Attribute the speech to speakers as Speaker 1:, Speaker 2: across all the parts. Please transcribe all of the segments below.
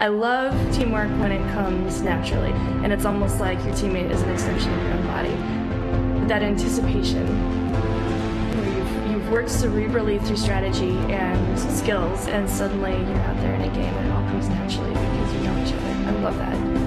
Speaker 1: I love teamwork when it comes naturally, and it's almost like your teammate is an extension of your own body. That anticipation, where you've worked cerebrally through strategy and skills, and suddenly you're out there in a game and it all comes naturally because you know each other. I love that.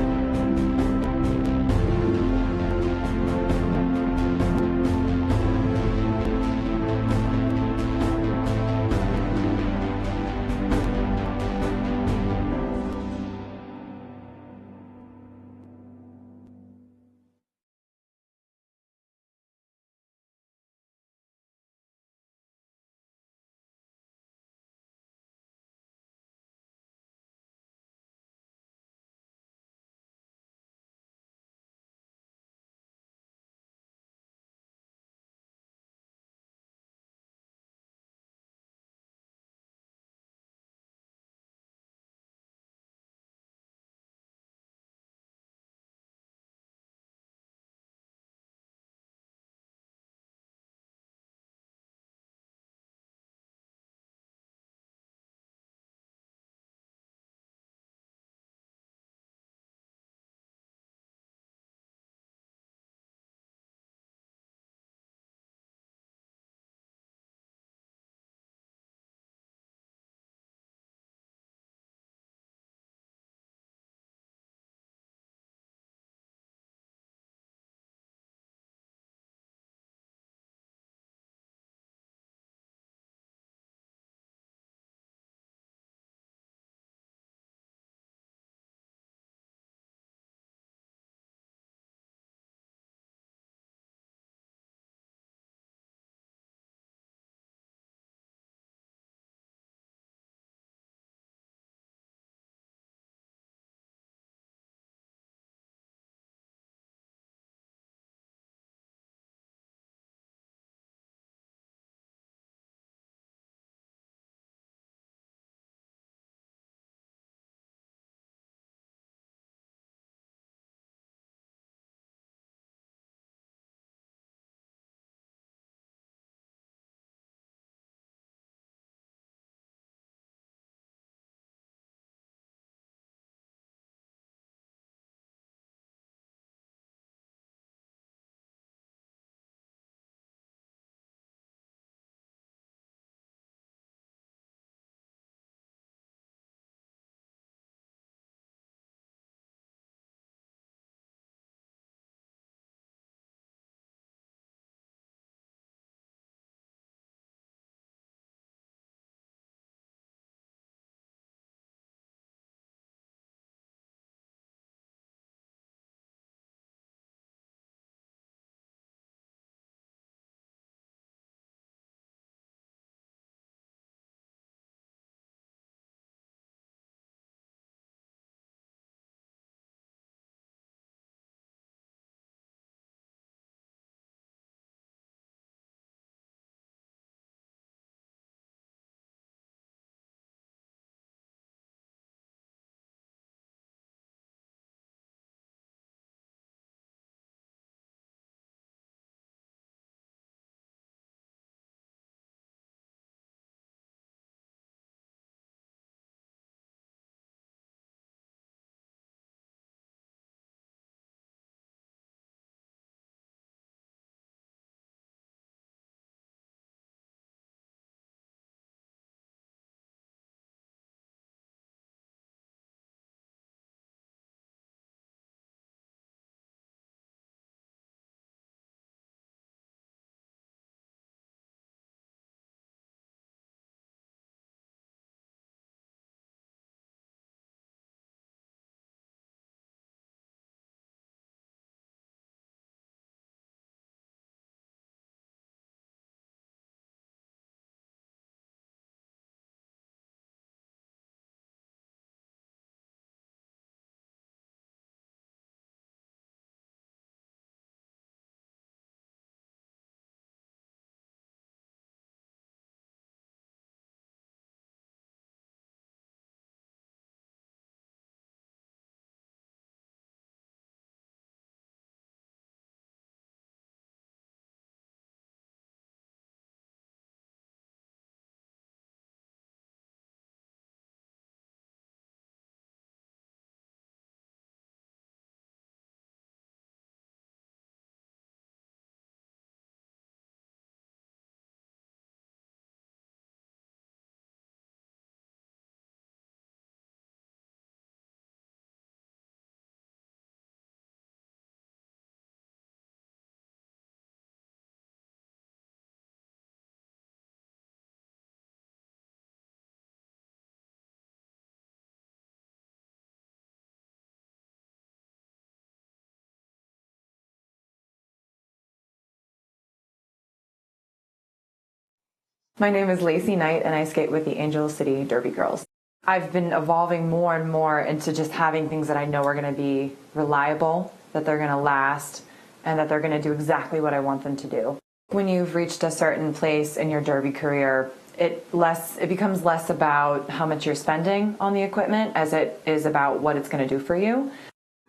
Speaker 2: My name is Lacey Knight, and I skate with the Angel City Derby Girls. I've been evolving more and more into just having things that I know are going to be reliable, that they're going to last, and that they're going to do exactly what I want them to do. When you've reached a certain place in your derby career, it becomes less about how much you're spending on the equipment as it is about what it's going to do for you.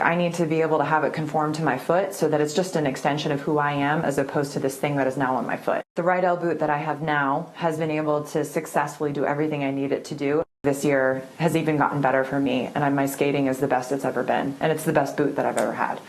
Speaker 2: I need to be able to have it conform to my foot so that it's just an extension of who I am as opposed to this thing that is now on my foot. The Rydell boot that I have now has been able to successfully do everything I need it to do. This year has even gotten better for me, and my skating is the best it's ever been, and it's the best boot that I've ever had.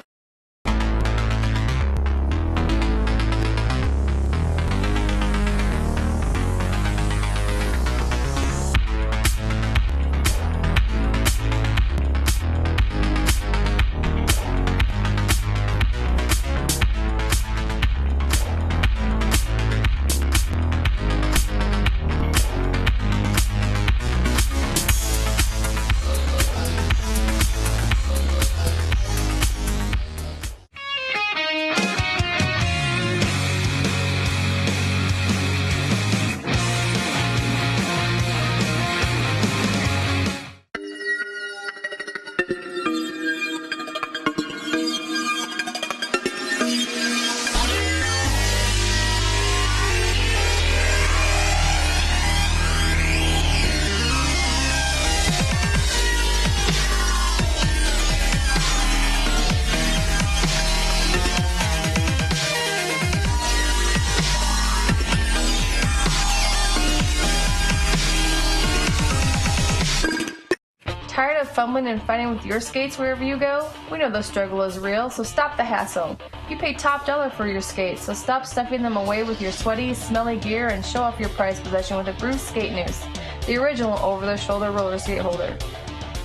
Speaker 1: Tired of fumbling and fighting with your skates wherever you go? We know the struggle is real, so stop the hassle. You pay top dollar for your skates, so stop stuffing them away with your sweaty, smelly gear and show off your prized possession with a Bruce Skate Noose, the original over-the-shoulder roller skate holder.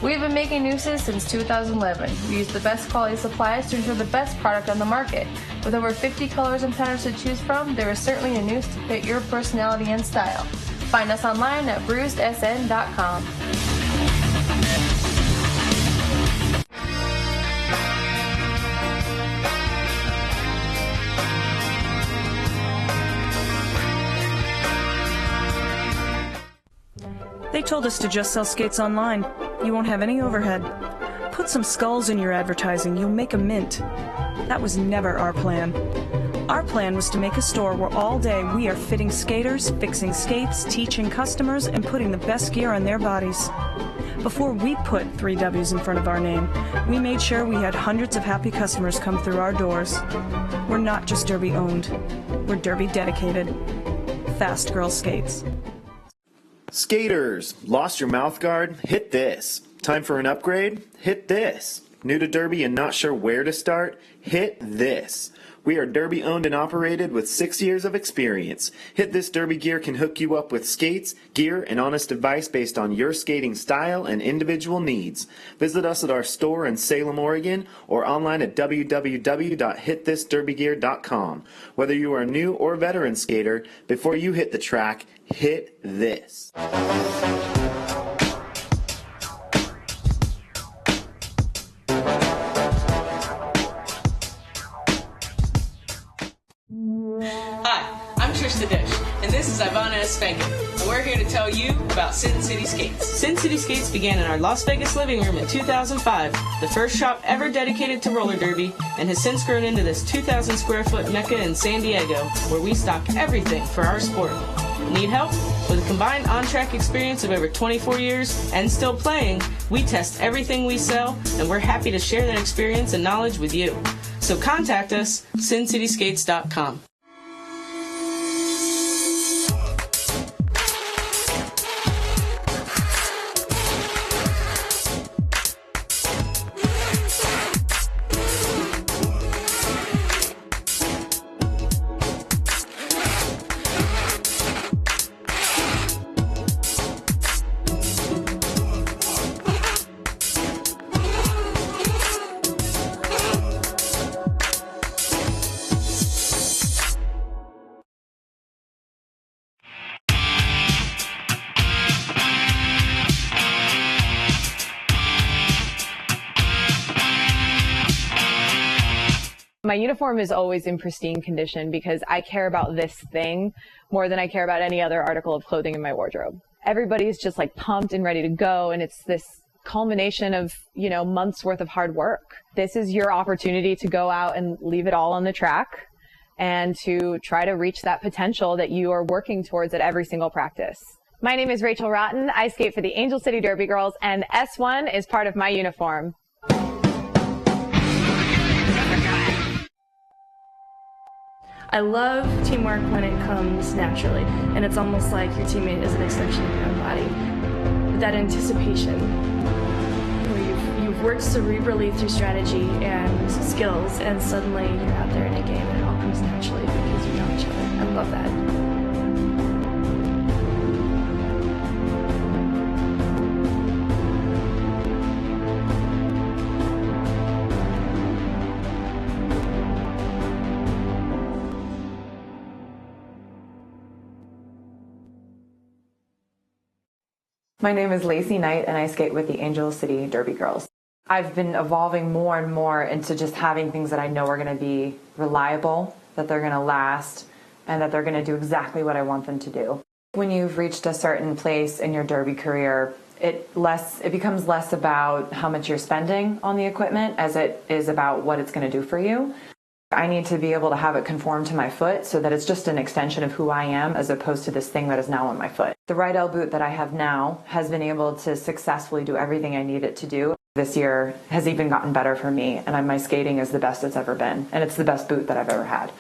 Speaker 1: We've been making nooses since 2011. We use the best quality supplies to ensure the best product on the market. With over 50 colors and patterns to choose from, there is certainly a noose to fit your personality and style. Find us online at bruisedsn.com.
Speaker 3: They told us to just sell skates online. You won't have any overhead. Put some skulls in your advertising, you'll make a mint. That was never our plan. Our plan was to make a store where all day we are fitting skaters, fixing skates, teaching customers, and putting the best gear on their bodies. Before we put 3 W's in front of our name, we made sure we had hundreds of happy customers come through our doors. We're not just Derby owned, we're Derby dedicated. Fast Girl Skates.
Speaker 4: Skaters, lost your mouth guard? Hit this. Time for an upgrade? Hit this. New to Derby and not sure where to start? Hit this. We are Derby owned and operated with 6 years of experience. Hit This Derby Gear can hook you up with skates, gear, and honest advice based on your skating style and individual needs. Visit us at our store in Salem, Oregon, or online at www.hitthisderbygear.com. Whether you are a new or veteran skater, before you hit the track, hit this.
Speaker 5: And this is Ivana Esfankin, and we're here to tell you about Sin City Skates. Sin City Skates began in our Las Vegas living room in 2005, the first shop ever dedicated to roller derby, and has since grown into this 2,000 square foot mecca in San Diego, where we stock everything for our sport. Need help? With a combined on-track experience of over 24 years and still playing, we test everything we sell, and we're happy to share that experience and knowledge with you. So contact us, sincityskates.com.
Speaker 6: My uniform is always in pristine condition because I care about this thing more than I care about any other article of clothing in my wardrobe. Everybody's just like pumped and ready to go, and it's this culmination of, months worth of hard work. This is your opportunity to go out and leave it all on the track and to try to reach that potential that you are working towards at every single practice. My name is Rachel Rotten. I skate for the Angel City Derby Girls, and S1 is part of my uniform.
Speaker 1: I love teamwork when it comes naturally, and it's almost like your teammate is an extension of your own body. That anticipation, where you've worked cerebrally through strategy and skills, and suddenly you're out there in a game and it all comes naturally because you know each other. I love that.
Speaker 2: My name is Lacey Knight, and I skate with the Angel City Derby Girls. I've been evolving more and more into just having things that I know are going to be reliable, that they're going to last, and that they're going to do exactly what I want them to do. When you've reached a certain place in your derby career, it becomes less about how much you're spending on the equipment as it is about what it's going to do for you. I need to be able to have it conform to my foot so that it's just an extension of who I am as opposed to this thing that is now on my foot. The Rydell boot that I have now has been able to successfully do everything I need it to do. This year has even gotten better for me, and my skating is the best it's ever been, and it's the best boot that I've ever had.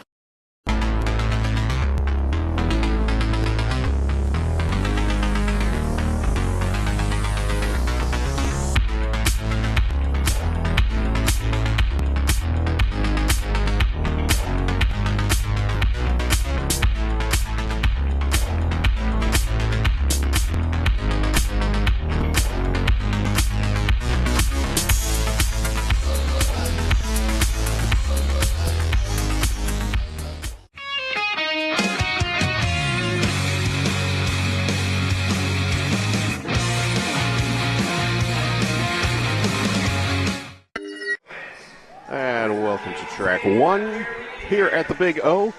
Speaker 7: And welcome to track one here at the Big O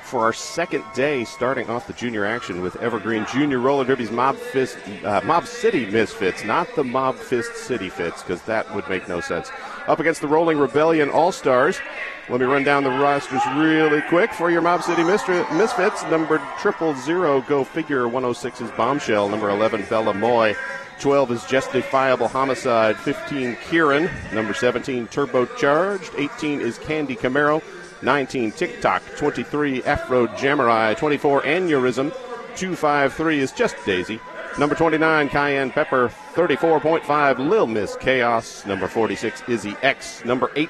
Speaker 7: for our second day, starting off the junior action with Evergreen Junior Roller Derby's Mob City Misfits, not the Mob Fist City Fits, because that would make no sense. Up against the Rolling Rebellion All-Stars. Let me run down the rosters really quick for your Mob City Misfits. Number 000, go figure, 106 is Bombshell. Number 11, Bella Moy. 12 is Justifiable Homicide. 15, Kieran. Number 17, Turbocharged. 18 is Candy Camaro. 19, TikTok. 23, Afro Jamurai. 24, Aneurysm. 253 is Just Daisy. Number 29, Cayenne Pepper. 34.5, Lil Miss Chaos. Number 46, Izzy X. Number 8,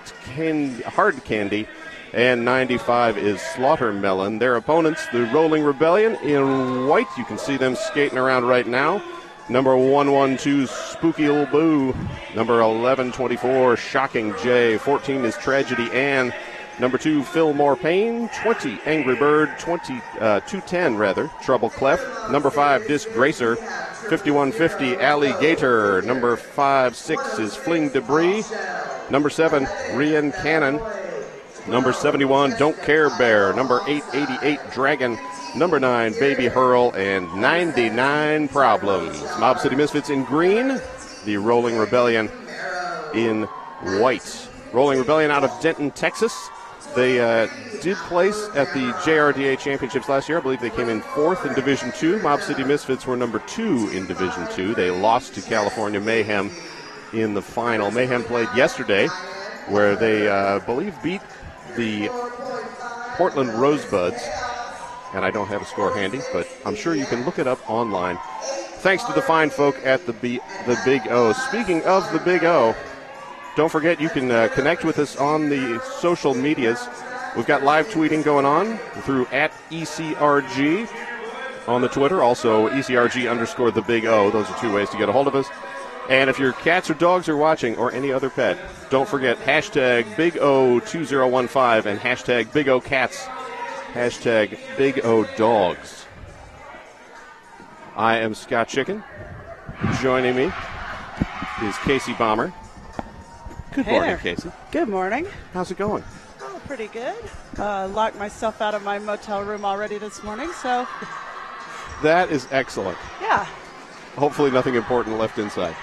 Speaker 7: Hard Candy. And 95 is Slaughter Melon. Their opponents, the Rolling Rebellion in white. You can see them skating around right now. Number 112, Spooky Ol' Boo. Number 1124, Shocking J. 14 is Tragedy Ann. Number 2, Fillmore Payne. 20, Angry Bird. 210, Trouble Clef. Number 5, Disgracer. 5150, Alligator. Number 56 is Fling Debris. Number 7, Rian Cannon. Number 71, Don't Care Bear. Number 888, Dragon. Number 9, Baby Hurl, and 99 Problems. Mob City Misfits in green, the Rolling Rebellion in white. Rolling Rebellion out of Denton, Texas. They did place at the JRDA Championships last year. I believe they came in 4th in Division 2. Mob City Misfits were number 2 in Division 2. They lost to California Mayhem in the final. Mayhem played yesterday, where they, believe, beat the Portland Rosebuds. And I don't have a score handy, but I'm sure you can look it up online. Thanks to the fine folk at the Big O. Speaking of the Big O, don't forget you can connect with us on the social medias. We've got live tweeting going on through @ECRG on the Twitter, also ECRG_ the Big O. Those are 2 ways to get a hold of us. And if your cats or dogs are watching, or any other pet, don't forget hashtag Big O2015 and hashtag Big O Cats. Hashtag Big O Dogs. I am Scott Chicken. Joining me is Casey Bomber. Good morning, Casey.
Speaker 8: Good morning.
Speaker 7: How's it going?
Speaker 8: pretty good. Locked myself out of my motel room already this morning, so
Speaker 7: That is excellent.
Speaker 8: yeah.
Speaker 7: Hopefully nothing important left inside.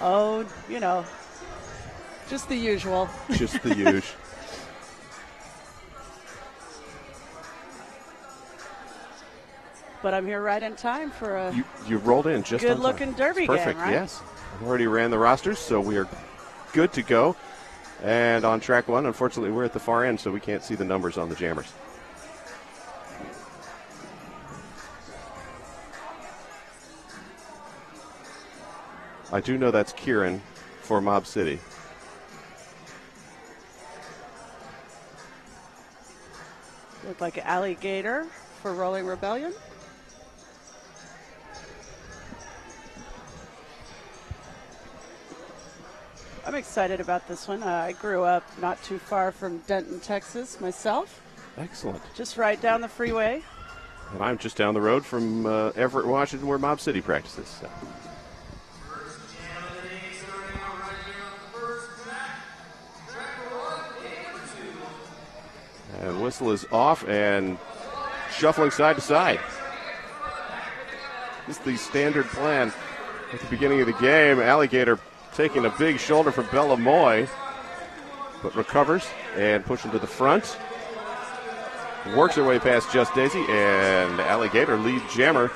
Speaker 8: Oh, just the usual.
Speaker 7: Just the usual.
Speaker 8: But I'm here right in time for a
Speaker 7: You rolled in just on time.
Speaker 8: good-looking Derby
Speaker 7: It's perfect,
Speaker 8: game, right?
Speaker 7: yes. I've already ran the rosters, so we are good to go. And on track one, unfortunately, we're at the far end, so we can't see the numbers on the jammers. I do know that's Kieran for Mob City.
Speaker 8: Looked like Alligator for Rolling Rebellion. I'm excited about this one. I grew up not too far from Denton, Texas myself,
Speaker 7: Excellent.
Speaker 8: just right down the freeway.
Speaker 7: And I'm just down the road from Everett, Washington, where Mob City practices. So. And whistle is off and shuffling side to side. This is the standard plan at the beginning of the game. Alligator taking a big shoulder from Bella Moy, but recovers and pushing to the front. Works her way past Just Daisy, and Alligator lead jammer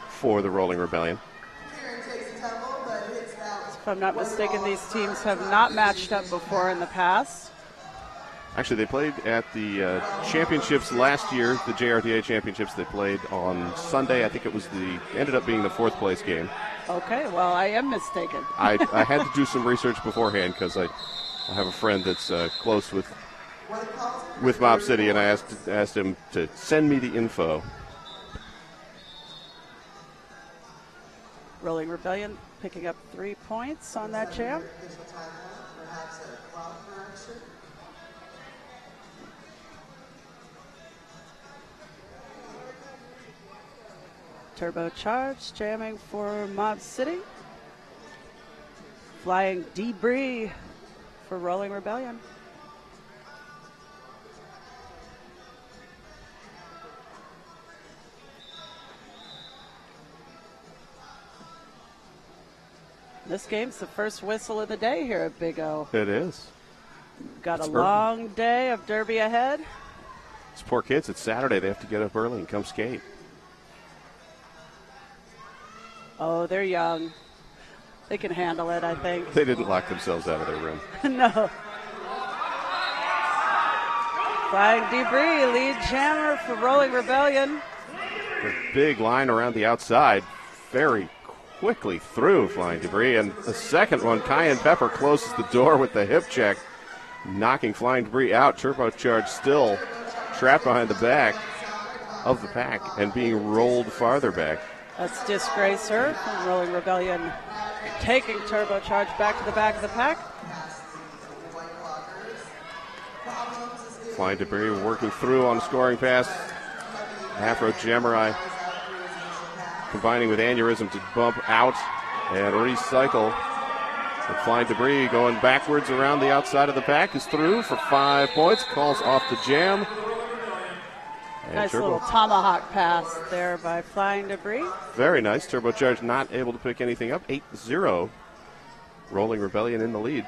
Speaker 7: for the Rolling Rebellion.
Speaker 8: If I'm not mistaken, these teams have not matched up before in the past.
Speaker 7: Actually, they played at the championships last year, the JRTA championships. They played on Sunday. I think it was ended up being the fourth place game.
Speaker 8: Okay, well, I am mistaken.
Speaker 7: I had to do some research beforehand because I have a friend that's close with Mob City, and I asked him to send me the info.
Speaker 8: Rolling Rebellion picking up 3 points on that jam. Turbocharged jamming for Mob City. Flying Debris for Rolling Rebellion. This game's the first whistle of the day here at Big O.
Speaker 7: It is.
Speaker 8: Got
Speaker 7: It's
Speaker 8: a
Speaker 7: early.
Speaker 8: long day of Derby ahead.
Speaker 7: These poor kids, it's Saturday. They have to get up early and come skate.
Speaker 8: Oh, they're young. They can handle it, I think.
Speaker 7: They didn't lock themselves out of their room.
Speaker 8: No. Flying Debris, lead jammer for Rolling Rebellion.
Speaker 7: A big line around the outside. Very quickly through Flying Debris. And the second one, Cayenne Pepper closes the door with the hip check, knocking Flying Debris out. Turbocharged still trapped behind the back of the pack and being rolled farther back.
Speaker 8: That's Disgracer from Rolling Rebellion, taking Turbocharged back to the back of the pack.
Speaker 7: Flying Debris working through on a scoring pass. Afro Jamurai combining with Aneurysm to bump out and recycle. And Flying Debris going backwards around the outside of the pack is through for 5 points. Calls off the jam. And
Speaker 8: Nice
Speaker 7: Turbo,
Speaker 8: little tomahawk pass there by Flying Debris.
Speaker 7: very nice. Turbocharged not able to pick anything up. 8-0. Rolling Rebellion in the lead.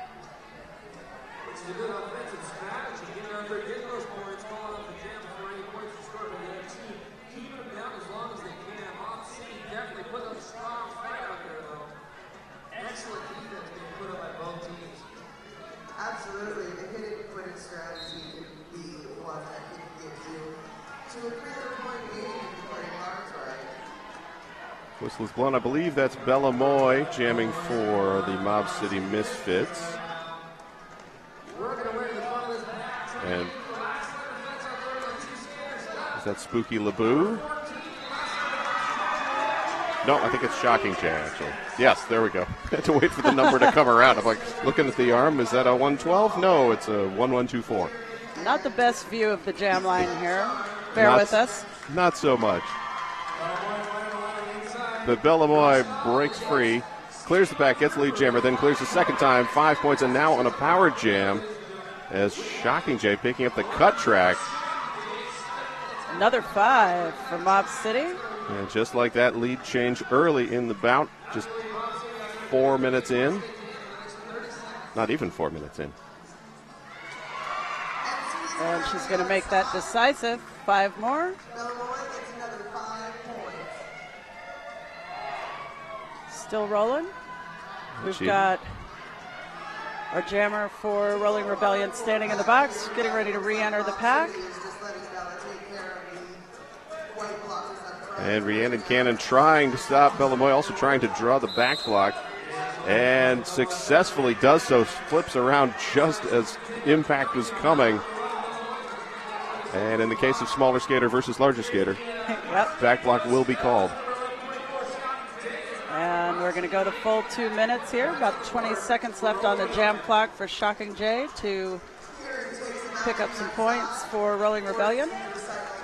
Speaker 9: Absolutely, the hitting quitting strategy can be one that can get you to a 3-point lead if you play cards right.
Speaker 7: Whistle is blown. I believe that's Bella Moy jamming for the Mob City Misfits. And is that Spooky LeBou? No, I think it's Shocking Jay, actually. Yes, there we go. Had to wait for the number to come around. I'm like, looking at the arm, is that a 112? No, it's a 1124.
Speaker 8: Not the best view of the jam line here. Bear with us.
Speaker 7: Not so much. But Bellamoy breaks free, clears the pack, gets lead jammer, then clears the second time, 5 points, and now on a power jam. as Shocking J picking up the cut track.
Speaker 8: Another 5 for Mob City.
Speaker 7: And just like that, lead change early in the bout, just 4 minutes in. Not even 4 minutes in.
Speaker 8: And she's going to make that decisive. 5 more. Still rolling. We've got our jammer for Rolling Rebellion standing in the box, getting ready to re-enter the pack.
Speaker 7: And Rhiannon Cannon trying to stop Bellamoy, also trying to draw the back block, and successfully does so. Flips around just as impact was coming. And in the case of smaller skater versus larger skater, back block will be called.
Speaker 8: And we're going to go to full 2 minutes here. About 20 seconds left on the jam clock for Shocking J to pick up some points for Rolling Rebellion.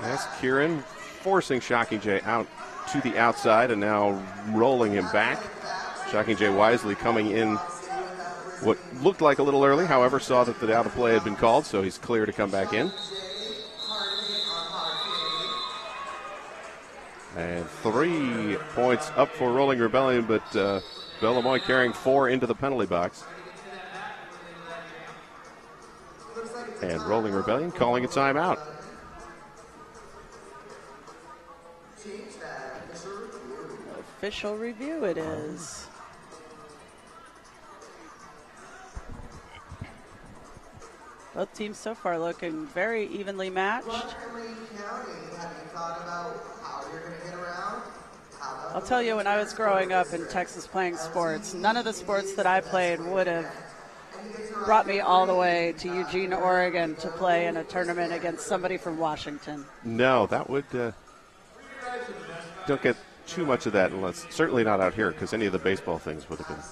Speaker 7: That's Kieran forcing Shocking J out to the outside and now rolling him back. Shocking J wisely coming in what looked like a little early, however, saw that the out of play had been called, so he's clear to come back in. And 3 points up for Rolling Rebellion, but Bellamoy carrying 4 into the penalty box. And Rolling Rebellion calling a timeout.
Speaker 8: Official review it is. Both teams so far looking very evenly matched. I'll tell you, when I was growing up in Texas playing sports, none of the sports that I played would have brought me all the way to Eugene, Oregon to play in a tournament against somebody from Washington.
Speaker 7: No, that would don't get too much of that, unless certainly not out here, because any of the baseball things would have been.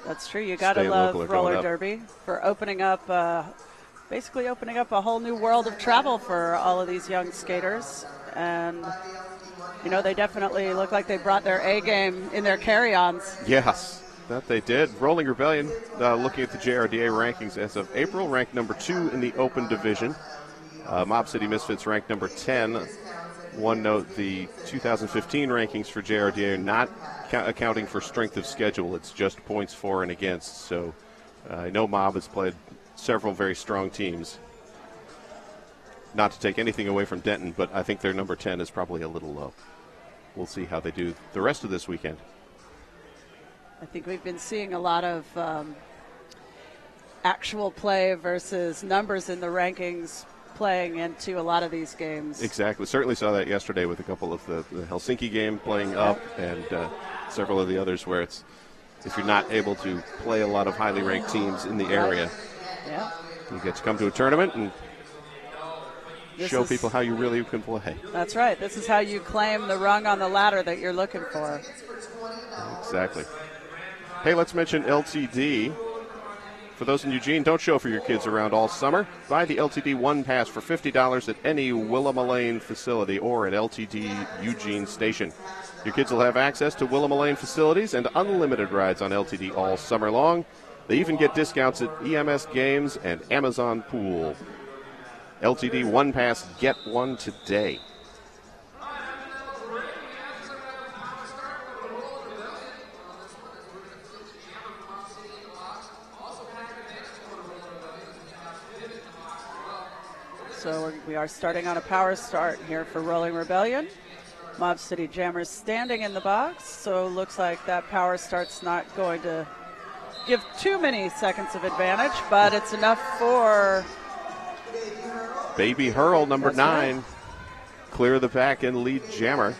Speaker 8: That's true. You got to love roller derby for opening up, basically opening up a whole new world of travel for all of these young skaters. And you know, they definitely look like they brought their A game in their carry-ons.
Speaker 7: Yes, that they did. Rolling Rebellion, looking at the JRDA rankings as of April, ranked number 2 in the open division. Mob City Misfits ranked number 10. One note, the 2015 rankings for JRDA are not accounting for strength of schedule. It's just points for and against. So I know Mob has played several very strong teams. Not to take anything away from Denton, but I think their number 10 is probably a little low. We'll see how they do the rest of this weekend.
Speaker 8: I think we've been seeing a lot of actual play versus numbers in the rankings playing into a lot of these games.
Speaker 7: Exactly. Certainly saw that yesterday with a couple of the Helsinki game playing up and several of the others where it's, if you're not able to play a lot of highly ranked teams in the area, you get to come to a tournament and show people how you really can play.
Speaker 8: That's right. This is how you claim the rung on the ladder that you're looking for.
Speaker 7: Exactly. Hey, let's mention LTD. For those in Eugene, don't show for your kids around all summer. Buy the LTD One Pass for $50 at any Willamette facility or at LTD Eugene Station. Your kids will have access to Willamette facilities and unlimited rides on LTD all summer long. They even get discounts at EMS Games and Amazon Pool. LTD One Pass, get one today.
Speaker 8: So we are starting on a power start here for Rolling Rebellion. Mob City Jammers standing in the box, so looks like that power start's not going to give too many seconds of advantage, but it's enough for
Speaker 7: Baby Hurl, number 9, clear the pack and lead jammer.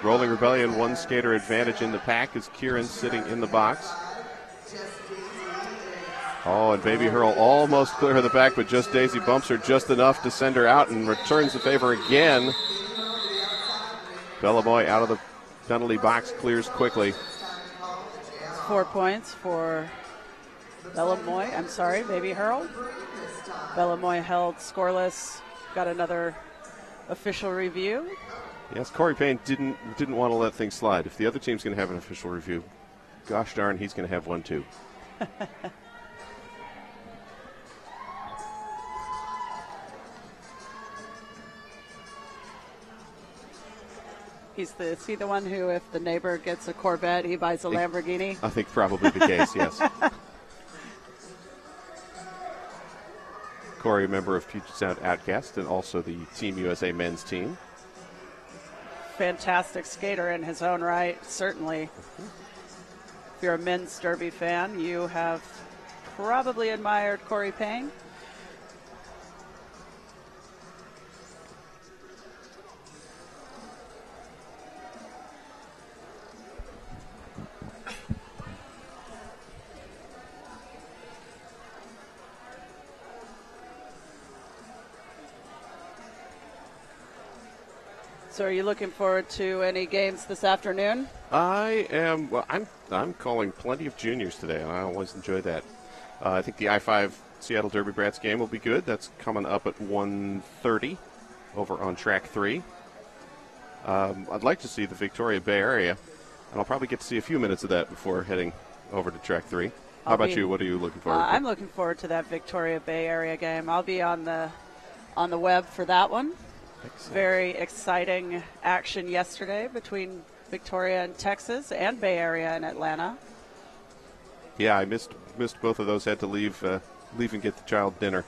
Speaker 7: Rolling Rebellion, one skater advantage in the pack as Kieran sitting in the box. Oh, and Baby Hurl almost clear of the back, but just Daisy bumps her just enough to send her out and returns the favor again. Bellamoy out of the penalty box, clears quickly.
Speaker 8: 4 points for Baby Hurl. Bellamoy held scoreless, got another official review.
Speaker 7: Yes, Corey Payne didn't want to let things slide. If the other team's going to have an official review, gosh darn, he's going to have one too.
Speaker 8: Is he the one who, if the neighbor gets a Corvette, he buys a Lamborghini?
Speaker 7: I think probably the case, yes. Corey, a member of Puget Sound Outcast and also the Team USA men's team.
Speaker 8: Fantastic skater in his own right, certainly. If you're a men's derby fan, you have probably admired Corey Payne. So are you looking forward to any games this afternoon?
Speaker 7: I am. Well, I'm calling plenty of juniors today, and I always enjoy that. I think the I-5 Seattle Derby Brats game will be good. That's coming up at 1:30 over on track 3. I'd like to see the Victoria Bay Area, and I'll probably get to see a few minutes of that before heading over to track 3. How about you? What are you looking forward to?
Speaker 8: I'm looking forward to that Victoria Bay Area game. I'll be on the web for that one.
Speaker 7: Excellent.
Speaker 8: Very exciting action yesterday between Victoria and Texas and Bay Area and Atlanta.
Speaker 7: Yeah, I missed both of those. Had to leave and get the child dinner.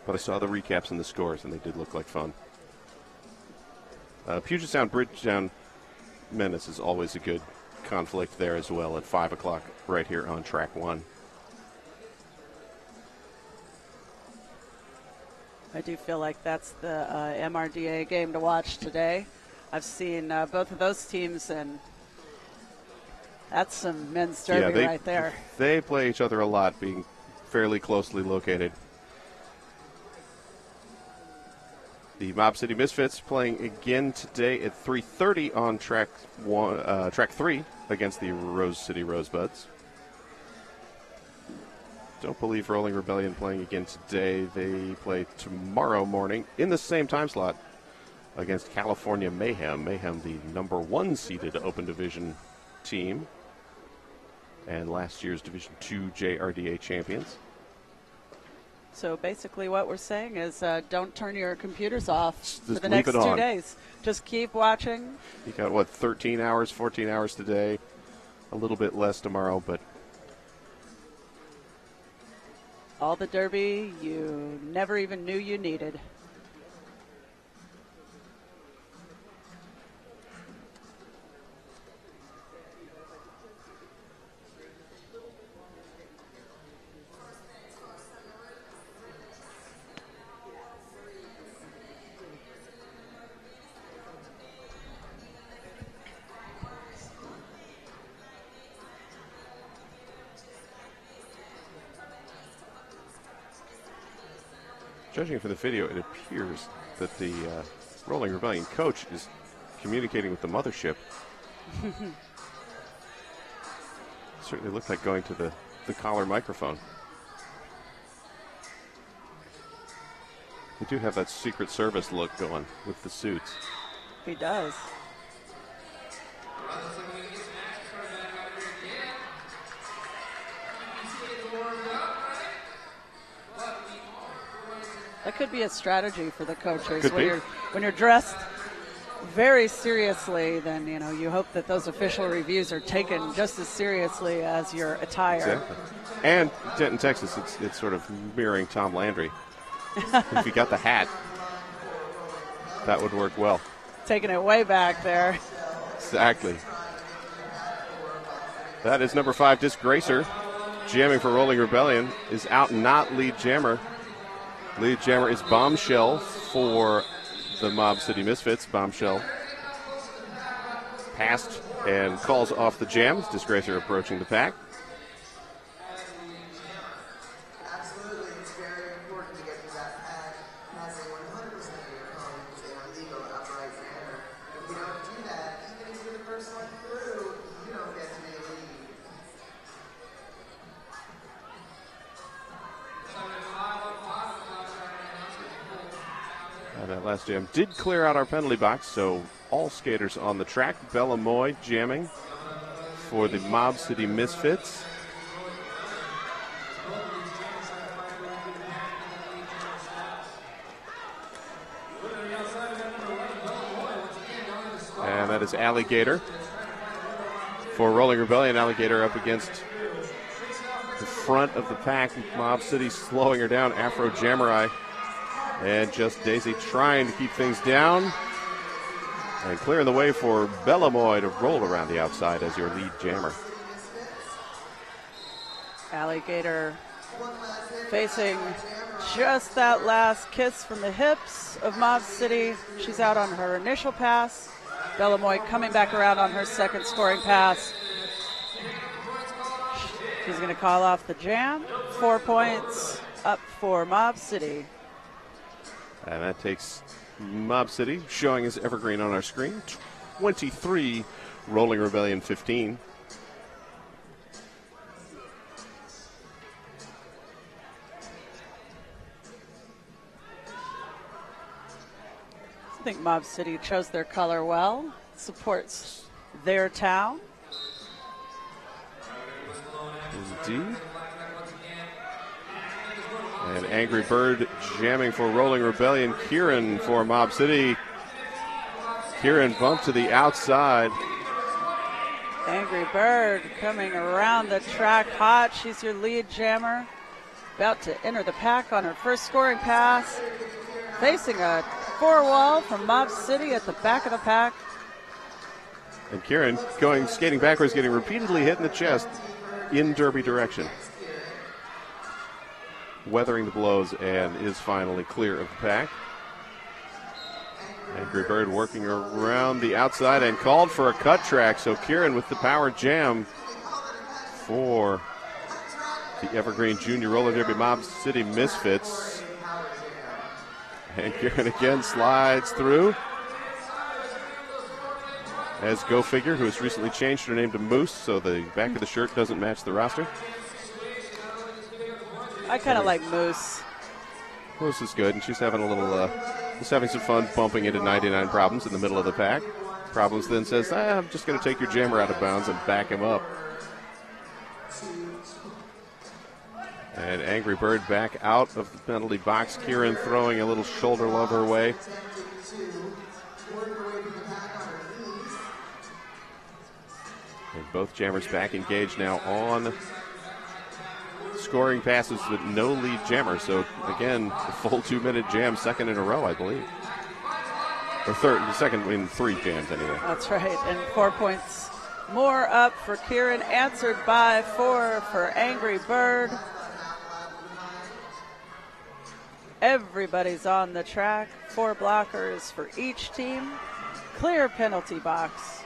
Speaker 7: But I saw the recaps and the scores, and they did look like fun. Puget Sound Bridgetown Menace is always a good conflict there as well at 5 o'clock right here on track 1.
Speaker 8: I do feel like that's the MRDA game to watch today. I've seen both of those teams, and that's some men's derby right there.
Speaker 7: They play each other a lot, being fairly closely located. The Mob City Misfits playing again today at 3:30 on track 3 against the Rose City Rosebuds. Don't believe Rolling Rebellion playing again today. They play tomorrow morning in the same time slot against California Mayhem. Mayhem, the number 1 seeded Open Division team and last year's Division 2 JRDA champions.
Speaker 8: So basically what we're saying is don't turn your computers off for the
Speaker 7: leave
Speaker 8: next
Speaker 7: it
Speaker 8: 2
Speaker 7: on.
Speaker 8: days. Just keep watching.
Speaker 7: You got, 13 hours, 14 hours today, a little bit less tomorrow, but
Speaker 8: All the derby you never even knew you needed.
Speaker 7: judging from the video, it appears that the Rolling Rebellion coach is communicating with the mothership. Certainly looked like going to the collar microphone. They do have that Secret Service look going with the suits.
Speaker 8: He does. That could be a strategy for the coaches. When you're dressed very seriously, then you hope that those official reviews are taken just as seriously as your attire.
Speaker 7: Exactly. And Denton, Texas, it's sort of mirroring Tom Landry. If you got the hat, that would work well.
Speaker 8: Taking it way back there.
Speaker 7: Exactly. That is number 5, Disgracer. Jamming for Rolling Rebellion is out, not lead jammer. Lead jammer is Bombshell for the Mob City Misfits. Bombshell passed and calls off the jams. Disgracer approaching the pack.
Speaker 9: Absolutely, it's very important to get to that pack passing 100% of your opponents in a legal upright manner. If you don't do that, even if you're the first one through, you don't get to be a lead.
Speaker 7: That last jam did clear out our penalty box, so all skaters on the track. Bella Moy jamming for the Mob City Misfits. that is Alligator. For Rolling Rebellion, Alligator up against the front of the pack. Mob City slowing her down. Afro Jamurai and Just Daisy trying to keep things down. And clearing the way for Bellamoy to roll around the outside as your lead jammer.
Speaker 8: Alligator facing just that last kiss from the hips of Mob City. She's out on her initial pass. Bellamoy coming back around on her second scoring pass. She's going to call off the jam. 4 points up for Mob City.
Speaker 7: And that takes Mob City, showing as Evergreen on our screen, 23, Rolling Rebellion 15.
Speaker 8: I think Mob City chose their color well, supports their town.
Speaker 7: Indeed. And Angry Bird jamming for Rolling Rebellion. Kieran for Mob City. Kieran bumped to the outside.
Speaker 8: Angry Bird coming around the track hot. She's your lead jammer. About to enter the pack on her first scoring pass. Facing a four-wall from Mob City at the back of the pack.
Speaker 7: And Kieran skating backwards, getting repeatedly hit in the chest in Derby direction. Weathering the blows and is finally clear of the pack. Angry Bird working around the outside and called for a cut track. So Kieran with the power jam for the Evergreen Junior Roller Derby Mob City Misfits. And Kieran again slides through. As Go Figure, who has recently changed her name to Moose, so the back of the shirt doesn't match the roster.
Speaker 8: I kind of like Moose.
Speaker 7: Moose is good, and she's having a little, just having some fun bumping into 99 Problems in the middle of the pack. Problems then says, I'm just going to take your jammer out of bounds and back him up. And Angry Bird back out of the penalty box. Kieran throwing a little shoulder love her way. And both jammers back engaged now on scoring passes with no lead jammer. So again, a full 2-minute jam, second in a row, I believe. Or second in 3 jams anyway.
Speaker 8: That's right, and 4 points more up for Kieran, answered by 4 for Angry Bird. Everybody's on the track. 4 blockers for each team. Clear penalty box.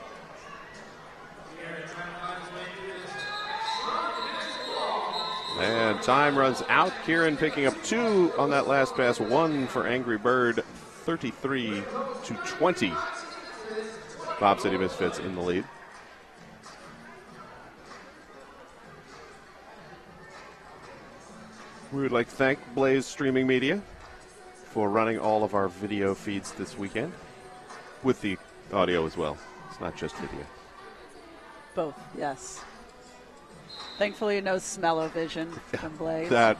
Speaker 7: And time runs out. Kieran picking up 2 on that last pass. 1 for Angry Bird. 33-20. Mob City Misfits in the lead. We would like to thank Blaze Streaming Media for running all of our video feeds this weekend, with the audio as well. It's not just video.
Speaker 8: Both, yes. Thankfully, no smell-o-vision from Blaze.
Speaker 7: That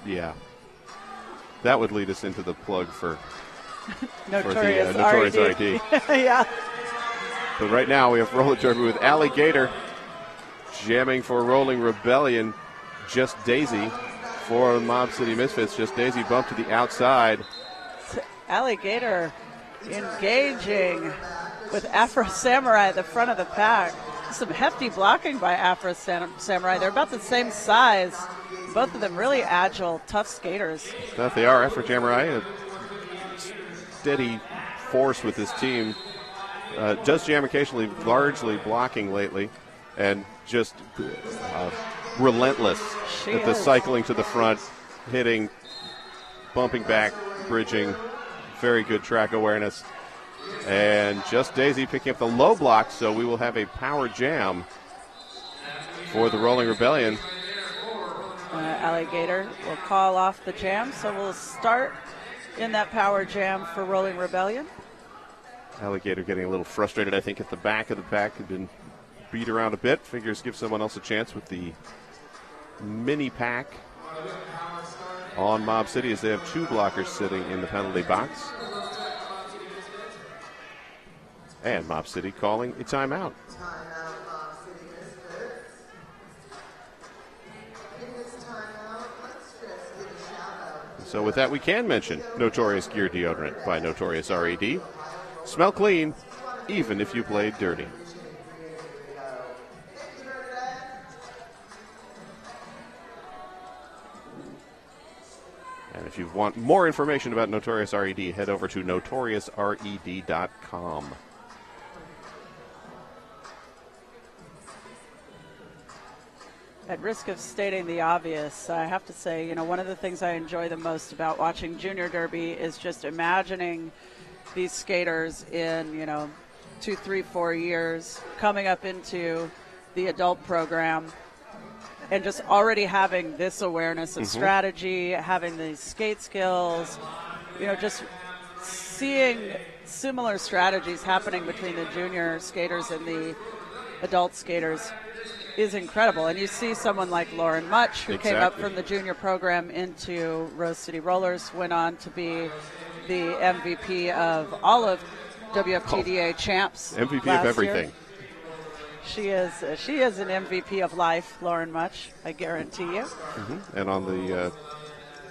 Speaker 7: would lead us into the plug for
Speaker 8: Notorious
Speaker 7: RD.
Speaker 8: Yeah.
Speaker 7: But right now we have Roller Derby with Alligator jamming for Rolling Rebellion. Just Daisy for Mob City Misfits. Just Daisy bumped to the outside.
Speaker 8: Alligator engaging with Afro Samurai at the front of the pack. Some hefty blocking by Afro Samurai. They're about the same size. Both of them really agile, tough skaters.
Speaker 7: That they are. Afro Samurai, a steady force with this team. Does jam occasionally, largely blocking lately, and just relentless at the cycling to the front, hitting, bumping back, bridging, very good track awareness. And Just Daisy picking up the low block, so we will have a power jam for the Rolling Rebellion.
Speaker 8: Alligator will call off the jam, so we'll start in that power jam for Rolling Rebellion.
Speaker 7: Alligator getting a little frustrated, I think, at the back of the pack. Had been beat around a bit. Figures give someone else a chance with the mini pack on Mob City, as they have 2 blockers sitting in the penalty box. And Mob City calling a timeout.
Speaker 9: Timeout, Mob City Misfits. In this timeout, let's just give a shout out.
Speaker 7: So with that, we can mention Notorious Gear Deodorant by Notorious RED. Smell clean, even if you played dirty. And if you want more information about Notorious RED, head over to notoriousred.com.
Speaker 8: At risk of stating the obvious, I have to say, one of the things I enjoy the most about watching Junior Derby is just imagining these skaters in, 2, 3, 4 years coming up into the adult program and just already having this awareness of strategy, having these skate skills, just seeing similar strategies happening between the junior skaters and the adult skaters is incredible. And you see someone like Lauren Much, who came up from the junior program into Rose City Rollers, went on to be the MVP of all of WFTDA champs.
Speaker 7: MVP
Speaker 8: last
Speaker 7: of everything.
Speaker 8: Year. She is an MVP of life, Lauren Much, I guarantee you.
Speaker 7: And on the,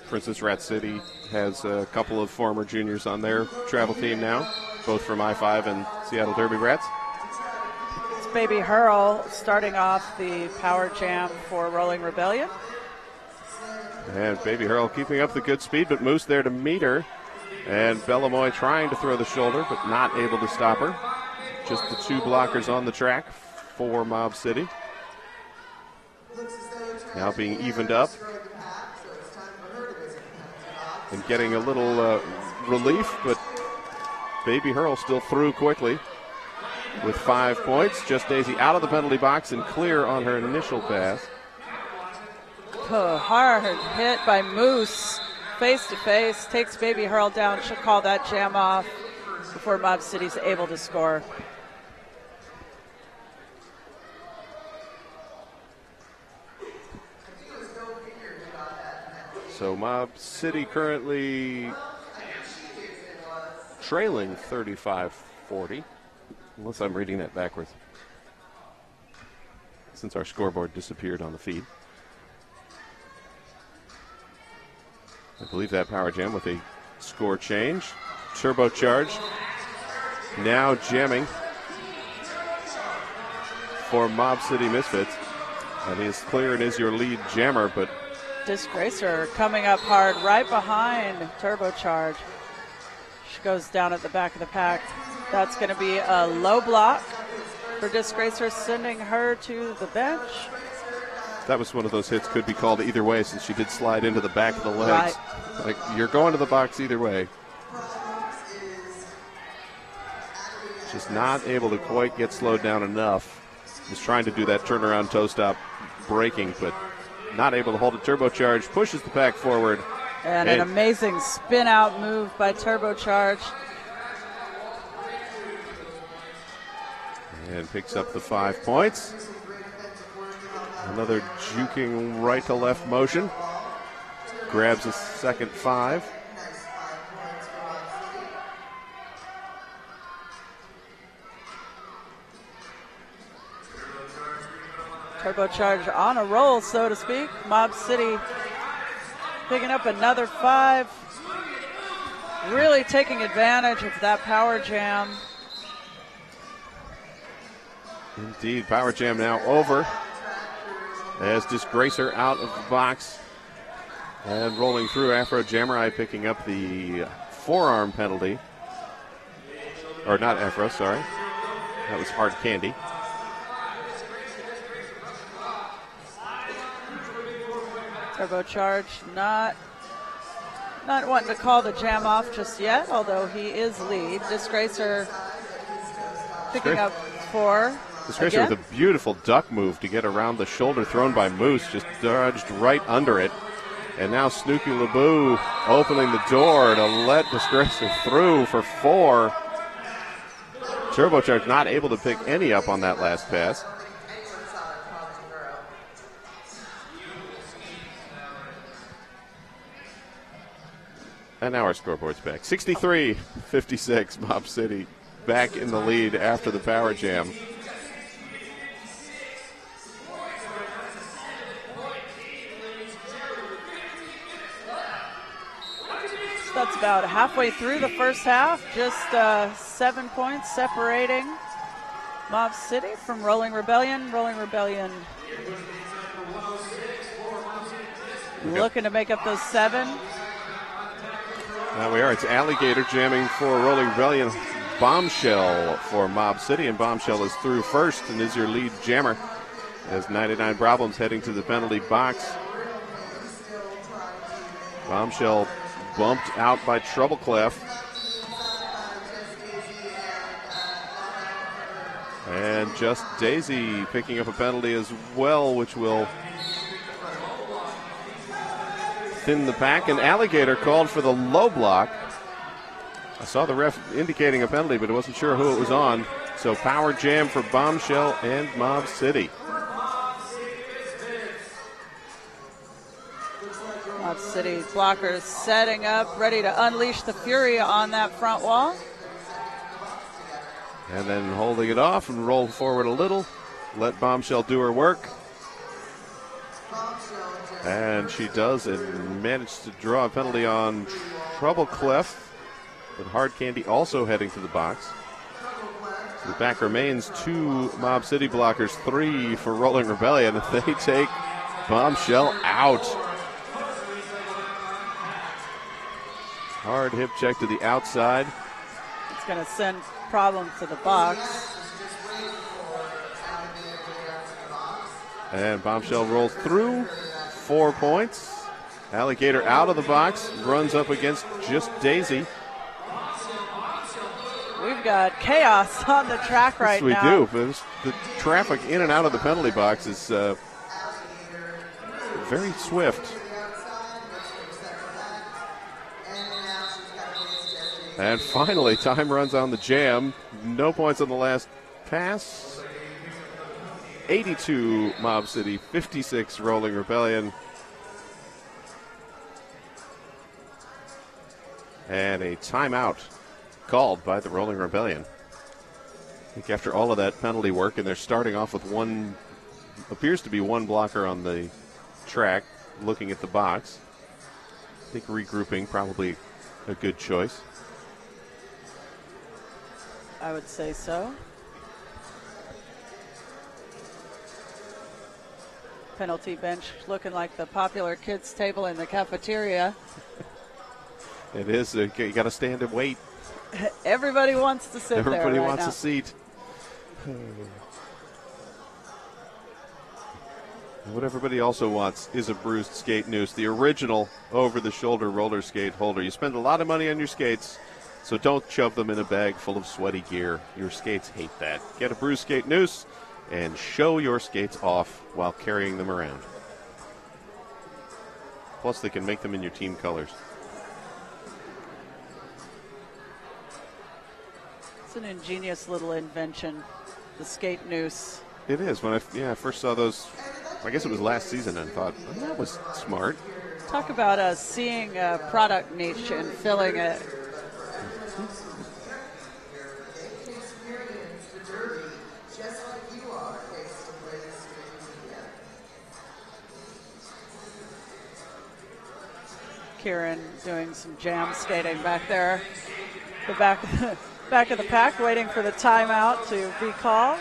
Speaker 7: for instance, Rat City has a couple of former juniors on their travel team now, both from I-5 and Seattle Derby Rats.
Speaker 8: It's Baby Hurl starting off the Power Jam for Rolling Rebellion.
Speaker 7: And Baby Hurl keeping up the good speed, but Moose there to meet her. And Bellamoy trying to throw the shoulder, but not able to stop her. Just the two blockers on the track for Mob City. Now being evened up. And getting a little relief, but Baby Hurl still through quickly with 5 points. Just Daisy out of the penalty box and clear on her initial pass.
Speaker 8: Hard hit by Moose, face to face, takes Baby Hurl down. She'll call that jam off before Mob City's able to score.
Speaker 7: So Mob City currently trailing 35-40, unless I'm reading that backwards, since our scoreboard disappeared on the feed. I believe that Power Jam with a score change. Turbocharged, now jamming for Mob City Misfits. And is clear and is your lead jammer, but
Speaker 8: Disgracer coming up hard right behind Turbocharge. She goes down at the back of the pack. That's going to be a low block for Disgracer, sending her to the bench.
Speaker 7: that was one of those hits, could be called either way since she did slide into the back of the legs.
Speaker 8: Right.
Speaker 7: Like, you're going to the box either way. Just not able to quite get slowed down enough. He's trying to do that turnaround toe stop braking, but not able to hold it. Turbocharge pushes the pack forward.
Speaker 8: And an amazing spin out move by Turbocharge.
Speaker 7: And picks up the 5 points. Another juking right to left motion. Grabs a second 5.
Speaker 8: Turbocharge on a roll, so to speak. Mob City picking up another 5. Really taking advantage of that power jam.
Speaker 7: Indeed, power jam now over. As Disgracer out of the box. And rolling through, Afro Jammerai picking up the forearm penalty. Or not Afro, sorry. That was Hard Candy.
Speaker 8: Turbocharge not wanting to call the jam off just yet, although he is lead. Disgracer picking up 4.
Speaker 7: Disgracer with a beautiful duck move to get around the shoulder thrown by Moose, just dodged right under it. And now Snooky LeBou opening the door to let Disgracer through for 4. Turbocharge not able to pick any up on that last pass. And now our scoreboard's back. 63-56, Mob City back in the lead after the power jam.
Speaker 8: That's about halfway through the first half. Just 7 points separating Mob City from Rolling Rebellion. Rolling Rebellion looking to make up those 7.
Speaker 7: Now we are. It's Alligator jamming for Rolling Rebellion. Bombshell for Mob City, and Bombshell is through first and is your lead jammer as 99 Problems heading to the penalty box. Bombshell bumped out by Trouble Clef. And Just Daisy picking up a penalty as well, which will thin the pack. And Alligator called for the low block. I saw the ref indicating a penalty, but I wasn't sure who it was on. So power jam for Bombshell and Mob City.
Speaker 8: Mob City blockers setting up, ready to unleash the fury on that front wall.
Speaker 7: And then holding it off and roll forward a little. Let Bombshell do her work. And she does, and managed to draw a penalty on Trouble Clef, with Hard Candy also heading to the box. So the back remains 2 Mob City blockers, 3 for Rolling Rebellion. They take Bombshell out. Hard hip check to the outside.
Speaker 8: It's going to send Problem to the box.
Speaker 7: And Bombshell rolls through. 4 points. Alligator out of the box, runs up against Just Daisy.
Speaker 8: We've got chaos on the track right now.
Speaker 7: Yes, we do. But the traffic in and out of the penalty box is very swift. And finally, time runs on the jam. No points on the last pass. 82 Mob City, 56 Rolling Rebellion. And a timeout called by the Rolling Rebellion. I think after all of that penalty work, and they're starting off with one, appears to be one blocker on the track, looking at the box. I think regrouping, probably a good choice.
Speaker 8: I would say so. Penalty bench looking like the popular kids' table in the cafeteria.
Speaker 7: It is. You got to stand and wait.
Speaker 8: Everybody wants to sit there.
Speaker 7: Everybody
Speaker 8: right
Speaker 7: wants
Speaker 8: now.
Speaker 7: a seat. What everybody also wants is a bruised skate noose, the original over-the-shoulder roller skate holder. You spend a lot of money on your skates, so don't shove them in a bag full of sweaty gear. Your skates hate that. Get a bruised skate noose and show your skates off while carrying them around. Plus, they can make them in your team colors.
Speaker 8: It's an ingenious little invention, the skate noose.
Speaker 7: It is. When I first saw those, I guess it was last season, and thought, oh, that was smart.
Speaker 8: Talk about seeing a product niche and filling it. Kieran doing some jam skating back there. The back of the pack, waiting for the timeout to be called.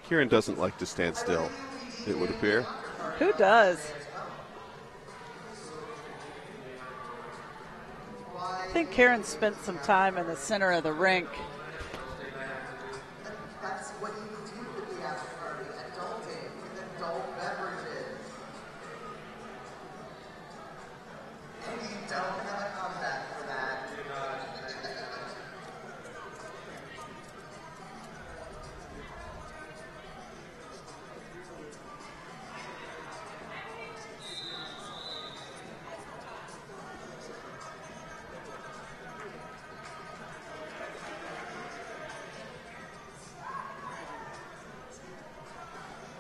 Speaker 7: Kieran doesn't like to stand still, it would appear.
Speaker 8: Who does? I think Kieran spent some time in the center of the rink.
Speaker 9: That's what you do with the after party. Adulting with adult beverages. And you don't have a comeback for that.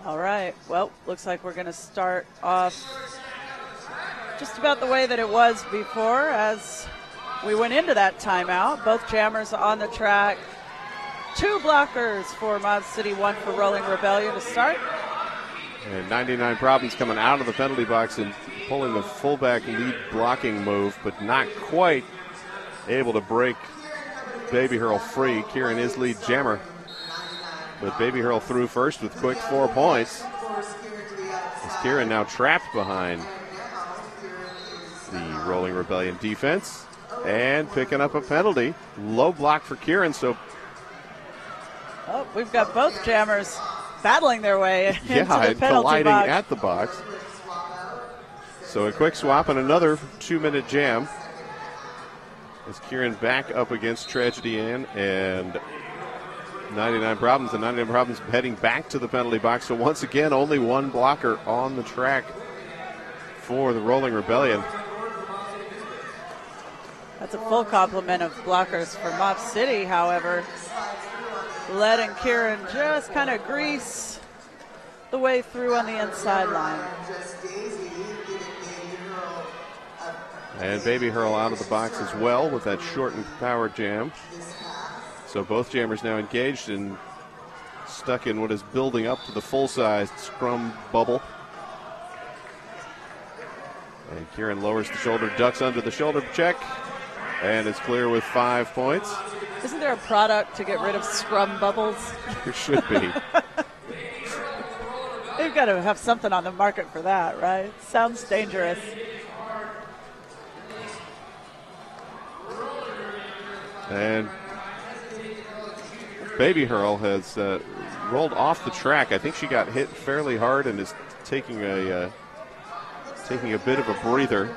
Speaker 8: All right, well, looks like we're going to start off just about the way that it was before, as we went into that timeout. Both jammers on the track. 2 blockers for Mob City, 1 for Rolling Rebellion to start.
Speaker 7: And 99 Problems coming out of the penalty box and pulling the fullback lead blocking move, but not quite able to break Baby Hurl free. Kieran is lead jammer, but Baby Hurl through first with quick 4 points. As Kieran now trapped behind the Rolling Rebellion defense and picking up a penalty. Low block for Kieran, so
Speaker 8: we've got both jammers battling their way into the penalty
Speaker 7: colliding
Speaker 8: box.
Speaker 7: at the box. So a quick swap and another 2-minute jam. As Kieran back up against Tragedy Ann and 99 Problems, and 99 Problems heading back to the penalty box. So once again, only 1 blocker on the track for the Rolling Rebellion.
Speaker 8: That's a full complement of blockers for Mob City, however. Letting Kieran just kind of grease the way through on the inside line.
Speaker 7: And Baby Hurl out of the box as well with that shortened power jam. So both jammers now engaged and stuck in what is building up to the full-sized scrum bubble. And Kieran lowers the shoulder, ducks under the shoulder check, and it's clear with 5 points.
Speaker 8: Isn't there a product to get rid of scrum bubbles?
Speaker 7: There should be.
Speaker 8: They've got to have something on the market for that, right? Sounds dangerous.
Speaker 7: And Baby Hurl has rolled off the track. I think she got hit fairly hard and is taking a bit of a breather.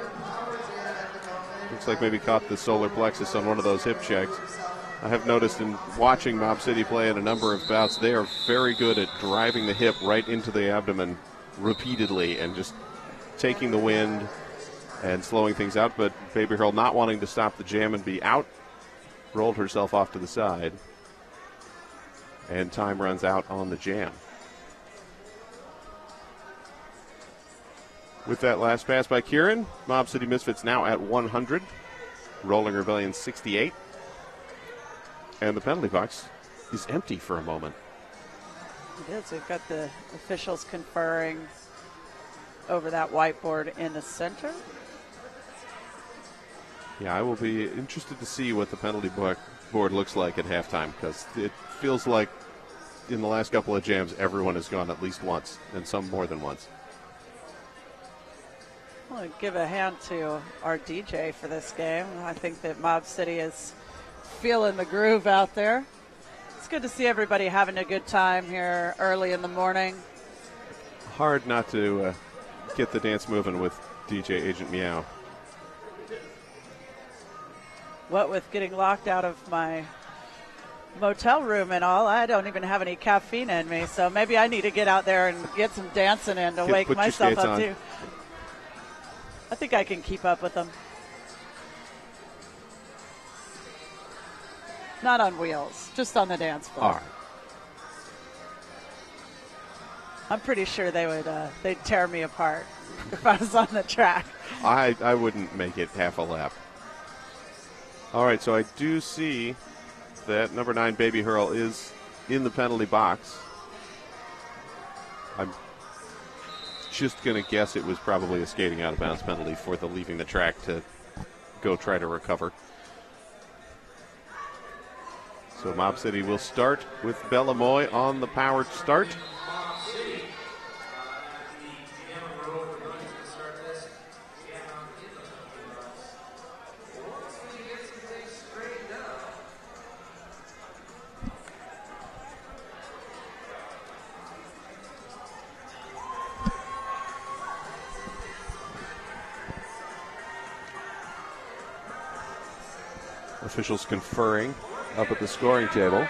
Speaker 7: Looks like maybe caught the solar plexus on one of those hip checks. I have noticed in watching Mob City play in a number of bouts, they are very good at driving the hip right into the abdomen repeatedly and just taking the wind and slowing things out. But Baby Hurl not wanting to stop the jam and be out, rolled herself off to the side. And time runs out on the jam. With that last pass by Kieran, Mob City Misfits now at 100. Rolling Rebellion 68. And the penalty box is empty for a moment.
Speaker 8: It is. We've got the officials conferring over that whiteboard in the center.
Speaker 7: Yeah, I will be interested to see what the penalty board looks like at halftime, because it feels like in the last couple of jams, everyone has gone at least once, and some more than once.
Speaker 8: I want to give a hand to our DJ for this game. I think that Mob City is feeling the groove out there. It's good to see everybody having a good time here early in the morning.
Speaker 7: Hard not to get the dance moving with DJ Agent Meow.
Speaker 8: What with getting locked out of my motel room and all, I don't even have any caffeine in me, so maybe I need to get out there and get some dancing in to wake myself up too. I think I can keep up with them. Not on wheels, just on the dance floor.
Speaker 7: All right.
Speaker 8: I'm pretty sure they'd tear me apart if I was on the track.
Speaker 7: I wouldn't make it half a lap. All right, so I do see that number 9 Baby Hurl is in the penalty box. I'm just going to guess it was probably a skating out of bounds penalty for the leaving the track to go try to recover. So Mob City will start with Bella Moy on the powered start. Officials conferring up at the scoring table.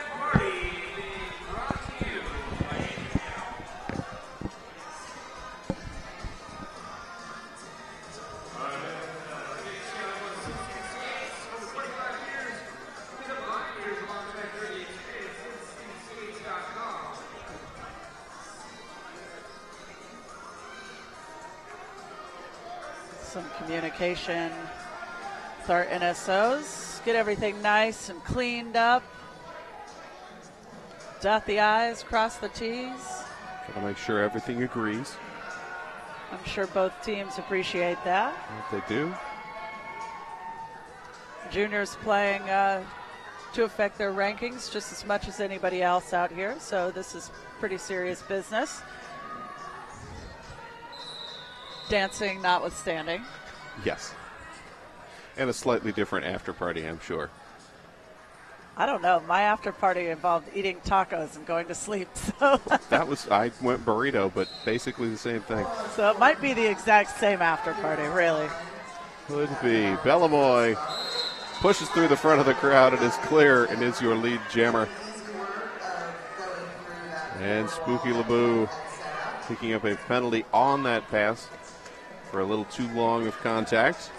Speaker 8: Some communication with our NSOs. Get everything nice and cleaned up. Dot the I's, cross the T's.
Speaker 7: Gotta make sure everything agrees.
Speaker 8: I'm sure both teams appreciate that.
Speaker 7: They do.
Speaker 8: Juniors playing to affect their rankings just as much as anybody else out here, so this is pretty serious business. Dancing notwithstanding.
Speaker 7: Yes. And a slightly different after party, I'm sure.
Speaker 8: I don't know. My after party involved eating tacos and going to sleep. So
Speaker 7: I went burrito, but basically the same thing.
Speaker 8: So it might be the exact same after party, really.
Speaker 7: Could be. Bellamoy pushes through the front of the crowd and is clear and is your lead jammer. And Spooky LeBou picking up a penalty on that pass for a little too long of contact.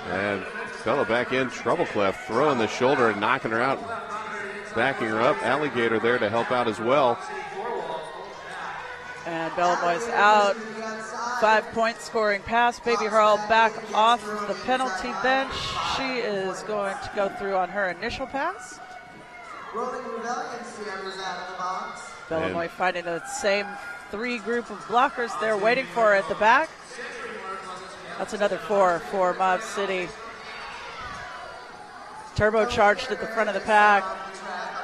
Speaker 7: And Bella back in. Troubleclef throwing the shoulder and knocking her out. Backing her up. Alligator there to help out as well.
Speaker 8: And Bellamoy's out. 5-point scoring pass. Baby Hurl back off the penalty bench. She is going to go through on her initial pass.
Speaker 9: Rolling Rebellion Sierra's out of the box.
Speaker 8: Bellamoy finding the same three group of blockers there waiting for her at the back. That's another 4 for Mob City. Turbocharged at the front of the pack.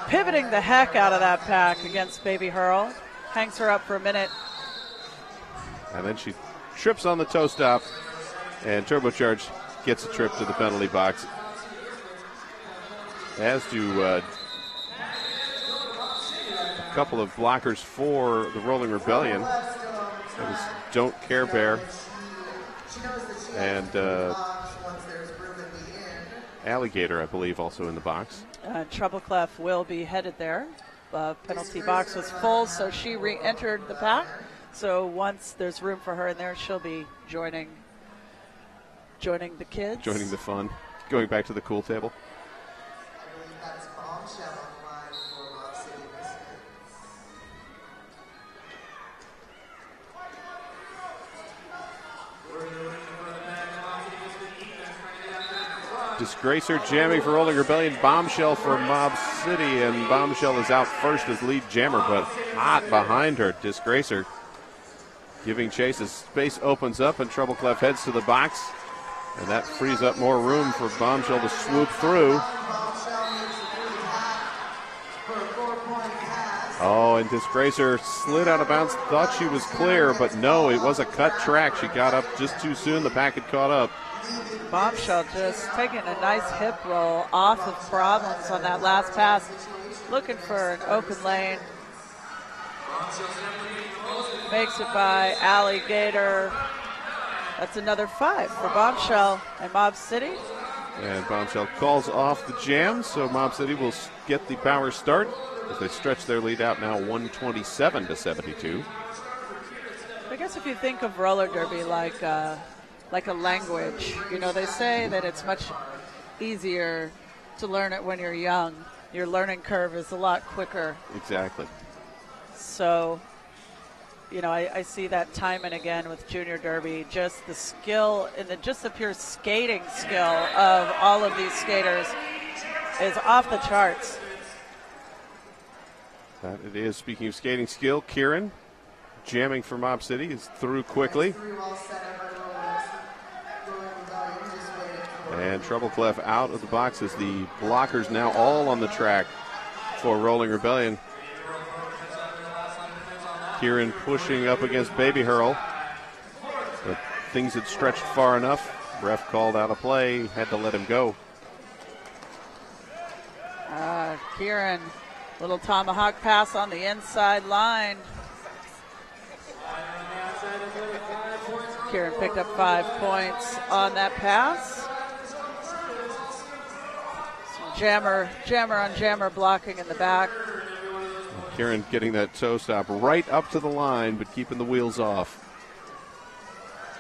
Speaker 8: Pivoting the heck out of that pack against Baby Hurl. Hangs her up for a minute.
Speaker 7: And then she trips on the toe stop. And Turbocharged gets a trip to the penalty box. As do a couple of blockers for the Rolling Rebellion. That was Don't Care Bear. And Alligator, I believe, also in the box.
Speaker 8: Troubleclef will be headed there. Penalty box was full, so she re-entered the pack. So once there's room for her in there, she'll be joining the kids.
Speaker 7: Joining the fun. Going back to the cool table.
Speaker 9: That's Bombshell on the line for Mob City Misfits.
Speaker 7: Disgracer jamming for Rolling Rebellion. Bombshell for Mob City. And Bombshell is out first as lead jammer, but hot behind her. Disgracer giving chase as space opens up and Troubleclef heads to the box. And that frees up more room for Bombshell to swoop through. Oh, and Disgracer slid out of bounds. Thought she was clear, but no, it was a cut track. She got up just too soon. The pack had caught up.
Speaker 8: Bombshell just taking a nice hip roll off of problems on that last pass. Looking for an open lane. Makes it by Alligator. That's another 5 for Bombshell and Mob City.
Speaker 7: And Bombshell calls off the jam, so Mob City will get the power start as they stretch their lead out now 127-72.
Speaker 8: I guess if you think of roller derby like a language, you know, they say that it's much easier to learn it when you're young. Your learning curve is a lot quicker.
Speaker 7: Exactly.
Speaker 8: So, you know, I see that time and again with Junior Derby, just the skill and just the pure skating skill of all of these skaters is off the charts.
Speaker 7: That it is. Speaking of skating skill, Kieran jamming for Mob City is through quickly. And Troubleclef out of the box as the blockers now all on the track for Rolling Rebellion. Kieran pushing up against Baby Hurl. But things had stretched far enough. Ref called out a play, had to let him go.
Speaker 8: Kieran, little tomahawk pass on the inside line. Kieran picked up 5 points on that pass. Some jammer on jammer blocking in the back.
Speaker 7: Kieran getting that toe stop right up to the line, but keeping the wheels off.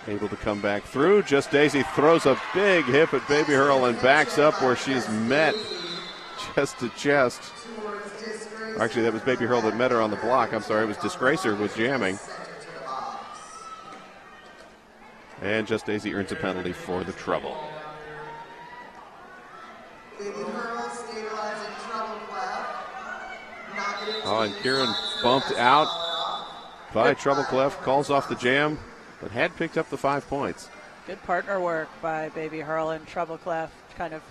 Speaker 7: Able to come back through. Just Daisy throws a big hip at Baby Hurl and backs up where she's met chest to chest. Actually, that was Baby Hurl that met her on the block. I'm sorry, it was Disgracer was jamming. And Just Daisy earns a penalty for the trouble.
Speaker 9: Baby Hurl stabilizing trouble clef. Knock it into
Speaker 7: Oh, and Kieran bumped out by Trouble Clef, calls off the jam, but had picked up the 5 points.
Speaker 8: Good partner work by Baby Hurl and Trouble Clef, kind of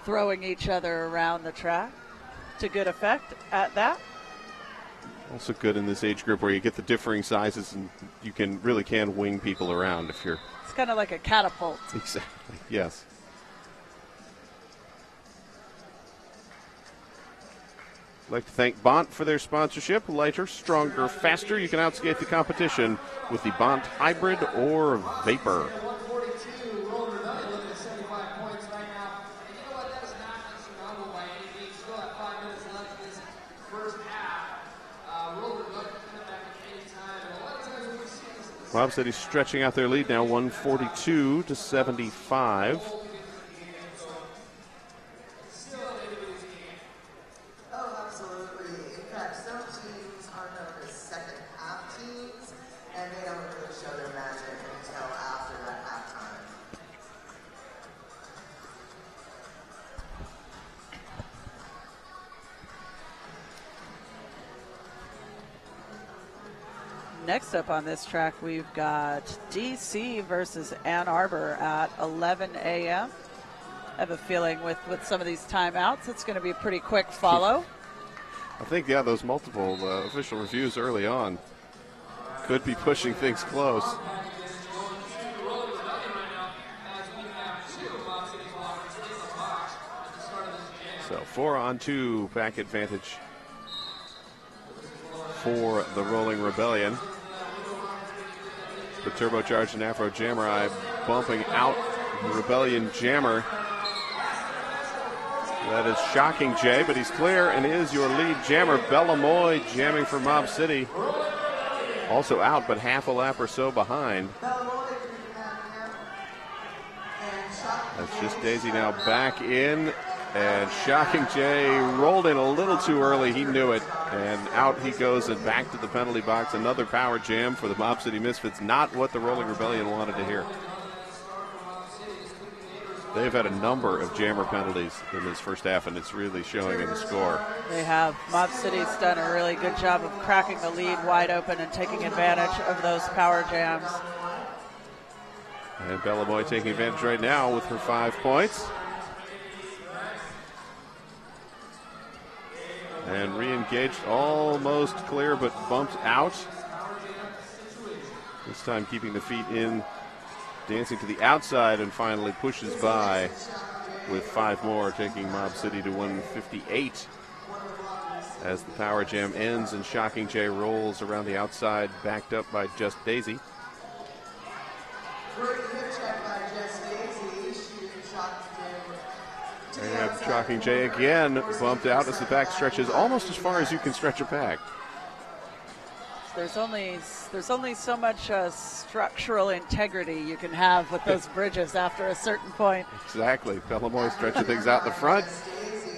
Speaker 8: throwing each other around the track to good effect at that.
Speaker 7: Also good in this age group where you get the differing sizes and you really can wing people around if you're...
Speaker 8: It's kind of like a catapult.
Speaker 7: Exactly, yes. I'd like to thank Bont for their sponsorship. Lighter, stronger, faster. You can outskate the competition with the Bont Hybrid or Vapor. Mob City stretching out their lead now, 142 to 75.
Speaker 9: Oh, absolutely. In fact, some teams are known as second half teams, and they don't really show their magic until after that halftime.
Speaker 8: Next up on this track, we've got DC versus Ann Arbor at 11 a.m. I have a feeling with some of these timeouts, it's going to be a pretty quick follow.
Speaker 7: I think, yeah, those multiple official reviews early on could be pushing things close. So 4-on-2 pack advantage for the Rolling Rebellion. The turbocharged and Afro Jammer Eye bumping out the Rebellion Jammer. That is Shocking Jay, but he's clear and is your lead jammer. Bellamoy jamming for Mob City. Also out, but half a lap or so behind. That's Just Daisy now back in. And Shocking Jay rolled in a little too early. He knew it. And out he goes and back to the penalty box. Another power jam for the Mob City Misfits. Not what the Rolling Rebellion wanted to hear. They've had a number of jammer penalties in this first half, and it's really showing in the score.
Speaker 8: They have. Mob City's done a really good job of cracking the lead wide open and taking advantage of those power jams.
Speaker 7: And Bellamoy taking advantage right now with her 5 points. And re-engaged, almost clear, but bumped out. This time keeping the feet in, dancing to the outside, and finally pushes by with 5 more, taking Mob City to 158. As the power jam ends and Shocking Jay rolls around the outside, backed up by Just Daisy.
Speaker 9: Great hip check by Just Daisy. She shot
Speaker 7: And Shocking Jay again bumped out as the pack stretches almost as far as you can stretch a pack.
Speaker 8: There's only so much structural integrity you can have with those bridges after a certain point.
Speaker 7: Exactly. Bellamoy stretching things out in the front.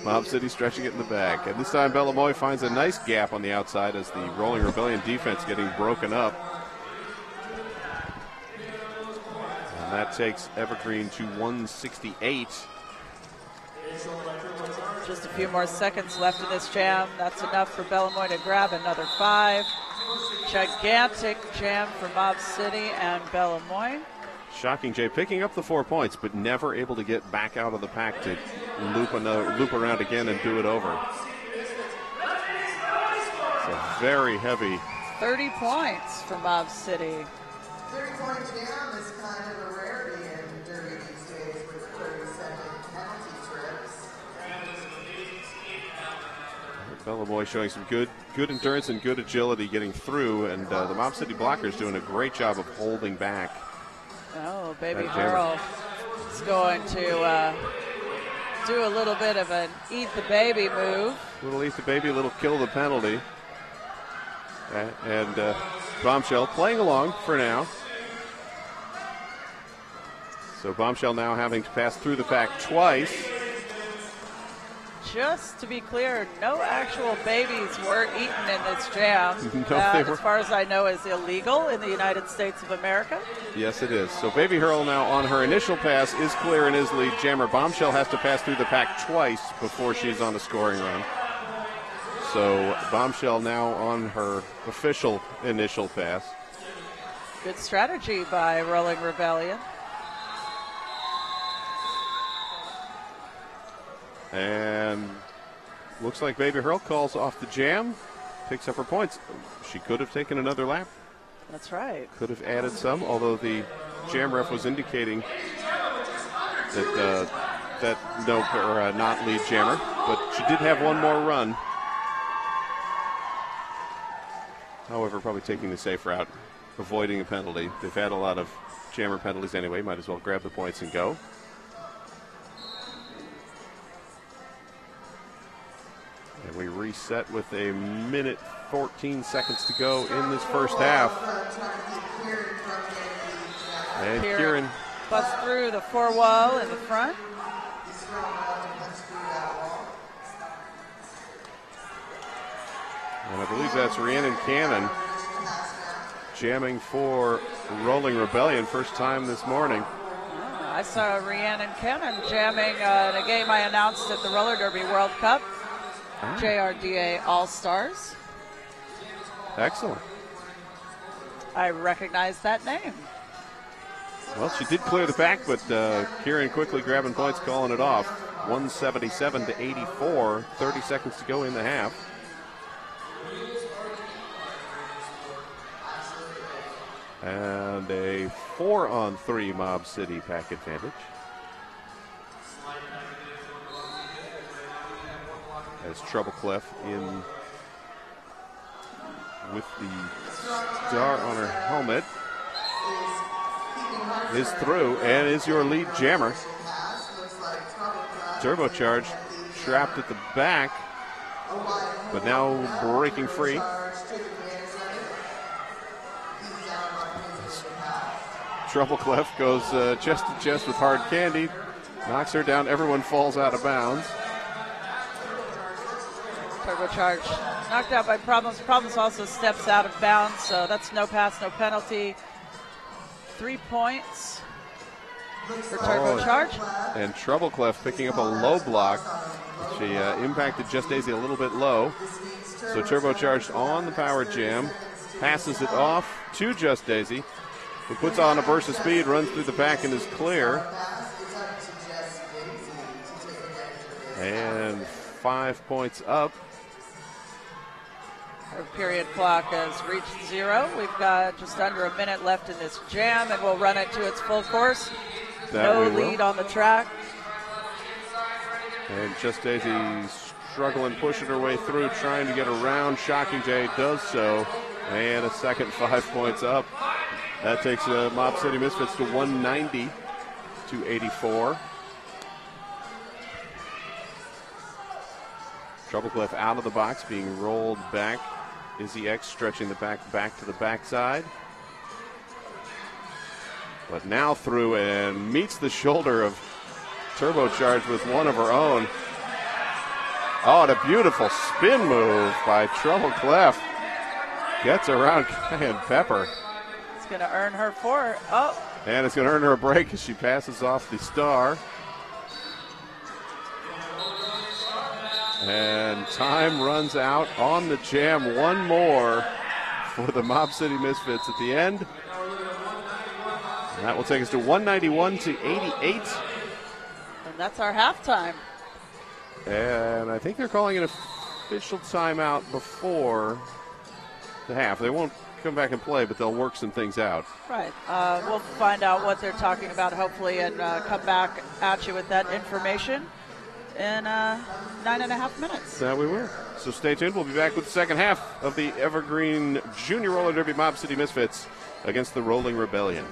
Speaker 7: Mob City stretching it in the back. And this time Bellamoy finds a nice gap on the outside as the Rolling Rebellion defense getting broken up. And that takes Evergreen to 168.
Speaker 8: Just a few more seconds left in this jam. That's enough for Bellamoy to grab another 5. Gigantic jam for Mob City and Bellamoy.
Speaker 7: Shocking Jay picking up the 4 points, but never able to get back out of the pack to loop around again and do it over. It's a very heavy.
Speaker 8: 30 points for Mob City.
Speaker 9: 30-point jam is kind of a rarity in Derby these days with 30-second penalty trips.
Speaker 7: Bellamoy showing some good endurance and good agility getting through, and the Mob City blockers doing a great job of holding back.
Speaker 8: Oh, Baby Hurl is going to do a little bit of an eat the baby move.
Speaker 7: Little eat the baby, little kill the penalty. And Bombshell playing along for now. So Bombshell now having to pass through the pack twice.
Speaker 8: just to be clear, no actual babies were eaten in this jam.
Speaker 7: No,
Speaker 8: That,
Speaker 7: they were-
Speaker 8: as far as I know, is illegal in the United States of America.
Speaker 7: Yes, it is. So Baby Hurl now on her initial pass is clear in his lead. Jammer Bombshell has to pass through the pack twice before she's on a scoring run. So Bombshell now on her official initial pass.
Speaker 8: Good strategy by Rolling Rebellion.
Speaker 7: And looks like Baby Hurl calls off the jam, picks up her points. She could have taken another lap,
Speaker 8: That's right.
Speaker 7: could have added some, although the jam ref was indicating that no, or not lead jammer, but she did have one more run. However, probably taking the safe route, avoiding a penalty. They've had a lot of jammer penalties anyway, might as well grab the points and go. And we reset with a minute 14 seconds to go in this first half. And Kieran
Speaker 8: busts through the 4 wall in the front.
Speaker 7: And I believe that's Rhiannon Cannon jamming for Rolling Rebellion, first time this morning.
Speaker 8: I saw Rhiannon Cannon jamming in a game I announced at the Roller Derby World Cup, JRDA All-Stars.
Speaker 7: Excellent.
Speaker 8: I recognize that name.
Speaker 7: Well, she did clear the pack, but Kieran quickly grabbing points, calling it off. 177 to 84, 30 seconds to go in the half. And a 4-on-3 Mob City pack advantage. As Trouble Clef in with the star on her helmet is through and is your lead jammer. Turbocharge trapped at the back, but now breaking free. Trouble Clef goes chest to chest with Hard Candy, knocks her down. Everyone falls out of bounds.
Speaker 8: Turbocharge knocked out by Problems. Problems also steps out of bounds, so that's no pass, no penalty. 3 points for Turbocharge.
Speaker 7: And Trouble Clef picking up a low block. She impacted Just Daisy a little bit low. So Turbocharged on the power jam, passes it off to Just Daisy, who puts on a burst of speed, runs through the pack and is clear. And 5 points up.
Speaker 8: Our period clock has reached 0. We've got just under a minute left in this jam, and we'll run it to its full course. No lead on the track.
Speaker 7: And Just Daisy struggling, pushing her way through, trying to get around. Shocking J does so. And a second 5 points up. That takes Mob City Misfits to 190 to 84. Trouble Clef out of the box, being rolled back. Izzy X stretching the back to the backside. But now through and meets the shoulder of Turbocharge with one of her own. Oh, and a beautiful spin move by Trouble Clef. Gets around Cayenne Pepper.
Speaker 8: It's going to earn her 4. Oh.
Speaker 7: And it's going to earn her a break as she passes off the star. And time runs out on the jam. One more for the Mob City Misfits at the end. And that will take us to 191 to 88.
Speaker 8: And that's our halftime.
Speaker 7: And I think they're calling an official timeout before the half. They won't come back and play, but they'll work some things out.
Speaker 8: Right. We'll find out what they're talking about, hopefully, and come back at you with that information in 9.5 minutes.
Speaker 7: That we will. So stay tuned. We'll be back with the second half of the Evergreen Junior Roller Derby Mob City Misfits against the Rolling Rebellion.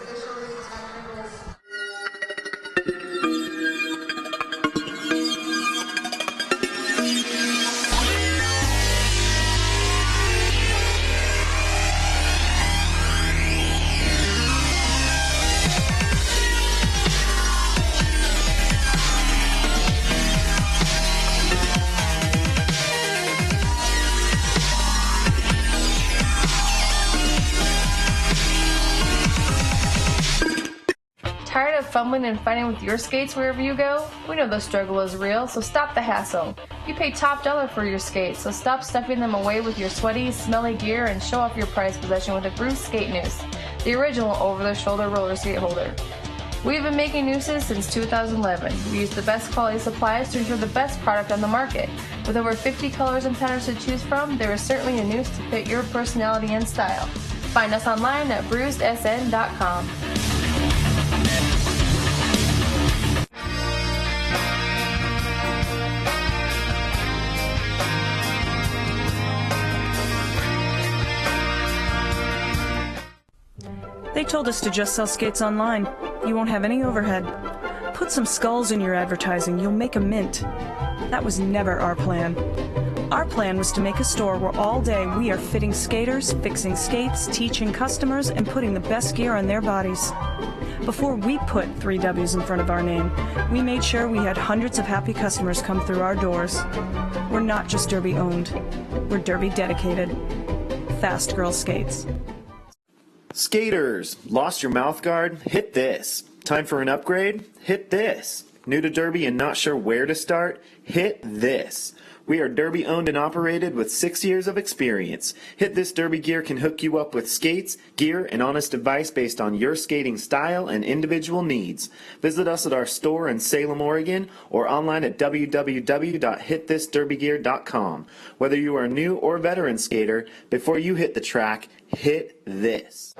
Speaker 10: Tired of fumbling and fighting with your skates wherever you go? We know the struggle is real, so stop the hassle. You pay top dollar for your skates, so stop stuffing them away with your sweaty, smelly gear and show off your prized possession with a Bruce Skate Noose, the original over-the-shoulder roller skate holder. We've been making nooses since 2011. We use the best quality supplies to ensure the best product on the market. With over 50 colors and patterns to choose from, there is certainly a noose to fit your personality and style. Find us online at bruisedsn.com.
Speaker 3: They told us to just sell skates online. You won't have any overhead. Put some skulls in your advertising. You'll make a mint. That was never our plan. Our plan was to make a store where all day we are fitting skaters, fixing skates, teaching customers, and putting the best gear on their bodies. Before we put 3 W's in front of our name, we made sure we had hundreds of happy customers come through our doors. We're not just Derby owned. We're Derby dedicated. Fast Girl Skates.
Speaker 4: Skaters, lost your mouth guard? Hit this. Time for an upgrade? Hit this. New to Derby and not sure where to start? Hit this. We are Derby owned and operated with 6 years of experience. Hit This Derby Gear can hook you up with skates, gear, and honest advice based on your skating style and individual needs. Visit us at our store in Salem, Oregon, or online at www.hitthisderbygear.com. Whether you are a new or veteran skater, before you hit the track, hit this.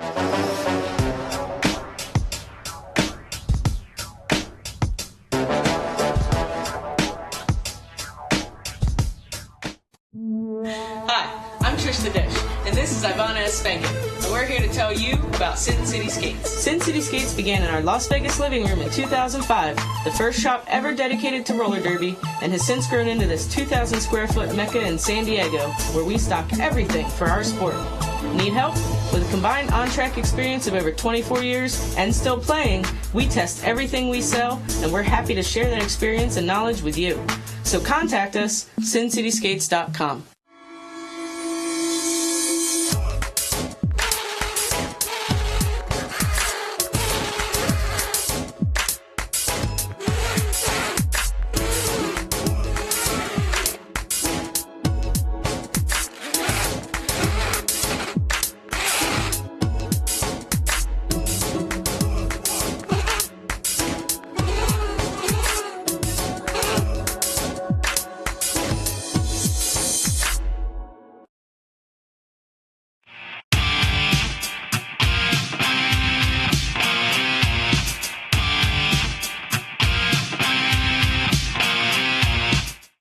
Speaker 5: Hi, I'm Trista Dish, and this is Ivana S. Spankin, and we're here to tell you about Sin City Skates. Sin City Skates began in our Las Vegas living room in 2005, the first shop ever dedicated to roller derby, and has since grown into this 2,000 square foot mecca in San Diego, where we stock everything for our sport. Need help? With a combined on-track experience of over 24 years and still playing, we test everything we sell, and we're happy to share that experience and knowledge with you. So contact us, sincityskates.com.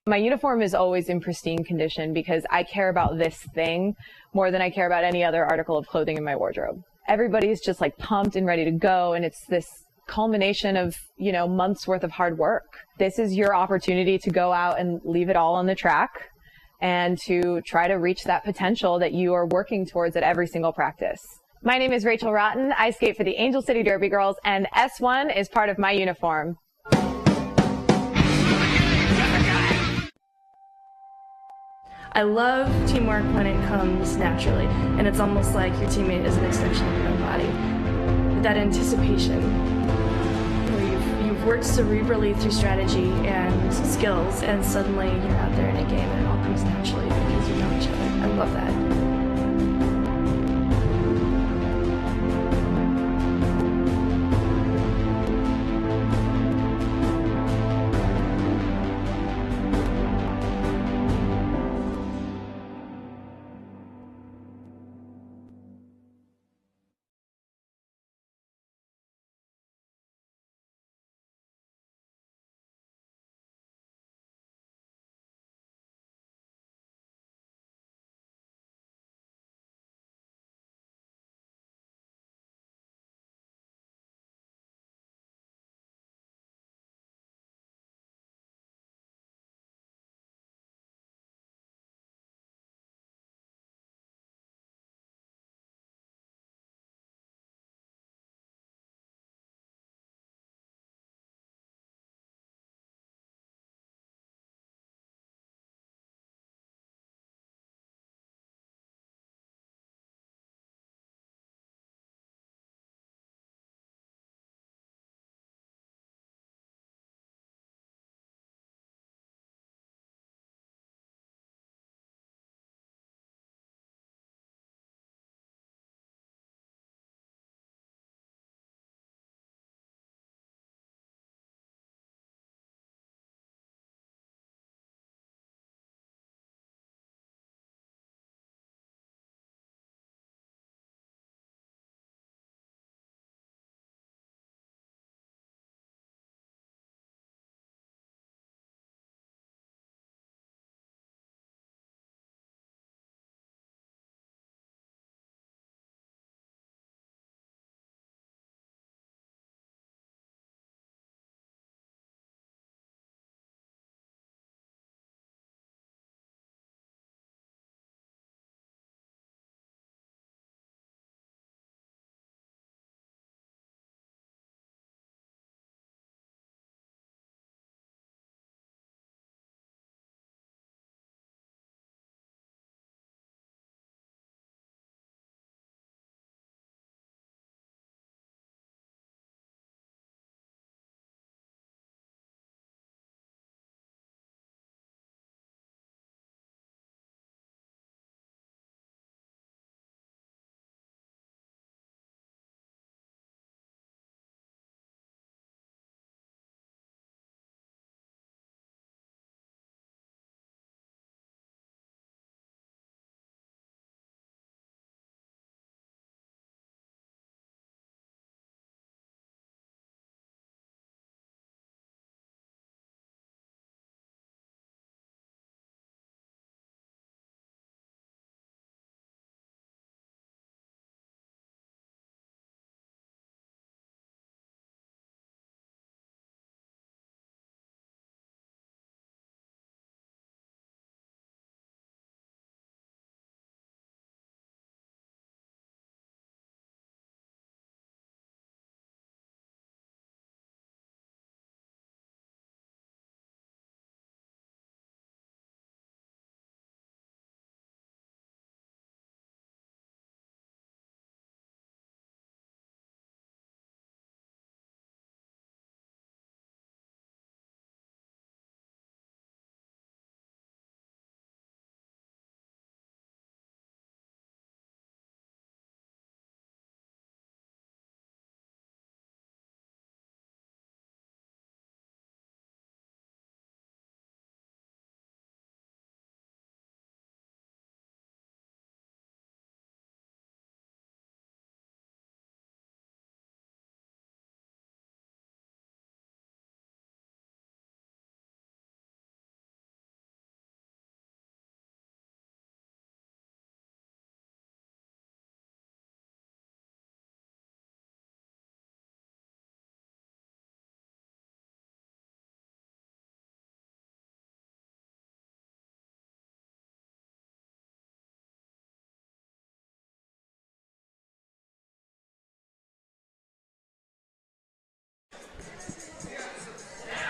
Speaker 6: My uniform is always in pristine condition because I care about this thing more than I care about any other article of clothing in my wardrobe. Everybody's just like pumped and ready to go, and it's this culmination of, months worth of hard work. This is your opportunity to go out and leave it all on the track and to try to reach that potential that you are working towards at every single practice. My name is Rachel Rotten. I skate for the Angel City Derby Girls, and S1 is part of my uniform.
Speaker 1: I love teamwork when it comes naturally, and it's almost like your teammate is an extension of your own body. That anticipation, where you've worked cerebrally through strategy and skills, and suddenly you're out there in a game and it all comes naturally because you know each other. I love that.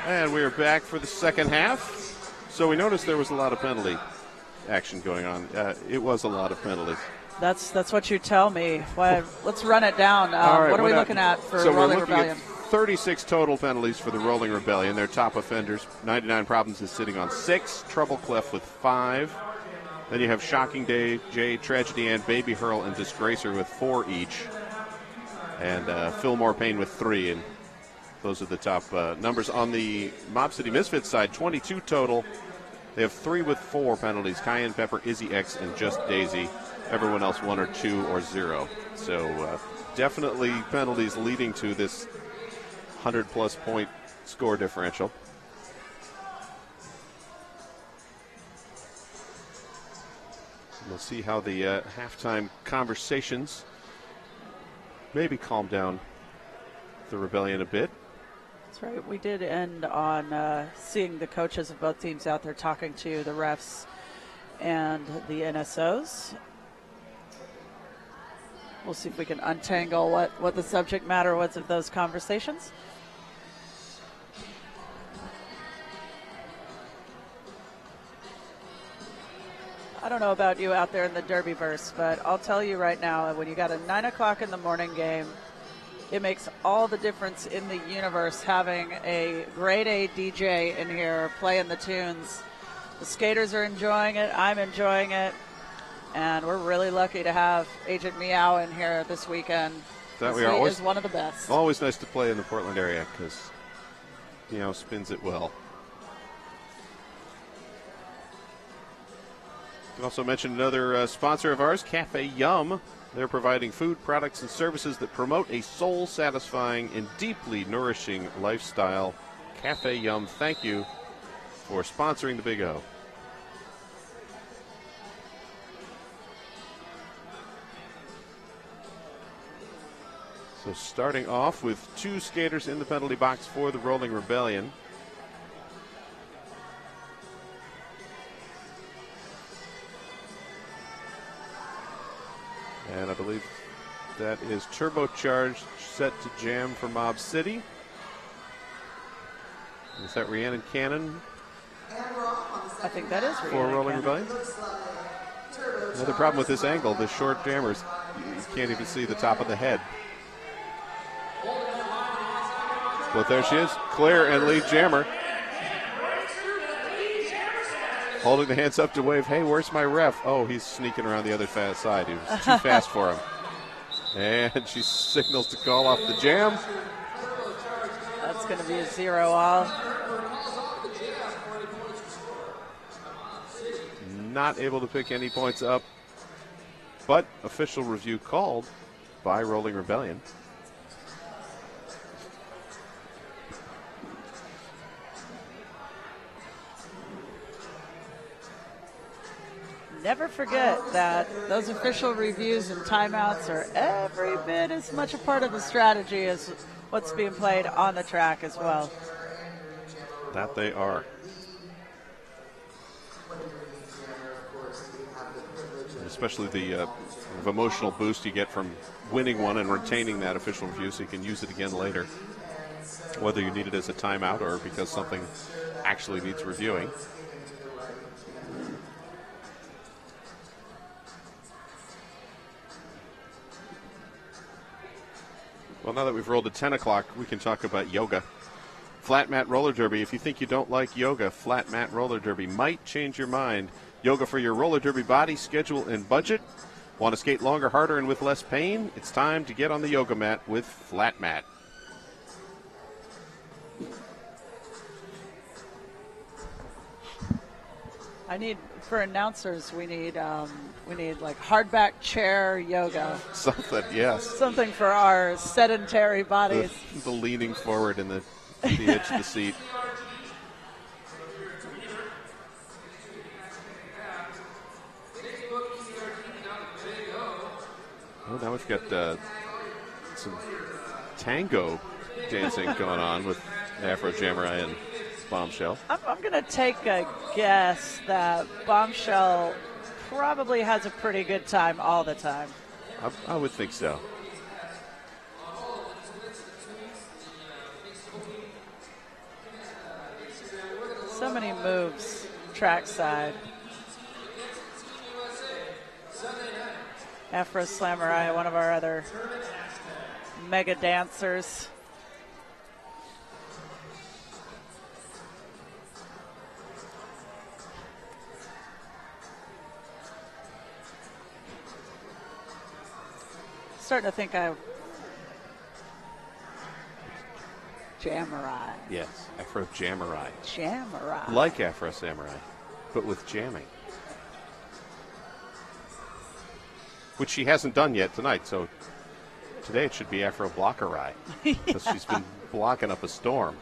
Speaker 7: And we are back for the second half. So we noticed there was a lot of penalty action going on. It was a lot of penalties.
Speaker 8: That's what you tell me. Well, let's run it down.
Speaker 7: All right,
Speaker 8: what are we looking at for Rolling Rebellion?
Speaker 7: 36 total penalties for the Rolling Rebellion. Their top offenders, 99 Problems, is sitting on 6. Trouble Clef with 5. Then you have Shocking Day, Jay, Tragedy Ann, Baby Hurl, and Disgracer with 4 each. And Fillmore Payne with 3. And those are the top numbers. On the Mob City Misfits side, 22 total. They have 3 with 4 penalties. Cayenne Pepper, Izzy X, and Just Daisy. Everyone else 1 or 2 or 0. So definitely penalties leading to this 100-plus point score differential. We'll see how the halftime conversations maybe calm down the Rebellion a bit.
Speaker 8: That's right. We did end on seeing the coaches of both teams out there talking to the refs and the NSOs. We'll see if we can untangle what the subject matter was of those conversations. I don't know about you out there in the Derbyverse, but I'll tell you right now, when you got a 9 o'clock in the morning game, it makes all the difference in the universe having a grade A DJ in here playing the tunes. The skaters are enjoying it. I'm enjoying it. And we're really lucky to have Agent Meow in here this weekend.
Speaker 7: That we
Speaker 8: he
Speaker 7: are always
Speaker 8: is one of the best.
Speaker 7: Always nice to play in the Portland area because Meow spins it well. You can also mention another sponsor of ours, Cafe Yum. They're providing food, products, and services that promote a soul-satisfying and deeply nourishing lifestyle. Cafe Yum, thank you for sponsoring the Big O. So starting off with 2 skaters in the penalty box for the Rolling Rebellion. And I believe that is Turbocharged set to jam for Mob City. Is that Rhiannon Cannon?
Speaker 8: I think that is
Speaker 7: for
Speaker 8: Rhiannon
Speaker 7: Rolling
Speaker 8: Cannon.
Speaker 7: Rebellion. Another problem with this angle, the short jammers, you can't even see the top of the head. But there she is, Claire and lead jammer. Holding the hands up to wave, hey, where's my ref? Oh, he's sneaking around the other side. He was too fast for him. And she signals to call off the jam.
Speaker 8: That's going to be a 0-all.
Speaker 7: Not able to pick any points up, but official review called by Rolling Rebellion.
Speaker 8: Never forget that those official reviews and timeouts are every bit as much a part of the strategy as what's being played on the track as well.
Speaker 7: That they are. Especially the emotional boost you get from winning one and retaining that official review so you can use it again later, whether you need it as a timeout or because something actually needs reviewing. Well, now that we've rolled to 10 o'clock, we can talk about yoga. Flat mat roller derby. If you think you don't like yoga, flat mat roller derby might change your mind. Yoga for your roller derby body, schedule, and budget. Want to skate longer, harder, and with less pain? It's time to get on the yoga mat with Flat Mat.
Speaker 8: For announcers, we need like hardback chair yoga.
Speaker 7: Something, yes.
Speaker 8: Something for our sedentary bodies.
Speaker 7: The leaning forward in the edge of the seat. Well, now we've got some tango dancing going on with Afro Jammer and Bombshell.
Speaker 8: I'm going to take a guess that Bombshell probably has a pretty good time all the time.
Speaker 7: I would think so.
Speaker 8: many moves trackside. Afro Slamurai, one of our other mega dancers. Starting to think Jamurai.
Speaker 7: Yes, Afro Jamurai.
Speaker 8: Jamurai.
Speaker 7: Like Afro Samurai, but with jamming. Which she hasn't done yet tonight, so today it should be Afro Blockerai. Because she's been blocking up a storm.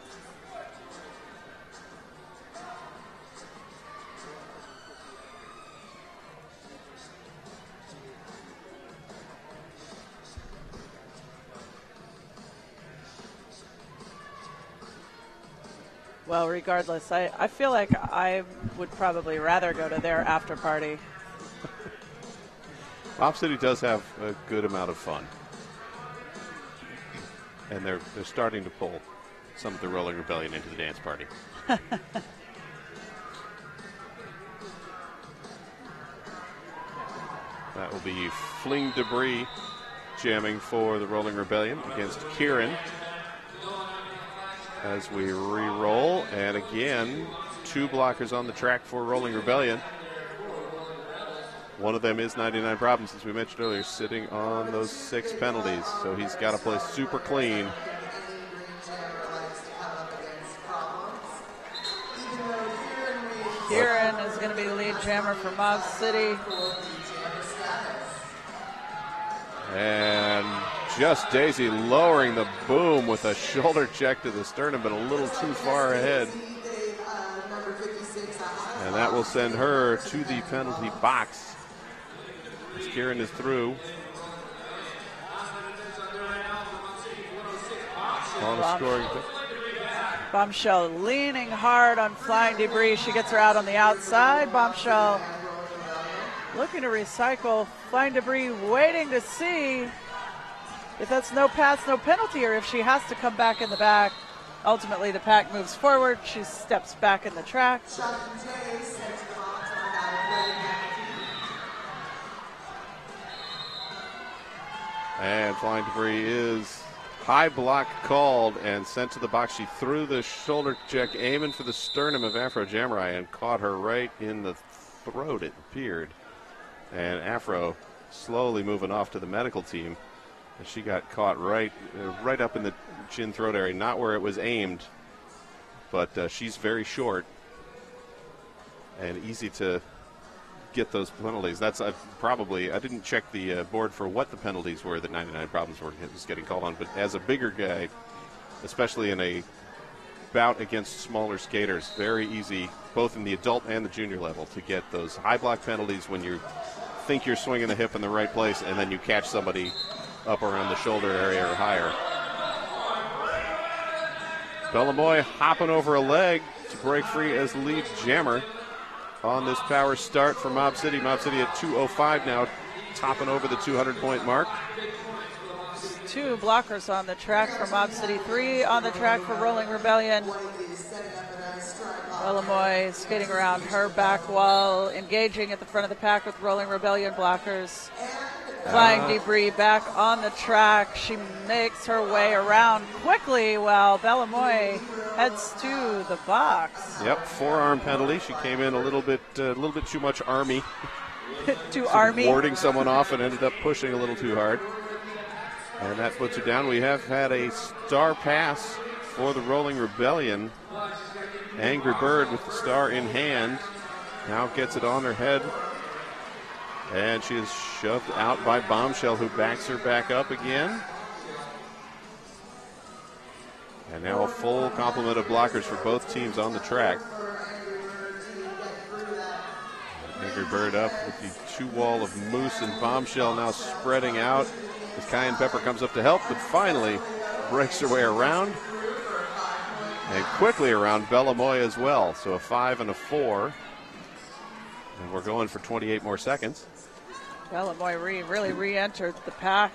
Speaker 8: Well, regardless, I feel like I would probably rather go to their after party.
Speaker 7: Mob City does have a good amount of fun. And they're starting to pull some of the Rolling Rebellion into the dance party. That will be Fling Debris jamming for the Rolling Rebellion against Kieran. As we re-roll, and again, 2 blockers on the track for Rolling Rebellion. One of them is 99 Problems, as we mentioned earlier, sitting on those 6 penalties, so he's got to play super clean.
Speaker 8: Kieran is going to be the lead jammer for Mob City.
Speaker 7: And just Daisy lowering the boom with a shoulder check to the sternum, but a little too far ahead. And that will send her to the penalty box. As Kieran is through. On a scoring.
Speaker 8: Bombshell leaning hard on Flying Debris. She gets her out on the outside. Bombshell looking to recycle. Flying Debris waiting to see if that's no pass, no penalty, or if she has to come back in the back. Ultimately, the pack moves forward. She steps back in the track.
Speaker 7: And Flying Debris is high block called and sent to the box. She threw the shoulder check, aiming for the sternum of Afro Jamurai, and caught her right in the throat, it appeared. And Afro slowly moving off to the medical team. And she got caught right up in the chin throat area, not where it was aimed, but she's very short and easy to get those penalties. That's I didn't check the board for what the penalties were that 99 Problems was getting called on, but as a bigger guy, especially in a bout against smaller skaters, very easy, both in the adult and the junior level, to get those high block penalties when you think you're swinging the hip in the right place and then you catch somebody up around the shoulder area or higher. Bellamoy hopping over a leg to break free as lead jammer on this power start for Mob City. Mob City at 2:05 now, topping over the 200-point mark.
Speaker 8: 2 blockers on the track for Mob City, 3 on the track for Rolling Rebellion. Bellamoy skating around her back wall, engaging at the front of the pack with Rolling Rebellion blockers. Flying Debris back on the track. She makes her way around quickly while Bellamoy heads to the box.
Speaker 7: Yep, forearm penalty. She came in a little bit too much army.
Speaker 8: Too army.
Speaker 7: Warding someone off and ended up pushing a little too hard. And that puts her down. We have had a star pass for the Rolling Rebellion. Angry Bird with the star in hand. Now gets it on her head. And she is shoved out by Bombshell, who backs her back up again. And now a full complement of blockers for both teams on the track. Angry Bird up with the 2-wall of Moose and Bombshell now spreading out as Cayenne Pepper comes up to help, but finally breaks her way around. And quickly around Bellamoy as well. So a 5 and a 4. And we're going for 28 more seconds.
Speaker 8: Bellamoy really re-entered the pack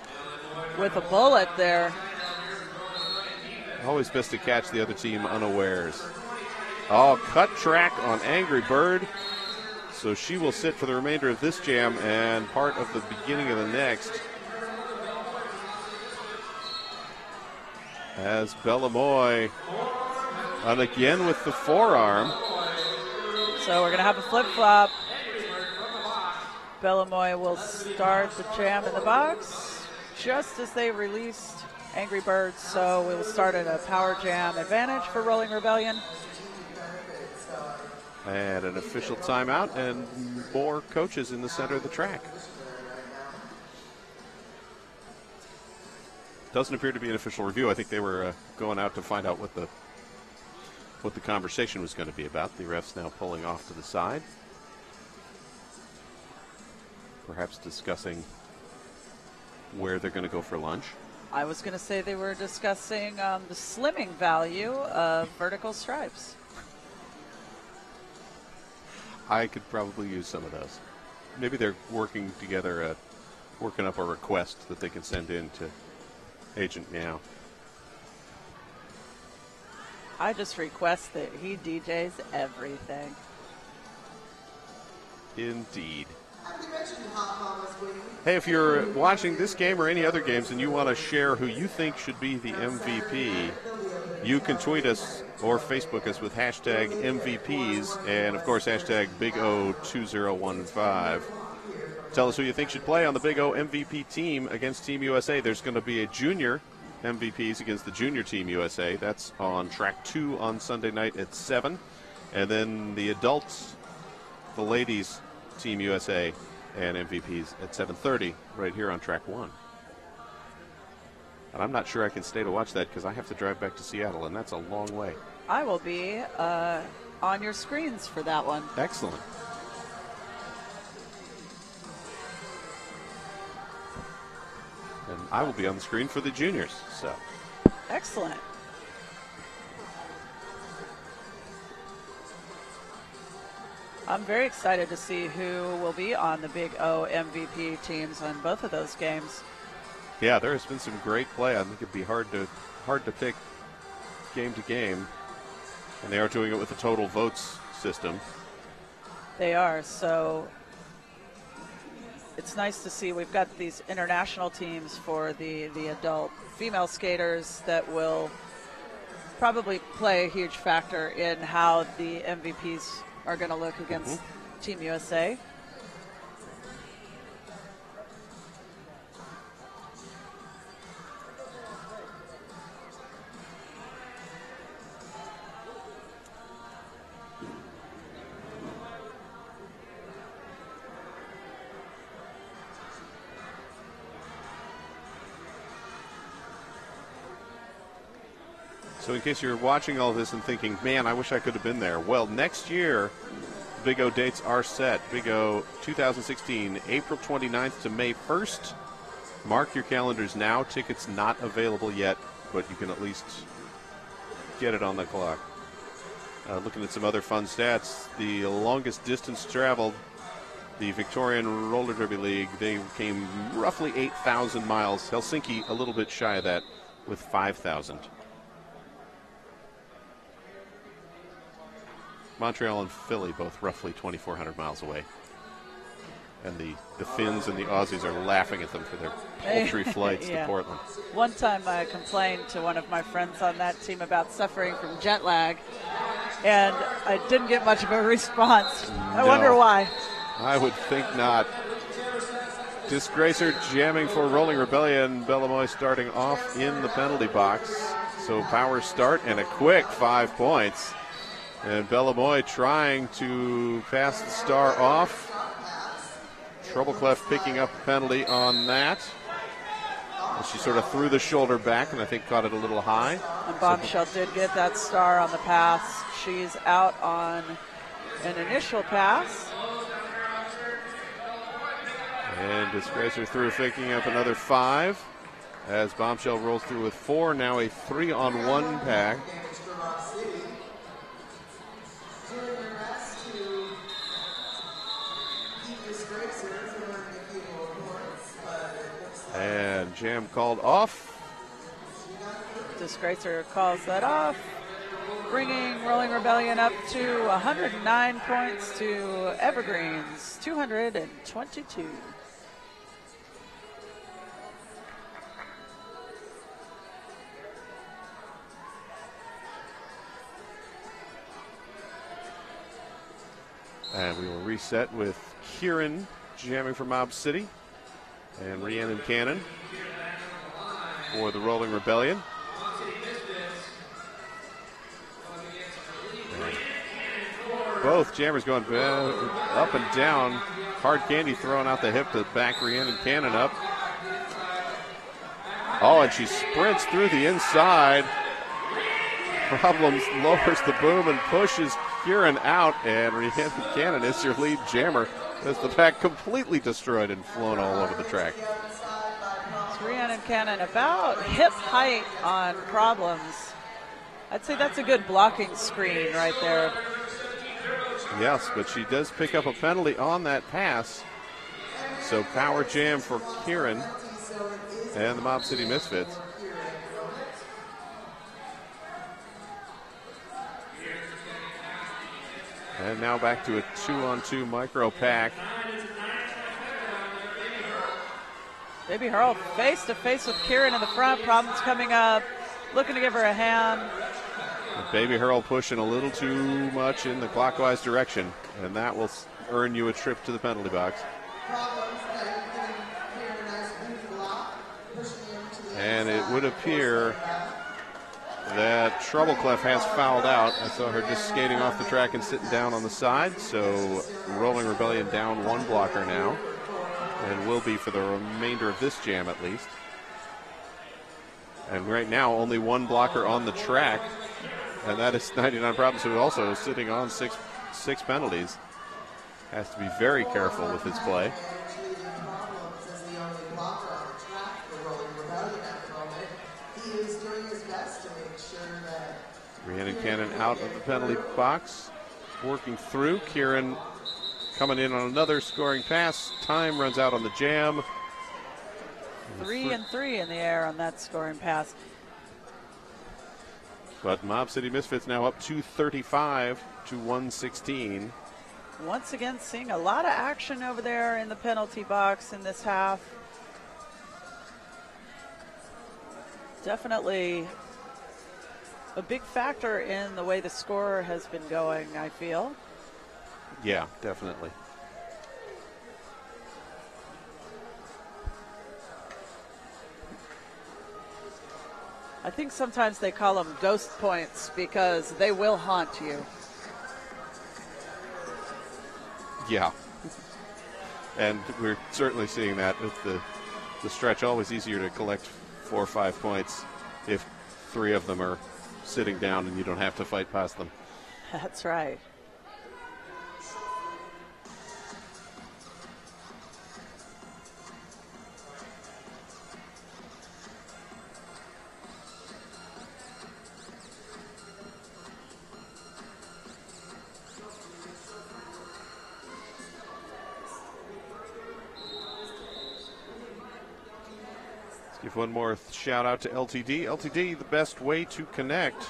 Speaker 8: with a bullet there.
Speaker 7: Always best to catch the other team unawares. Oh, cut track on Angry Bird. So she will sit for the remainder of this jam and part of the beginning of the next. As Bellamoy, and again with the forearm.
Speaker 8: So we're going to have a flip-flop. Bellamoy will start the jam in the box just as they released Angry Birds. So we will start at a power jam advantage for Rolling Rebellion.
Speaker 7: And an official timeout and more coaches in the center of the track. Doesn't appear to be an official review. I think they were going out to find out what the conversation was going to be about. The refs now pulling off to the side. Perhaps discussing where they're going to go for lunch.
Speaker 8: I was going to say they were discussing the slimming value of vertical stripes.
Speaker 7: I could probably use some of those. Maybe they're working together, working up a request that they can send in to Agent Meow.
Speaker 8: I just request that he DJs everything.
Speaker 7: Indeed. Hey, if you're watching this game or any other games and you want to share who you think should be the MVP, you can tweet us or Facebook us with hashtag MVPs and, of course, hashtag Big O 2015. Tell us who you think should play on the Big O MVP team against Team USA. There's going to be a junior MVPs against the junior Team USA. That's on track 2 on Sunday night at 7. And then the adults, the ladies Team USA and MVPs at 7:30 right here on track 1. And I'm not sure I can stay to watch that because I have to drive back to Seattle, and that's a long way.
Speaker 8: I will be on your screens for that one.
Speaker 7: Excellent. And I will be on the screen for the juniors. So
Speaker 8: excellent. I'm very excited to see who will be on the Big O MVP teams on both of those games.
Speaker 7: Yeah, there has been some great play. I think it'd be hard to pick game to game, and they are doing it with the total votes system.
Speaker 8: They are, so it's nice to see we've got these international teams for the adult female skaters that will probably play a huge factor in how the MVPs are going to look against Team USA.
Speaker 7: So in case you're watching all this and thinking, man, I wish I could have been there. Well, next year, Big O dates are set. Big O 2016, April 29th to May 1st. Mark your calendars now. Tickets not available yet, but you can at least get it on the clock. Looking at some other fun stats, the longest distance traveled, the Victorian Roller Derby League, they came roughly 8,000 miles. Helsinki a little bit shy of that with 5,000. Montreal and Philly both roughly 2,400 miles away. And the Finns and the Aussies are laughing at them for their paltry flights to Portland.
Speaker 8: One time I complained to one of my friends on that team about suffering from jet lag, and I didn't get much of a response. I wonder why.
Speaker 7: I would think not. Disgracer jamming for Rolling Rebellion. Bellamoy starting off in the penalty box. So power start and a quick 5 points. And Bellamoy trying to pass the star off. Trouble-Clef picking up a penalty on that. And she sort of threw the shoulder back and I think caught it a little high.
Speaker 8: And Bombshell did get that star on the pass. She's out on an initial pass.
Speaker 7: And Disgracer through, picking up another 5. As Bombshell rolls through with 4, now a 3-on-1 pack. jam called off.
Speaker 8: Disgracer calls that off. bringing Rolling Rebellion up to 109 points to Evergreen's 222.
Speaker 7: And we will reset with Kieran jamming for Mob City and Rhiannon Cannon for the Rolling Rebellion. And both jammers going up and down. Hard Candy throwing out the hip to back Rhiannon Cannon up. Oh, and she sprints through the inside. Problems lowers the boom and pushes Kieran out, and Rhiannon Cannon is your lead jammer as the pack completely destroyed and flown all over the track.
Speaker 8: It's Rhiannon Cannon about hip height on Problems. I'd say that's a good blocking screen right there.
Speaker 7: Yes, but she does pick up a penalty on that pass. So power jam for Kieran and the Mob City Misfits. And now back to a 2-on-2 micro pack.
Speaker 8: Baby Hurl face to face with Kieran in the front. Problems coming up, looking to give her a hand.
Speaker 7: But Baby Hurl pushing a little too much in the clockwise direction, and that will earn you a trip to the penalty box. And it would appear that Troubleclef has fouled out. I saw her just skating off the track and sitting down on the side. So Rolling Rebellion down one blocker now, and will be for the remainder of this jam at least. And right now only one blocker on the track, and that is 99 Problems, who also is sitting on six penalties. Has to be very careful with his play. Rhiannon Cannon out of the penalty box, working through. Kieran coming in on another scoring pass. Time runs out on the jam.
Speaker 8: 3 and 3 in the air on that scoring pass.
Speaker 7: But Mob City Misfits now up 235 to 116.
Speaker 8: Once again, seeing a lot of action over there in the penalty box in this half. Definitely a big factor in the way the score has been going, I feel.
Speaker 7: Yeah, definitely.
Speaker 8: I think sometimes they call them ghost points because they will haunt you.
Speaker 7: Yeah. And we're certainly seeing that with the stretch. Always easier to collect 4 or 5 points if 3 of them are sitting down and you don't have to fight past them.
Speaker 8: That's right.
Speaker 7: Give one more shout out to LTD. LTD, the best way to connect.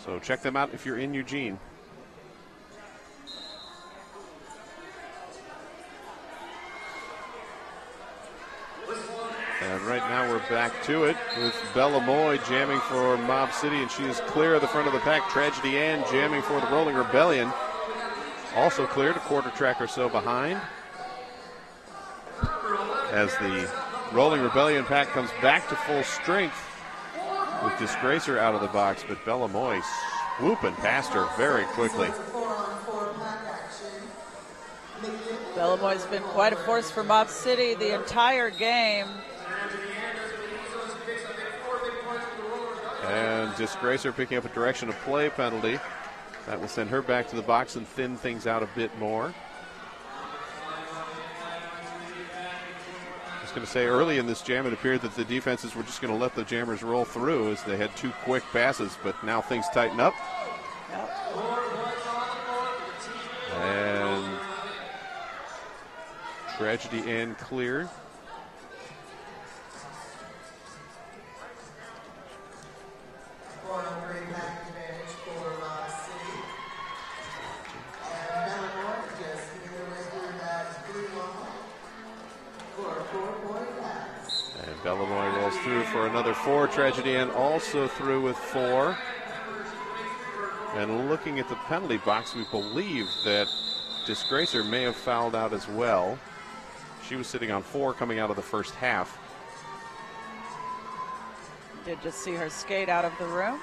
Speaker 7: So check them out if you're in Eugene. And right now we're back to it with Bella Moy jamming for Mob City, and she is clear of the front of the pack. Tragedy Ann jamming for the Rolling Rebellion. Also cleared, a quarter track or so behind. As the Rolling Rebellion pack comes back to full strength with Disgracer out of the box, but Bella Moy swooping past her very quickly.
Speaker 8: Bella Moy's been quite a force for Mob City the entire game.
Speaker 7: And Disgracer picking up a direction of play penalty. That will send her back to the box and thin things out a bit more. Going to say early in this jam, it appeared that the defenses were just going to let the jammers roll through as they had 2 quick passes, but now things tighten up.
Speaker 8: Yep.
Speaker 7: And Tragedy Ann cleared. through for another 4. Tragedy Ann also through with 4. And looking at the penalty box, we believe that Disgracer may have fouled out as well. She was sitting on 4 coming out of the first half.
Speaker 8: Did just see her skate out of the room.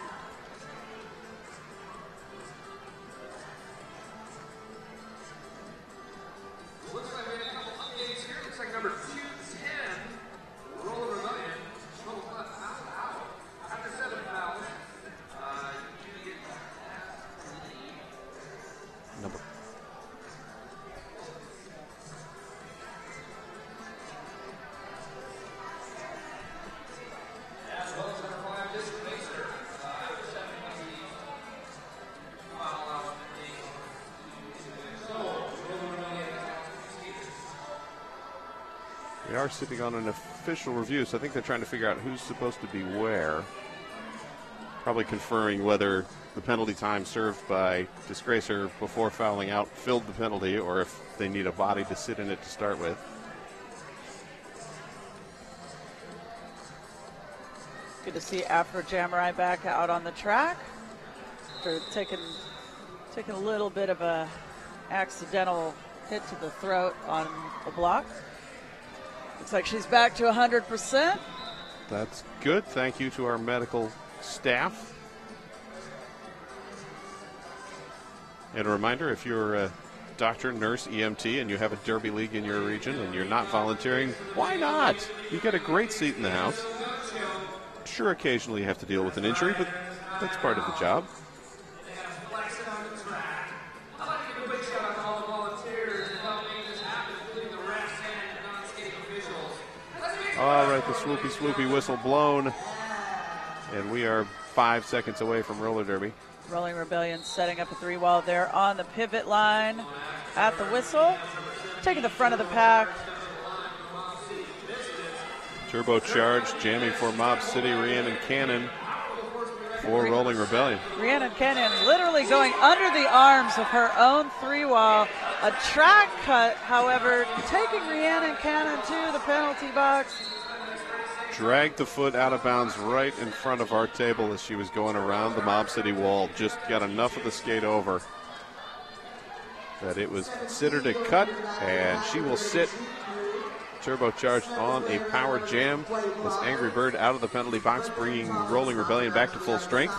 Speaker 7: We are sitting on an official review, so I think they're trying to figure out who's supposed to be where. Probably conferring whether the penalty time served by Disgracer before fouling out filled the penalty, or if they need a body to sit in it to start with.
Speaker 8: Good to see Afro Jamurai back out on the track after taking a little bit of a accidental hit to the throat on the block. Looks like she's back to 100%.
Speaker 7: That's good. Thank you to our medical staff. And a reminder, if you're a doctor, nurse, EMT, and you have a Derby League in your region and you're not volunteering, why not? You get a great seat in the house. Sure, occasionally you have to deal with an injury, but that's part of the job. All right, the swoopy whistle blown, and we are 5 seconds away from roller derby.
Speaker 8: Rolling Rebellion setting up a 3-wall there on the pivot line at the whistle, taking the front of the pack.
Speaker 7: Turbocharged, jamming for Mob City, Rhiannon Cannon for Rolling Rebellion.
Speaker 8: Rhiannon Cannon literally going under the arms of her own 3-wall. A track cut, however, taking Rhiannon Cannon to the penalty box.
Speaker 7: Dragged the foot out of bounds right in front of our table as she was going around the Mob City wall. Just got enough of the skate over that it was considered a cut, and she will sit turbocharged on a power jam. This Angry Bird out of the penalty box, bringing Rolling Rebellion back to full strength.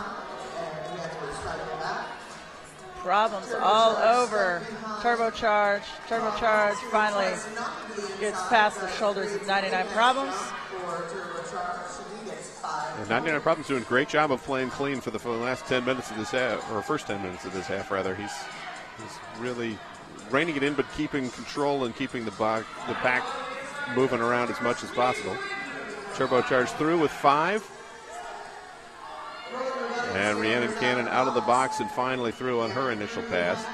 Speaker 8: Problems all over. Turbocharge finally gets past the shoulders of 99 Problems.
Speaker 7: And 99 Problems doing a great job of playing clean for the last 10 minutes of this half, or first 10 minutes of this half, rather. He's really reining it in, but keeping control and keeping the pack moving around as much as possible. Turbocharged through with 5. And Rhiannon Cannon out of the box and finally through on her initial pass.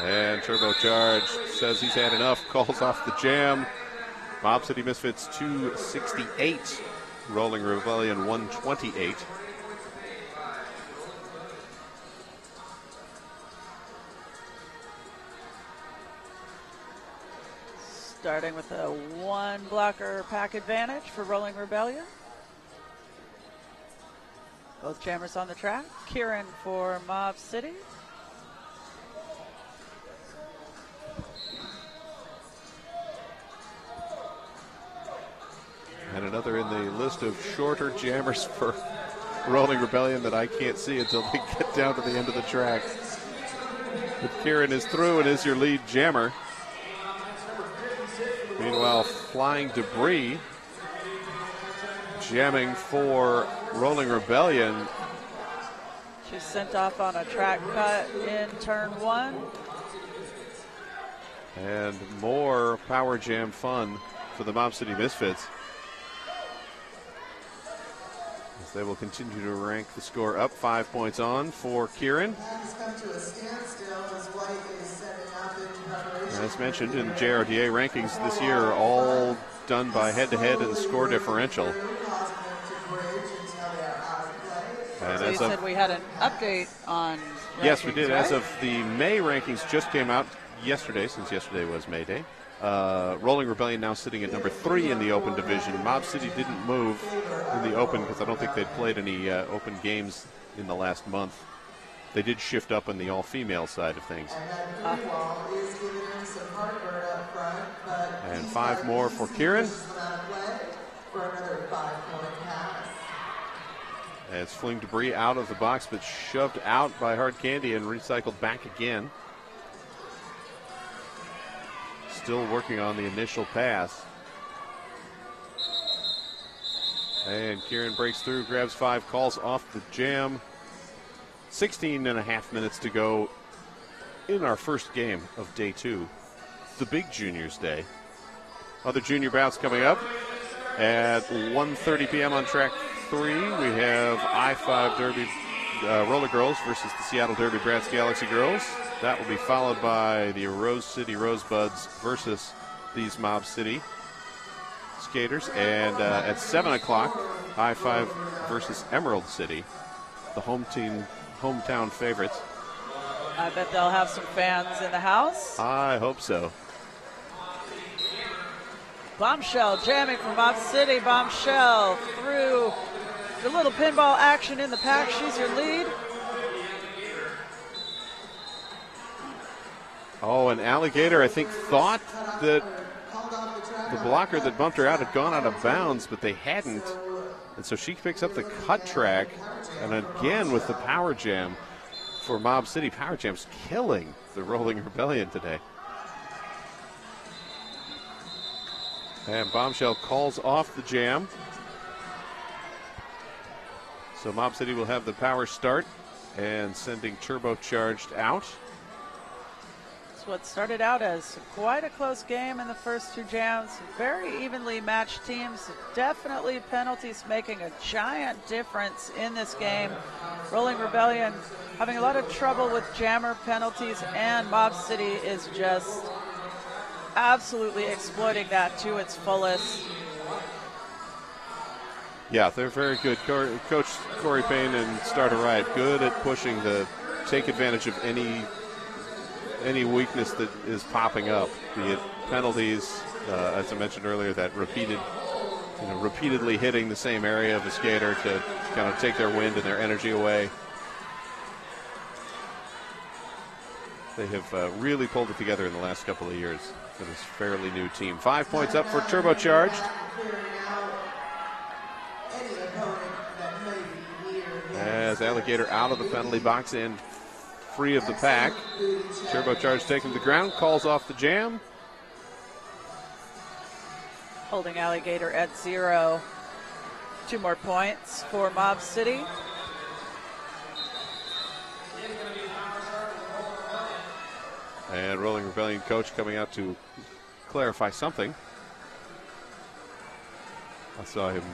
Speaker 7: And Turbocharged says he's had enough, calls off the jam. Mob City Misfits 268, Rolling Rebellion 128.
Speaker 8: Starting with a 1-blocker pack advantage for Rolling Rebellion. Both jammers on the track. Kieran for Mob City.
Speaker 7: And another in the list of shorter jammers for Rolling Rebellion that I can't see until they get down to the end of the track. But Kieran is through and is your lead jammer. Meanwhile, Flying Debris jamming for Rolling Rebellion.
Speaker 8: She's sent off on a track cut in turn 1.
Speaker 7: And more power jam fun for the Mob City Misfits, as they will continue to rank the score up 5 points on for Kieran. As mentioned in the JRDA rankings this year, are all done by head-to-head and score differential. And
Speaker 8: so you said we had an update on rankings,
Speaker 7: yes, we did.
Speaker 8: right?
Speaker 7: As of the May rankings just came out, yesterday, since yesterday was May Day. Rolling Rebellion now sitting at number 3 in the Open division. Mob City didn't move in the Open because I don't think they'd played any Open games in the last month. They did shift up on the all-female side of things. And 5 more for Kieran. As fling debris out of the box, but shoved out by Hard Candy and recycled back again. Still working on the initial pass. And Kieran breaks through, grabs 5, calls off the jam. 16 and a half minutes to go in our first game of day 2, the big juniors day. Other junior bouts coming up at 1:30 p.m. on track 3. We have I-5 Derby Roller Girls versus the Seattle Derby Bratz Galaxy Girls. That will be followed by the Rose City Rosebuds versus these Mob City skaters. And at 7 o'clock, I-5 versus Emerald City, the hometown favorites.
Speaker 8: I bet they'll have some fans in the house.
Speaker 7: I hope so.
Speaker 8: Bombshell jamming from Mob City. Bombshell through the little pinball action in the pack. She's your lead.
Speaker 7: Oh, and Alligator, I think, thought that the blocker that bumped her out had gone out of bounds, but they hadn't. And so she picks up the cut track. And again with the power jam for Mob City. Power jam's killing the Rolling Rebellion today. And Bombshell calls off the jam. So Mob City will have the power start and sending Turbocharged out.
Speaker 8: It's what started out as quite a close game in the first 2 jams. Very evenly matched teams. Definitely penalties making a giant difference in this game. Rolling Rebellion having a lot of trouble with jammer penalties, and Mob City is just absolutely exploiting that to its fullest.
Speaker 7: Yeah, they're very good. Coach Corey Payne and Starter Riot, good at pushing to take advantage of any weakness that is popping up, be it penalties, as I mentioned earlier, that repeatedly hitting the same area of the skater to kind of take their wind and their energy away. They have really pulled it together in the last couple of years for this fairly new team. 5 points up for Turbocharged. As Alligator out of the penalty box and free of the pack. Turbocharged taking the ground, calls off the jam.
Speaker 8: Holding Alligator at 0. 2 more points for Mob City.
Speaker 7: And Rolling Rebellion coach coming out to clarify something. I saw him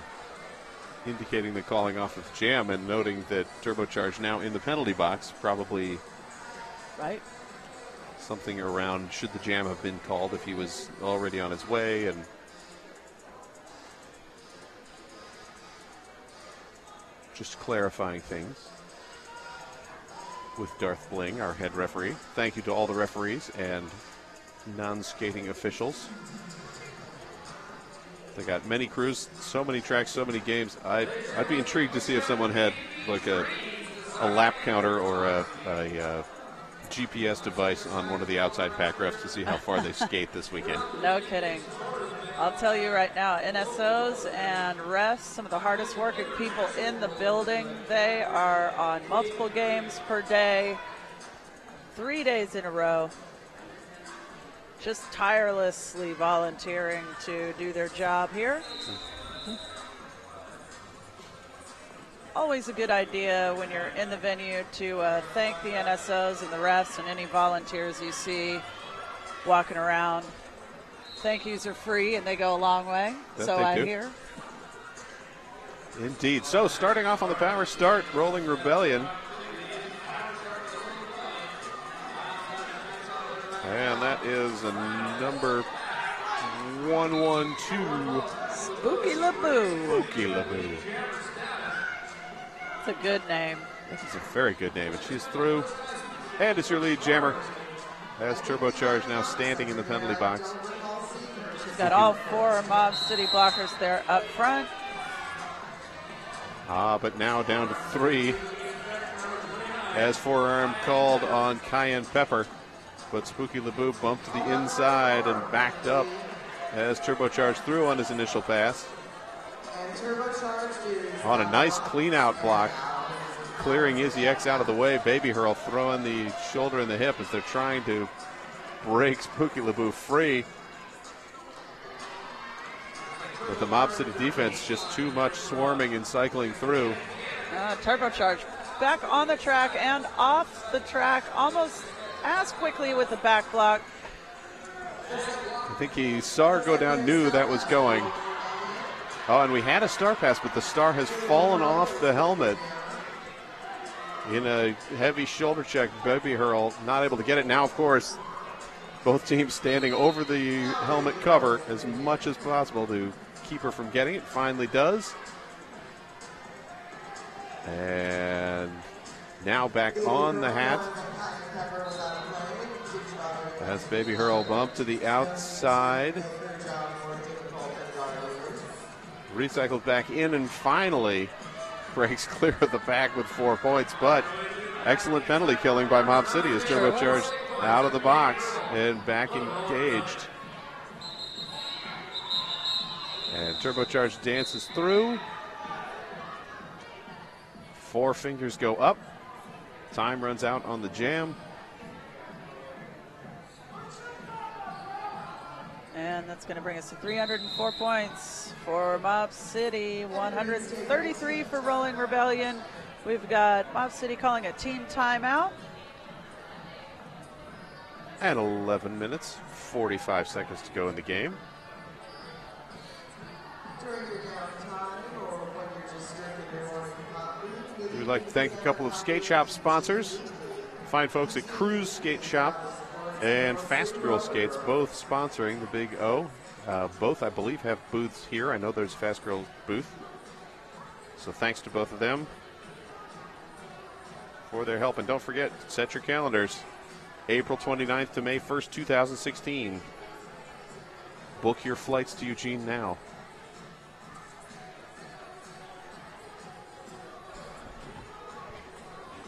Speaker 7: indicating the calling off of jam and noting that Turbocharged now in the penalty box, probably
Speaker 8: right
Speaker 7: something around should the jam have been called if he was already on his way, and just clarifying things with Darth Bling, our head referee. Thank you to all the referees and non-skating officials. They got many crews, so many tracks, so many games. I'd be intrigued to see if someone had like a lap counter or a GPS device on one of the outside pack refs to see how far they skate this weekend.
Speaker 8: No kidding. I'll tell you right now, NSOs and refs, some of the hardest working people in the building. They are on multiple games per day, 3 days in a row, just tirelessly volunteering to do their job here. Always a good idea when you're in the venue to thank the NSOs and the refs and any volunteers you see walking around. Thank yous are free and they go a long way, so I hear.
Speaker 7: Indeed. So starting off on the power start, Rolling Rebellion. And that is a number 112.
Speaker 8: Spooky LaBoo.
Speaker 7: Spooky LaBoo.
Speaker 8: It's a good name.
Speaker 7: This is a very good name. And she's through. And it's your lead jammer, As Turbocharge now standing in the penalty box.
Speaker 8: She's got all 4 Mob City blockers there up front.
Speaker 7: But now down to 3. As forearm called on Cayenne Pepper. But Spooky LeBouf bumped to the inside and backed up as Turbocharge threw on his initial pass. On a nice clean out block. Clearing Izzy X out of the way. Baby Hurl throwing the shoulder and the hip as they're trying to break Spooky LeBouf free. But the Mob City defense just too much swarming and cycling through.
Speaker 8: Turbocharge back on the track and off the track almost as quickly with the back block.
Speaker 7: I think he saw her go down, knew that was going. Oh, and we had a star pass, but the star has fallen off the helmet. In a heavy shoulder check, Baby Hurl not able to get it. Now, of course, both teams standing over the helmet cover as much as possible to keep her from getting it. Finally does. And now back on the hat. As Baby Hurl bumped to the outside. Recycled back in and finally breaks clear of the pack with 4 points. But excellent penalty killing by Mob City as Turbocharged out of the box and back engaged. And Turbocharged dances through. 4 fingers go up. Time runs out on the jam.
Speaker 8: And that's going to bring us to 304 points for Mob City, 133 for Rolling Rebellion. We've got Mob City calling a team timeout.
Speaker 7: And 11 minutes, 45 seconds to go in the game. We'd like to thank a couple of skate shop sponsors. Fine folks at Cruise Skate Shop and Fast Girl Skates, both sponsoring the Big O. Both, I believe, have booths here. I know there's a Fast Girl booth. So thanks to both of them for their help. And don't forget, set your calendars. April 29th to May 1st, 2016. Book your flights to Eugene now.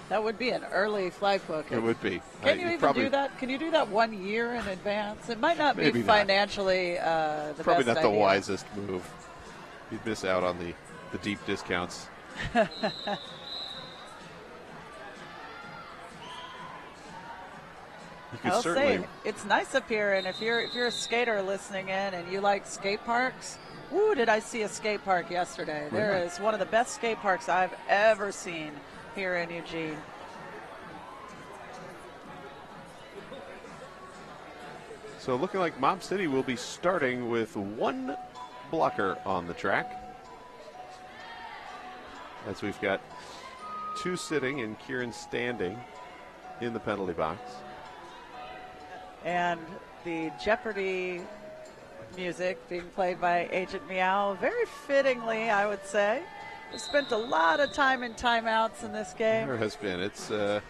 Speaker 8: That would be an early flight booking.
Speaker 7: It would be.
Speaker 8: Can you even do that? Can you do that 1 year in advance? It might not be financially the
Speaker 7: probably
Speaker 8: best
Speaker 7: not the
Speaker 8: idea.
Speaker 7: wisest move. You'd miss out on the deep discounts.
Speaker 8: I'll say it's nice up here, and if you're a skater listening in and you like skate parks, woo! Did I see a skate park yesterday? There is one of the best skate parks I've ever seen here in Eugene.
Speaker 7: So looking like Mob City will be starting with 1 blocker on the track, as we've got 2 sitting and Kieran standing in the penalty box.
Speaker 8: And the Jeopardy music being played by Agent Meow, very fittingly, I would say. We've spent a lot of time in timeouts in this game.
Speaker 7: There has been. It's, what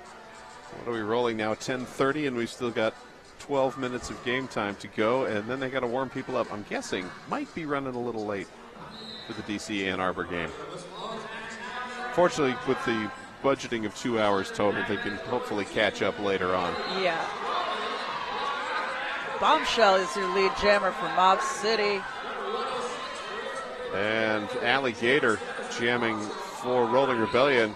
Speaker 7: are we rolling now, 10:30, and we've still got 12 minutes of game time to go, and then they got to warm people up. I'm guessing might be running a little late for the DC Ann Arbor game. Fortunately, with the budgeting of 2 hours total, they can hopefully catch up later on.
Speaker 8: Yeah. Bombshell is your lead jammer for Mob City.
Speaker 7: And Alligator jamming for Rolling Rebellion.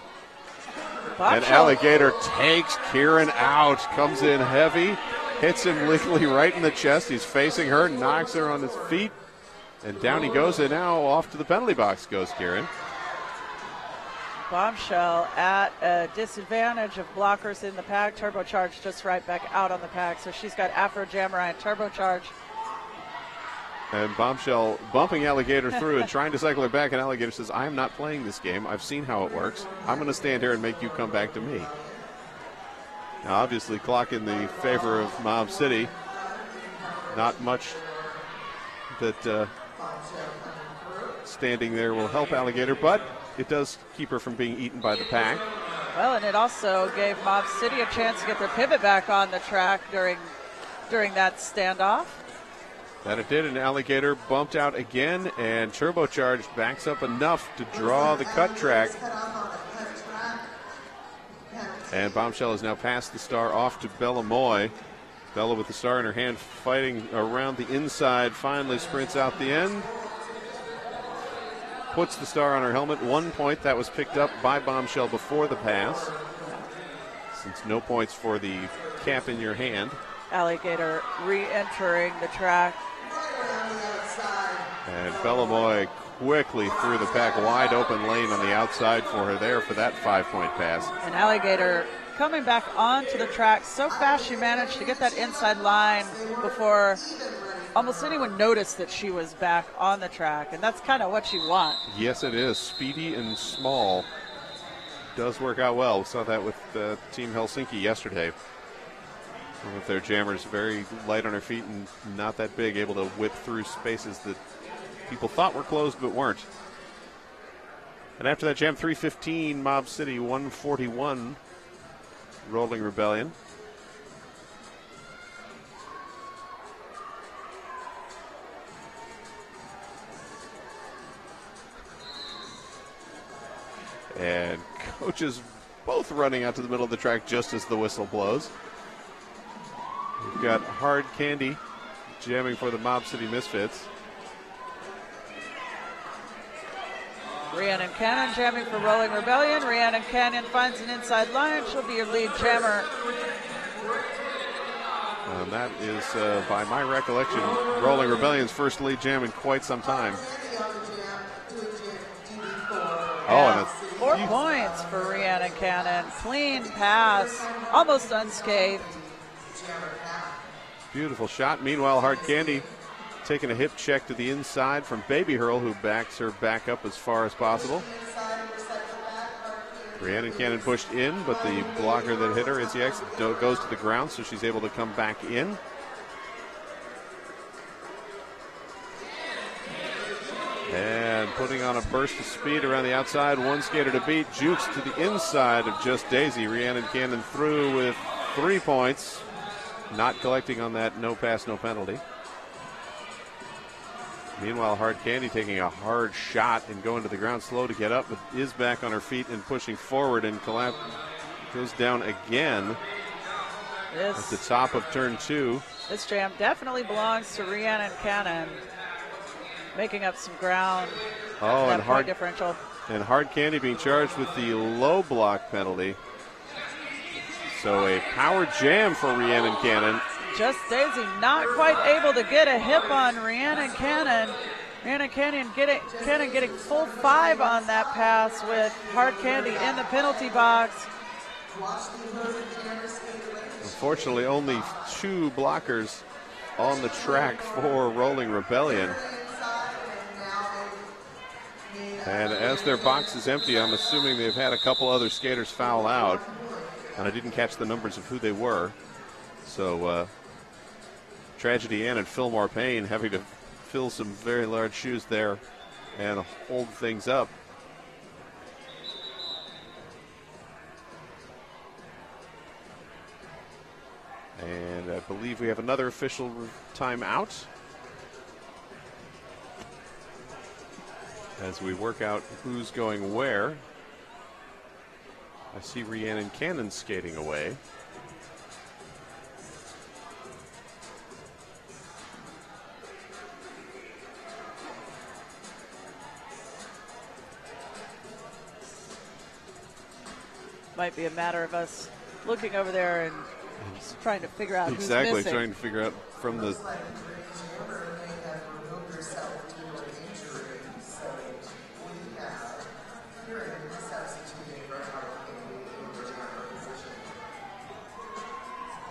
Speaker 8: Bombshell.
Speaker 7: And Alligator takes Kieran out, comes in heavy, hits him legally right in the chest. He's facing her, knocks her on his feet, and down he goes, and now off to the penalty box goes Kieran.
Speaker 8: Bombshell at a disadvantage of blockers in the pack. Turbocharge just right back out on the pack. So she's got Afro Jammer and Turbocharge.
Speaker 7: And Bombshell bumping Alligator through and trying to cycle her back, and Alligator says, I'm not playing this game. I've seen how it works. I'm going to stand here and make you come back to me. Now, obviously, clock in the favor of Mob City. Not much that standing there will help Alligator, but it does keep her from being eaten by the pack.
Speaker 8: Well, and it also gave Mob City a chance to get their pivot back on the track during that standoff.
Speaker 7: That it did, and Alligator bumped out again, and Turbocharged backs up enough to draw the cut track. And Bombshell has now passed the star off to Bella Moy. Bella with the star in her hand, fighting around the inside, finally sprints out the end. Puts the star on her helmet. 1 point that was picked up by Bombshell before the pass. Since no points for the cap in your hand.
Speaker 8: Alligator re-entering the track.
Speaker 7: And Bella Moy quickly through the pack, wide open lane on the outside for her there for that 5-point pass.
Speaker 8: And Alligator coming back onto the track so fast, she managed to get that inside line before almost anyone noticed that she was back on the track, and that's kind of what you want.
Speaker 7: Yes, it is. Speedy and small. Does work out well. We saw that with Team Helsinki yesterday. With their jammers very light on her feet and not that big, able to whip through spaces that people thought were closed but weren't. And after that jam, 3:15, Mob City 141, Rolling Rebellion. And coaches both running out to the middle of the track just as the whistle blows. We've got Hard Candy jamming for the Mob City Misfits.
Speaker 8: Rhiannon Cannon jamming for Rolling Rebellion. Rhiannon Cannon finds an inside line. She'll be your lead jammer.
Speaker 7: And that is, by my recollection, Rolling Rebellion's first lead jam in quite some time.
Speaker 8: Oh, and 4 points for Rhiannon Cannon. Clean pass, almost unscathed.
Speaker 7: Beautiful shot. Meanwhile, Hard Candy taking a hip check to the inside from Baby Hurl, who backs her back up as far as possible. Rhiannon Cannon pushed in, but the blocker that hit her, Izzy-X, goes to the ground, so she's able to come back in. And putting on a burst of speed around the outside, one skater to beat. Jukes to the inside of Just Daisy. Rhiannon Cannon through with 3 points. Not collecting on that no pass, no penalty. Meanwhile, Hard Candy taking a hard shot and going to the ground slow to get up, but is back on her feet and pushing forward and goes down again at the top of turn 2.
Speaker 8: This jam definitely belongs to Rhiannon Cannon, making up some ground.
Speaker 7: Oh, and
Speaker 8: Hard differential.
Speaker 7: And Hard Candy being charged with the low block penalty. So a power jam for Rhiannon Cannon.
Speaker 8: Just Daisy not quite able to get a hip on Rhiannon Cannon. Rhiannon Cannon getting full 5 on that pass with Hard Candy in the penalty box.
Speaker 7: Unfortunately, only 2 blockers on the track for Rolling Rebellion. And as their box is empty, I'm assuming they've had a couple other skaters foul out. And I didn't catch the numbers of who they were. So Tragedy Ann and Fillmore Payne having to fill some very large shoes there and hold things up. And I believe we have another official timeout as we work out who's going where. I see Rhiannon Cannon skating away.
Speaker 8: Might be a matter of us looking over there and just trying to figure out who's missing.
Speaker 7: Exactly, trying to figure out from the...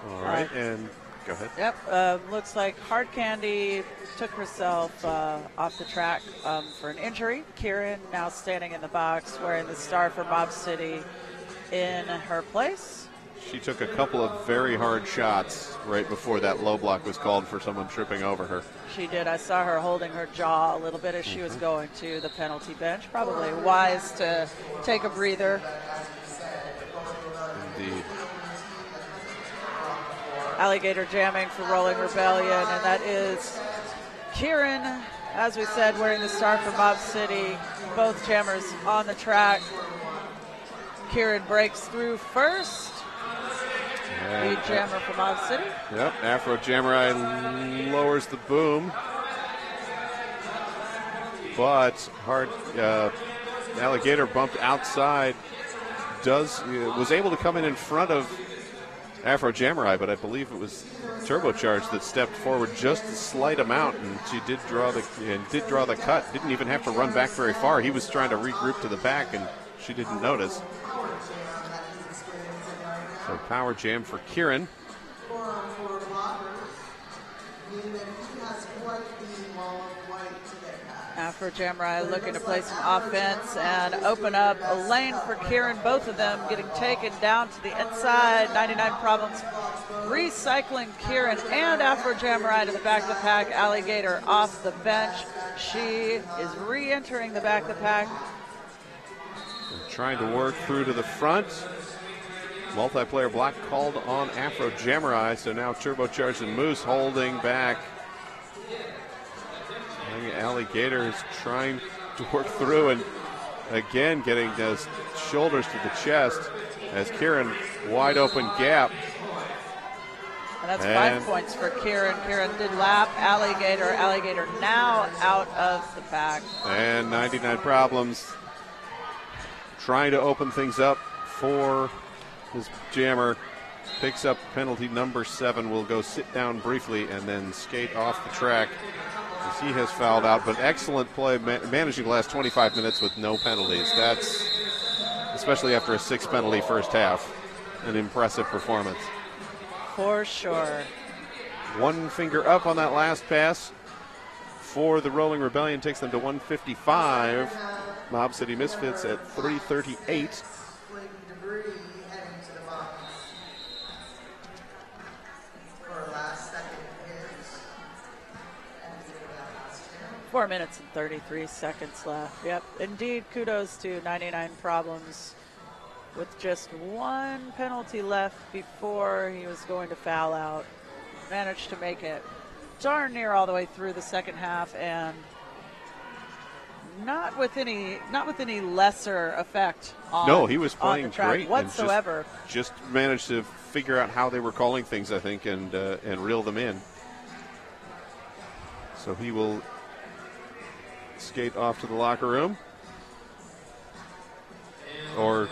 Speaker 7: All right, and go ahead.
Speaker 8: Yep, looks like Hard Candy took herself off the track for an injury. Kieran now standing in the box wearing the star for Mob City in her place.
Speaker 7: She took a couple of very hard shots right before that low block was called for someone tripping over her.
Speaker 8: She did. I saw her holding her jaw a little bit as she was going to the penalty bench. Probably wise to take a breather. alligator jamming for Rolling Rebellion, and that is Kieran, as we said, wearing the star for Mob City. Both jammers on the track. Kieran breaks through first. Lead jammer for Mob City.
Speaker 7: Yep, Afro Jammerai lowers the boom. But Alligator bumped outside. Was able to come in front of Afro Jammerai, but I believe it was Turbocharged that stepped forward just a slight amount, and she did draw the cut. Didn't even have to run back very far. He was trying to regroup to the back, and she didn't notice. So power jam for Kieran.
Speaker 8: Afro Jammerai looking to play some offense and open up a lane for Kieran. Both of them getting taken down to the inside. 99 Problems recycling Kieran and Afro Jammerai to the back of the pack. Alligator off the bench. She is re-entering the back of the pack.
Speaker 7: And trying to work through to the front. Multiplayer block called on Afro Jammerai, so now Turbocharged and Moose holding back. Alligator is trying to work through and again getting those shoulders to the chest as Kieran wide open gap.
Speaker 8: And that's 5 points for Kieran. Kieran did lap Alligator. Alligator now out of the pack.
Speaker 7: And 99 Problems trying to open things up for his jammer. Picks up penalty number 7. Will go sit down briefly and then skate off the track as he has fouled out. But excellent play, managing the last 25 minutes with no penalties. That's, especially after a 6 penalty first half, an impressive performance.
Speaker 8: For sure.
Speaker 7: One finger up on that last pass for the Rolling Rebellion, takes them to 155. Mob City Misfits at 338.
Speaker 8: 4 minutes and 33 seconds left. Yep, indeed, kudos to 99 Problems with just one penalty left before he was going to foul out. Managed to make it darn near all the way through the second half, and not with any lesser effect on,
Speaker 7: no, he was playing
Speaker 8: on the track
Speaker 7: great
Speaker 8: whatsoever.
Speaker 7: And just managed to figure out how they were calling things, I think, and reel them in. So he will skate off to the locker room, or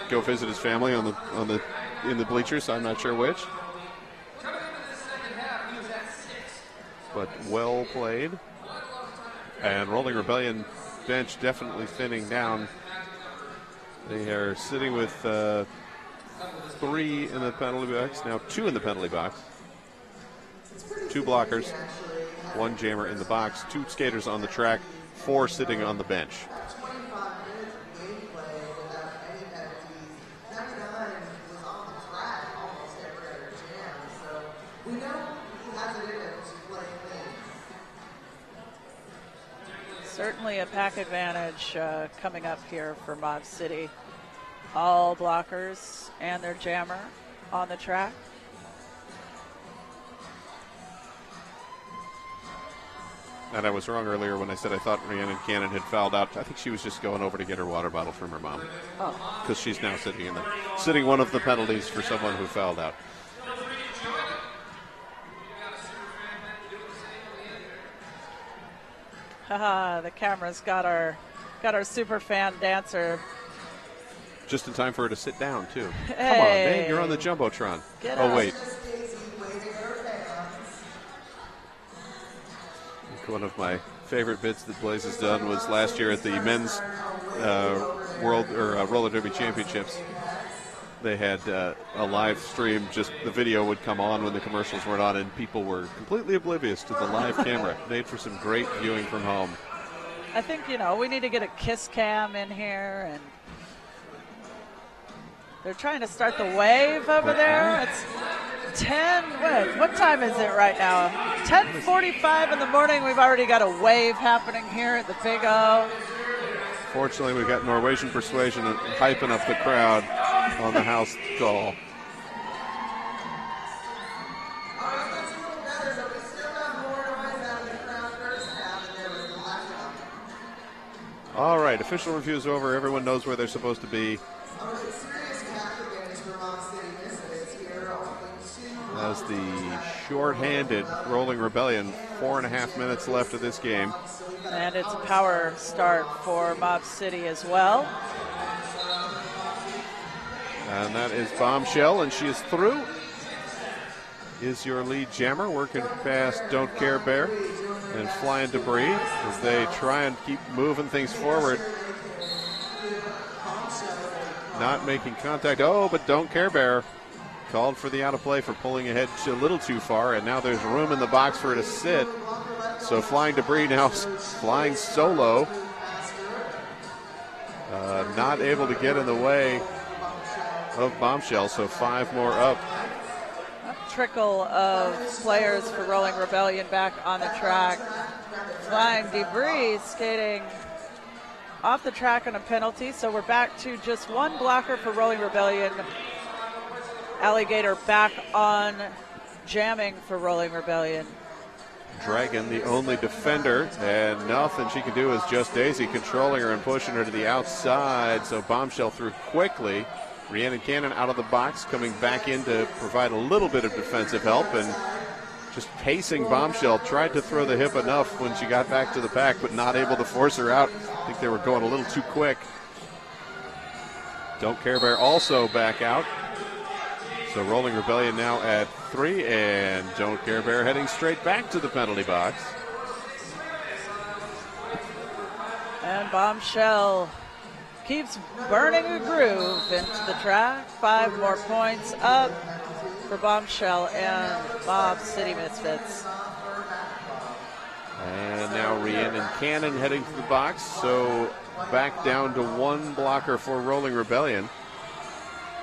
Speaker 7: go visit his family in the bleachers. I'm not sure which. But well played. And Rolling Rebellion bench definitely thinning down. They are sitting with 3 in the penalty box, now 2 in the penalty box. 2 blockers, 1 jammer in the box, 2 skaters on the track, 4 sitting on the bench.
Speaker 8: Certainly a pack advantage coming up here for Mob City. All blockers and their jammer on the track.
Speaker 7: And I was wrong earlier when I said I thought Rhiannon Cannon had fouled out. I think she was just going over to get her water bottle from her mom.
Speaker 8: Oh.
Speaker 7: Because she's now sitting one of the penalties for someone who fouled out.
Speaker 8: Haha, the camera's got our super fan dancer.
Speaker 7: Just in time for her to sit down, too.
Speaker 8: Hey.
Speaker 7: Come on, Dave, you're on the Jumbotron.
Speaker 8: Get
Speaker 7: oh,
Speaker 8: up.
Speaker 7: wait. One of my favorite bits that Blaze has done was last year at the men's roller derby championships. They had a live stream, just the video would come on when the commercials weren't on, and people were completely oblivious to the live camera. Made for some great viewing from home.
Speaker 8: I think, we need to get a kiss cam in here, and they're trying to start the wave over there. It's 10, what time is it right now? 10:45 in the morning. We've already got a wave happening here at the Big O.
Speaker 7: Fortunately, we've got Norwegian Persuasion hyping up the crowd on the house call. All right, official review is over. Everyone knows where they're supposed to be. As the short-handed Rolling Rebellion, 4.5 minutes left of this game.
Speaker 8: And it's a power start for Mob City as well.
Speaker 7: And that is Bombshell, and she is through. Is your lead jammer working past Don't Care Bear and Flying Debris as they try and keep moving things forward. Not making contact. Oh, but Don't Care Bear called for the out of play for pulling ahead a little too far, and now there's room in the box for her to sit. So Flying Debris now flying solo. Not able to get in the way of Bombshell, so 5 more up.
Speaker 8: A trickle of players for Rolling Rebellion back on the track. Flying Debris skating off the track on a penalty, so we're back to just 1 blocker for Rolling Rebellion. Alligator back on jamming for Rolling Rebellion.
Speaker 7: Dragon, the only defender, and nothing she can do is just Daisy controlling her and pushing her to the outside. So Bombshell through quickly. Rhiannon Cannon out of the box, coming back in to provide a little bit of defensive help and just pacing Bombshell. Tried to throw the hip enough when she got back to the pack, but not able to force her out. I think they were going a little too quick. Don't Care Bear also back out. So Rolling Rebellion now at 3, and Don't Care Bear heading straight back to the penalty box.
Speaker 8: And Bombshell keeps burning a groove into the track. 5 more points up for Bombshell and Mob City Misfits.
Speaker 7: And now Rhiannon Cannon heading to the box, so back down to 1 blocker for Rolling Rebellion.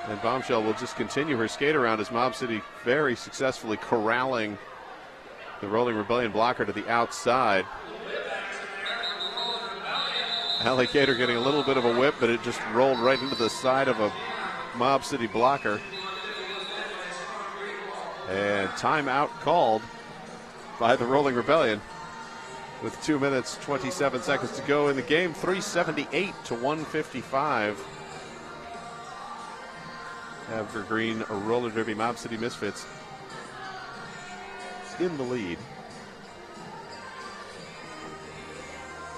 Speaker 7: And Bombshell will just continue her skate around as Mob City very successfully corralling the Rolling Rebellion blocker to the outside. Alligator getting a little bit of a whip, but it just rolled right into the side of a Mob City blocker. And timeout called by the Rolling Rebellion with 2 minutes, 27 seconds to go in the game. 378 to 155. Evergreen Roller Derby Mob City Misfits in the lead.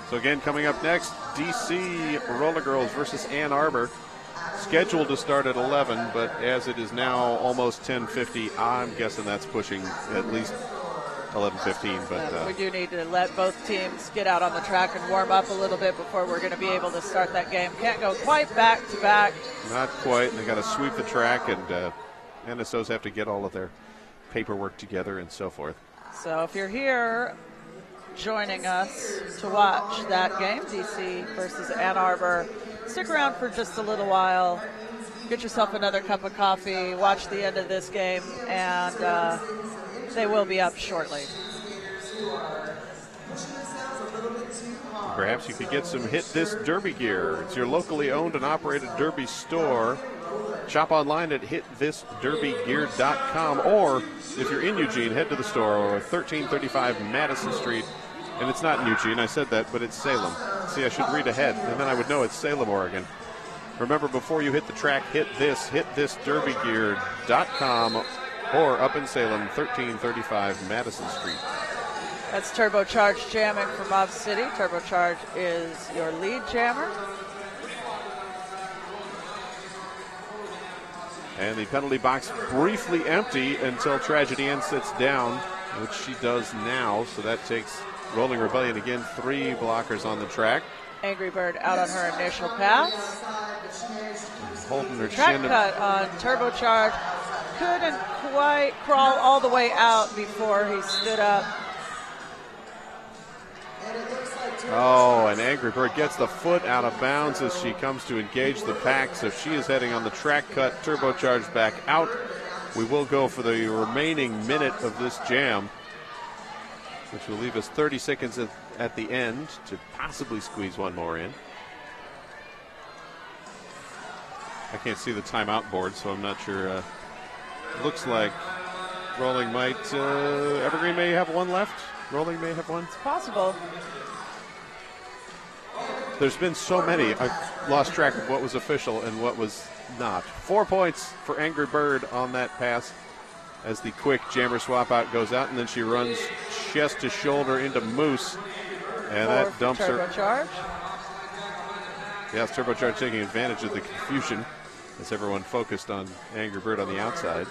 Speaker 7: So again, coming up next, DC Roller Girls versus Ann Arbor. Scheduled to start at 11, but as it is now almost 10:50, I'm guessing that's pushing at least 11:15. But
Speaker 8: we do need to let both teams get out on the track and warm up a little bit before we're going to be able to start that game. Can't go quite back to back.
Speaker 7: Not quite. They got to sweep the track, and NSOs have to get all of their paperwork together and so forth.
Speaker 8: So if you're here joining us to watch that game, DC versus Ann Arbor, stick around for just a little while. Get yourself another cup of coffee, watch the end of this game, and they will be up shortly.
Speaker 7: Perhaps you could get some Hit This Derby gear. It's your locally owned and operated Derby store. Shop online at hitthisderbygear.com, or if you're in Eugene, head to the store, or 1335 Madison Street. And it's not in Eugene, I said that, but it's Salem. See, I should read ahead, and then I would know it's Salem, Oregon. Remember, before you hit the track, hitthisderbygear.com, or up in Salem, 1335 Madison Street.
Speaker 8: That's Turbocharged jamming for Mob City. Turbocharged is your lead jammer.
Speaker 7: And the penalty box briefly empty until Tragedy Ann sits down, which she does now. So that takes Rolling Rebellion again, 3 blockers on the track.
Speaker 8: Angry Bird out on her initial pass.
Speaker 7: Holding her
Speaker 8: Track
Speaker 7: chin.
Speaker 8: cut on Turbocharged. Couldn't quite crawl all the way out before he stood up.
Speaker 7: Oh, and Angry Bird gets the foot out of bounds as she comes to engage the pack. So she is heading on the track cut. Turbocharged back out. We will go for the remaining minute of this jam, which will leave us 30 seconds at the end to possibly squeeze one more in. I can't see the timeout board, so I'm not sure. It looks like Rolling might, Evergreen may have one left. Rolling may have one.
Speaker 8: It's possible.
Speaker 7: There's been so many. I've lost track of what was official and what was not. 4 points for Angry Bird on that pass as the quick jammer swap out goes out, and then she runs chest to shoulder into Moose, and that dumps her.
Speaker 8: Turbocharge.
Speaker 7: Yes, Turbocharge taking advantage of the confusion as everyone focused on Angry Bird on the outside.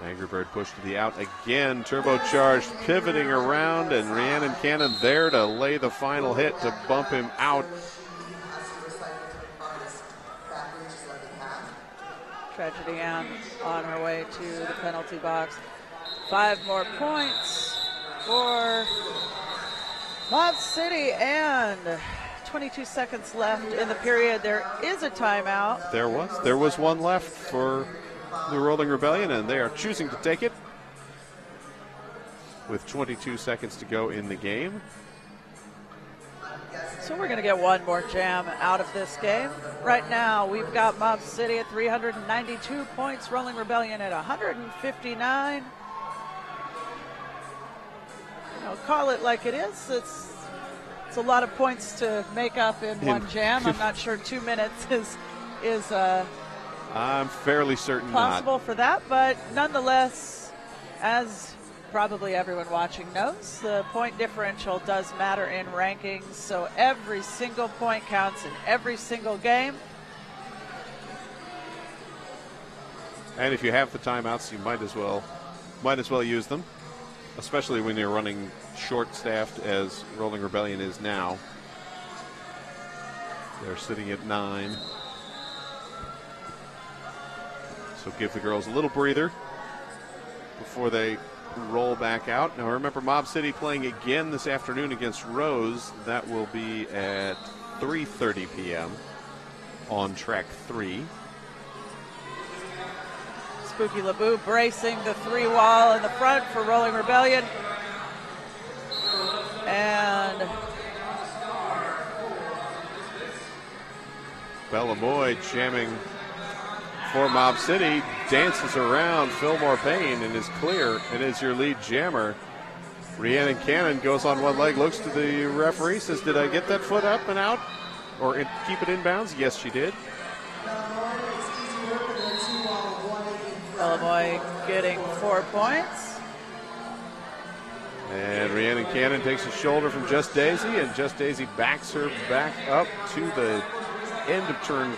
Speaker 7: Angry Bird pushed to the out again. Turbocharged pivoting around, and Rhiannon Cannon there to lay the final hit to bump him out.
Speaker 8: Tragedy Ann on her way to the penalty box. 5 more points for Mob City, and 22 seconds left in the period. There is a timeout.
Speaker 7: There was one left for the Rolling Rebellion, and they are choosing to take it with 22 seconds to go in the game.
Speaker 8: So we're going to get one more jam out of this game. Right now, we've got Mob City at 392 points, Rolling Rebellion at 159. Call it like it is. It's a lot of points to make up in one jam. I'm not sure 2 minutes is
Speaker 7: I'm fairly certain
Speaker 8: possible
Speaker 7: not.
Speaker 8: For that, but nonetheless, as probably everyone watching knows, the point differential does matter in rankings, so every single point counts in every single game.
Speaker 7: And if you have the timeouts, you might as well use them, especially when you're running short-staffed as Rolling Rebellion is now. They're sitting at 9. So give the girls a little breather before they roll back out. Now remember, Mob City playing again this afternoon against Rose. That will be at 3:30 p.m. on track 3.
Speaker 8: Spooky LeBou bracing the 3-wall in the front for Rolling Rebellion. And
Speaker 7: Bella Moy jamming for Mob City, dances around Fillmore Payne and is clear, and is your lead jammer. Rhiannon Cannon goes on one leg, looks to the referee, says, did I get that foot up and out? Or keep it inbounds? Yes, she did.
Speaker 8: Bella Moy getting 4 points.
Speaker 7: And Rhiannon Cannon takes a shoulder from Just Daisy, and Just Daisy backs her back up to the end of turn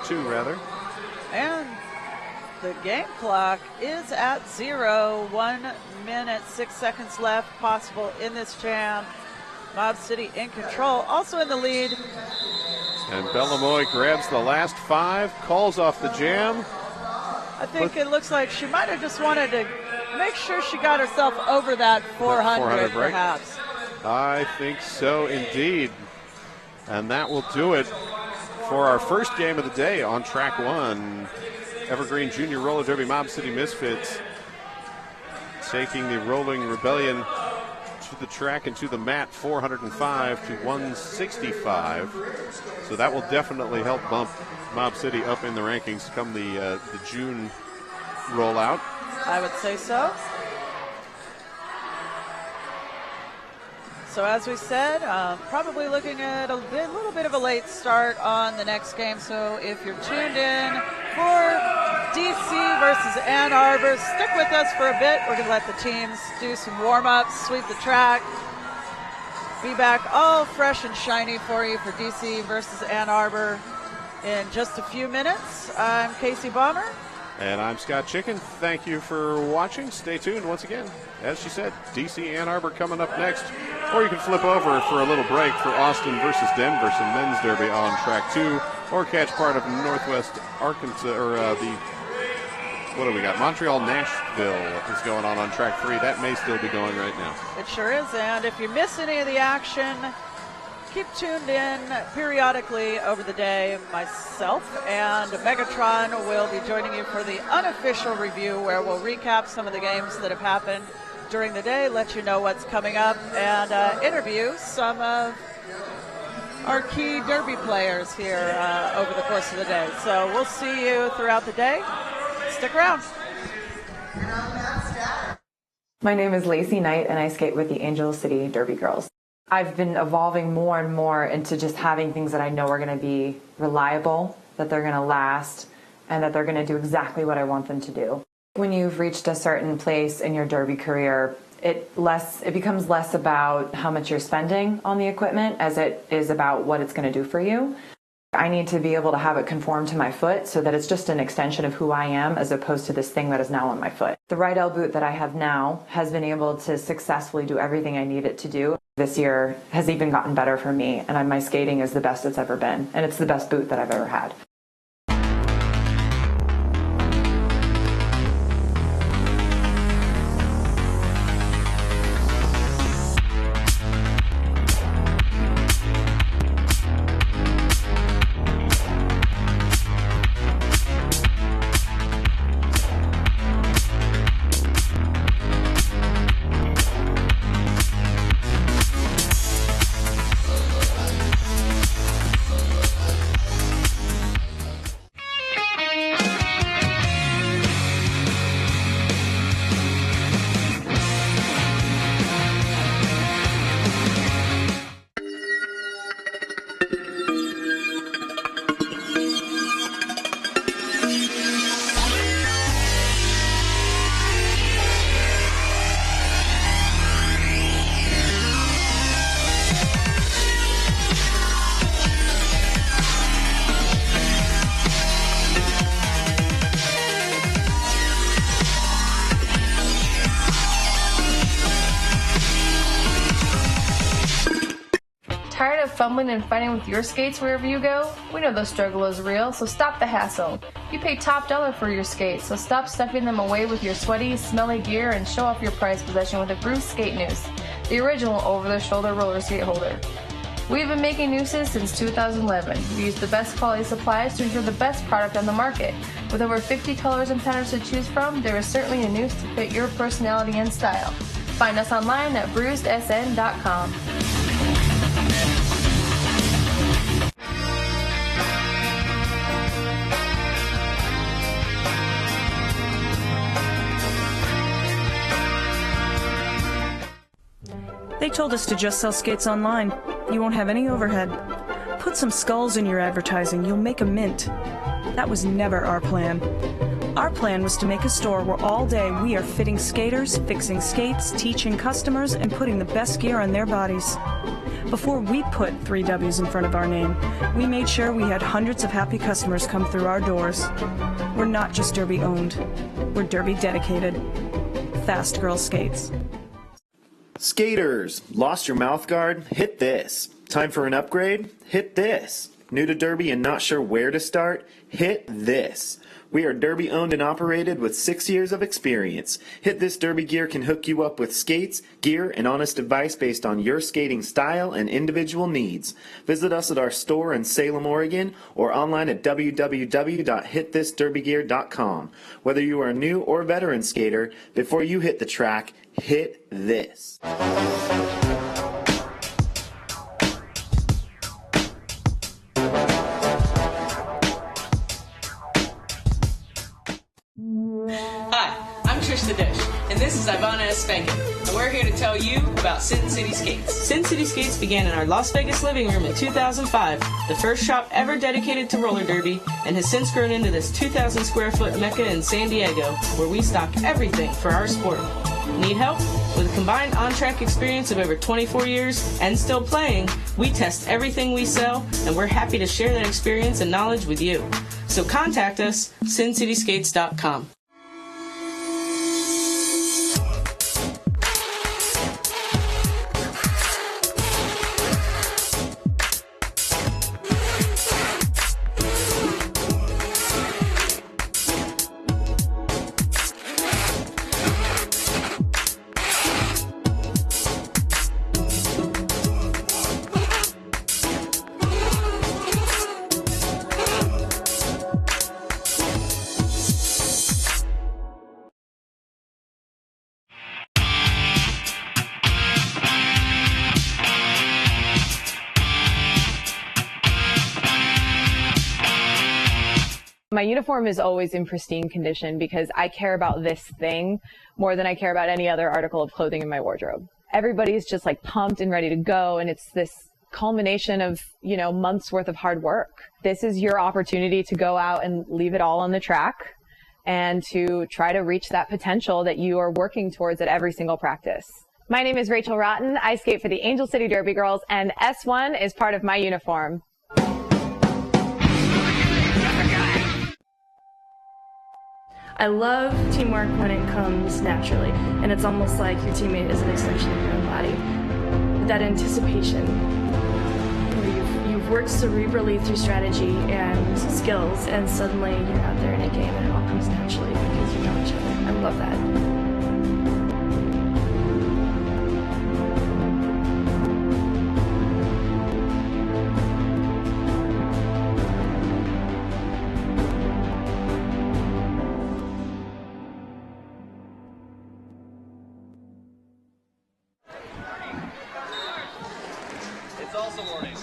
Speaker 7: 2 rather.
Speaker 8: And the game clock is at 0. 1 minute, 6 seconds left possible in this jam. Mob City in control, also in the lead.
Speaker 7: And Bella Moy grabs the last 5, calls off the jam.
Speaker 8: I think it looks like she might have just wanted to make sure she got herself over that 400 perhaps.
Speaker 7: I think so indeed. And that will do it for our first game of the day on track 1. Evergreen Junior Roller Derby Mob City Misfits taking the Rolling Rebellion to the track and to the mat, 405 to 165. So that will definitely help bump Mob City up in the rankings come the June rollout.
Speaker 8: I would say so. So as we said, probably looking at a little bit of a late start on the next game. So if you're tuned in for DC versus Ann Arbor, stick with us for a bit. We're going to let the teams do some warm-ups, sweep the track, be back all fresh and shiny for you for DC versus Ann Arbor in just a few minutes. I'm Casey Bomber.
Speaker 7: And I'm Scott Chicken. Thank you for watching. Stay tuned once again. As she said, DC Ann Arbor coming up next. Or you can flip over for a little break for Austin versus Denver, some men's derby on track 2. Or catch part of Northwest Arkansas, or what do we got? Montreal Nashville is going on track 3. That may still be going right now.
Speaker 8: It sure is. And if you miss any of the action, keep tuned in periodically over the day. Myself and Megatron will be joining you for the unofficial review where we'll recap some of the games that have happened during the day, let you know what's coming up, and interview some of our key derby players here over the course of the day. So we'll see you throughout the day. Stick around.
Speaker 2: My name is Lacey Knight, and I skate with the Angel City Derby Girls. I've been evolving more and more into just having things that I know are going to be reliable, that they're going to last, and that they're going to do exactly what I want them to do. When you've reached a certain place in your derby career, it becomes less about how much you're spending on the equipment as it is about what it's going to do for you. I need to be able to have it conform to my foot so that it's just an extension of who I am as opposed to this thing that is now on my foot. The Rydell boot that I have now has been able to successfully do everything I need it to do. This year has even gotten better for me, and my skating is the best it's ever been, and it's the best boot that I've ever had.
Speaker 10: Tired of fumbling and fighting with your skates wherever you go? We know the struggle is real, so stop the hassle. You pay top dollar for your skates, so stop stuffing them away with your sweaty, smelly gear and show off your prized possession with a Bruce Skate Noose, the original over-the-shoulder roller skate holder. We've been making nooses since 2011. We use the best quality supplies to ensure the best product on the market. With over 50 colors and patterns to choose from, there is certainly a noose to fit your personality and style. Find us online at bruisedsn.com.
Speaker 3: They told us to just sell skates online. You won't have any overhead. Put some skulls in your advertising. You'll make a mint. That was never our plan. Our plan was to make a store where all day we are fitting skaters, fixing skates, teaching customers, and putting the best gear on their bodies. Before we put 3 W's in front of our name, we made sure we had hundreds of happy customers come through our doors. We're not just Derby owned. We're Derby dedicated. Fast Girl Skates.
Speaker 4: Skaters, lost your mouth guard? Hit this. Time for an upgrade? Hit this. New to Derby and not sure where to start? Hit this. We are Derby owned and operated with 6 years of experience. Hit This Derby Gear can hook you up with skates, gear, and honest advice based on your skating style and individual needs. Visit us at our store in Salem, Oregon, or online at www.hitthisderbygear.com. Whether you are a new or veteran skater, before you hit the track, hit this.
Speaker 5: Hi, I'm Trish the Dish, and this is Ivana S. Spankin, and we're here to tell you about Sin City Skates. Sin City Skates began in our Las Vegas living room in 2005, the first shop ever dedicated to roller derby, and has since grown into this 2,000 square foot mecca in San Diego, where we stock everything for our sport. Need help? With a combined on-track experience of over 24 years and still playing, we test everything we sell, and we're happy to share that experience and knowledge with you. So contact us, sincityskates.com.
Speaker 6: My uniform is always in pristine condition because I care about this thing more than I care about any other article of clothing in my wardrobe. Everybody's just like pumped and ready to go, and it's this culmination of, months worth of hard work. This is your opportunity to go out and leave it all on the track and to try to reach that potential that you are working towards at every single practice. My name is Rachel Rotten. I skate for the Angel City Derby Girls, and S1 is part of my uniform.
Speaker 1: I love teamwork when it comes naturally, and it's almost like your teammate is an extension of your own body. That anticipation, where you've worked cerebrally through strategy and skills, and suddenly you're out there in a game and it all comes naturally because you know each other. I love that.
Speaker 11: It's also morning.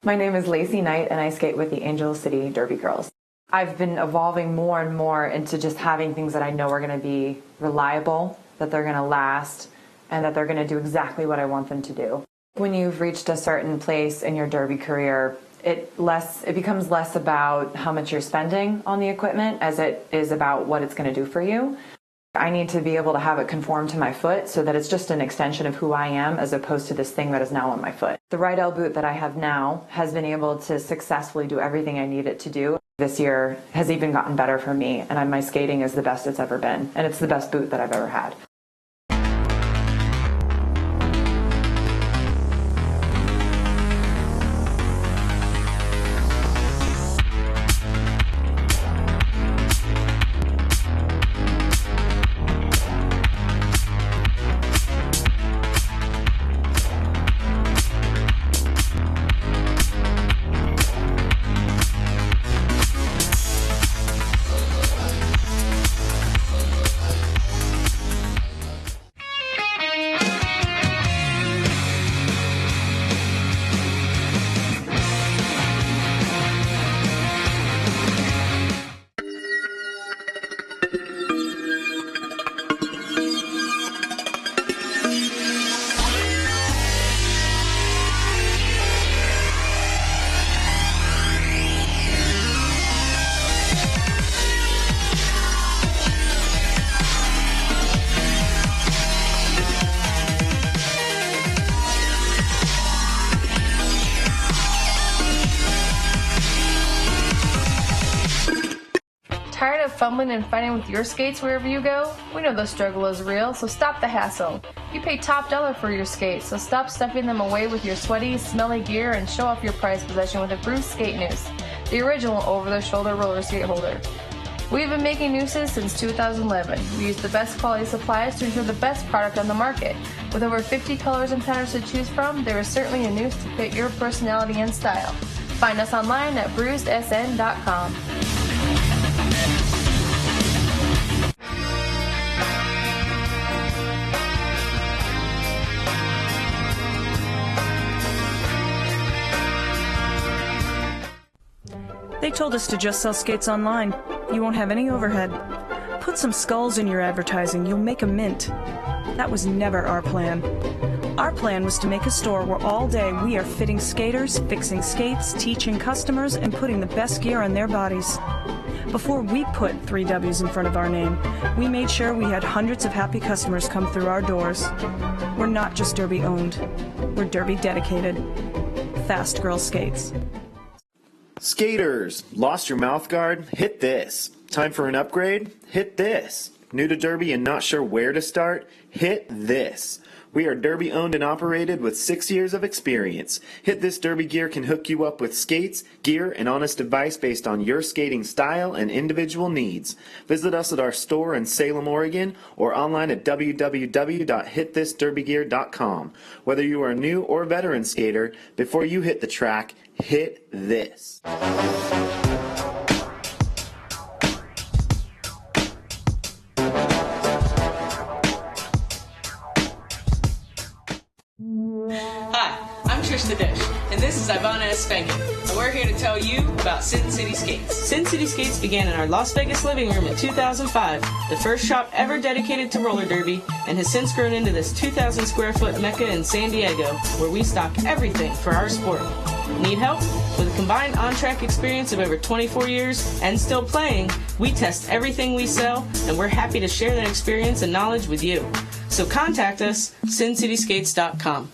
Speaker 2: My name is Lacey Knight, and I skate with the Angel City Derby Girls. I've been evolving more and more into just having things that I know are going to be reliable, that they're going to last, and that they're going to do exactly what I want them to do. When you've reached a certain place in your derby career, it becomes less about how much you're spending on the equipment as it is about what it's going to do for you. I need to be able to have it conform to my foot so that it's just an extension of who I am as opposed to this thing that is now on my foot. The Rydell boot that I have now has been able to successfully do everything I need it to do. This year has even gotten better for me, and my skating is the best it's ever been, and it's the best boot that I've ever had.
Speaker 10: Tired of fumbling and fighting with your skates wherever you go? We know the struggle is real, so stop the hassle. You pay top dollar for your skates, so stop stuffing them away with your sweaty, smelly gear and show off your prized possession with a Bruce Skate Noose, the original over-the-shoulder roller skate holder. We've been making nooses since 2011. We use the best quality supplies to ensure the best product on the market. With over 50 colors and patterns to choose from, there is certainly a noose to fit your personality and style. Find us online at bruisedsn.com.
Speaker 3: They told us to just sell skates online. You won't have any overhead. Put some skulls in your advertising. You'll make a mint. That was never our plan. Our plan was to make a store where all day we are fitting skaters, fixing skates, teaching customers, and putting the best gear on their bodies. Before we put 3 W's in front of our name, we made sure we had hundreds of happy customers come through our doors. We're not just Derby owned. We're Derby dedicated. Fast Girl Skates.
Speaker 4: Skaters, lost your mouth guard? Hit this. Time for an upgrade? Hit this. New to Derby and not sure where to start? Hit this. We are Derby owned and operated with 6 years of experience. Hit This Derby Gear can hook you up with skates, gear, and honest advice based on your skating style and individual needs. Visit us at our store in Salem, Oregon, or online at www.hitthisderbygear.com. Whether you are a new or veteran skater, before you hit the track, hit this.
Speaker 5: Hi, I'm Trish the Dish, and this is Ivana S. Spankin, and we're here to tell you about Sin City Skates. Sin City Skates began in our Las Vegas living room in 2005, the first shop ever dedicated to roller derby, and has since grown into this 2,000 square foot mecca in San Diego, where we stock everything for our sport. Need help? With a combined on-track experience of over 24 years and still playing, we test everything we sell, and we're happy to share that experience and knowledge with you. So contact us, sincityskates.com.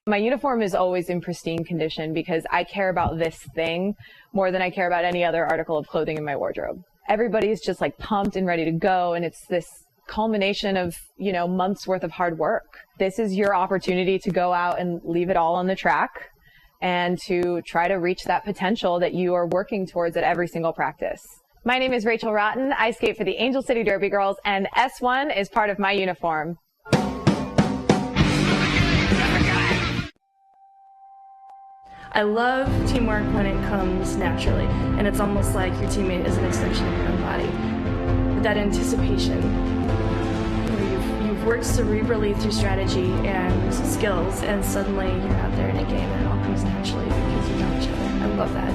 Speaker 6: My uniform is always in pristine condition because I care about this thing more than I care about any other article of clothing in my wardrobe. Everybody's just like pumped and ready to go, and it's this culmination of, months worth of hard work. This is your opportunity to go out and leave it all on the track and to try to reach that potential that you are working towards at every single practice. My name is Rachel Rotten. I skate for the Angel City Derby Girls, and S1 is part of my uniform.
Speaker 1: I love teamwork when it comes naturally, and it's almost like your teammate is an extension of your own body. That anticipation, where you've worked cerebrally through strategy and skills, and suddenly you're out there in a game and it all comes naturally because you know each other. I love that.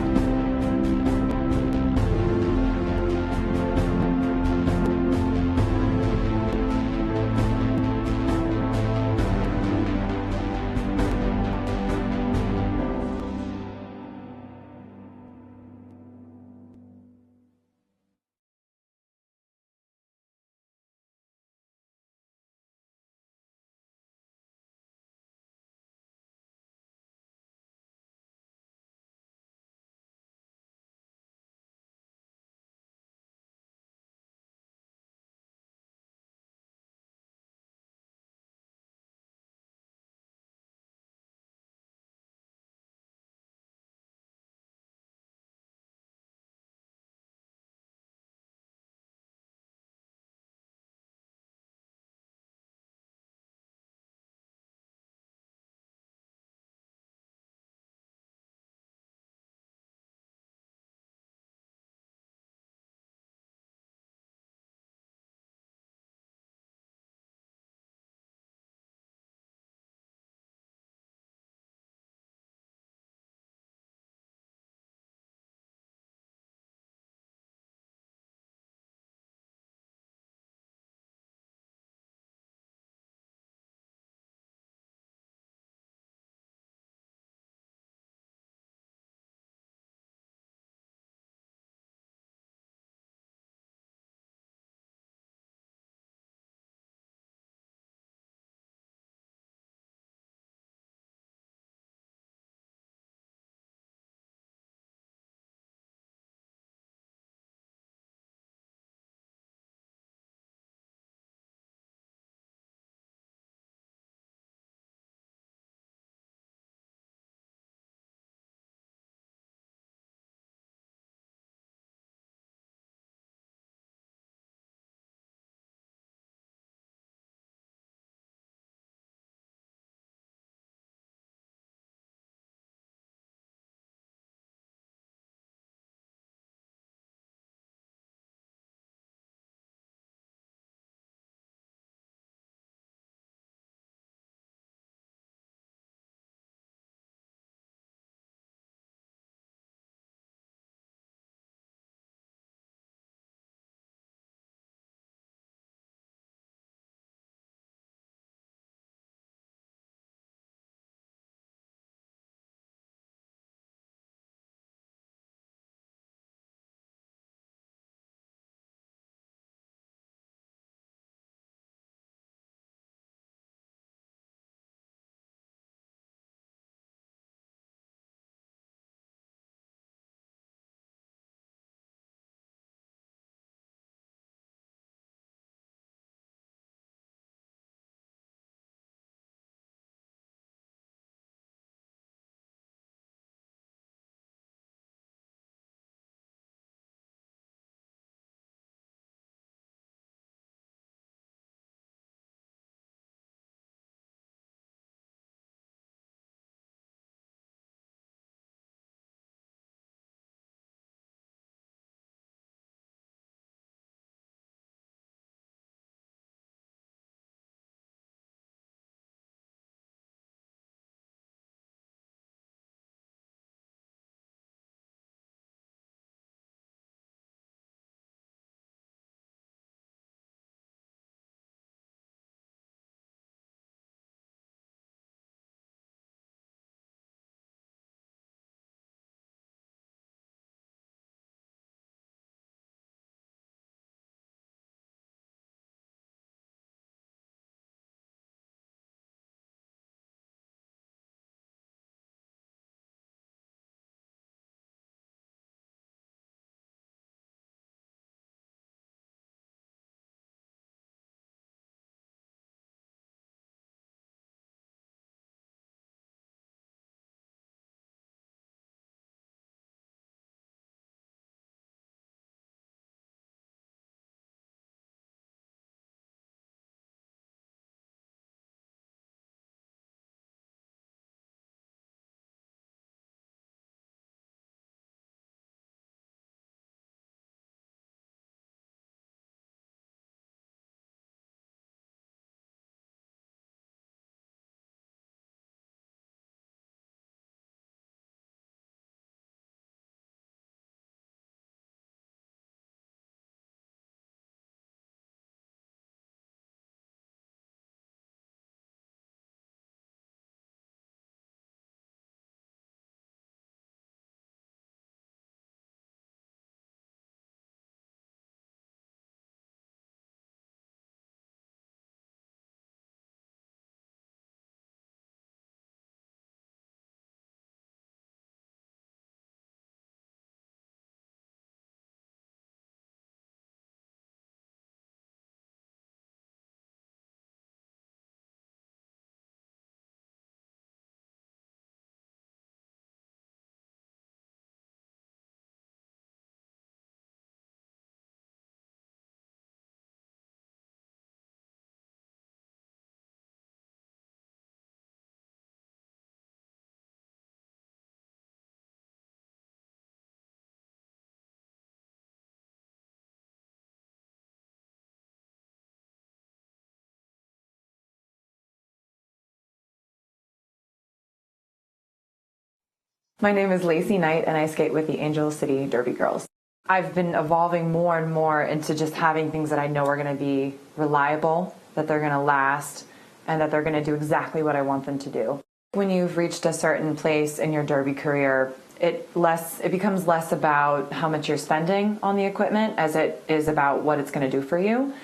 Speaker 2: My name is Lacey Knight, and I skate with the Angel City Derby Girls. I've been evolving more and more into just having things that I know are going to be reliable, that they're going to last, and that they're going to do exactly what I want them to do. When you've reached a certain place in your derby career, it becomes less about how much you're spending on the equipment as it is about what it's going to do for you.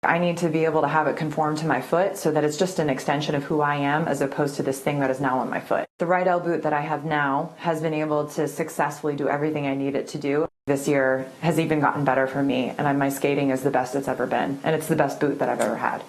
Speaker 2: I need to be able to have it conform to my foot so that it's just an extension of who I am as opposed to this thing that is now on my foot. The Rydell boot that I have now has been able to successfully do everything I need it to do. This year has even gotten better for me, and my skating is the best it's ever been, and it's the best boot that I've ever had.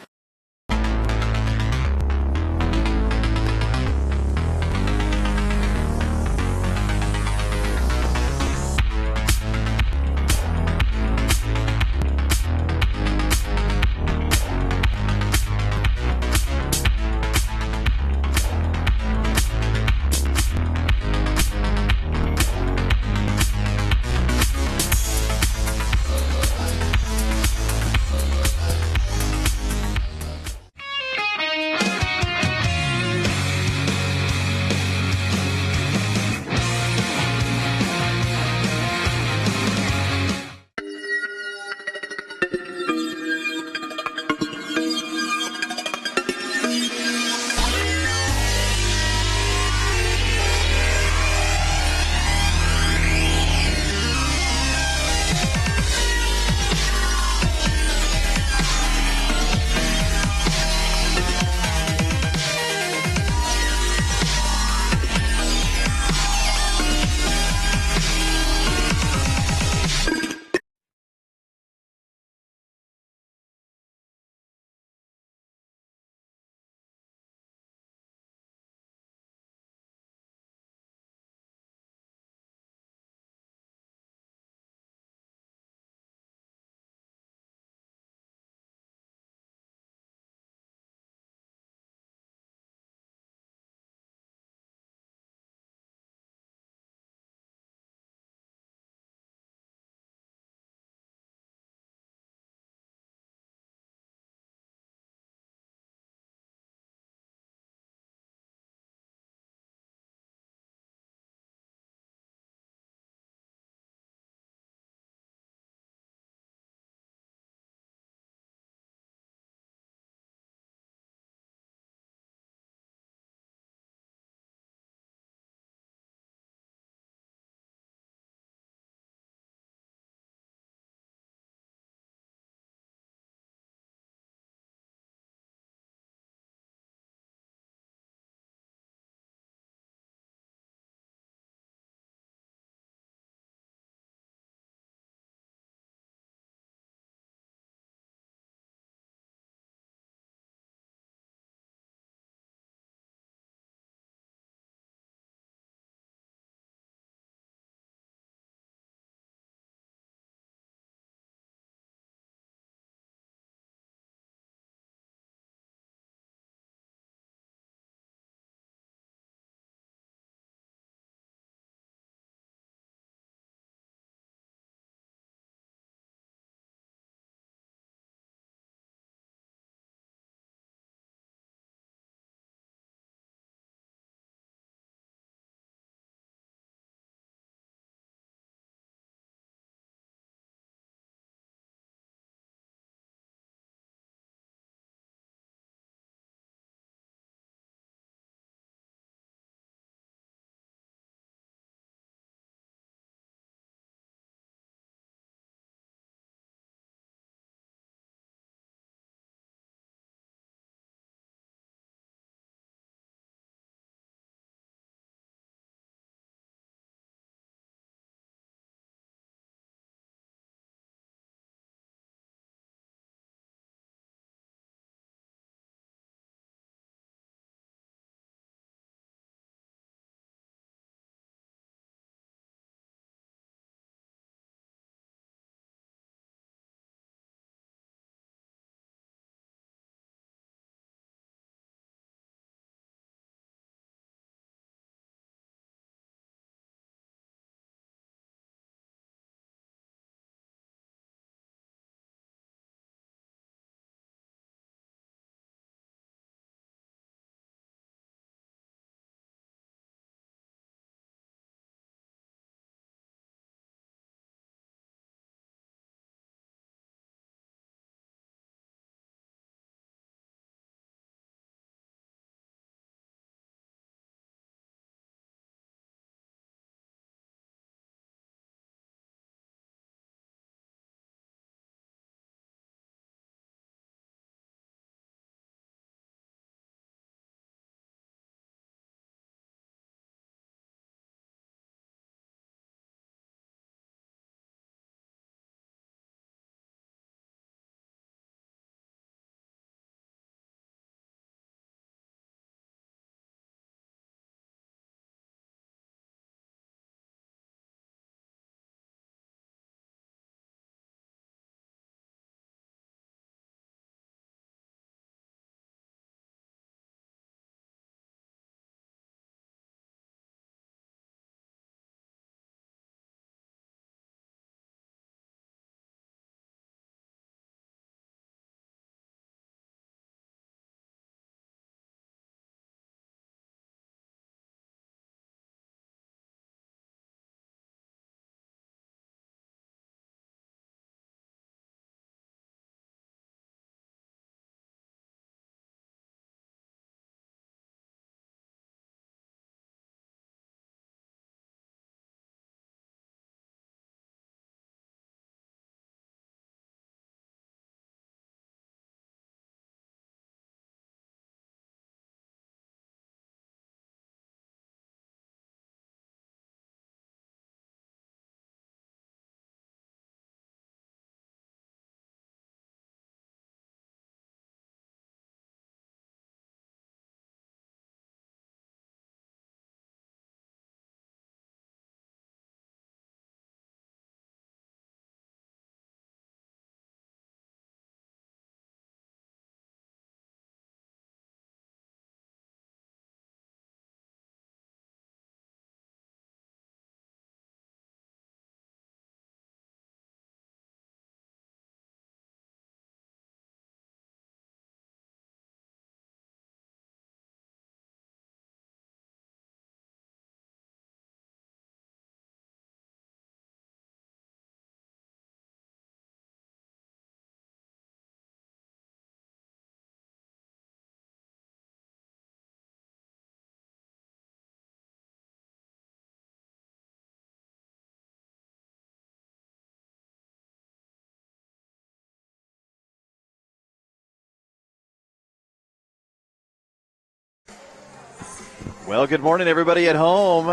Speaker 11: Well, good morning, everybody at home.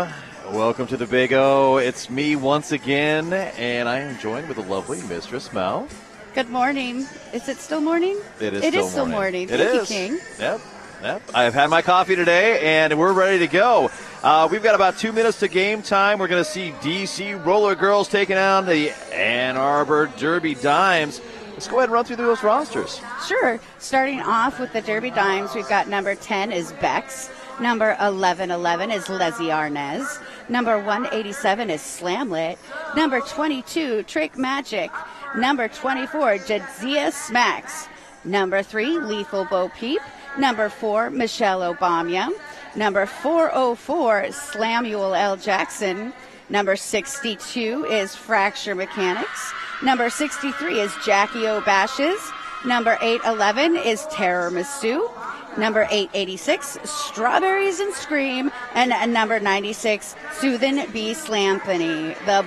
Speaker 11: Welcome to the Big O. It's me once again, and I am joined with the lovely Mistress Mel.
Speaker 12: Good morning. Is it still morning?
Speaker 11: It is still morning.
Speaker 12: Thank you, King.
Speaker 11: Yep. I've had my coffee today, and we're ready to go. We've got about 2 minutes to game time. We're going to see DC Roller Girls taking on the Ann Arbor Derby Dimes. Let's go ahead and run through those rosters.
Speaker 12: Sure. Starting off with the Derby Dimes, we've got number 10 is Bex. Number 1111 is Leslie Arnez. Number 187 is Slamlet. Number 22, Trick Magic. Number 24, Jadzia Smacks. Number 3, Lethal Bo Peep. Number 4, Michelle Obama. Number 404, Slamuel L. Jackson. Number 62 is Fracture Mechanics. Number 63 is Jackie O'Bashes. Number 811 is Terror Mistu. Number 886, Strawberries and Scream. And number 96, Soothin' B. Slampany. The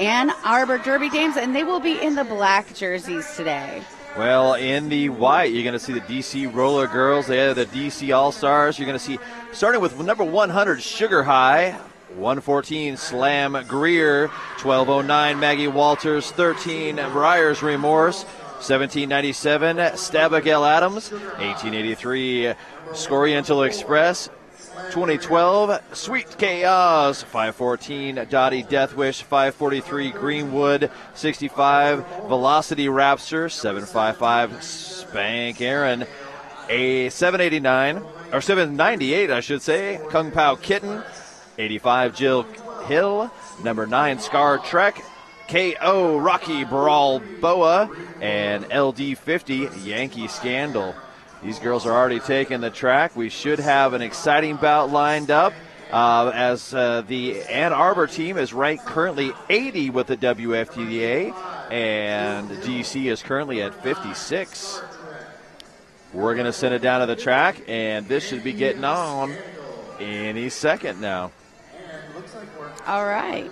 Speaker 12: Ann Arbor Derby Dames, and they will be in the black jerseys today.
Speaker 11: Well, in the white, you're going to see the DC Roller Girls. They are the DC All-Stars. You're going to see, starting with number 100, Sugar High. 114, Slam Greer. 1209, Maggie Walters. 13, Briar's Remorse. 1797, Stabagal Adams. 1883, Scoriental Express. 2012, Sweet Chaos. 514, Dottie Deathwish. 543, Greenwood. 65, Velocity Rapster. 755, Spank Aaron. A 789, or 798, I should say, Kung Pao Kitten. 85, Jill Hill. Number 9, Scar Trek. KO, Rocky Brawl Boa. And LD50, Yankee Scandal. These girls are already taking the track. We should have an exciting bout lined up as the Ann Arbor team is ranked currently 80 with the WFTDA, and DC is currently at 56. We're going to send it down to the track, and this should be getting on any second now.
Speaker 12: All right.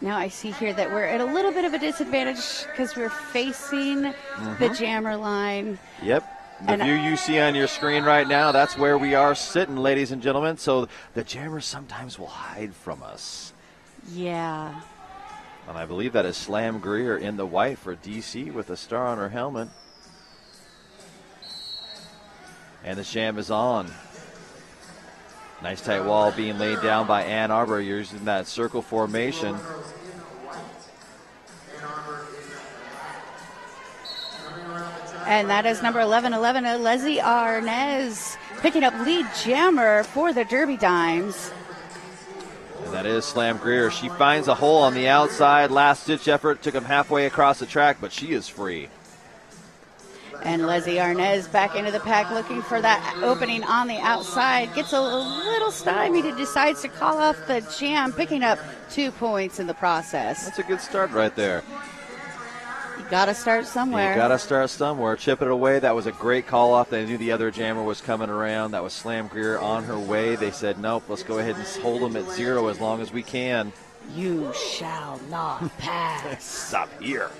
Speaker 12: Now I see here that we're at a little bit of a disadvantage because we're facing the jammer line.
Speaker 11: Yep. The view you see on your screen right now, that's where we are sitting, ladies and gentlemen. So the jammers sometimes will hide from us.
Speaker 12: Yeah.
Speaker 11: And I believe that is Slam Greer in the white for DC with a star on her helmet. And the jam is on. Nice tight wall being laid down by Ann Arbor using that circle formation.
Speaker 12: And that is number 1111, Leslie Arnez, picking up lead jammer for the Derby Dimes.
Speaker 11: And that is Slam Greer. She finds a hole on the outside. Last-ditch effort took him halfway across the track, but she is free.
Speaker 12: And Leslie Arnez back into the pack looking for that opening on the outside. Gets a little stymied and decides to call off the jam, picking up 2 points in the process.
Speaker 11: That's a good start right there.
Speaker 12: You got to start somewhere.
Speaker 11: You got to start somewhere. Chip it away. That was a great call off. They knew the other jammer was coming around. That was Slam Greer on her way. They said, nope, let's go ahead and hold them at 0 as long as we can.
Speaker 12: You shall not pass.
Speaker 11: Stop here.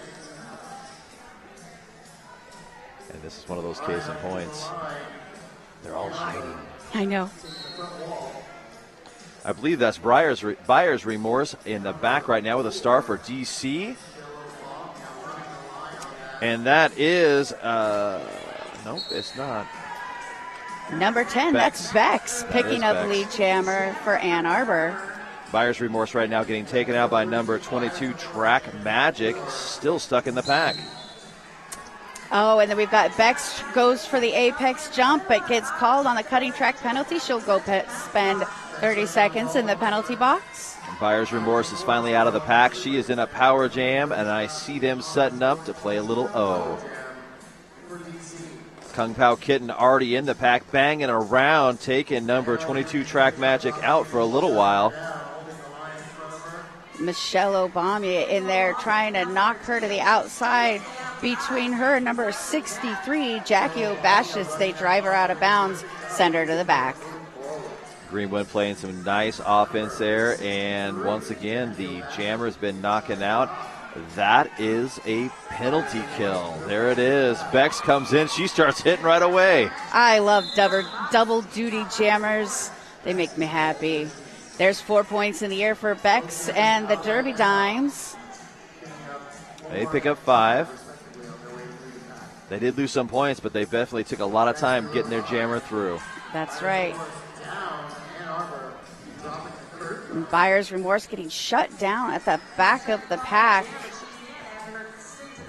Speaker 11: And this is one of those case in points. They're all hiding.
Speaker 12: I know.
Speaker 11: I believe that's Buyer's Remorse in the back right now with a star for DC. And that is, nope, it's not.
Speaker 12: Number 10,
Speaker 11: Bex.
Speaker 12: that's Bex, picking up
Speaker 11: Bex.
Speaker 12: lead jammer for Ann Arbor.
Speaker 11: Buyer's Remorse right now getting taken out by number 22, Track Magic, still stuck in the pack.
Speaker 12: Oh, and then we've got Bex goes for the apex jump, but gets called on the cutting track penalty. She'll go spend 30 seconds in the penalty box.
Speaker 11: Buyer's Remorse is finally out of the pack. She is in a power jam, and I see them setting up to play a little O. Kung Pao Kitten already in the pack, banging around, taking number 22 Track Magic out for a little while.
Speaker 12: Michelle Obama in there trying to knock her to the outside. Between her and number 63, Jackie O'Bashes, they drive her out of bounds, send her to the back.
Speaker 11: Greenwood playing some nice offense there, and once again, the jammer's been knocking out. That is a penalty kill. There it is. Bex comes in. She starts hitting right away.
Speaker 12: I love double duty jammers. They make me happy. There's 4 points in the air for Bex and the Derby Dimes.
Speaker 11: They pick up 5. They did lose some points, but they definitely took a lot of time getting their jammer through.
Speaker 12: That's right. And Buyer's Remorse getting shut down at the back of the pack.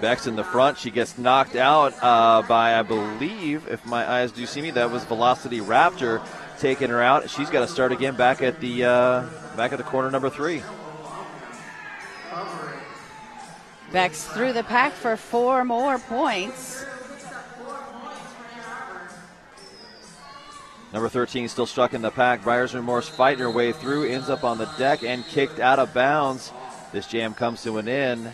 Speaker 11: Bex in the front. She gets knocked out by, I believe, if my eyes do see me, that was Velocity Raptor taking her out. She's got to start again back at the corner number 3.
Speaker 12: Bex through the pack for 4 more points.
Speaker 11: Number 13 still stuck in the pack. Buyer's Remorse fighting her way through, ends up on the deck and kicked out of bounds. This jam comes to an end.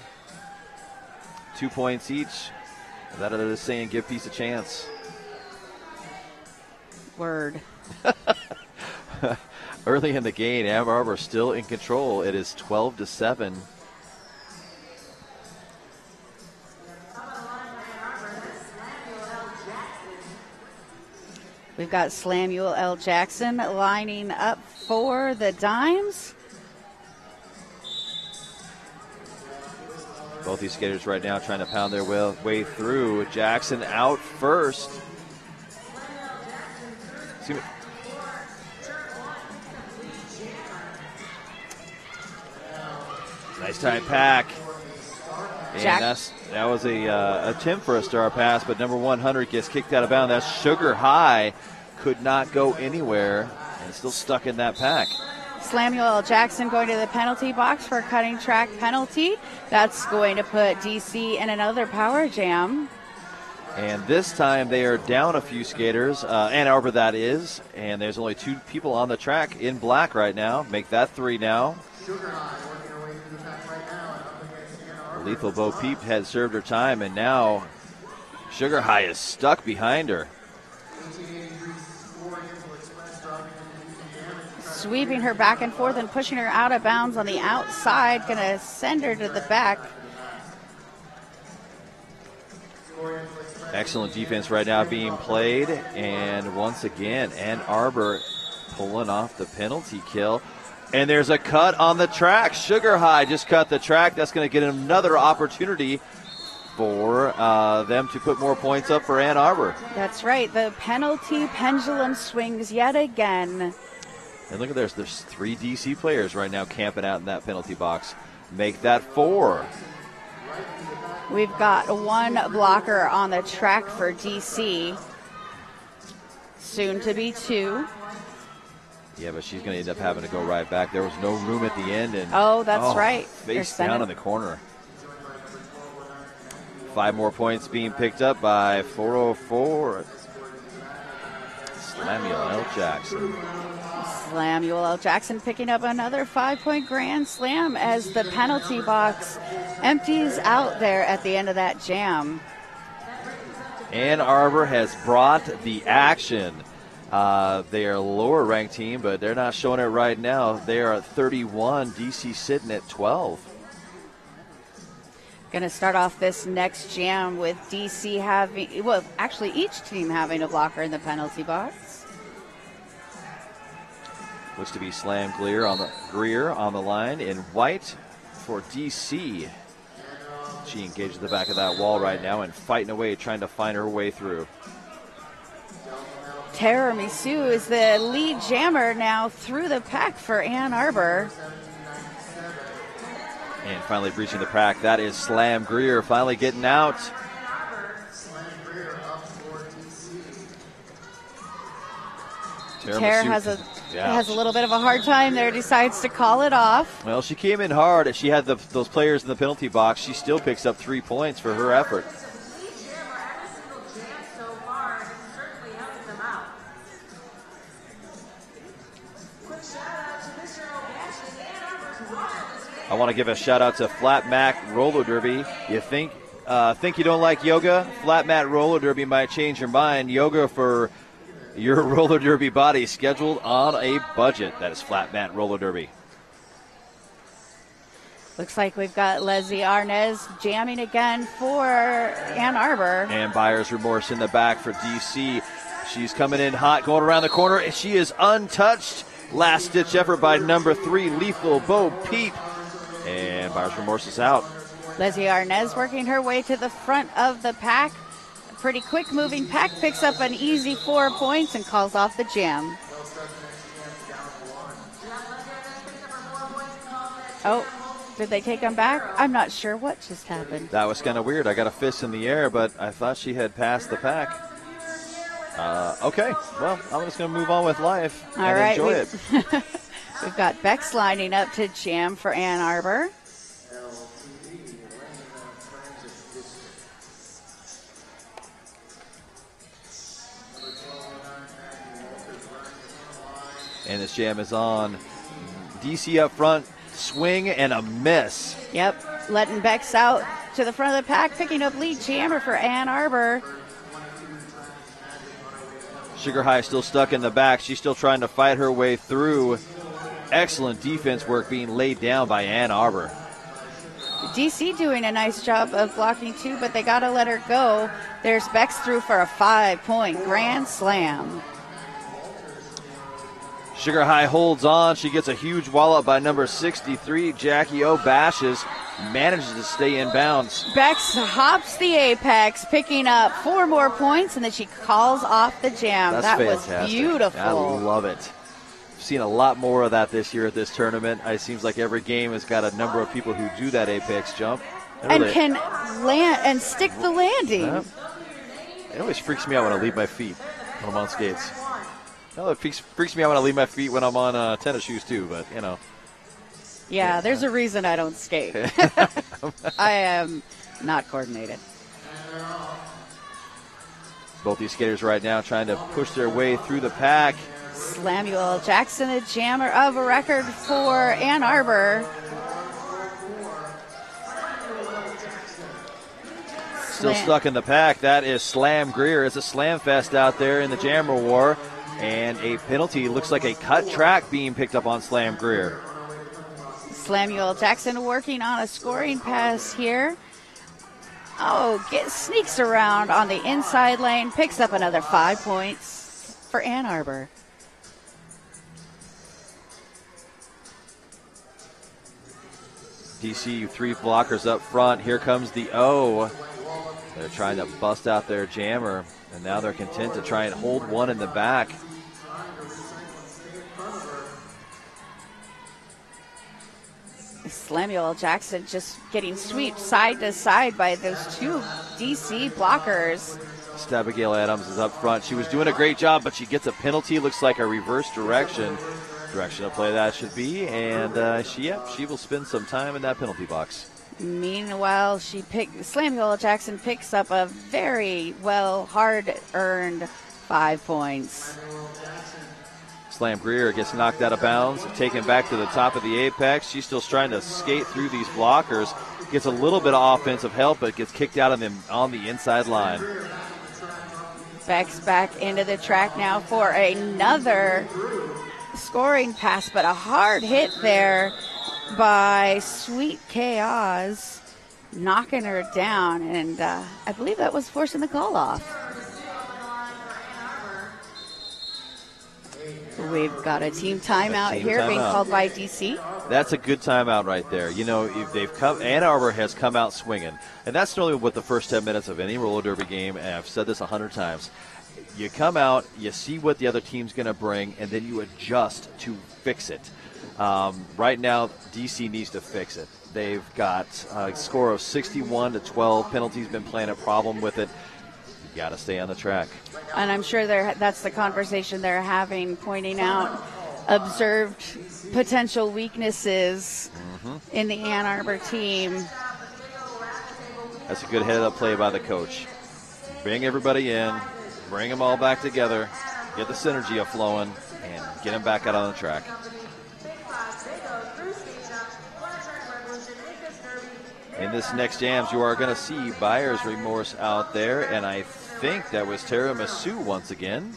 Speaker 11: 2 points each. That is saying give peace a chance.
Speaker 12: Word.
Speaker 11: Early in the game, Ann Arbor still in control. It is 12-7.
Speaker 12: We've got Slamuel L. Jackson lining up for the Dimes.
Speaker 11: Both these skaters right now trying to pound their way through. Jackson out first. Nice tight pack. And that was a attempt for a star pass, but number 100 gets kicked out of bounds. That's Sugar High. Could not go anywhere and still stuck in that pack.
Speaker 12: Slamuel L. Jackson going to the penalty box for a cutting track penalty. That's going to put DC in another power jam.
Speaker 11: And this time they are down a few skaters. Ann Arbor, that is. And there's only 2 people on the track in black right now. Make that 3 now. Lethal Bo Peep had served her time, and now Sugar High is stuck behind her.
Speaker 12: Sweeping her back and forth and pushing her out of bounds on the outside. Going to send her to the back.
Speaker 11: Excellent defense right now being played. And once again, Ann Arbor pulling off the penalty kill. And there's a cut on the track. Sugar High just cut the track. That's going to get another opportunity for them to put more points up for Ann Arbor.
Speaker 12: That's right. The penalty pendulum swings yet again.
Speaker 11: And look at this. There's 3 DC players right now camping out in that penalty box. Make that 4.
Speaker 12: We've got 1 blocker on the track for DC. Soon to be 2.
Speaker 11: Yeah, but she's going to end up having to go right back. There was no room at the end. And
Speaker 12: that's right.
Speaker 11: Face down in the corner. 5 more points being picked up by 404. Slamuel L. Jackson.
Speaker 12: Slamuel L. Jackson picking up another 5-point grand slam as the penalty box empties out there at the end of that jam.
Speaker 11: Ann Arbor has brought the action. They are a lower ranked team, but they're not showing it right now. They are at 31, DC sitting at 12.
Speaker 12: Going to start off this next jam with DC having, well, actually each team having a blocker in the penalty box.
Speaker 11: Looks to be Slam Greer on the line in white for DC. She engaged at the back of that wall right now and fighting away, trying to find her way through.
Speaker 12: Tara Misu is the lead jammer now through the pack for Ann Arbor.
Speaker 11: And finally breaching the pack, that is Slam Greer finally getting out.
Speaker 12: Tara has a little bit of a hard time there, decides to call it off.
Speaker 11: Well, she came in hard. She had those players in the penalty box. She still picks up 3 points for her effort. I want to give a shout out to Flat Mac Roller Derby. You think you don't like yoga? Flat Mat Roller Derby might change your mind. Yoga for your roller derby body, scheduled on a budget. That is Flat Mat Roller Derby.
Speaker 12: Looks like we've got Leslie Arnez jamming again for Ann Arbor.
Speaker 11: And Buyer's Remorse in the back for DC. She's coming in hot, going around the corner, and she is untouched. Last-ditch effort by number 3, Lethal Bo Peep. And Buyer's Remorse is out.
Speaker 12: Leslie Arnez working her way to the front of the pack. A pretty quick-moving pack, picks up an easy 4 points and calls off the jam. Oh, did they take them back? I'm not sure what just happened.
Speaker 11: That was kind of weird. I got a fist in the air, but I thought she had passed the pack. Okay, well, I'm just going to move on with life and enjoy it.
Speaker 12: We've got Bex lining up to jam for Ann Arbor.
Speaker 11: And this jam is on. DC up front, swing and a miss.
Speaker 12: Yep, letting Bex out to the front of the pack, picking up lead jammer for Ann Arbor.
Speaker 11: Sugar High still stuck in the back. She's still trying to fight her way through. Excellent defense work being laid down by Ann Arbor.
Speaker 12: DC doing a nice job of blocking too, but they got to let her go. There's Bex through for a 5-point grand slam.
Speaker 11: Sugar High holds on. She gets a huge wallop by number 63, Jackie O. Bashes. Manages to stay in bounds.
Speaker 12: Bex hops the apex, picking up 4 more points, and then she calls off the jam.
Speaker 11: That's
Speaker 12: that
Speaker 11: fantastic.
Speaker 12: Was beautiful.
Speaker 11: I love it. I've seen a lot more of that this year at this tournament. It seems like every game has got a number of people who do that apex jump.
Speaker 12: And can land and stick the landing.
Speaker 11: Yeah. It always freaks me out when I leave my feet when I'm on skates. Well, it freaks me out when I leave my feet when I'm on tennis shoes too, but you know.
Speaker 12: Yeah, there's a reason I don't skate. I am not coordinated.
Speaker 11: Both these skaters right now trying to push their way through the pack.
Speaker 12: Samuel Jackson, a jammer of a record for Ann Arbor.
Speaker 11: Still stuck in the pack. That is Slam Greer. It's a slam fest out there in the Jammer War. And a penalty. Looks like a cut track being picked up on Slam Greer.
Speaker 12: Samuel Jackson working on a scoring pass here. Oh, sneaks around on the inside lane. Picks up another 5 points for Ann Arbor.
Speaker 11: DC 3 blockers up front. Here comes the O. They're trying to bust out their jammer. And now they're content to try and hold one in the back.
Speaker 12: Samuel Jackson just getting swept side to side by those 2 DC blockers.
Speaker 11: Abigail Adams is up front. She was doing a great job, but she gets a penalty. Looks like a reverse direction of play that should be. And she will spend some time in that penalty box.
Speaker 12: Meanwhile, Samuel Jackson picks up a very hard-earned 5 points.
Speaker 11: Slam Greer gets knocked out of bounds, taken back to the top of the apex. She's still trying to skate through these blockers. Gets a little bit of offensive help, but gets kicked out on the inside line.
Speaker 12: Beck's back into the track now for another scoring pass, but a hard hit there by Sweet Chaos, knocking her down, and I believe that was forcing the call off. We've got a team timeout here being called by DC.
Speaker 11: That's a good timeout right there. You know, Ann Arbor has come out swinging, and that's normally what the first 10 minutes of any roller derby game, and I've said this 100 times. You come out, you see what the other team's going to bring, and then you adjust to fix it. Right now, DC needs to fix it. They've got a score of 61-12. Penalties been playing a problem with it. You got to stay on the track.
Speaker 12: And I'm sure that's the conversation they're having, pointing out observed potential weaknesses in the Ann Arbor team.
Speaker 11: That's a good head-up play by the coach. Bring everybody in, bring them all back together, get the synergy flowing, and get them back out on the track. In this next jams, you are going to see Buyer's Remorse out there, and I think that was Tiramisu once again.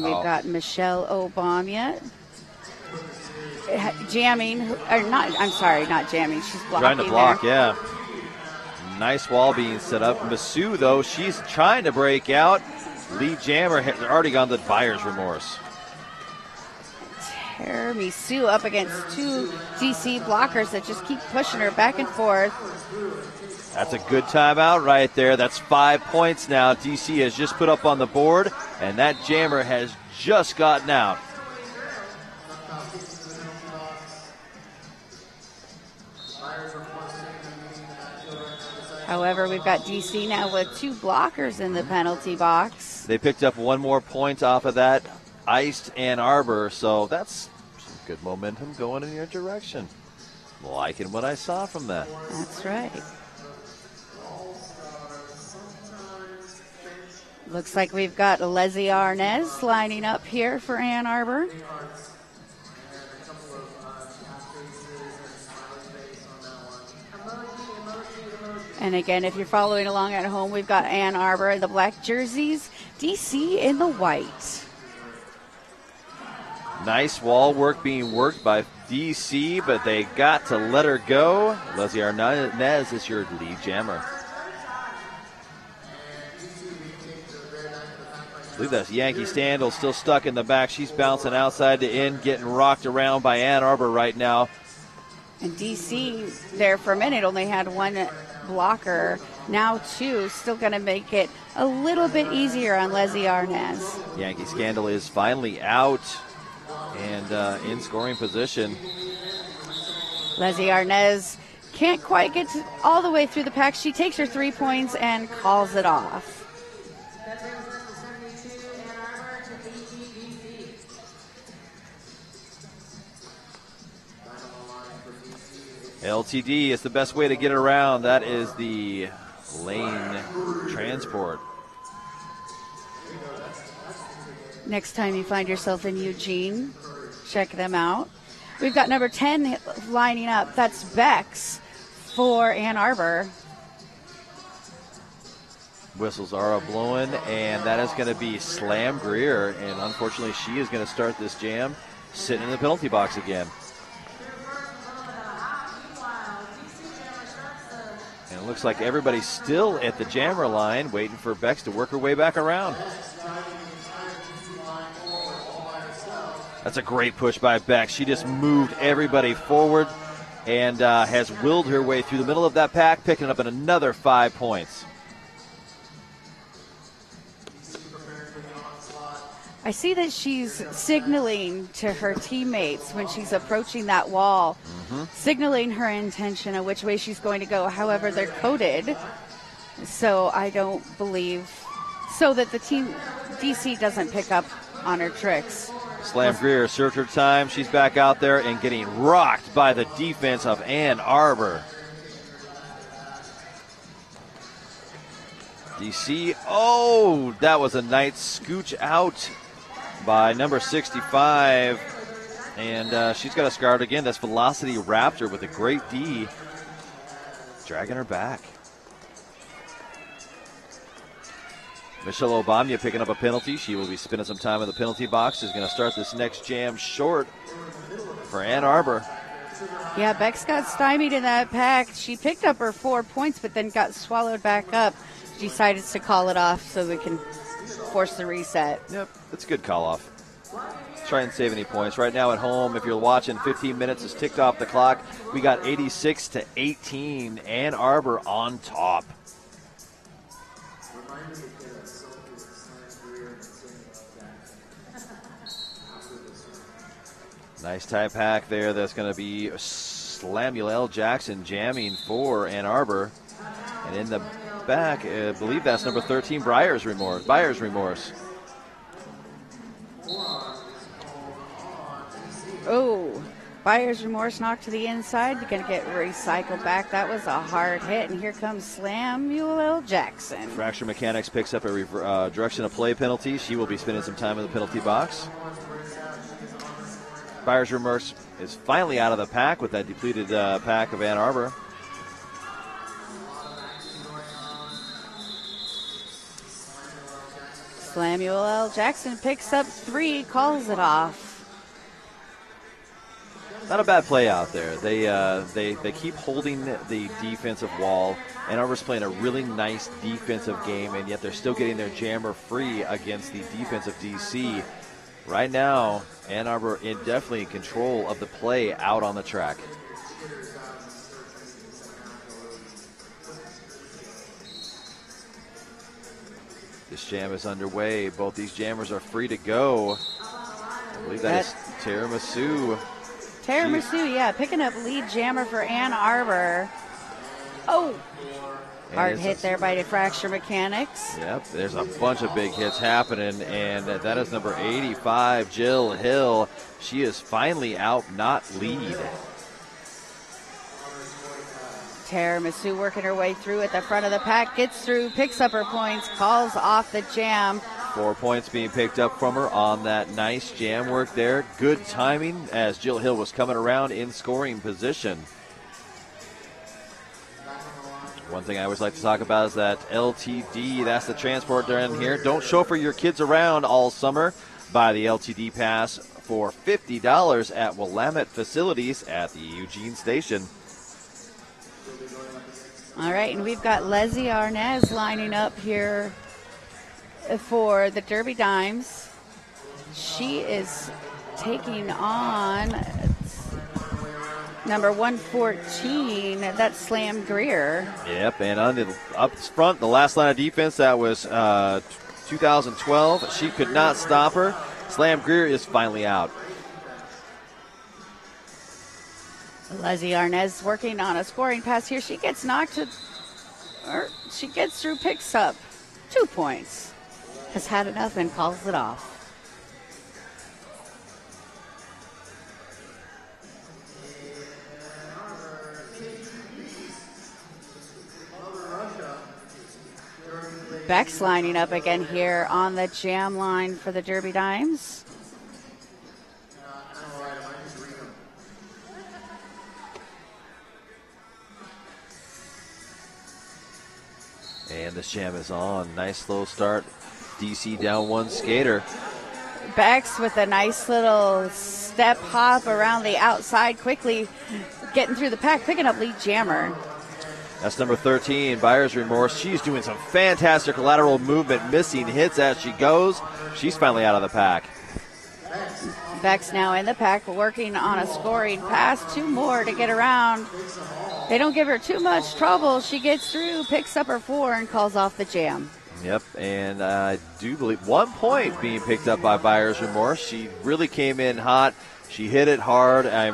Speaker 12: And we've got Michelle Obama jamming, or not, I'm sorry, not jamming. She's blocking.
Speaker 11: Trying to block,
Speaker 12: there.
Speaker 11: yeah. Nice wall being set up. Masu, though, she's trying to break out. Lead jammer has already gone to buyer's remorse.
Speaker 12: Tiramisu up against two DC blockers that just keep pushing her back and forth.
Speaker 11: That's a good timeout right there. That's 5 points now. DC has just put up on the board, and that jammer has just gotten out.
Speaker 12: However, we've got DC now with two blockers in the penalty box.
Speaker 11: They picked up one more point off of that iced Ann Arbor, so that's some good momentum going in your direction. Liking what I saw from that.
Speaker 12: That's right. Looks like we've got Leslie Arnez lining up here for Ann Arbor. And again, if you're following along at home, we've got Ann Arbor in the black jerseys, DC in the white.
Speaker 11: Nice wall work being worked by DC, but they got to let her go. Leslie Arnez is your lead jammer. I believe that's Yankee Standel still stuck in the back. She's bouncing outside to in, getting rocked around by Ann Arbor right now.
Speaker 12: And DC there for a minute only had one blocker. Now two, still going to make it a little bit easier on Leslie Arnez.
Speaker 11: Yankee Scandal is finally out and in scoring position.
Speaker 12: Leslie Arnez can't quite get all the way through the pack. She takes her 3 points and calls it off.
Speaker 11: LTD is the best way to get around. That is the lane transport.
Speaker 12: Next time you find yourself in Eugene, check them out. We've got number 10 lining up. That's Bex for Ann Arbor.
Speaker 11: Whistles are blowing, and that is going to be Slam Greer. And unfortunately, she is going to start this jam sitting in the penalty box again. And it looks like everybody's still at the jammer line, waiting for Bex to work her way back around. That's a great push by Bex. She just moved everybody forward and has willed her way through the middle of that pack, picking up another 5 points.
Speaker 12: I see that she's signaling to her teammates when she's approaching that wall, signaling her intention of which way she's going to go. However, they're coded, so I don't believe, so that the team DC doesn't pick up on her tricks.
Speaker 11: Slam Greer served her time. She's back out there and getting rocked by the defense of Ann Arbor. DC, oh, that was a nice scooch out by number 65. And she's got a scarred again. That's Velocity Raptor with a great D, dragging her back. Michelle Obama picking up a penalty. She will be spending some time in the penalty box. She's going to start this next jam short for Ann Arbor.
Speaker 12: Yeah, Bex got stymied in that pack. She picked up her 4 points, but then got swallowed back up. She decided to call it off so we can force the reset.
Speaker 11: Yep, that's a good call off. Try and save any points. Right now at home, if you're watching, 15 minutes is ticked off the clock. We got 86-18. Ann Arbor on top. Nice tie pack there. That's going to be Samuel L. Jackson jamming for Ann Arbor. And in the back, I believe that's number 13, Buyer's Remorse.
Speaker 12: Oh, Buyer's Remorse knocked to the inside. You're going to get recycled back. That was a hard hit. And here comes Samuel L. Jackson.
Speaker 11: Fracture Mechanics picks up a direction of play penalty. She will be spending some time in the penalty box. Buyer's Remorse is finally out of the pack with that depleted pack of Ann Arbor.
Speaker 12: Slamuel L. Jackson picks up 3, calls it off.
Speaker 11: Not a bad play out there. They keep holding the defensive wall. Ann Arbor's playing a really nice defensive game, and yet they're still getting their jammer free against the defensive DC. Right now, Ann Arbor definitely in control of the play out on the track. This jam is underway. Both these jammers are free to go. I believe that is Tiramisu.
Speaker 12: Tiramisu, yeah, picking up lead jammer for Ann Arbor. Oh, hard hit there by Diffraction Mechanics.
Speaker 11: Yep, there's a bunch of big hits happening, and that is number 85, Jill Hill. She is finally out, not lead.
Speaker 12: Tiramisu working her way through at the front of the pack, gets through, picks up her points, calls off the jam.
Speaker 11: 4 points being picked up from her on that nice jam work there. Good timing as Jill Hill was coming around in scoring position. One thing I always like to talk about is that LTD, that's the transport during here. Don't chauffeur your kids around all summer. Buy the LTD pass for $50 at Willamette facilities at the Eugene station.
Speaker 12: All right, and we've got Leslie Arnaz lining up here for the Derby Dimes. She is taking on number 114, that's Slam Greer.
Speaker 11: Yep, and up front, the last line of defense, that was 2012. She could not stop her. Slam Greer is finally out.
Speaker 12: Leslie Arnaz working on a scoring pass here. She gets knocked to, or she gets through, picks up 2 points. Has had enough and calls it off. Beck's lining up again here on the jam line for the Derby Dimes.
Speaker 11: And the jam is on. Nice slow start. DC down one skater.
Speaker 12: Bex with a nice little step hop around the outside, quickly getting through the pack, picking up lead jammer.
Speaker 11: That's number 13, Buyer's Remorse. She's doing some fantastic lateral movement, missing hits as she goes. She's finally out of the pack.
Speaker 12: Beck's now in the pack, working on a scoring pass. 2 more to get around. They don't give her too much trouble. She gets through, picks up her 4, and calls off the jam.
Speaker 11: Yep, and I do believe 1 point being picked up by Buyer's Remorse. She really came in hot. She hit it hard. I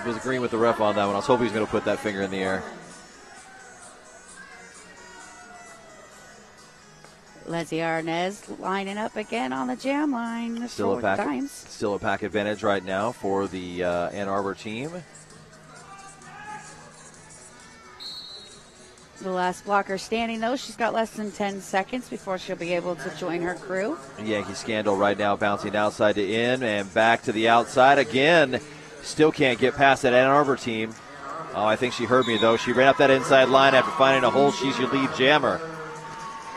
Speaker 11: was agreeing with the ref on that one. I was hoping he was going to put that finger in the air.
Speaker 12: Leslie Arnaz lining up again on the jam line.
Speaker 11: Still a pack advantage right now for the Ann Arbor team.
Speaker 12: The last blocker standing, though. She's got less than 10 seconds before she'll be able to join her crew.
Speaker 11: Yankee Scandal right now bouncing outside to in and back to the outside again. Still can't get past that Ann Arbor team. Oh, I think she heard me, though. She ran up that inside line after finding a hole. She's your lead jammer.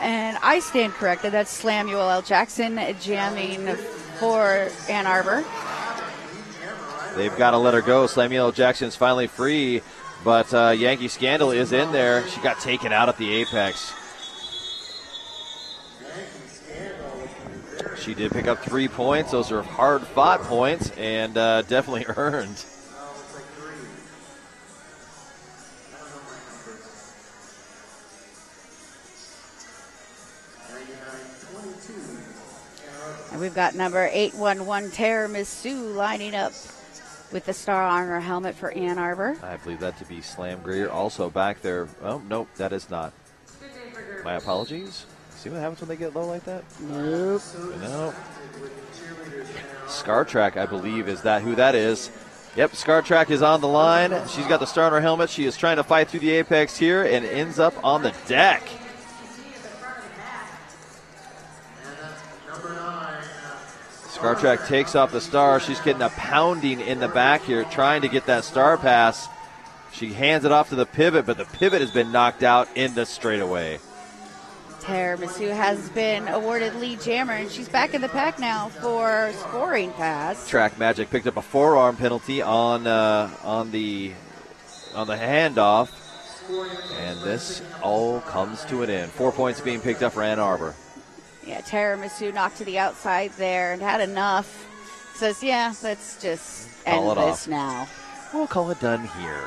Speaker 12: And I stand corrected. That's Slamuel L. Jackson jamming for Ann Arbor.
Speaker 11: They've got to let her go. Slamuel L. Jackson's finally free, but Yankee Scandal is in there. She got taken out at the apex. She did pick up 3 points. Those are hard-fought points and definitely earned.
Speaker 12: And we've got number 811 Tiramisu lining up with the Star on her helmet for Ann Arbor.
Speaker 11: I believe that to be Slam Greer also back there. Oh, nope, that is not. My apologies. See what happens when they get low like that?
Speaker 12: Nope.
Speaker 11: No. Scar Track, I believe, is that who that is. Yep, Scar Track is on the line. She's got the Star on her helmet. She is trying to fight through the apex here and ends up on the deck. Scar Track takes off the Star. She's getting a pounding in the back here, trying to get that Star pass. She hands it off to the Pivot, but the Pivot has been knocked out in the straightaway.
Speaker 12: Tara Masu has been awarded lead jammer, and she's back in the pack now for scoring pass.
Speaker 11: Track Magic picked up a forearm penalty on the handoff, and this all comes to an end. 4 points being picked up for Ann Arbor.
Speaker 12: Yeah, Tara Masu knocked to the outside there and had enough. Says, yeah, let's just end
Speaker 11: Call it
Speaker 12: this
Speaker 11: off.
Speaker 12: now.
Speaker 11: We'll call it done here.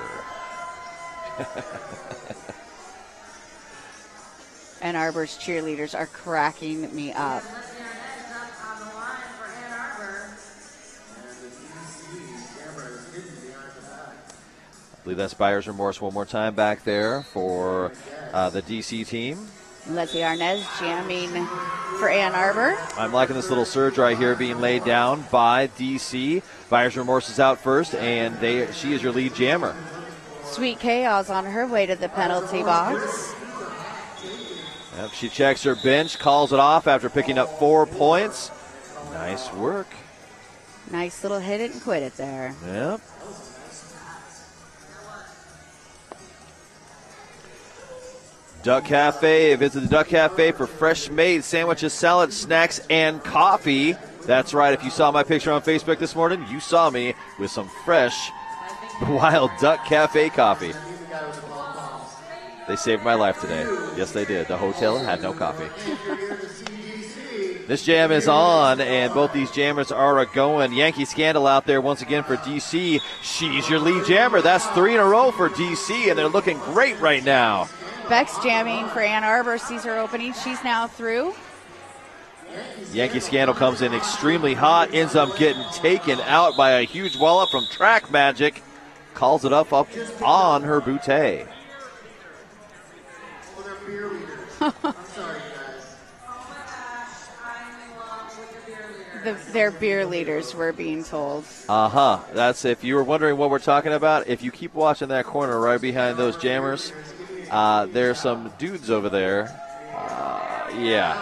Speaker 12: Ann Arbor's cheerleaders are cracking me up.
Speaker 11: I believe that's Buyer's Remorse one more time back there for the DC team.
Speaker 12: Leslie Arnaz jamming for Ann Arbor.
Speaker 11: I'm liking this little surge right here being laid down by DC. Buyer's Remorse is out first, and she is your lead jammer.
Speaker 12: Sweet Chaos on her way to the penalty box.
Speaker 11: Yep, she checks her bench, calls it off after picking up 4 points. Nice work.
Speaker 12: Nice little hit it and quit it there.
Speaker 11: Yep. Duck Cafe. Visit the Duck Cafe for fresh made sandwiches, salads, snacks, and coffee. That's right. If you saw my picture on Facebook this morning, you saw me with some fresh Wild Duck Cafe coffee. They saved my life today. Yes, they did. The hotel had no coffee. This jam is on, and both these jammers are a-going. Yankee Scandal out there once again for DC. She's your lead jammer. That's 3 in a row for DC, and they're looking great right now.
Speaker 12: Beck's jamming for Ann Arbor, sees her opening. She's now through.
Speaker 11: Yankee Scandal comes in extremely hot, ends up getting taken out by a huge wallop from Track Magic. Calls it up on her bootay.
Speaker 12: Their beer leaders, we're being told.
Speaker 11: That's, if you were wondering what we're talking about, if you keep watching that corner right behind those jammers, there's some dudes over there. Yeah.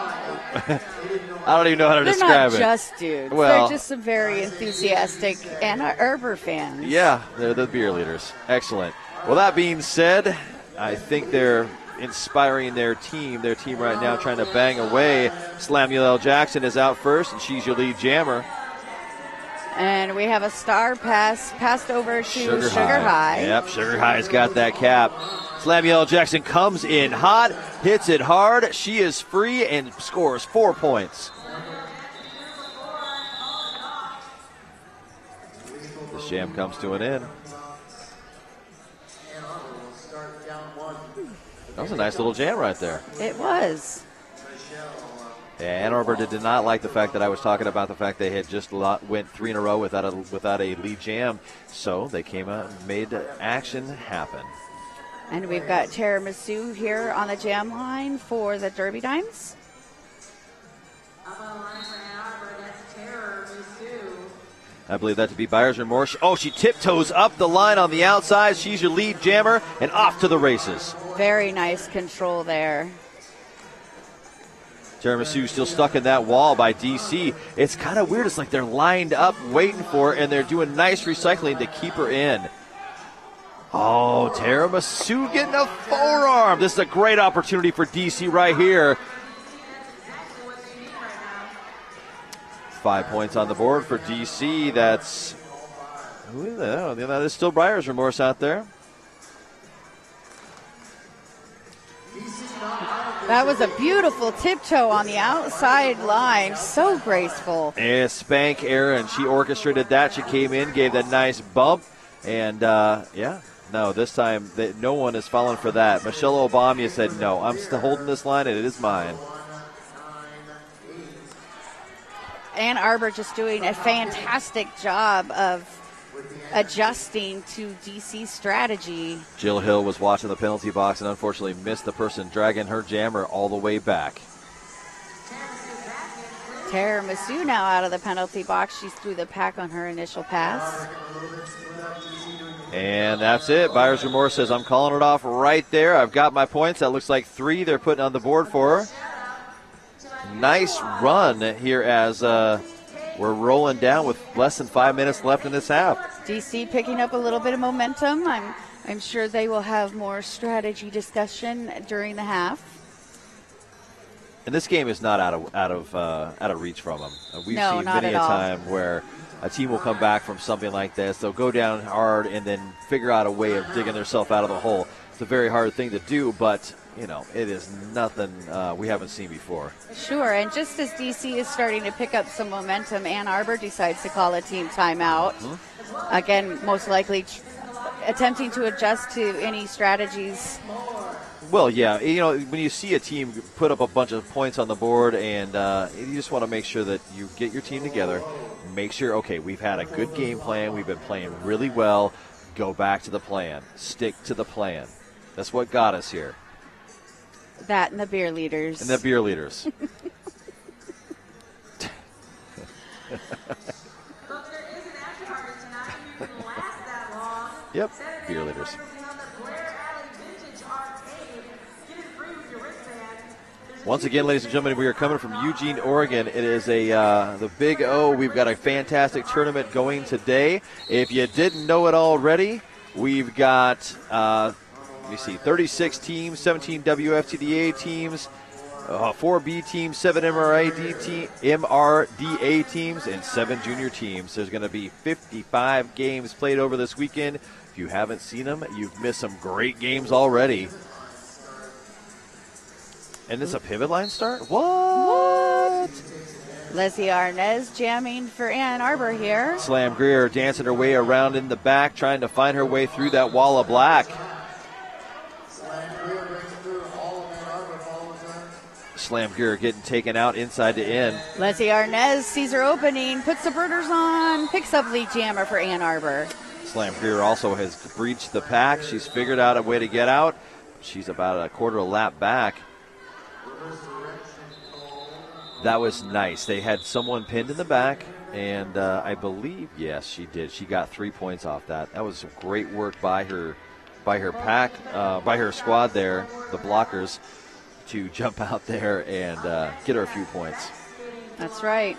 Speaker 11: I don't even know how to describe it.
Speaker 12: They're not just dudes.
Speaker 11: Well,
Speaker 12: they're just some very enthusiastic Ann Arbor fans.
Speaker 11: Yeah, they're the beer leaders. Excellent. Well, that being said, I think they're inspiring their team right now, trying to bang away. Slamuel L. Jackson is out first, and she's your lead jammer.
Speaker 12: And we have a star passed over to Sugar High.
Speaker 11: Yep, Sugar High's got that cap. Slamuel L. Jackson comes in hot, hits it hard. She is free and scores 4 points. This jam comes to an end. That was a nice little jam right there.
Speaker 12: It was.
Speaker 11: Yeah, Ann Arbor did not like the fact that I was talking about the fact they had just went 3 in a row without a lead jam. So they came out and made action happen.
Speaker 12: And we've got Tara Masu here on the jam line for the Derby Dimes.
Speaker 11: I believe that to be Buyer's Remorse. Oh, she tiptoes up the line on the outside. She's your lead jammer and off to the races.
Speaker 12: Very nice control there.
Speaker 11: Tiramisu still stuck in that wall by DC. It's kind of weird. It's like they're lined up waiting for her, and they're doing nice recycling to keep her in. Oh, Tiramisu getting a forearm. This is a great opportunity for DC right here. 5 points on the board for DC. That's, who is that? Oh, that is still Buyer's Remorse out there.
Speaker 12: That was a beautiful tiptoe on the outside line. So graceful.
Speaker 11: And Spank Aaron, she orchestrated that. She came in, gave that nice bump. And, no, this time no one is falling for that. Michelle Obama said, no, I'm still holding this line, and it is mine.
Speaker 12: Ann Arbor just doing a fantastic job of adjusting to DC's strategy.
Speaker 11: Jill Hill was watching the penalty box and unfortunately missed the person dragging her jammer all the way back.
Speaker 12: Tara Masu now out of the penalty box. She's through the pack on her initial pass.
Speaker 11: And that's it. Buyer's Remorse says, I'm calling it off right there. I've got my points. That looks like 3 they're putting on the board for her. Nice run here as we're rolling down with less than 5 minutes left in this half.
Speaker 12: DC picking up a little bit of momentum. I'm sure they will have more strategy discussion during the half.
Speaker 11: And this game is not out of reach from them. We've
Speaker 12: No,
Speaker 11: seen
Speaker 12: not
Speaker 11: many
Speaker 12: at
Speaker 11: a
Speaker 12: all.
Speaker 11: time where a team will come back from something like this. They'll go down hard and then figure out a way of digging themselves out of the hole. It's a very hard thing to do, but it is nothing we haven't seen before.
Speaker 12: Sure, and just as DC is starting to pick up some momentum, Ann Arbor decides to call a team timeout. Again, most likely attempting to adjust to any strategies.
Speaker 11: Well, yeah, when you see a team put up a bunch of points on the board, and you just want to make sure that you get your team together, make sure, okay, we've had a good game plan, we've been playing really well, go back to the plan, stick to the plan. That's what got us here.
Speaker 12: That and the beer leaders.
Speaker 11: And the beer leaders. Yep, beer leaders. Once again, ladies and gentlemen, we are coming from Eugene, Oregon. It is the Big O. We've got a fantastic tournament going today. If you didn't know it already, we've got 36 teams, 17 WFTDA teams, 4 B teams, 7 MRDA teams, and 7 junior teams. There's going to be 55 games played over this weekend. If you haven't seen them, you've missed some great games already. And it's a pivot line start? What?
Speaker 12: Leslie Arnez jamming for Ann Arbor here.
Speaker 11: Slam Greer dancing her way around in the back, trying to find her way through that wall of black. Slam Greer getting taken out inside to in.
Speaker 12: Leslie Arnez sees her opening, puts the birders on, picks up lead jammer for Ann Arbor.
Speaker 11: Slam Greer also has breached the pack. She's figured out a way to get out. She's about a quarter of a lap back. That was nice. They had someone pinned in the back, and I believe, yes, she did. She got 3 points off that. That was great work by her pack, by her squad there, the blockers, to jump out there and get her a few points.
Speaker 12: That's right.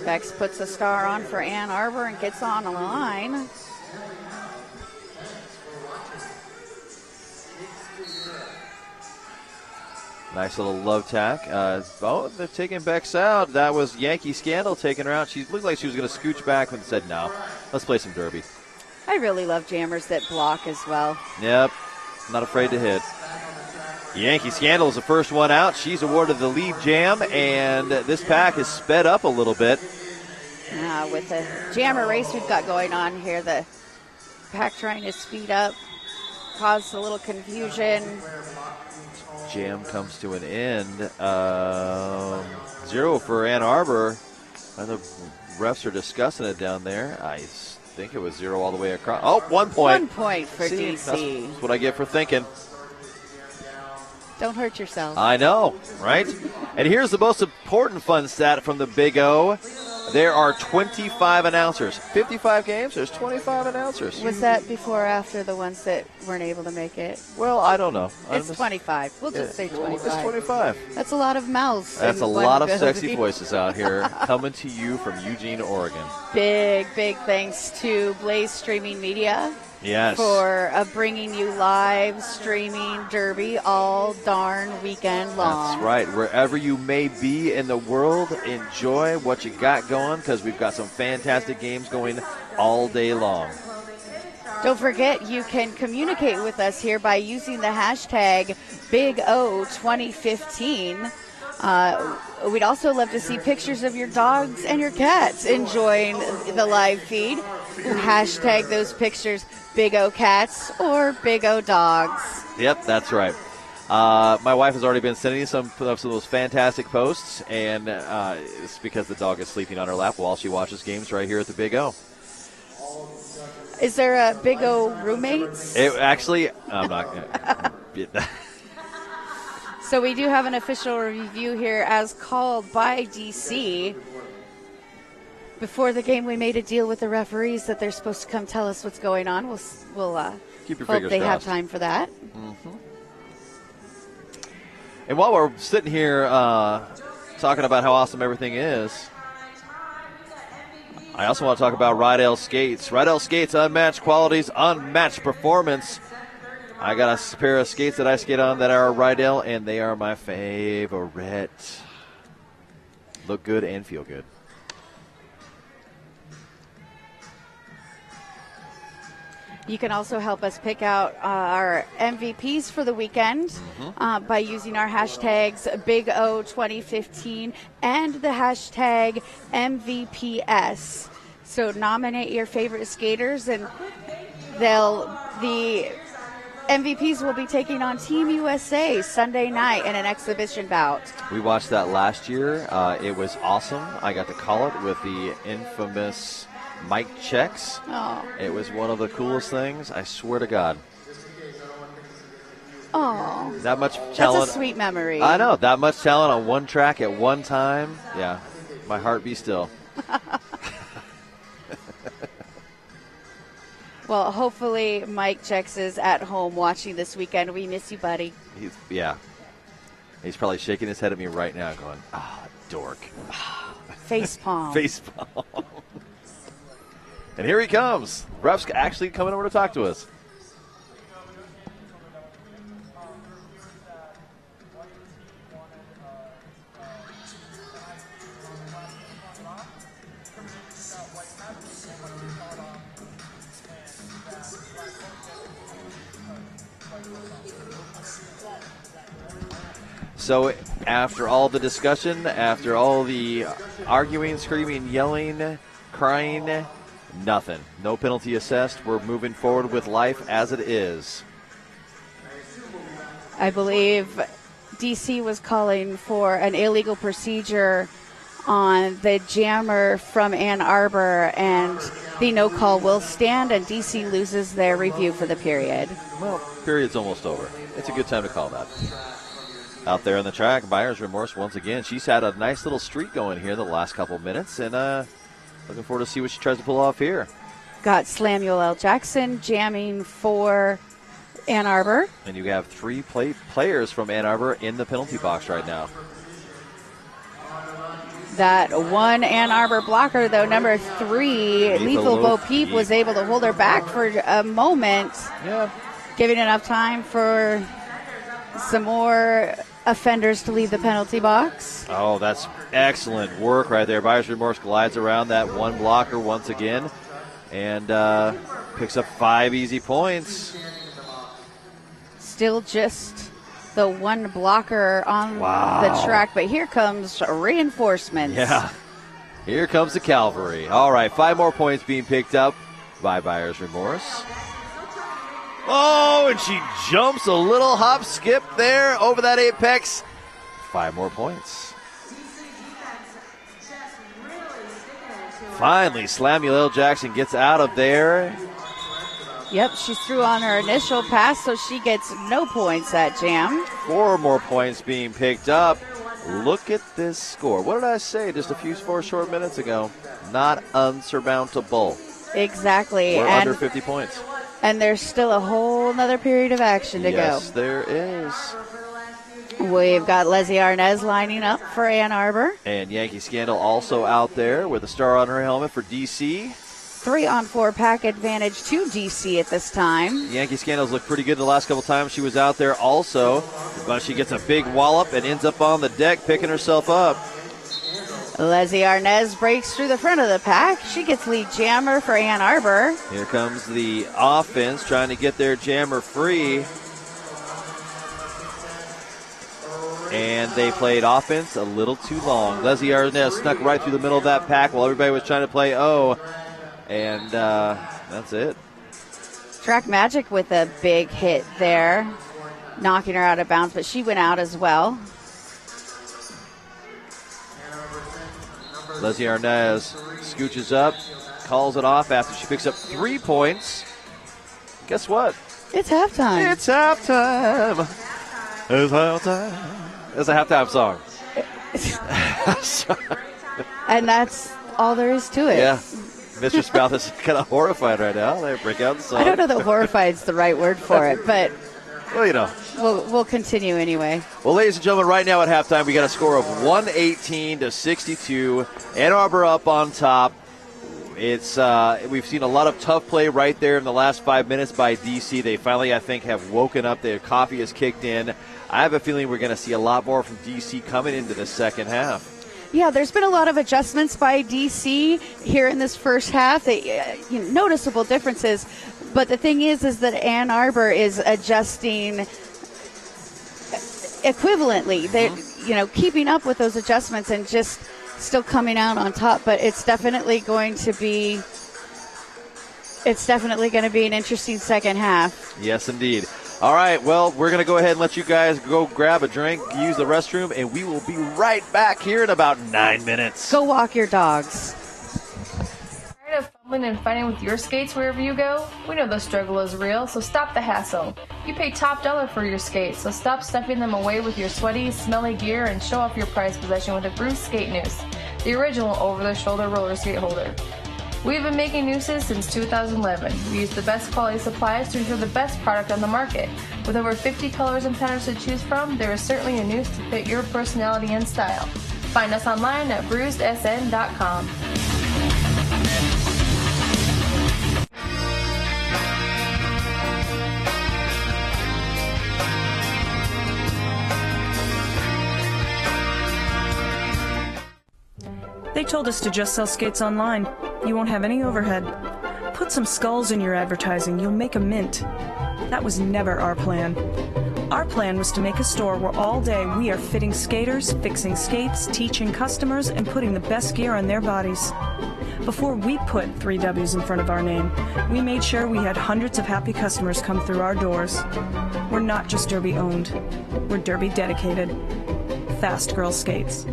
Speaker 12: Bex puts a star on for Ann Arbor and gets on the line.
Speaker 11: Nice little love tack. They're taking Bex out. That was Yankee Scandal taking her out. She looked like she was going to scooch back and said, no, let's play some derby.
Speaker 12: I really love jammers that block as well.
Speaker 11: Yep, not afraid to hit. Yankee Scandal is the first one out. She's awarded the lead jam, and this pack is sped up a little bit.
Speaker 12: With the jammer race we've got going on here, the pack trying to speed up, caused a little confusion.
Speaker 11: Jam comes to an end. 0 for Ann Arbor. And the refs are discussing it down there. I think it was 0 all the way across. Oh, 1 point.
Speaker 12: 1 point for
Speaker 11: See,
Speaker 12: DC.
Speaker 11: That's what I get for thinking.
Speaker 12: Don't hurt yourself.
Speaker 11: I know, right? And here's the most important fun stat from the Big O. There are 25 announcers. 55 games, there's 25 announcers.
Speaker 12: Was that before or after the ones that weren't able to make it?
Speaker 11: Well, I don't know.
Speaker 12: It's 25. We'll just say 25.
Speaker 11: It's 25.
Speaker 12: That's a lot of mouths.
Speaker 11: That's
Speaker 12: in
Speaker 11: a
Speaker 12: one
Speaker 11: lot of
Speaker 12: building.
Speaker 11: sexy voices out here coming to you from Eugene, Oregon.
Speaker 12: Big thanks to Blaze Streaming Media.
Speaker 11: Yes.
Speaker 12: For bringing you live streaming Derby all darn weekend long.
Speaker 11: That's right. Wherever you may be in the world, enjoy what you got going because we've got some fantastic games going all day long.
Speaker 12: Don't forget, you can communicate with us here by using the hashtag BigO2015. We'd also love to see pictures of your dogs and your cats enjoying the live feed. Hashtag those pictures, Big O Cats or Big O Dogs.
Speaker 11: Yep, that's right. My wife has already been sending some of those fantastic posts, and it's because the dog is sleeping on her lap while she watches games right here at the Big O.
Speaker 12: Is there a Big O roommates?
Speaker 11: I'm not going to.
Speaker 12: So we do have an official review here as called by DC. Before the game, we made a deal with the referees that they're supposed to come tell us what's going on. We'll
Speaker 11: keep your
Speaker 12: hope
Speaker 11: fingers
Speaker 12: they have
Speaker 11: crossed.
Speaker 12: time for that.
Speaker 11: Mm-hmm. And while we're sitting here talking about how awesome everything is, I also want to talk about Rydell Skates. Rydell Skates, unmatched qualities, unmatched performance. I got a pair of skates that I skate on that are Rydell, and they are my favorite. Look good and feel good.
Speaker 12: You can also help us pick out our MVPs for the weekend by using our hashtags BigO2015 and the hashtag MVPS. So nominate your favorite skaters, and the MVPs will be taking on Team USA Sunday night in an exhibition bout.
Speaker 11: We watched that last year. It was awesome. I got to call it with the infamous mic checks.
Speaker 12: Oh.
Speaker 11: It was one of the coolest things, I swear to God.
Speaker 12: Oh.
Speaker 11: That much talent.
Speaker 12: That's a sweet memory.
Speaker 11: I know. That much talent on one track at one time. Yeah. My heart be still.
Speaker 12: Well, hopefully Mike Checks is at home watching this weekend. We miss you, buddy.
Speaker 11: He's probably shaking his head at me right now going, dork.
Speaker 12: Face palm.
Speaker 11: Face palm. And here he comes. Ref's actually coming over to talk to us. So after all the discussion, after all the arguing, screaming, yelling, crying, nothing. No penalty assessed. We're moving forward with life as it is.
Speaker 12: I believe DC was calling for an illegal procedure on the jammer from Ann Arbor, and the no call will stand, and DC loses their review for the period.
Speaker 11: Well, period's almost over. It's a good time to call that. Out there on the track, Buyer's Remorse once again. She's had a nice little streak going here the last couple minutes, and looking forward to see what she tries to pull off here.
Speaker 12: Got Samuel L. Jackson jamming for Ann Arbor.
Speaker 11: And you have three players from Ann Arbor in the penalty box right now.
Speaker 12: That one Ann Arbor blocker, though, number 3, Lethal Bo Peep, was able to hold her back for a moment.
Speaker 11: Yeah.
Speaker 12: Giving enough time for some more offenders to leave the penalty box.
Speaker 11: Oh, that's excellent work right there. Buyer's Remorse glides around that one blocker once again and picks up 5 easy points.
Speaker 12: Still just the one blocker on the track, but here comes reinforcements.
Speaker 11: Yeah, here comes the cavalry. All right, 5 more points being picked up by Buyer's Remorse. Oh, and she jumps a little hop skip there over that apex. 5 more points. Finally, Samuel L. Jackson gets out of there.
Speaker 12: Yep, she threw on her initial pass, so she gets no points that jam.
Speaker 11: 4 more points being picked up. Look at this score. What did I say just 4 short minutes ago? Not unsurmountable.
Speaker 12: Exactly.
Speaker 11: We're under 50 points.
Speaker 12: And there's still a whole nother period of action to go.
Speaker 11: Yes, there is.
Speaker 12: We've got Leslie Arnaz lining up for Ann Arbor.
Speaker 11: And Yankee Scandal also out there with a star on her helmet for DC.
Speaker 12: 3-on-4 pack advantage to DC at this time.
Speaker 11: Yankee Scandals looked pretty good the last couple times she was out there also. But she gets a big wallop and ends up on the deck picking herself up.
Speaker 12: Leslie Arnaz breaks through the front of the pack. She gets lead jammer for Ann Arbor.
Speaker 11: Here comes the offense trying to get their jammer free. And they played offense a little too long. Leslie Arnaz snuck right through the middle of that pack while everybody was trying to play O. And that's it.
Speaker 12: Track Magic with a big hit there, knocking her out of bounds, but she went out as well.
Speaker 11: Leslie Arnaz scooches up, calls it off after she picks up 3 points. Guess what?
Speaker 12: It's halftime.
Speaker 11: It's halftime. It's halftime. It's a halftime song.
Speaker 12: And that's all there is to it.
Speaker 11: Yeah. Mr. Spouth is kind of horrified right now. They break out the song.
Speaker 12: I don't know that horrified is the right word for it, but
Speaker 11: well, you know.
Speaker 12: We'll continue anyway.
Speaker 11: Well, ladies and gentlemen, right now at halftime, we got a score of 118-62. Ann Arbor up on top. It's we've seen a lot of tough play right there in the last 5 minutes by DC. They finally, I think, have woken up. Their coffee has kicked in. I have a feeling we're going to see a lot more from DC coming into the second half.
Speaker 12: Yeah, there's been a lot of adjustments by DC here in this first half. Noticeable differences. But the thing is that Ann Arbor is adjusting equivalently. They're, keeping up with those adjustments and just still coming out on top. But it's definitely going to be an interesting second half.
Speaker 11: Yes, indeed. All right, well, we're going to go ahead and let you guys go grab a drink, use the restroom, and we will be right back here in about 9 minutes.
Speaker 12: Go walk your dogs.
Speaker 10: Tired of fumbling and fighting with your skates wherever you go? We know the struggle is real, so stop the hassle. You pay top dollar for your skates, so stop stuffing them away with your sweaty, smelly gear and show off your prized possession with a Bruce Skate Noose, the original over-the-shoulder roller skate holder. We've been making nooses since 2011. We use the best quality supplies to ensure the best product on the market. With over 50 colors and patterns to choose from, there is certainly a noose to fit your personality and style. Find us online at bruisedsn.com.
Speaker 3: They told us to just sell skates online. You won't have any overhead. Put some skulls in your advertising. You'll make a mint. That was never our plan. Our plan was to make a store where all day we are fitting skaters, fixing skates, teaching customers, and putting the best gear on their bodies. Before we put 3 W's in front of our name, we made sure we had hundreds of happy customers come through our doors. We're not just Derby owned. We're Derby dedicated. Fast Girl Skates.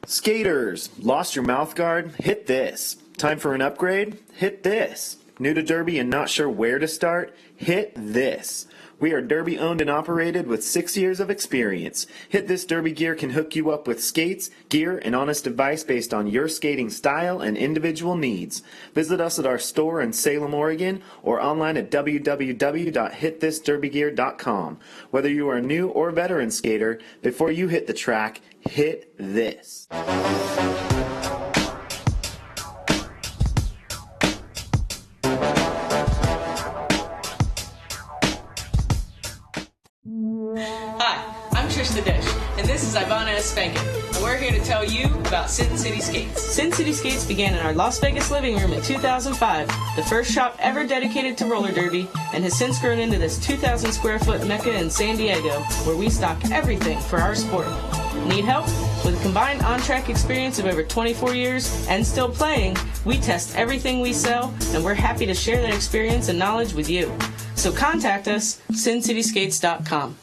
Speaker 4: Skaters, lost your mouth guard? Hit this. Time for an upgrade? Hit this. New to Derby and not sure where to start? Hit this. We are Derby owned and operated with 6 years of experience. Hit This Derby Gear can hook you up with skates, gear, and honest advice based on your skating style and individual needs. Visit us at our store in Salem, Oregon, or online at www.hitthisderbygear.com. Whether you are a new or veteran skater, before you hit the track, hit this.
Speaker 5: Hi, I'm Trista Dish, and this is Ivana Espankin, and we're here to tell you about Sin City Skates. Sin City Skates began in our Las Vegas living room in 2005, the first shop ever dedicated to roller derby, and has since grown into this 2,000 square foot mecca in San Diego, where we stock everything for our sport. Need help? With a combined on-track experience of over 24 years and still playing, we test everything we sell, and we're happy to share that experience and knowledge with you. So contact us, sincityskates.com.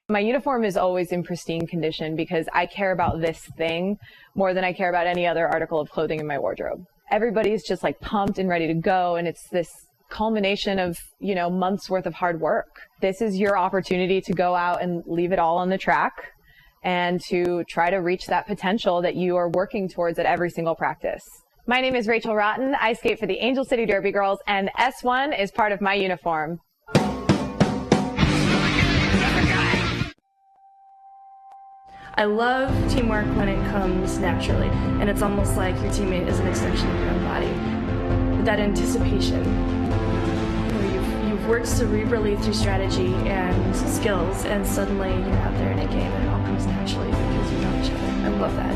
Speaker 6: My uniform is always in pristine condition because I care about this thing more than I care about any other article of clothing in my wardrobe. Everybody's just like pumped and ready to go, and it's this culmination of, months worth of hard work. This is your opportunity to go out and leave it all on the track and to try to reach that potential that you are working towards at every single practice. My name is Rachel Rotten. I skate for the Angel City Derby Girls, and S1 is part of my uniform.
Speaker 1: I love teamwork when it comes naturally, and it's almost like your teammate is an extension of your own body. That anticipation, where you've worked cerebrally through strategy and skills, and suddenly you're out there in a game and it all comes naturally because you know each other. I love that.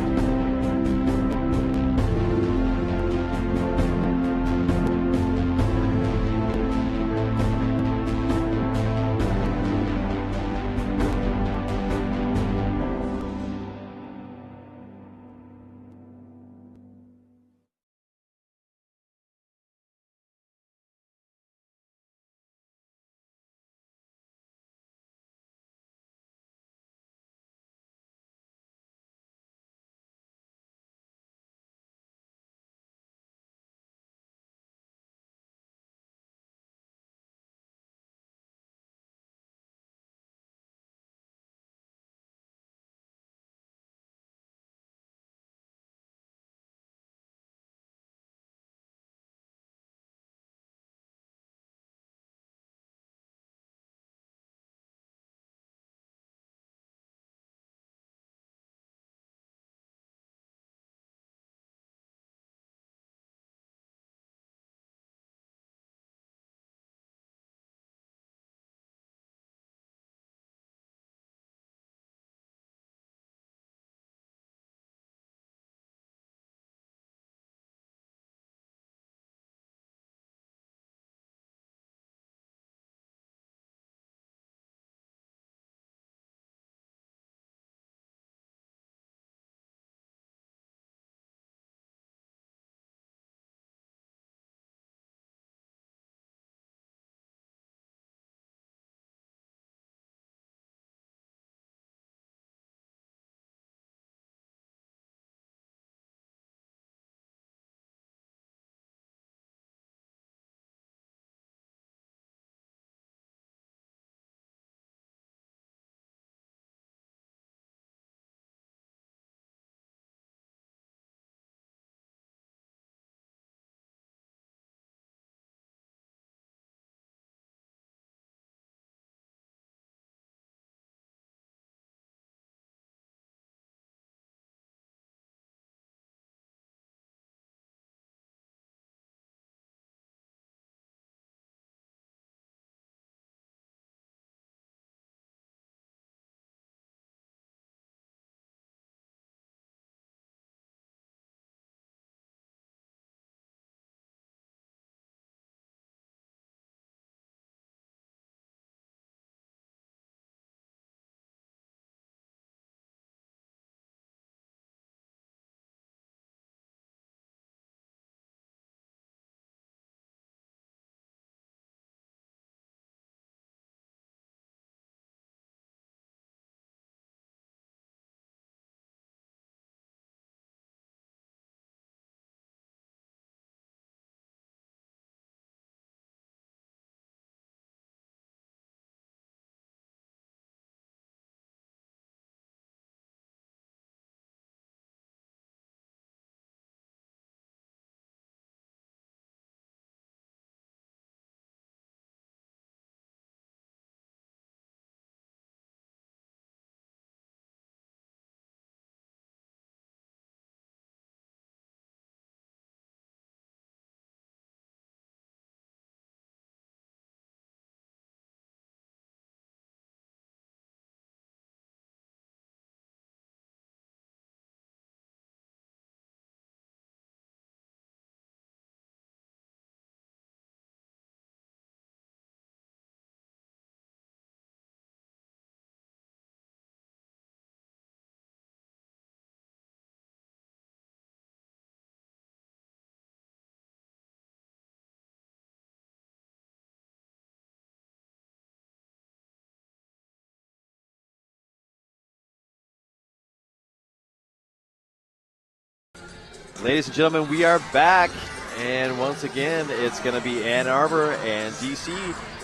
Speaker 11: Ladies and gentlemen, we are back. And once again, it's going to be Ann Arbor and DC.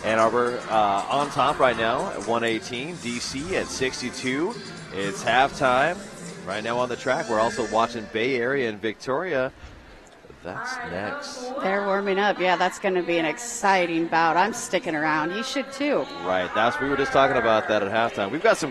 Speaker 11: Ann Arbor on top right now at 118. DC at 62. It's halftime. Right now on the track, we're also watching Bay Area and Victoria. That's next.
Speaker 12: They're warming up. Yeah, that's going to be an exciting bout. I'm sticking around. You should too.
Speaker 11: Right. We were just talking about that at halftime. We've got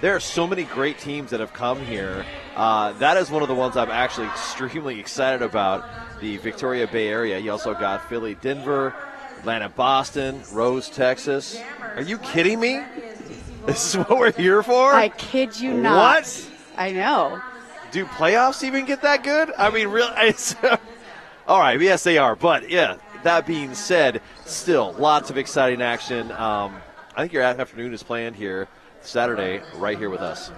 Speaker 11: there are so many great teams that have come here. That is one of the ones I'm actually extremely excited about, the Victoria Bay Area. You also got Philly, Denver, Atlanta, Boston, Rose, Texas. Are you kidding me? This is what we're here for?
Speaker 12: I kid you not.
Speaker 11: What?
Speaker 12: I know.
Speaker 11: Do playoffs even get that good? I mean, really? All right, yes, they are. But, yeah, that being said, still lots of exciting action. I think your afternoon is planned here Saturday right here with us.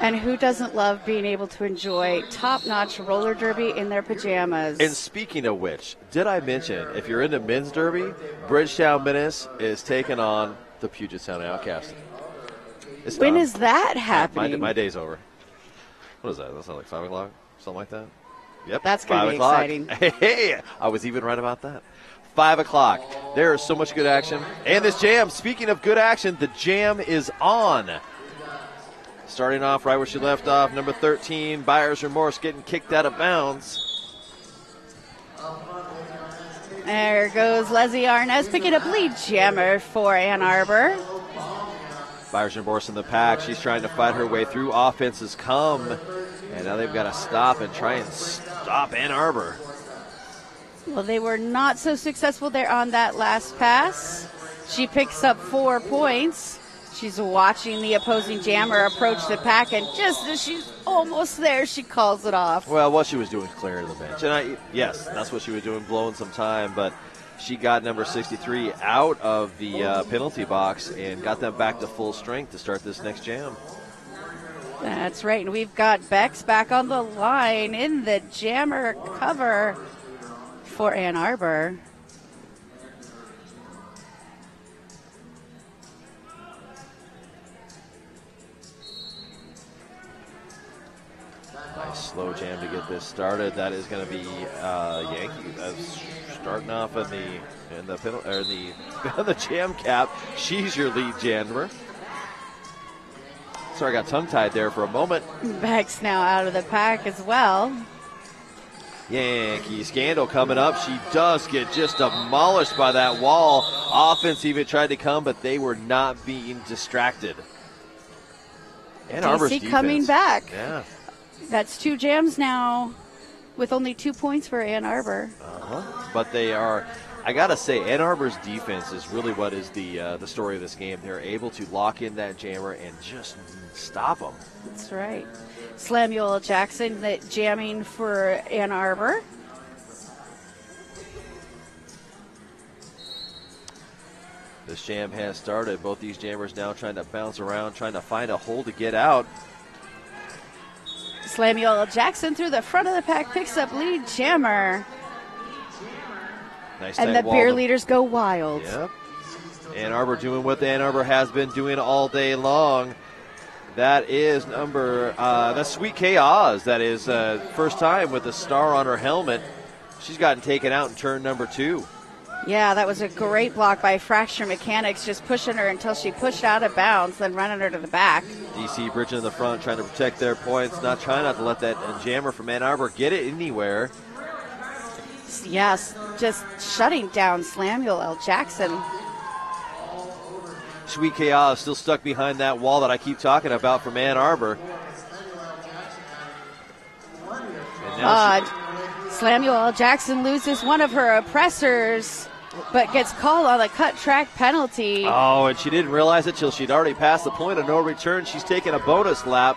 Speaker 12: And who doesn't love being able to enjoy top-notch roller derby in their pajamas?
Speaker 11: And speaking of which, did I mention, if you're into men's derby, Bridgetown Menace is taking on the Puget Sound Outcast.
Speaker 12: When is that happening?
Speaker 11: My day's over. What is that? That's not like 5 o'clock? Something like that? Yep.
Speaker 12: That's going to be exciting.
Speaker 11: Hey, I was even right about that. 5 o'clock. There is so much good action. And this jam, speaking of good action, the jam is on. Starting off right where she left off, number 13, Buyer's Remorse, getting kicked out of bounds.
Speaker 12: There goes Leslie Arnaz picking up lead jammer for Ann Arbor.
Speaker 11: Buyer's Remorse in the pack. She's trying to fight her way through. Offenses come. And now they've got to stop and try and stop Ann Arbor.
Speaker 12: Well, they were not so successful there on that last pass. She picks up 4 points. She's watching the opposing jammer approach the pack, and just as she's almost there, she calls it off.
Speaker 11: Well, what she was doing is clearing the bench. And yes, that's what she was doing, blowing some time, but she got number 63 out of the penalty box and got them back to full strength to start this next jam.
Speaker 12: That's right, and we've got Bex back on the line in the jammer cover for Ann Arbor.
Speaker 11: Nice slow jam to get this started. That is going to be Yankee starting off in the jam cap. She's your lead jammer. Sorry, I got tongue-tied there for a moment.
Speaker 12: Bex now out of the pack as well.
Speaker 11: Yankee Scandal coming up. She does get just demolished by that wall. Offense even tried to come, but they were not being distracted. Ann Arbor's defense
Speaker 12: coming back.
Speaker 11: Yeah.
Speaker 12: That's 2 jams now with only 2 points for Ann Arbor.
Speaker 11: But they are, I got to say, Ann Arbor's defense is really what is the story of this game. They're able to lock in that jammer and just stop them.
Speaker 12: That's right. Slamuel Jackson jamming for Ann Arbor.
Speaker 11: This jam has started. Both these jammers now trying to bounce around, trying to find a hole to get out.
Speaker 12: Slamuel Jackson through the front of the pack picks up lead jammer.
Speaker 11: Nice
Speaker 12: and the
Speaker 11: wall.
Speaker 12: beer leaders go wild.
Speaker 11: Yep. Ann Arbor doing what Ann Arbor has been doing all day long. That is that's Sweet K Oz. That is first time with a star on her helmet. She's gotten taken out in turn number 2.
Speaker 12: Yeah, that was a great block by Fracture Mechanics, just pushing her until she pushed out of bounds, then running her to the back.
Speaker 11: DC bridging in the front, trying to protect their points, trying not to let that jammer from Ann Arbor get it anywhere.
Speaker 12: Yes, just shutting down Slamuel L. Jackson.
Speaker 11: Sweet Chaos still stuck behind that wall that I keep talking about from Ann Arbor. And now
Speaker 12: Slamuel L. Jackson loses one of her oppressors, but gets called on the cut track penalty.
Speaker 11: Oh, and she didn't realize it till she'd already passed the point of no return. She's taking a bonus lap,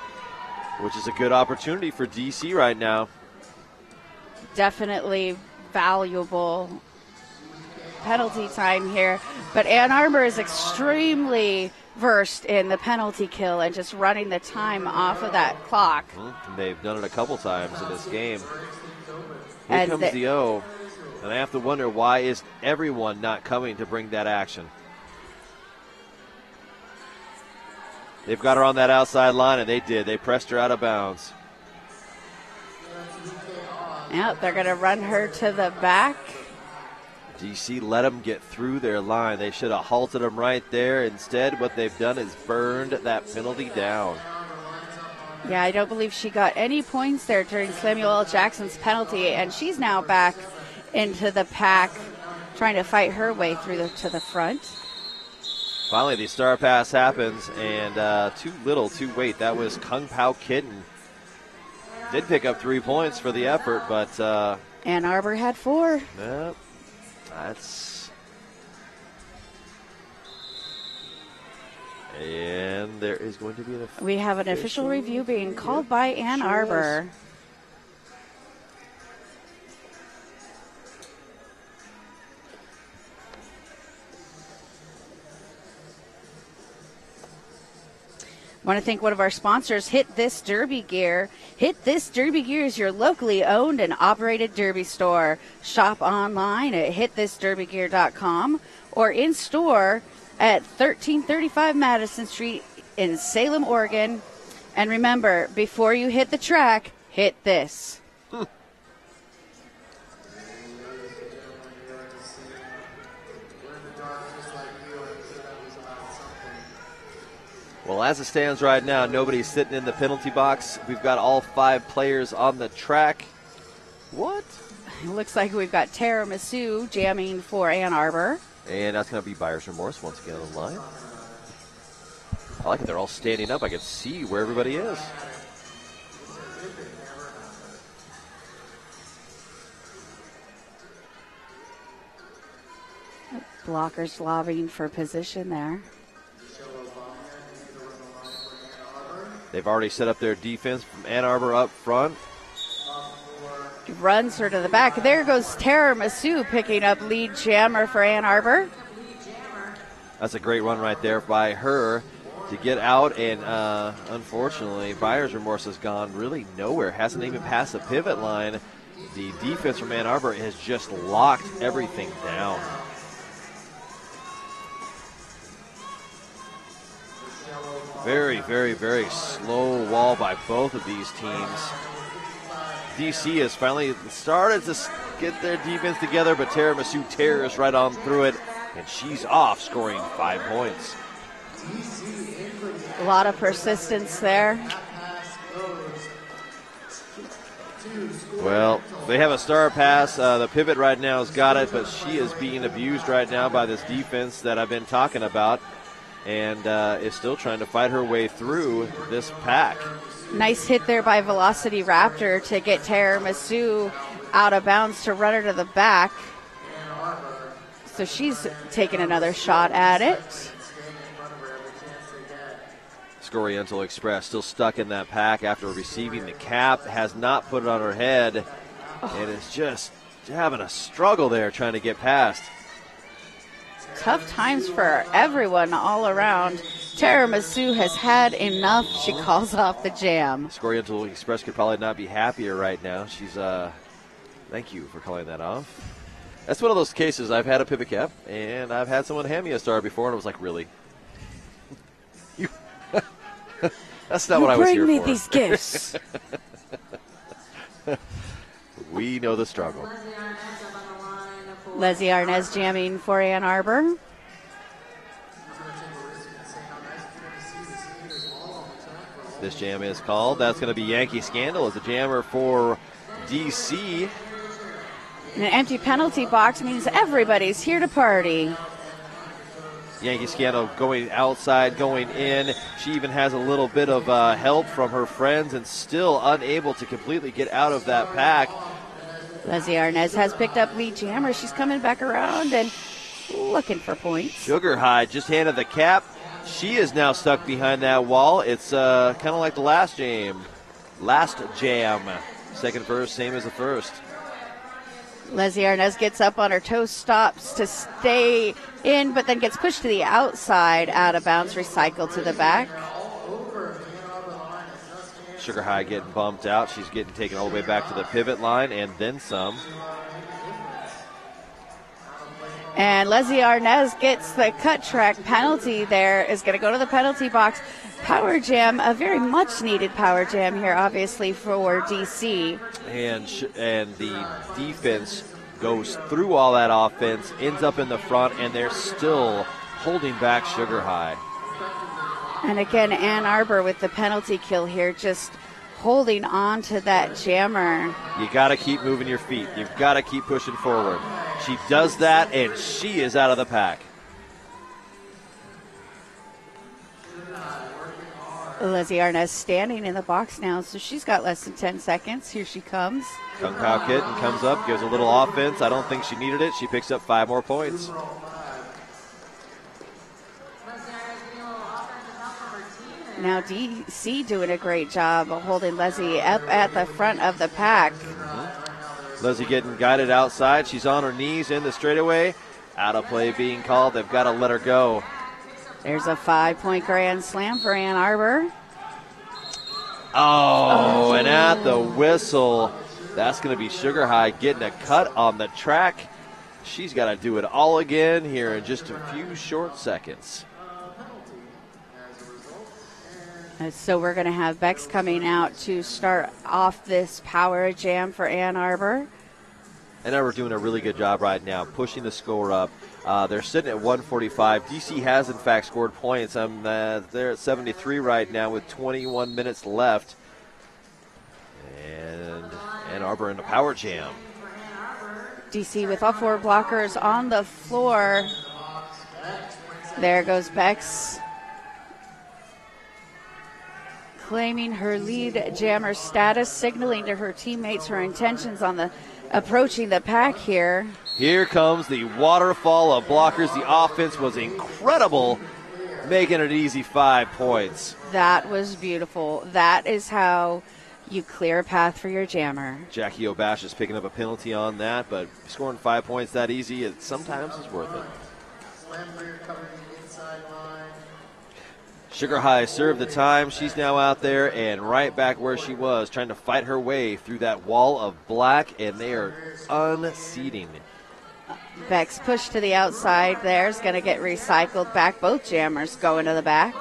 Speaker 11: which is a good opportunity for DC right now.
Speaker 12: Definitely valuable penalty time here, but Ann Arbor is extremely versed in the penalty kill and just running the time off of that clock.
Speaker 11: They've done it a couple times in this game. Here comes the O, and I have to wonder, why is everyone not coming to bring that action? They've got her on that outside line, and they did. They pressed her out of bounds.
Speaker 12: Yep, they're going to run her to the back.
Speaker 11: DC let them get through their line. They should have halted them right there. Instead, what they've done is burned that penalty down.
Speaker 12: Yeah, I don't believe she got any points there during Samuel L. Jackson's penalty, and she's now back into the pack, trying to fight her way through to the front.
Speaker 11: Finally, the star pass happens, and too little, too late. That was Kung Pao Kitten. Did pick up 3 points for the effort, but
Speaker 12: Ann Arbor had 4.
Speaker 11: Yep, that's. And there is going to be an
Speaker 12: We have an official review being called by Ann Arbor. I want to thank one of our sponsors, Hit This Derby Gear. Hit This Derby Gear is your locally owned and operated derby store. Shop online at hitthisderbygear.com or in store at 1335 Madison Street in Salem, Oregon. And remember, before you hit the track, hit this.
Speaker 11: Well, as it stands right now, nobody's sitting in the penalty box. We've got all 5 players on the track. What?
Speaker 12: It looks like we've got Tara Massou jamming for Ann Arbor.
Speaker 11: And that's going to be Buyer's Remorse once again on the line. I like it. They're all standing up. I can see where everybody is.
Speaker 12: Blockers lobbying for position there.
Speaker 11: They've already set up their defense from Ann Arbor up front.
Speaker 12: Runs her to the back. There goes Tara Massou picking up lead jammer for Ann Arbor.
Speaker 11: That's a great run right there by her to get out, and unfortunately, Buyer's Remorse has gone really nowhere. Hasn't even passed the pivot line. The defense from Ann Arbor has just locked everything down. Very, very, very slow wall by both of these teams. DC has finally started to get their defense together, but Tara Massou tears right on through it, and she's off, scoring 5 points.
Speaker 12: A lot of persistence there.
Speaker 11: Well, they have a star pass. The pivot right now has got it, but she is being abused right now by this defense that I've been talking about, and is still trying to fight her way through this pack.
Speaker 12: Nice hit there by Velocity Raptor to get Tara Massou out of bounds to run her to the back. So she's taking another shot at it.
Speaker 11: Oriental Express still stuck in that pack after receiving the cap, has not put it on her head, and is just having a struggle there trying to get past.
Speaker 12: Tough times for everyone all around. Tara Massou has had enough. She calls off the jam.
Speaker 11: Oriental Express could probably not be happier right now. She's, thank you for calling that off. That's one of those cases. I've had a pivot cap, and I've had someone hand me a star before, and I was like, really? That's not what I was here for.
Speaker 12: Bring me these gifts.
Speaker 11: We know the struggle.
Speaker 12: Leslie Arnaz jamming for Ann Arbor.
Speaker 11: This jam is called. That's going to be Yankee Scandal as a jammer for DC.
Speaker 12: An empty penalty box means everybody's here to party.
Speaker 11: Yankee Scandal going outside, going in. She even has a little bit of help from her friends and still unable to completely get out of that pack.
Speaker 12: Leslie Arnaz has picked up lead jammer. She's coming back around and looking for points.
Speaker 11: Sugar High just handed the cap. She is now stuck behind that wall. It's kind of like the last jam. Second verse, same as the first.
Speaker 12: Leslie Arnaz gets up on her toes, stops to stay in, but then gets pushed to the outside, out of bounds, recycled to the back.
Speaker 11: Sugar High getting bumped out. She's getting taken all the way back to the pivot line and then some.
Speaker 12: And Leslie Arnaz gets the cut track penalty there, is going to go to the penalty box. power jam, a very much needed power jam here, obviously, for DC.
Speaker 11: And the defense goes through all that offense, ends up in the front, and they're still holding back Sugar High.
Speaker 12: And again, Ann Arbor with the penalty kill here, just holding on to that jammer.
Speaker 11: You got to keep moving your feet. You've got to keep pushing forward. She does that, and she is out of the pack.
Speaker 12: Leslie Arnaz standing in the box now, so she's got less than 10 seconds. Here she comes.
Speaker 11: Kung Pao Kitten comes up, gives a little offense. I don't think she needed it. She picks up 5 more points.
Speaker 12: Now DC doing a great job of holding Leslie up at the front of the pack.
Speaker 11: Leslie getting guided outside. She's on her knees in the straightaway. Out of play being called. They've got to let her go.
Speaker 12: There's a 5-point grand slam for Ann Arbor.
Speaker 11: Oh, and at the whistle, that's going to be Sugar High getting a cut on the track. She's got to do it all again here in just a few short seconds.
Speaker 12: And so we're going to have Bex coming out to start off this power jam for Ann Arbor.
Speaker 11: And we're doing a really good job right now, pushing the score up. They're sitting at 145. DC has, in fact, scored points. They're at 73 right now with 21 minutes left. And Ann Arbor in the power jam.
Speaker 12: DC with all 4 blockers on the floor. There goes Bex, claiming her lead jammer status, signaling to her teammates her intentions on approaching the pack here.
Speaker 11: Here comes the waterfall of blockers. The offense was incredible, making it an easy 5 points.
Speaker 12: That was beautiful. That is how you clear a path for your jammer.
Speaker 11: Jackie O'Bash is picking up a penalty on that, but scoring 5 points that easy, it sometimes is worth it. Sugar High served the time. She's now out there and right back where she was, trying to fight her way through that wall of black, and they are unseating.
Speaker 12: Beck's push to the outside there is going to get recycled back. Both jammers going to the back.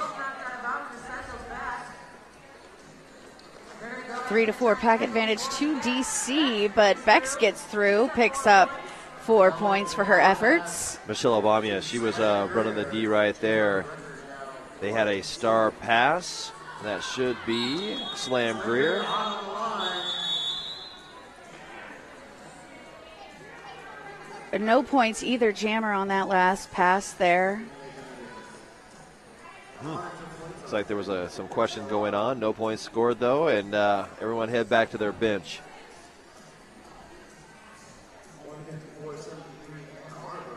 Speaker 12: 3-4 pack advantage to DC, but Bex gets through, picks up 4 points for her efforts.
Speaker 11: Michelle Obama, she was running the D right there. They had a star pass. That should be Slam Greer.
Speaker 12: No points either jammer on that last pass there.
Speaker 11: Looks like there was some question going on. No points scored, though, and everyone head back to their bench.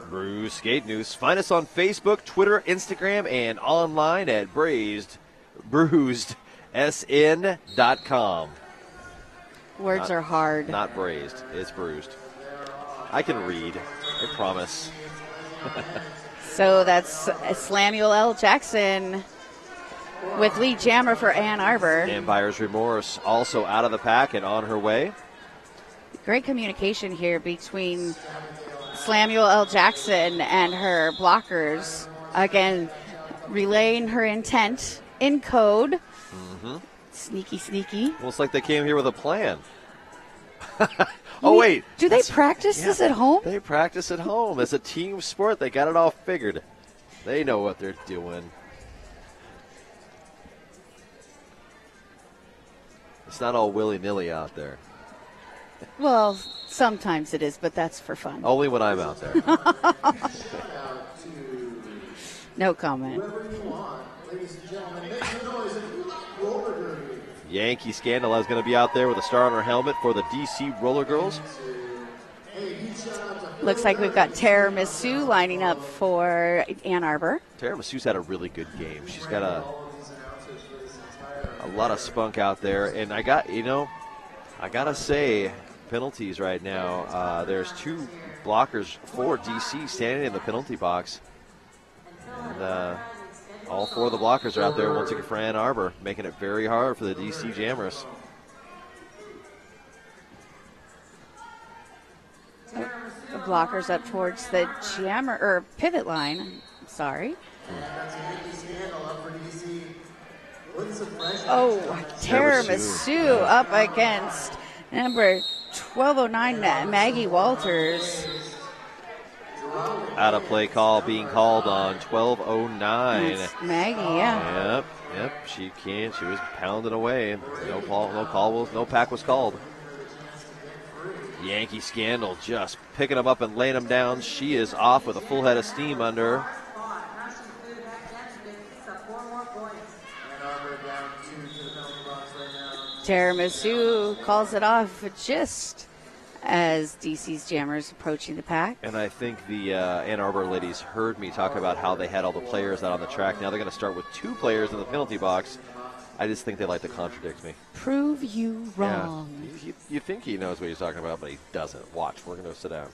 Speaker 11: Bruised Skate News. Find us on Facebook, Twitter, Instagram, and online at bruisedsn.com.
Speaker 12: Words are hard.
Speaker 11: Not braised. It's bruised. I can read. I promise.
Speaker 12: So that's Slamuel L. Jackson with lead jammer for Ann Arbor.
Speaker 11: And Buyer's Remorse also out of the pack and on her way.
Speaker 12: Great communication here between Slamuel L. Jackson and her blockers. Again, relaying her intent in code.
Speaker 11: Mm-hmm.
Speaker 12: Sneaky, sneaky.
Speaker 11: Well, it's like they came here with a plan. Oh, wait.
Speaker 12: Do they practice this at home?
Speaker 11: They practice at home. It's a team sport. They got it all figured. They know what they're doing. It's not all willy-nilly out there.
Speaker 12: Well, sometimes it is, but that's for fun.
Speaker 11: Only when I'm out there.
Speaker 12: No comment.
Speaker 11: Yankee Scandal is going to be out there with a star on her helmet for the DC Roller Girls.
Speaker 12: Looks like we've got Tiramisu lining up for Ann Arbor.
Speaker 11: Tiramisu's had a really good game. She's got a lot of spunk out there. And I got to say, penalties right now. There's 2 blockers for DC standing in the penalty box. And all 4 of the blockers are out there once again for Ann Arbor, making it very hard for the DC Jammers.
Speaker 12: The blockers up towards the jammer or pivot line. Sorry. Oh, Tiramisu up against number 1209, Maggie Walters.
Speaker 11: Out of play call being called on 1209.
Speaker 12: That's Maggie, yeah.
Speaker 11: Yep. She was pounding away. No pack was called. Yankee Scandal just picking them up and laying them down. She is off with a full head of steam under her.
Speaker 12: Tiramisu calls it off just as DC's Jammers approaching the pack.
Speaker 11: And I think the Ann Arbor ladies heard me talk about how they had all the players out on the track. Now they're going to start with 2 players in the penalty box. I just think they like to contradict me.
Speaker 12: Prove you wrong.
Speaker 11: Yeah. You think he knows what he's talking about, but he doesn't. Watch. We're going to sit down.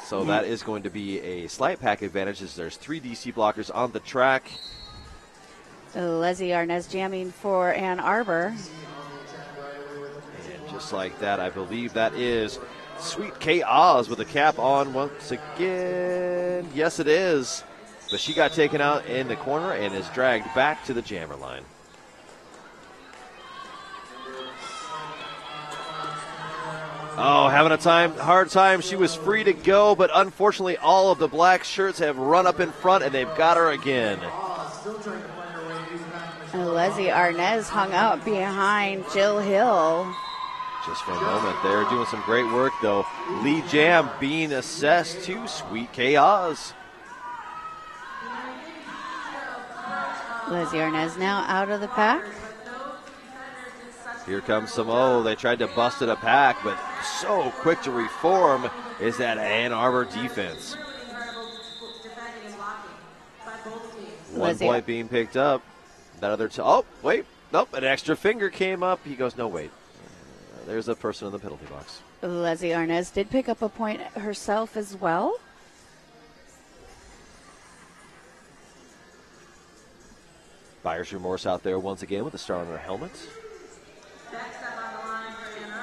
Speaker 11: So that is going to be a slight pack advantage as there's 3 DC blockers on the track.
Speaker 12: Leslie Arnaz jamming for Ann Arbor.
Speaker 11: And just like that, I believe that is Sweet K Oz with the cap on once again. Yes, it is. But she got taken out in the corner and is dragged back to the jammer line. Oh, having a hard time. She was free to go, but unfortunately all of the black shirts have run up in front and they've got her again.
Speaker 12: Leslie Arnaz hung out behind Jill Hill.
Speaker 11: Just for a moment, they're doing some great work, though. Lee Jam being assessed to Sweet K Oz.
Speaker 12: Leslie Arnaz now out of the pack.
Speaker 11: Here comes Samo. They tried to bust it a pack, but so quick to reform is that Ann Arbor defense. 1 point being picked up. That other an extra finger came up. He goes, no, wait. There's a person in the penalty box.
Speaker 12: Leslie Arnaz did pick up a point herself as well.
Speaker 11: Buyer's remorse out there once again with the star on her helmet.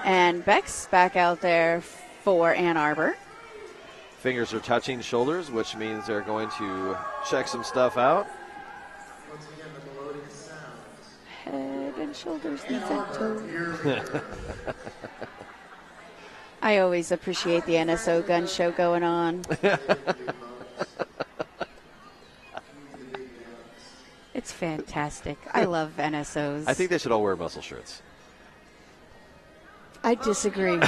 Speaker 12: And Beck's back out there for Ann Arbor.
Speaker 11: Fingers are touching shoulders, which means they're going to check some stuff out.
Speaker 12: Head and shoulders, knees and toes. I always appreciate the NSO gun show going on. It's fantastic. I love NSOs.
Speaker 11: I think they should all wear muscle shirts.
Speaker 12: I disagree.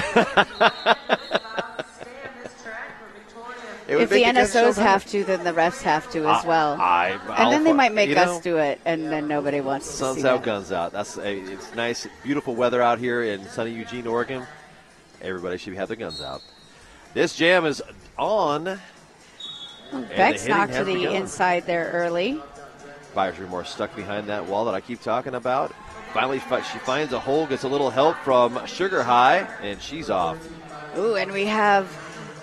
Speaker 11: If
Speaker 12: the NSOs have to, then the refs have to as well. And then they might make us do it, and then nobody wants to see
Speaker 11: Sun's out, guns out. It's nice, beautiful weather out here in sunny Eugene, Oregon. Everybody should have their guns out. This jam is on.
Speaker 12: Beck's knocked to the inside there early.
Speaker 11: Buyer's remorse stuck behind that wall that I keep talking about. Finally, she finds a hole, gets a little help from Sugar High, and she's off.
Speaker 12: Ooh, and we have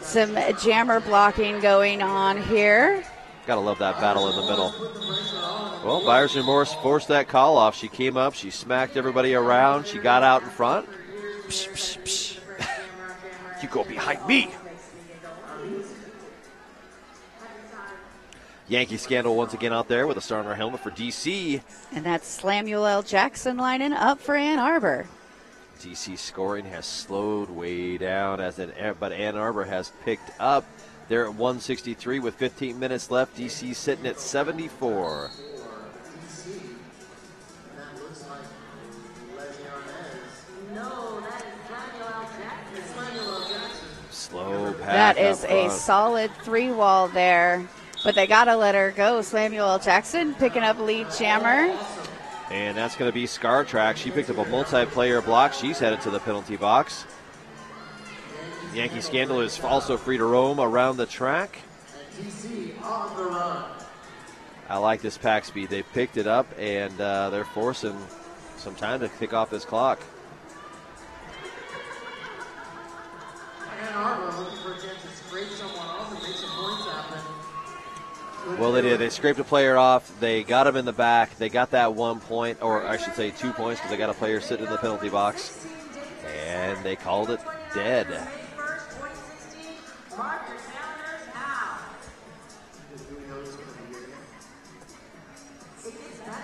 Speaker 12: some jammer blocking going on here.
Speaker 11: Gotta love that battle in the middle. Well, Buyer's remorse forced that call off. She came up, she smacked everybody around, she got out in front. Psh, psh, psh. You go behind me. Yankee Scandal once again out there with a star on her helmet for DC.
Speaker 12: And that's Samuel L. Jackson lining up for Ann Arbor.
Speaker 11: DC scoring has slowed way down, but Ann Arbor has picked up. They're at 163 with 15 minutes left. DC sitting at 74. Slow pack.
Speaker 12: That is a solid 3-wall there. But they got to let her go. Samuel L. Jackson picking up lead jammer.
Speaker 11: And that's going to be Scar Track. She picked up a multiplayer block. She's headed to the penalty box. Yankee Scandal is also free to roam around the track. I like this pack speed. They picked it up, and they're forcing some time to kick off this clock. Well, they did. They scraped a player off. They got him in the back. They got that 1 point, or I should say 2 points, because they got a player sitting in the penalty box. And they called it dead.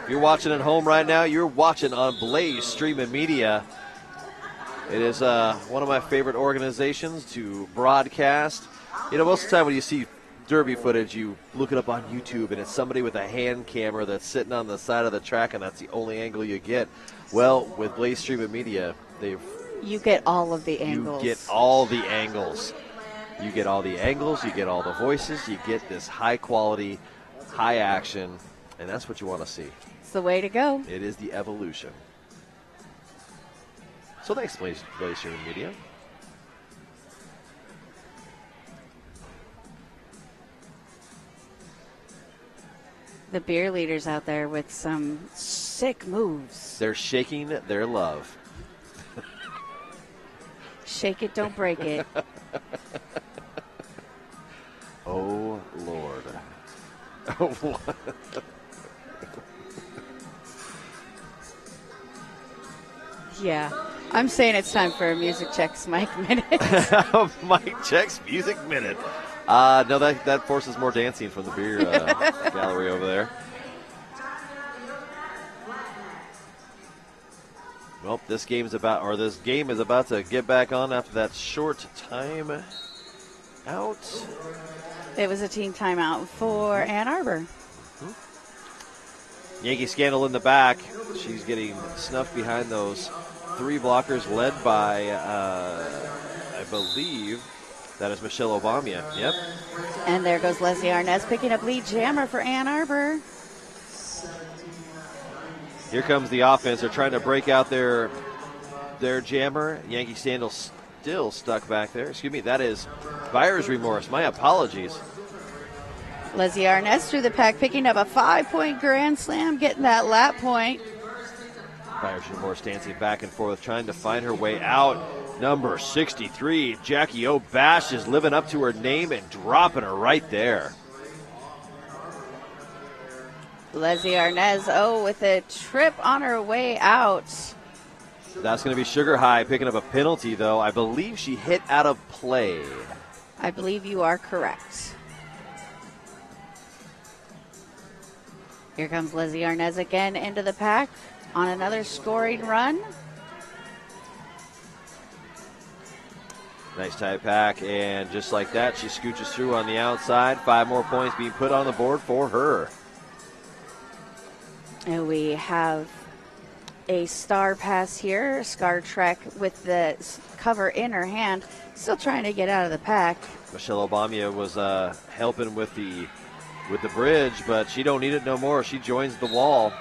Speaker 11: If you're watching at home right now, you're watching on Blaze Streaming Media. It is one of my favorite organizations to broadcast. You know, most of the time when you see Derby footage, you look it up on YouTube, and it's somebody with a hand camera that's sitting on the side of the track, and that's the only angle you get. Well, with Blaze Streaming Media,
Speaker 12: you get all of the angles.
Speaker 11: You get all the angles. You get all the angles, you get all the voices, you get this high quality, high action, and that's what you want to see.
Speaker 12: It's the way to go.
Speaker 11: It is the evolution. So thanks, Blaze Streaming Media.
Speaker 12: The beer leaders out there with some sick moves.
Speaker 11: They're shaking their love.
Speaker 12: Shake it, don't break it.
Speaker 11: Oh, Lord.
Speaker 12: Yeah. I'm saying it's time for a Music Checks Mike Minute.
Speaker 11: Mike Checks Music Minute. No, that forces more dancing from the beer gallery over there. Well, this game is about to get back on after that short time out.
Speaker 12: It was a team timeout for Ann Arbor.
Speaker 11: Yankee Scandal in the back. She's getting snuffed behind those three blockers led by, I believe, that is Michelle Obama. Yep.
Speaker 12: And there goes Leslie Arnaz picking up lead jammer for Ann Arbor.
Speaker 11: Here comes the offense. They're trying to break out their jammer. Yankee Scandal still stuck back there. Excuse me, that is buyer's remorse. My apologies.
Speaker 12: Leslie Arnaz through the pack, picking up a 5-point grand slam, getting that lap point.
Speaker 11: Buyer's remorse dancing back and forth, trying to find her way out. Number 63, Jackie O'Bash, is living up to her name and dropping her right there.
Speaker 12: Leslie Arnaz, with a trip on her way out.
Speaker 11: That's going to be Sugar High picking up a penalty, though. I believe she hit out of play.
Speaker 12: I believe you are correct. Here comes Leslie Arnaz again into the pack on another scoring run.
Speaker 11: Nice tight pack, and just like that, she scooches through on the outside. 5 more points being put on the board for her.
Speaker 12: And we have a star pass here. Scar Trek with the cover in her hand, still trying to get out of the pack.
Speaker 11: Michelle Obama was helping with the bridge, but she don't need it no more. She joins the wall.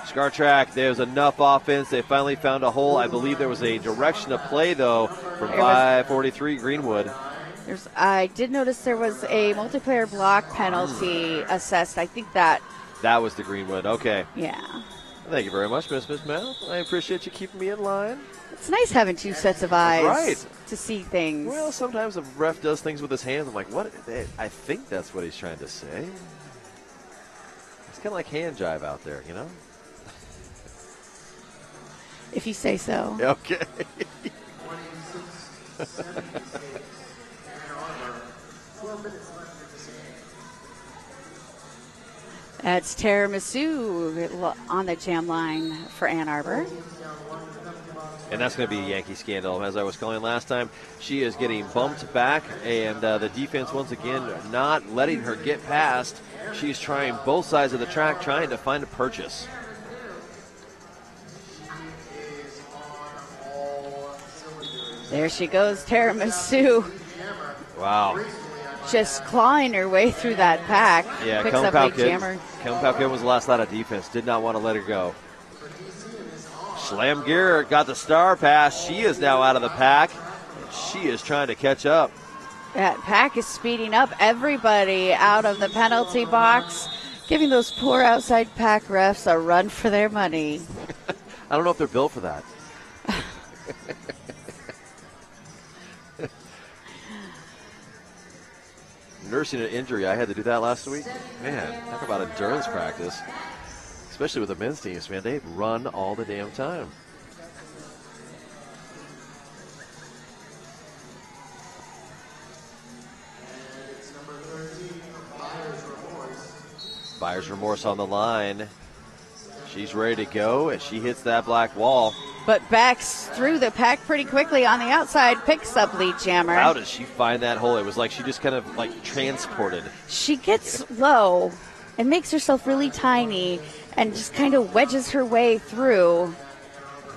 Speaker 11: Scar Track, there's enough offense. They finally found a hole. I believe there was a direction to play, though, from 543 Greenwood.
Speaker 12: I did notice there was a multiplayer block penalty assessed. I think that
Speaker 11: was the Greenwood. Okay.
Speaker 12: Yeah.
Speaker 11: Thank you very much, Miss Mel. I appreciate you keeping me in line.
Speaker 12: It's nice having two sets of eyes to see things.
Speaker 11: Well, sometimes the ref does things with his hands. I'm like, what? I think that's what he's trying to say. It's kind of like hand jive out there, you know?
Speaker 12: If you say so.
Speaker 11: Okay.
Speaker 12: That's Tiramisu on the jam line for Ann Arbor.
Speaker 11: And that's going to be Yankee Scandal. As I was calling last time, she is getting bumped back, and the defense once again not letting her get past. She's trying both sides of the track, trying to find a purchase.
Speaker 12: There she goes, Tiramisu.
Speaker 11: Wow.
Speaker 12: Just clawing her way through that pack.
Speaker 11: Yeah,
Speaker 12: Picks up a jammer.
Speaker 11: Kelm Palkid was the last line of defense. Did not want to let her go. Slam Gear got the star pass. She is now out of the pack. She is trying to catch up.
Speaker 12: That pack is speeding up. Everybody out of the penalty box, giving those poor outside pack refs a run for their money.
Speaker 11: I don't know if they're built for that. Nursing an injury, I had to do that last week. Man, talk about endurance practice. Especially with the men's teams, man. They run all the damn time. Buyer's Remorse on the line. She's ready to go, and she hits that black wall.
Speaker 12: But Bex through the pack pretty quickly on the outside, picks up Lead Jammer.
Speaker 11: How did she find that hole? It was like she just kind of like transported.
Speaker 12: She gets low and makes herself really tiny and just kind of wedges her way through.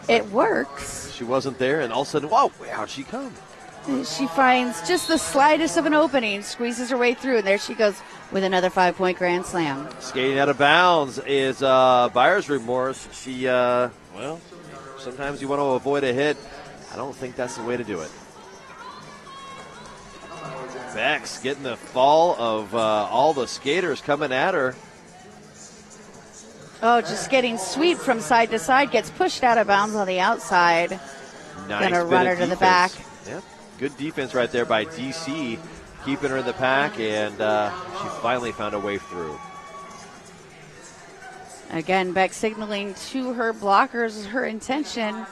Speaker 12: It works.
Speaker 11: She wasn't there, and all of a sudden, whoa, how'd she come?
Speaker 12: She finds just the slightest of an opening, squeezes her way through, and there she goes with another 5-point grand slam.
Speaker 11: Skating out of bounds is Buyer's Remorse. She, well, sometimes you want to avoid a hit. I don't think that's the way to do it. Bex getting the fall of all the skaters coming at her.
Speaker 12: Oh, just getting sweep from side to side, gets pushed out of bounds on the outside.
Speaker 11: Nice
Speaker 12: Gonna run her to the back.
Speaker 11: Yep. Good defense right there by DC, keeping her in the pack, and she finally found a way through.
Speaker 12: Again, Beck signaling to her blockers her intention.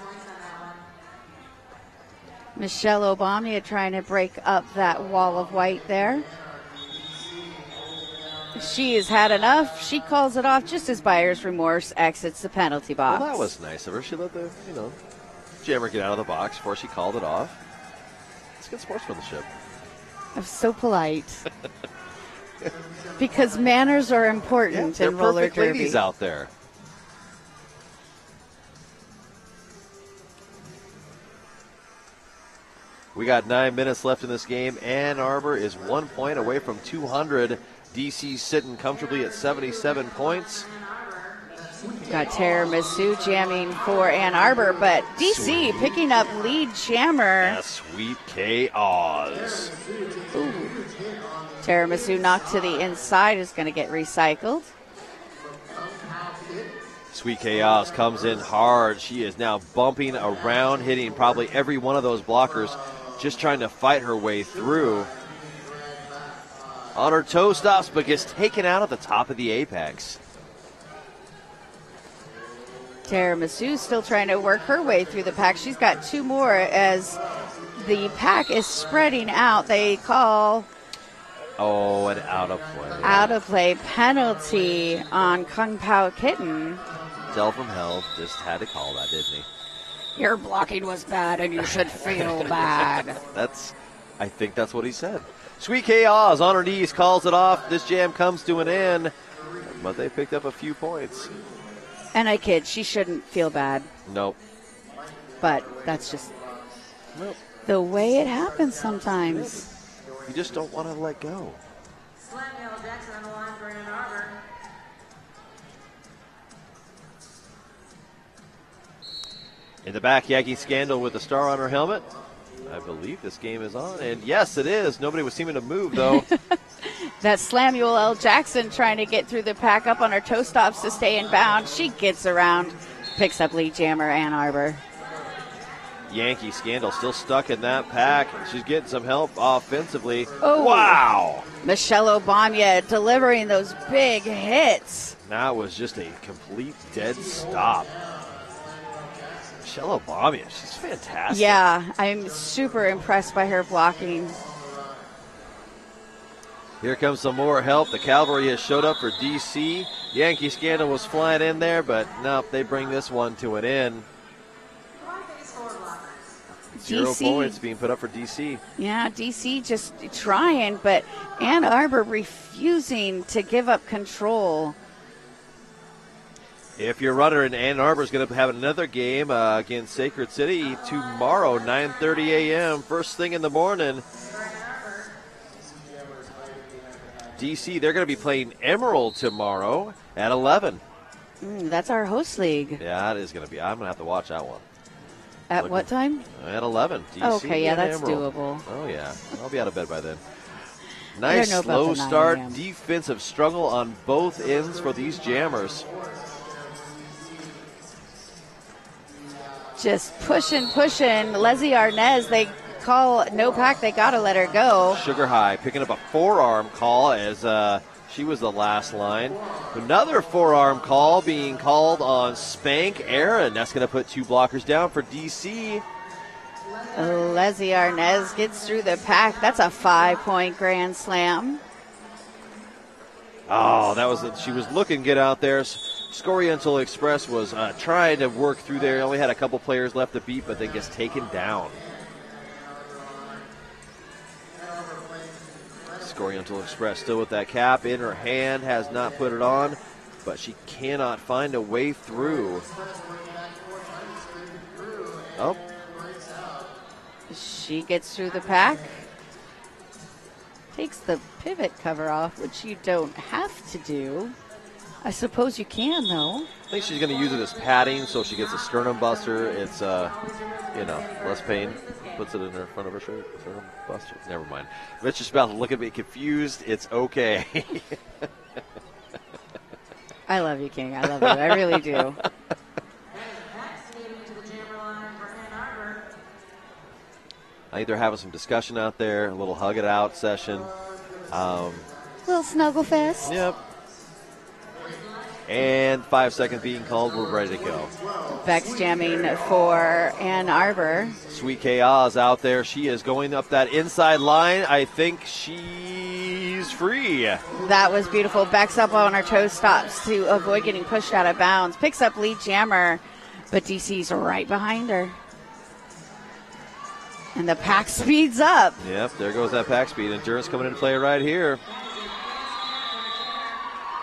Speaker 12: Michelle Obama trying to break up that wall of white there. She has had enough. She calls it off just as Buyer's Remorse exits the penalty box.
Speaker 11: Well, that was nice of her. She let the, jammer get out of the box before she called it off. It's good sportsmanship.
Speaker 12: I'm so polite. Because manners are important in roller
Speaker 11: perfect
Speaker 12: derby.
Speaker 11: ladies out there. We got 9 minutes left in this game. Ann Arbor is 1 point away from 200. DC sitting comfortably at 77 points.
Speaker 12: Got Tiramisu jamming for Ann Arbor, but DC picking up Lead Jammer.
Speaker 11: That's Sweet K-Oz.
Speaker 12: Tiramisu knocked to the inside is going to get recycled.
Speaker 11: Sweet K-Oz comes in hard. She is now bumping around, hitting probably every one of those blockers, just trying to fight her way through. On her toe stops, but gets taken out at the top of the apex.
Speaker 12: Tiramisu still trying to work her way through the pack. She's got two more as the pack is spreading out. They call
Speaker 11: Oh, an out of play.
Speaker 12: out of play penalty on Kung Pao Kitten.
Speaker 11: Del from Hell just had to call that, didn't he?
Speaker 12: Your blocking was bad and you should feel bad.
Speaker 11: I think that's what he said. Sweet K-Oz on her knees calls it off. This jam comes to an end, but they picked up a few points.
Speaker 12: And I kid, she shouldn't feel bad.
Speaker 11: Nope.
Speaker 12: But that's just the way it happens sometimes.
Speaker 11: You just don't want to let go. In the back, Yankee Scandal with the star on her helmet. I believe this game is on, and yes, it is. Nobody was seeming to move, though.
Speaker 12: That's Samuel L. Jackson trying to get through the pack up on her toe stops to stay in bounds. She gets around, picks up Lead Jammer Ann Arbor.
Speaker 11: Yankee Scandal still stuck in that pack. She's getting some help offensively.
Speaker 12: Oh,
Speaker 11: wow!
Speaker 12: Michelle Obama delivering those big hits.
Speaker 11: That was just a complete dead stop. Michelle Obama, she's fantastic.
Speaker 12: Yeah, I'm super impressed by her blocking.
Speaker 11: Here comes some more help. The cavalry has showed up for DC. Yankee Scandal was flying in there, but nope, they bring this one to an end. 0 points being put up for DC.
Speaker 12: Yeah, DC just trying, but Ann Arbor refusing to give up control.
Speaker 11: If your runner in Ann Arbor is going to have another game against Sacred City tomorrow, 9:30 a.m., first thing in the morning. DC, they're going to be playing Emerald tomorrow at 11.
Speaker 12: That's our host league.
Speaker 11: Yeah, it is going to be. I'm going to have to watch that one.
Speaker 12: At what time?
Speaker 11: At 11. DC
Speaker 12: okay, yeah, that's
Speaker 11: Emerald.
Speaker 12: doable.
Speaker 11: Oh, yeah. I'll be out of bed by then.
Speaker 12: I
Speaker 11: Nice
Speaker 12: don't know
Speaker 11: slow
Speaker 12: about the 9
Speaker 11: start.
Speaker 12: a.m.
Speaker 11: Defensive struggle on both ends for these jammers.
Speaker 12: Just pushing. Leslie Arnez, they call no pack. They got to let her go.
Speaker 11: Sugar High picking up a forearm call as she was the last line. Another forearm call being called on Spank Aaron. That's going to put 2 blockers down for DC.
Speaker 12: Leslie Arnez gets through the pack. That's a 5-point grand slam.
Speaker 11: Oh, she was looking good out there. Scoriental Express was trying to work through there. Only had a couple players left to beat, but then gets taken down. Scoriental Express still with that cap in her hand, has not put it on, but she cannot find a way through. Oh.
Speaker 12: She gets through the pack. Takes the pivot cover off, which you don't have to do. I suppose you can, though.
Speaker 11: I think she's going to use it as padding, so if she gets a sternum buster, it's, less pain. Puts it in her front of her shirt. Sternum buster. Never mind. Rich is about to look at me confused. It's okay.
Speaker 12: I love you, King. I love you. I really do.
Speaker 11: I think they're having some discussion out there, a little hug it out session.
Speaker 12: Little snuggle fest.
Speaker 11: Yep. And 5 seconds being called. We're ready to go.
Speaker 12: Beck's jamming for Ann Arbor.
Speaker 11: Sweet Chaos out there. She is going up that inside line. I think she's free.
Speaker 12: That was beautiful. Beck's up on her toe stops to avoid getting pushed out of bounds. Picks up lead jammer, but DC's right behind her. And the pack speeds up.
Speaker 11: Yep, there goes that pack speed. Endurance coming into play right here.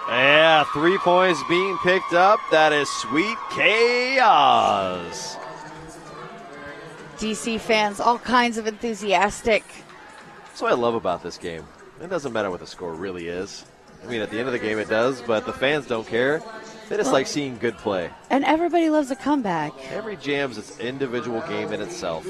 Speaker 11: Yeah, 3 points being picked up. That is Sweet Chaos.
Speaker 12: DC fans, all kinds of enthusiastic.
Speaker 11: That's what I love about this game. It doesn't matter what the score really is. I mean, at the end of the game it does, but the fans don't care. They just like seeing good play.
Speaker 12: And everybody loves a comeback.
Speaker 11: Every jam's its individual game in itself.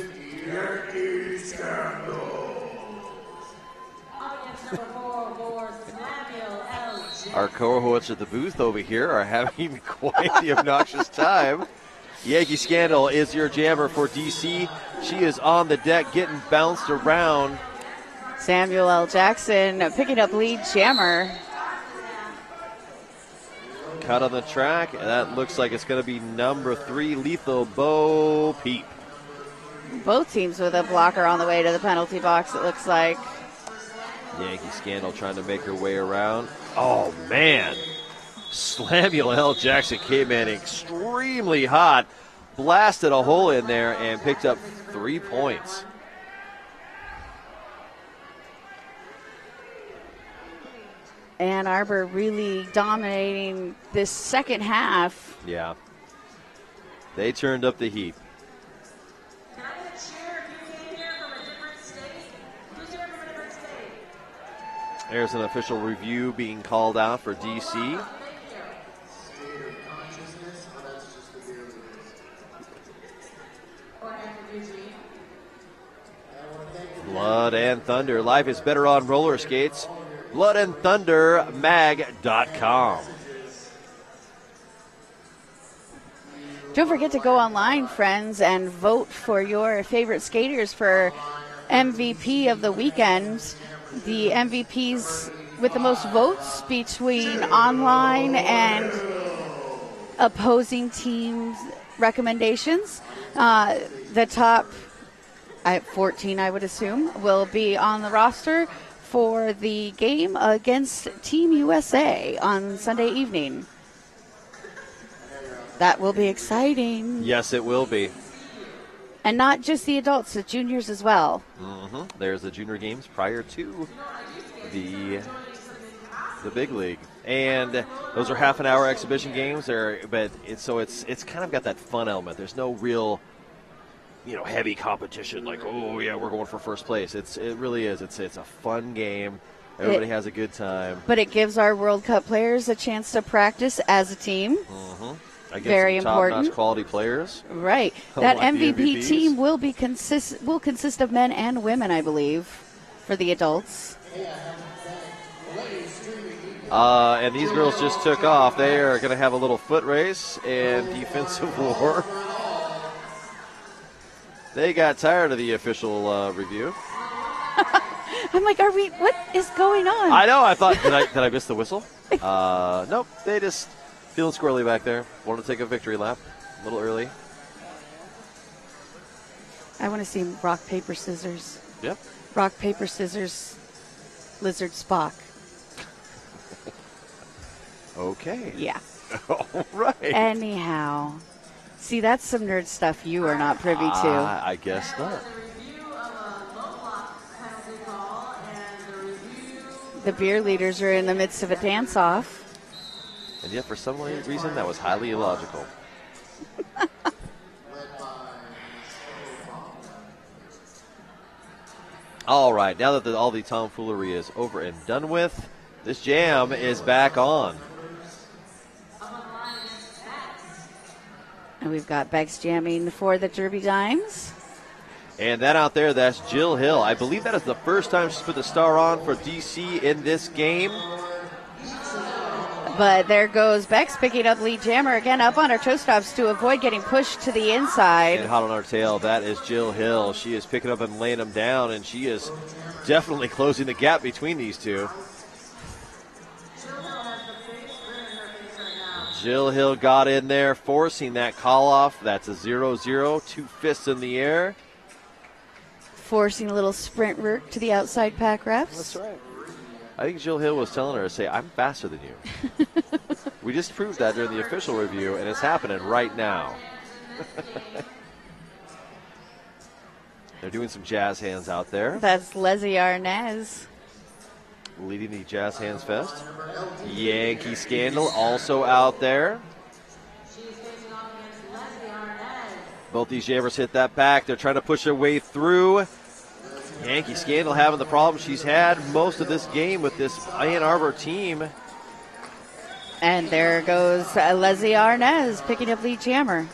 Speaker 11: Our cohorts at the booth over here are having quite the obnoxious time. Yankee Scandal is your jammer for DC. She is on the deck getting bounced around.
Speaker 12: Samuel L. Jackson picking up lead jammer.
Speaker 11: Cut on the track, and that looks like it's going to be number 3, Lethal Bo Peep.
Speaker 12: Both teams with a blocker on the way to the penalty box, it looks like.
Speaker 11: Yankee Scandal trying to make her way around. Oh, man. Samuel L. Jackson came in extremely hot, blasted a hole in there, and picked up 3 points.
Speaker 12: Ann Arbor really dominating this second half.
Speaker 11: Yeah. They turned up the heat. There's an official review being called out for DC. Blood and Thunder. Life is better on roller skates. bloodandthundermag.com.
Speaker 12: Don't forget to go online, friends, and vote for your favorite skaters for MVP of the weekend. The MVPs with the most votes between online and opposing teams' recommendations. The top 14, I would assume, will be on the roster for the game against Team USA on Sunday evening. That will be exciting.
Speaker 11: Yes, it will be.
Speaker 12: And not just the adults, the juniors as well.
Speaker 11: Mm-hmm. There's the junior games prior to the big league, and those are half an hour exhibition games. But it's kind of got that fun element. There's no real, heavy competition. Like, oh yeah, we're going for first place. It really is. It's a fun game. Everybody has a good time.
Speaker 12: But it gives our World Cup players a chance to practice as a team.
Speaker 11: Mm-hmm.
Speaker 12: Very important.
Speaker 11: Top-notch quality players.
Speaker 12: Right. That
Speaker 11: like
Speaker 12: MVP team will consist of men and women, I believe, for the adults.
Speaker 11: And these girls just took off. They are going to have a little foot race and defensive war. They got tired of the official review.
Speaker 12: I'm like, what is going on?
Speaker 11: I know. I thought, did I miss the whistle? Nope. They just feeling squirrely back there. Wanted to take a victory lap a little early.
Speaker 12: I want to see rock, paper, scissors.
Speaker 11: Yep.
Speaker 12: Rock, paper, scissors, Lizard Spock.
Speaker 11: Okay.
Speaker 12: Yeah.
Speaker 11: All right.
Speaker 12: Anyhow. See, that's some nerd stuff you are not privy to.
Speaker 11: I guess not.
Speaker 12: The beer leaders are in the midst of a dance-off.
Speaker 11: And yet, for some reason, that was highly illogical. All right, now that all the tomfoolery is over and done with, this jam is back on.
Speaker 12: And we've got Bex jamming for the Derby Dimes.
Speaker 11: And that out there, that's Jill Hill. I believe that is the first time she's put the star on for DC in this game.
Speaker 12: But there goes Bex picking up lead jammer again up on her toe stops to avoid getting pushed to the inside.
Speaker 11: And hot on our tail, that is Jill Hill. She is picking up and laying them down, and she is definitely closing the gap between these two. Jill Hill got in there, forcing that call off. That's a 0-0, 2 fists in the air.
Speaker 12: Forcing a little sprint work to the outside pack refs.
Speaker 11: That's right. I think Jill Hill was telling her to say, I'm faster than you. We just proved that during the official review, and it's happening right now. They're doing some jazz hands out there.
Speaker 12: That's Leslie Arnaz.
Speaker 11: Leading the Jazz Hands Fest. Yankee Scandal also out there. Both these jammers hit that back. They're trying to push their way through. Yankee Scandal having the problem she's had most of this game with this Ann Arbor team.
Speaker 12: And there goes Leslie Arnaz picking up lead jammer.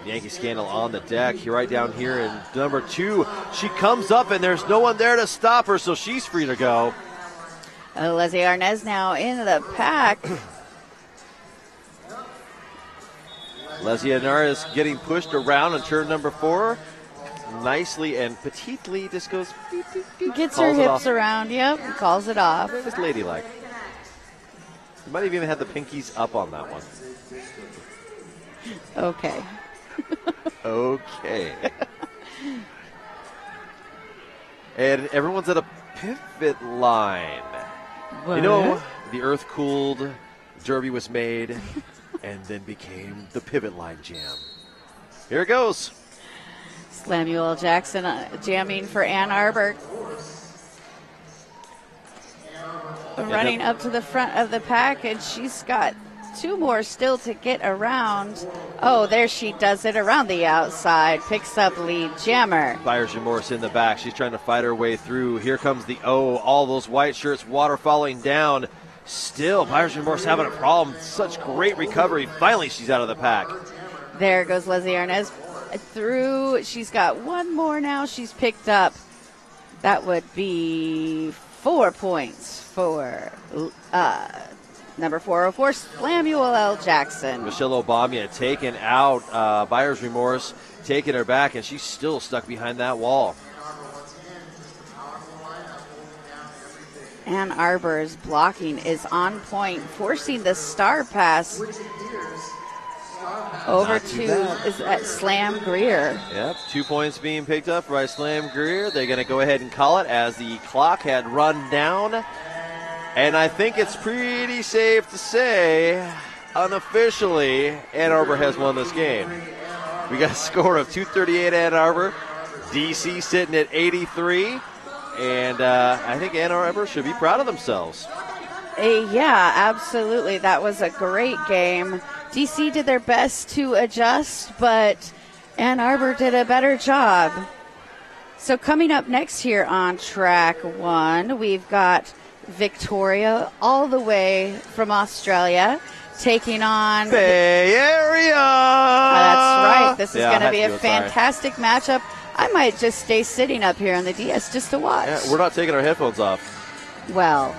Speaker 11: Yankee Scandal on the deck. Right down here in number 2. She comes up and there's no one there to stop her, so she's free to go.
Speaker 12: Leslie Arnaz now in the pack.
Speaker 11: Leslie Arnaz getting pushed around in turn number 4. Nicely and petitely just goes beep, beep, beep,
Speaker 12: gets her hips around, yep, and calls it off.
Speaker 11: Just ladylike. You might have even had the pinkies up on that one.
Speaker 12: Okay.
Speaker 11: Okay. And everyone's at a pivot line.
Speaker 12: What?
Speaker 11: You know, the earth cooled, Derby was made, and then became the pivot line jam. Here it goes.
Speaker 12: Samuel Jackson jamming for Ann Arbor. Running up to the front of the pack, and she's got 2 more still to get around. Oh, there she does it around the outside. Picks up lead jammer.
Speaker 11: Byers Morris in the back. She's trying to fight her way through. Here comes the O. All those white shirts, water falling down. Still, Byers Morris having a problem. Such great recovery. Finally, she's out of the pack.
Speaker 12: There goes Leslie Arnaz through. She's got 1 more now. She's picked up. That would be 4 points for number 404, Samuel L. Jackson.
Speaker 11: Michelle Obama taken out. Buyer's remorse taking her back, and she's still stuck behind that wall.
Speaker 12: Ann Arbor's blocking is on point, forcing the star pass over to Slam Greer.
Speaker 11: Yep, 2 points being picked up by Slam Greer. They're going to go ahead and call it as the clock had run down. And I think it's pretty safe to say, unofficially, Ann Arbor has won this game. We got a score of 238 Ann Arbor, DC sitting at 83. And I think Ann Arbor should be proud of themselves.
Speaker 12: Yeah, absolutely. That was a great game. DC did their best to adjust, but Ann Arbor did a better job. So coming up next here on track 1, we've got Victoria all the way from Australia taking on
Speaker 11: Bay Area.
Speaker 12: That's right. This is going to be a fantastic matchup. I might just stay sitting up here on the DS just to watch.
Speaker 11: Yeah, we're not taking our headphones off.
Speaker 12: Well.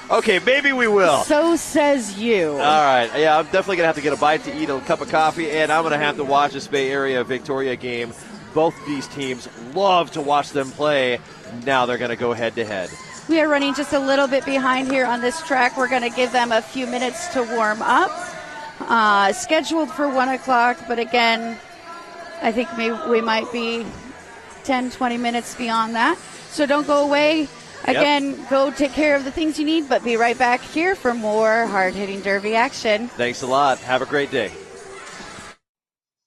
Speaker 11: Okay, maybe we will.
Speaker 12: So says you.
Speaker 11: All right. Yeah, I'm definitely going to have to get a bite to eat, a cup of coffee, and I'm going to have to watch this Bay Area Victoria game. Both these teams love to watch them play. Now they're going to go head-to-head.
Speaker 12: We are running just a little bit behind here on this track. We're going to give them a few minutes to warm up. Scheduled for 1 o'clock, but again, I think we might be 10, 20 minutes beyond that. So don't go away. Again, go take care of the things you need, but be right back here for more hard-hitting Derby action.
Speaker 11: Thanks a lot. Have a great day.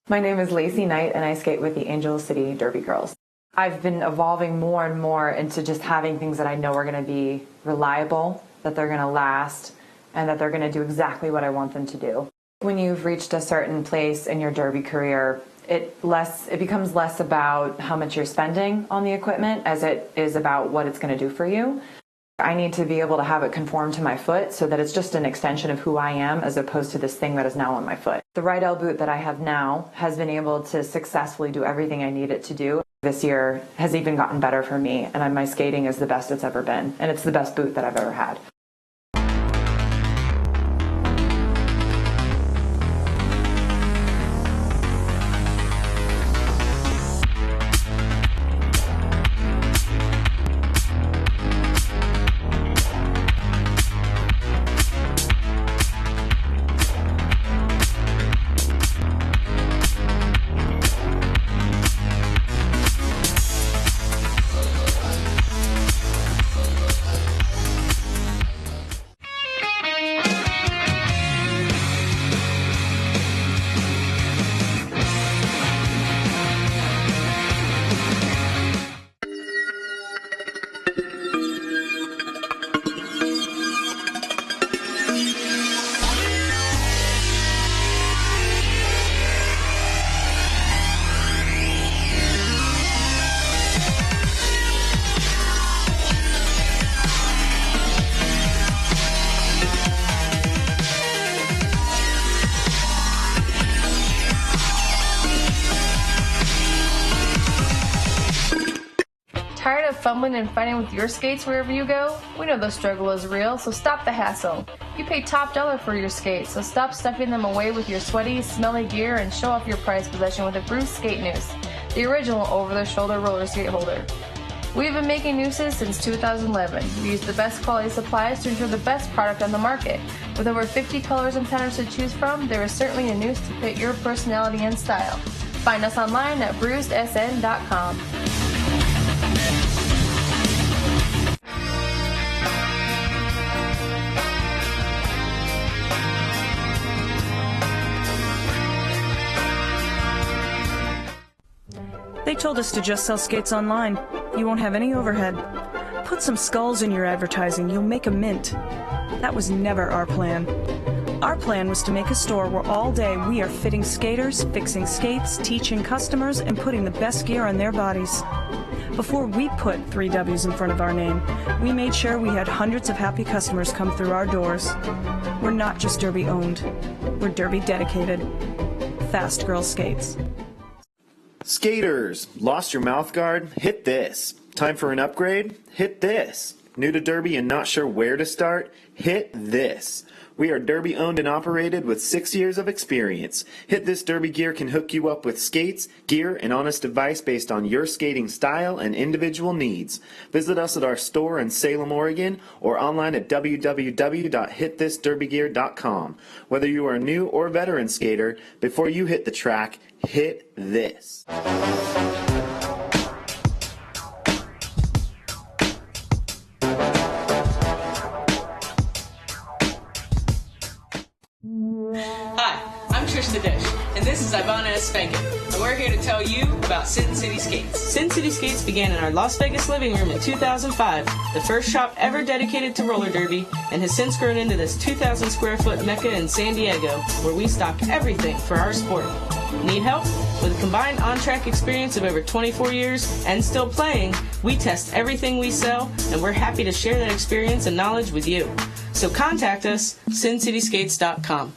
Speaker 2: My name is Lacey Knight, and I skate with the Angel City Derby Girls. I've been evolving more and more into just having things that I know are going to be reliable, that they're going to last, and that they're going to do exactly what I want them to do. When you've reached a certain place in your Derby career, it becomes less about how much you're spending on the equipment as it is about what it's going to do for you. I need to be able to have it conform to my foot so that it's just an extension of who I am as opposed to this thing that is now on my foot. The Rydell boot that I have now has been able to successfully do everything I need it to do. This year has even gotten better for me, and my skating is the best it's ever been, and it's the best boot that I've ever had.
Speaker 10: Tired of fumbling and fighting with your skates wherever you go? We know the struggle is real, so stop the hassle. You pay top dollar for your skates, so stop stuffing them away with your sweaty, smelly gear and show off your prized possession with a Bruce Skate Noose, the original over-the-shoulder roller skate holder. We've been making nooses since 2011. We use the best quality supplies to ensure the best product on the market. With over 50 colors and patterns to choose from, there is certainly a noose to fit your personality and style. Find us online at bruisedsn.com.
Speaker 3: They told us to just sell skates online. You won't have any overhead. Put some skulls in your advertising. You'll make a mint. That was never our plan. Our plan was to make a store where all day we are fitting skaters, fixing skates, teaching customers, and putting the best gear on their bodies. Before we put 3 W's in front of our name, we made sure we had hundreds of happy customers come through our doors. We're not just Derby owned. We're Derby dedicated. Fast Girl Skates.
Speaker 4: Skaters, lost your mouth guard? Hit this. Time for an upgrade? Hit this. New to Derby and not sure where to start? Hit this. We are Derby owned and operated with 6 years of experience. Hit This Derby Gear can hook you up with skates, gear, and honest advice based on your skating style and individual needs. Visit us at our store in Salem, Oregon, or online at www.hitthisderbygear.com. Whether you are a new or veteran skater, before you hit the track, hit this.
Speaker 5: And this is Ivana Espenkin, and we're here to tell you about Sin City Skates. Sin City Skates began in our Las Vegas living room in 2005, the first shop ever dedicated to roller derby, and has since grown into this 2,000 square foot mecca in San Diego, where we stock everything for our sport. Need help? With a combined on-track experience of over 24 years and still playing, we test everything we sell, and we're happy to share that experience and knowledge with you. So contact us, sincityskates.com.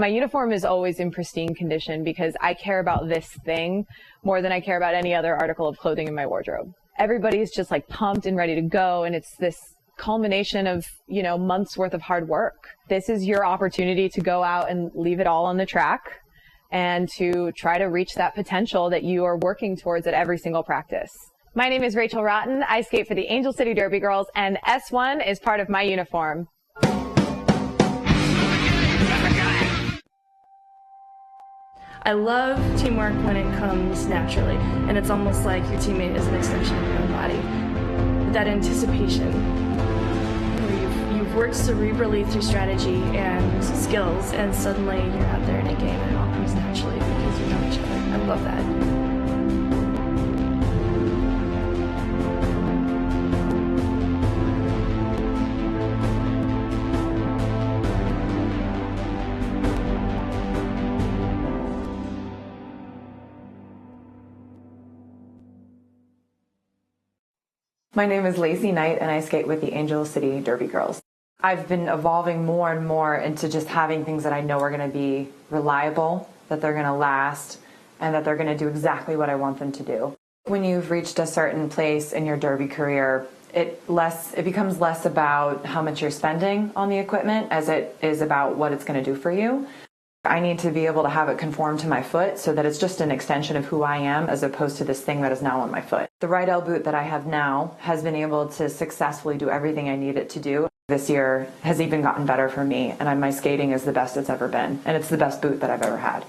Speaker 6: My uniform is always in pristine condition because I care about this thing more than I care about any other article of clothing in my wardrobe. Everybody's just like pumped and ready to go, and it's this culmination of, months worth of hard work. This is your opportunity to go out and leave it all on the track and to try to reach that potential that you are working towards at every single practice. My name is Rachel Rotten. I skate for the Angel City Derby Girls, and S1 is part of my uniform.
Speaker 1: I love teamwork when it comes naturally, and it's almost like your teammate is an extension of your own body. That anticipation, where you've worked cerebrally through strategy and skills, and suddenly you're out there in a game and it all comes naturally because you know each other. I love that.
Speaker 2: My name is Lacey Knight, and I skate with the Angel City Derby Girls. I've been evolving more and more into just having things that I know are going to be reliable, that they're going to last, and that they're going to do exactly what I want them to do. When you've reached a certain place in your derby career, it becomes less about how much you're spending on the equipment as it is about what it's going to do for you. I need to be able to have it conform to my foot so that it's just an extension of who I am as opposed to this thing that is now on my foot. The Rydell boot that I have now has been able to successfully do everything I need it to do. This year has even gotten better for me, and my skating is the best it's ever been, and it's the best boot that I've ever had.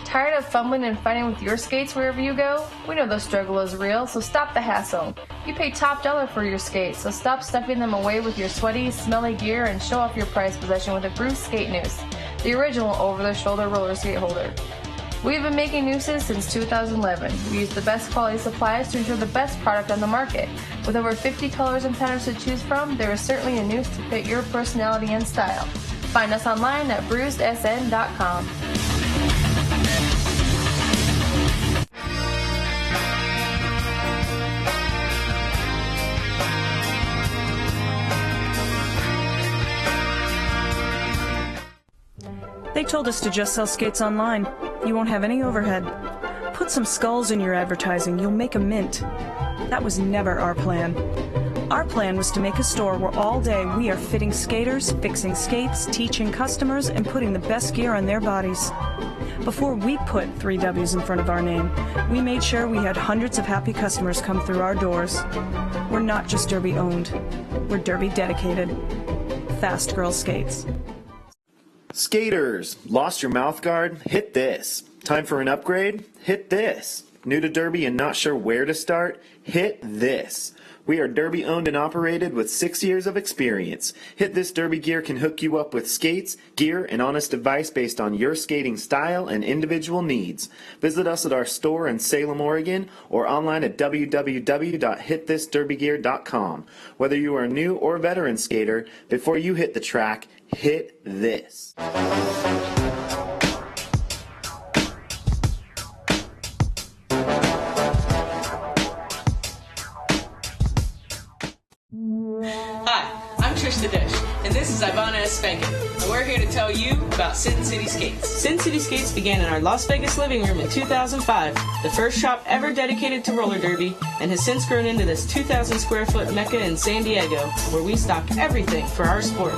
Speaker 10: Tired of fumbling and fighting with your skates wherever you go? We know the struggle is real, so stop the hassle. You pay top dollar for your skates, so stop stuffing them away with your sweaty, smelly gear and show off your prized possession with a Bruce Skate Noose, the original over-the-shoulder roller skate holder. We've been making nooses since 2011. We use the best quality supplies to ensure the best product on the market. With over 50 colors and patterns to choose from, there is certainly a noose to fit your personality and style. Find us online at bruisedsn.com.
Speaker 3: They told us to just sell skates online. You won't have any overhead. Put some skulls in your advertising. You'll make a mint. That was never our plan. Our plan was to make a store where all day we are fitting skaters, fixing skates, teaching customers, and putting the best gear on their bodies. Before we put 3 W's in front of our name, we made sure we had hundreds of happy customers come through our doors. We're not just Derby owned. We're Derby dedicated. Fast Girl Skates.
Speaker 4: Skaters, lost your mouth guard? Hit this. Time for an upgrade? Hit this. New to Derby and not sure where to start? Hit this. We are Derby owned and operated with 6 years of experience. Hit This Derby Gear can hook you up with skates, gear, and honest advice based on your skating style and individual needs. Visit us at our store in Salem, Oregon, or online at www.hitthisderbygear.com. Whether you are a new or veteran skater, before you hit the track, hit this.
Speaker 5: Trish the Dish, and this is Ivana Espankin, and we're here to tell you about Sin City Skates. Sin City Skates began in our Las Vegas living room in 2005, the first shop ever dedicated to roller derby, and has since grown into this 2,000 square foot mecca in San Diego, where we stock everything for our sport.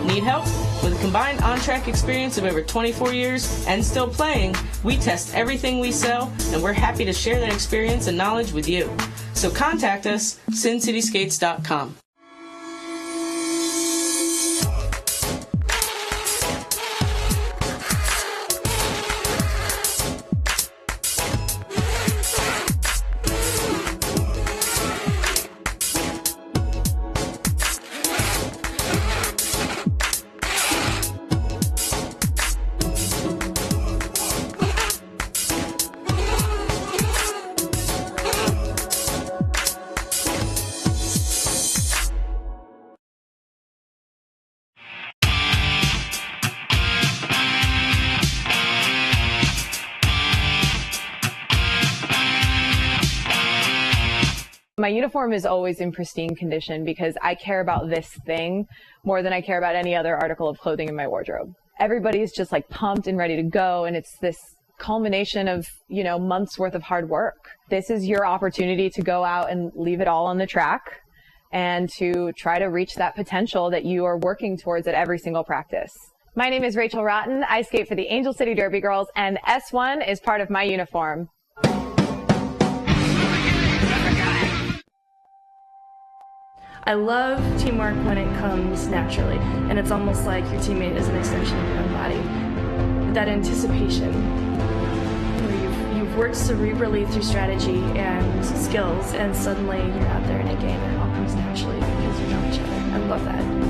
Speaker 5: Need help? With a combined on-track experience of over 24 years and still playing, we test everything we sell, and we're happy to share that experience and knowledge with you. So contact us, sincityskates.com.
Speaker 6: My uniform is always in pristine condition because I care about this thing more than I care about any other article of clothing in my wardrobe. Everybody's just like pumped and ready to go, and it's this culmination of, months worth of hard work. This is your opportunity to go out and leave it all on the track and to try to reach that potential that you are working towards at every single practice. My name is Rachel Rotten. I skate for the Angel City Derby Girls, and S1 is part of my uniform.
Speaker 1: I love teamwork when it comes naturally, and it's almost like your teammate is an extension of your own body. That anticipation, where you've worked cerebrally through strategy and skills, and suddenly you're out there in a game and it all comes naturally because you know each other. I love that.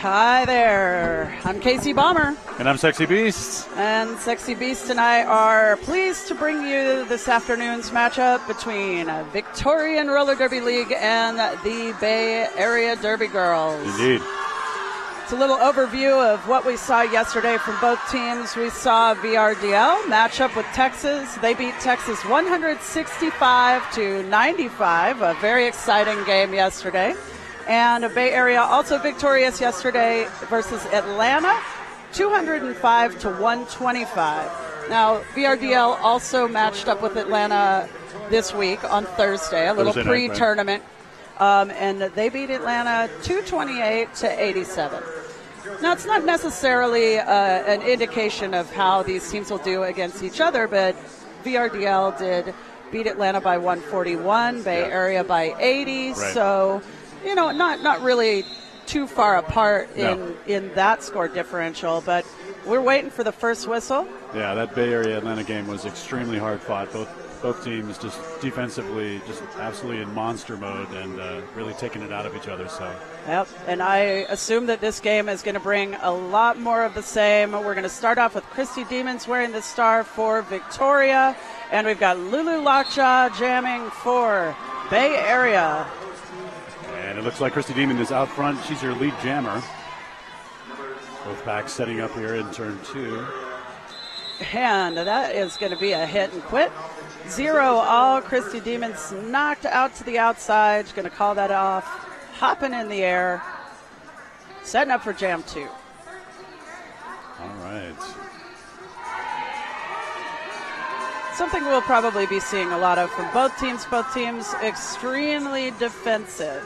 Speaker 8: Hi there. I'm Casey Bomber.
Speaker 13: And I'm Sexy Beast.
Speaker 8: And Sexy Beast and I are pleased to bring you this afternoon's matchup between Victorian Roller Derby League and the Bay Area Derby Girls.
Speaker 13: Indeed.
Speaker 8: It's a little overview of what we saw yesterday from both teams. We saw VRDL match up with Texas. They beat Texas 165-95, a very exciting game yesterday. And Bay Area also victorious yesterday versus Atlanta, 205-125. Now, VRDL also matched up with Atlanta this week on Thursday, a little pre-tournament. And they beat Atlanta 228-87. Now, it's not necessarily an indication of how these teams will do against each other, but VRDL did beat Atlanta by 141, Bay Area by 80. Right. So, you know, not really too far apart in that score differential, but we're waiting for the first whistle.
Speaker 13: Yeah, that Bay Area Atlanta game was extremely hard fought. Both teams just defensively just absolutely in monster mode and really taking it out of each other. So.
Speaker 8: Yep, and I assume that this game is going to bring a lot more of the same. We're going to start off with Christy Demons wearing the star for Victoria, and we've got Lulu Lockjaw jamming for Bay Area.
Speaker 13: And it looks like Christy Demon is out front. She's your lead jammer. Both backs setting up here in turn 2.
Speaker 8: And that is going to be a hit and quit. 0-all. Christy Demons knocked out to the outside. She's going to call that off. Hopping in the air. Setting up for jam 2.
Speaker 13: All right.
Speaker 8: Something we'll probably be seeing a lot of from both teams. Both teams extremely defensive.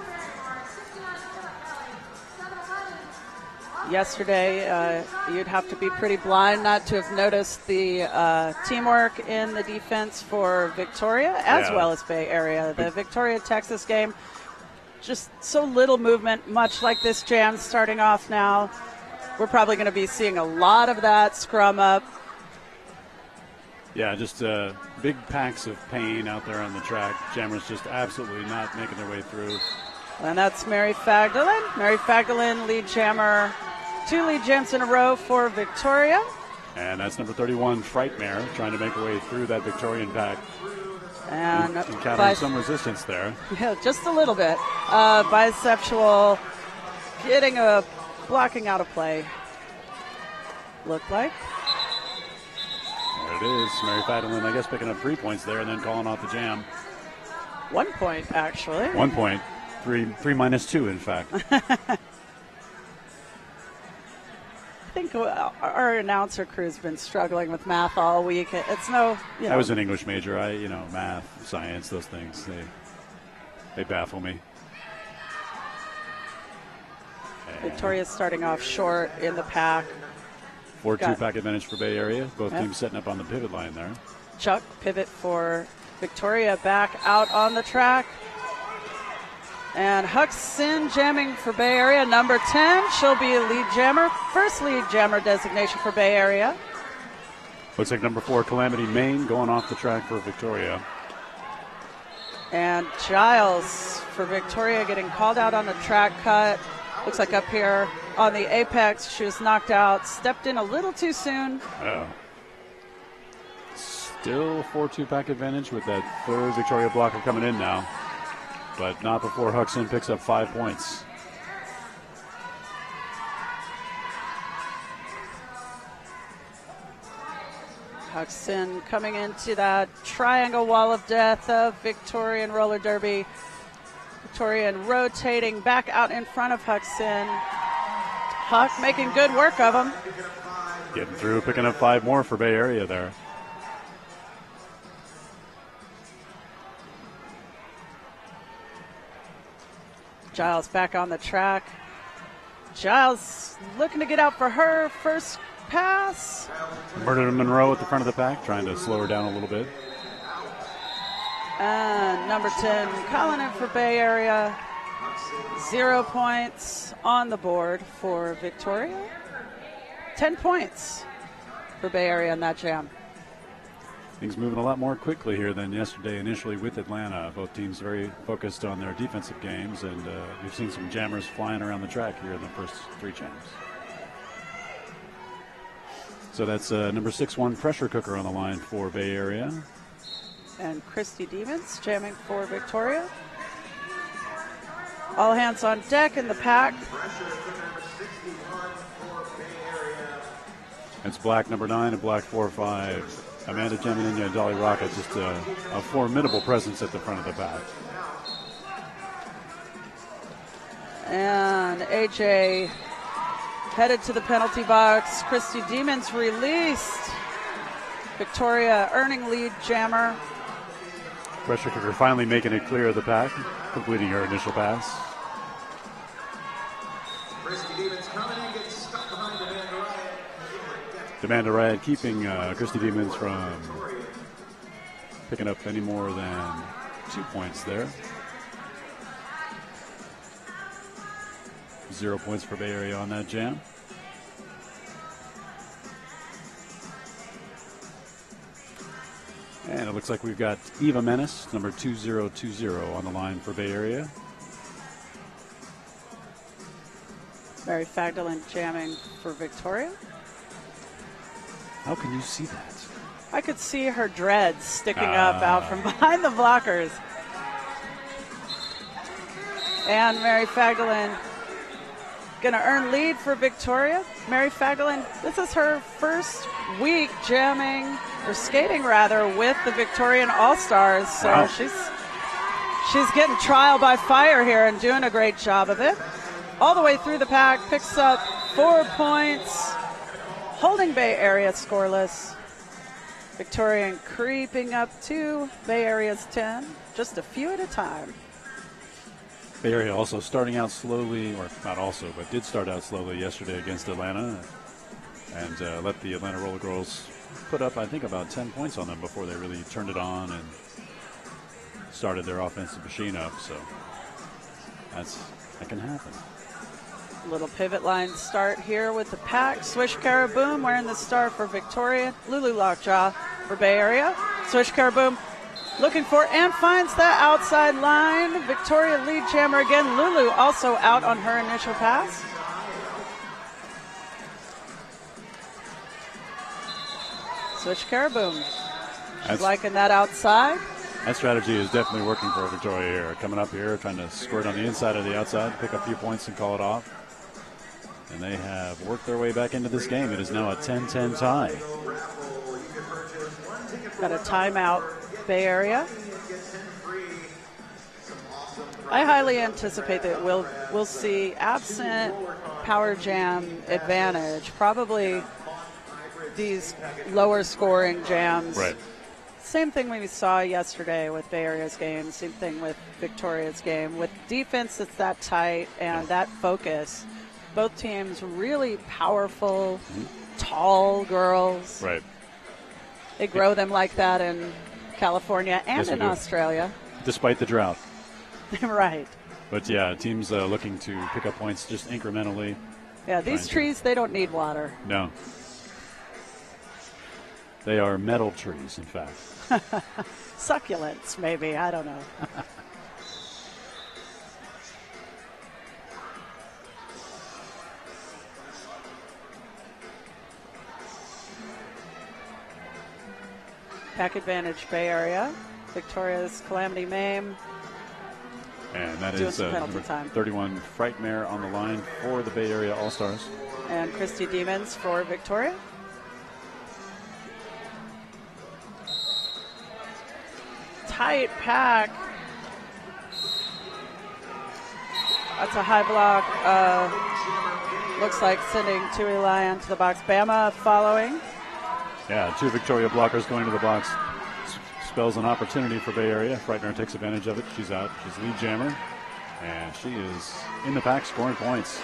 Speaker 8: Yesterday, you'd have to be pretty blind not to have noticed the teamwork in the defense for Victoria as well as Bay Area. The Victoria-Texas game, just so little movement, much like this jam starting off now. We're probably going to be seeing a lot of that scrum up.
Speaker 13: Yeah, just big packs of pain out there on the track. Jammers just absolutely not making their way through.
Speaker 8: And that's Mary Fagdalin. Mary Fagdalin, lead jammer. 2 lead jams in a row for Victoria.
Speaker 13: And that's number 31, Frightmare, trying to make her way through that Victorian pack.
Speaker 8: And
Speaker 13: encountering some resistance there.
Speaker 8: Yeah, just a little bit. Bisexual blocking out a play. Looked like.
Speaker 13: There it is. Mary Fagdalin, I guess, picking up 3 points there and then calling off the jam.
Speaker 8: 1 point, actually.
Speaker 13: 1 point. 3 minus 2, in fact.
Speaker 8: I think our announcer crew's been struggling with math all week. It's no,
Speaker 13: I was an English major. Math, science, those things, they baffle me.
Speaker 8: Victoria's starting off short in the pack.
Speaker 13: 4-2 pack advantage for Bay Area. Both teams setting up on the pivot line there.
Speaker 8: Chuck pivot for Victoria back out on the track. And Huck Sin jamming for Bay Area, number 10. She'll be a lead jammer. First lead jammer designation for Bay Area.
Speaker 13: Looks like number 4, Calamity Maine, going off the track for Victoria.
Speaker 8: And Giles for Victoria getting called out on the track cut. Looks like up here on the apex, she was knocked out. Stepped in a little too soon.
Speaker 13: Oh. Still 4-2 pack advantage with that third Victoria blocker coming in now. But not before Huxon picks up 5 points.
Speaker 8: Huxon coming into that triangle wall of death of Victorian roller derby. Victorian rotating back out in front of Huxon. Huck making good work of him.
Speaker 13: Getting through, picking up 5 more for Bay Area there.
Speaker 8: Giles back on the track. Giles looking to get out for her first pass.
Speaker 13: Murder Monroe at the front of the pack, trying to slow her down a little bit.
Speaker 8: And number 10, Colin for Bay Area. 0 points on the board for Victoria. 10 points for Bay Area in that jam.
Speaker 13: Things moving a lot more quickly here than yesterday initially with Atlanta. Both teams very focused on their defensive games, and we've seen some jammers flying around the track here in the first 3 jams. So that's number 6-1 pressure cooker on the line for Bay Area.
Speaker 8: And Christy Demons jamming for Victoria. All hands on deck in the pack.
Speaker 13: It's black number 9 and black 4-5. Amanda Gemininia and Dolly Rocket, just a formidable presence at the front of the pack.
Speaker 8: And AJ headed to the penalty box. Christy Demons released. Victoria earning lead jammer.
Speaker 13: Pressure cooker finally making it clear of the pack, completing her initial pass.
Speaker 9: Christy Demons coming in, gets stuck behind Amanda Riot.
Speaker 13: Amanda Riot keeping Christy Demons from picking up any more than 2 points there. 0 points for Bay Area on that jam. And it looks like we've got Eva Menace, number 2020, on the line for Bay Area.
Speaker 8: Mary Fagdalen jamming for Victoria.
Speaker 13: How can you see that?
Speaker 8: I could see her dreads sticking up out from behind the blockers. And Mary Fagdalen going to earn lead for Victoria. Mary Fagdalen, this is her first week jamming, or skating rather, with the Victorian All-Stars. So
Speaker 13: wow.
Speaker 8: she's getting trial by fire here and doing a great job of it. All the way through the pack, picks up 4 points, holding Bay Area scoreless. Victorian creeping up to Bay Area's 10, just a few at a time.
Speaker 13: Bay Area also starting out slowly, or not also, but did start out slowly yesterday against Atlanta, and let the Atlanta Roller Girls put up, I think, about 10 points on them before they really turned it on and started their offensive machine up. So that can happen.
Speaker 8: Little pivot line start here with the pack. Swish Caraboom wearing the star for Victoria. Lulu Lockjaw for Bay Area. Swish Caraboom looking for and finds that outside line. Victoria lead jammer again. Lulu also out on her initial pass. Swish Caraboom. She's liking that outside.
Speaker 13: That strategy is definitely working for Victoria here. Coming up here, trying to squirt on the inside of the outside, pick up a few points and call it off. And they have worked their way back into this game. It is now a 10-10 tie.
Speaker 8: Got a timeout, Bay Area. I highly anticipate that we'll see, absent Power Jam advantage, probably these lower scoring jams.
Speaker 13: Right.
Speaker 8: Same thing we saw yesterday with Bay Area's game, same thing with Victoria's game. With defense that's that tight and that focus, both teams really powerful, tall girls.
Speaker 13: Right.
Speaker 8: They grow them like that in California and
Speaker 13: Yes,
Speaker 8: in Australia.
Speaker 13: Despite the drought.
Speaker 8: Right.
Speaker 13: But yeah, teams looking to pick up points just incrementally.
Speaker 8: Yeah, these trees, they don't need water.
Speaker 13: No. They are metal trees, in fact.
Speaker 8: Succulents, maybe. I don't know. Pack advantage, Bay Area. Victoria's Calamity Mame.
Speaker 13: And that
Speaker 8: doing
Speaker 13: is
Speaker 8: some penalty
Speaker 13: number
Speaker 8: time.
Speaker 13: 31 Frightmare on the line for the Bay Area All-Stars.
Speaker 8: And Christy Demons for Victoria. Tight pack. That's a high block. Looks like sending Tui Lion to the box. Bama following.
Speaker 13: Yeah, 2 Victoria blockers going to the box. Spells an opportunity for Bay Area. Frightmare takes advantage of it. She's out. She's lead jammer. And she is in the pack scoring points.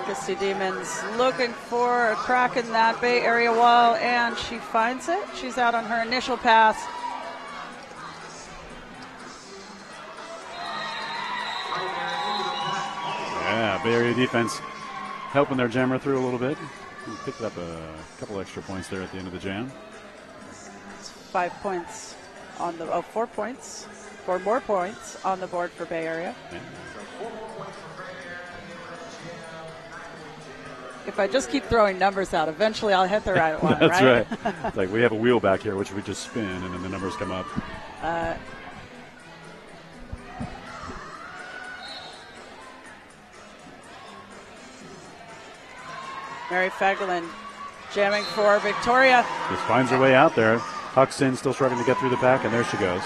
Speaker 8: Christy Demons looking for a crack in that Bay Area wall, and she finds it. She's out on her initial pass.
Speaker 13: Yeah, Bay Area defense helping their jammer through a little bit. He picked up a couple extra points there at the end of the jam.
Speaker 8: It's 5 points on the 4 points, 4 more points on the board for Bay Area.
Speaker 13: Yeah.
Speaker 8: If I just keep throwing numbers out, eventually I'll hit the right one,
Speaker 13: That's
Speaker 8: right?
Speaker 13: right. Like we have a wheel back here, which we just spin, and then the numbers come up.
Speaker 8: Mary Fagerlund jamming for Victoria.
Speaker 13: Just finds her way out there. Huxton still struggling to get through the pack, and there she goes.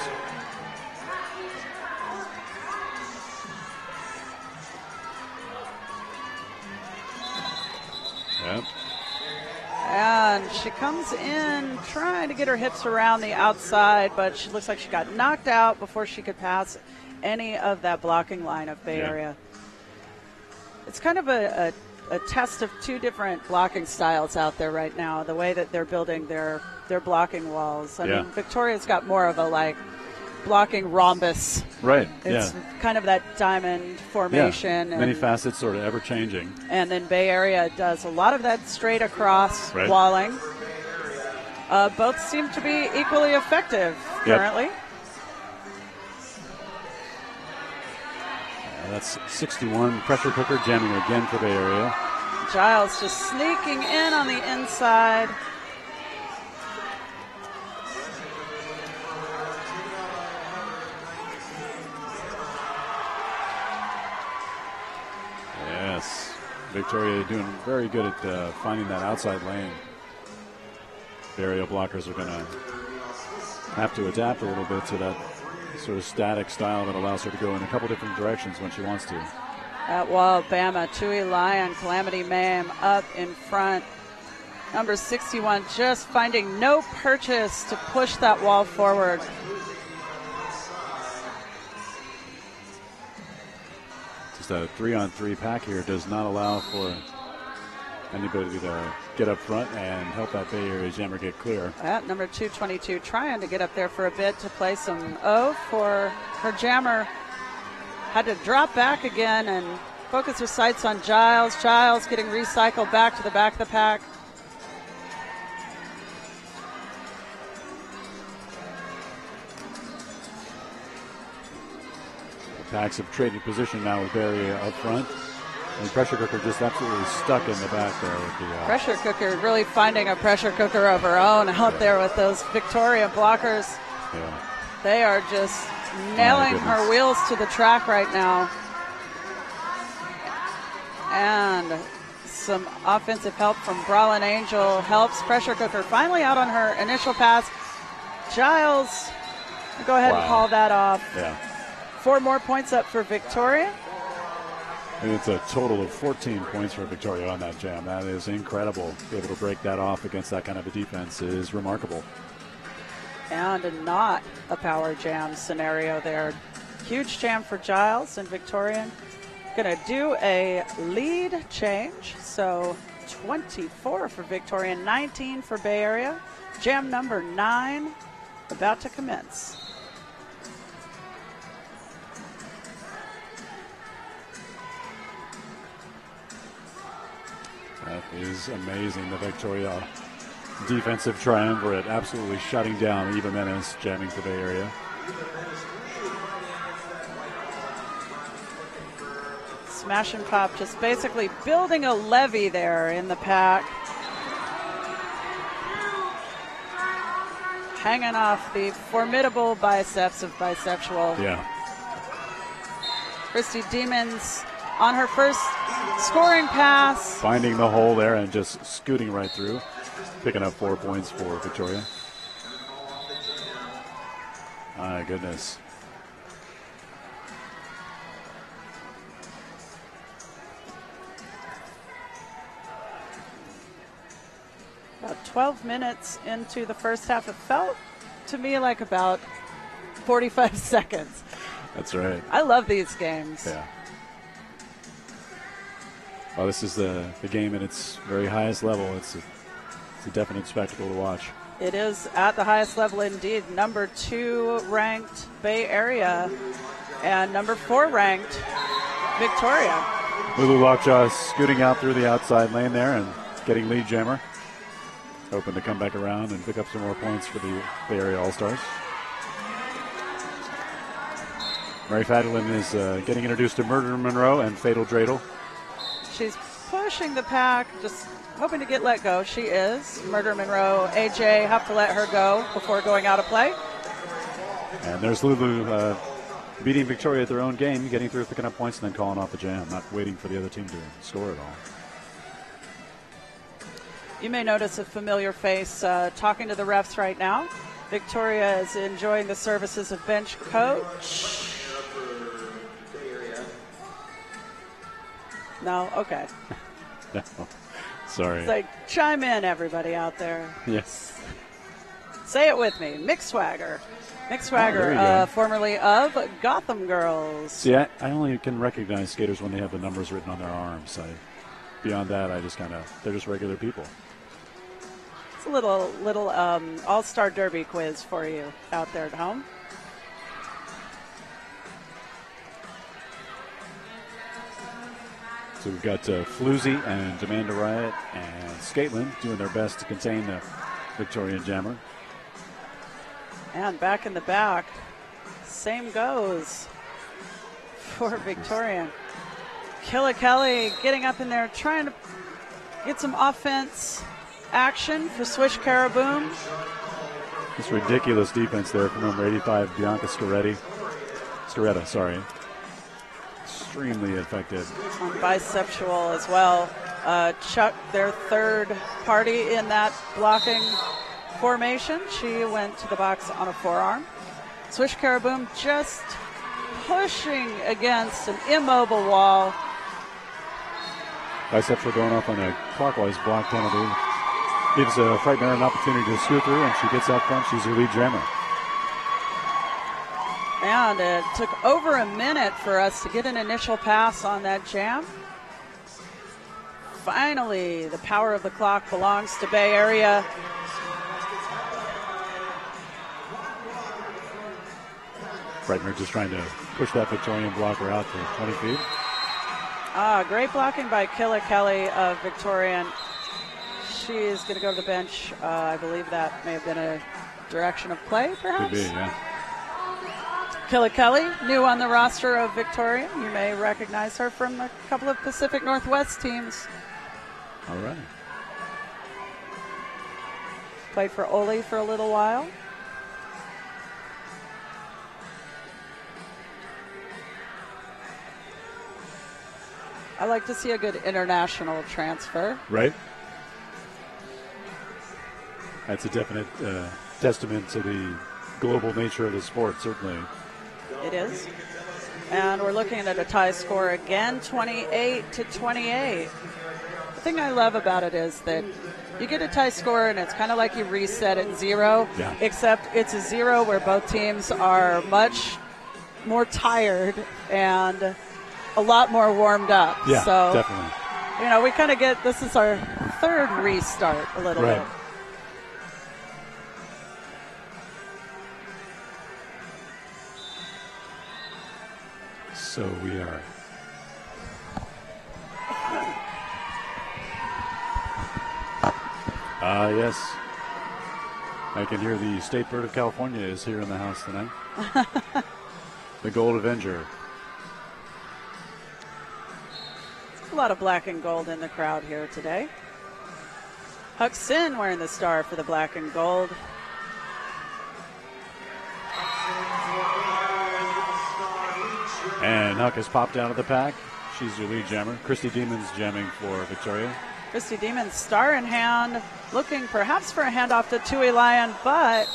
Speaker 13: Yep.
Speaker 8: And she comes in trying to get her hips around the outside, but she looks like she got knocked out before she could pass any of that blocking line of Bay Area. It's kind of a test of two different blocking styles out there right now, the way that they're building their blocking walls. I mean, Victoria's got more of a blocking rhombus.
Speaker 13: Right,
Speaker 8: It's kind of that diamond formation.
Speaker 13: Yeah. Many facets, sort of ever changing.
Speaker 8: And then Bay Area does a lot of that straight across walling. Both seem to be equally effective currently.
Speaker 13: That's 61. Pressure cooker jamming again for Bay Area.
Speaker 8: Giles just sneaking in on the inside.
Speaker 13: Yes. Victoria doing very good at finding that outside lane. Bay Area blockers are going to have to adapt a little bit to that sort of static style that allows her to go in a couple different directions when she wants to.
Speaker 8: At wall, Bama, Tui Lyon, Calamity Mame up in front. Number 61 just finding no purchase to push that wall forward.
Speaker 13: Just a 3-on-3 pack here does not allow for anybody to get up front and help that Bay Area jammer get clear.
Speaker 8: At number 222 trying to get up there for a bit to play some O for her jammer. Had to drop back again and focus her sights on Giles. Giles getting recycled back to the back of the pack.
Speaker 13: The packs have traded position now with Bay Area up front. And Pressure Cooker just absolutely stuck in the back there. With the,
Speaker 8: Pressure Cooker really finding a pressure cooker of her own out there with those Victoria blockers.
Speaker 13: Yeah.
Speaker 8: They are just nailing her wheels to the track right now. And some offensive help from Brawlin Angel helps Pressure Cooker finally out on her initial pass. Giles, go ahead and call that off.
Speaker 13: Yeah.
Speaker 8: 4 more points up for Victoria.
Speaker 13: And it's a total of 14 points for Victoria on that jam. That is incredible. To be able to break that off against that kind of a defense is remarkable.
Speaker 8: And not a power jam scenario there. Huge jam for Giles and Victoria. Going to do a lead change. So 24 for Victoria, 19 for Bay Area. Jam number 9 about to commence.
Speaker 13: That is amazing. The Victoria defensive triumvirate absolutely shutting down Eva Menace, jamming for Bay Area.
Speaker 8: Smash and Pop just basically building a levee there in the pack. Hanging off the formidable biceps of Bisexual.
Speaker 13: Yeah.
Speaker 8: Christy Demons on her first scoring pass.
Speaker 13: Finding the hole there and just scooting right through. Picking up 4 points for Victoria. My goodness.
Speaker 8: About 12 minutes into the first half. It felt to me like about 45 seconds.
Speaker 13: That's right.
Speaker 8: I love these games.
Speaker 13: Yeah. Well, this is the game at its very highest level. It's a definite spectacle to watch.
Speaker 8: It is at the highest level indeed. Number 2 ranked Bay Area and number 4 ranked Victoria.
Speaker 13: Lulu Lockjaw scooting out through the outside lane there and getting lead jammer. Hoping to come back around and pick up some more points for the Bay Area All-Stars. Mary Fadlin is getting introduced to Murder Monroe and Fatal Dreidel.
Speaker 8: She's pushing the pack, just hoping to get let go. She is. Murder Monroe, AJ have to let her go before going out of play.
Speaker 13: And there's Lulu beating Victoria at their own game, getting through, picking up points, and then calling off the jam, not waiting for the other team to score at all.
Speaker 8: You may notice a familiar face talking to the refs right now. Victoria is enjoying the services of bench coach. No? Okay.
Speaker 13: No. Sorry.
Speaker 8: It's like, chime in, everybody out there.
Speaker 13: Yes.
Speaker 8: Say it with me. Mick Swagger. Mick Swagger, formerly of Gotham Girls.
Speaker 13: See, I only can recognize skaters when they have the numbers written on their arms. Beyond that, I just they're just regular people.
Speaker 8: It's a little All-Star Derby quiz for you out there at home.
Speaker 13: So we've got Floozy and Amanda Riot and Skatelyn doing their best to contain the Victorian jammer.
Speaker 8: And back in the back, same goes for Victorian. Killa Kelly getting up in there, trying to get some offense action for Swish Caraboom.
Speaker 13: This ridiculous defense there from number 85, Bianca Scaretta, sorry. Extremely effective.
Speaker 8: On bisexual as well. Chuck, their third party in that blocking formation. She went to the box on a forearm. Swish Caraboom just pushing against an immobile wall.
Speaker 13: Bisexual going off on a clockwise block penalty. Gives Frightmare an opportunity to scoot through, and she gets out front. She's your lead jammer.
Speaker 8: And it took over a minute for us to get an initial pass on that jam. Finally, the power of the clock belongs to Bay Area.
Speaker 13: Frightmare just trying to push that Victorian blocker out for 20 feet.
Speaker 8: Great blocking by Killa Kelly of Victorian. She's going to go to the bench. I believe that may have been a direction of play, perhaps?
Speaker 13: Could be, yeah.
Speaker 8: Killa Kelly, new on the roster of Victorian. You may recognize her from a couple of Pacific Northwest teams.
Speaker 13: All right.
Speaker 8: Played for Ole for a little while. I like to see a good international transfer.
Speaker 13: Right. That's a definite testament to the global nature of the sport, certainly.
Speaker 8: It is. And we're looking at a tie score again, 28-28. The thing I love about it is that you get a tie score and it's kind of like you reset at 0, except it's a 0 where both teams are much more tired and a lot more warmed up.
Speaker 13: Yeah,
Speaker 8: so,
Speaker 13: definitely.
Speaker 8: You know, we kind of get, this is our third restart a little bit.
Speaker 13: So we are yes. I can hear the State Bird of California is here in the house tonight. The Gold Avenger.
Speaker 8: A lot of black and gold in the crowd here today. Huck Sin wearing the star for the black and gold.
Speaker 13: And Huck has popped out of the pack. She's your lead jammer. Christy Demons jamming for Victoria.
Speaker 8: Christy Demons, star in hand, looking perhaps for a handoff to Tui Lion, but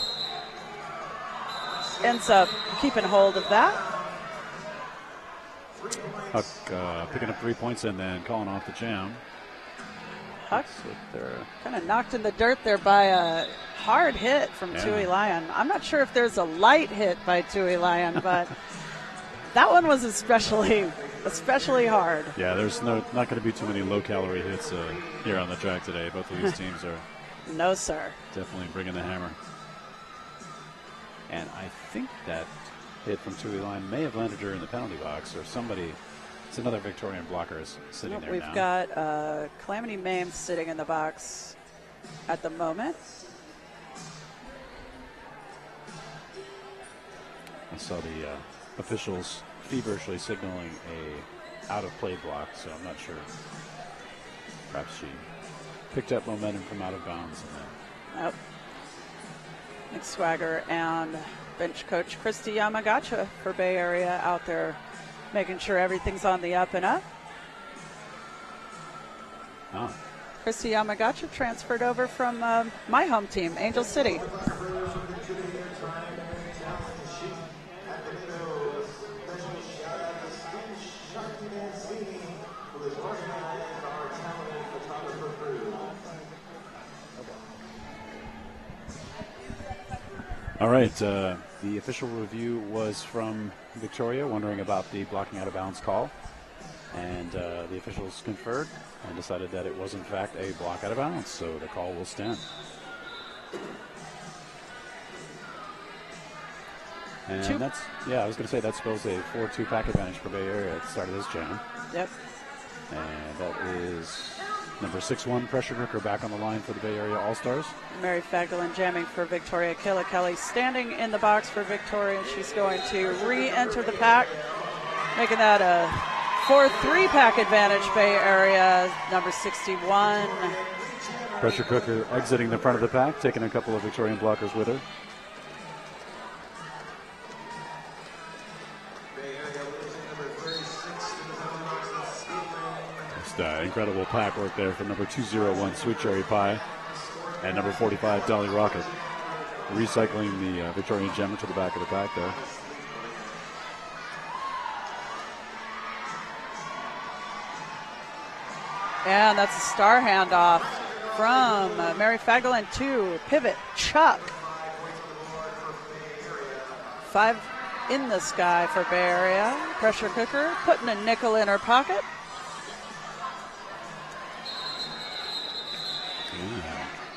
Speaker 8: ends up keeping hold of that.
Speaker 13: Huck picking up 3 points and then calling off the jam.
Speaker 8: Huck kind of knocked in the dirt there by a hard hit from Tui Lion. I'm not sure if there's a light hit by Tui Lion, but that one was especially hard.
Speaker 13: Yeah, there's not going to be too many low-calorie hits here on the track today. Both of these teams are
Speaker 8: no, sir.
Speaker 13: Definitely bringing the hammer. And I think that hit from Tui Lion may have landed her in the penalty box, or somebody It's another Victorian blocker is sitting there
Speaker 8: We've
Speaker 13: now.
Speaker 8: got Calamity Mame sitting in the box at the moment.
Speaker 13: I saw the officials feverishly signaling a out-of-play block, so I'm not sure. Perhaps she picked up momentum from out of bounds.
Speaker 8: Yep. Nick Swagger and bench coach Christy Yamagacha for Bay Area out there making sure everything's on the up and up.
Speaker 13: Oh.
Speaker 8: Christy Yamagacha transferred over from my home team, Angel City.
Speaker 13: All right, the official review was from Victoria, wondering about the blocking out of bounds call. And the officials conferred and decided that it was, in fact, a block out of bounds, so the call will stand. And that's, I was going to say that spells a 4-2 pack advantage for Bay Area at the start of this jam.
Speaker 8: Yep.
Speaker 13: And that is number 6-1 Pressure Cooker back on the line for the Bay Area All-Stars.
Speaker 8: Mary Fagdalin jamming for Victoria. Kayla Kelly standing in the box for Victoria. She's going to re-enter the pack, making that a 4-3 pack advantage, Bay Area, number 61.
Speaker 13: Pressure Cooker exiting the front of the pack, taking a couple of Victorian blockers with her. Incredible pack work there from number 201 Sweet Cherry Pie and number 45 Dolly Rocket. Recycling the Victorian Gemmer to the back of the pack there.
Speaker 8: And that's a star handoff from Mary Fagdalin to Pivot Chuck. 5 in the sky for Bay Area. Pressure Cooker putting a nickel in her pocket.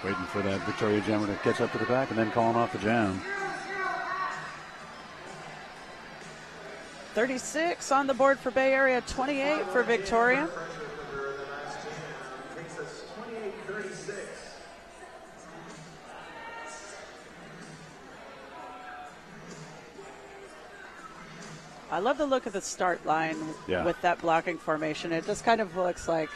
Speaker 13: Waiting for that Victoria Jammer to catch up to the back and then calling off the jam.
Speaker 8: 36 on the board for Bay Area, 28 for Victoria. I love the look of the start line with that blocking formation. It just kind of looks like,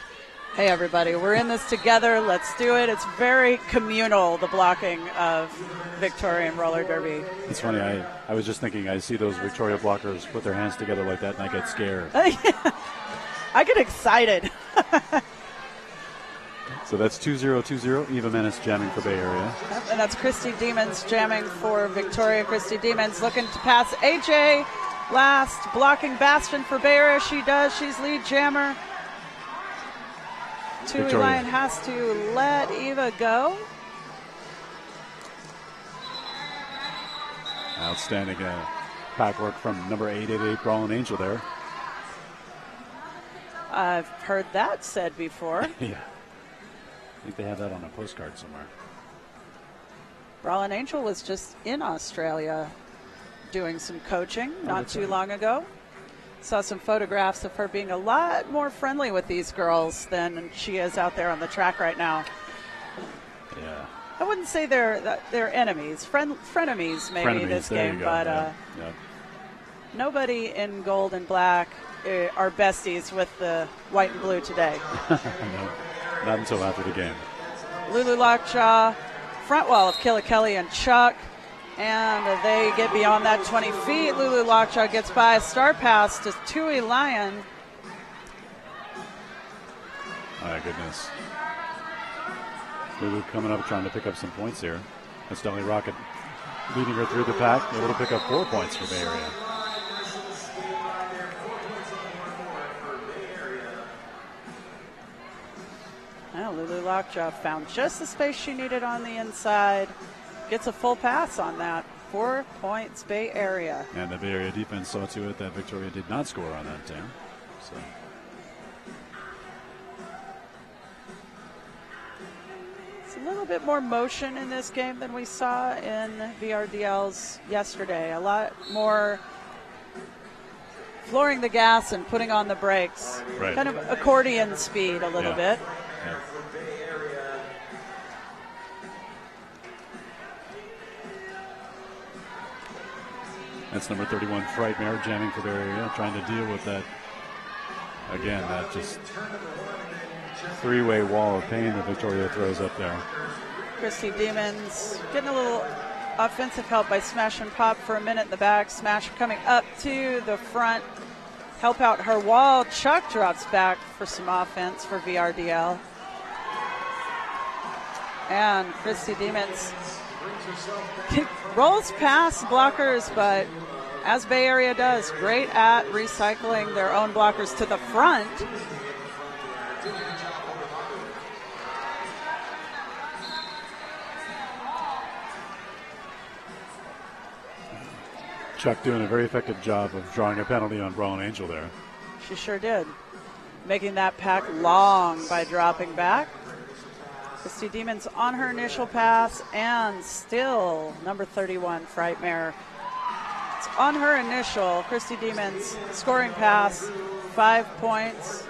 Speaker 8: hey, everybody, we're in this together. Let's do it. It's very communal, the blocking of Victorian roller derby.
Speaker 13: It's funny. I was just thinking, I see those Victoria blockers put their hands together like that, and I get scared.
Speaker 8: I get excited.
Speaker 13: So that's 2-0-2-0. Eva Menace jamming for Bay Area.
Speaker 8: And that's Christy Demons jamming for Victoria. Christy Demons looking to pass AJ. Last blocking bastion for Bay Area. She does. She's lead jammer. Tui Lyon has to let Eva go.
Speaker 13: Outstanding pack work from number 888 Brawlin' Angel there.
Speaker 8: I've heard that said before.
Speaker 13: Yeah. I think they have that on a postcard somewhere.
Speaker 8: Brawlin' Angel was just in Australia doing some coaching not too long ago. Saw some photographs of her being a lot more friendly with these girls than she is out there on the track right now.
Speaker 13: Yeah.
Speaker 8: I wouldn't say they're enemies, frenemies maybe this game, but nobody in gold and black are besties with the white and blue today.
Speaker 13: No, not until after the game.
Speaker 8: Lulu Lockjaw, front wall of Killa Kelly and Chuck. And they get beyond that 20 feet. Lulu Lockjaw gets by a star pass to Tui Lyon.
Speaker 13: My goodness. Lulu coming up trying to pick up some points here. That's Dolly Rocket leading her through the pack, able to pick up 4 points for Bay Area.
Speaker 8: Well, Lulu Lockjaw found just the space she needed on the inside. Gets a full pass on that. 4 points, Bay Area.
Speaker 13: And the Bay Area defense saw to it that Victoria did not score on that jam. So.
Speaker 8: It's a little bit more motion in this game than we saw in VRDL's yesterday. A lot more flooring the gas and putting on the brakes.
Speaker 13: Right.
Speaker 8: Kind of accordion speed a little bit.
Speaker 13: Yeah. That's number 31, Frightmare, jamming for their area, trying to deal with that. Again, that just three-way wall of pain that Victoria throws up there.
Speaker 8: Christy Demons getting a little offensive help by Smash and Pop for a minute in the back. Smash coming up to the front, help out her wall. Chuck drops back for some offense for VRDL. And Christy Demons rolls past blockers, but as Bay Area does, great at recycling their own blockers to the front.
Speaker 13: Chuck doing a very effective job of drawing a penalty on Braun Angel there.
Speaker 8: She sure did. Making that pack long by dropping back. Christy Demons on her initial pass, and still number 31, Frightmare. It's on her initial. Christy Demons scoring pass, 5 points.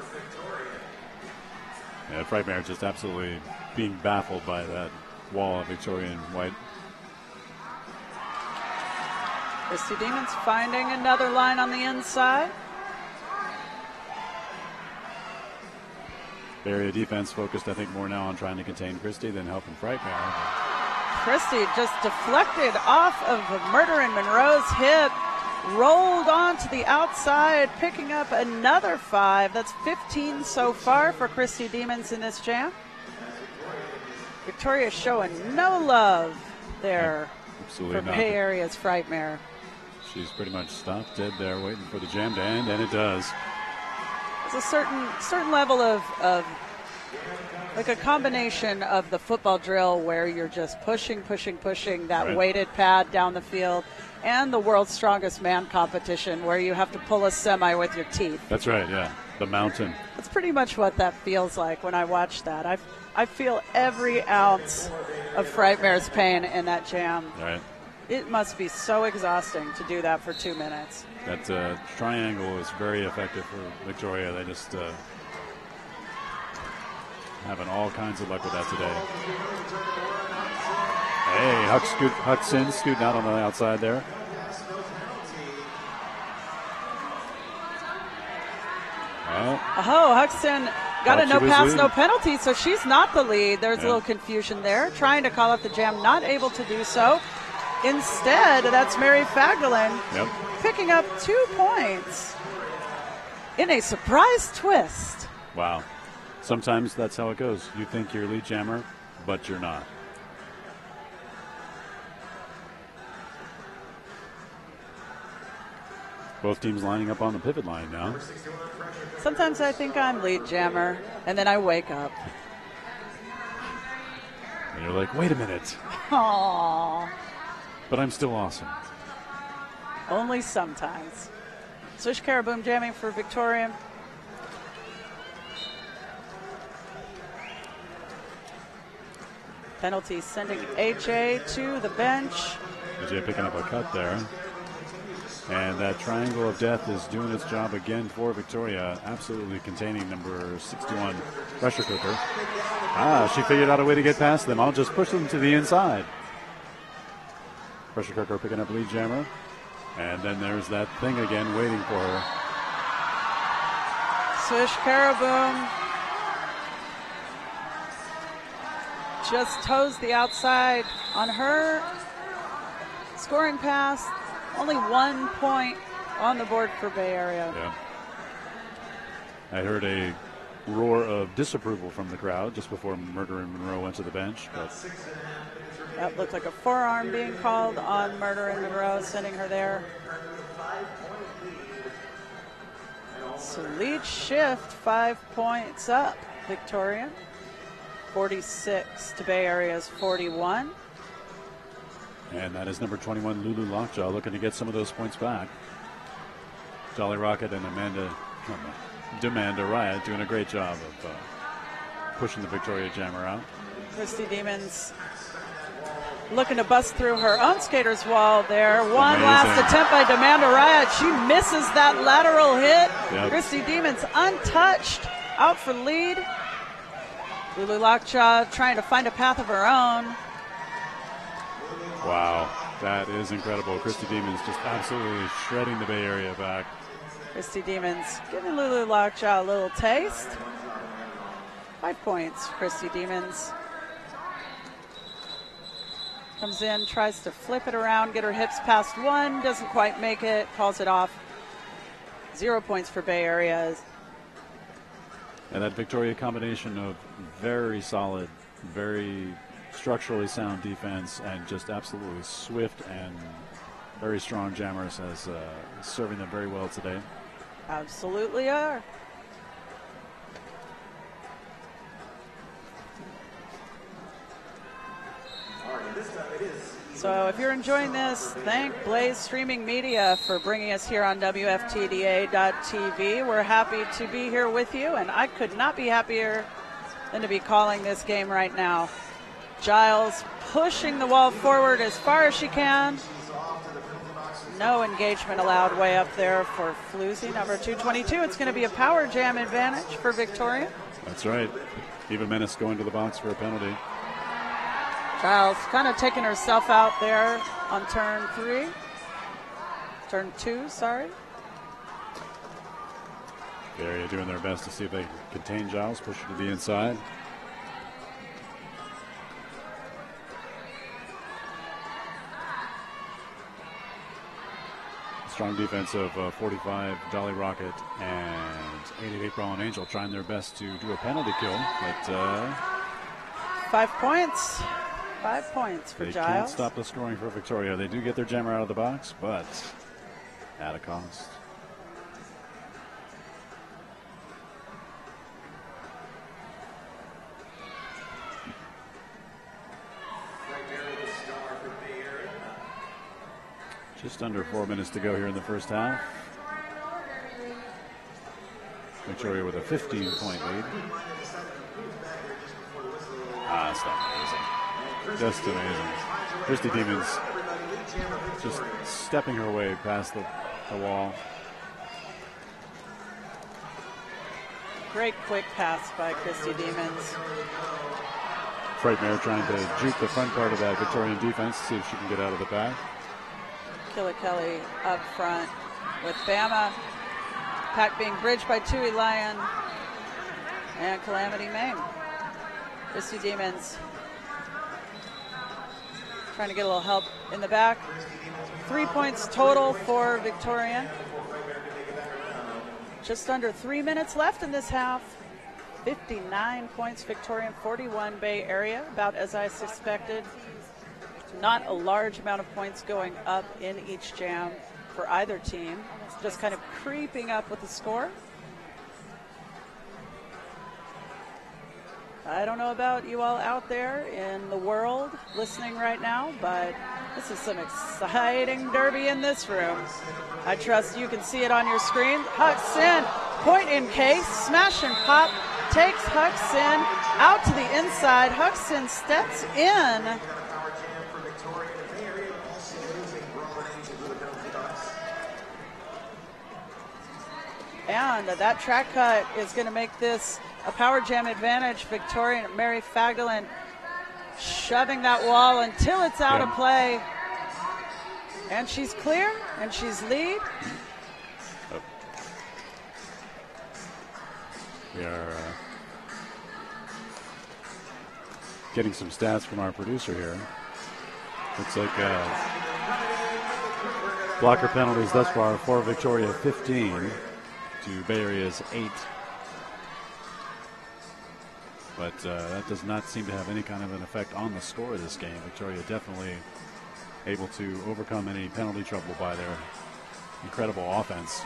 Speaker 13: Yeah, Frightmare just absolutely being baffled by that wall of Victoria and White.
Speaker 8: Christy Demons finding another line on the inside.
Speaker 13: Bay Area defense focused, I think, more now on trying to contain Christy than helping Frightmare.
Speaker 8: Christy just deflected off of Murder in Monroe's hip, rolled on to the outside, picking up another 5. That's 15 so far for Christy Demons in this jam. Victoria showing no love there
Speaker 13: Absolutely
Speaker 8: for
Speaker 13: not.
Speaker 8: Bay Area's Frightmare.
Speaker 13: She's pretty much stopped dead there, waiting for the jam to end, and it does.
Speaker 8: It's a certain level of like a combination of the football drill where you're just pushing that
Speaker 13: Right.
Speaker 8: weighted pad down the field, and the world's strongest man competition where you have to pull a semi with your teeth.
Speaker 13: That's right, yeah. The mountain.
Speaker 8: That's pretty much what that feels like when I watch that. I feel every ounce of Frightmare's pain in that jam.
Speaker 13: Right.
Speaker 8: It must be so exhausting to do that for 2 minutes.
Speaker 13: That triangle is very effective for Victoria. They just having all kinds of luck with that today. Hey, Hudson scooting out on the outside there. Well,
Speaker 8: Huxton got a
Speaker 13: thought she
Speaker 8: no
Speaker 13: was
Speaker 8: pass,
Speaker 13: leading.
Speaker 8: no penalty, so she's not the lead. There's
Speaker 13: Yeah.
Speaker 8: a little confusion there. Trying to call up the jam, not able to do so. Instead, that's Mary Fagdalin
Speaker 13: Yep.
Speaker 8: picking up 2 points in a surprise twist.
Speaker 13: Wow. Sometimes that's how it goes. You think you're lead jammer, but you're not. Both teams lining up on the pivot line now.
Speaker 8: Sometimes I think I'm lead jammer, and then I wake up.
Speaker 13: And you're like, wait a minute,
Speaker 8: Aww.
Speaker 13: but I'm still awesome.
Speaker 8: Only sometimes. Swish Caraboom jamming for Victoria. Penalty sending AJ to the bench.
Speaker 13: AJ picking up a cut there. And that triangle of death is doing its job again for Victoria, absolutely containing number 61, Pressure Cooker. She figured out a way to get past them. I'll just push them to the inside. Pressure Cooker picking up lead jammer. And then there's that thing again waiting for her.
Speaker 8: Swish Caraboom just toes the outside on her scoring pass. Only 1 point on the board for Bay Area.
Speaker 13: Yeah. I heard a roar of disapproval from the crowd just before Murder in Monroe went to the bench. But
Speaker 8: That looked like a forearm being called on Murder in Monroe, sending her there. So lead shift 5 points up, Victoria. 46 to Bay Area's 41.
Speaker 13: and that is number 21, Lulu Lockjaw, looking to get some of those points back. Jolly Rocket and Demanda Riot doing a great job of pushing the Victoria Jammer out.
Speaker 8: Christy Demons looking to bust through her own skater's wall there. One
Speaker 13: Amazing.
Speaker 8: last attempt by Demanda Riot. She misses that lateral hit.
Speaker 13: Yep.
Speaker 8: Christy Demons untouched, out for lead. Lulu Lockjaw trying to find a path of her own.
Speaker 13: Wow, that is incredible. Christy Demons just absolutely shredding the Bay Area back.
Speaker 8: Christy Demons giving Lulu Lockjaw a little taste. 5 points, Christy Demons. Comes in, tries to flip it around, get her hips past one, doesn't quite make it, calls it off. 0 points for Bay Area.
Speaker 13: And that Victoria combination of very solid, very structurally sound defense and just absolutely swift and very strong jammers as serving them very well today.
Speaker 8: Absolutely are. So if you're enjoying this, thank Blaze Streaming Media for bringing us here on WFTDA.tv. We're happy to be here with you, and I could not be happier than to be calling this game right now. Giles pushing the wall forward as far as she can. No engagement allowed way up there for Floozy, number 222. It's going to be a power jam advantage for Victoria.
Speaker 13: That's right. Eva Menace going to the box for a penalty.
Speaker 8: Giles kind of taking herself out there on turn 2, sorry.
Speaker 13: The area doing their best to see if they can contain Giles, push her to the inside. Strong defense of 45 Dolly Rocket and 88 Brawling Angel trying their best to do a penalty kill, but
Speaker 8: 5 points. 5 points for
Speaker 13: they
Speaker 8: Giles.
Speaker 13: can't stop the scoring for Victoria. They do get their jammer out of the box, but at a cost. Just under 4 minutes to go here in the first half. Victoria with a 15-point lead. That's not amazing. Just amazing. Christy Demons just stepping her way past the wall.
Speaker 8: Great quick pass by Christy Demons.
Speaker 13: Frightmare trying to juke the front part of that Victorian defense to see if she can get out of the back.
Speaker 8: Killikelly up front with Bama. Pack being bridged by Tui Lyon and Calamity Maine. Christy Demons trying to get a little help in the back. 3 points total for Victoria. Just under 3 minutes left in this half. 59 points Victorian, 41 Bay Area, about as I suspected. Not a large amount of points going up in each jam for either team. Just kind of creeping up with the score. I don't know about you all out there in the world listening right now, but this is some exciting derby in this room. I trust you can see it on your screen. Huxin, point in case, smash and pop, takes Huxin out to the inside. Huxin steps in. And that track cut is going to make this a power jam advantage. Victorian Mary Fagdalen shoving that wall until it's out of play. And she's clear, and she's lead.
Speaker 13: We are getting some stats from our producer here. Looks like blocker penalties thus far for Victoria 15 to Bay Area's 8. But that does not seem to have any kind of an effect on the score of this game. Victoria definitely able to overcome any penalty trouble by their incredible offense.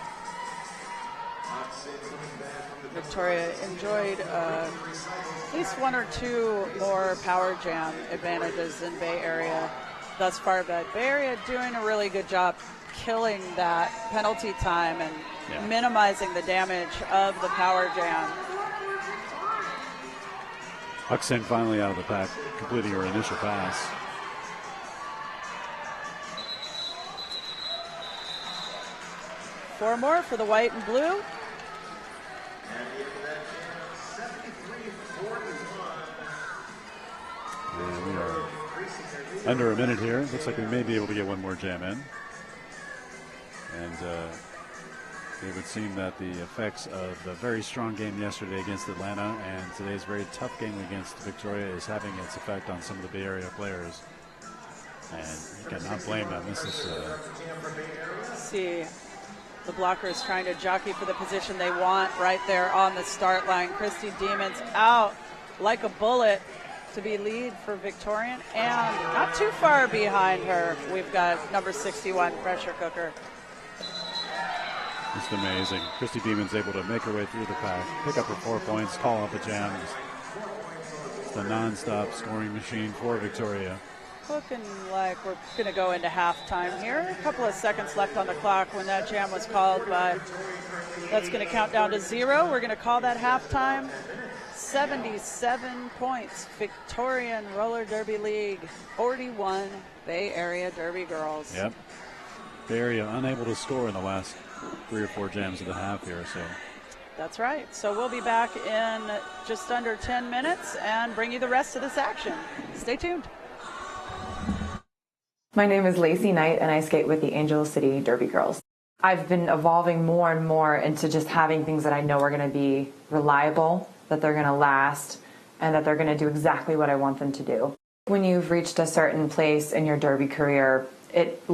Speaker 8: Victoria enjoyed at least one or two more power jam advantages in Bay Area thus far, but Bay Area doing a really good job killing that penalty time and minimizing the damage of the power jam.
Speaker 13: Huxin finally out of the pack, completing her initial pass.
Speaker 8: 4 more for the white and blue.
Speaker 13: And we are under a minute here. Looks like we may be able to get one more jam in. And it would seem that the effects of the very strong game yesterday against Atlanta and today's very tough game against Victoria is having its effect on some of the Bay Area players. And you cannot blame them. This is
Speaker 8: See, the blockers trying to jockey for the position they want right there on the start line. Christy Demons out like a bullet to be lead for Victorian, and not too far behind her, we've got number 61, Pressure Cooker.
Speaker 13: just amazing. Christy Demons able to make her way through the pack, pick up her 4 points, call up a jam. It's the non-stop scoring machine for Victoria.
Speaker 8: Looking like we're going to go into halftime here. A couple of seconds left on the clock when that jam was called, but that's going to count down to 0. We're going to call that halftime. 77 points, Victorian Roller Derby League, 41 Bay Area Derby Girls.
Speaker 13: Yep. Bay Area unable to score in the last 3 or 4 jams of the half here, so.
Speaker 8: That's right. So we'll be back in just under 10 minutes and bring you the rest of this action. Stay tuned.
Speaker 2: My name is Lacey Knight, and I skate with the Angel City Derby Girls. I've been evolving more and more into just having things that I know are going to be reliable, that they're going to last, and that they're going to do exactly what I want them to do. When you've reached a certain place in your derby career, it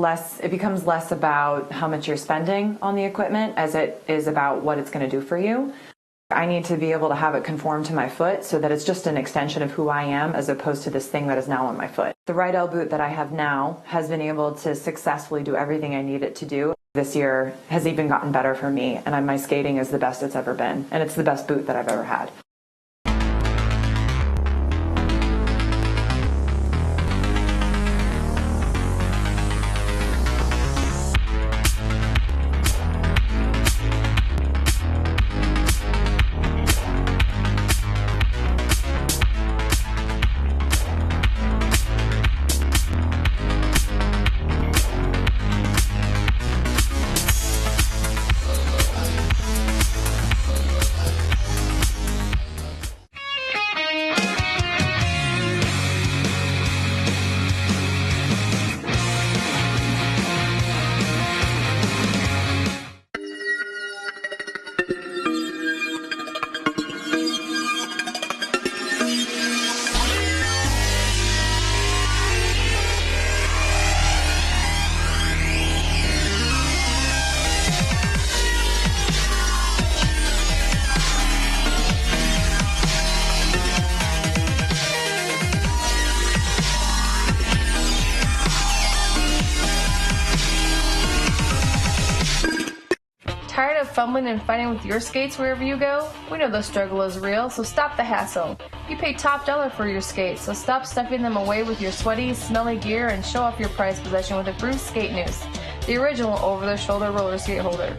Speaker 2: becomes less about how much you're spending on the equipment as it is about what it's going to do for you. I need to be able to have it conform to my foot so that it's just an extension of who I am as opposed to this thing that is now on my foot. The Rydell boot that I have now has been able to successfully do everything I need it to do. This year has even gotten better for me, and my skating is the best it's ever been, and it's the best boot that I've ever had.
Speaker 10: Tired of fumbling and fighting with your skates wherever you go? We know the struggle is real, so stop the hassle. You pay top dollar for your skates, so stop stuffing them away with your sweaty, smelly gear and show off your prized possession with a Bruce Skate Noose, the original over-the-shoulder roller skate holder.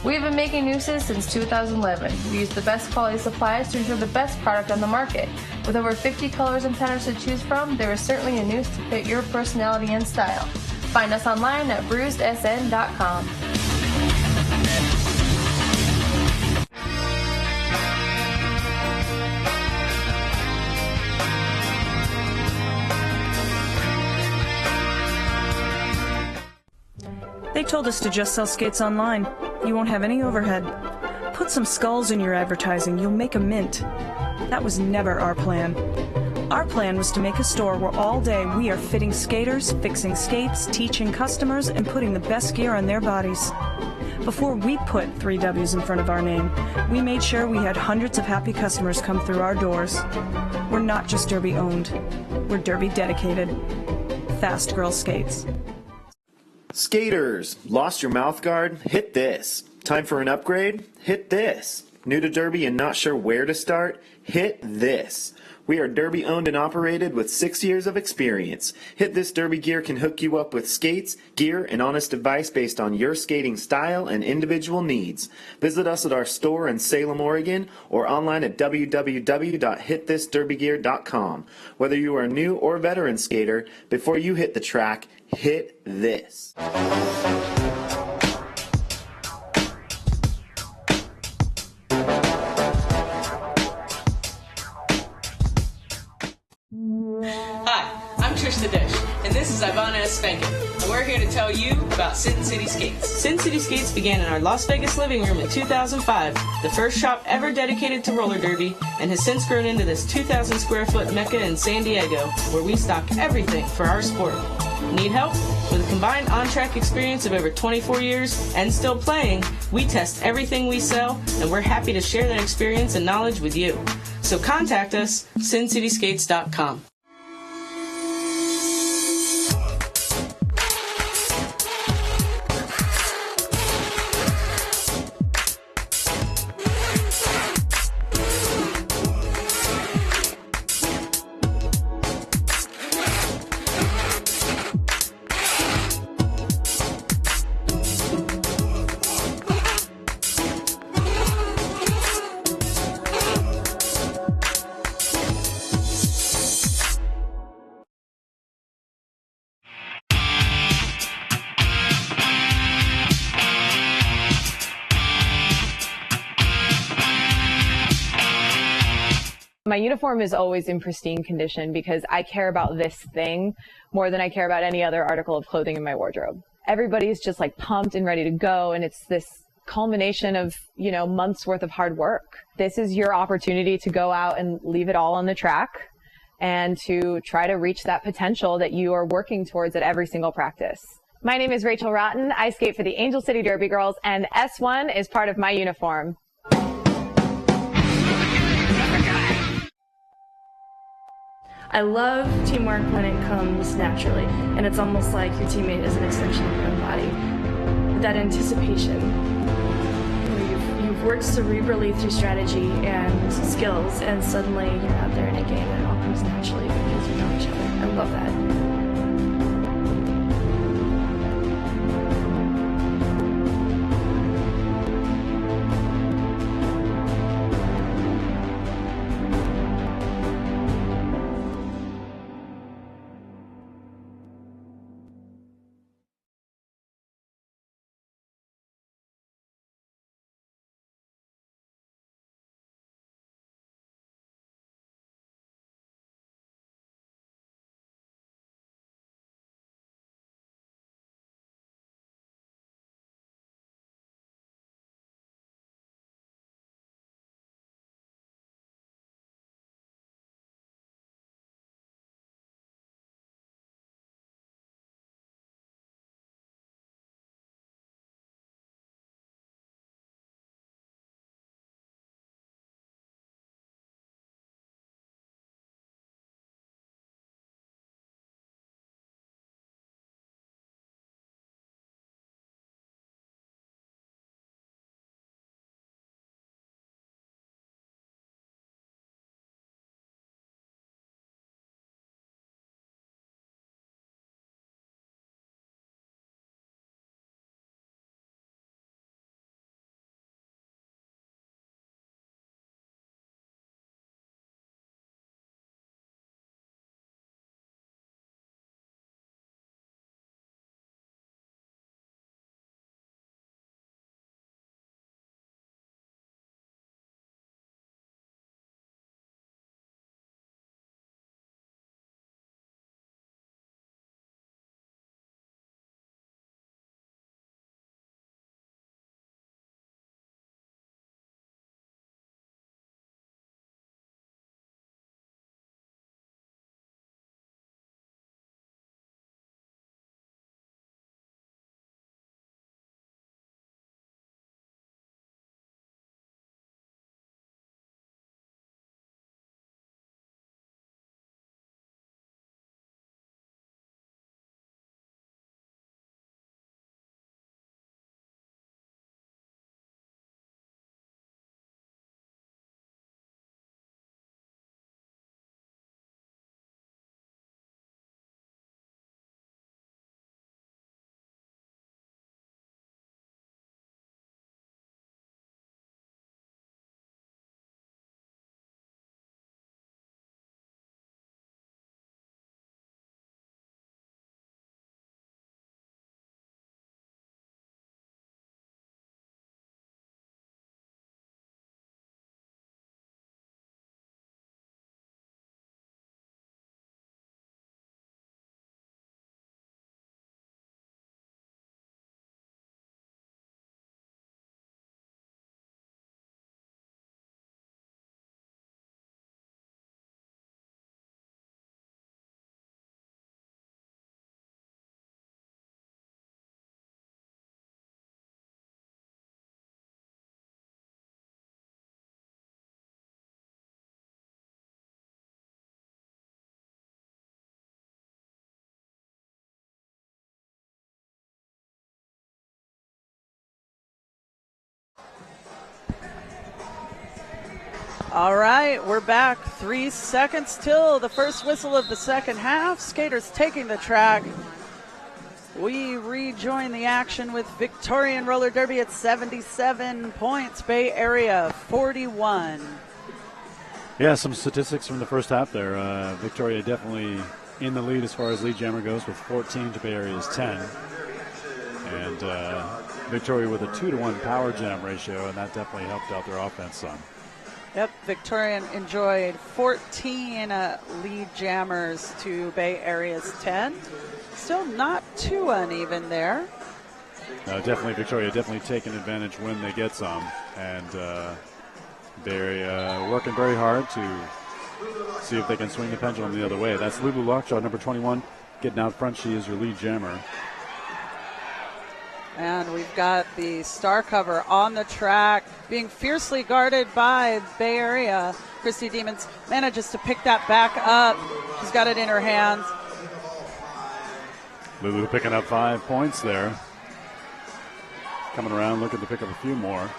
Speaker 10: We've been making nooses since 2011. We use the best quality supplies to ensure the best product on the market. With over 50 colors and patterns to choose from, there is certainly a noose to fit your personality and style. Find us online at bruisedsn.com.
Speaker 3: They told us to just sell skates online. You won't have any overhead. Put some skulls in your advertising. You'll make a mint. That was never our plan. Our plan was to make a store where all day we are fitting skaters, fixing skates, teaching customers, and putting the best gear on their bodies. Before we put 3 W's in front of our name, we made sure we had hundreds of happy customers come through our doors. We're not just Derby owned. We're Derby dedicated. Fast Girl Skates.
Speaker 4: Skaters, lost your mouth guard? Hit this. Time for an upgrade? Hit this. New to Derby and not sure where to start? Hit this. We are Derby owned and operated with 6 years of experience. Hit This Derby Gear can hook you up with skates, gear, and honest advice based on your skating style and individual needs. Visit us at our store in Salem, Oregon, or online at www.hitthisderbygear.com. Whether you are a new or veteran skater, before you hit the track, hit this.
Speaker 5: Trish the Dish, and this is Ivana Espenkin, and we're here to tell you about Sin City Skates. Sin City Skates began in our Las Vegas living room in 2005, the first shop ever dedicated to roller derby, and has since grown into this 2,000 square foot mecca in San Diego, where we stock everything for our sport. Need help? With a combined on-track experience of over 24 years and still playing, we test everything we sell, and we're happy to share that experience and knowledge with you. So contact us, sincityskates.com.
Speaker 6: My uniform is always in pristine condition because I care about this thing more than I care about any other article of clothing in my wardrobe. Everybody's just like pumped and ready to go, and it's this culmination of, months worth of hard work. This is your opportunity to go out and leave it all on the track and to try to reach that potential that you are working towards at every single practice. My name is Rachel Rotten. I skate for the Angel City Derby Girls, and S1 is part of my uniform.
Speaker 1: I love teamwork when it comes naturally, and it's almost like your teammate is an extension of your own body. That anticipation, where you've worked cerebrally through strategy and skills, and suddenly you're out there in a game and it all comes naturally because you know each other. I love that.
Speaker 8: All right, we're back. 3 seconds till the first whistle of the second half. Skaters taking the track. We rejoin the action with Victorian Roller Derby at 77 points. Bay Area 41.
Speaker 13: Yeah, some statistics from the first half there. Victoria definitely in the lead as far as lead jammer goes with 14 to Bay Area's 10. And Victoria with a 2-to-1 power jam ratio, and that definitely helped out their offense some.
Speaker 8: Yep, Victorian enjoyed 14 lead jammers to Bay Area's 10. Still not too uneven there.
Speaker 13: Definitely Victoria definitely taking advantage when they get some. And Bay Area working very hard to see if they can swing the pendulum the other way. That's Lulu Lockjaw, number 21, getting out front. She is your lead jammer.
Speaker 8: And we've got the star cover on the track being fiercely guarded by Bay Area. Christy Demons manages to pick that back up. She's got it in her hands.
Speaker 13: Lulu picking up 5 points there. Coming around looking to pick up a few more.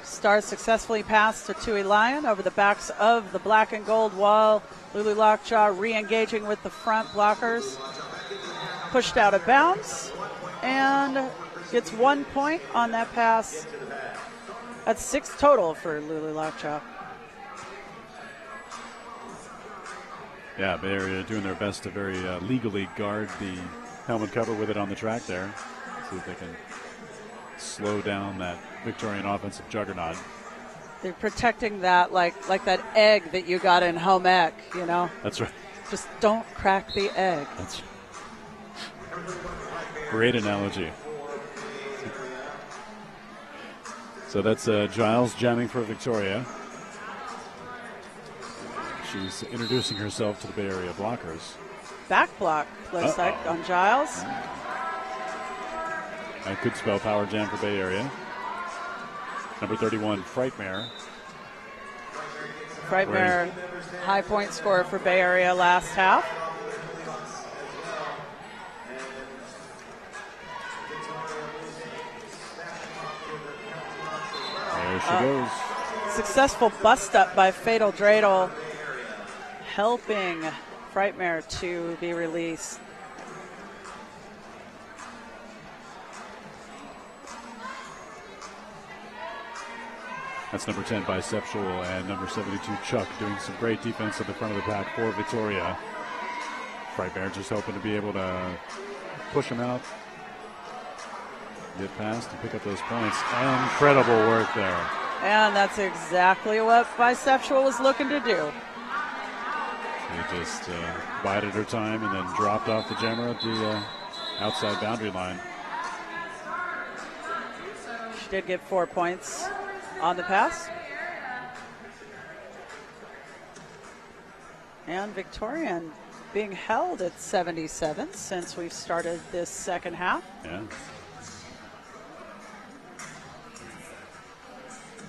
Speaker 8: Star successfully passed to Tui Lion over the backs of the black and gold wall. Lulu Lockjaw re-engaging with the front blockers. Pushed out of bounds and gets 1 point on that pass. That's 6 total for Lulu Lockjaw.
Speaker 13: Yeah, Bay Area doing their best to very legally guard the helmet cover with it on the track there. See if they can slow down that Victorian offensive juggernaut.
Speaker 8: They're protecting that like that egg that you got in home ec, you know?
Speaker 13: That's right.
Speaker 8: Just don't crack the egg.
Speaker 13: That's great analogy. So that's Giles jamming for Victoria. She's introducing herself to the Bay Area blockers.
Speaker 8: Back block, looks like, on Giles.
Speaker 13: That could spell power jam for Bay Area. Number 31, Frightmare.
Speaker 8: Frightmare, high point scorer for Bay Area last half.
Speaker 13: There she goes.
Speaker 8: Successful bust up by Fatal Dreidel, helping Frightmare to be released.
Speaker 13: That's number 10, Bisexual, and number 72, Chuck, doing some great defense at the front of the pack for Victoria. Frightmare just hoping to be able to push him out, get past, and pick up those points. Incredible work there.
Speaker 8: And that's exactly what Bisexual was looking to do.
Speaker 13: He just bided her time and then dropped off the jammer at the outside boundary line.
Speaker 8: She did get 4 points on the pass. And Victorian being held at 77 since we've started this second half.
Speaker 13: Yeah.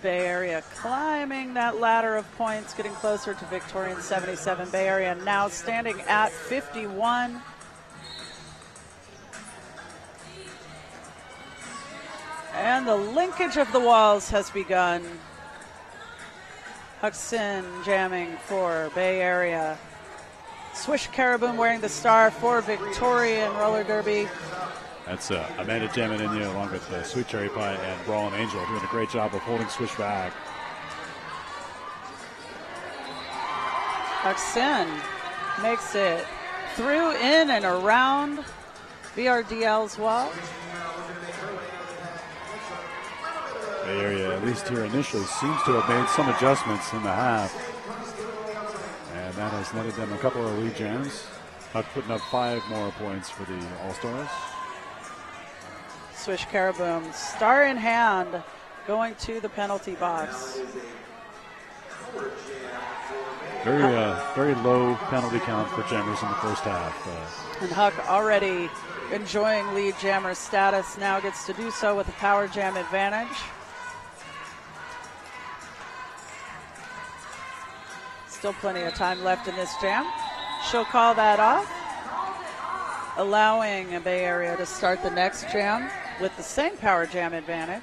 Speaker 8: Bay Area climbing that ladder of points, getting closer to Victorian 77. Bay Area now standing at 51. And the linkage of the walls has begun. Huxin jamming for Bay Area. Swish Caraboom wearing the star for Victorian Roller Derby.
Speaker 13: That's Amanda jamming in there along with Sweet Cherry Pie and Brawlin' Angel doing a great job of holding Swish back.
Speaker 8: Huxin makes it through, in, and around VRDL's wall.
Speaker 13: Bay Area, at least here initially, seems to have made some adjustments in the half. And that has netted them a couple of lead jams. Huck putting up 5 more points for the All-Stars.
Speaker 8: Swish Caraboom, star in hand, going to the penalty box.
Speaker 13: Very low penalty count for jammers in the first half.
Speaker 8: And Huck already enjoying lead jammer status, now gets to do so with a power jam advantage. Still plenty of time left in this jam. She'll call that off, allowing Bay Area to start the next jam with the same power jam advantage.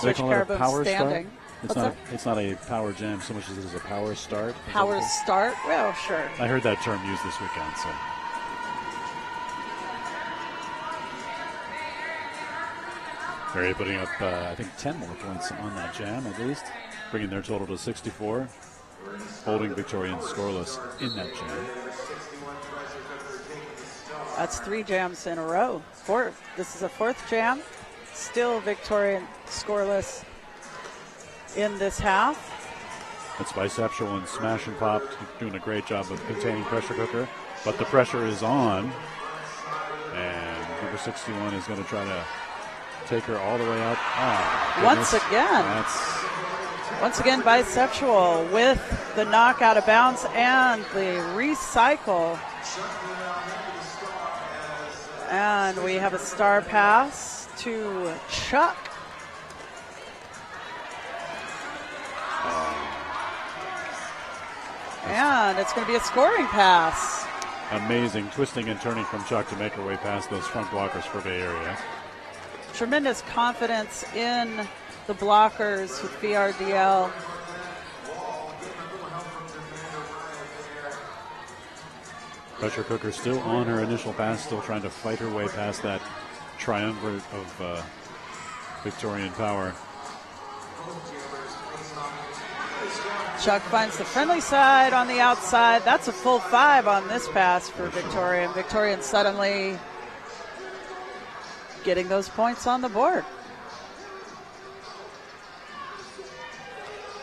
Speaker 8: Switch Caraboom standing.
Speaker 13: It's not a power jam so much as it is a power start.
Speaker 8: Power start? Well, sure.
Speaker 13: I heard that term used this weekend, so. Barry putting up, I think, 10 more points on that jam at least, bringing their total to 64, holding Victorian scoreless in that jam.
Speaker 8: That's 3 jams in a row. This is a 4th jam. Still Victorian scoreless in this half.
Speaker 13: It's Biceptual and Smash and Pop doing a great job of containing Pressure Cooker, but the pressure is on, and number 61 is going to try to take her all the way up.
Speaker 8: Once again, Biceptual with the knock out of bounds and the recycle. And we have a star pass to Chuck. And it's going to be a scoring pass.
Speaker 13: Amazing twisting and turning from Chuck to make her way past those front blockers for Bay Area.
Speaker 8: Tremendous confidence in the blockers with VRDL.
Speaker 13: Pressure Cooker still on her initial pass, still trying to fight her way past that triumvirate of Victorian power.
Speaker 8: Chuck finds the friendly side on the outside. That's a full 5 on this pass for Victorian. Victorian suddenly getting those points on the board.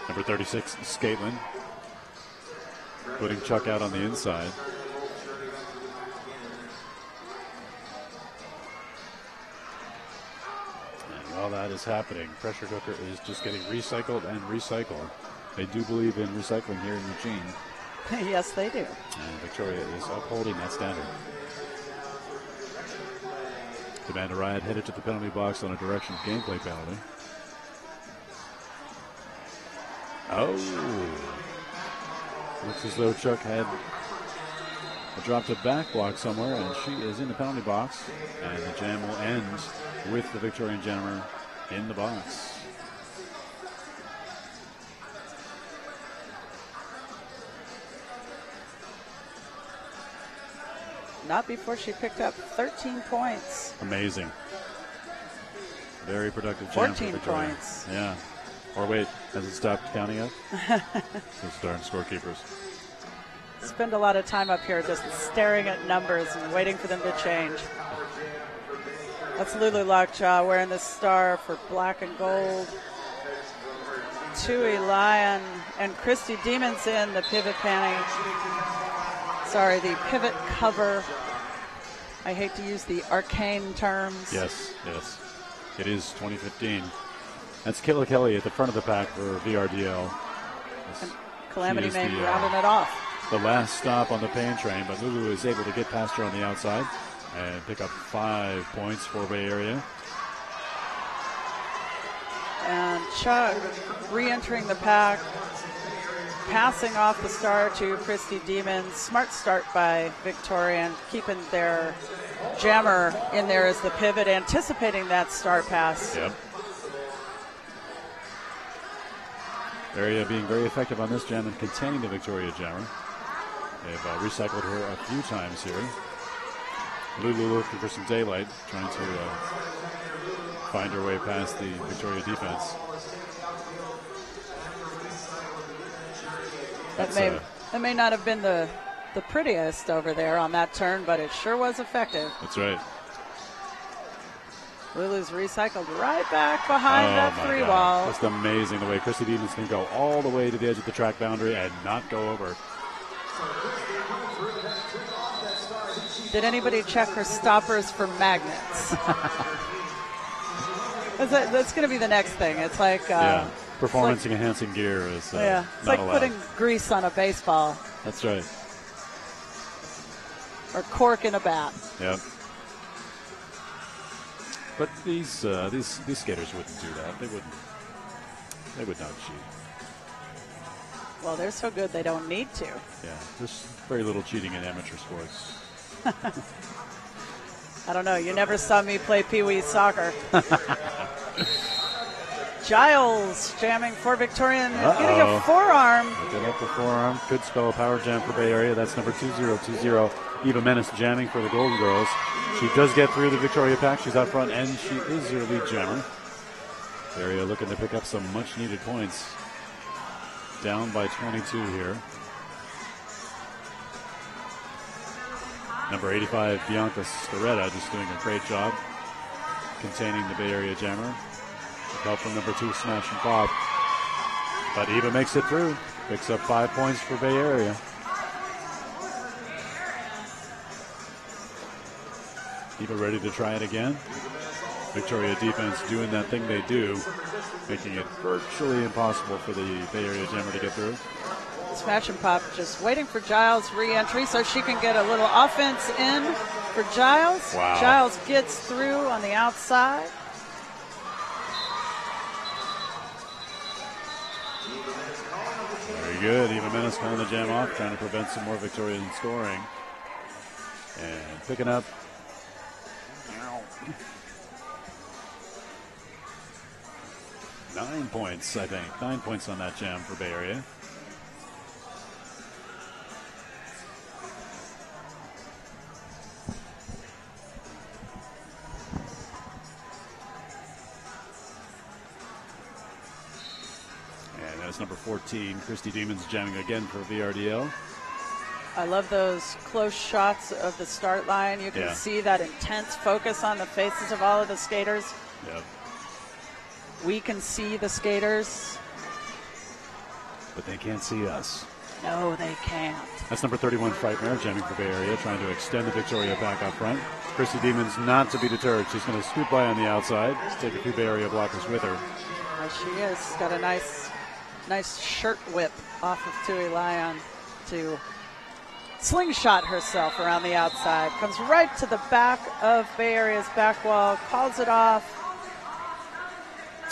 Speaker 13: Number 36, Scaitlin, putting Chuck out on the inside. And while that is happening, Pressure Cooker is just getting recycled and recycled. They do believe in recycling here in Eugene.
Speaker 8: Yes, they do.
Speaker 13: And Victoria is upholding that standard. Amanda Riot headed to the penalty box on a direction gameplay penalty. Oh. Looks as though Chuck had dropped a back block somewhere, and she is in the penalty box. And the jam will end with the Victorian jammer in the box.
Speaker 8: Not before she picked up 13 points.
Speaker 13: Amazing. Very productive jam.
Speaker 8: 14 points.
Speaker 13: Yeah. Or wait, has it stopped counting up? Those darn scorekeepers.
Speaker 8: Spend a lot of time up here just staring at numbers and waiting for them to change. That's Lulu Lockjaw wearing the star for black and gold. Tui Lyon and Christy Demons in the pivot panty. Sorry, the pivot cover. I hate to use the arcane terms.
Speaker 13: Yes. It is 2015. That's Kayla Kelly at the front of the pack for VRDL.
Speaker 8: And Calamity Mane rounding it off.
Speaker 13: The last stop on the pain train, but Lulu is able to get past her on the outside and pick up 5 points for Bay Area.
Speaker 8: And Chuck re-entering the pack, passing off the star to Christy Demons. Smart start by Victorian, keeping their jammer in there as the pivot, anticipating that star pass.
Speaker 13: Yep. Area being very effective on this jam and containing the Victoria jammer. They've recycled her a few times here. Lulu looking for some daylight, trying to find her way past the Victoria defense.
Speaker 8: That may not have been the prettiest over there on that turn, but it sure was effective.
Speaker 13: That's right.
Speaker 8: Lulu's recycled right back behind that 3 wall.
Speaker 13: Just amazing the way Christy Demons can go all the way to the edge of the track boundary and not go over.
Speaker 8: Did anybody check her stoppers for magnets? That's going to be the next thing. It's like
Speaker 13: performance enhancing gear is
Speaker 8: it's
Speaker 13: not
Speaker 8: like
Speaker 13: allowed.
Speaker 8: putting grease on a baseball.
Speaker 13: That's right.
Speaker 8: Or cork in a bat.
Speaker 13: Yep. But these skaters wouldn't do that. They would not cheat.
Speaker 8: Well, they're so good they don't need to.
Speaker 13: Yeah, there's very little cheating in amateur sports.
Speaker 8: I don't know. You never saw me play Pee Wee soccer. Giles jamming for Victorian, getting a forearm.
Speaker 13: Looking up the forearm. Could spell a power jam for Bay Area. That's number 2020. Eva Menace jamming for the Golden Girls. She does get through the Victoria pack. She's out front, and she is your lead jammer. Bay Area looking to pick up some much-needed points. Down by 22 here. Number 85, Bianca Scaretta, just doing a great job containing the Bay Area jammer. Help from number 2, Smash and Pop. But Eva makes it through. Picks up 5 points for Bay Area. Eva ready to try it again. Victoria defense doing that thing they do, making it virtually impossible for the Bay Area jammer to get through.
Speaker 8: Smash and Pop just waiting for Giles' re-entry so she can get a little offense in for Giles.
Speaker 13: Wow.
Speaker 8: Giles gets through on the outside.
Speaker 13: Very good. Eva Menace calling the jam off, trying to prevent some more Victorian scoring. And picking up 9 points, I think. 9 points on that jam for Bay Area. And that's number 14, Christy Demons jamming again for VRDL.
Speaker 8: I love those close shots of the start line. You can see that intense focus on the faces of all of the skaters.
Speaker 13: Yep.
Speaker 8: We can see the skaters.
Speaker 13: But they can't see us.
Speaker 8: No, they can't.
Speaker 13: That's number 31, Frightmare, jamming for Bay Area, trying to extend the Victoria back up front. Christy Demons not to be deterred. She's going to scoot by on the outside, take a few Bay Area blockers with her.
Speaker 8: There she is. Got a nice shirt whip off of Tui Lyon to slingshot herself around the outside. Comes right to the back of Bay Area's back wall, calls it off.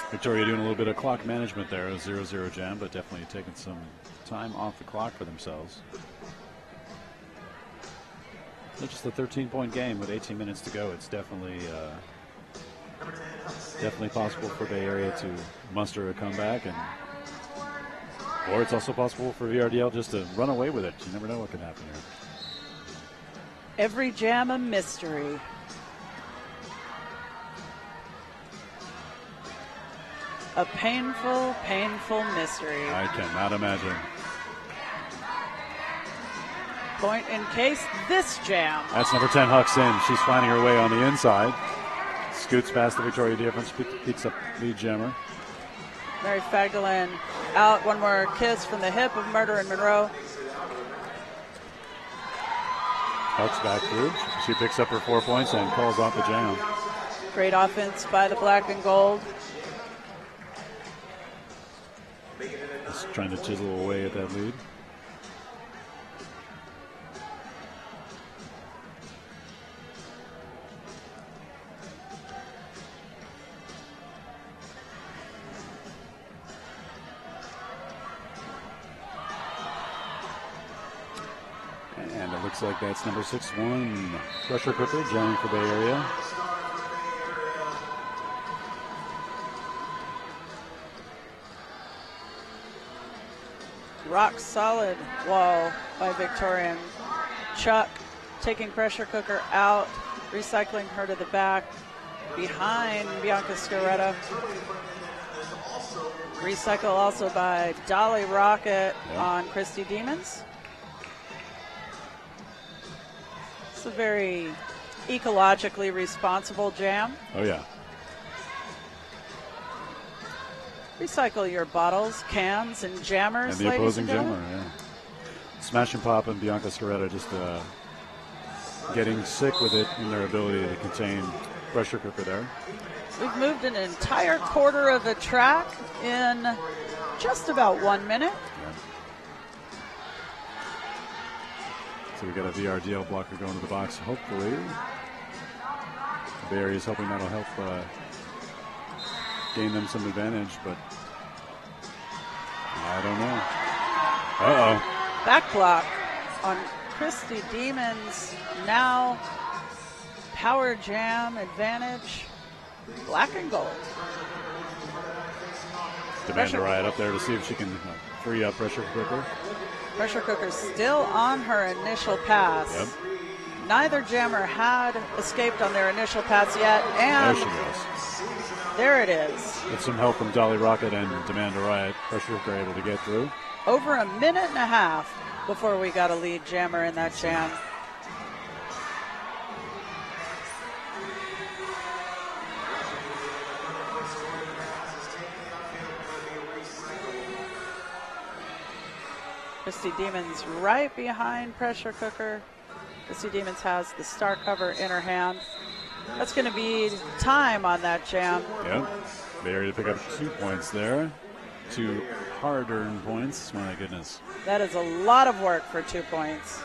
Speaker 13: Victoria doing a little bit of clock management there, a 0-0 jam, but definitely taking some time off the clock for themselves. It's just a 13-point game with 18 minutes to go. It's definitely possible for Bay Area to muster a comeback, or it's also possible for VRDL just to run away with it. You never know what can happen here.
Speaker 8: Every jam a mystery. A painful, painful mystery.
Speaker 13: I cannot imagine.
Speaker 8: Point in case this jam.
Speaker 13: That's number 10, Hucks in. She's finding her way on the inside. Scoots past the Victoria defense, picks up lead jammer.
Speaker 8: Mary Fagdalin out. One more kiss from the hip of Murder and Monroe.
Speaker 13: Hucks back through. She picks up her 4 points and calls off the jam.
Speaker 8: Great offense by the black and gold.
Speaker 13: Just trying to chisel away at that lead. And it looks like that's number 6-1, Pressure Cooker, jamming for Bay Area.
Speaker 8: Rock solid wall by Victorian. Chuck taking Pressure Cooker out, recycling her to the back behind Bianca Scaretta. Recycle also by Dolly Rocket on Christy Demons. It's a very ecologically responsible jam.
Speaker 13: Oh, yeah.
Speaker 8: Recycle your bottles, cans, and jammers,
Speaker 13: And the opposing
Speaker 8: ladies and
Speaker 13: jammer, yeah. Smash and Pop and Bianca Scaretta just getting sick with it in their ability to contain Pressure Cooker there.
Speaker 8: We've moved an entire quarter of the track in just about 1 minute.
Speaker 13: So we got a VRDL blocker going to the box, hopefully. Bay Area is hoping that'll help gain them some advantage, but I don't know. Uh-oh.
Speaker 8: Back block on Christy Demons. Now power jam advantage. Black and gold.
Speaker 13: Demanda Riot up there to see if she can free up Pressure Cooker.
Speaker 8: Pressure Cooker still on her initial pass.
Speaker 13: Yep.
Speaker 8: Neither jammer had escaped on their initial pass yet, and
Speaker 13: there she goes.
Speaker 8: There it is.
Speaker 13: With some help from Dolly Rocket and Demanda Riot, Pressure Cooker able to get through.
Speaker 8: Over a minute and a half before we got a lead jammer in that jam. Christy Demons right behind Pressure Cooker. Christy Demons has the star cover in her hand. That's going to be time on that jam.
Speaker 13: Yep. Bay Area to pick up 2 points there. 2 hard-earned points. My goodness.
Speaker 8: That is a lot of work for 2 points.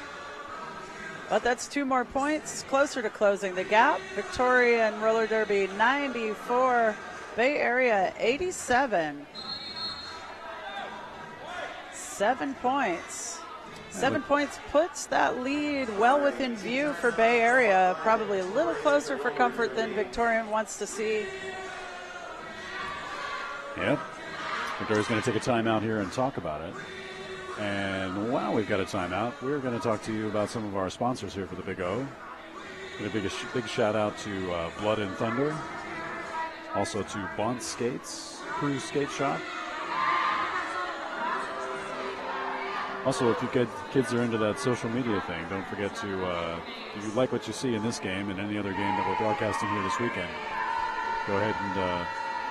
Speaker 8: But that's 2 more points closer to closing the gap. Victoria and Roller Derby 94. Bay Area 87. 7 points. 7 points puts that lead well within view for Bay Area. Probably a little closer for comfort than Victoria wants to see.
Speaker 13: Yep. Victoria's going to take a timeout here and talk about it. And while we've got a timeout, we're going to talk to you about some of our sponsors here for the Big O. A big shout out to Blood and Thunder. Also to Bont Skates, Cruise Skate Shop. Also, if you kids are into that social media thing, don't forget to, if you like what you see in this game and any other game that we're broadcasting here this weekend, go ahead and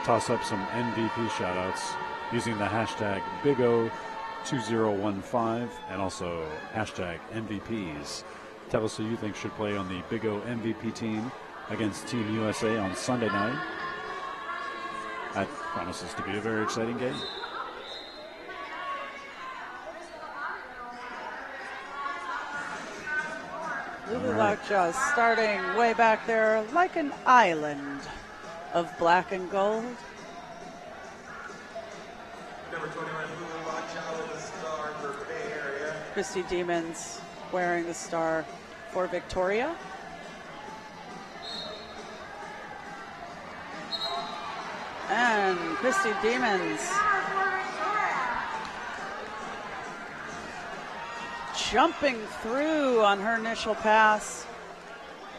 Speaker 13: toss up some MVP shout-outs using the hashtag BigO2015 and also hashtag MVPs. Tell us who you think should play on the Big O MVP team against Team USA on Sunday night. That promises to be a very exciting game.
Speaker 8: Lulu Lockjaw starting way back there like an island of black and gold.
Speaker 9: Number 21, Lulu Lockjaw with a star for Bay Area.
Speaker 8: Christy Demons wearing the star for Victoria. And Christy Demons jumping through on her initial pass.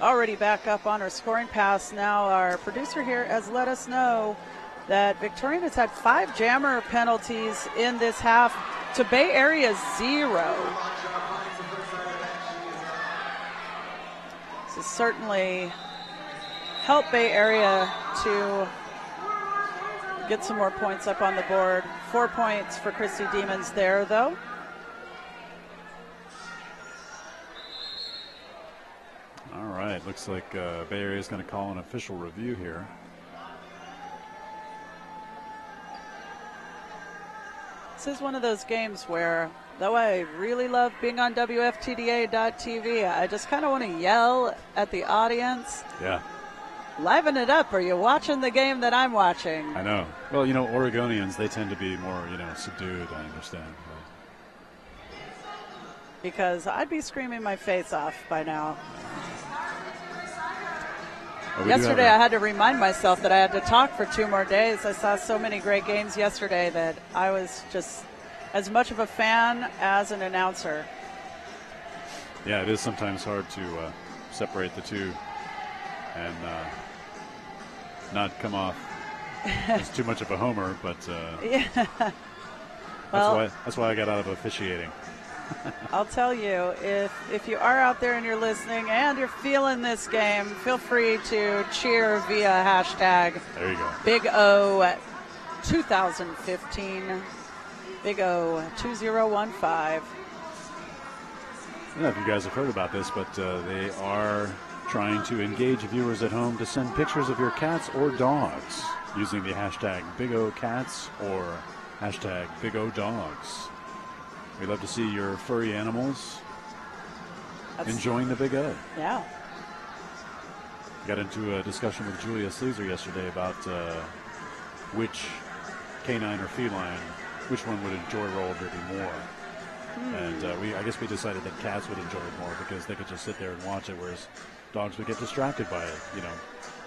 Speaker 8: Already back up on her scoring pass. Now our producer here has let us know that Victoria has had 5 jammer penalties in this half to Bay Area 0. This has certainly helped Bay Area to get some more points up on the board. 4 points for Christy Demons there, though.
Speaker 13: All right, looks like Bay Area is going to call an official review here.
Speaker 8: This is one of those games where, though I really love being on WFTDA.tv, I just kind of want to yell at the audience.
Speaker 13: Yeah.
Speaker 8: Liven it up. Are you watching the game that I'm watching?
Speaker 13: I know. Well, you know, Oregonians, they tend to be more, subdued, I understand.
Speaker 8: Because I'd be screaming my face off by now.
Speaker 13: Well,
Speaker 8: yesterday I had to remind myself that I had to talk for 2 more days. I saw so many great games yesterday that I was just as much of a fan as an announcer.
Speaker 13: Yeah, it is sometimes hard to separate the two and not come off as too much of a homer, but
Speaker 8: yeah. Well,
Speaker 13: that's why I got out of officiating.
Speaker 8: I'll tell you, if you are out there and you're listening and you're feeling this game, feel free to cheer via hashtag
Speaker 13: there you go.
Speaker 8: Big O 2015, Big O 2015.
Speaker 13: I don't know if you guys have heard about this, but they are trying to engage viewers at home to send pictures of your cats or dogs using the hashtag Big O Cats or hashtag Big O Dogs. We'd love to see your furry animals enjoying the Big O.
Speaker 8: Yeah.
Speaker 13: Got into a discussion with Julia Sleazer yesterday about which canine or feline, which one would enjoy roller derby more. And I guess we decided that cats would enjoy it more because they could just sit there and watch it, whereas dogs would get distracted by it,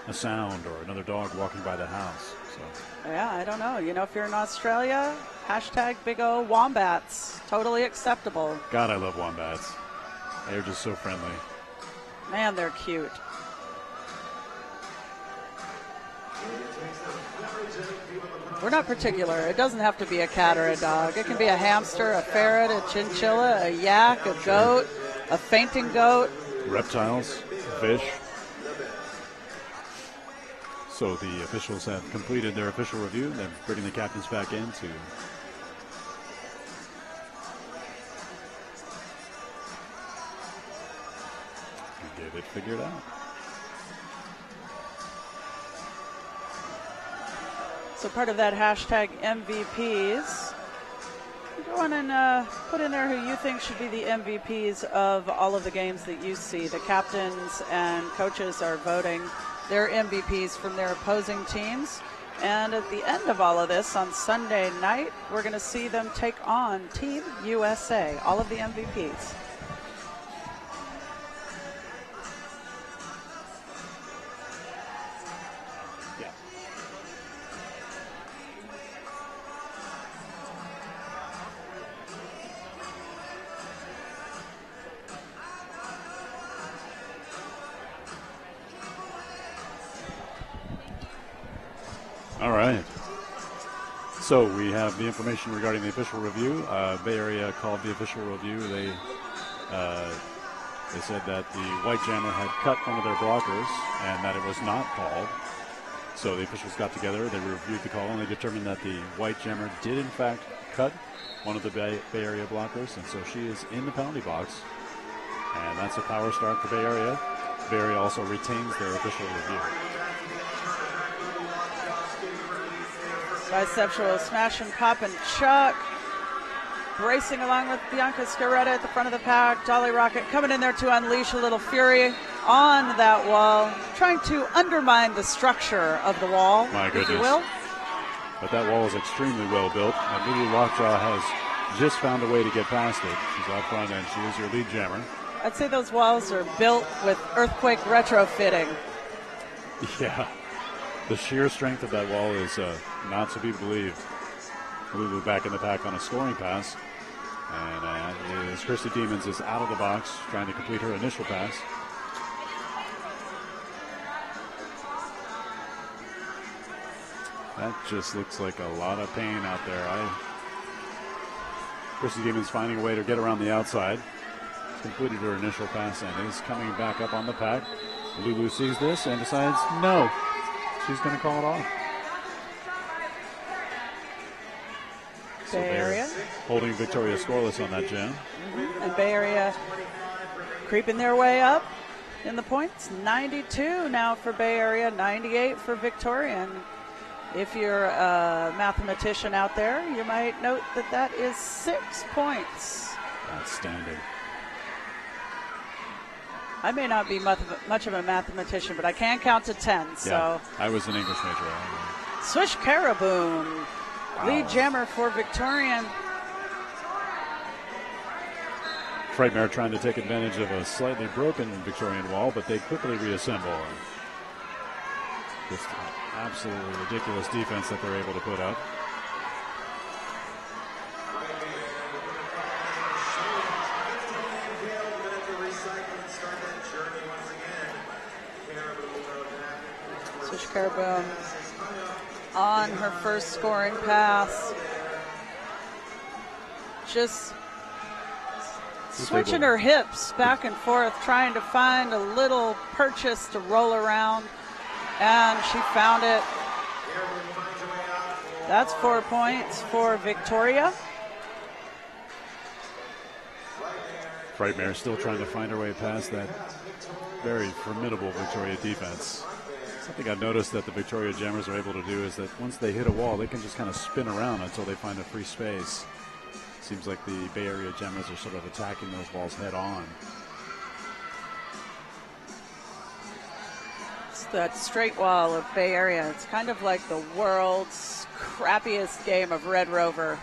Speaker 13: a sound or another dog walking by the house. So
Speaker 8: Yeah, I don't know. If you're in Australia, hashtag Big O Wombats. Totally acceptable.
Speaker 13: God, I love wombats. They're just so friendly.
Speaker 8: Man, they're cute. We're not particular. It doesn't have to be a cat or a dog. It can be a hamster, a ferret, a chinchilla, a yak, a goat, a fainting goat.
Speaker 13: Reptiles, fish. So the officials have completed their official review. They're bringing the captains back in to get it figured out.
Speaker 8: So part of that hashtag MVPs, go on and put in there who you think should be the MVPs of all of the games that you see. The captains and coaches are voting their MVPs from their opposing teams. And at the end of all of this, on Sunday night, we're going to see them take on Team USA, all of the MVPs.
Speaker 13: All right. So we have the information regarding the official review. Bay Area called the official review. They said that the White Jammer had cut one of their blockers and that it was not called. So the officials got together, they reviewed the call, and they determined that the White Jammer did in fact cut one of the Bay Area blockers, and so she is in the penalty box. And that's a power start for Bay Area. Bay Area also retains their official review.
Speaker 8: Biceptual smash and pop and chuck. Racing along with Bianca Scaretta at the front of the pack. Dolly Rocket coming in there to unleash a little fury on that wall, trying to undermine the structure of the wall,
Speaker 13: My goodness.
Speaker 8: if you will.
Speaker 13: But that wall is extremely well built, and Lulu Lockjaw has just found a way to get past it. She's out front, and she is your lead jammer.
Speaker 8: I'd say those walls are built with earthquake retrofitting.
Speaker 13: Yeah. The sheer strength of that wall is not to be believed. Lulu back in the pack on a scoring pass. And as Christy Demons is out of the box trying to complete her initial pass. That just looks like a lot of pain out there. Christy Demons finding a way to get around the outside. Completed her initial pass and is coming back up on the pack. Lulu sees this and decides no. She's going to call it off. So
Speaker 8: Bay Area
Speaker 13: holding Victoria scoreless on that jam.
Speaker 8: And Bay Area creeping their way up in the points. 92 now for Bay Area, 98 for Victoria. And if you're a mathematician out there, you might note that that is 6 points.
Speaker 13: Outstanding.
Speaker 8: I may not be much of a mathematician, but I can count to 10. So
Speaker 13: Yeah, I was an English major.
Speaker 8: Swish Caraboom, lead jammer for Victorian.
Speaker 13: Frightmare trying to take advantage of a slightly broken Victorian wall, but they quickly reassemble. Just absolutely ridiculous defense that they're able to put up.
Speaker 8: Swish Caraboom on her first scoring pass. Just switching her hips back and forth, trying to find a little purchase to roll around, and she found it. That's 4 points for Victoria.
Speaker 13: Frightmare still trying to find her way past that very formidable Victoria defense. Something I've noticed that the Victoria Jammers are able to do is that once they hit a wall, they can just kind of spin around until they find a free space. Seems like the Bay Area Jammers are sort of attacking those walls head on.
Speaker 8: It's that straight wall of Bay Area. It's kind of like the world's crappiest game of Red Rover.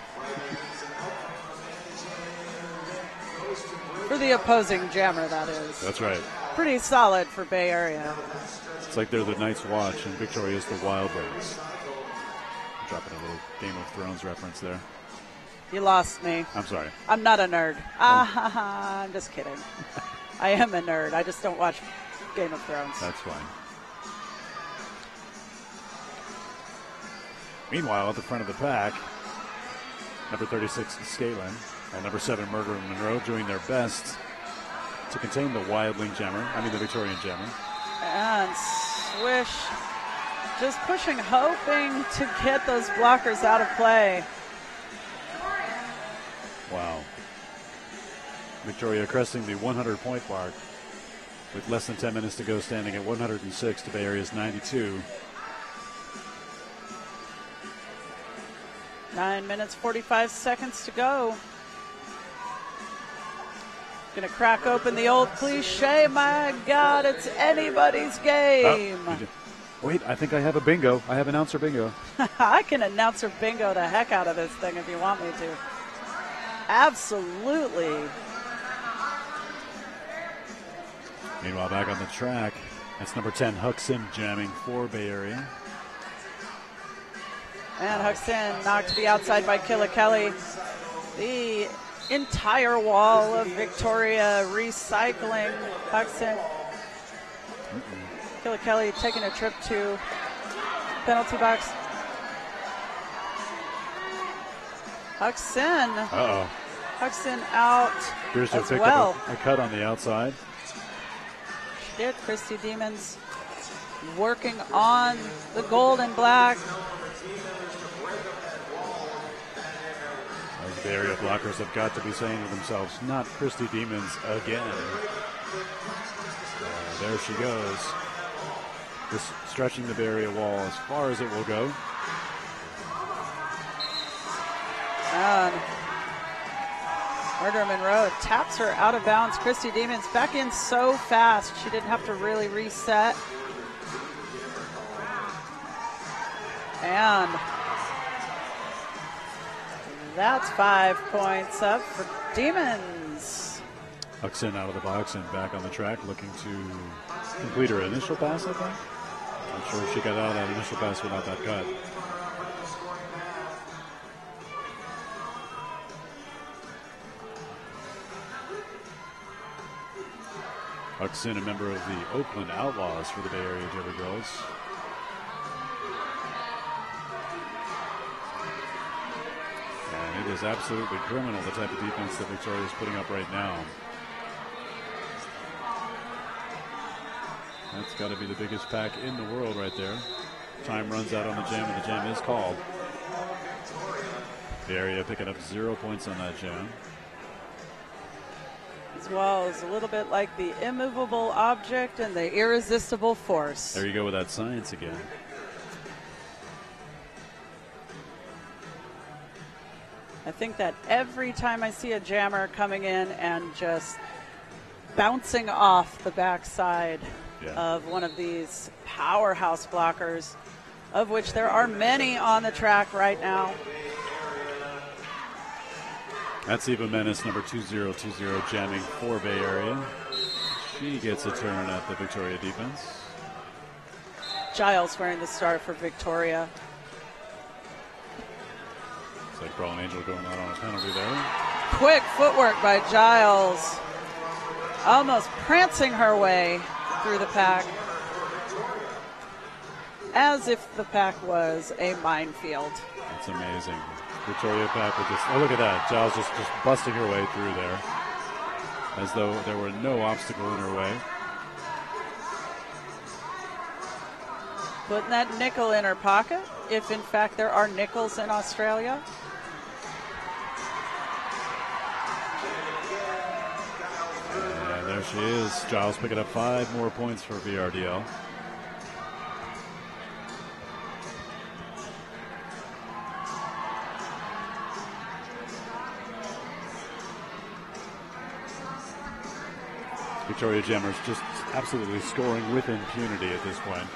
Speaker 8: For the opposing jammer, that is.
Speaker 13: That's right.
Speaker 8: pretty solid for Bay Area.
Speaker 13: It's like they're the Night's Watch and Victoria's the Wildlings. Dropping a little Game of Thrones reference there.
Speaker 8: You lost me.
Speaker 13: I'm sorry.
Speaker 8: I'm not a nerd. I'm just kidding. I am a nerd. I just don't watch Game of Thrones.
Speaker 13: That's fine. Meanwhile, at the front of the pack, number 36, Scalen, and number 7, Murder Monroe, doing their best to contain the Wildling Jammer, the Victorian Jammer.
Speaker 8: And Swish just pushing, hoping to get those blockers out of play.
Speaker 13: Wow. Victoria cresting the 100-point mark with less than 10 minutes to go, standing at 106 to Bay Area's 92.
Speaker 8: 9 minutes, 45 seconds to go. Gonna crack open the old cliche. My God, it's anybody's game.
Speaker 13: Wait, I think I have a bingo. I have announcer bingo.
Speaker 8: I can announcer bingo the heck out of this thing if you want me to. Absolutely.
Speaker 13: Meanwhile, back on the track, that's number 10, Huxon, jamming for Bay Area.
Speaker 8: And Huxon knocked to the outside by Killikelly. The entire wall of Victoria recycling Huxon. Killikelly taking a trip to penalty box. Huxon.
Speaker 13: Uh-oh.
Speaker 8: Huxon out
Speaker 13: Appears to have
Speaker 8: as
Speaker 13: picked
Speaker 8: well.
Speaker 13: up a cut on the outside.
Speaker 8: She did. Christy Demons working on the gold and black.
Speaker 13: Those Bay Area blockers have got to be saying to themselves, not Christy Demons again. There she goes. Just stretching the Bay Area wall as far as it will go.
Speaker 8: And Murder Monroe taps her out of bounds. Christy Demons back in so fast. She didn't have to really reset. And that's 5 points up for Demons.
Speaker 13: Huxon out of the box and back on the track, looking to complete her initial pass, I think. Not sure if she got out of that initial pass without that cut. Huxon, a member of the Oakland Outlaws for the Bay Area Derby Girls. And it is absolutely criminal, the type of defense that Victoria is putting up right now. That's got to be the biggest pack in the world right there. Time runs out on the jam, and the jam is called. Bay Area picking up 0 points on that jam.
Speaker 8: As well as a little bit like the immovable object and the irresistible force.
Speaker 13: There you go with that science again.
Speaker 8: I think that every time I see a jammer coming in and just bouncing off the backside of one of these powerhouse blockers, of which there are many on the track right now.
Speaker 13: That's Eva Menace, number 2020, jamming for Bay Area. She gets a turn at the Victoria defense.
Speaker 8: Giles wearing the star for Victoria.
Speaker 13: It's like Brawl Angel going out on a penalty there.
Speaker 8: Quick footwork by Giles. Almost prancing her way through the pack. As if the pack was a minefield.
Speaker 13: That's amazing. Victoria pack with this. Oh, look at that. Giles just busting her way through there. As though there were no obstacle in her way.
Speaker 8: Putting that nickel in her pocket, if in fact there are nickels in Australia.
Speaker 13: And there she is. Giles picking up 5 more points for VRDL. Victoria Jammers just absolutely scoring with impunity at this point.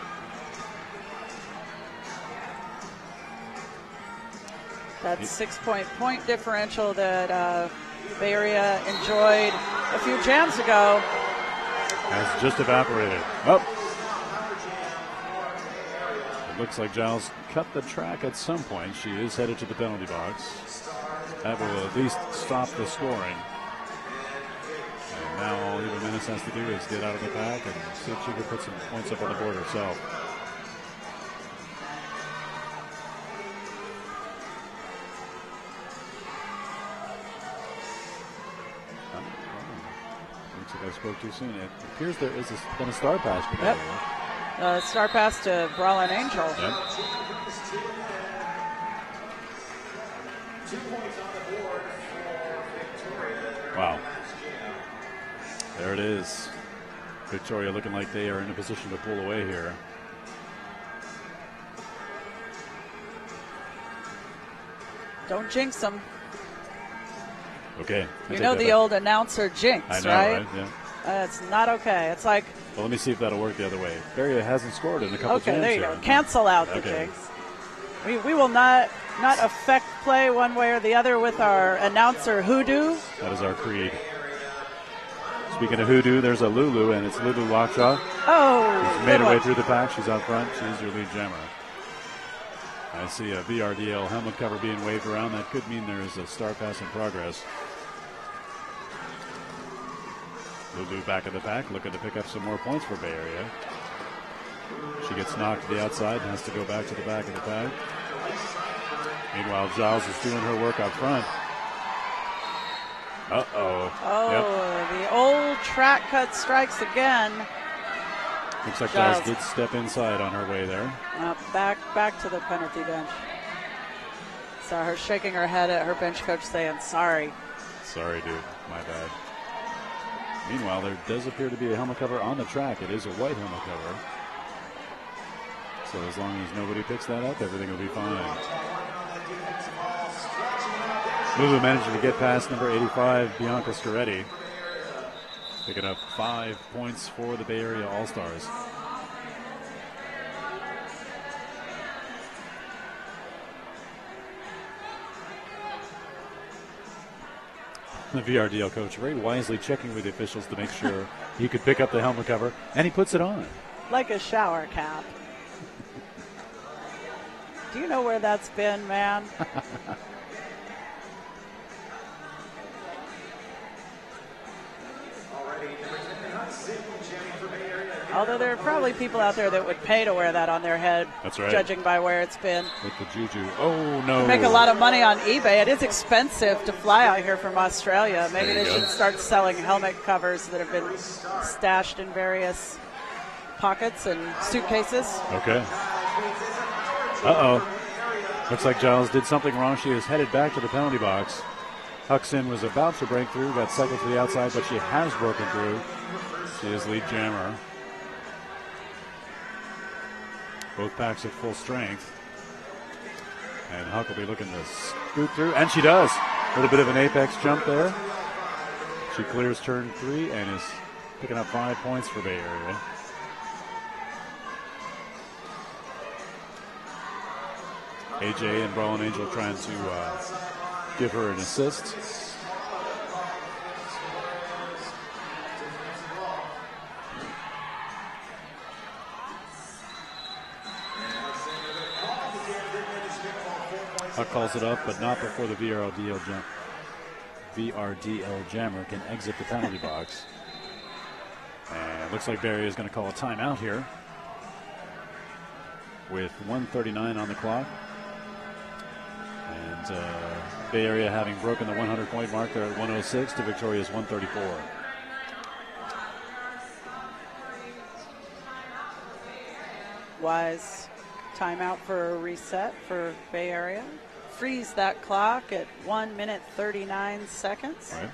Speaker 8: That 6-point differential that Bay Area enjoyed a few jams ago
Speaker 13: has just evaporated. Oh. It looks like Giles cut the track at some point. She is headed to the penalty box. That will at least stop the scoring. And now all Eva Menace has to do is get out of the pack and see if she can put some points up on the board herself. Looks like I spoke too soon. It appears there is been a star pass for
Speaker 8: Yep. Star pass to Brawlin Angel.
Speaker 13: Yep. Wow. There it is. Victoria looking like they are in a position to pull away here.
Speaker 8: Don't jinx them.
Speaker 13: Okay.
Speaker 8: You know the old announcer jinx,
Speaker 13: I know,
Speaker 8: right?
Speaker 13: Yeah.
Speaker 8: It's not okay. It's like,
Speaker 13: Well, let me see if that'll work the other way. Beria hasn't scored in a couple
Speaker 8: okay,
Speaker 13: games
Speaker 8: there you
Speaker 13: here.
Speaker 8: go. Cancel out the
Speaker 13: Okay.
Speaker 8: jinx. We will not affect play one way or the other with our announcer hoodoo.
Speaker 13: That is our creed. Speaking of hoodoo, there's a Lulu, and it's Lulu Lockjaw.
Speaker 8: Oh,
Speaker 13: She's made
Speaker 8: good
Speaker 13: her way
Speaker 8: one.
Speaker 13: through the pack. She's out front. She's your lead jammer. I see a VRDL helmet cover being waved around. That could mean there is a star pass in progress. Lulu back in the pack, looking to pick up some more points for Bay Area. She gets knocked to the outside and has to go back to the back of the pack. Meanwhile, Giles is doing her work out front. Uh-oh.
Speaker 8: Oh, the old track cut strikes again.
Speaker 13: Looks like
Speaker 8: Giles.
Speaker 13: Giles did step inside on her way there.
Speaker 8: Back to the penalty bench. Saw her shaking her head at her bench coach saying, sorry.
Speaker 13: Sorry, dude. My bad. Meanwhile, there does appear to be a helmet cover on the track. It is a white helmet cover. So as long as nobody picks that up, everything will be fine. Lulu managing to get past number 85, Bianca Scaretti. Picking up 5 points for the Bay Area All-Stars. The VRDL coach very wisely checking with the officials to make sure he could pick up the helmet cover, and he puts it on.
Speaker 8: Like a shower cap. Do you know where that's been, man? Although there are probably people out there that would pay to wear that on their head.
Speaker 13: That's right.
Speaker 8: Judging by where it's been.
Speaker 13: With the juju. Oh, no.
Speaker 8: You make a lot of money on eBay. It is expensive to fly out here from Australia. Maybe
Speaker 13: There you
Speaker 8: they
Speaker 13: go.
Speaker 8: should start selling helmet covers that have been stashed in various pockets and suitcases.
Speaker 13: Okay. Uh-oh. Looks like Giles did something wrong. She is headed back to the penalty box. Huxon was about to break through, got cycled to the outside, but she has broken through. She is lead jammer. Both packs at full strength. And Huck will be looking to scoot through, and she does. A little bit of an apex jump there. She clears turn 3 and is picking up 5 points for Bay Area. AJ and Brawlin Angel trying to give her an assist. Huck calls it up, but not before the VRDL jammer can exit the penalty box. And it looks like Barry is going to call a timeout here with 1:39 on the clock. And Bay Area having broken the 100-point mark, they're at 106 to Victoria's 134.
Speaker 8: Wise timeout for a reset for Bay Area. Freeze that clock at 1 minute 39 seconds.
Speaker 13: Right.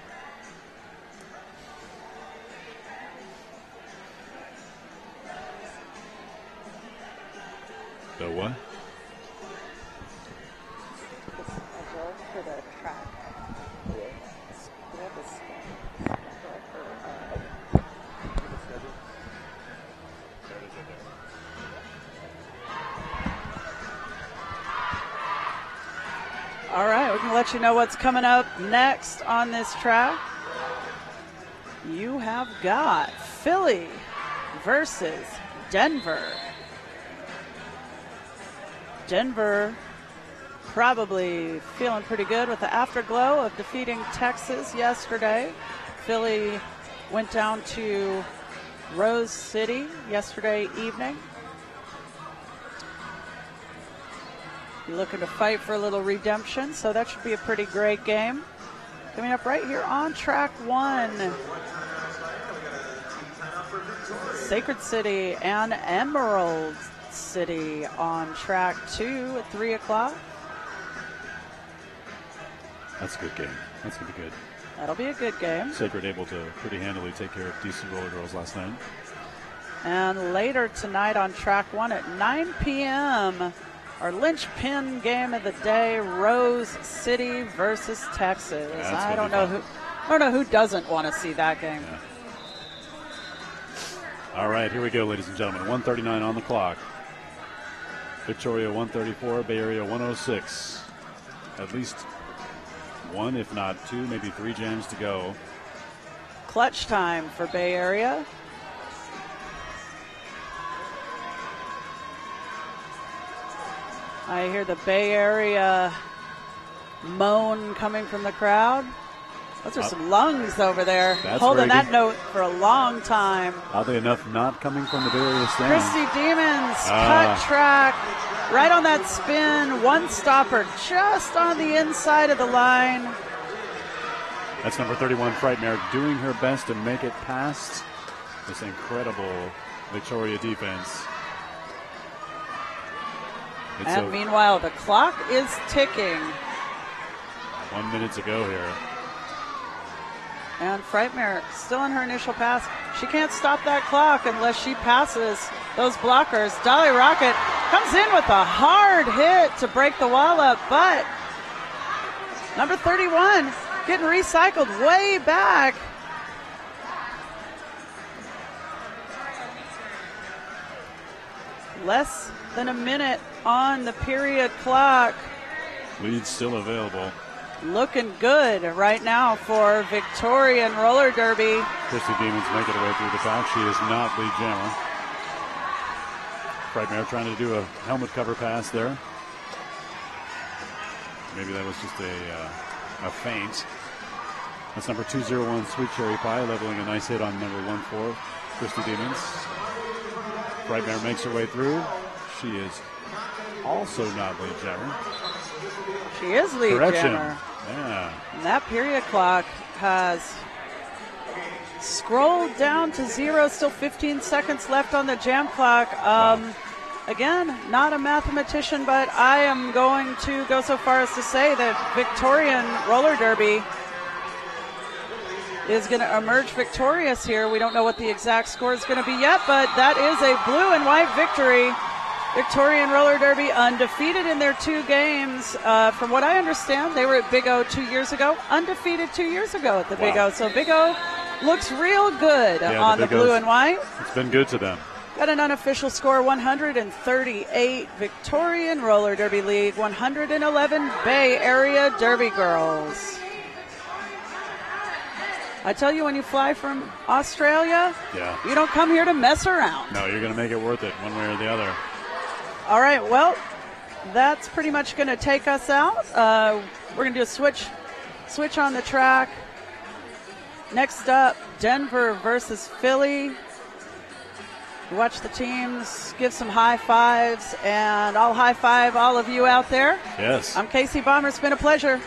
Speaker 13: The what?
Speaker 8: For the track. All right, we can let you know what's coming up next on this track. You have got Philly versus Denver. Denver probably feeling pretty good with the afterglow of defeating Texas yesterday. Philly went down to Rose City yesterday evening. You're looking to fight for a little redemption, so that should be a pretty great game. Coming up right here on track 1. Sacred City and Emerald City on track 2 at 3 o'clock.
Speaker 13: That's a good game. That's going to be good.
Speaker 8: That'll be a good game.
Speaker 13: Sacred able to pretty handily take care of DC Roller Girls last night.
Speaker 8: And later tonight on track 1 at 9 p.m., our linchpin game of the day, Rose City versus Texas.
Speaker 13: Yeah,
Speaker 8: I don't know who doesn't want to see that game.
Speaker 13: Yeah. All right, here we go, ladies and gentlemen. 1:39 on the clock. Victoria 134, Bay Area 106. At least one, if not two, maybe 3 jams to go.
Speaker 8: Clutch time for Bay Area. I hear the Bay Area moan coming from the crowd. Those are some lungs over there, holding that note for a long time.
Speaker 13: Oddly enough, not coming from the Bay Area stand.
Speaker 8: Christy Demons, cut track, right on that spin, one stopper just on the inside of the line.
Speaker 13: That's number 31, Frightmare, doing her best to make it past this incredible Victoria defense.
Speaker 8: And meanwhile, the clock is ticking.
Speaker 13: 1 minute to go here.
Speaker 8: And Frightmare still on her initial pass. She can't stop that clock unless she passes those blockers. Dolly Rocket comes in with a hard hit to break the wall up, but number 31 getting recycled way back. Less than a minute on the period clock.
Speaker 13: Lead still available.
Speaker 8: Looking good right now for Victorian Roller Derby.
Speaker 13: Christy Demons making her way through the pack. She is not lead jammer. Frightmare trying to do a helmet cover pass there. Maybe that was just a feint. That's number 201, Sweet Cherry Pie, leveling a nice hit on number 14, Christy Demons. Frightmare makes her way through. She is also not lead jammer.
Speaker 8: She is lead jammer.
Speaker 13: Yeah.
Speaker 8: And that period clock has scrolled down to 0. Still 15 seconds left on the jam clock. Again, not a mathematician, but I am going to go so far as to say that Victorian Roller Derby is going to emerge victorious here. We don't know what the exact score is going to be yet, but that is a blue and white victory. Victorian Roller Derby undefeated in their 2 games. From what I understand, they were at Big O 2 years ago, undefeated 2 years ago at the Big O. So Big O looks real good on the blue and white.
Speaker 13: It's been good to them.
Speaker 8: Got an unofficial score, 138 Victorian Roller Derby lead, 111 Bay Area Derby girls. I tell you, when you fly from Australia, you don't come here to mess around.
Speaker 13: No, you're going to make it worth it one way or the other.
Speaker 8: All right, well, that's pretty much going to take us out. We're going to do a switch on the track. Next up, Denver versus Philly. Watch the teams, give some high fives, and I'll high five all of you out there.
Speaker 13: Yes.
Speaker 8: I'm Casey Bomber. It's been a pleasure.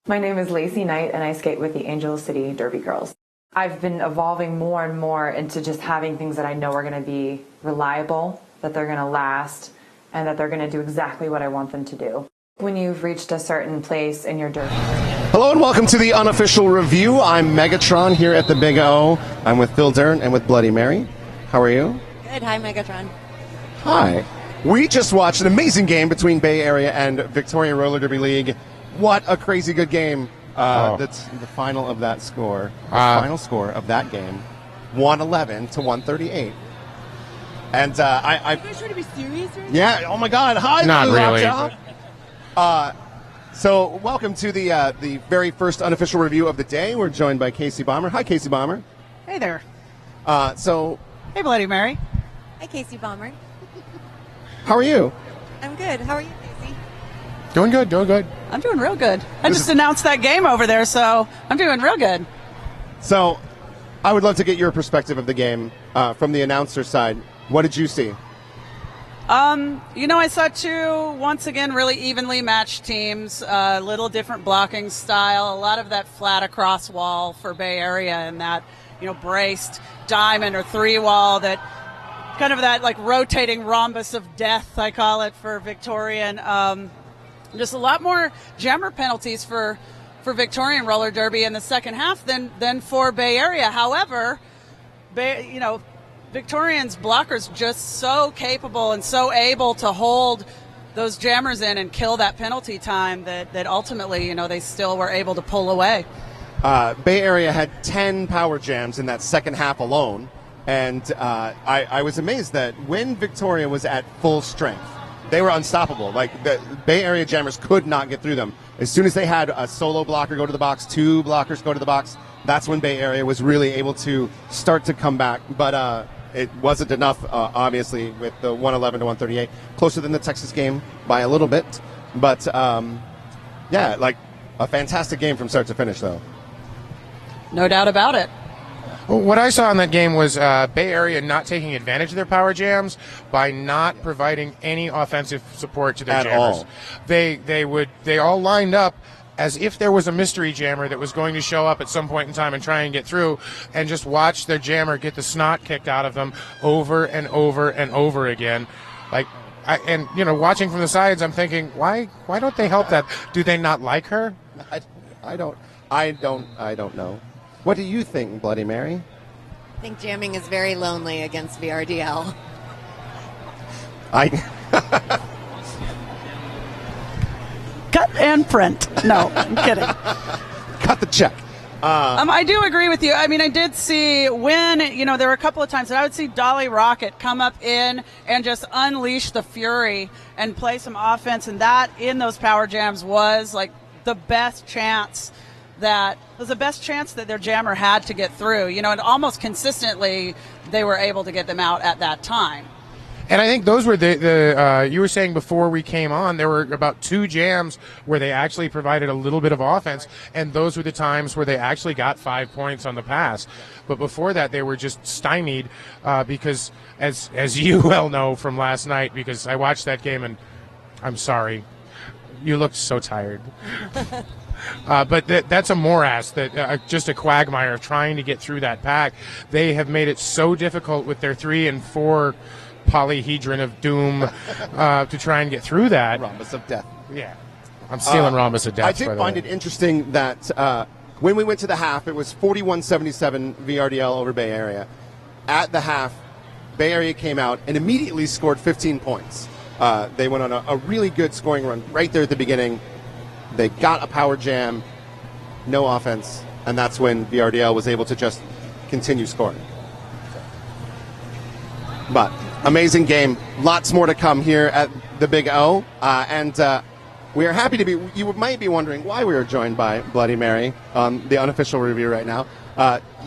Speaker 2: My name is Lacey Knight, and I skate with the Angel City Derby Girls. I've been evolving more and more into just having things that I know are going to be reliable, that they're going to last, and that they're going to do exactly what I want them to do. When you've reached a certain place in your derby.
Speaker 14: Hello and welcome to the unofficial review. I'm Megatron here at the Big O. I'm with Phil Dern and with Bloody Mary. How are you?
Speaker 15: Good. Hi, Megatron.
Speaker 14: Hi. We just watched an amazing game between Bay Area and Victoria Roller Derby League. What a crazy good game. That's the final of that score. The final score of that game, 111 to 138. And
Speaker 15: Are you guys trying to be serious right now?
Speaker 14: yeah, oh my God. Hi,
Speaker 16: Not
Speaker 14: Blue
Speaker 16: really.
Speaker 14: Lockjaw. So welcome to the very first unofficial review of the day. We're joined by Casey Bomber. Hi, Casey Bomber.
Speaker 8: Hey there. Hey, Bloody Mary.
Speaker 15: Hi, Casey Bomber.
Speaker 14: How are you?
Speaker 15: I'm good. How are you, Casey?
Speaker 16: Doing good, doing good.
Speaker 8: I'm doing real good. I just announced that game over there, so I'm doing real good.
Speaker 14: So I would love to get your perspective of the game from the announcer side. What did you see?
Speaker 8: I saw two, once again, really evenly matched teams, a little different blocking style, a lot of that flat across wall for Bay Area and that, braced diamond or three wall, that kind of that like rotating rhombus of death, I call it, for Victorian. Just a lot more jammer penalties for Victorian roller derby in the second half than for Bay Area. However, Victorians blockers just so capable and so able to hold those jammers in and kill that penalty time that ultimately, they still were able to pull away.
Speaker 14: Bay Area had 10 power jams in that second half alone, and I was amazed that when Victoria was at full strength, they were unstoppable. Like, the Bay Area jammers could not get through them. As soon as they had a solo blocker go to the box, two blockers go to the box, that's when Bay Area was really able to start to come back. But it wasn't enough, obviously, with the 111 to 138. Closer than the Texas game by a little bit. But, like a fantastic game from start to finish, though.
Speaker 8: No doubt about it.
Speaker 16: Well, what I saw in that game was Bay Area not taking advantage of their power jams by not providing any offensive support to their
Speaker 14: At
Speaker 16: jammers.
Speaker 14: all.
Speaker 16: They all lined up as if there was a mystery jammer that was going to show up at some point in time and try and get through, and just watch their jammer get the snot kicked out of them over and over and over again. Watching from the sides, I'm thinking, why don't they help that? Do they not like her?
Speaker 14: I don't know. What do you think, Bloody Mary?
Speaker 15: I think jamming is very lonely against VRDL.
Speaker 8: Cut and print. No, I'm kidding.
Speaker 14: Cut the check.
Speaker 8: I do agree with you. I mean, I did see when, there were a couple of times that I would see Dolly Rocket come up in and just unleash the fury and play some offense, and that in those power jams was like the best chance that their jammer had to get through, and almost consistently they were able to get them out at that time.
Speaker 16: And I think those were the you were saying before we came on, there were about two jams where they actually provided a little bit of offense, and those were the times where they actually got 5 points on the pass. But before that, they were just stymied because, as you well know from last night, because I watched that game, and I'm sorry, you looked so tired. But that's a morass, just a quagmire of trying to get through that pack. They have made it so difficult with their 3 and 4 polyhedron of doom to try and get through that.
Speaker 14: Rhombus of death.
Speaker 16: Yeah. I'm stealing Rhombus of death.
Speaker 14: I did find it interesting that when we went to the half, it was 41-77 VRDL over Bay Area. At the half, Bay Area came out and immediately scored 15 points. They went on a really good scoring run right there at the beginning. They got a power jam, no offense, and that's when VRDL was able to just continue scoring. But amazing game. Lots more to come here at the Big O. And we are happy to be, you might be wondering why we are joined by Bloody Mary on the unofficial review right now.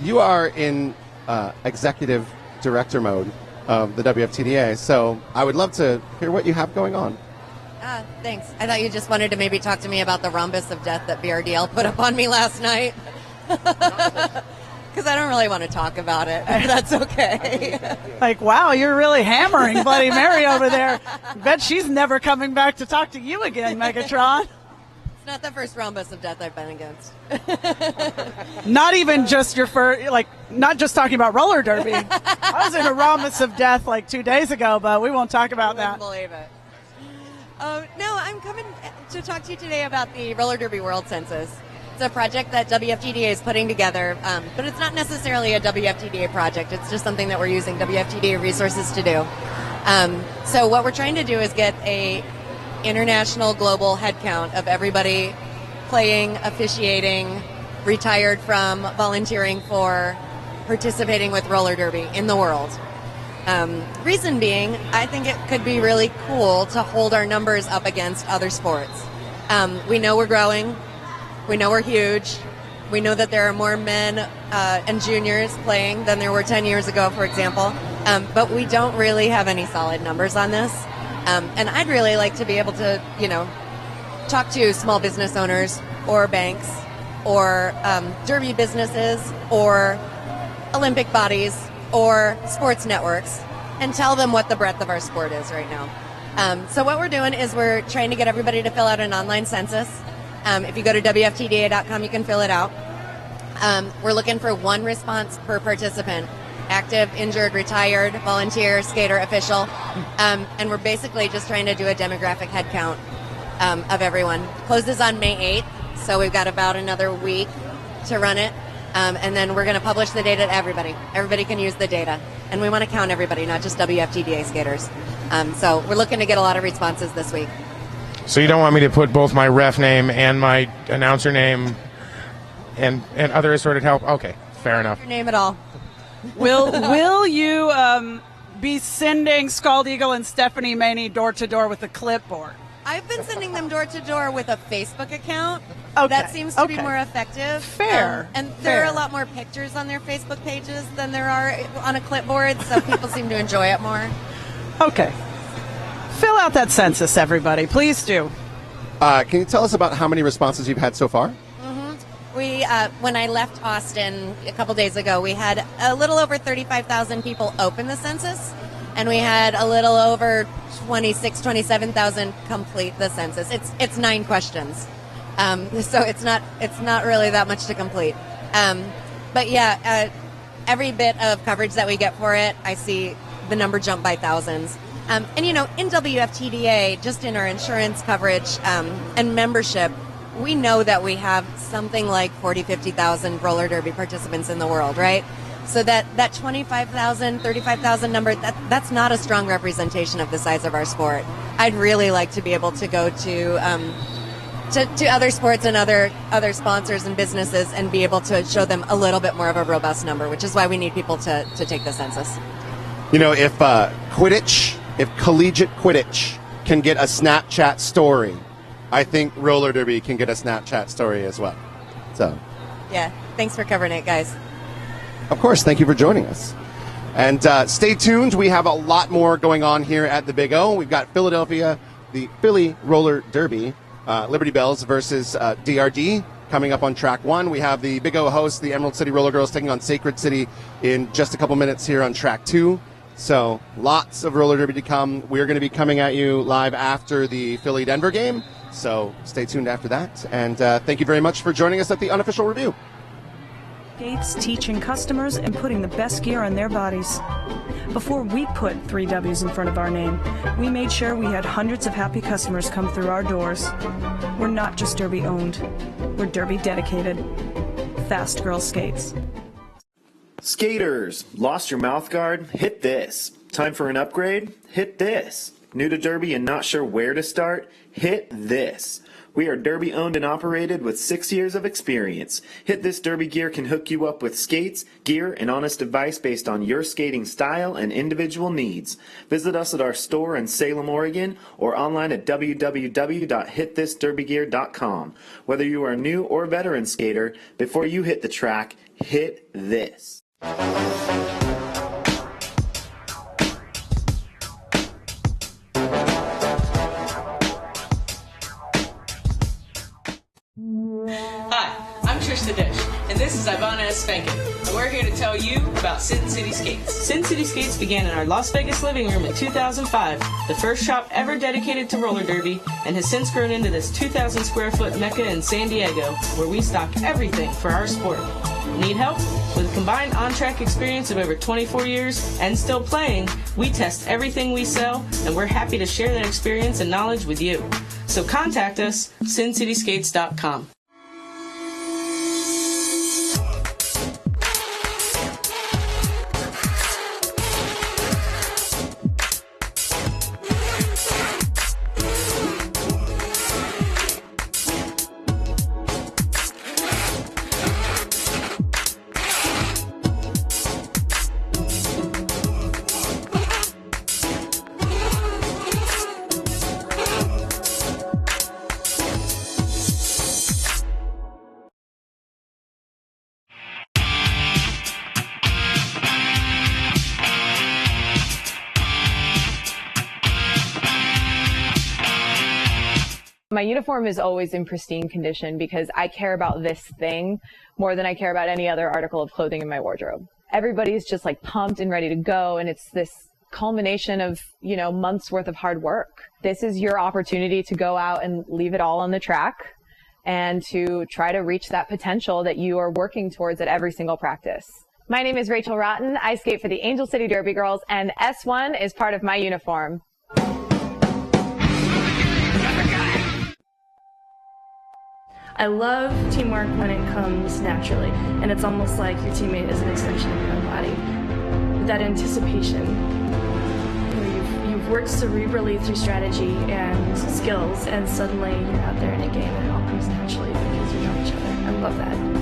Speaker 14: You are in executive director mode of the WFTDA, so I would love to hear what you have going on.
Speaker 15: Thanks. I thought you just wanted to maybe talk to me about the rhombus of death that BRDL put up on me last night. Because I don't really want to talk about it. That's okay.
Speaker 8: Like, wow, you're really hammering Bloody Mary over there. Bet she's never coming back to talk to you again, Megatron.
Speaker 15: It's not the first rhombus of death I've been against.
Speaker 8: Not even just your first, like, not just talking about roller derby. I was in a rhombus of death like 2 days ago, but we won't talk about that.
Speaker 15: Believe it. No, I'm coming to talk to you today about the Roller Derby World Census. It's a project that WFTDA is putting together, but it's not necessarily a WFTDA project. It's just something that we're using WFTDA resources to do. So what we're trying to do is get a international global head count of everybody playing, officiating, retired from, volunteering for, participating with roller derby in the world. Reason being, I think it could be really cool to hold our numbers up against other sports. We know we're growing. We know we're huge. We know that there are more men and juniors playing than there were 10 years ago, for example. But we don't really have any solid numbers on this. And I'd really like to be able to, talk to small business owners or banks or derby businesses or Olympic bodies or sports networks and tell them what the breadth of our sport is right now. So what we're doing is we're trying to get everybody to fill out an online census. If you go to WFTDA.com, you can fill it out. We're looking for one response per participant. Active, injured, retired, volunteer, skater, official. And we're basically just trying to do a demographic head count of everyone. Closes on May 8th, so we've got about another week to run it. And then we're going to publish the data to everybody. Everybody can use the data. And we want to count everybody, not just WFTDA skaters. So we're looking to get a lot of responses this week.
Speaker 16: So you don't want me to put both my ref name and my announcer name and other assorted help? Okay, fair enough.
Speaker 15: Your name at all.
Speaker 8: Will you be sending Scald Eagle and Stephanie Maney door to door with a clipboard?
Speaker 15: I've been sending them door to door with a Facebook account.
Speaker 8: Okay.
Speaker 15: That seems to be more effective.
Speaker 8: Fair.
Speaker 15: And there are a lot more pictures on their Facebook pages than there are on a clipboard, so people seem to enjoy it more.
Speaker 8: Okay. Fill out that census, everybody. Please do.
Speaker 14: Can you tell us about how many responses you've had so far?
Speaker 15: We, when I left Austin a couple days ago, we had a little over 35,000 people open the census, and we had a little over 27,000 complete the census. It's 9 questions, so it's not really that much to complete. But yeah, every bit of coverage that we get for it, I see the number jump by thousands. And in WFTDA, just in our insurance coverage and membership, we know that we have something like 50,000 roller derby participants in the world, right? So that 25,000, 35,000 number, that's not a strong representation of the size of our sport. I'd really like to be able to go to other sports and other sponsors and businesses and be able to show them a little bit more of a robust number, which is why we need people to take the census.
Speaker 14: If Quidditch, if collegiate Quidditch can get a Snapchat story, I think roller derby can get a Snapchat story as well. So,
Speaker 15: yeah, thanks for covering it, guys.
Speaker 14: Of course, thank you for joining us. And stay tuned. We have a lot more going on here at the Big O. We've got Philadelphia, the Philly Roller Derby, Liberty Bells versus DRD coming up on track 1. We have the Big O host, the Emerald City Roller Girls, taking on Sacred City in just a couple minutes here on track 2. So lots of roller derby to come. We're going to be coming at you live after the Philly-Denver game. So stay tuned after that. And thank you very much for joining us at the Unofficial Review.
Speaker 3: Skates teaching customers and putting the best gear on their bodies. Before we put 3 W's in front of our name, we made sure we had hundreds of happy customers come through our doors. We're not just Derby owned, we're Derby dedicated. Fast Girl Skates.
Speaker 4: Skaters, lost your mouth guard? Hit this. Time for an upgrade? Hit this. New to Derby and not sure where to start? Hit this. We are Derby owned and operated with 6 years of experience. Hit This Derby Gear can hook you up with skates, gear, and honest advice based on your skating style and individual needs. Visit us at our store in Salem, Oregon, or online at www.hitthisderbygear.com. Whether you are a new or veteran skater, before you hit the track, hit this.
Speaker 5: Hi, I'm Trista Dish, And this is Ivana Esfankin, and we're here to tell you about Sin City Skates. Sin City Skates began in our Las Vegas living room in 2005, the first shop ever dedicated to roller derby, and has since grown into this 2,000 square foot mecca in San Diego, where we stock everything for our sport. Need help? With a combined on-track experience of over 24 years and still playing, we test everything we sell, and we're happy to share that experience and knowledge with you. So contact us, sincityskates.com.
Speaker 6: My uniform is always in pristine condition because I care about this thing more than I care about any other article of clothing in my wardrobe. Everybody's just like pumped and ready to go, and it's this culmination of, months worth of hard work. This is your opportunity to go out and leave it all on the track and to try to reach that potential that you are working towards at every single practice. My name is Rachel Rotten. I skate for the Angel City Derby Girls, and S1 is part of my uniform.
Speaker 1: I love teamwork when it comes naturally, and it's almost like your teammate is an extension of your own body. That anticipation, where you've worked cerebrally through strategy and skills, and suddenly you're out there in a game and it all comes naturally because you know each other. I love that.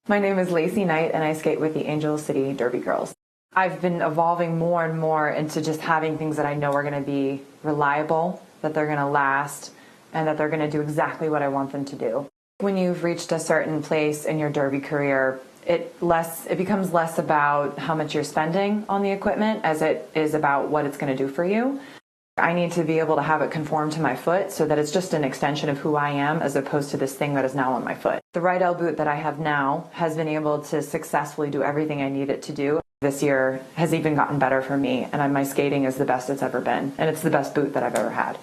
Speaker 2: My name is Lacey Knight, and I skate with the Angel City Derby Girls. I've been evolving more and more into just having things that I know are going to be reliable, that they're going to last, and that they're going to do exactly what I want them to do. When you've reached a certain place in your derby career, it becomes less about how much you're spending on the equipment as it is about what it's going to do for you. I need to be able to have it conform to my foot so that it's just an extension of who I am as opposed to this thing that is now on my foot. The Rydell boot that I have now has been able to successfully do everything I need it to do. This year has even gotten better for me, and my skating is the best it's ever been, and it's the best boot that I've ever had.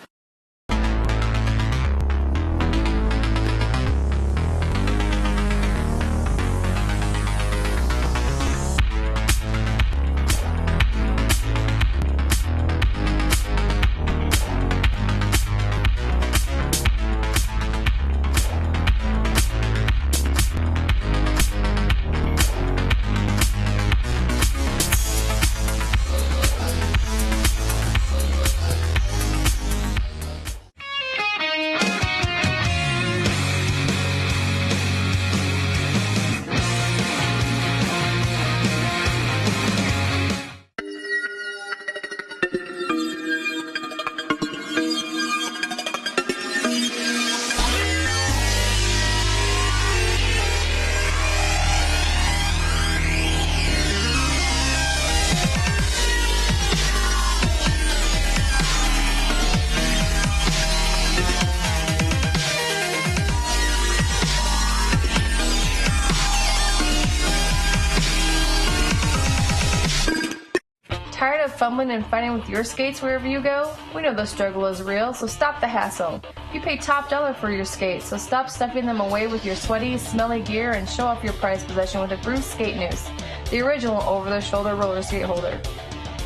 Speaker 10: Tired of fumbling and fighting with your skates wherever you go? We know the struggle is real, so stop the hassle. You pay top dollar for your skates, so stop stuffing them away with your sweaty, smelly gear and show off your prized possession with a Bruce Skate Noose, the original over-the-shoulder roller skate holder.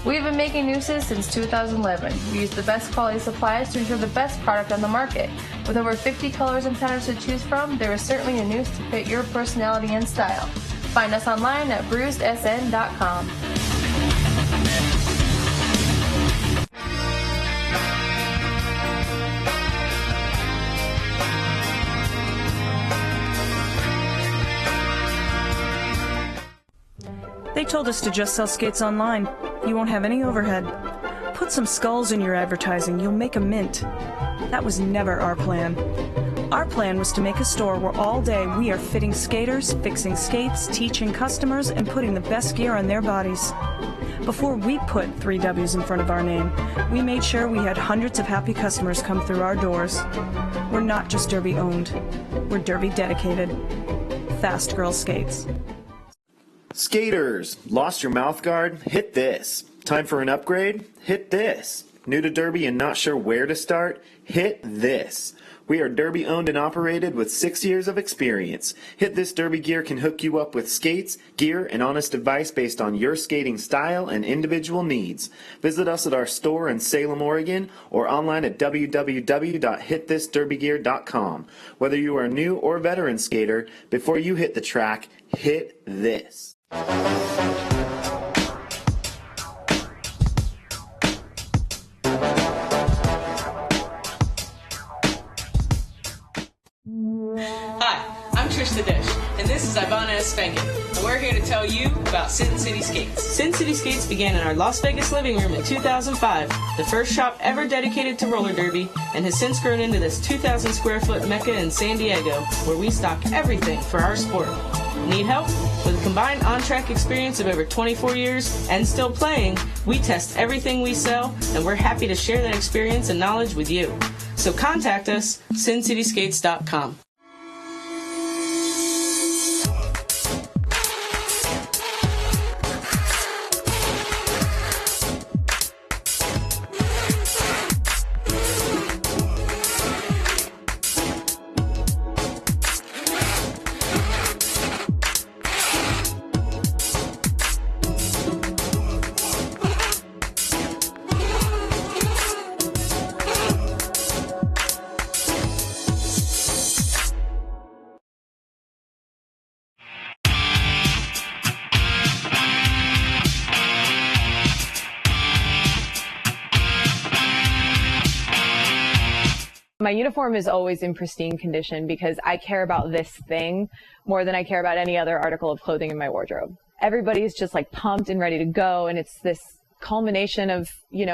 Speaker 10: We've been making nooses since 2011. We use the best quality supplies to ensure the best product on the market. With over 50 colors and patterns to choose from, there is certainly a noose to fit your personality and style. Find us online at bruisedsn.com.
Speaker 3: They told us to just sell skates online. You won't have any overhead. Put some skulls in your advertising. You'll make a mint. That was never our plan. Our plan was to make a store where all day we are fitting skaters, fixing skates, teaching customers, and putting the best gear on their bodies. Before we put 3 W's in front of our name, we made sure we had hundreds of happy customers come through our doors. We're not just Derby owned, we're Derby dedicated. Fast Girl Skates.
Speaker 4: Skaters, lost your mouth guard? Hit this. Time for an upgrade? Hit this. New to Derby and not sure where to start? Hit this. We are Derby owned and operated with 6 years of experience. Hit This Derby Gear can hook you up with skates, gear, and honest advice based on your skating style and individual needs. Visit us at our store in Salem, Oregon, or online at www.hitthisderbygear.com. Whether you are a new or veteran skater, before you hit the track, hit this.
Speaker 5: Hi, I'm Trish the Dish, and this is Ivana Esfengen, and we're here to tell you about Sin City Skates. Sin City Skates began in our Las Vegas living room in 2005, the first shop ever dedicated to roller derby, and has since grown into this 2,000 square foot mecca in San Diego, where we stock everything for our sport. Need help? With a combined on-track experience of over 24 years and still playing, we test everything we sell, and we're happy to share that experience and knowledge with you. So contact us, sincityskates.com.
Speaker 6: My uniform is always in pristine condition because I care about this thing more than I care about any other article of clothing in my wardrobe. Everybody's just like pumped and ready to go, and it's this culmination of,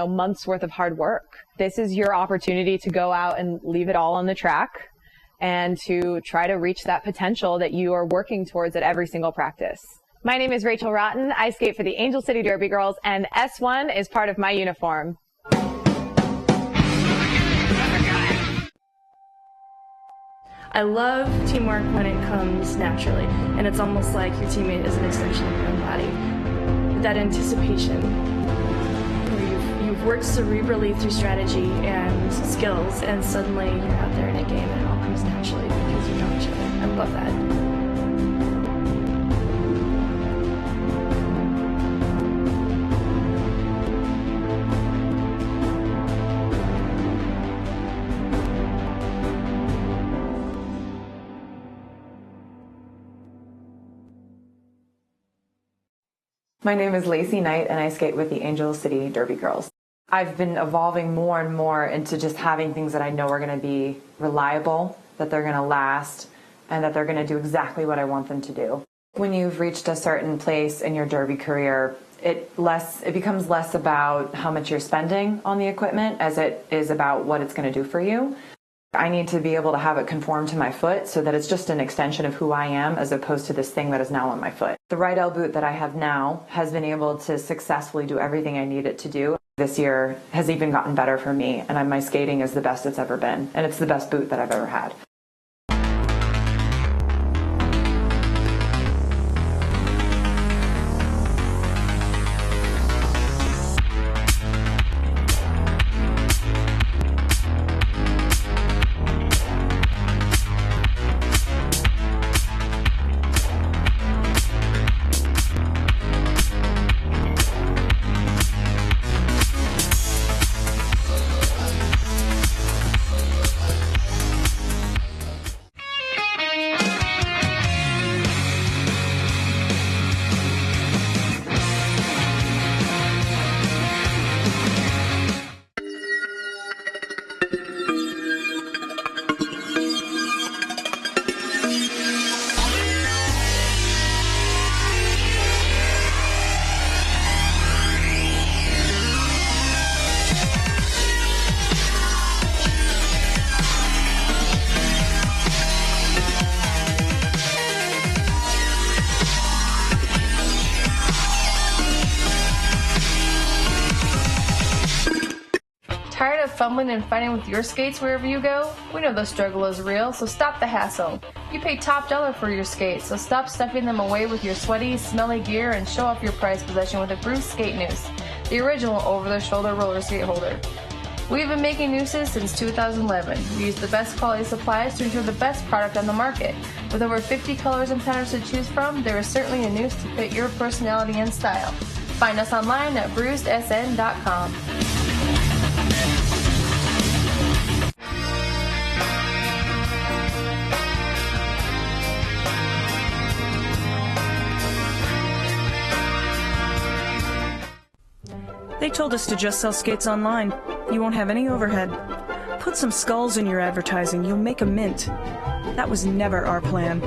Speaker 6: months worth of hard work. This is your opportunity to go out and leave it all on the track and to try to reach that potential that you are working towards at every single practice. My name is Rachel Rotten. I skate for the Angel City Derby Girls, and S1 is part of my uniform.
Speaker 1: I love teamwork when it comes naturally, and it's almost like your teammate is an extension of your own body. That anticipation, where you've worked cerebrally through strategy and skills, and suddenly you're out there in a game and it all comes naturally because you know each other. I love that.
Speaker 2: My name is Lacey Knight, and I skate with the Angel City Derby Girls. I've been evolving more and more into just having things that I know are going to be reliable, that they're going to last, and that they're going to do exactly what I want them to do. When you've reached a certain place in your derby career, it becomes less about how much you're spending on the equipment as it is about what it's going to do for you. I need to be able to have it conform to my foot so that it's just an extension of who I am as opposed to this thing that is now on my foot. The Rydell boot that I have now has been able to successfully do everything I need it to do. This year has even gotten better for me, and my skating is the best it's ever been, and it's the best boot that I've ever had.
Speaker 10: stumbling and fighting with your skates wherever you go? We know the struggle is real, so stop the hassle. You pay top dollar for your skates, so stop stuffing them away with your sweaty, smelly gear and show off your prized possession with a Bruce Skate Noose, the original over-the-shoulder roller skate holder. We've been making nooses since 2011. We use the best quality supplies to ensure the best product on the market. With over 50 colors and patterns to choose from, there is certainly a noose to fit your personality and style. Find us online at bruisedsn.com.
Speaker 3: They told us to just sell skates online. You won't have any overhead. Put some skulls in your advertising. You'll make a mint. That was never our plan.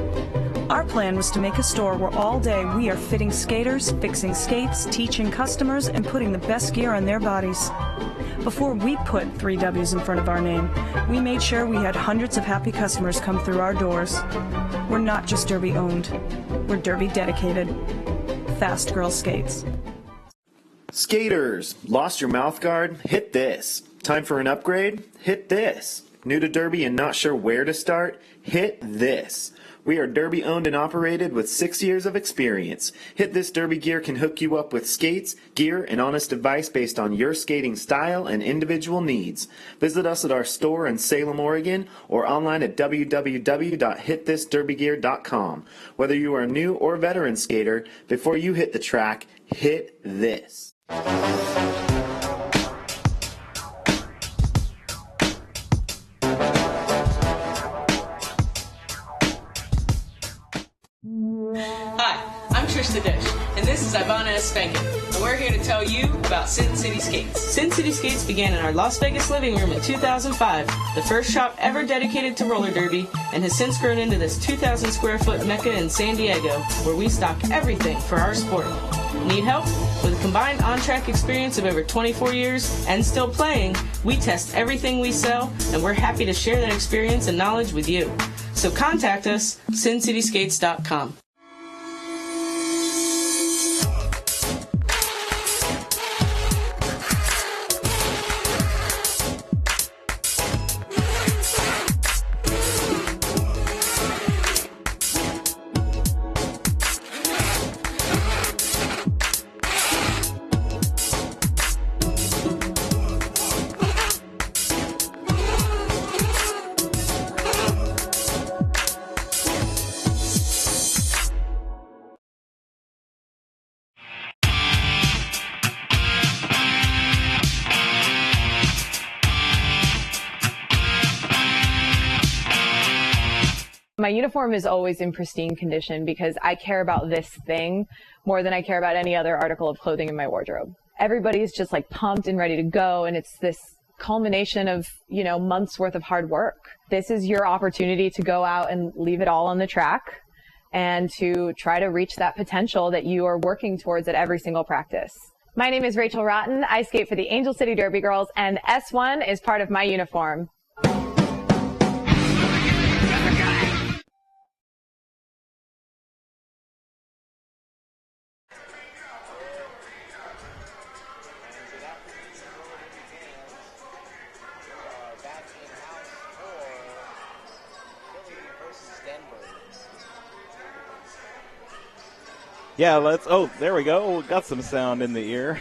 Speaker 3: Our plan was to make a store where all day we are fitting skaters, fixing skates, teaching customers, and putting the best gear on their bodies. Before we put 3 W's in front of our name, we made sure we had hundreds of happy customers come through our doors. We're not just Derby owned. We're Derby dedicated. Fast Girl Skates.
Speaker 4: Skaters, lost your mouth guard? Hit this. Time for an upgrade? Hit this. New to Derby and not sure where to start? Hit this. We are Derby owned and operated with 6 years of experience. Hit This Derby Gear can hook you up with skates, gear, and honest advice based on your skating style and individual needs. Visit us at our store in Salem, Oregon, or online at www.hitthisderbygear.com. Whether you are a new or veteran skater, before you hit the track, hit this.
Speaker 5: Hi, I'm Trista Dish, and this is Ivana S. Spankin, and we're here to tell you about Sin City Skates. Sin City Skates began in our Las Vegas living room in 2005, the first shop ever dedicated to roller derby, and has since grown into this 2,000 square foot mecca in San Diego, where we stock everything for our sport. Need help? With a combined on-track experience of over 24 years and still playing, we test everything we sell, and we're happy to share that experience and knowledge with you. So contact us, sincityskates.com.
Speaker 6: My uniform is always in pristine condition because I care about this thing more than I care about any other article of clothing in my wardrobe. Everybody's just like pumped and ready to go, and it's this culmination of, months worth of hard work. This is your opportunity to go out and leave it all on the track and to try to reach that potential that you are working towards at every single practice. My name is Rachel Rotten. I skate for the Angel City Derby Girls, and S1 is part of my uniform.
Speaker 17: Yeah, there we go. Got some sound in the ear.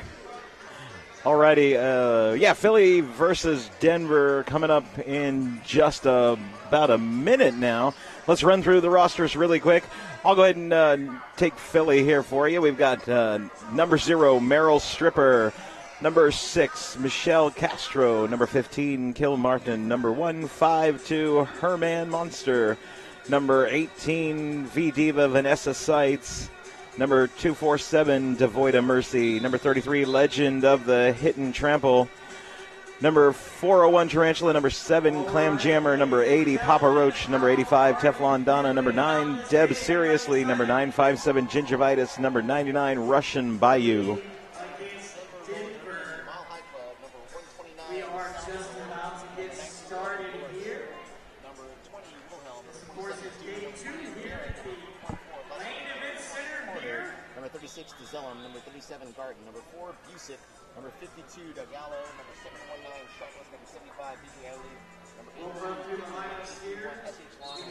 Speaker 17: Alrighty, Philly versus Denver coming up in just about a minute now. Let's run through the rosters really quick. I'll go ahead and take Philly here for you. We've got number 0, Meryl Stripper. Number 6, Michelle Castro. Number 15, Kill Martin. Number 152, Herman Monster. Number 18, V-Diva Vanessa Seitz. Number 247, Devoid of Mercy. Number 33, Legend of the Hit and Trample. Number 401, Tarantula. Number 7, Clam Jammer. Number 80, Papa Roach. Number 85, Teflon Donna. Number 9, Deb Seriously. Number 957, Gingivitis. Number 99, Russian Bayou.
Speaker 18: 36, DeZellum. Number 37, Garden. Number 4, Busick. Number 52, Dogallo. Number 719, Sharpless. Number 75, BJ Ellie. Number 8, SH Long.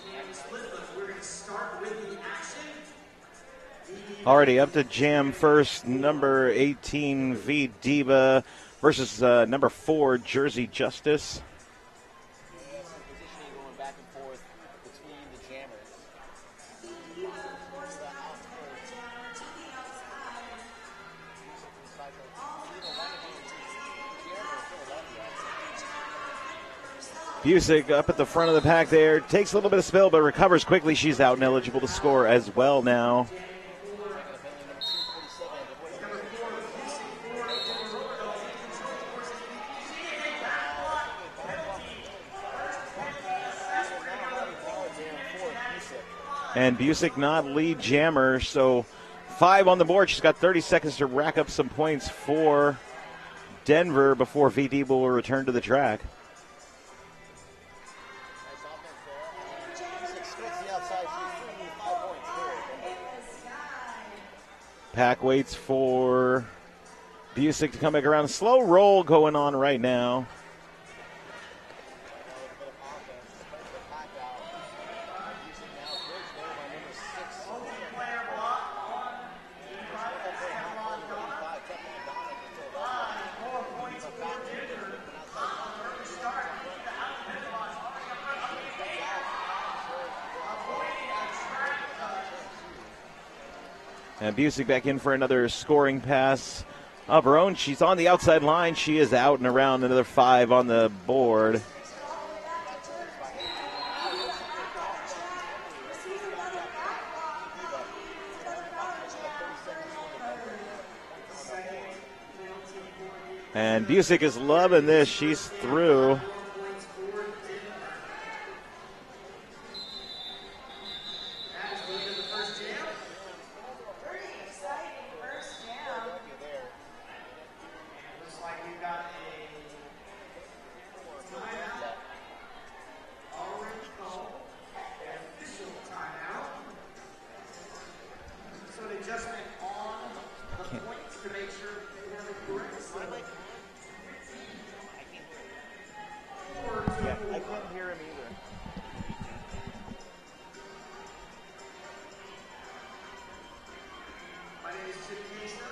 Speaker 9: We're going to start with the action.
Speaker 17: Already up to jam first, number 18, V Diva versus number 4, Jersey Justice.
Speaker 18: Positioning going back and forth between the jammers.
Speaker 17: Busick up at the front of the pack there. Takes a little bit of spill, but recovers quickly. She's out and eligible to score as well now. And Busick not lead jammer, so 5 on the board. She's got 30 seconds to rack up some points for Denver before VD will return to the track. Pack waits for Busick to come back around. Slow roll going on right now. And Busick back in for another scoring pass of her own. She's on the outside line. She is out and around, another 5 on the board. And Busick is loving this. She's through.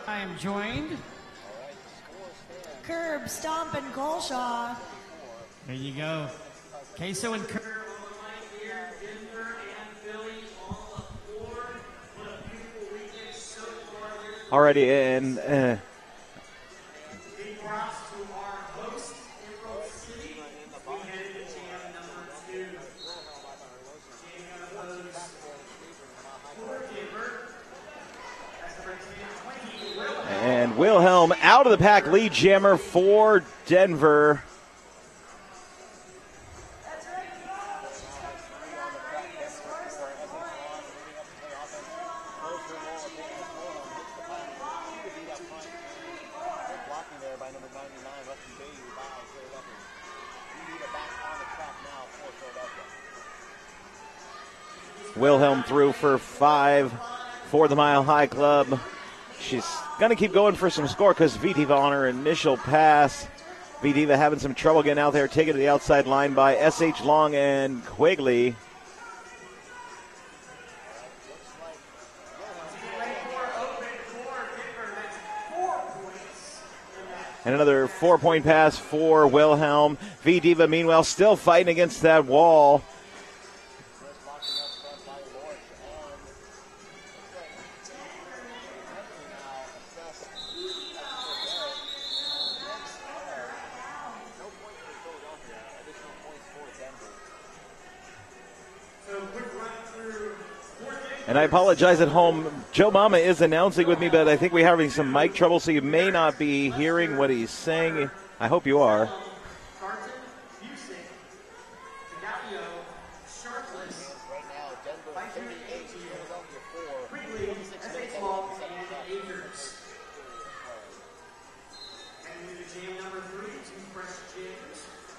Speaker 19: I am joined.
Speaker 20: Curb, Stomp, and Colshaw.
Speaker 19: There you go. Queso and Curb.
Speaker 17: Already in. And Wilhelm out of the pack, lead jammer for Denver. Wilhelm through for 5 for the Mile High Club. She's going to keep going for some score because V-Diva on her initial pass. V-Diva having some trouble getting out there, taken to the outside line by S.H. Long and Quigley. And another 4-point pass for Wilhelm. V-Diva, meanwhile, still fighting against that wall. And I apologize at home. Joe Mama is announcing with me, but I think we're having some mic trouble, so you may not be hearing what he's saying. I hope you are.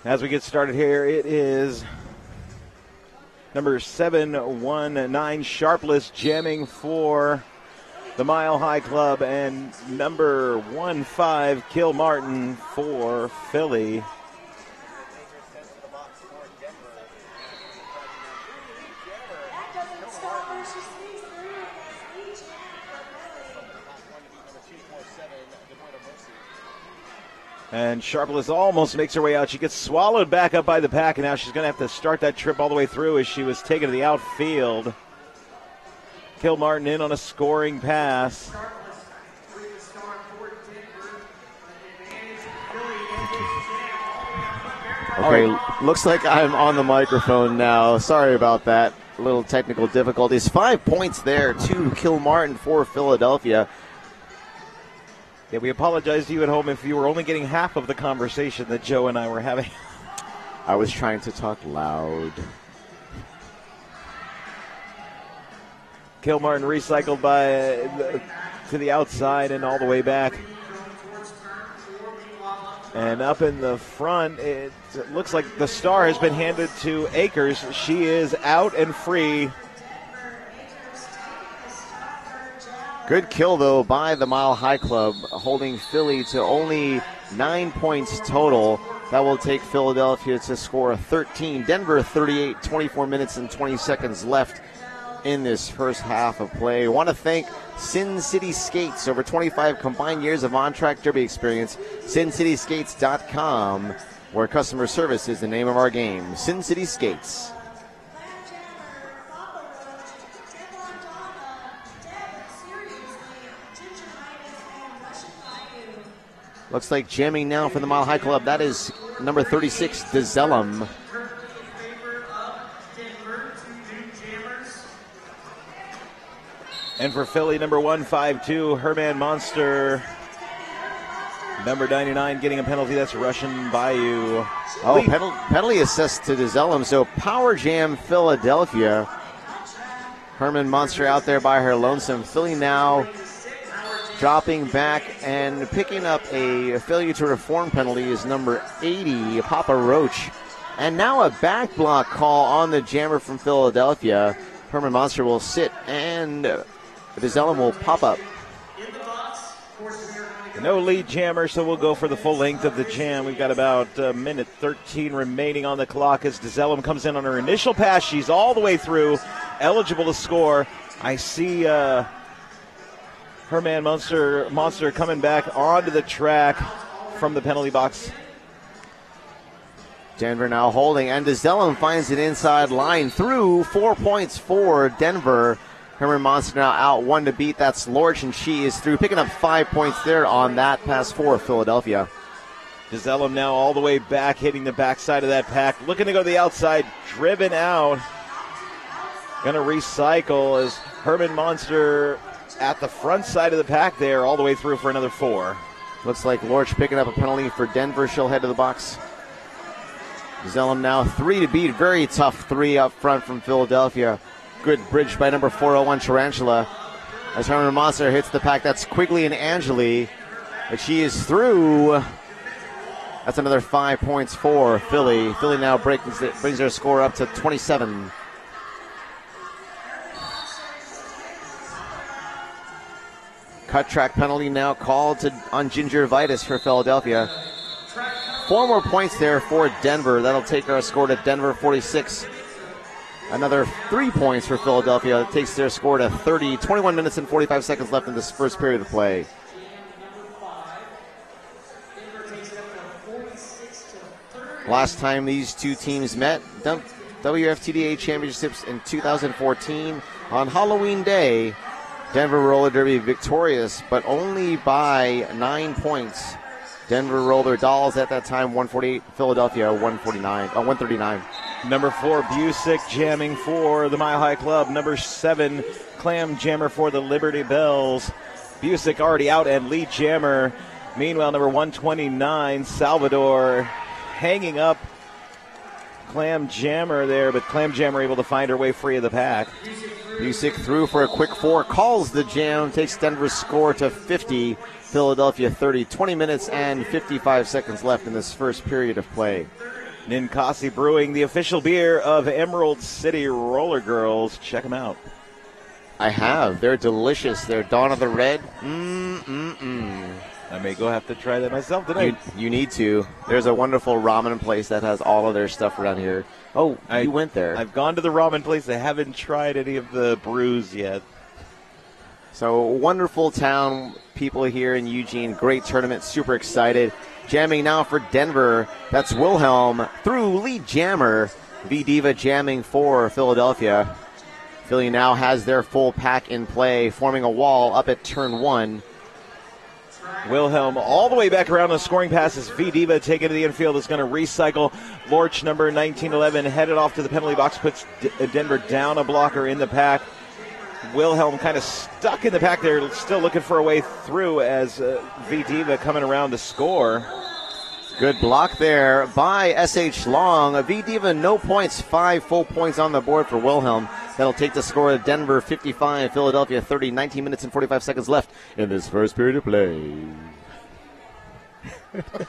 Speaker 17: As we get started here, it is number 719 Sharpless jamming for the Mile High Club, and number 15, Kilmartin for Philly. And Sharpless almost makes her way out. She gets swallowed back up by the pack, and now she's going to have to start that trip all the way through as she was taken to the outfield. Kilmartin in on a scoring pass.
Speaker 2: Okay, looks like I'm on the microphone now. Sorry about that. Little technical difficulties. 5 points there to Kilmartin for Philadelphia.
Speaker 17: Yeah, we apologize to you at home if you were only getting half of the conversation that Joe and I were having.
Speaker 2: I was trying to talk loud.
Speaker 17: Kilmartin recycled to the outside and all the way back. And up in the front, it looks like the star has been handed to Akers. She is out and free.
Speaker 2: Good kill, though, by the Mile High Club, holding Philly to only 9 points total. That will take Philadelphia to score 13. Denver 38, 24 minutes and 20 seconds left in this first half of play. I want to thank Sin City Skates, over 25 combined years of on-track derby experience. SinCitySkates.com, where customer service is the name of our game. Sin City Skates. Looks like jamming now for the Mile High Club. That is number 36, DeZellum.
Speaker 17: And for Philly, number 152, Herman Monster. Number 99 getting a penalty. That's Russian Bayou.
Speaker 2: Oh, penalty assessed to DeZellum. So Power Jam Philadelphia. Herman Monster out there by her lonesome. Philly now dropping back and picking up a failure to reform penalty is number 80, Papa Roach. And now a back block call on the jammer from Philadelphia. Herman Monster will sit and DeZellum will pop up.
Speaker 17: No lead jammer, so we'll go for the full length of the jam. We've got about a minute 13 remaining on the clock as DeZellum comes in on her initial pass. She's all the way through, eligible to score. I see Herman Monster coming back onto the track from the penalty box.
Speaker 2: Denver now holding, and DeZellum finds an inside line through. 4 points for Denver. Herman Monster now out, one to beat. That's Lorch, and she is through, picking up 5 points there on that pass for Philadelphia.
Speaker 17: DeZellum now all the way back, hitting the backside of that pack. Looking to go to the outside, driven out. Going to recycle as Herman Monster at the front side of the pack there, all the way through for another 4.
Speaker 2: Looks like Lorch picking up a penalty for Denver. She'll head to the box. DeZellum now 3 to beat. Very tough 3 up front from Philadelphia. Good bridge by number 401, Tarantula. As Herman Monster hits the pack, that's Quigley and Angeli. But she is through. That's another 5 points for Philly. Philly now brings their score up to 27. Cut track penalty now called on Gingivitis for Philadelphia. 4 more points there for Denver. That'll take our score to Denver 46. Another 3 points for Philadelphia. It takes their score to 30. 21 minutes and 45 seconds left in this first period of play. Last time these two teams met, WFTDA Championships in 2014 on Halloween Day. Denver Roller Derby victorious, but only by 9 points. Denver rolled their dolls at that time, 148. Philadelphia, 139.
Speaker 17: Number 4, Busick jamming for the Mile High Club. Number 7, Clam Jammer for the Liberty Bells. Busick already out and lead jammer. Meanwhile, number 129, Salvador, hanging up Clam Jammer there, but Clam Jammer able to find her way free of the pack.
Speaker 2: Busick through for a quick 4, calls the jam, takes Denver's score to 50. Philadelphia 30. 20 minutes and 55 seconds left in this first period of play.
Speaker 17: Ninkasi Brewing, the official beer of Emerald City Roller Girls. Check them out.
Speaker 21: I have. They're delicious. They're Dawn of the Red.
Speaker 17: I may go have to try that myself tonight.
Speaker 21: You need to. There's a wonderful ramen place that has all of their stuff around here. Oh, you went there.
Speaker 17: I've gone to the ramen place. I haven't tried any of the brews yet.
Speaker 21: So, wonderful town, people here in Eugene. Great tournament. Super excited. Jamming now for Denver. That's Wilhelm through lead jammer. V-Diva jamming for Philadelphia. Philly now has their full pack in play, forming a wall up at turn 1.
Speaker 17: Wilhelm all the way back around the scoring passes. V-Diva taken to the infield is going to recycle. Lorch, number 1911, headed off to the penalty box, puts Denver down a blocker in the pack. Wilhelm kind of stuck in the pack there, still looking for a way through as V-Diva coming around to score.
Speaker 21: Good block there by S.H. Long. V-Diva, no points, 5 full points on the board for Wilhelm. That'll take the score of Denver 55, Philadelphia 30, 19 minutes and 45 seconds left in this first period of play.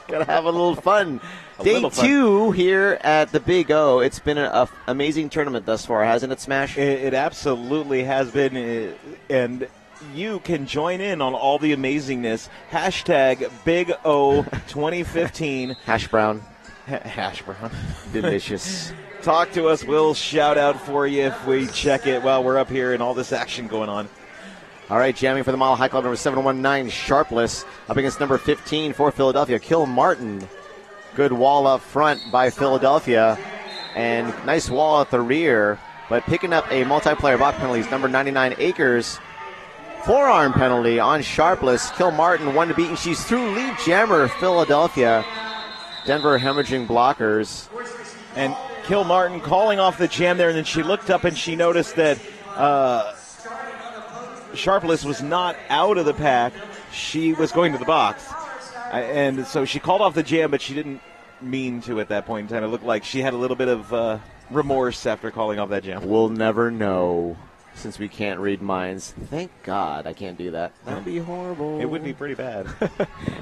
Speaker 21: Gotta have a little fun. Day 2 here at the Big O. It's been an amazing tournament thus far, hasn't it, Smash?
Speaker 17: It absolutely has been, and you can join in on all the amazingness. Hashtag Big O 2015.
Speaker 21: Hash brown.
Speaker 17: Hash brown.
Speaker 21: Delicious.
Speaker 17: Talk to us. We'll shout out for you if we check it while we're up here and all this action going on.
Speaker 21: All right, jamming for the Mile High Club, number 719, Sharpless, up against number 15 for Philadelphia, Kilmartin. Good wall up front by Philadelphia, and nice wall at the rear, but picking up a multiplayer block penalties, number 99, Akers. Forearm penalty on Sharpless. Kilmartin one to beat, and she's through lead jammer, Philadelphia. Denver hemorrhaging blockers.
Speaker 17: And Kilmartin calling off the jam there, and then she looked up and she noticed that Sharpless was not out of the pack. She was going to the box. And so she called off the jam, but she didn't mean to at that point in time. It looked like she had a little bit of remorse after calling off that jam.
Speaker 21: We'll never know, since we can't read minds. Thank God I can't do that. That would be horrible.
Speaker 17: It would be pretty bad.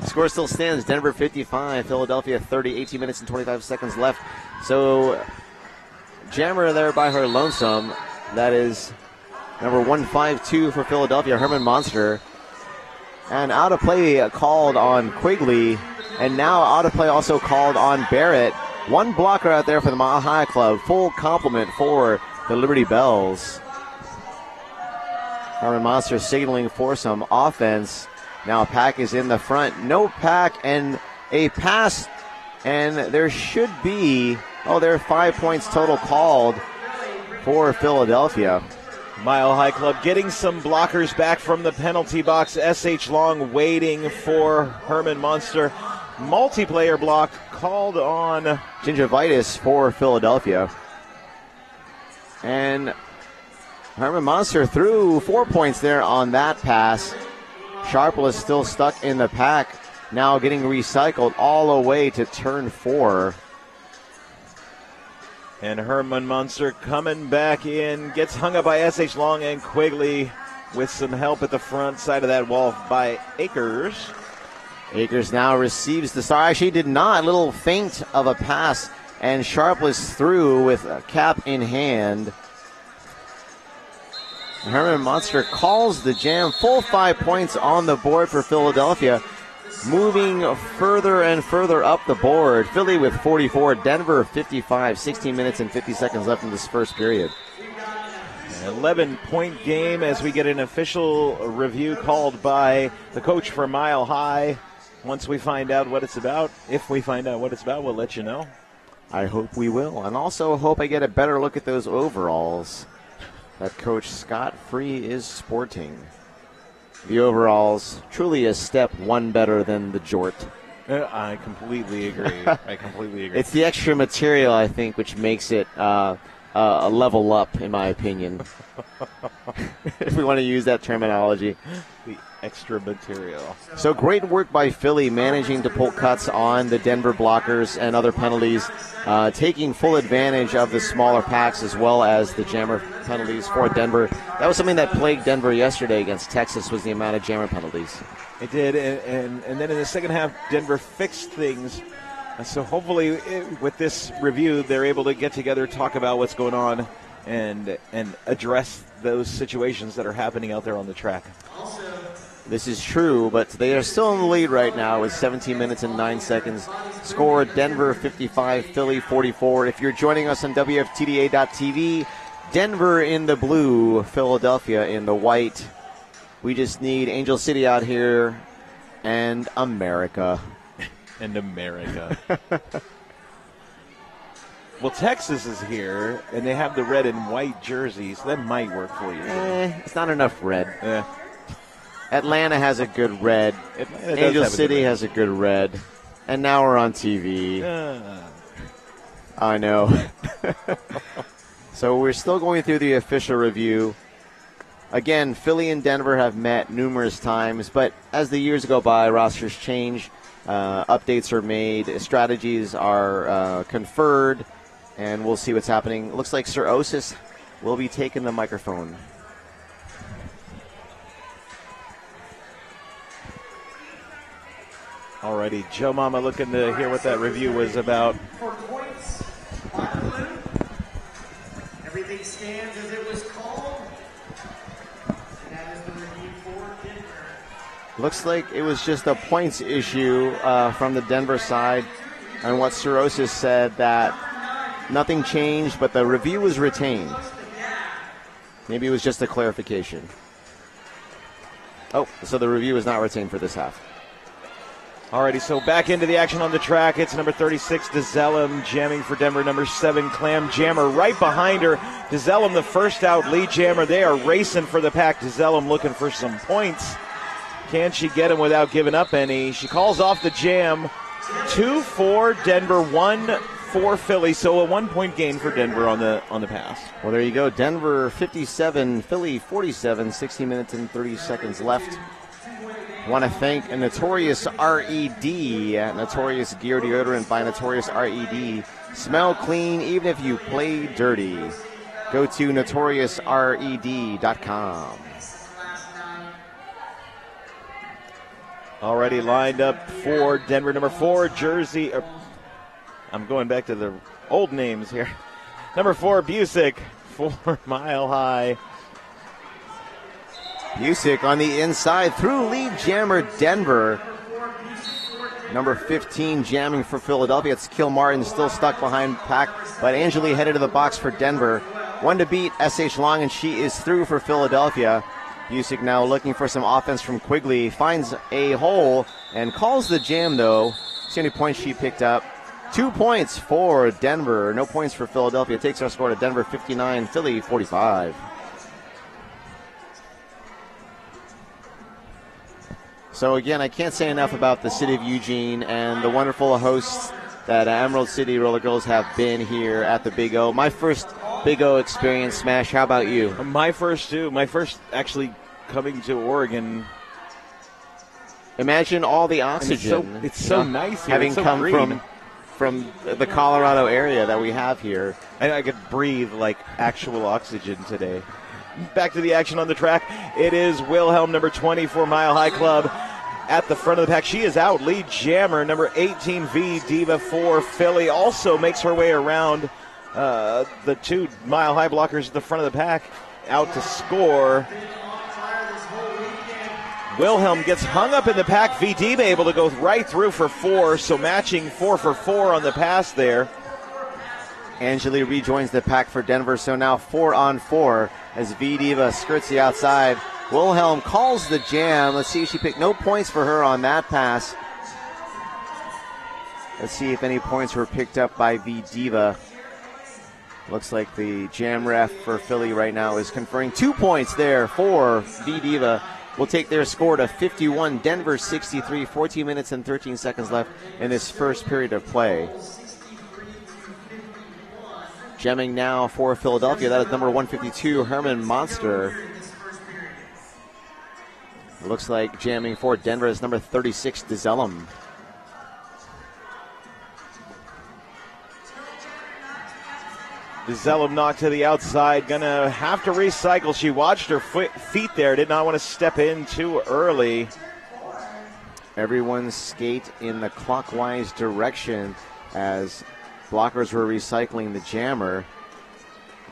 Speaker 21: Score still stands. Denver 55, Philadelphia 30, 18 minutes and 25 seconds left. So, jammer there by her lonesome. That is number 152 for Philadelphia, Herman Monster. And out of play called on Quigley. And now out of play also called on Barrett. One blocker out there for the Mile High Club. Full complement for the Liberty Bells. Herman Monster signaling for some offense. Now Pack is in the front. No Pack and a pass. And there should be, there are 5 points total called for Philadelphia.
Speaker 17: Mile High Club getting some blockers back from the penalty box. S.H. Long waiting for Herman Monster. Multiplayer block called on
Speaker 21: Gingivitis for Philadelphia. And Herman Monster threw 4 points there on that pass. Sharpless still stuck in the pack. Now getting recycled all the way to turn 4.
Speaker 17: And Herman Monster coming back in. Gets hung up by S.H. Long and Quigley with some help at the front side of that wall by Akers.
Speaker 21: Akers now receives the star. Actually did not. A little feint of a pass. And Sharpless through with a cap in hand. Herman Monster calls the jam. Full 5 points on the board for Philadelphia. Moving further and further up the board. Philly with 44, Denver 55, 16 minutes and 50 seconds left in this first period.
Speaker 17: An 11-point game as we get an official review called by the coach for Mile High. Once we find out what it's about, if we find out what it's about, we'll let you know.
Speaker 21: I hope we will. And also hope I get a better look at those overalls that Coach Scott Free is sporting. The overalls, truly a step one better than the Jort.
Speaker 17: I completely agree.
Speaker 21: It's the extra material, I think, which makes it a level up, in my opinion. If we want to use that terminology.
Speaker 17: The extra material.
Speaker 21: So great work by Philly, managing to pull cuts on the Denver blockers and other penalties, taking full advantage of the smaller packs as well as the jammer penalties for Denver. That was something that plagued Denver yesterday against Texas, was the amount of jammer penalties.
Speaker 17: It did, and then in the second half, Denver fixed things. So hopefully with this review, they're able to get together, talk about what's going on and address those situations that are happening out there on the track.
Speaker 21: This is true, but they are still in the lead right now with 17 minutes and 9 seconds. Score Denver 55, Philly 44. If you're joining us on WFTDA.tv, Denver in the blue, Philadelphia in the white. We just need Angel City out here and America.
Speaker 17: And America. Well, Texas is here, and they have the red and white jerseys. That might work for you.
Speaker 21: It's not enough red.
Speaker 17: Yeah.
Speaker 21: Atlanta has a good red. Angel City has a good red. And now we're on TV. I know. So we're still going through the official review. Again, Philly and Denver have met numerous times, but as the years go by, rosters change, updates are made, strategies are conferred, and we'll see what's happening. It looks like Sir Osis will be taking the microphone.
Speaker 17: Alrighty, Joe Mama looking to hear what that review was about.
Speaker 9: For points, everything stands as it was called. And that is the review for Denver.
Speaker 21: Looks like it was just a points issue from the Denver side, and what Sir Osis said that nothing changed, but the review was retained. Maybe it was just a clarification. Oh, so the review is not retained for this half.
Speaker 17: Alrighty, so back into the action on the track. It's number 36, DeZellem, jamming for Denver. Number 7, Clam Jammer right behind her. DeZellem, the first out lead jammer. They are racing for the pack. DeZellem looking for some points. Can she get him without giving up any? She calls off the jam. 2 for Denver, 1 for Philly. So a 1-point gain for Denver on the pass.
Speaker 21: Well, there you go. Denver 57, Philly 47, 16 minutes and 30 seconds left. I want to thank Notorious RED, Notorious Gear Deodorant by Notorious RED. Smell clean even if you play dirty. Go to notoriousred.com.
Speaker 17: Already lined up for Denver, number 4, Jersey. I'm going back to the old names here. Number 4, Busick, 4 Mile High.
Speaker 21: Busick on the inside through lead jammer Denver. Number 15 jamming for Philadelphia. It's Kill Martin still stuck behind pack, but Angeli headed to the box for Denver. 1 to beat S.H. Long, and she is through for Philadelphia. Busick now looking for some offense from Quigley. Finds a hole and calls the jam, though. See any points she picked up. 2 points for Denver. No points for Philadelphia. Takes our score to Denver 59, Philly 45. So again, I can't say enough about the city of Eugene and the wonderful hosts that Emerald City Roller Girls have been here at the Big O. My first Big O experience, Smash. How about you?
Speaker 17: My first, too. My first actually coming to Oregon.
Speaker 21: Imagine all the oxygen.
Speaker 17: It's so nice here.
Speaker 21: Having
Speaker 17: it's so
Speaker 21: come
Speaker 17: green.
Speaker 21: from the Colorado area that we have here.
Speaker 17: I could breathe like actual oxygen today. Back to the action on the track. It is Wilhelm, number 24 Mile High Club, at the front of the pack. She is out. Lead jammer, number 18 V Diva for Philly, also makes her way around the 2 Mile High blockers at the front of the pack, out to score. Wilhelm gets hung up in the pack. V Diva able to go right through for 4, so matching 4 for 4 on the pass there.
Speaker 21: Angeli rejoins the pack for Denver, so now 4 on 4 as V Diva skirts the outside. Wilhelm calls the jam. Let's see if she picked no points for her on that pass. Let's see if any points were picked up by V Diva. Looks like the jam ref for Philly right now is conferring 2 points there for V Diva. Will take their score to 51, Denver 63, 14 minutes and 13 seconds left in this first period of play. Jamming now for Philadelphia. That is number 152, Herman Monster. Looks like jamming for Denver is number 36, DeZellem.
Speaker 17: DeZellem knocked to the outside. Gonna have to recycle. She watched her feet there. Did not want to step in too early.
Speaker 21: Everyone skate in the clockwise direction as blockers were recycling the jammer.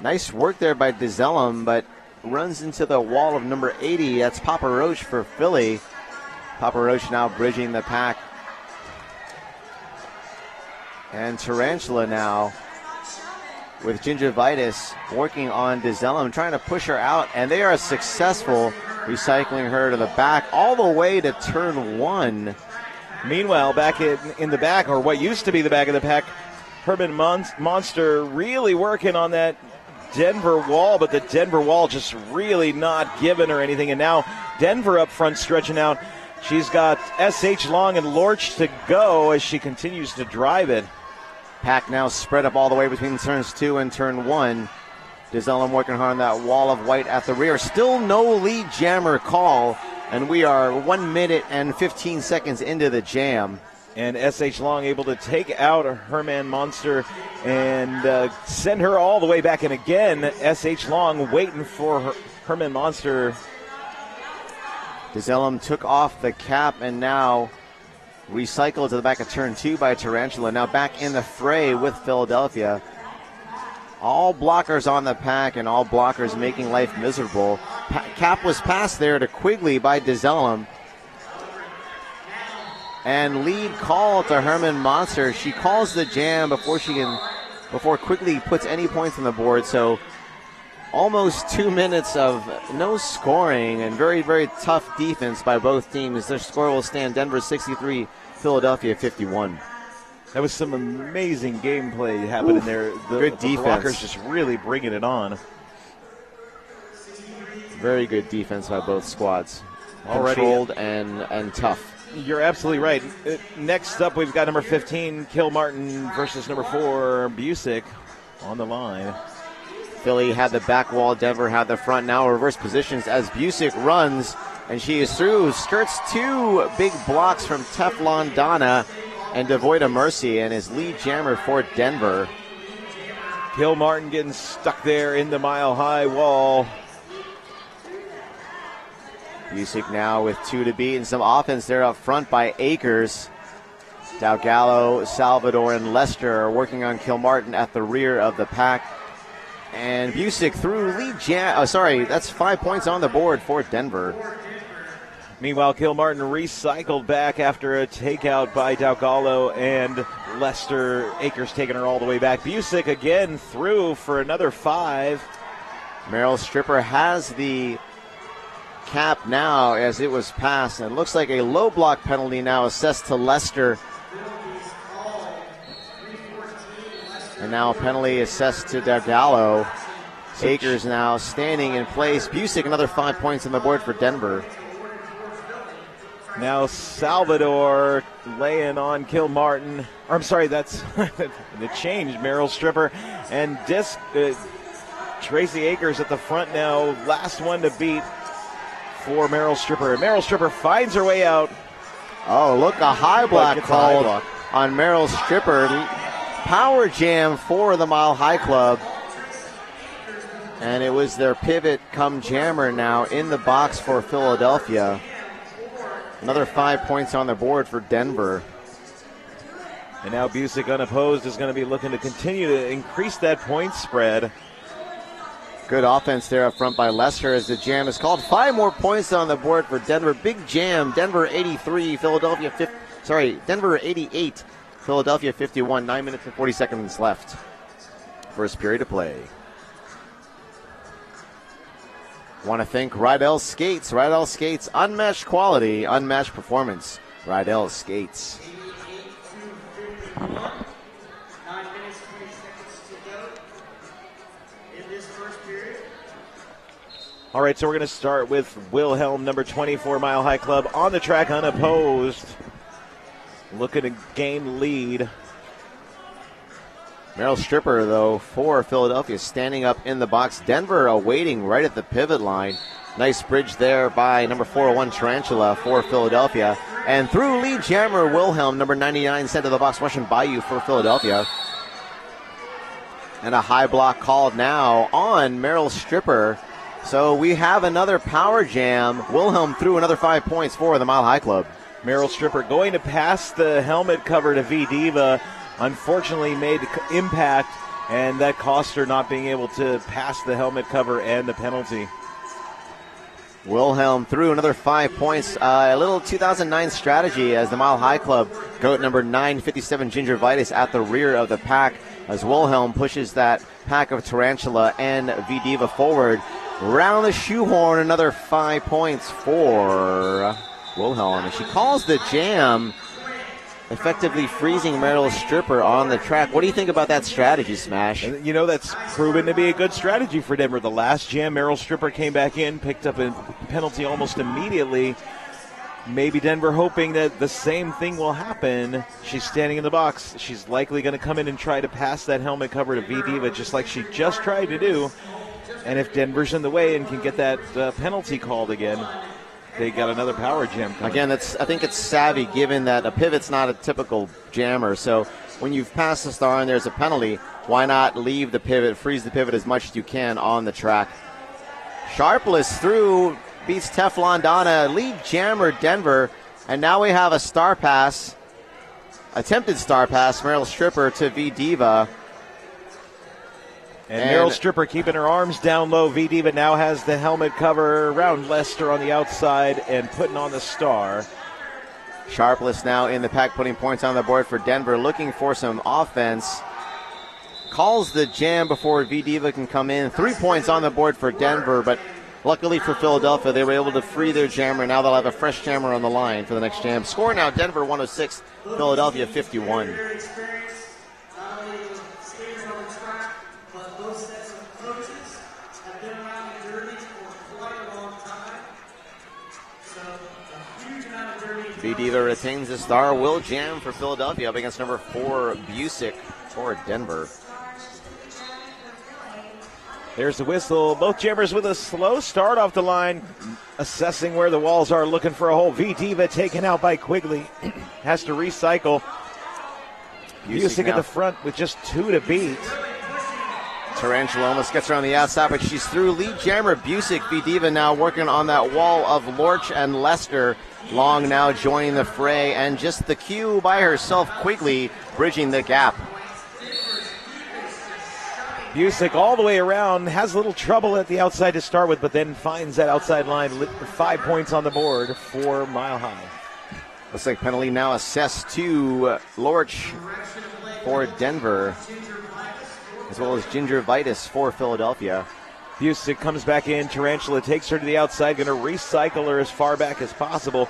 Speaker 21: Nice work there by DeZellum, but runs into the wall of number 80. That's Papa Roach for Philly. Papa Roach now bridging the pack. And Tarantula now with gingivitis working on DeZellum, trying to push her out, and they are successful, recycling her to the back all the way to turn 1.
Speaker 17: Meanwhile, back in the back, or what used to be the back of the pack, Herman Monster really working on that Denver wall, but the Denver wall just really not giving her anything. And now Denver up front stretching out. She's got S.H. Long and Lorch to go as she continues to drive it.
Speaker 21: Pack now spread up all the way between turns 2 and turn 1. DeZellum working hard on that wall of white at the rear. Still no lead jammer call, and we are 1 minute and 15 seconds into the jam.
Speaker 17: And S.H. Long able to take out Herman Monster and send her all the way back. And again, S.H. Long waiting for Herman Monster.
Speaker 21: DeZellum took off the cap and now recycled to the back of turn 2 by Tarantula. Now back in the fray with Philadelphia. All blockers on the pack and all blockers making life miserable. Cap was passed there to Quigley by DeZellum. And lead call to Herman Monster. She calls the jam before Quigley puts any points on the board. So almost 2 minutes of no scoring and very, very tough defense by both teams. Their score will stand Denver 63, Philadelphia 51.
Speaker 17: That was some amazing gameplay happening there.
Speaker 21: Good defense.
Speaker 17: The blockers just really bringing it on.
Speaker 21: Very good defense by both squads.
Speaker 17: Already
Speaker 21: controlled and tough.
Speaker 17: You're absolutely right. Next up, we've got number 15, Kilmartin versus number 4, Busick on the line.
Speaker 21: Philly had the back wall. Denver had the front. Now reverse positions as Busick runs, and she is through. Skirts 2 big blocks from Teflon Donna and devoid of mercy, and is lead jammer for Denver.
Speaker 17: Kilmartin getting stuck there in the mile-high wall.
Speaker 21: Busick now with 2 to beat, and some offense there up front by Akers. Dalgallo, Salvador, and Lester are working on Kilmartin at the rear of the pack. And Busick through lead jam. That's 5 points on the board for Denver.
Speaker 17: Meanwhile, Kilmartin recycled back after a takeout by Dalgallo and Lester. Akers taking her all the way back. Busick again through for another 5.
Speaker 21: Meryl Stripper has the cap now as it was passed, and it looks like a low block penalty now assessed to Lester. And now a penalty assessed to Dalgallo. Akers now standing in place. Busick another 5 points on the board for Denver.
Speaker 17: Now Salvador laying on Kilmartin. That's the change. Meryl Stripper and Tracy Akers at the front now. Last one to beat for Meryl Stripper. Meryl Stripper finds her way out.
Speaker 21: Oh, look, a high block called on Meryl Stripper. Power jam for the Mile High Club. And it was their pivot come jammer now in the box for Philadelphia. Another 5 points on the board for Denver.
Speaker 17: And now Busick unopposed is going to be looking to continue to increase that point spread.
Speaker 21: Good offense there up front by Lester as the jam is called. 5 more points on the board for Denver. Big jam. Denver 83, Denver 88, Philadelphia 51. 9 minutes and 40 seconds left. First period of play. Want to thank Rydell Skates. Rydell Skates, unmatched quality, unmatched performance. Rydell Skates.
Speaker 17: All right, so we're going to start with Wilhelm, number 24, Mile High Club, on the track unopposed. Looking to gain lead.
Speaker 21: Meryl Stripper, though, for Philadelphia, standing up in the box. Denver awaiting right at the pivot line. Nice bridge there by number 401, Tarantula, for Philadelphia. And through lead jammer, Wilhelm, number 99, sent to the box, Russian Bayou for Philadelphia. And a high block called now on Meryl Stripper. So we have another power jam. Wilhelm threw another 5 points for the Mile High Club.
Speaker 17: Meryl Stripper going to pass the helmet cover to V-Diva. Unfortunately made impact And that cost her not being able to pass the helmet cover and the penalty.
Speaker 21: Wilhelm threw another 5 points. A little 2009 strategy as the Mile High Club, goat number 957 Gingivitis at the rear of the pack as Wilhelm pushes that pack of Tarantula and V-Diva forward. Round the shoehorn, another 5 points for Wilhelm. And she calls the jam, effectively freezing Meryl Stripper on the track. What do you think about that strategy, Smash?
Speaker 17: And, you know, that's proven to be a good strategy for Denver. The last jam, Meryl Stripper came back in, picked up a penalty almost immediately. Maybe Denver hoping that the same thing will happen. She's standing in the box. She's likely going to come in and try to pass that helmet cover to V-Diva just like she just tried to do. And if Denver's in the way and can get that penalty called again, they got another power jam coming.
Speaker 21: Again, I think it's savvy given that a pivot's not a typical jammer. So when you've passed the star and there's a penalty, why not leave the pivot, freeze the pivot as much as you can on the track? Sharpless through, beats Teflon Donna, lead jammer Denver, and now we have a star pass, attempted star pass, Meryl Stripper to V-Diva.
Speaker 17: And Meryl Stripper keeping her arms down low. V-Diva now has the helmet cover around Lester on the outside and putting on the star.
Speaker 21: Sharpless now in the pack, putting points on the board for Denver, looking for some offense. Calls the jam before V-Diva can come in. 3 points on the board for Denver, but luckily for Philadelphia, they were able to free their jammer. Now they'll have a fresh jammer on the line for the next jam. Score now, Denver 106, Philadelphia 51. V-Diva retains the star. Will jam for Philadelphia up against number 4, Busick for Denver.
Speaker 17: There's the whistle. Both jammers with a slow start off the line, assessing where the walls are, looking for a hole. V-Diva taken out by Quigley. Has to recycle. Busick at the front with just 2 to beat.
Speaker 21: Tarantula almost gets her on the outside, but she's through. Lead jammer Busick. V-Diva now working on that wall of Lorch and Lester. Long now joining the fray, and just the cue by herself, Quigley bridging the gap.
Speaker 17: Busick all the way around, has a little trouble at the outside to start with, but then finds that outside line. 5 points on the board for Mile High.
Speaker 21: Looks like penalty now assessed to Lorch for Denver, as well as Gingivitis for Philadelphia.
Speaker 17: Busick comes back in. Tarantula takes her to the outside, going to recycle her as far back as possible.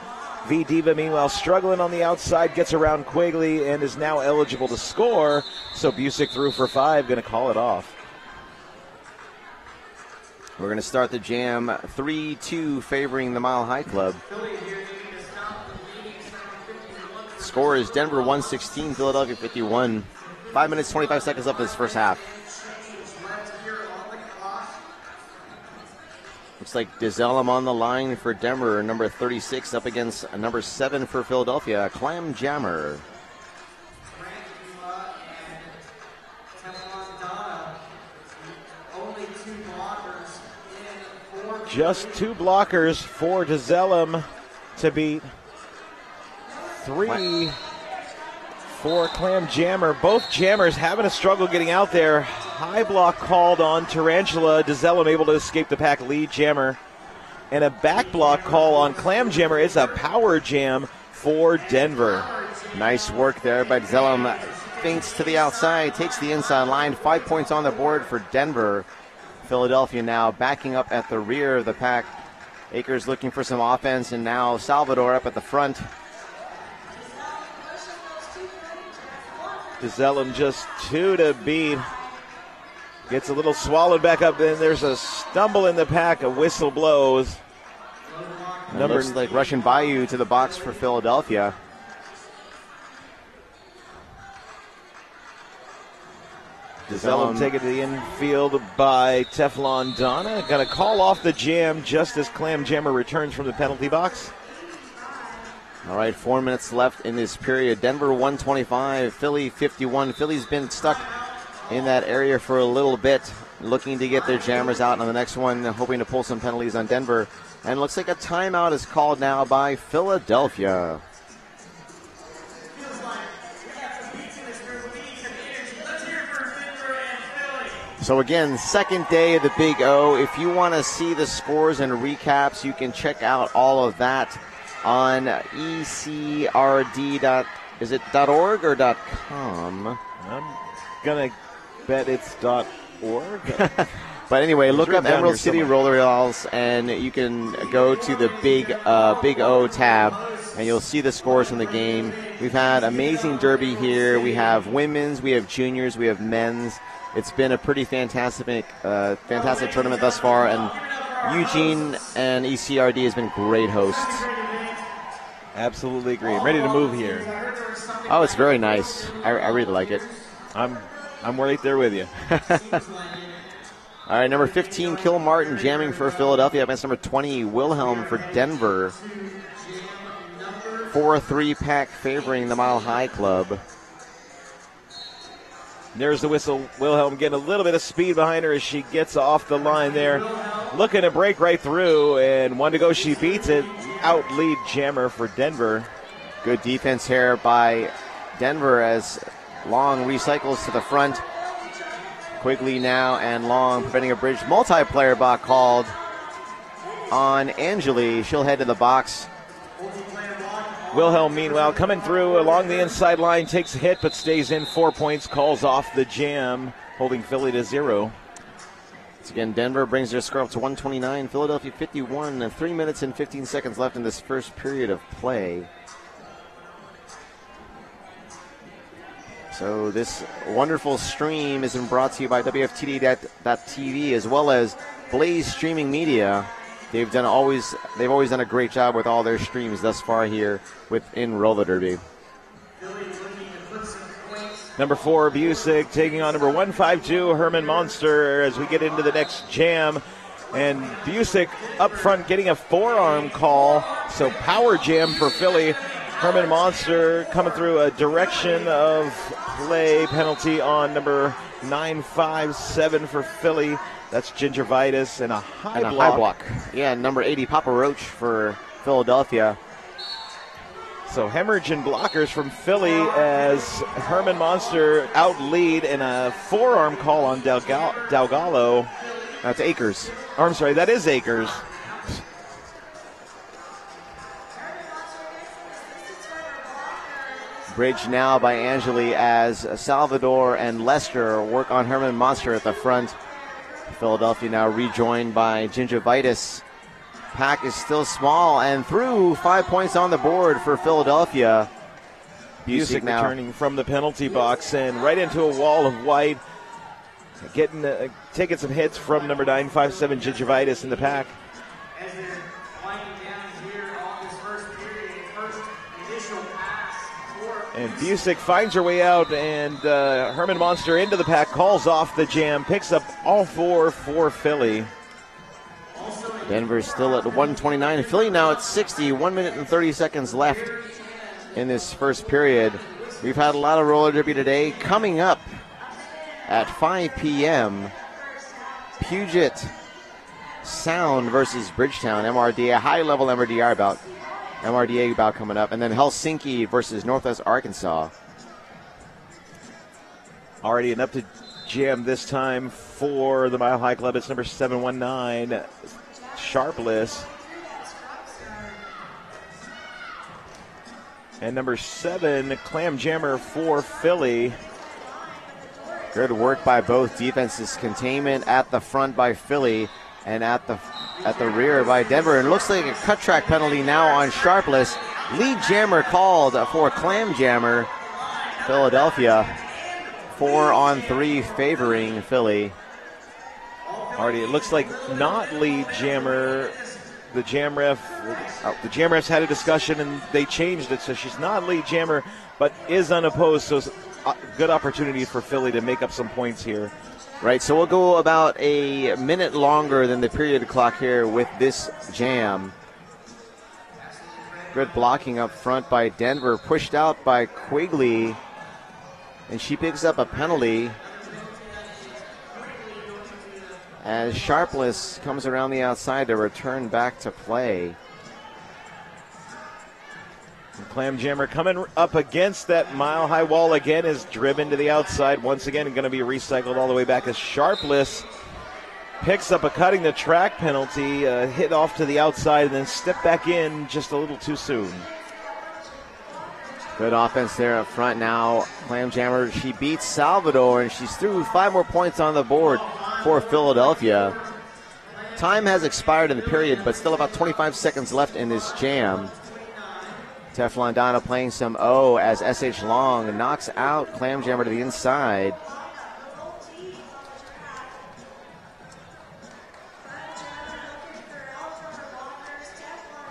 Speaker 17: V-Diva, meanwhile, struggling on the outside, gets around Quigley and is now eligible to score. So Busick threw for 5, going to call it off.
Speaker 21: We're going to start the jam 3-2 favoring the Mile High Club. Score is Denver 116, Philadelphia 51. 5 minutes, 25 seconds left in this first half. Looks like Dezelem on the line for Denver, number 36 up against number 7 for Philadelphia, Clam Jammer.
Speaker 17: Just 2 blockers for Dezelem to beat. 3 for Clam Jammer. Both jammers having a struggle getting out there. High block called on Tarantula. Dezelem able to escape the pack, lead jammer. And a back block call on Clam Jammer. It's a power jam for Denver.
Speaker 21: Nice work there by Dezelem. Feints to the outside, takes the inside line. 5 points on the board for Denver. Philadelphia now backing up at the rear of the pack. Akers looking for some offense, and now Salvador up at the front.
Speaker 17: Dezelem just 2 to beat. Gets a little swallowed back up, and there's a stumble in the pack. A whistle blows.
Speaker 21: Looks like Russian Bayou to the box for Philadelphia.
Speaker 17: Dezelem taken to the infield by Teflon Donna. Going to call off the jam just as Clam Jammer returns from the penalty box.
Speaker 21: All right, 4 minutes left in this period. Denver 125, Philly 51. Philly's been stuck in that area for a little bit, looking to get their jammers out on the next one, hoping to pull some penalties on Denver. And looks like a timeout is called now by Philadelphia. So again, second day of the Big O. If you want to see the scores and recaps, you can check out all of that on ecrd. Is it .org or .com?
Speaker 17: I'm gonna bet it's .org.
Speaker 21: But anyway, look
Speaker 17: written
Speaker 21: up
Speaker 17: down
Speaker 21: Emerald
Speaker 17: here
Speaker 21: City
Speaker 17: somewhere.
Speaker 21: Roller Dolls, and you can go to the Big O tab, and you'll see the scores from the game. We've had amazing derby here. We have women's, we have juniors, we have men's. It's been a pretty fantastic tournament thus far, and Eugene and ECRD has been great hosts.
Speaker 17: Absolutely agree. I'm ready to move here.
Speaker 21: Oh, it's very nice. I really like it.
Speaker 17: I'm right there with you.
Speaker 21: All right, number 15, Kill Martin jamming for Philadelphia against number 20, Wilhelm for Denver. 4-3 pack favoring the Mile High Club.
Speaker 17: There's the whistle. Wilhelm getting a little bit of speed behind her as she gets off the line there. Looking to break right through, and one to go. She beats it. Out lead jammer for Denver.
Speaker 21: Good defense here by Denver as Long recycles to the front. Quigley now and Long preventing a bridge. Multiplayer block called on Angeli. She'll head to the box.
Speaker 17: Wilhelm, meanwhile, coming through along the inside line, takes a hit but stays in. 4 points, calls off the jam, holding Philly to 0.
Speaker 21: Once again, Denver brings their score up to 129. Philadelphia 51. And 3 minutes and 15 seconds left in this first period of play. So this wonderful stream is brought to you by WFTD.TV as well as Blaze Streaming Media. They've always done a great job with all their streams thus far here within Roller Derby.
Speaker 17: Number 4, Busick taking on number 152, Herman Monster, as we get into the next jam. And Busick up front getting a forearm call, so power jam for Philly. Herman Monster coming through a direction of play penalty on number 957 for Philly. That's gingivitis and a high block.
Speaker 21: Yeah, number 80, Papa Roach for Philadelphia.
Speaker 17: So hemorrhage and blockers from Philly as Herman Monster out lead in a forearm call on Dalgallo.
Speaker 21: That's Akers.
Speaker 17: Oh, I'm sorry, that is Akers.
Speaker 21: Bridge now by Angeli as Salvador and Lester work on Herman Monster at the front. Philadelphia now rejoined by Gingivitis. Pack is still small and through 5 points on the board for Philadelphia.
Speaker 17: Busick
Speaker 21: now
Speaker 17: returning from the penalty box and right into a wall of white. Taking some hits from number 957 Gingivitis in the pack. And Busick finds her way out, and Herman Monster into the pack, calls off the jam, picks up all 4 for Philly.
Speaker 21: Denver's still at 129. Philly now at 60. 1 minute and 30 seconds left in this first period. We've had a lot of roller derby today. Coming up at 5 p.m., Puget Sound versus Bridgetown, MRDA, a high-level MRDA bout coming up, and then Helsinki versus Northwest Arkansas.
Speaker 17: Already an up to jam this time for the Mile High Club. It's number 719, Sharpless. And number 7, Clam Jammer for Philly.
Speaker 21: Good work by both defenses. Containment at the front by Philly and at the rear by Denver. And it looks like a cut track penalty now on Sharpless. Lead jammer called for Clam Jammer. Philadelphia 4-on-3 favoring Philly.
Speaker 17: Already, it looks like not lead jammer. The jam refs had a discussion and they changed it, so she's not lead jammer, but is unopposed. So it's a good opportunity for Philly to make up some points here.
Speaker 21: Right, so we'll go about a minute longer than the period clock here with this jam. Good blocking up front by Denver, pushed out by Quigley, and she picks up a penalty as Sharpless comes around the outside to return back to play.
Speaker 17: Clam Jammer coming up against that mile-high wall again, is driven to the outside. Once again, going to be recycled all the way back as Sharpless picks up a cutting the track penalty, hit off to the outside, and then step back in just a little too soon.
Speaker 21: Good offense there up front now. Clam Jammer, she beats Salvador, and she's through 5 more points on the board for Philadelphia. Time has expired in the period, but still about 25 seconds left in this jam. Teflon Donna playing some O as S.H. Long knocks out Clam Jammer to the inside.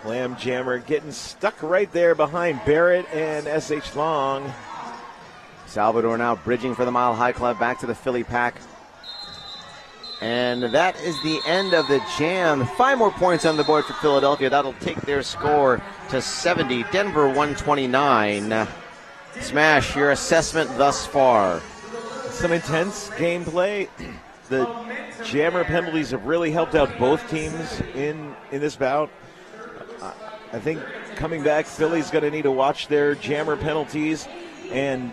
Speaker 17: Clam Jammer getting stuck right there behind Barrett and S.H. Long.
Speaker 21: Salvador now bridging for the Mile High Club back to the Philly pack. And that is the end of the jam. 5 more points on the board for Philadelphia. That'll take their score to 70. Denver 129. Smash, your assessment thus far?
Speaker 17: Some intense gameplay. The Jammer penalties have really helped out both teams in this bout. I think coming back, Philly's going to need to watch their Jammer penalties and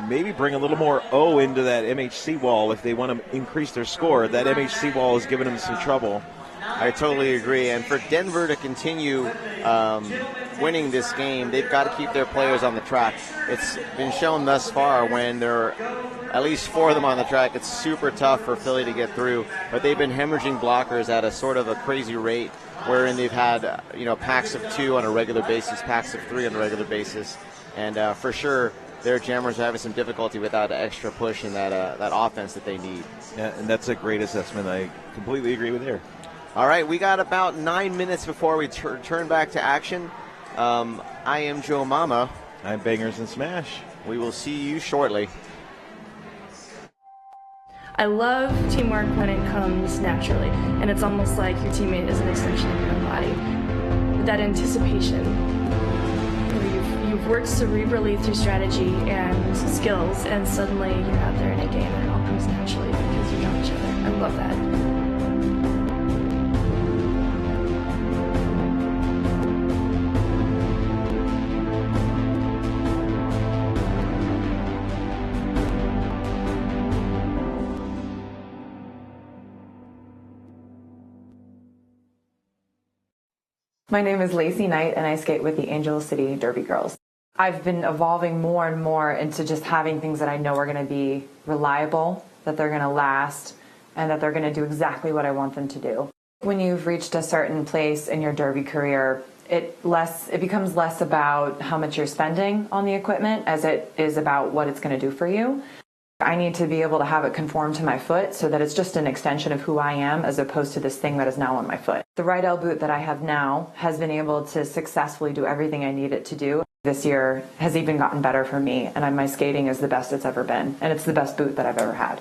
Speaker 17: maybe bring a little more O into that MHC wall if they want to increase their score. That MHC wall has given them some trouble.
Speaker 21: I totally agree. And for Denver to continue winning this game, they've got to keep their players on the track. It's been shown thus far when there are at least 4 of them on the track, it's super tough for Philly to get through. But they've been hemorrhaging blockers at a sort of a crazy rate, wherein they've had packs of 2 on a regular basis, packs of 3 on a regular basis. And for sure, their Jammers are having some difficulty with that extra push and that offense that they need.
Speaker 17: Yeah, and that's a great assessment. I completely agree with there.
Speaker 21: All right, we got about 9 minutes before we turn back to action. I am Joe Mama.
Speaker 17: I'm Bangers and Smash.
Speaker 21: We will see you shortly.
Speaker 1: I love teamwork when it comes naturally, and it's almost like your teammate is an extension of your own body. That anticipation, where you've worked cerebrally through strategy and skills, and suddenly you're out there in a game and it all comes naturally because you know each other. I love that.
Speaker 2: My name is Lacey Knight, and I skate with the Angel City Derby Girls. I've been evolving more and more into just having things that I know are going to be reliable, that they're going to last, and that they're going to do exactly what I want them to do. When you've reached a certain place in your derby career, it becomes less about how much you're spending on the equipment as it is about what it's going to do for you. I need to be able to have it conform to my foot so that it's just an extension of who I am as opposed to this thing that is now on my foot. The Rydell boot that I have now has been able to successfully do everything I need it to do. This year has even gotten better for me, and my skating is the best it's ever been, and it's the best boot that I've ever had.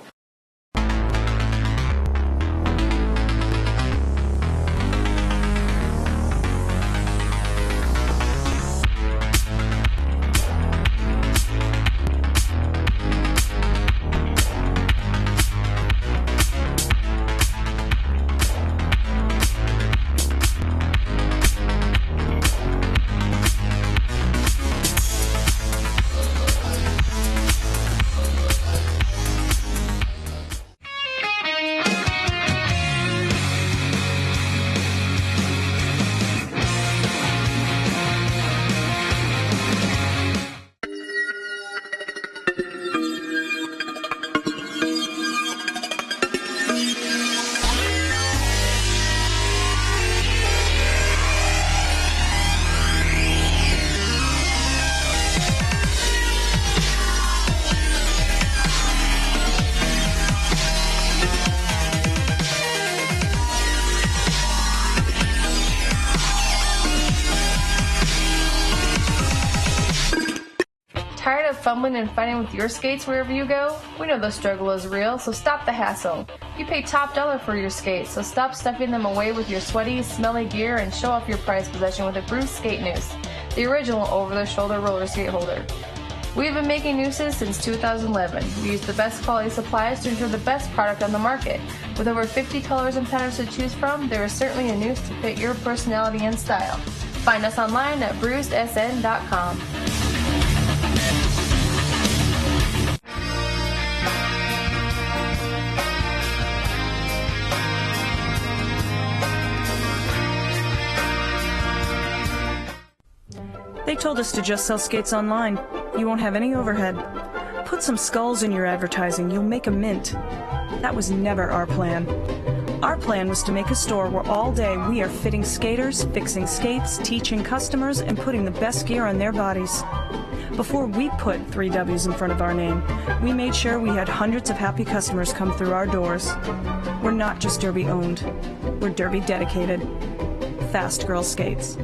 Speaker 10: Tired of fumbling and fighting with your skates wherever you go? We know the struggle is real, so stop the hassle. You pay top dollar for your skates, so stop stuffing them away with your sweaty, smelly gear and show off your prized possession with a Bruce Skate Noose, the original over-the-shoulder roller skate holder. We've been making nooses since 2011. We use the best quality supplies to ensure the best product on the market. With over 50 colors and patterns to choose from, there is certainly a noose to fit your personality and style. Find us online at bruisedsn.com.
Speaker 3: They told us to just sell skates online. You won't have any overhead. Put some skulls in your advertising. You'll make a mint. That was never our plan. Our plan was to make a store where all day we are fitting skaters, fixing skates, teaching customers, and putting the best gear on their bodies. Before we put 3 W's in front of our name, we made sure we had hundreds of happy customers come through our doors. We're not just Derby owned. We're Derby dedicated. Fast Girl Skates.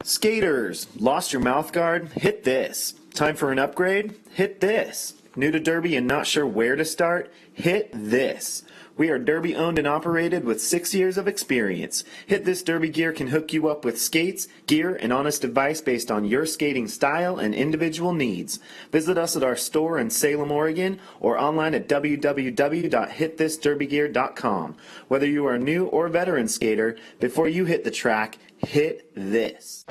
Speaker 4: Skaters, lost your mouth guard? Hit this. Time for an upgrade? Hit this. New to Derby and not sure where to start? Hit this. We are Derby owned and operated with 6 years of experience. Hit This Derby Gear can hook you up with skates, gear, and honest advice based on your skating style and individual needs. Visit us at our store in Salem, Oregon, or online at www.hitthisderbygear.com. Whether you are a new or veteran skater, before you hit the track, hit this.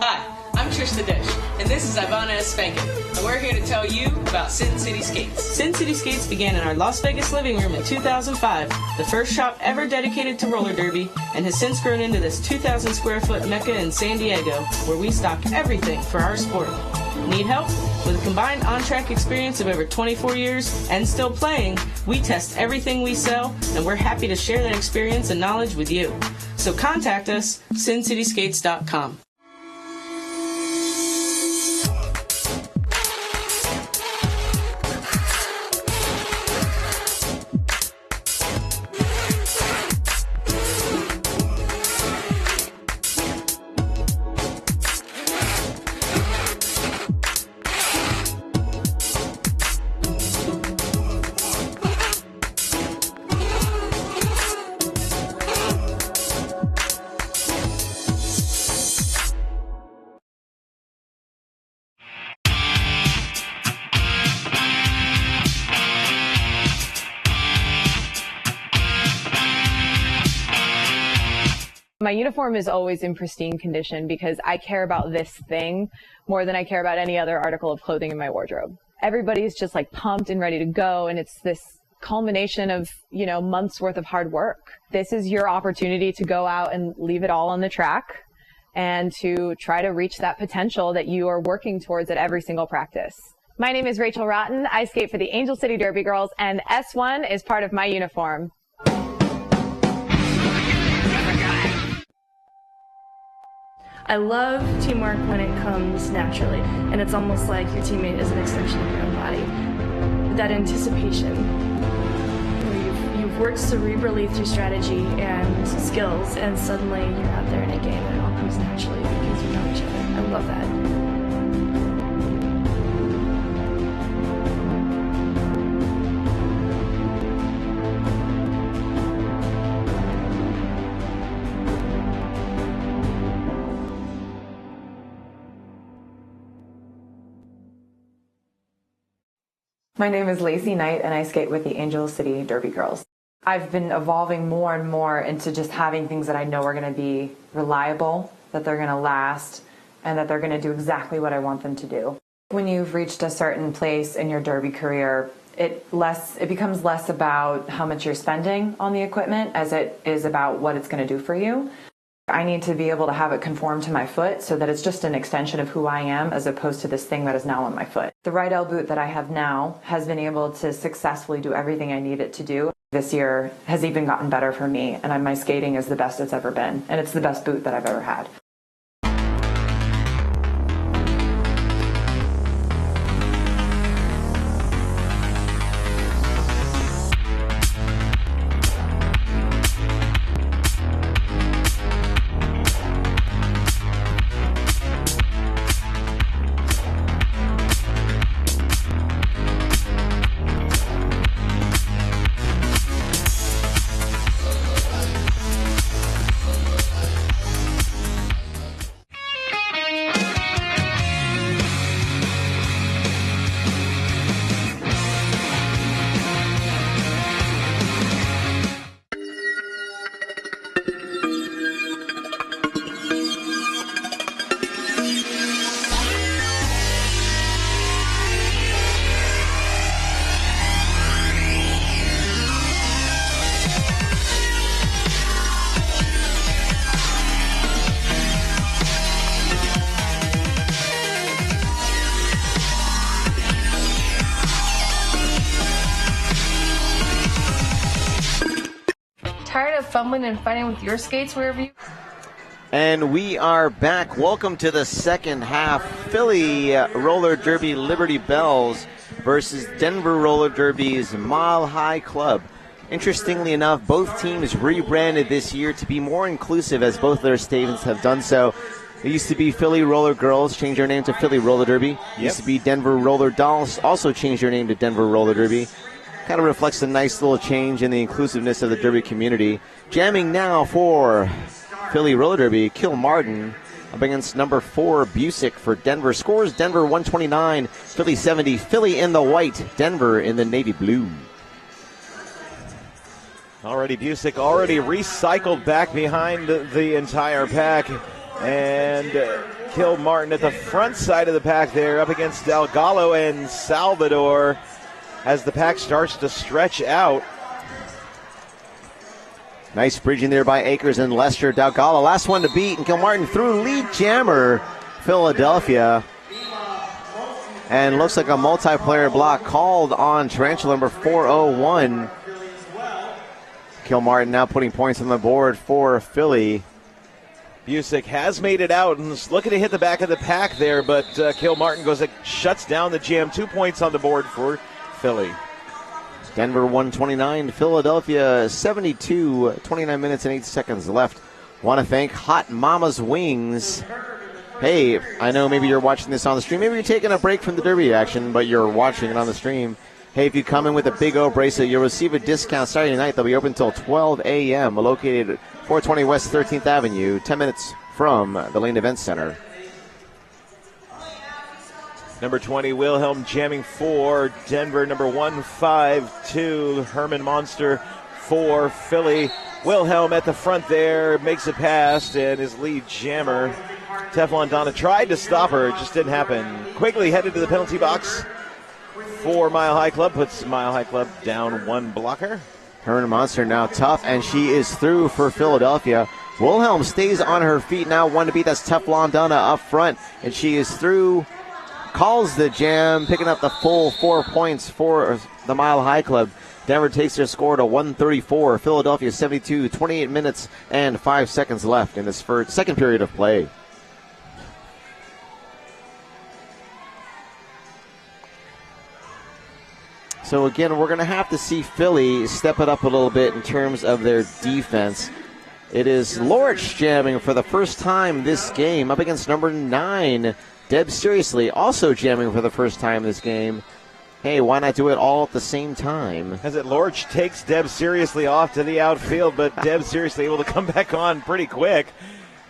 Speaker 5: Hi, I'm Trista Dish, and this is Ivana S. Spankin, and we're here to tell you about Sin City Skates. Sin City Skates began in our Las Vegas living room in 2005, the first shop ever dedicated to roller derby, and has since grown into this 2,000 square foot mecca in San Diego, where we stock everything for our sport. Need help? With a combined on-track experience of over 24 years and still playing, we test everything we sell, and we're happy to share that experience and knowledge with you. So contact us, sincityskates.com.
Speaker 6: My uniform is always in pristine condition because I care about this thing more than I care about any other article of clothing in my wardrobe. Everybody's just like pumped and ready to go, and it's this culmination of, months worth of hard work. This is your opportunity to go out and leave it all on the track and to try to reach that potential that you are working towards at every single practice. My name is Rachel Rotten. I skate for the Angel City Derby Girls, and S1 is part of my uniform.
Speaker 1: I love teamwork when it comes naturally, and it's almost like your teammate is an extension of your own body. That anticipation, where you've worked cerebrally through strategy and skills, and suddenly you're out there in a game and it all comes naturally because you know each other. I love that.
Speaker 2: My name is Lacey Knight, and I skate with the Angel City Derby Girls. I've been evolving more and more into just having things that I know are going to be reliable, that they're going to last, and that they're going to do exactly what I want them to do. When you've reached a certain place in your derby career, it becomes less about how much you're spending on the equipment as it is about what it's going to do for you. I need to be able to have it conform to my foot so that it's just an extension of who I am as opposed to this thing that is now on my foot. The Ride L boot that I have now has been able to successfully do everything I need it to do. This year has even gotten better for me, and my skating is the best it's ever been, and it's the best boot that I've ever had.
Speaker 10: fumbling and fighting with your skates wherever you...
Speaker 21: And we are back. Welcome to the second half. Philly Roller Derby Liberty Bells versus Denver Roller Derby's Mile High Club. Interestingly enough, both teams rebranded this year to be more inclusive, as both their statements have done so. It used to be Philly Roller Girls, changed their name to Philly Roller Derby. It used to be Denver Roller Dolls, also changed their name to Denver Roller Derby. Kind of reflects a nice little change in the inclusiveness of the Derby community. Jamming now for Philly Roller Derby, Kilmartin up against number 4, Busick for Denver. Scores Denver 129, Philly 70. Philly in the white, Denver in the navy blue.
Speaker 17: Already Busick already recycled back behind the entire pack. And Kilmartin at the front side of the pack there up against Dalgallo and Salvador as the pack starts to stretch out.
Speaker 21: Nice bridging there by Akers and Lester. Dalgallo, last one to beat, and Kilmartin through lead jammer, Philadelphia. And looks like a multiplayer block called on Tarantula number 401. Kilmartin now putting points on the board for Philly.
Speaker 17: Busick has made it out and is looking to hit the back of the pack there, but Kilmartin shuts down the jam. 2 points on the board for Philly.
Speaker 21: Denver 129, Philadelphia 72, 29 minutes and 8 seconds left. Want to thank Hot Mama's Wings. Hey, I know maybe you're watching this on the stream. Maybe you're taking a break from the Derby action, but you're watching it on the stream. Hey, if you come in with a Big O bracelet, you'll receive a discount Saturday night. They'll be open until 12 a.m., located at 420 West 13th Avenue, 10 minutes from the Lane Event Center.
Speaker 17: Number 20, Wilhelm jamming for Denver. Number 152, Herman Monster for Philly. Wilhelm at the front there, makes it past, and his lead jammer, Teflon Donna, tried to stop her. It just didn't happen. Quigley headed to the penalty box for Mile High Club, puts Mile High Club down one blocker.
Speaker 21: Herman Monster now tough, and she is through for Philadelphia. Wilhelm stays on her feet now, one to beat. That's Teflon Donna up front, and she is through. Calls the jam, picking up the full 4 points for the Mile High Club. Denver takes their score to 134. Philadelphia 72, 28 minutes and 5 seconds left in this second period of play. So again, we're going to have to see Philly step it up a little bit in terms of their defense. It is Lorich jamming for the first time this game up against number 9, Deb Seriously, also jamming for the first time this game. Hey, why not do it all at the same time?
Speaker 17: As it Lorich takes Deb Seriously off to the outfield, but Deb Seriously able to come back on pretty quick.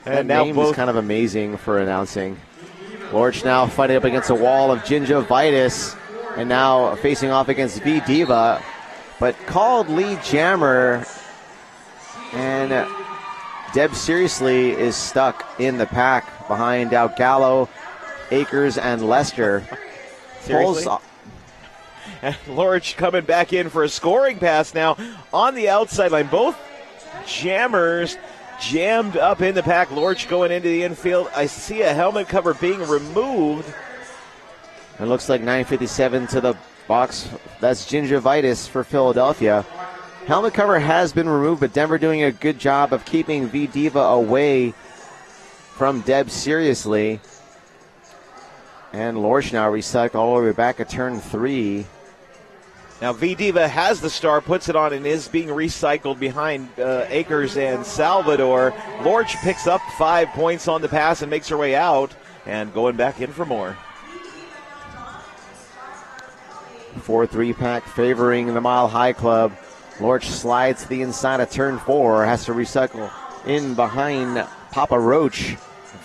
Speaker 21: And that now name is kind of amazing for announcing. Lorich now fighting up against a wall of gingivitis, and now facing off against V Diva, but called lead jammer, and Deb Seriously is stuck in the pack behind Dalgallo, Akers, and Lester.
Speaker 17: Seriously? And Lorich coming back in for a scoring pass now on the outside line. Both jammers jammed up in the pack. Lorich going into the infield. I see a helmet cover being removed.
Speaker 21: It looks like 9:57 to the box. That's gingivitis for Philadelphia. Helmet cover has been removed, but Denver doing a good job of keeping V Diva away from Deb Seriously. And Lorich now recycled all the way back at turn 3.
Speaker 17: Now V Diva has the star, puts it on, and is being recycled behind Akers and Salvador. Lorich picks up 5 points on the pass and makes her way out, and going back in for more.
Speaker 21: 4-3 pack favoring the Mile High Club. Lorich slides to the inside of turn 4, has to recycle in behind Papa Roach.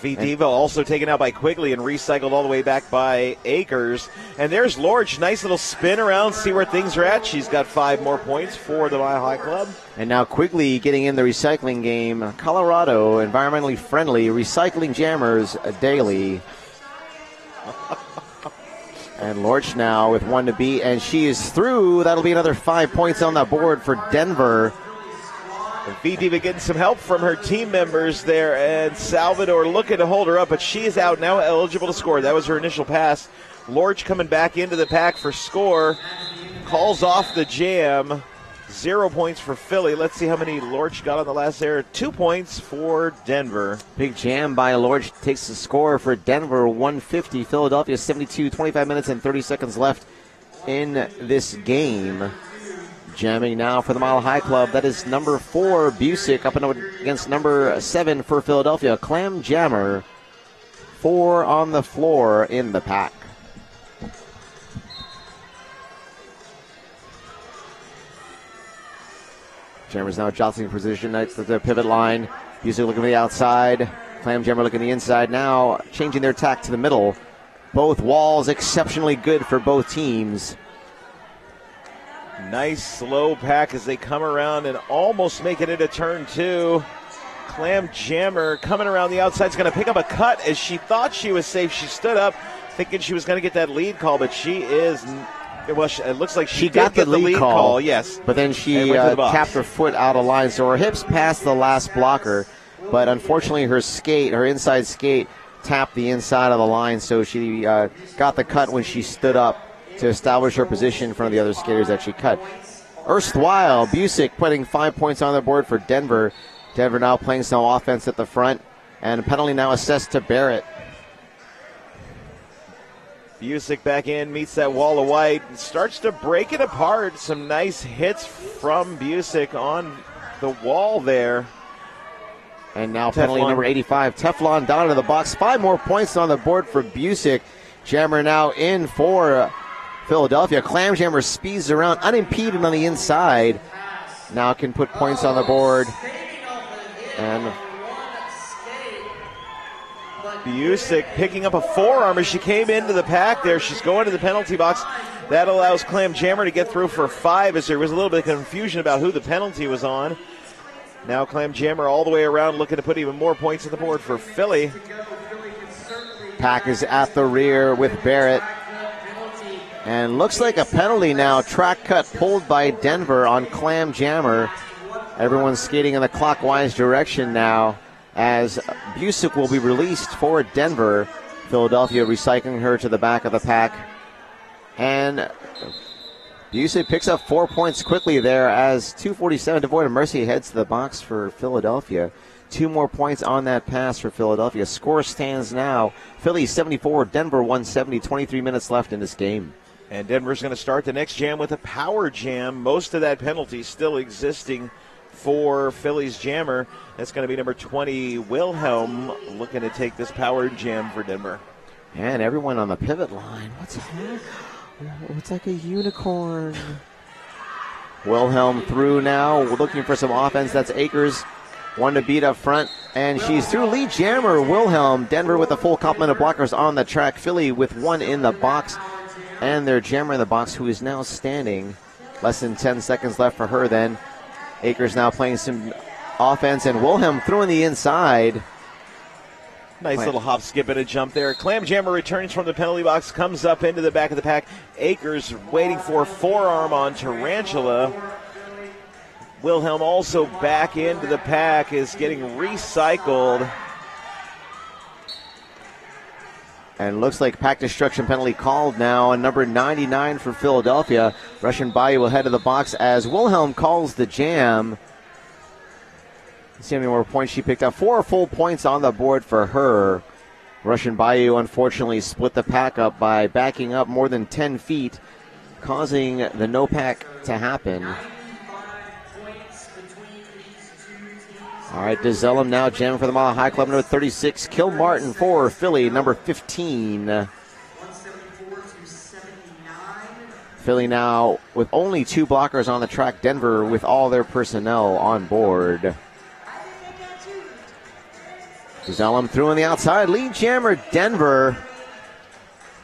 Speaker 17: V Diva also taken out by Quigley and recycled all the way back by Akers. And there's Lorich, nice little spin around, see where things are at. She's got 5 more points for the Mile High Club.
Speaker 21: And now Quigley getting in the recycling game. Colorado, environmentally friendly, recycling jammers daily. And Lorich now with 1 to beat, and she is through. That'll be another 5 points on the board for Denver.
Speaker 17: And V Diva getting some help from her team members there, and Salvador looking to hold her up, but she is out now, eligible to score. That was her initial pass. Lorich coming back into the pack for score. Calls off the jam. 0 points for Philly. Let's see how many Lorch got on the last there. 2 points for Denver.
Speaker 21: Big jam by Lorch takes the score for Denver, 150. Philadelphia 72, 25 minutes and 30 seconds left in this game. Jamming now for the Mile High Club. That is number 4, Busick, up and against number 7 for Philadelphia. Clam Jammer, 4 on the floor in the pack. Jammer's now jostling position next to the pivot line. Busick looking to the outside. Clam Jammer looking to the inside now, changing their tack to the middle. Both walls exceptionally good for both teams.
Speaker 17: Nice slow pack as they come around and almost making it a turn 2. Clam Jammer coming around the outside is going to pick up a cut as she thought she was safe. She stood up thinking she was going to get that lead call, but she is... Well, it looks like she
Speaker 21: got
Speaker 17: did
Speaker 21: the
Speaker 17: get
Speaker 21: lead call,
Speaker 17: yes.
Speaker 21: But then she
Speaker 17: went to the box.
Speaker 21: tapped her foot out of line, so her hips passed the last blocker. But unfortunately, her inside skate, tapped the inside of the line, so she got the cut when she stood up to establish her position in front of the other skaters that she cut. Erstwhile, Busick putting 5 points on the board for Denver. Denver now playing some offense at the front, and a penalty now assessed to Barrett.
Speaker 17: Busick back in, meets that wall of white, and starts to break it apart. Some nice hits from Busick on the wall there.
Speaker 21: And now penalty number 85, Teflon down to the box. 5 more points on the board for Busick. Jammer now in for Philadelphia. Clam Jammer speeds around unimpeded on the inside. Now can put points on the board. And
Speaker 17: Busick picking up a forearm as she came into the pack there. She's going to the penalty box. That allows Clam Jammer to get through for 5 as there was a little bit of confusion about who the penalty was on. Now Clam Jammer all the way around looking to put even more points on the board for Philly.
Speaker 21: Pack is at the rear with Barrett. And looks like a penalty now. Track cut pulled by Denver on Clam Jammer. Everyone's skating in the clockwise direction now as Busick will be released for Denver. Philadelphia recycling her to the back of the pack. And Busick picks up 4 points quickly there as 2:47 devoid of mercy heads to the box for Philadelphia. 2 more points on that pass for Philadelphia. Score stands now Philly 74, Denver 170, 23 minutes left in this game.
Speaker 17: And Denver's going to start the next jam with a power jam. Most of that penalty still existing for Philly's jammer. That's going to be number 20, Wilhelm, looking to take this power jam for Denver.
Speaker 21: And everyone on the pivot line. What's happening? It's like a unicorn. Wilhelm through now, looking for some offense. That's Akers. One to beat up front, and she's through. Lead jammer Wilhelm. Denver with a full complement of blockers on the track. Philly with 1 in the box, and their jammer in the box, who is now standing. Less than 10 seconds left for her then. Akers now playing some offense, and Wilhelm through in the inside.
Speaker 17: Nice little hop, skip, and a jump there. Clam Jammer returns from the penalty box, comes up into the back of the pack. Akers waiting for forearm on Tarantula. Wilhelm also back into the pack, is getting recycled.
Speaker 21: And looks like pack destruction penalty called now on number 99 for Philadelphia. Russian Bayou will head to the box as Wilhelm calls the jam. Let's see how many more points she picked up. 4 full points on the board for her. Russian Bayou unfortunately split the pack up by backing up more than 10 feet, causing the no pack to happen. All right, DeZellem now jamming for the Mile High Club, number 36. Kilmartin for Philly, number 15. Philly now with only 2 blockers on the track. Denver with all their personnel on board. DeZellem through on the outside. Lead jammer Denver.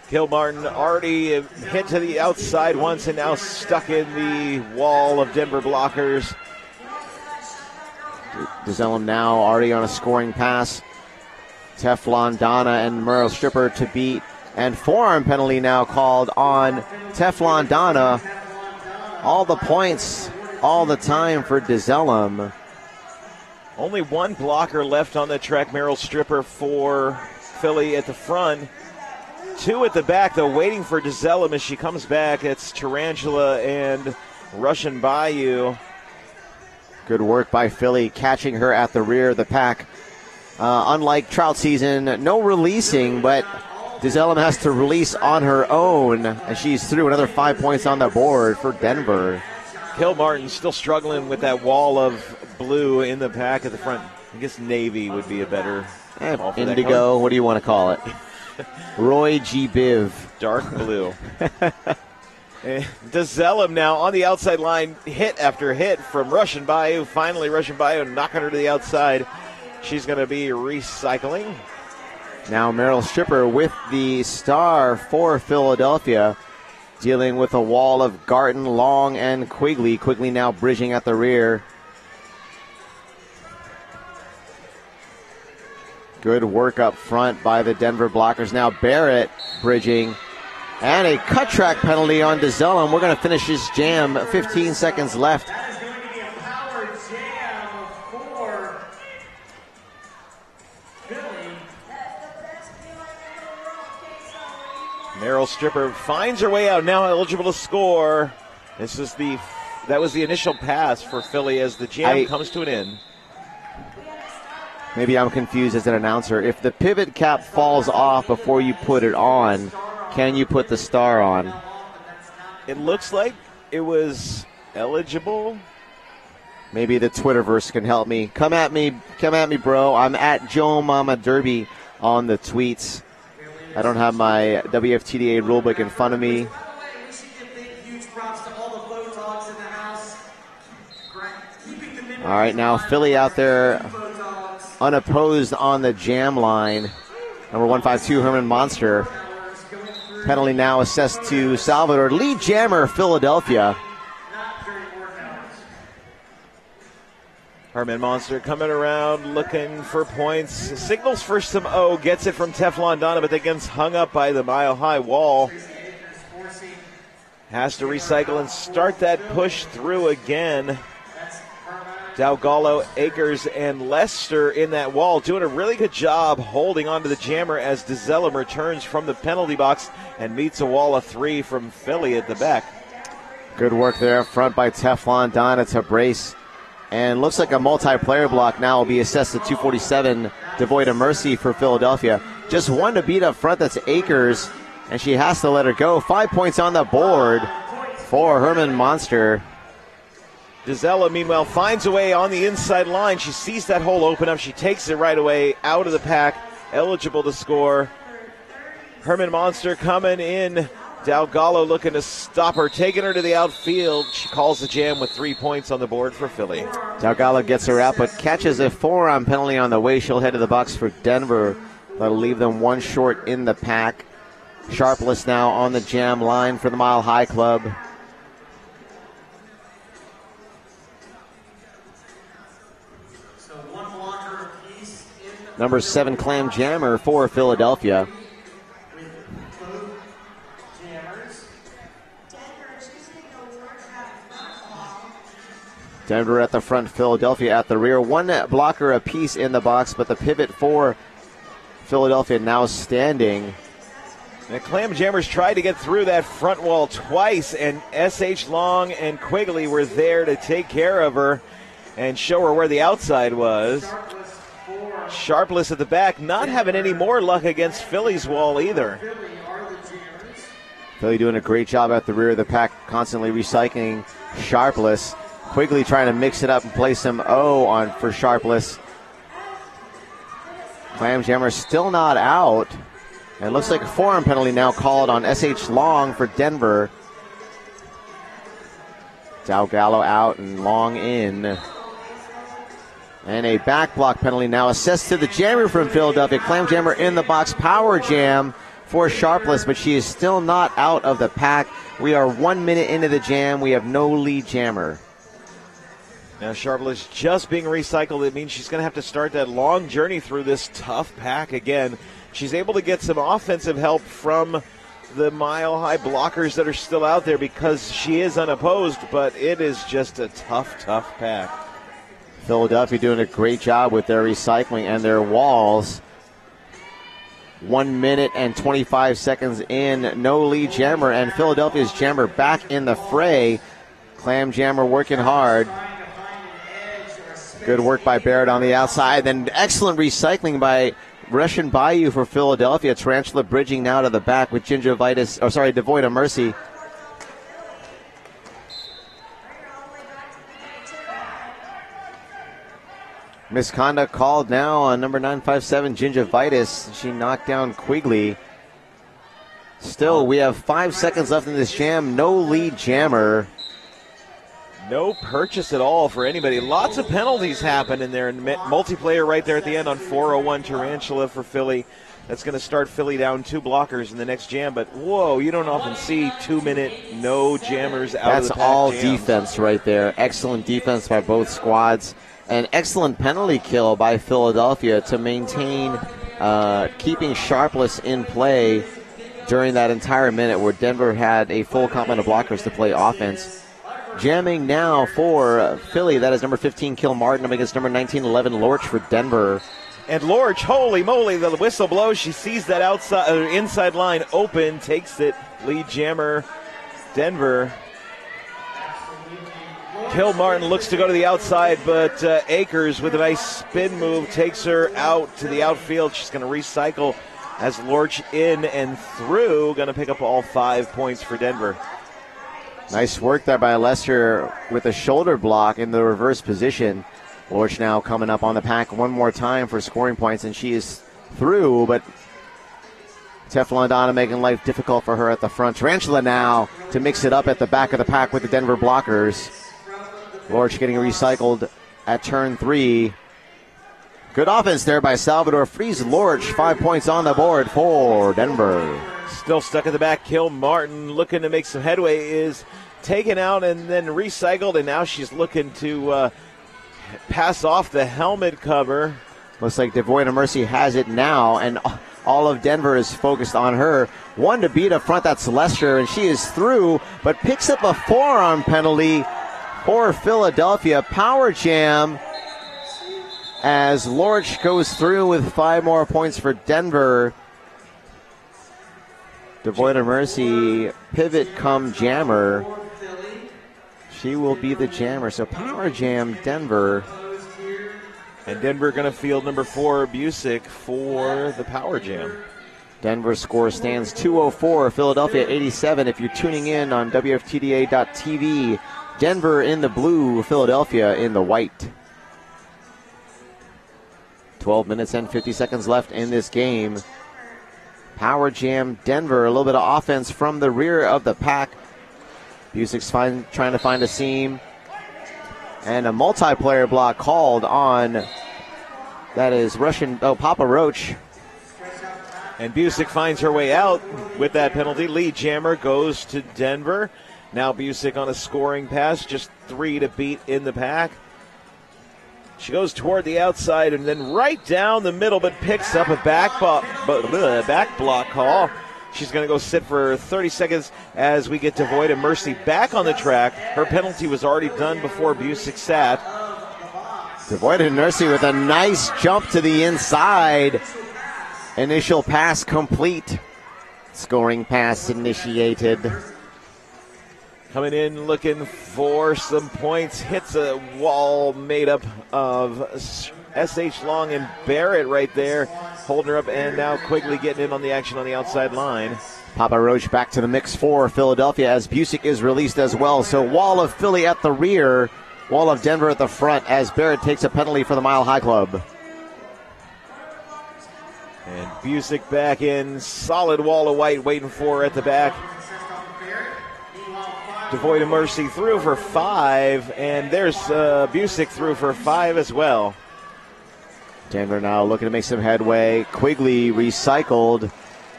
Speaker 17: Kilmartin already hit to the outside once and now stuck in the wall of Denver blockers.
Speaker 21: DeZellem now already on a scoring pass. Teflon Donna and Merle Stripper to beat. And forearm penalty now called on Teflon Donna. All the points, all the time for DeZellem.
Speaker 17: Only 1 blocker left on the track. Merrill Stripper for Philly at the front. 2 at the back, though, waiting for DeZellem as she comes back. It's Tarantula and rushing by you.
Speaker 21: Good work by Philly, catching her at the rear of the pack. Unlike trout season, no releasing, but DeZellem has to release on her own, and she's through another 5 points on the board for Denver.
Speaker 17: Kilmartin still struggling with that wall of blue in the pack at the front. I guess navy would be a better call for that
Speaker 21: Indigo,
Speaker 17: color.
Speaker 21: what do you want to call it? Roy G. Biv.
Speaker 17: Dark blue. DeZellem now on the outside line, hit after hit from Russian Bayou. Finally, Russian Bayou knocking her to the outside. She's going to be recycling.
Speaker 21: Now Meryl Stripper with the star for Philadelphia, dealing with a wall of Garton, Long, and Quigley. Quigley now bridging at the rear. Good work up front by the Denver blockers. Now Barrett bridging. And a cut track penalty on DeZellem. We're going to finish this jam. 15 seconds left.
Speaker 17: Meryl Stripper finds her way out, now eligible to score. That was the initial pass for Philly as the jam comes to an end.
Speaker 21: Maybe I'm confused as an announcer. If the pivot cap falls off before you put it on, can you put the star on?
Speaker 17: It looks like it was eligible.
Speaker 21: Maybe the Twitterverse can help me. Come at me, bro. I'm at Joe Mama Derby on the tweets. I don't have my WFTDA rulebook in front of me. All right, now Philly out there unopposed on the jam line. Number 152, Herman Monster. Penalty now assessed to Salvador. Lead jammer, Philadelphia.
Speaker 17: Herman Monster coming around looking for points. Signals for some O. Gets it from Teflon Donna, but then gets hung up by the mile-high wall. Has to recycle and start that push through again. Dalgallo, Akers, and Lester in that wall doing a really good job holding onto the jammer as DeZellem returns from the penalty box and meets a wall of three from Philly at the back.
Speaker 21: Good work there up front by Teflon Donna to brace. And looks like a multiplayer block now will be assessed at 247, devoid of mercy for Philadelphia. Just one to beat up front, that's Akers, and she has to let her go. 5 points on the board for Herman Monster.
Speaker 17: DeZellem, meanwhile, finds a way on the inside line. She sees that hole open up. She takes it right away out of the pack, eligible to score. Herman Monster coming in. Dalgallo looking to stop her, taking her to the outfield. She calls the jam with 3 points on the board for Philly.
Speaker 21: Dalgallo gets her out, but catches a forearm penalty on the way. She'll head to the box for Denver. That'll leave them one short in the pack. Sharpless now on the jam line for the Mile High Club. Number 7 Clam Jammer for Philadelphia. Denver at the front, Philadelphia at the rear. One blocker apiece in the box, but the pivot for Philadelphia now standing.
Speaker 17: The Clam Jammers tried to get through that front wall twice, and S.H. Long and Quigley were there to take care of her and show her where the outside was. Sharpless at the back, not having any more luck against Philly's wall either.
Speaker 21: Philly doing a great job at the rear of the pack, constantly recycling Sharpless. Quigley trying to mix it up and play some O on for Sharpless. Clam Jammer still not out. And it looks like a forearm penalty now called on S.H. Long for Denver. Dalgallo out and Long in. And a back block penalty now assessed to the jammer from Philadelphia. Clam Jammer in the box, power jam for Sharpless, but she is still not out of the pack. We are 1 minute into the jam. We have no lead jammer.
Speaker 17: Now Sharpless just being recycled. It means she's going to have to start that long journey through this tough pack again. She's able to get some offensive help from the mile-high blockers that are still out there because she is unopposed, but it is just a tough pack.
Speaker 21: Philadelphia doing a great job with their recycling and their walls. 1 minute and 25 seconds in, no lead jammer, and Philadelphia's jammer back in the fray. Clam Jammer working hard. Good work by Barrett on the outside. Then excellent recycling by Russian Bayou for Philadelphia. Tarantula bridging now to the back with Devoid of Mercy. Misconduct called now on number 957, Gingivitis. She knocked down Quigley. Still, we have 5 seconds left in this jam. No lead jammer.
Speaker 17: No purchase at all for anybody. Lots of penalties happen in there. Multiplayer right there at the end on 401 Tarantula for Philly. That's going to start Philly down 2 blockers in the next jam. But, whoa, you don't often see 2-minute no jammers out of the pack.
Speaker 21: That's all
Speaker 17: jams.
Speaker 21: defense right there. Excellent defense by both squads. An excellent penalty kill by Philadelphia to maintain keeping Sharpless in play during that entire minute where Denver had a full complement of blockers to play offense. Jamming now for Philly, that is number 15, Kilmartin, up against number 19, 11, Lorch for Denver.
Speaker 17: And Lorch, holy moly, the whistle blows. She sees that inside line open, takes it. Lead jammer, Denver. Kilmartin looks to go to the outside, but Akers with a nice spin move takes her out to the outfield. She's going to recycle as Lorch in and through. Going to pick up all 5 points for Denver.
Speaker 21: Nice work there by Lester with a shoulder block in the reverse position. Lorch now coming up on the pack one more time for scoring points, and she is through, but Teflon Donna making life difficult for her at the front. Tarantula now to mix it up at the back of the pack with the Denver blockers. Lorch getting recycled at turn 3. Good offense there by Salvador Freeze. Lorch, 5 points on the board for Denver.
Speaker 17: Still stuck at the back. Kilmartin looking to make some headway, is taken out and then recycled, and now she's looking to pass off the helmet cover.
Speaker 21: Looks like Devoid of Mercy has it now, and all of Denver is focused on her. One to beat up front, that's Lester, and she is through, but picks up a forearm penalty for Philadelphia. Power jam as Lorch goes through with 5 more points for Denver. Devoid of Mercy, pivot come jammer. She will be the jammer. So power jam Denver.
Speaker 17: And Denver going to field number 4, Busick, for the power jam.
Speaker 21: Denver score stands 204, Philadelphia 87. If you're tuning in on WFTDA.tv, Denver in the blue, Philadelphia in the white. 12 minutes and 50 seconds left in this game. Power jam Denver, a little bit of offense from the rear of the pack. Busick's trying to find a seam. And a multiplayer block called on, that is Papa Roach.
Speaker 17: And Busick finds her way out with that penalty. Lead jammer goes to Denver. Now Busick on a scoring pass, just 3 to beat in the pack. She goes toward the outside and then right down the middle, but picks up a back block call. She's going to go sit for 30 seconds as we get Devoid of Mercy back on the track. Her penalty was already done before Busick sat.
Speaker 21: Devoid of Mercy with a nice jump to the inside. Initial pass complete. Scoring pass initiated.
Speaker 17: Coming in looking for some points. Hits a wall made up of S.H. Long and Barrett right there. Holding her up, and now Quigley getting in on the action on the outside line.
Speaker 21: Papa Roach back to the mix for Philadelphia as Busick is released as well. So wall of Philly at the rear, wall of Denver at the front as Barrett takes a penalty for the Mile High Club.
Speaker 17: And Busick back in. Solid wall of white waiting for her at the back. Devoid of Mercy through for 5, and there's Busick through for 5 as well.
Speaker 21: Denver now looking to make some headway. Quigley recycled,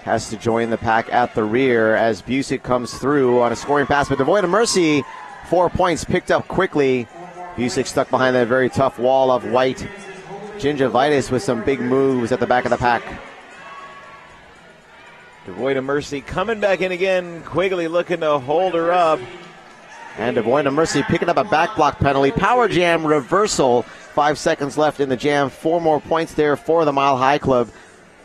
Speaker 21: has to join the pack at the rear as Busick comes through on a scoring pass. But Devoid of Mercy, 4 points picked up quickly. Busick stuck behind that very tough wall of white. Gingivitis with some big moves at the back of the pack.
Speaker 17: Devoid of Mercy coming back in again. Quigley looking to hold her up.
Speaker 21: And Devoid of Mercy picking up a back block penalty. Power jam reversal. 5 seconds left in the jam. 4 more points there for the Mile High Club.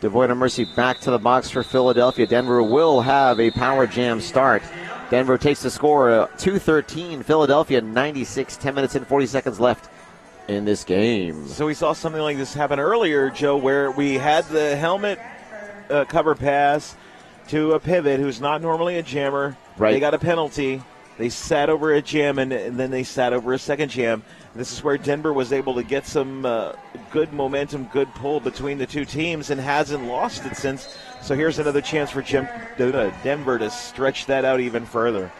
Speaker 21: Devoid of Mercy back to the box for Philadelphia. Denver will have a power jam start. Denver takes the score 2-13. Philadelphia 96, 10 minutes and 40 seconds left in this game.
Speaker 17: So we saw something like this happen earlier, Joe, where we had the helmet cover pass to a pivot who's not normally a jammer.
Speaker 21: Right.
Speaker 17: They got a penalty. They sat over a jam, and then they sat over a second jam. This is where Denver was able to get some good momentum, good pull between the two teams, and hasn't lost it since. So here's another chance for Denver to stretch that out even further.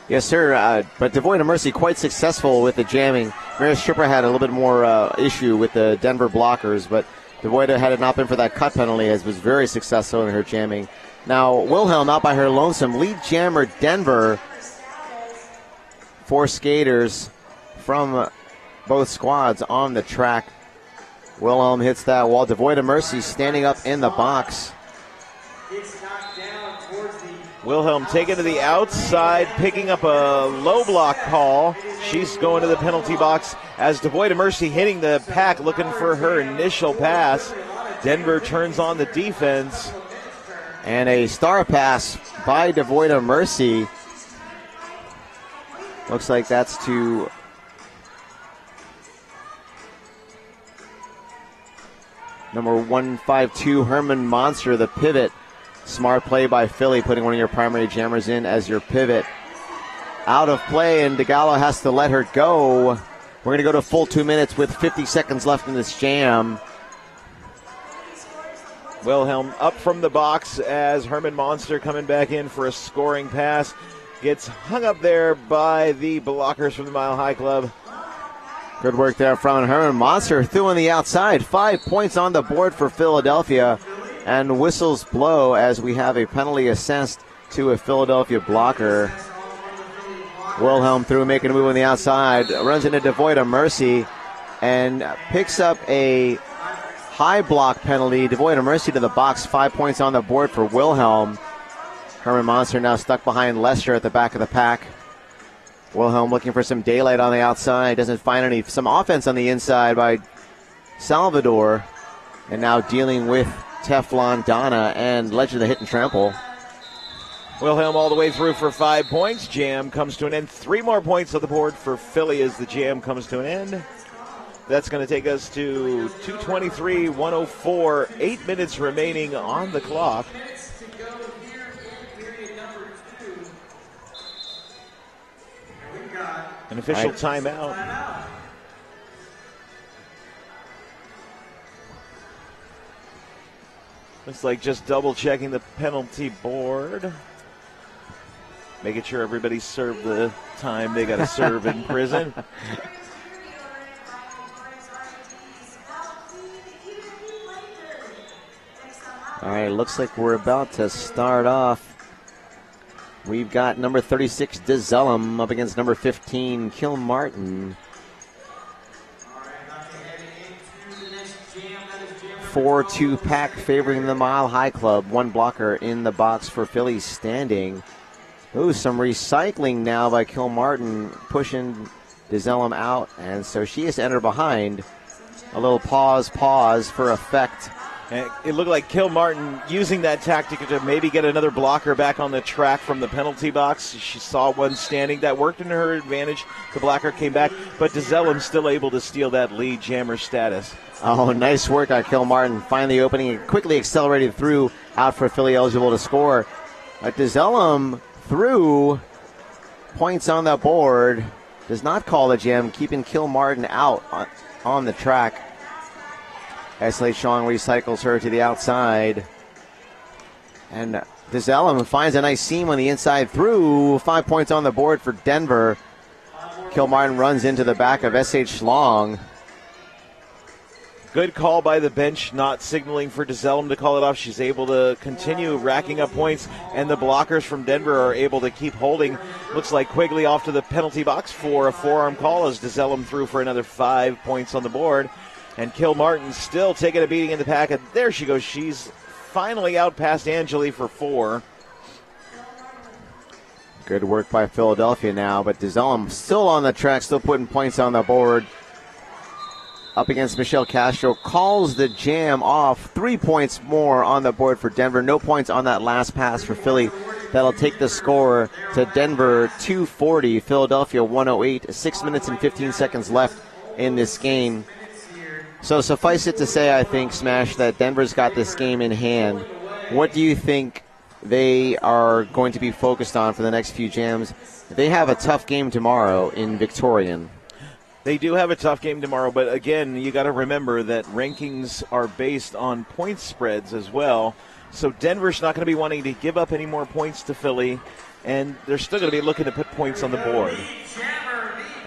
Speaker 21: Yes, sir. But Devoid of Mercy quite successful with the jamming. Mary Stripper had a little bit more issue with the Denver blockers, but Devoid, had it not been for that cut penalty, was very successful in her jamming. Now, Wilhelm out by her lonesome. Lead jammer Denver. 4 skaters from both squads on the track. Wilhelm hits that wall. Devoid of Mercy standing up in the box.
Speaker 17: Wilhelm taken to the outside, picking up a low block call. She's going to the penalty box as Devoid of Mercy hitting the pack, looking for her initial pass. Denver turns on the defense.
Speaker 21: And a star pass by Devoid of Mercy. Looks like that's to number 152, Herman Monster, the pivot. Smart play by Philly, putting one of your primary jammers in as your pivot. Out of play, and DeGallo has to let her go. We're going to go to full 2 minutes with 50 seconds left in this jam.
Speaker 17: Wilhelm up from the box as Herman Monster coming back in for a scoring pass. Gets hung up there by the blockers from the Mile High Club.
Speaker 21: Good work there from Herman Monster. Through on the outside. 5 points on the board for Philadelphia. And whistles blow as we have a penalty assessed to a Philadelphia blocker. Wilhelm through, making a move on the outside. Runs into Devoid of Mercy and picks up a high block penalty. Devoid of Mercy to the box. 5 points on the board for Wilhelm. Herman Monster now stuck behind Lester at the back of the pack. Wilhelm looking for some daylight on the outside. Doesn't find some offense on the inside by Salvador. And now dealing with Teflon Donna and Legend of the Hit and Trample.
Speaker 17: Wilhelm all the way through for 5 points. Jam comes to an end. 3 more points on the board for Philly as the jam comes to an end. That's going to take us to 2:23-104. 8 minutes remaining on the clock. An official timeout. Looks like just double checking the penalty board. Making sure everybody served the time they got to serve in prison.
Speaker 21: All right, looks like we're about to start off. We've got number 36, DeZellum, up against number 15, Kilmartin. 4-2 pack favoring the Mile High Club. 1 blocker in the box for Philly standing. Ooh, some recycling now by Kilmartin, pushing DeZellum out. And so she has to enter behind. A little pause for effect.
Speaker 17: And it looked like Kilmartin using that tactic to maybe get another blocker back on the track from the penalty box. She saw one standing. That worked in her advantage. The blocker came back, but DeZellum still able to steal that lead jammer status.
Speaker 21: Oh, nice work on Kilmartin. Finally opening and quickly accelerated through, out for Philly, eligible to score. DeZellum through, points on the board. Does not call the jam, keeping Kilmartin out on the track. Esley Chong recycles her to the outside. And DeZellum finds a nice seam on the inside through. 5 points on the board for Denver. Kilmartin runs into the back of S.H. Long.
Speaker 17: Good call by the bench, not signaling for DeZellum to call it off. She's able to continue racking up points, and the blockers from Denver are able to keep holding. Looks like Quigley off to the penalty box for a forearm call as DeZellum threw for another 5 points on the board. And Kilmartin still taking a beating in the pack. And there she goes. She's finally out past Angeli for 4.
Speaker 21: Good work by Philadelphia now, but DeZellum still on the track, still putting points on the board. Up against Michelle Castro, calls the jam off. 3 points more on the board for Denver. No points on that last pass for Philly. That'll take the score to Denver 240, Philadelphia 108. 6 minutes and 15 seconds left in this game. So suffice it to say, I think, Smash, that Denver's got this game in hand. What do you think they are going to be focused on for the next few jams? They have a tough game tomorrow in Victorian.
Speaker 17: They do have a tough game tomorrow, but again, you got to remember that rankings are based on point spreads as well. So Denver's not going to be wanting to give up any more points to Philly, and they're still going to be looking to put points on the board.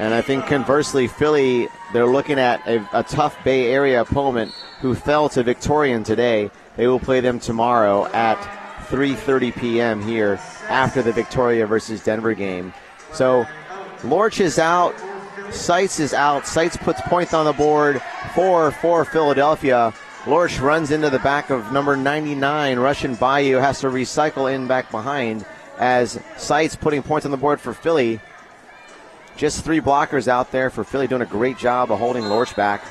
Speaker 21: And I think conversely, Philly, they're looking at a tough Bay Area opponent who fell to Victorian today. They will play them tomorrow at 3:30 p.m. here after the Victoria versus Denver game. So Lorch is out. Seitz is out. Seitz puts points on the board for Philadelphia. Lorch runs into the back of number 99. Russian Bayou has to recycle in back behind as Seitz putting points on the board for Philly. Just 3 blockers out there for Philly, doing a great job of holding Lorch back.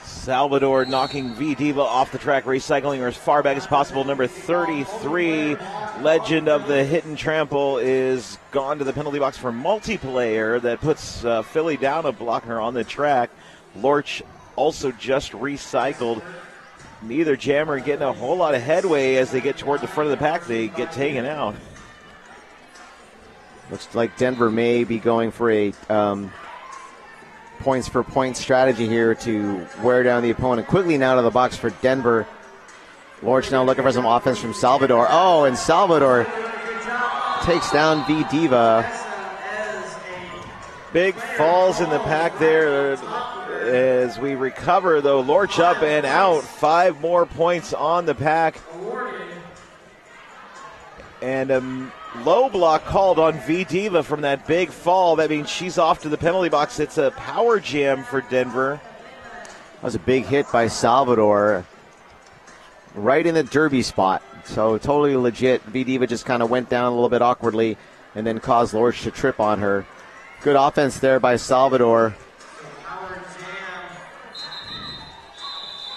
Speaker 17: Salvador knocking V Diva off the track, recycling her as far back as possible. Number 33, Legend of the Hit and Trample, is gone to the penalty box for multiplayer. That puts Philly down a blocker on the track. Lorch also just recycled. Neither jammer getting a whole lot of headway as they get toward the front of the pack. They get taken out.
Speaker 21: Looks like Denver may be going for a points for point strategy here to wear down the opponent. Quigley now to the box for Denver. Lorch now looking for some offense from Salvador. Oh, and Salvador takes down V Diva.
Speaker 17: Big falls in the pack there as we recover, though. Lorch up and out. 5 more points on the pack. And low block called on V Diva from that big fall. That means she's off to the penalty box. It's a power jam for Denver.
Speaker 21: That was a big hit by Salvador. Right in the derby spot. So totally legit. V Diva just kind of went down a little bit awkwardly and then caused Lorch to trip on her. Good offense there by Salvador.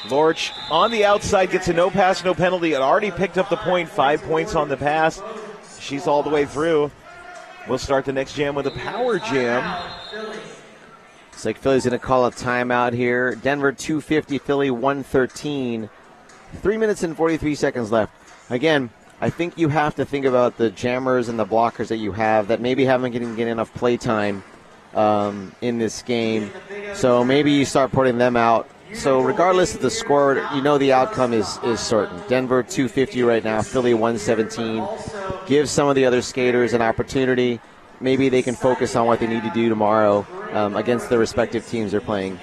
Speaker 17: Lorch on the outside gets a no pass, no penalty. It already picked up the point. 5 points on the pass. She's all the way through. We'll start the next jam with a power jam.
Speaker 21: Looks like Philly's going to call a timeout here. Denver 250, Philly 113. 3 minutes and 43 seconds left. Again, I think you have to think about the jammers and the blockers that you have that maybe haven't get enough play time in this game. So maybe you start putting them out. So regardless of the score, you know the outcome is certain. Denver 250 right now, Philly 117. Give some of the other skaters an opportunity. Maybe they can focus on what they need to do tomorrow against their respective teams they're playing.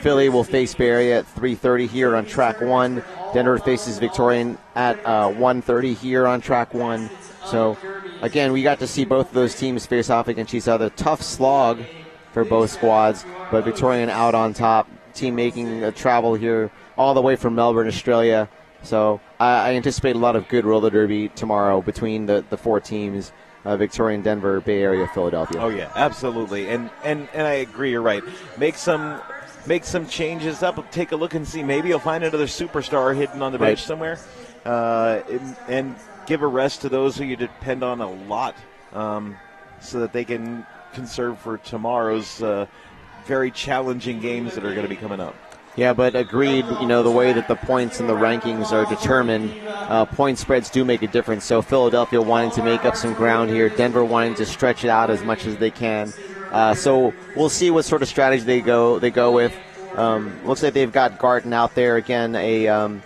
Speaker 21: Philly will face Bay Area at 3:30 here on track 1. Denver faces Victorian at 1:30 here on track 1. So again, we got to see both of those teams face off against each other. Tough slog for both squads, but Victorian out on top. Team making a travel here all the way from Melbourne, Australia. So I anticipate a lot of good roller derby tomorrow between the 4 teams, Victorian, Denver, Bay Area, Philadelphia.
Speaker 17: Oh yeah, absolutely. And I agree, you're right. Make some changes up. Take a look and see. Maybe you'll find another superstar hidden on the bench somewhere. And give a rest to those who you depend on a lot so that they can conserve for tomorrow's very challenging games that are going to be coming up.
Speaker 21: Yeah, but agreed, the way that the points and the rankings are determined, point spreads do make a difference. So Philadelphia wanting to make up some ground here, Denver wanting to stretch it out as much as they can. So we'll see what sort of strategy they go with. Looks like they've got Garten out there, again, a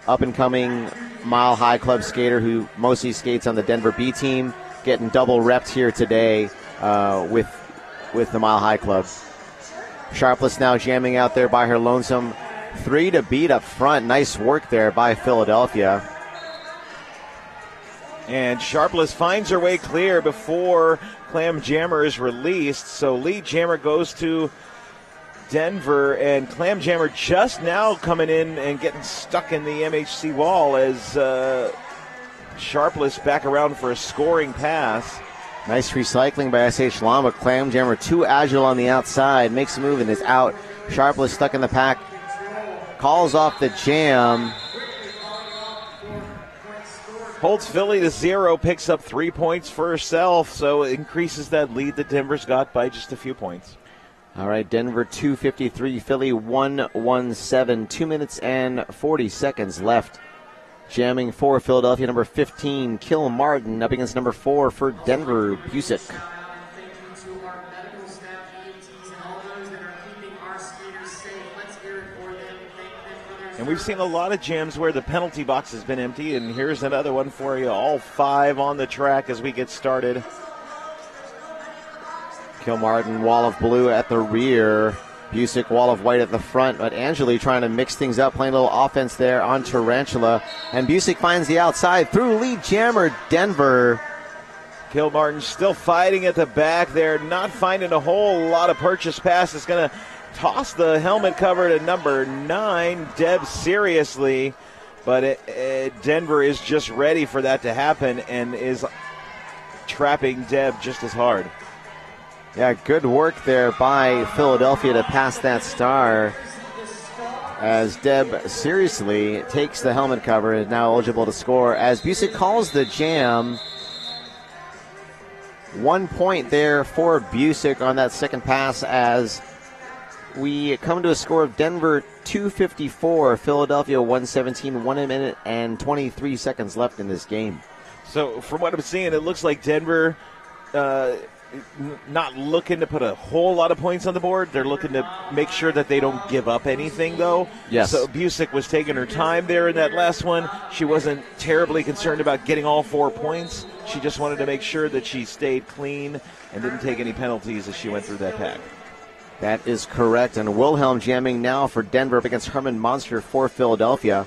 Speaker 21: up-and-coming Mile High Club skater who mostly skates on the Denver B team, getting double repped here today with the Mile High Club. Sharpless now jamming out there by her lonesome. 3 to beat up front. Nice work there by Philadelphia.
Speaker 17: And Sharpless finds her way clear before Clam Jammer is released. So lead jammer goes to Denver, and Clam Jammer just now coming in and getting stuck in the MHC wall as Sharpless back around for a scoring pass.
Speaker 21: Nice recycling by S.H. Lama. Clam Jammer too agile on the outside. Makes a move and is out. Sharpless stuck in the pack. Calls off the jam.
Speaker 17: Holds Philly to 0, picks up 3 points for herself, so it increases that lead that Denver's got by just a few points.
Speaker 21: All right, Denver 253, Philly 117, 2 minutes and 40 seconds left. Jamming for Philadelphia, number 15, Kill Martin, up against number 4 for Denver, Busick.
Speaker 17: And we've seen a lot of jams where the penalty box has been empty, and here's another one for you. All 5 on the track as we get started.
Speaker 21: Kilmartin, wall of blue at the rear. Busick, wall of white at the front. But Angeli trying to mix things up, playing a little offense there on Tarantula. And Busick finds the outside through lead jammer, Denver.
Speaker 17: Kilmartin still fighting at the back there, not finding a whole lot of purchase pass. It's going to toss the helmet cover to number 9, Deb Seriously. But Denver is just ready for that to happen and is trapping Deb just as hard.
Speaker 21: Yeah, good work there by Philadelphia to pass that star. As Deb Seriously takes the helmet cover and is now eligible to score. As Busick calls the jam. 1 point there for Busick on that second pass as we come to a score of Denver 254, Philadelphia 117, 1 minute and 23 seconds left in this game.
Speaker 17: So from what I'm seeing, it looks like Denver not looking to put a whole lot of points on the board. They're looking to make sure that they don't give up anything, though.
Speaker 21: Yes.
Speaker 17: So Busick was taking her time there in that last one. She wasn't terribly concerned about getting all 4 points. She just wanted to make sure that she stayed clean and didn't take any penalties as she went through that pack.
Speaker 21: That is correct. And Wilhelm jamming now for Denver up against Herman Monster for Philadelphia.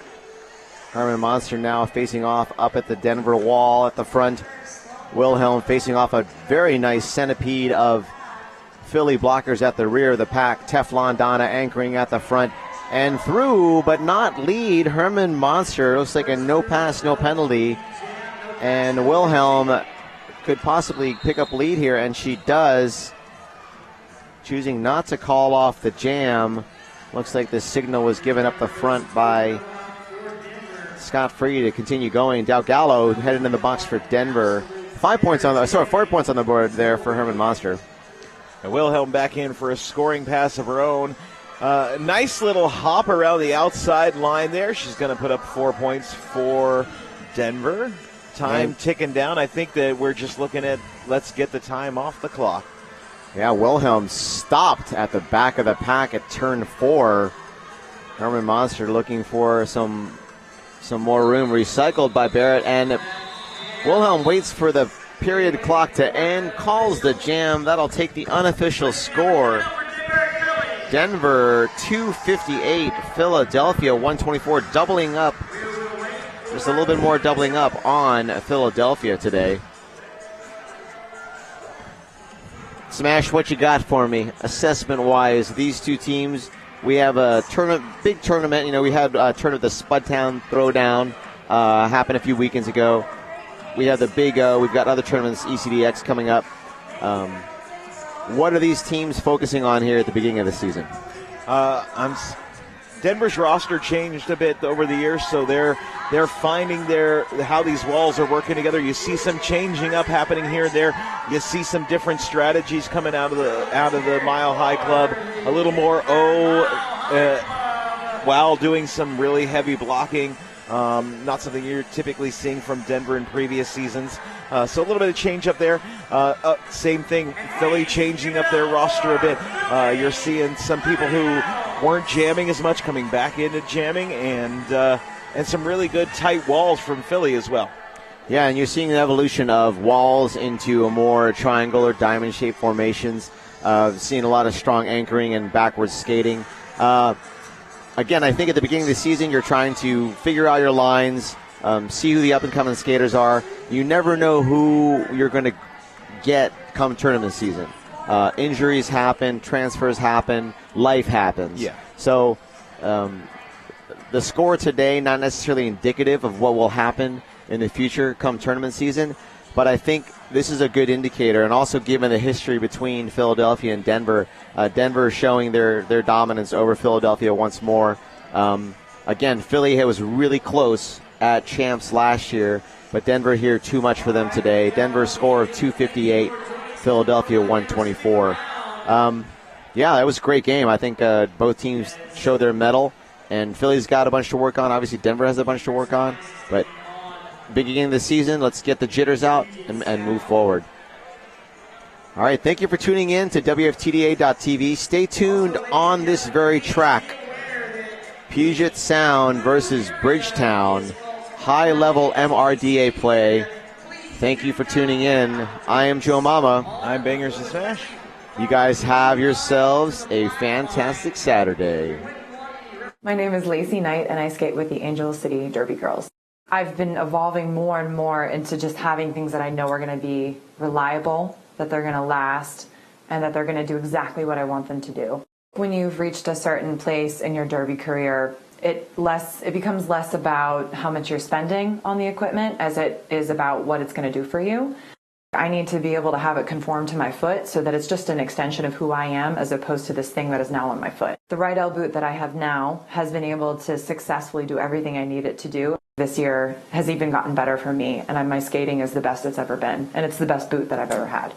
Speaker 21: Herman Monster now facing off up at the Denver wall at the front. Wilhelm facing off a very nice centipede of Philly blockers at the rear of the pack. Teflon Donna anchoring at the front. And through, but not lead, Herman Monster. Looks like a no pass, no penalty. And Wilhelm could possibly pick up lead here, and she does. Choosing not to call off the jam. Looks like the signal was given up the front by Scott Free to continue going. Dalgallo headed in the box for Denver. 4 points on the board there for Herman Monster.
Speaker 17: And Wilhelm back in for a scoring pass of her own. Nice little hop around the outside line there. She's going to put up 4 points for Denver. Time ticking down. I think that we're just looking at let's get the time off the clock.
Speaker 21: Yeah, Wilhelm stopped at the back of the pack at turn 4. Herman Monster looking for some more room. Recycled by Barrett, and Wilhelm waits for the period clock to end, calls the jam. That'll take the unofficial score. Denver 258, Philadelphia 124, doubling up. Just a little bit more doubling up on Philadelphia today. Smash, what you got for me, assessment-wise? These two teams, we have a big tournament. You know, we had a tournament, the Spudtown Throwdown, happened a few weekends ago. We have the big, we've got other tournaments, ECDX coming up. What are these teams focusing on here at the beginning of the season?
Speaker 17: Denver's roster changed a bit over the years, so they're finding how these walls are working together. You see some changing up happening here and there. You see some different strategies coming out of the Mile High Club. A little more while doing some really heavy blocking. Not something you're typically seeing from Denver in previous seasons. So a little bit of change up there. Same thing, Philly changing up their roster a bit. You're seeing some people who weren't jamming as much coming back into jamming, and some really good tight walls from Philly as well.
Speaker 21: Yeah, and you're seeing the evolution of walls into a more triangle or diamond-shaped formations. Seeing a lot of strong anchoring and backwards skating. Again, I think at the beginning of the season, you're trying to figure out your lines, see who the up-and-coming skaters are. You never know who you're going to get come tournament season. Injuries happen, transfers happen, life happens.
Speaker 17: Yeah.
Speaker 21: So the score today, not necessarily indicative of what will happen in the future come tournament season, but I think this is a good indicator, and also given the history between Philadelphia and Denver, Denver showing their dominance over Philadelphia once more. Again, Philly was really close at champs last year, but Denver here too much for them today. Denver score of 258, Philadelphia 124. Yeah, that was a great game. I think both teams showed their mettle, and Philly's got a bunch to work on. Obviously, Denver has a bunch to work on, but big game of the season. Let's get the jitters out and move forward. All right, thank you for tuning in to WFTDA.tv. Stay tuned on this very track. Puget Sound versus Bridgetown. High-level MRDA play. Thank you for tuning in. I am Joe Mama.
Speaker 17: I'm Bangers Sash.
Speaker 21: You guys have yourselves a fantastic Saturday.
Speaker 2: My name is Lacey Knight, and I skate with the Angel City Derby Girls. I've been evolving more and more into just having things that I know are going to be reliable, that they're going to last, and that they're going to do exactly what I want them to do. When you've reached a certain place in your derby career, it becomes less about how much you're spending on the equipment as it is about what it's going to do for you. I need to be able to have it conform to my foot so that it's just an extension of who I am as opposed to this thing that is now on my foot. The Ride L boot that I have now has been able to successfully do everything I need it to do. This year has even gotten better for me, and my skating is the best it's ever been, and it's the best boot that I've ever had.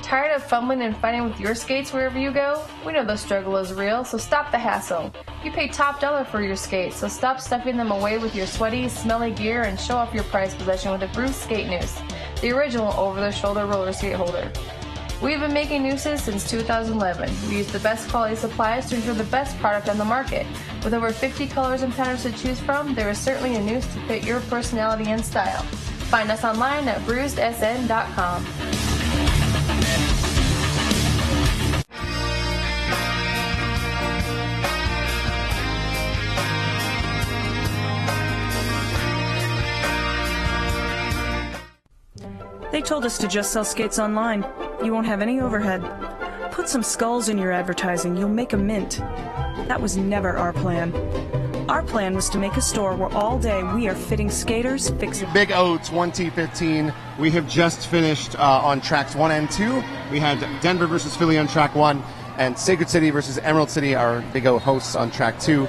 Speaker 10: Tired of fumbling and fighting with your skates wherever you go? We know the struggle is real, so stop the hassle. You pay top dollar for your skates, so stop stuffing them away with your sweaty, smelly gear and show off your prized possession with a Bruce Skate Noose, the original over-the-shoulder roller skate holder. We've been making nooses since 2011. We use the best quality supplies to ensure the best product on the market. With over 50 colors and patterns to choose from, there is certainly a noose to fit your personality and style. Find us online at bruisedsn.com.
Speaker 3: They told us to just sell skates online. You won't have any overhead. Put some skulls in your advertising. You'll make a mint. That was never our plan. Our plan was to make a store where all day we are fitting skaters, fixing...
Speaker 14: Big O 2015. We have just finished on tracks 1 and 2. We had Denver versus Philly on track 1, and Sacred City versus Emerald City, our Big O hosts, on track 2.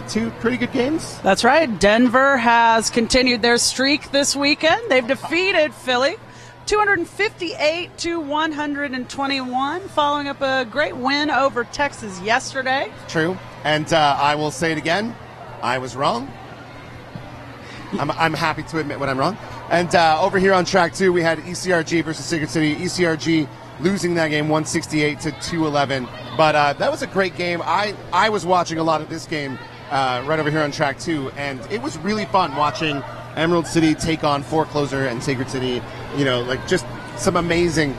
Speaker 14: Two pretty good games.
Speaker 8: That's right. Denver has continued their streak this weekend. They've defeated Philly 258-121, following up a great win over Texas yesterday.
Speaker 14: True. And I will say it again. I was wrong. I'm happy to admit when I'm wrong. And over here on track 2, we had ECRG versus Sacred City. ECRG losing that game 168-211. But that was a great game. I was watching a lot of this game right over here on track 2, and it was really fun watching Emerald City take on Forecloser and Sacred City. You know, like just some amazing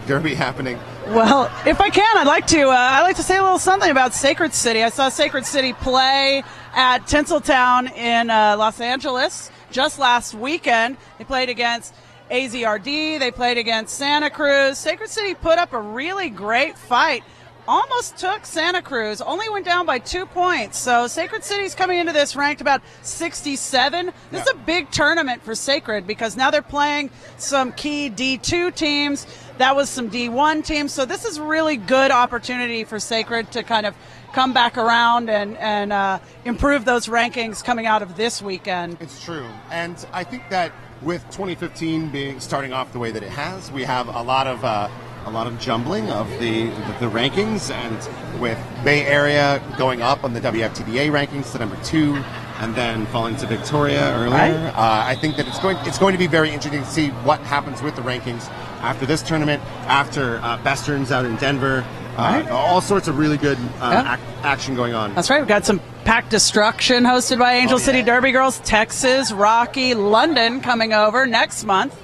Speaker 14: derby happening.
Speaker 8: Well, if I can, I'd like to say a little something about Sacred City. I saw Sacred City play at Tinseltown in Los Angeles just last weekend. They played against AZRD. They played against Santa Cruz. Sacred City put up a really great fight. Almost took Santa Cruz, only went down by 2 points. So Sacred City's coming into this ranked about 67. This is a big tournament for Sacred because now they're playing some key D2 teams. That was some D1 teams. So this is a really good opportunity for Sacred to kind of come back around and improve those rankings coming out of this weekend.
Speaker 14: It's true. And I think that with 2015 starting off the way that it has, we have a lot of jumbling of the rankings, and with Bay Area going up on the WFTDA rankings to number 2, and then falling to Victoria earlier.
Speaker 8: Right.
Speaker 14: I think that it's going to be very interesting to see what happens with the rankings after this tournament, after Westerns out in Denver. All sorts of really good action going on.
Speaker 8: That's right. We've got some Pack Destruction hosted by Angel City Derby Girls, Texas, Rocky, London coming over next month.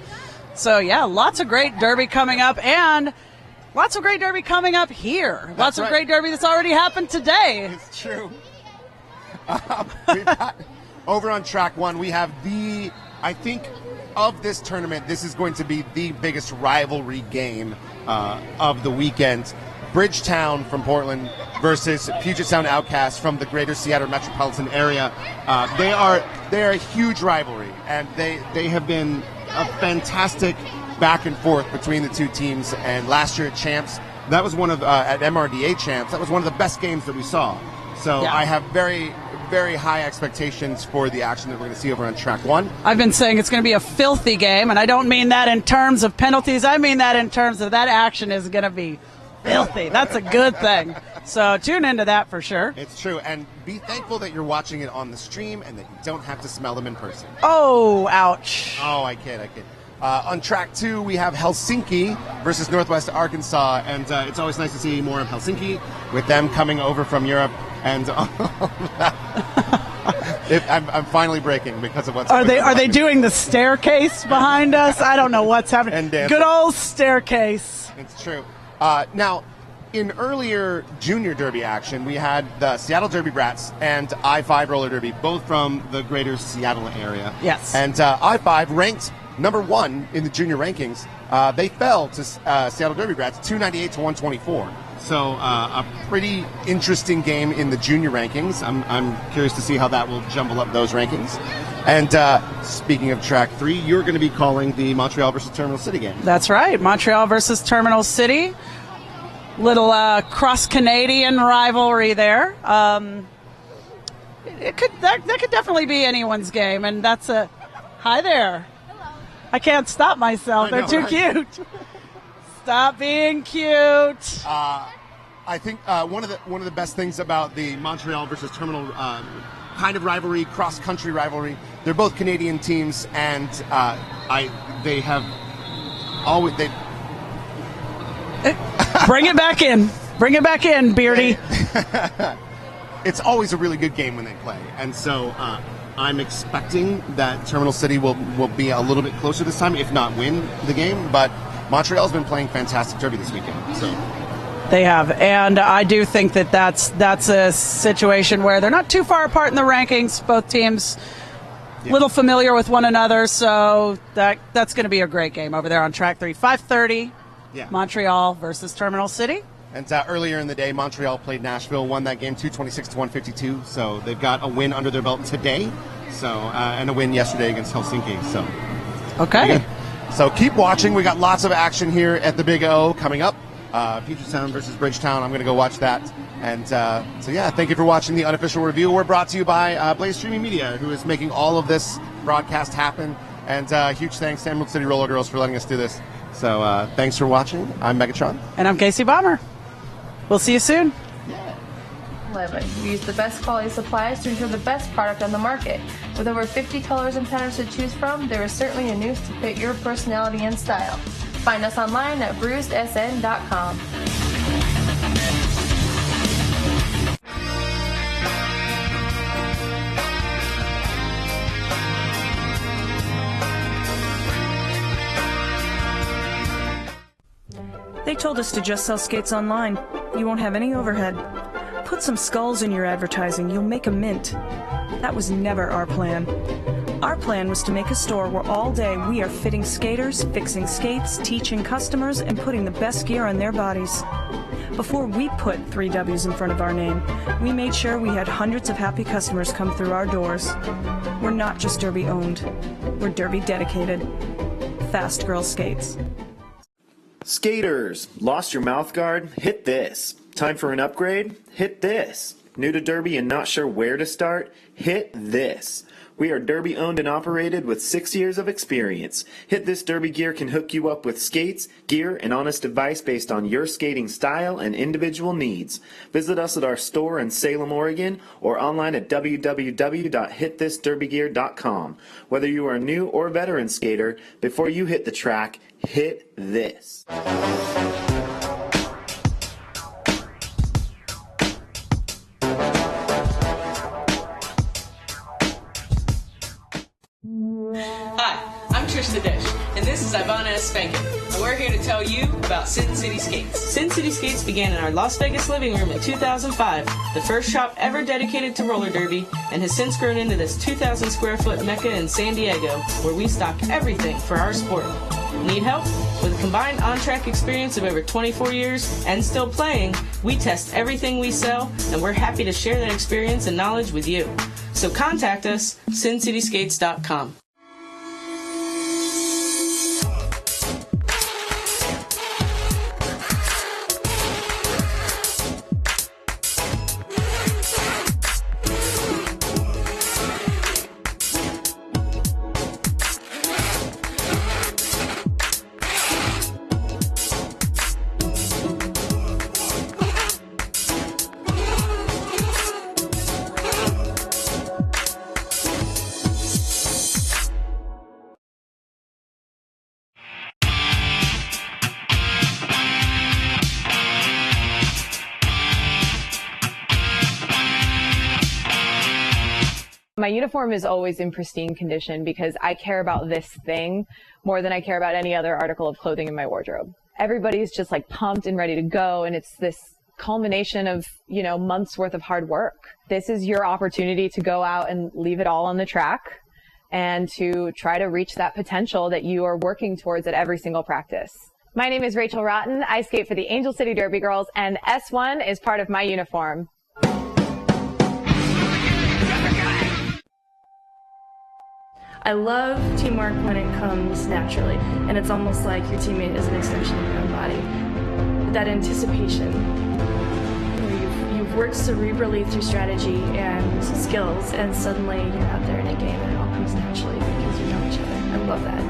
Speaker 8: So, yeah, lots of great Derby coming up, and lots of great Derby coming up here. Lots of great Derby that's already happened today.
Speaker 14: It's true. We've got, over on track 1, we have I think of this tournament, this is going to be the biggest rivalry game of the weekend. Bridgetown from Portland versus Puget Sound Outcasts from the greater Seattle metropolitan area. They are a huge rivalry, and they have been a fantastic back and forth between the two teams. And last year at Champs, that was one of at MRDA Champs, that was one of the best games that we saw. So I have very, very high expectations for the action that we're going to see over on track 1.
Speaker 8: I've been saying it's going to be a filthy game, and I don't mean that in terms of penalties. I mean that in terms of that action is going to be filthy. That's a good thing. So tune into that for sure.
Speaker 14: It's true. And be thankful that you're watching it on the stream and that you don't have to smell them in person.
Speaker 8: Oh, ouch.
Speaker 14: Oh, I kid. On track 2, we have Helsinki versus Northwest Arkansas. And it's always nice to see more of Helsinki with them coming over from Europe. And I'm finally breaking because of what's
Speaker 8: Are they doing the staircase behind us? I don't know what's happening. Good old staircase.
Speaker 14: It's true. Now, in earlier junior derby action, we had the Seattle Derby Brats and I-5 Roller Derby, both from the greater Seattle area.
Speaker 8: Yes.
Speaker 14: And I-5 ranked number 1 in the junior rankings. They fell to Seattle Derby Brats 298 to 124. So a pretty interesting game in the junior rankings. I'm curious to see how that will jumble up those rankings. And speaking of track 3, you're going to be calling the Montreal versus Terminal City game.
Speaker 8: That's right, Montreal versus Terminal City. Little cross-Canadian rivalry there. That could definitely be anyone's game, and that's a hi there. Hello. I can't stop myself. They're too cute. Stop being cute.
Speaker 14: I think one of the best things about the Montreal versus Terminal kind of rivalry, cross-country rivalry, they're both Canadian teams, and they have always
Speaker 8: Bring it back in. Bring it back in, Beardy.
Speaker 14: It's always a really good game when they play, and so I'm expecting that Terminal City will be a little bit closer this time, if not win the game. But Montreal's been playing fantastic derby this weekend, so.
Speaker 8: They have, and I do think that that's a situation where they're not too far apart in the rankings. Both teams little familiar with one another, so that's going to be a great game over there on track 3. 5:30, Montreal versus Terminal City.
Speaker 14: And earlier in the day, Montreal played Nashville, won that game 226 to 152. So they've got a win under their belt today, and a win yesterday against Helsinki. So
Speaker 8: okay.
Speaker 14: So keep watching. We got lots of action here at the Big O coming up. Puget Sound versus Bridgetown. I'm going to go watch that. And thank you for watching the unofficial review. We're brought to you by Blaze Streaming Media, who is making all of this broadcast happen. And huge thanks to Emerald City Roller Girls for letting us do this. So thanks for watching. I'm Megatron.
Speaker 8: And I'm Casey Bomber. We'll see you soon.
Speaker 10: We use the best quality supplies to ensure the best product on the market. With over 50 colors and patterns to choose from, there is certainly a noose to fit your personality and style. Find us online at bruisedsn.com.
Speaker 3: They told us to just sell skates online. You won't have any overhead. Put some skulls in your advertising. You'll make a mint. That was never our plan. Our plan was to make a store where all day we are fitting skaters, fixing skates, teaching customers, and putting the best gear on their bodies. Before we put 3 W's in front of our name, we made sure we had hundreds of happy customers come through our doors. We're not just Derby owned. We're Derby dedicated. Fast Girl Skates.
Speaker 4: Skaters, lost your mouth guard? Hit this. Time for an upgrade? Hit this. New to Derby and not sure where to start? Hit this. We are Derby owned and operated with 6 years of experience. Hit This Derby Gear can hook you up with skates, gear, and honest advice based on your skating style and individual needs. Visit us at our store in Salem, Oregon, or online at www.hitthisderbygear.com. Whether you are a new or veteran skater, before you hit the track, hit this.
Speaker 5: Hi, I'm Trista Dish, and this is Ivana S. Spankin, and we're here to tell you about Sin City Skates. Sin City Skates began in our Las Vegas living room in 2005, the first shop ever dedicated to roller derby, and has since grown into this 2,000 square foot mecca in San Diego, where we stock everything for our sport. Need help? With a combined on-track experience of over 24 years and still playing, we test everything we sell, and we're happy to share that experience and knowledge with you. So contact us, sincityskates.com.
Speaker 6: My uniform is always in pristine condition because I care about this thing more than I care about any other article of clothing in my wardrobe. Everybody's just like pumped and ready to go, and it's this culmination of, months worth of hard work. This is your opportunity to go out and leave it all on the track and to try to reach that potential that you are working towards at every single practice. My name is Rachel Rotten. I skate for the Angel City Derby Girls, and S1 is part of my uniform.
Speaker 1: I love teamwork when it comes naturally, and it's almost like your teammate is an extension of your own body. That anticipation, you've worked cerebrally through strategy and skills, and suddenly you're out there in a game and it all comes naturally because you know each other. I love that.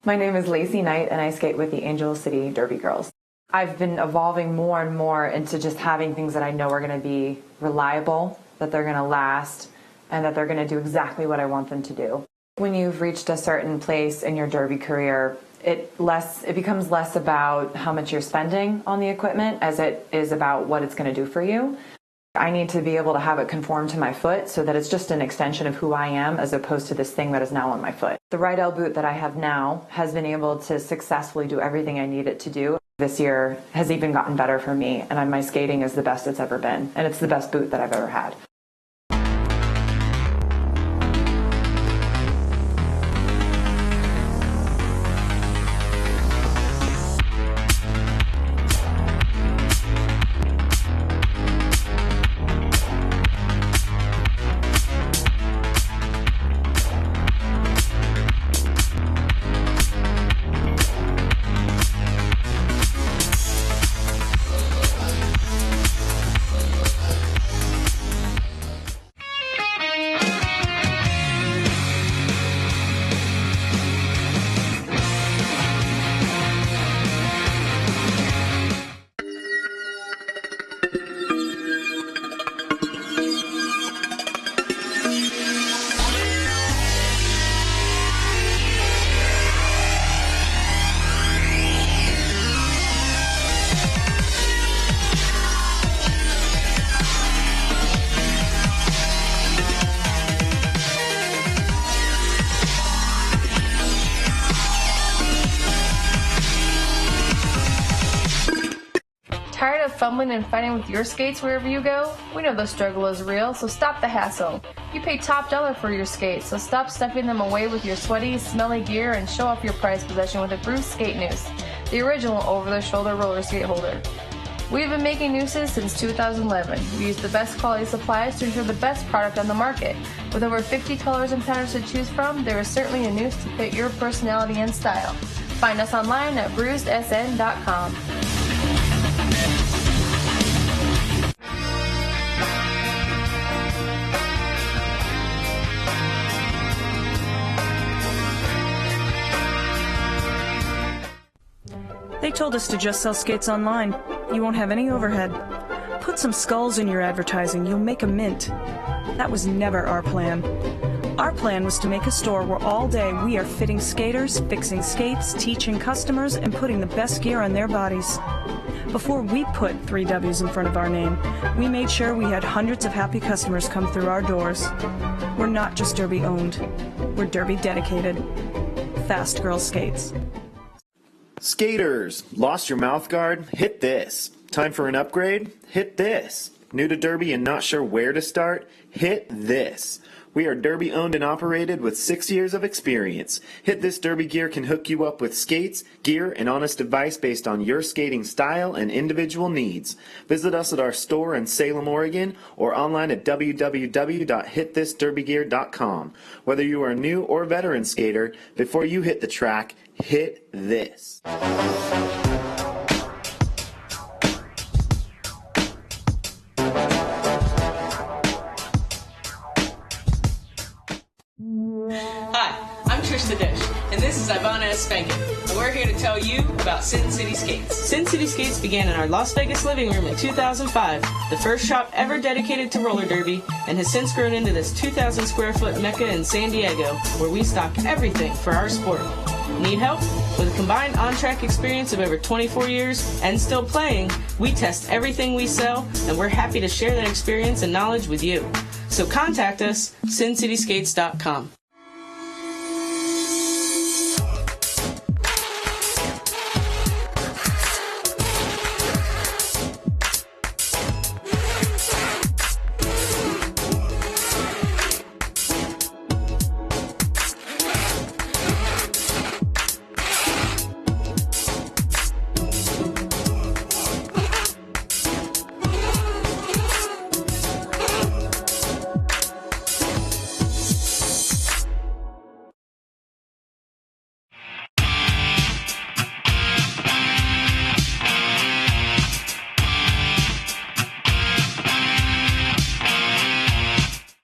Speaker 2: My name is Lacey Knight, and I skate with the Angel City Derby Girls. I've been evolving more and more into just having things that I know are going to be reliable, that they're going to last, and that they're going to do exactly what I want them to do. When you've reached a certain place in your derby career, it becomes less about how much you're spending on the equipment as it is about what it's going to do for you. I need to be able to have it conform to my foot so that it's just an extension of who I am as opposed to this thing that is now on my foot. The Rydell boot that I have now has been able to successfully do everything I need it to do. This year has even gotten better for me, and my skating is the best it's ever been, and it's the best boot that I've ever had.
Speaker 10: Tired of fumbling and fighting with your skates wherever you go? We know the struggle is real, so stop the hassle. You pay top dollar for your skates, so stop stuffing them away with your sweaty, smelly gear and show off your prized possession with a Bruce Skate Noose, the original over-the-shoulder roller skate holder. We've been making nooses since 2011. We use the best quality supplies to ensure the best product on the market. With over 50 colors and patterns to choose from, there is certainly a noose to fit your personality and style. Find us online at bruisedsn.com.
Speaker 3: They told us to just sell skates online. You won't have any overhead. Put some skulls in your advertising. You'll make a mint. That was never our plan. Our plan was to make a store where all day we are fitting skaters, fixing skates, teaching customers, and putting the best gear on their bodies. Before we put 3 W's in front of our name, we made sure we had hundreds of happy customers come through our doors. We're not just Derby owned. We're Derby dedicated. Fast Girl Skates.
Speaker 4: Skaters, lost your mouth guard? Hit this. Time for an upgrade? Hit this. New to Derby and not sure where to start? Hit this. We are Derby owned and operated with 6 years of experience. Hit This Derby Gear can hook you up with skates, gear, and honest advice based on your skating style and individual needs. Visit us at our store in Salem, Oregon, or online at www.hitthisderbygear.com. Whether you are a new or veteran skater, before you hit the track, hit this.
Speaker 5: Hi, I'm Trish the Dish, and this is Ivana S. Spankin, and we're here to tell you about Sin City Skates. Sin City Skates began in our Las Vegas living room in 2005, the first shop ever dedicated to roller derby, and has since grown into this 2,000 square foot mecca in San Diego, where we stock everything for our sport. Need help? With a combined on-track experience of over 24 years and still playing, we test everything we sell, and we're happy to share that experience and knowledge with you. So contact us, SinCitySkates.com.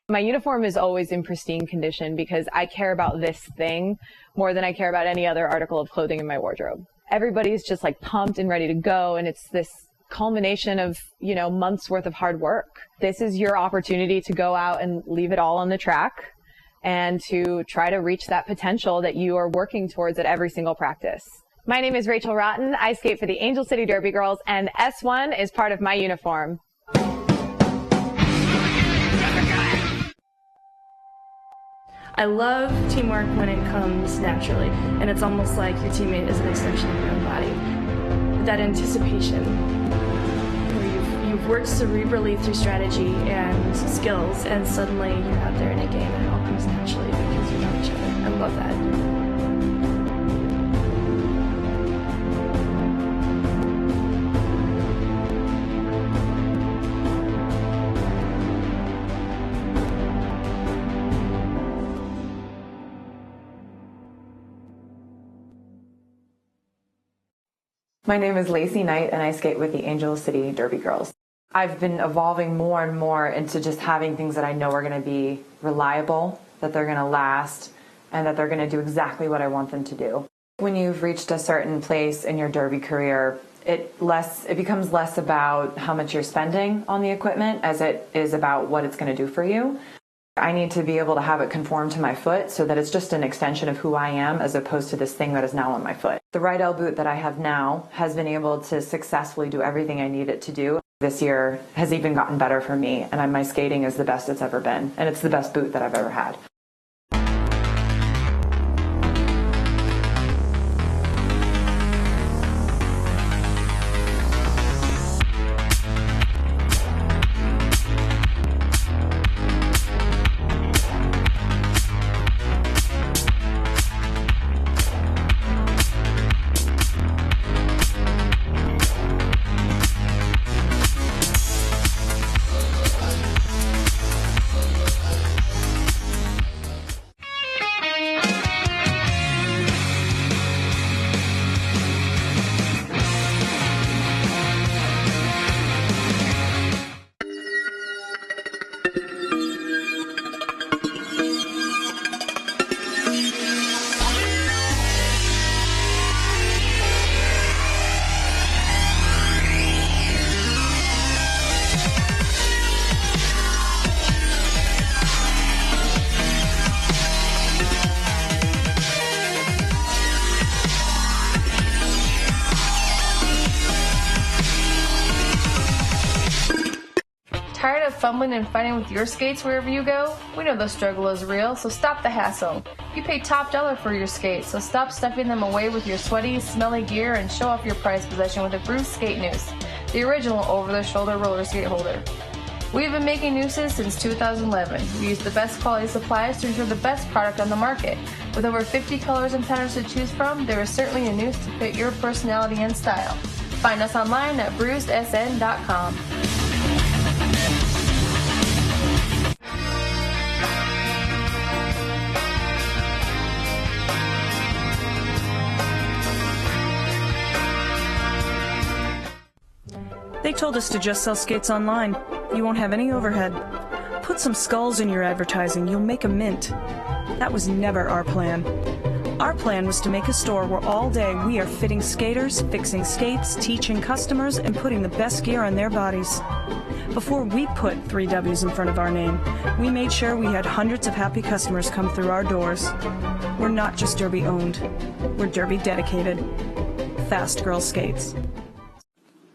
Speaker 6: My uniform is always in pristine condition because I care about this thing more than I care about any other article of clothing in my wardrobe. Everybody's just like pumped and ready to go, and it's this culmination of, months worth of hard work. This is your opportunity to go out and leave it all on the track and to try to reach that potential that you are working towards at every single practice. My name is Rachel Rotten. I skate for the Angel City Derby Girls, and S1 is part of my uniform.
Speaker 1: I love teamwork when it comes naturally, and it's almost like your teammate is an extension of your own body. That anticipation, where you've worked cerebrally through strategy and skills, and suddenly you're out there in a game and it all comes naturally because you know each other. I love that.
Speaker 2: My name is Lacey Knight, and I skate with the Angel City Derby Girls. I've been evolving more and more into just having things that I know are going to be reliable, that they're going to last, and that they're going to do exactly what I want them to do. When you've reached a certain place in your derby career, it becomes less about how much you're spending on the equipment as it is about what it's going to do for you. I need to be able to have it conform to my foot so that it's just an extension of who I am as opposed to this thing that is now on my foot. The Rydell boot that I have now has been able to successfully do everything I need it to do. This year has even gotten better for me, and my skating is the best it's ever been, and it's the best boot that I've ever had.
Speaker 10: fumbling and fighting with your skates wherever you go? We know the struggle is real, so stop the hassle. You pay top dollar for your skates, so stop stuffing them away with your sweaty, smelly gear and show off your prized possession with a Bruce Skate Noose, the original over-the-shoulder roller skate holder. We have been making nooses since 2011. We use the best quality supplies to ensure the best product on the market. With over 50 colors and patterns to choose from, there is certainly a noose to fit your personality and style. Find us online at bruisedsn.com.
Speaker 3: They told us to just sell skates online. You won't have any overhead. Put some skulls in your advertising. You'll make a mint. That was never our plan. Our plan was to make a store where all day we are fitting skaters, fixing skates, teaching customers, and putting the best gear on their bodies. Before we put 3 W's in front of our name, we made sure we had hundreds of happy customers come through our doors. We're not just Derby owned. We're Derby dedicated. Fast Girl Skates.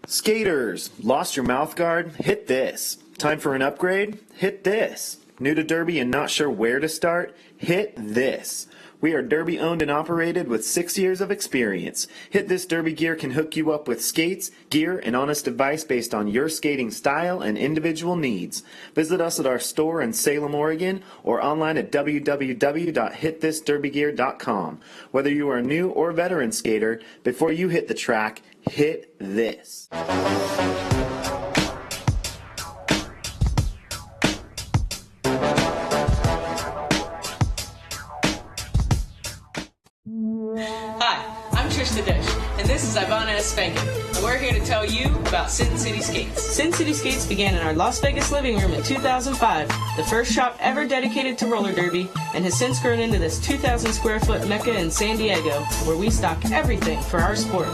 Speaker 4: Skaters, lost your mouth guard? Hit this. Time for an upgrade? Hit this. New to Derby and not sure where to start? Hit this. We are Derby owned and operated with 6 years of experience. Hit This Derby Gear can hook you up with skates, gear, and honest advice based on your skating style and individual needs. Visit us at our store in Salem, Oregon, or online at www.hitthisderbygear.com. Whether you are a new or veteran skater, before you hit the track, hit this.
Speaker 5: Hi, I'm Trista Dish, and this is Ivana S. Spankin, and we're here to tell you about Sin City Skates. Sin City Skates began in our Las Vegas living room in 2005, the first shop ever dedicated to roller derby, and has since grown into this 2,000 square foot mecca in San Diego, where we stock everything for our sport.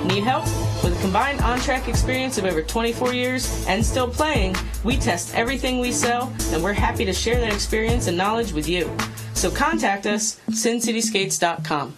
Speaker 5: Need help? With a combined on-track experience of over 24 years and still playing, we test everything we sell, and we're happy to share that experience and knowledge with you. So contact us, sincityskates.com.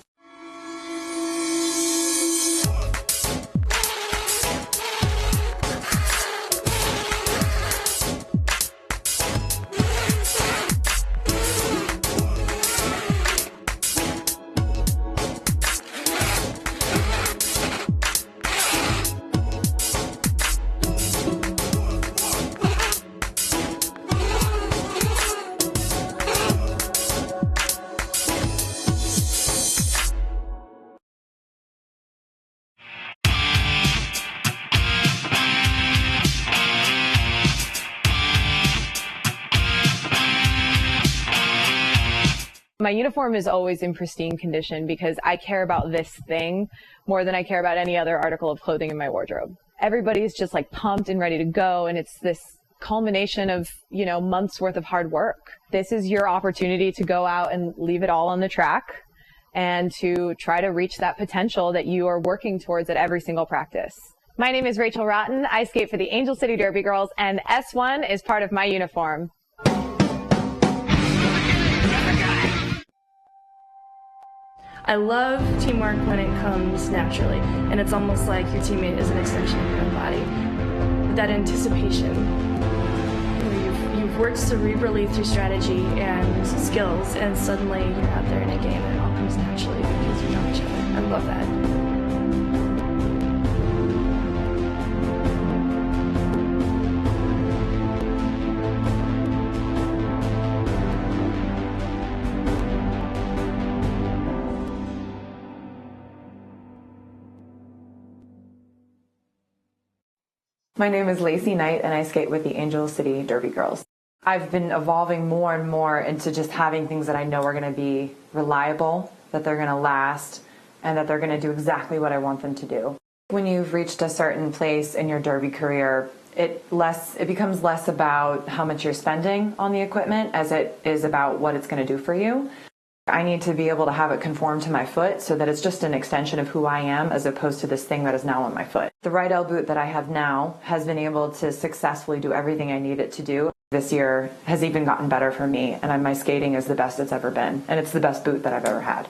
Speaker 6: My uniform is always in pristine condition because I care about this thing more than I care about any other article of clothing in my wardrobe. Everybody's just like pumped and ready to go, and it's this culmination of, months worth of hard work. This is your opportunity to go out and leave it all on the track and to try to reach that potential that you are working towards at every single practice. My name is Rachel Rotten. I skate for the Angel City Derby Girls, and S1 is part of my uniform.
Speaker 1: I love teamwork when it comes naturally, and it's almost like your teammate is an extension of your own body. That anticipation, you've worked cerebrally through strategy and skills, and suddenly you're out there in a game and it all comes naturally because you know each other. I love that.
Speaker 2: My name is Lacey Knight, and I skate with the Angel City Derby Girls. I've been evolving more and more into just having things that I know are going to be reliable, that they're going to last, and that they're going to do exactly what I want them to do. When you've reached a certain place in your derby career, it becomes less about how much you're spending on the equipment as it is about what it's going to do for you. I need to be able to have it conform to my foot so that it's just an extension of who I am as opposed to this thing that is now on my foot. The right L boot that I have now has been able to successfully do everything I need it to do. This year has even gotten better for me, and my skating is the best it's ever been, and it's the best boot that I've ever had.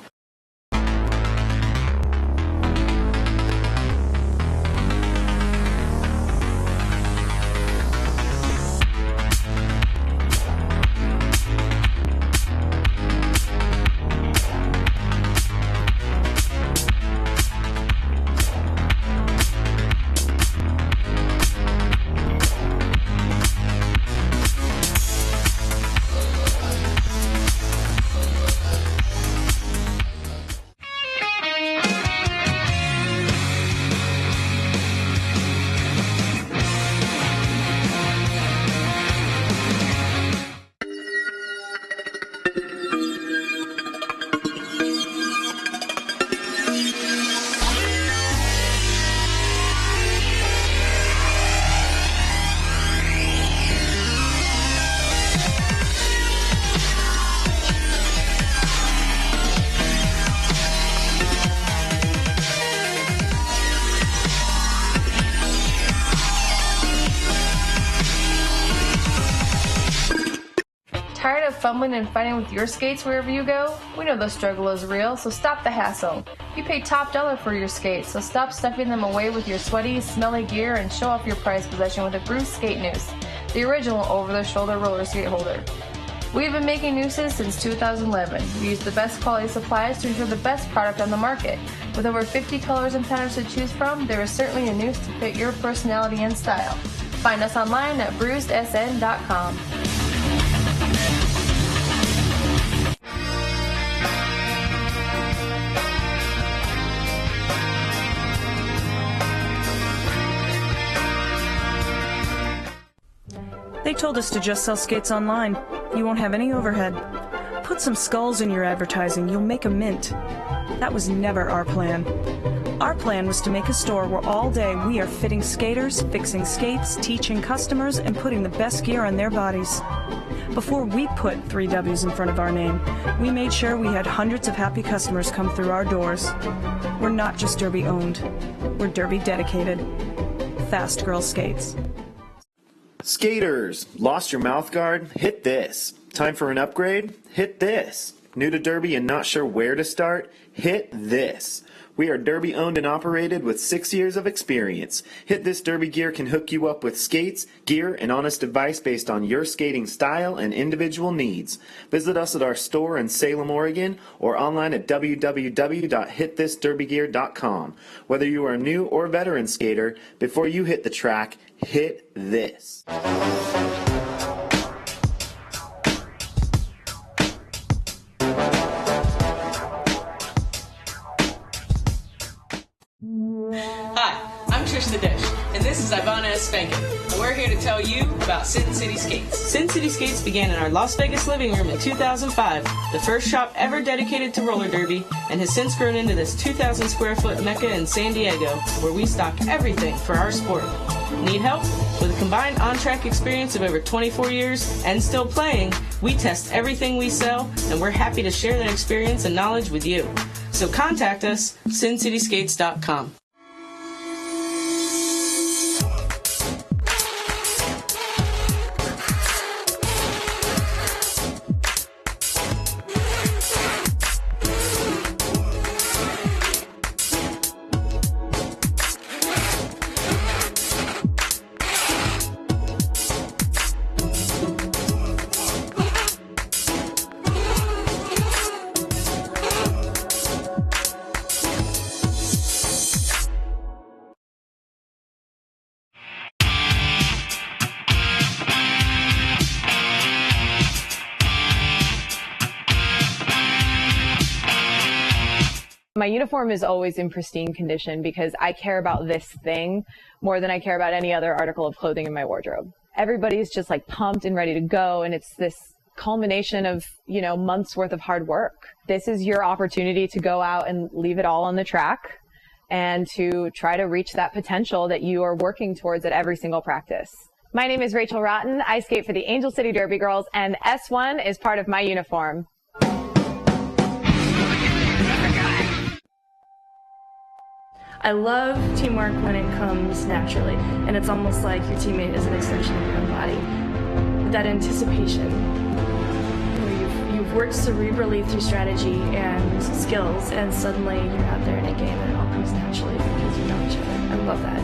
Speaker 10: fumbling and fighting with your skates wherever you go? We know the struggle is real, so stop the hassle. You pay top dollar for your skates, so stop stuffing them away with your sweaty, smelly gear and show off your prized possession with a Bruce Skate Noose, the original over-the-shoulder roller skate holder. We've been making nooses since 2011. We use the best quality supplies to ensure the best product on the market. With over 50 colors and patterns to choose from, there is certainly a noose to fit your personality and style. Find us online at bruisedsn.com.
Speaker 3: They told us to just sell skates online. You won't have any overhead. Put some skulls in your advertising. You'll make a mint. That was never our plan. Our plan was to make a store where all day we are fitting skaters, fixing skates, teaching customers, and putting the best gear on their bodies. Before we put 3 W's in front of our name, we made sure we had hundreds of happy customers come through our doors. We're not just Derby owned. We're Derby dedicated. Fast Girl Skates.
Speaker 4: Skaters, lost your mouth guard? Hit this. Time for an upgrade? Hit this. New to Derby and not sure where to start? Hit this. We are Derby owned and operated with 6 years of experience. Hit This Derby Gear can hook you up with skates, gear, and honest advice based on your skating style and individual needs. Visit us at our store in Salem, Oregon, or online at www.hitthisderbygear.com. Whether you are a new or veteran skater, before you hit the track, hit this.
Speaker 5: Hi, I'm Trish the Dish, and this is Ivana S. Spankin, and we're here to tell you about Sin City Skates. Sin City Skates began in our Las Vegas living room in 2005, the first shop ever dedicated to roller derby, and has since grown into this 2,000 square foot mecca in San Diego, where we stock everything for our sport. Need help? With a combined on-track experience of over 24 years and still playing, we test everything we sell, and we're happy to share that experience and knowledge with you. So contact us, sincityskates.com.
Speaker 6: My uniform is always in pristine condition because I care about this thing more than I care about any other article of clothing in my wardrobe. Everybody's just like pumped and ready to go, and it's this culmination of, months worth of hard work. This is your opportunity to go out and leave it all on the track and to try to reach that potential that you are working towards at every single practice. My name is Rachel Rotten. I skate for the Angel City Derby Girls, and S1 is part of my uniform.
Speaker 1: I love teamwork when it comes naturally, and it's almost like your teammate is an extension of your own body. That anticipation, where you've worked cerebrally through strategy and skills, and suddenly you're out there in a game and it all comes naturally because you know each other. I love that.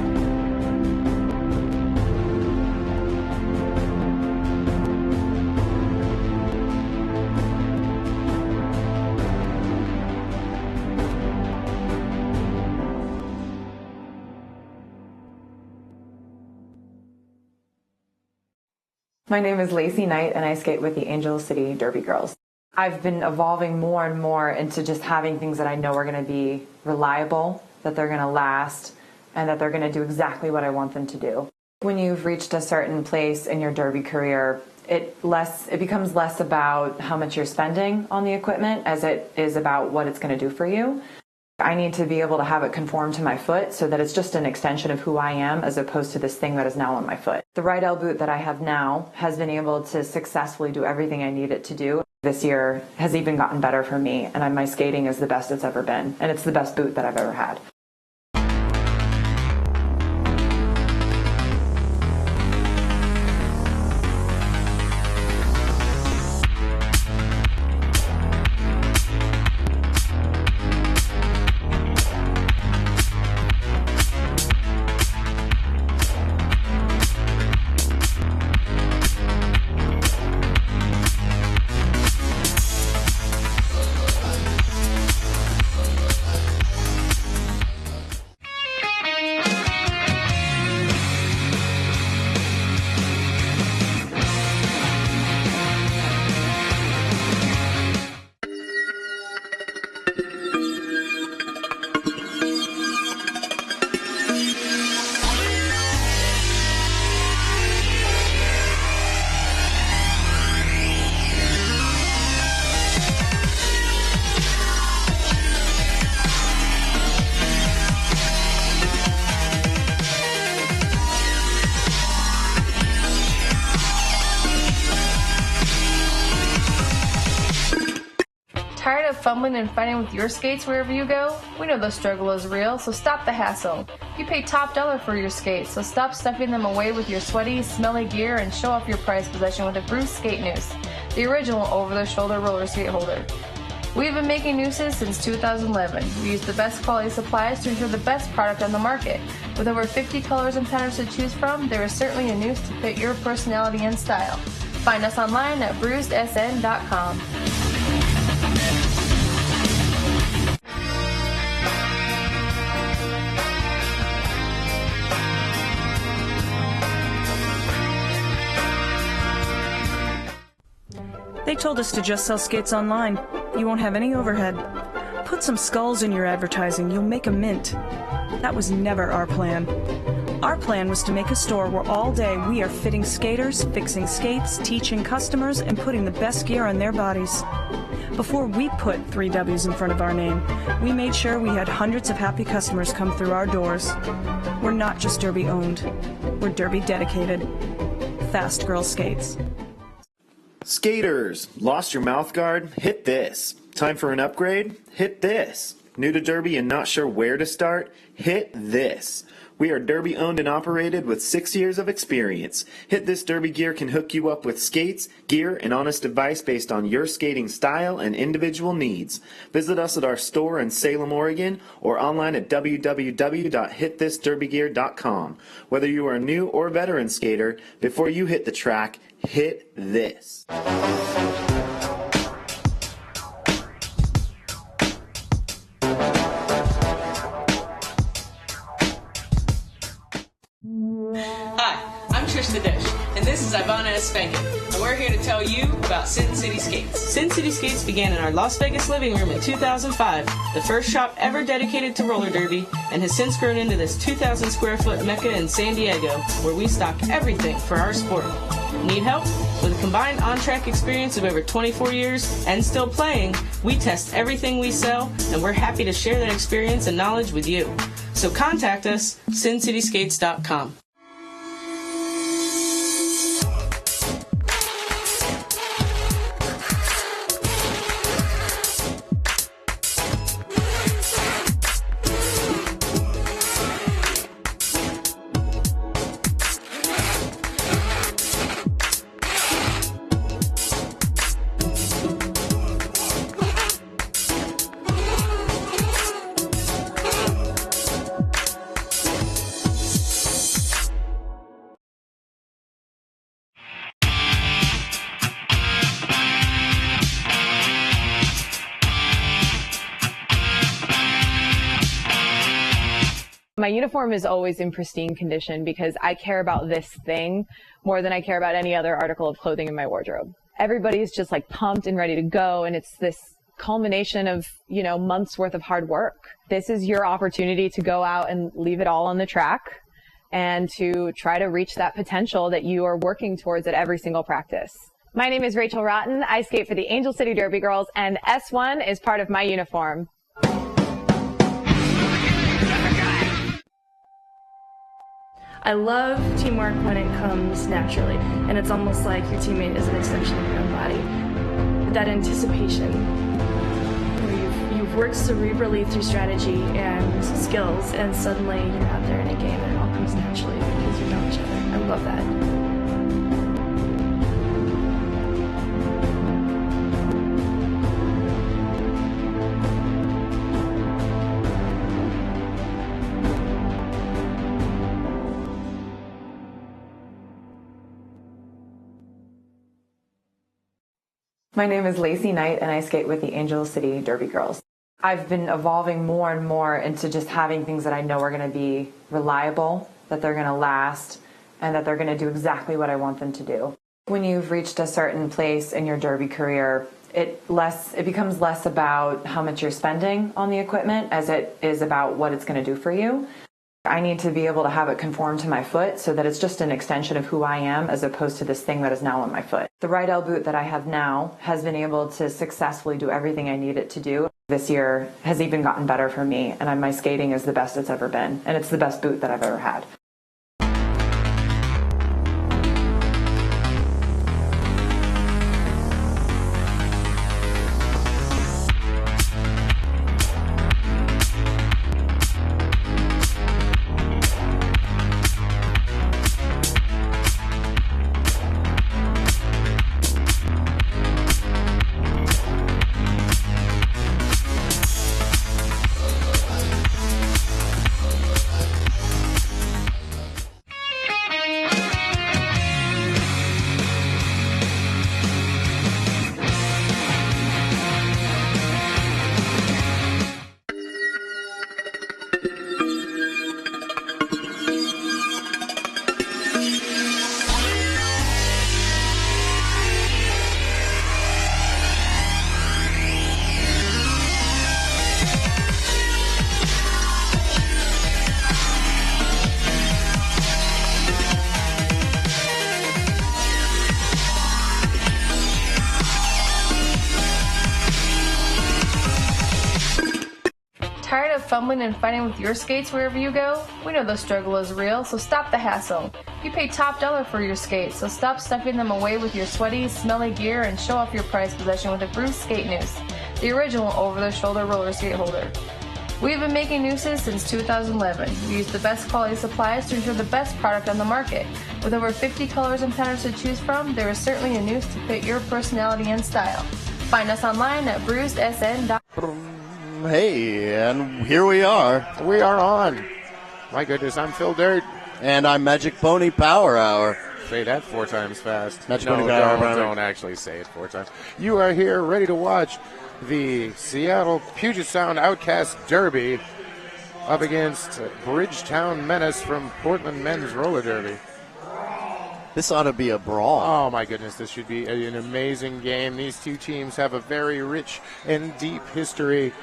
Speaker 2: My name is Lacey Knight, and I skate with the Angel City Derby Girls. I've been evolving more and more into just having things that I know are going to be reliable, that they're going to last, and that they're going to do exactly what I want them to do. When you've reached a certain place in your derby career, it becomes less about how much you're spending on the equipment as it is about what it's going to do for you. I need to be able to have it conform to my foot so that it's just an extension of who I am as opposed to this thing that is now on my foot. The Rydell boot that I have now has been able to successfully do everything I need it to do. This year has even gotten better for me, and my skating is the best it's ever been, and it's the best boot that I've ever had.
Speaker 10: fumbling and fighting with your skates wherever you go? We know the struggle is real, so stop the hassle. You pay top dollar for your skates, so stop stuffing them away with your sweaty, smelly gear and show off your prized possession with a Bruce Skate Noose, the original over-the-shoulder roller skate holder. We've been making nooses since 2011. We use the best quality supplies to ensure the best product on the market. With over 50 colors and patterns to choose from, there is certainly a noose to fit your personality and style. Find us online at bruisedsn.com.
Speaker 3: They told us to just sell skates online. You won't have any overhead. Put some skulls in your advertising. You'll make a mint. That was never our plan. Our plan was to make a store where all day we are fitting skaters, fixing skates, teaching customers, and putting the best gear on their bodies. Before we put 3 W's in front of our name, we made sure we had hundreds of happy customers come through our doors. We're not just Derby owned. We're Derby dedicated. Fast Girl Skates.
Speaker 4: Skaters, lost your mouth guard? Hit this. Time for an upgrade? Hit this. New to Derby and not sure where to start? Hit this. We are Derby owned and operated with 6 years of experience. Hit This Derby Gear can hook you up with skates, gear, and honest advice based on your skating style and individual needs. Visit us at our store in Salem, Oregon, or online at www.hitthisderbygear.com. Whether you are a new or veteran skater, before you hit the track, hit this.
Speaker 5: Hi, I'm Trish the Dish, and this is Ivana Espankin, and we're here to tell you about Sin City Skates. Sin City Skates began in our Las Vegas living room in 2005, the first shop ever dedicated to roller derby, and has since grown into this 2,000 square foot mecca in San Diego, where we stock everything for our sport. Need help? With a combined on-track experience of over 24 years and still playing, we test everything we sell, and we're happy to share that experience and knowledge with you. So contact us, sincityskates.com.
Speaker 6: My uniform is always in pristine condition because I care about this thing more than I care about any other article of clothing in my wardrobe. Everybody's just like pumped and ready to go, and it's this culmination of, months worth of hard work. This is your opportunity to go out and leave it all on the track and to try to reach that potential that you are working towards at every single practice. My name is Rachel Rotten. I skate for the Angel City Derby Girls, and S1 is part of my uniform.
Speaker 1: I love teamwork when it comes naturally, and it's almost like your teammate is an extension of your own body. That anticipation, where you've worked cerebrally through strategy and skills, and suddenly you're out there in a game and it all comes naturally because you know each other. I love that.
Speaker 2: My name is Lacey Knight, and I skate with the Angel City Derby Girls. I've been evolving more and more into just having things that I know are going to be reliable, that they're going to last, and that they're going to do exactly what I want them to do. When you've reached a certain place in your derby career, it becomes less about how much you're spending on the equipment as it is about what it's going to do for you. I need to be able to have it conform to my foot so that it's just an extension of who I am as opposed to this thing that is now on my foot. The Rydell boot that I have now has been able to successfully do everything I need it to do. This year has even gotten better for me, and my skating is the best it's ever been, and it's the best boot that I've ever had.
Speaker 10: Tired of fumbling and fighting with your skates wherever you go? We know the struggle is real, so stop the hassle. You pay top dollar for your skates, so stop stuffing them away with your sweaty, smelly gear and show off your prized possession with a Bruce Skate Noose, the original over-the-shoulder roller skate holder. We've been making nooses since 2011. We use the best quality supplies to ensure the best product on the market. With over 50 colors and patterns to choose from, there is certainly a noose to fit your personality and style. Find us online at bruisedsn.com.
Speaker 7: Hey, and here we are.
Speaker 16: We are on. My goodness, I'm Phil Dirt.
Speaker 7: And I'm Magic Pony Power Hour.
Speaker 16: Say that 4 times fast.
Speaker 7: Magic
Speaker 16: No,
Speaker 7: Pony Power Hour.
Speaker 16: don't actually say it 4 times. You are here ready to watch the Seattle Puget Sound Outcast Derby up against Bridgetown Menace from Portland Men's Roller Derby.
Speaker 7: This ought to be a brawl.
Speaker 16: Oh, my goodness, this should be an amazing game. These two teams have a very rich and deep history.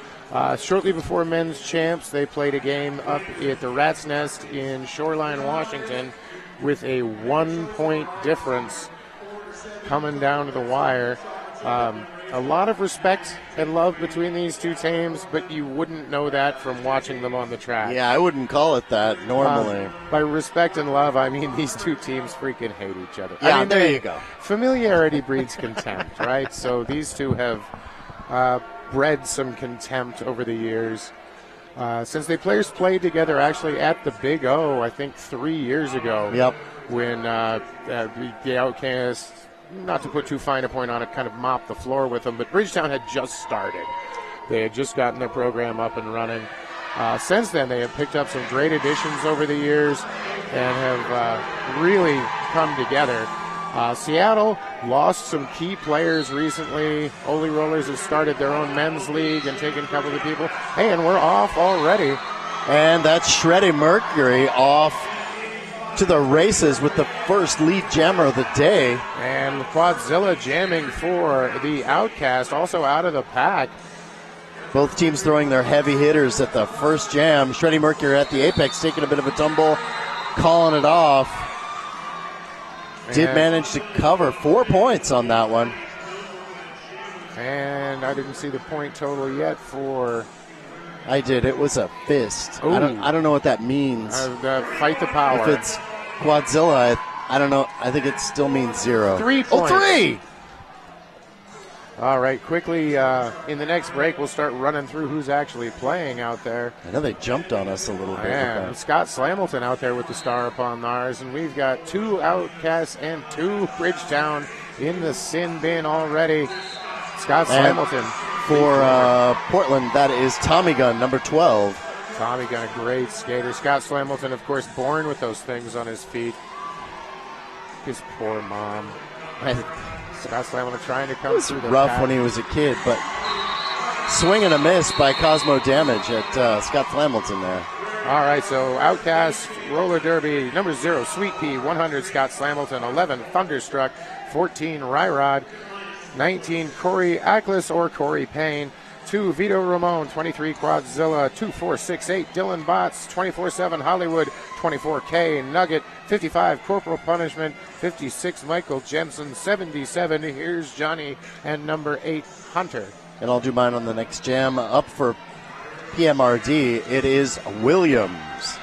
Speaker 16: Shortly before men's champs, they played a game up at the Rat's Nest in Shoreline, Washington, with a 1-point difference coming down to the wire. A lot of respect and love between these two teams, but you wouldn't know that from watching them on the track.
Speaker 7: Yeah, I wouldn't call it that normally.
Speaker 16: By respect and love, I mean these two teams freaking hate each other.
Speaker 7: Yeah,
Speaker 16: I mean,
Speaker 7: there you go.
Speaker 16: Familiarity breeds contempt, right? So these two have bred some contempt over the years. Since they first played together actually at the Big O, I think 3 years ago.
Speaker 7: Yep.
Speaker 16: When the Outcasts, not to put too fine a point on it, kind of mopped the floor with them, but Bridgetown had just started. They had just gotten their program up and running. Since then, they have picked up some great additions over the years and have really come together. Seattle lost some key players recently. Holy Rollers have started their own men's league and taken a couple of people. Hey, and we're off already.
Speaker 7: And that's Shreddy Mercury off to the races with the first lead jammer of the day.
Speaker 16: And Quadzilla jamming for the Outcast, also out of the pack.
Speaker 7: Both teams throwing their heavy hitters at the first jam. Shreddy Mercury at the apex, taking a bit of a tumble, calling it off. Did manage to cover 4 points on that one.
Speaker 16: And I didn't see the point total yet for...
Speaker 7: I did. It was a fist. I don't know what that means.
Speaker 16: Fight the power.
Speaker 7: If it's Quadzilla, I don't know. I think it still means 0.
Speaker 16: 3 points.
Speaker 7: Oh, 3!
Speaker 16: All right, quickly, in the next break, we'll start running through who's actually playing out there.
Speaker 7: I know they jumped on us a little bit.
Speaker 16: Yeah, Scott Slamilton out there with the star upon ours, and we've got 2 Outcasts and 2 Bridgetown in the sin bin already. Scott Slamilton.
Speaker 7: For Portland, that is Tommy Gunn, number 12.
Speaker 16: Tommy Gunn, a great skater. Scott Slamilton, of course, born with those things on his feet. His poor mom. Scott Slamilton trying to come through the
Speaker 7: rough
Speaker 16: pack.
Speaker 7: when he was a kid, but swing and a miss by Cosmo Damage at Scott Flamilton there.
Speaker 16: All right, so Outcast Roller Derby, number 0, Sweet Pea, 100, Scott Slamilton, 11, Thunderstruck, 14, Ryrod, 19, Corey Ackles or Corey Payne, 2, Vito Ramon, 23, Quadzilla, 2468, Dylan Botts, 24-7, Hollywood, 24K, Nugget, 55, Corporal Punishment, 56, Michael Jensen, 77, here's Johnny, and number 8, Hunter.
Speaker 7: And I'll do mine on the next jam. Up for PMRD, it is Williams.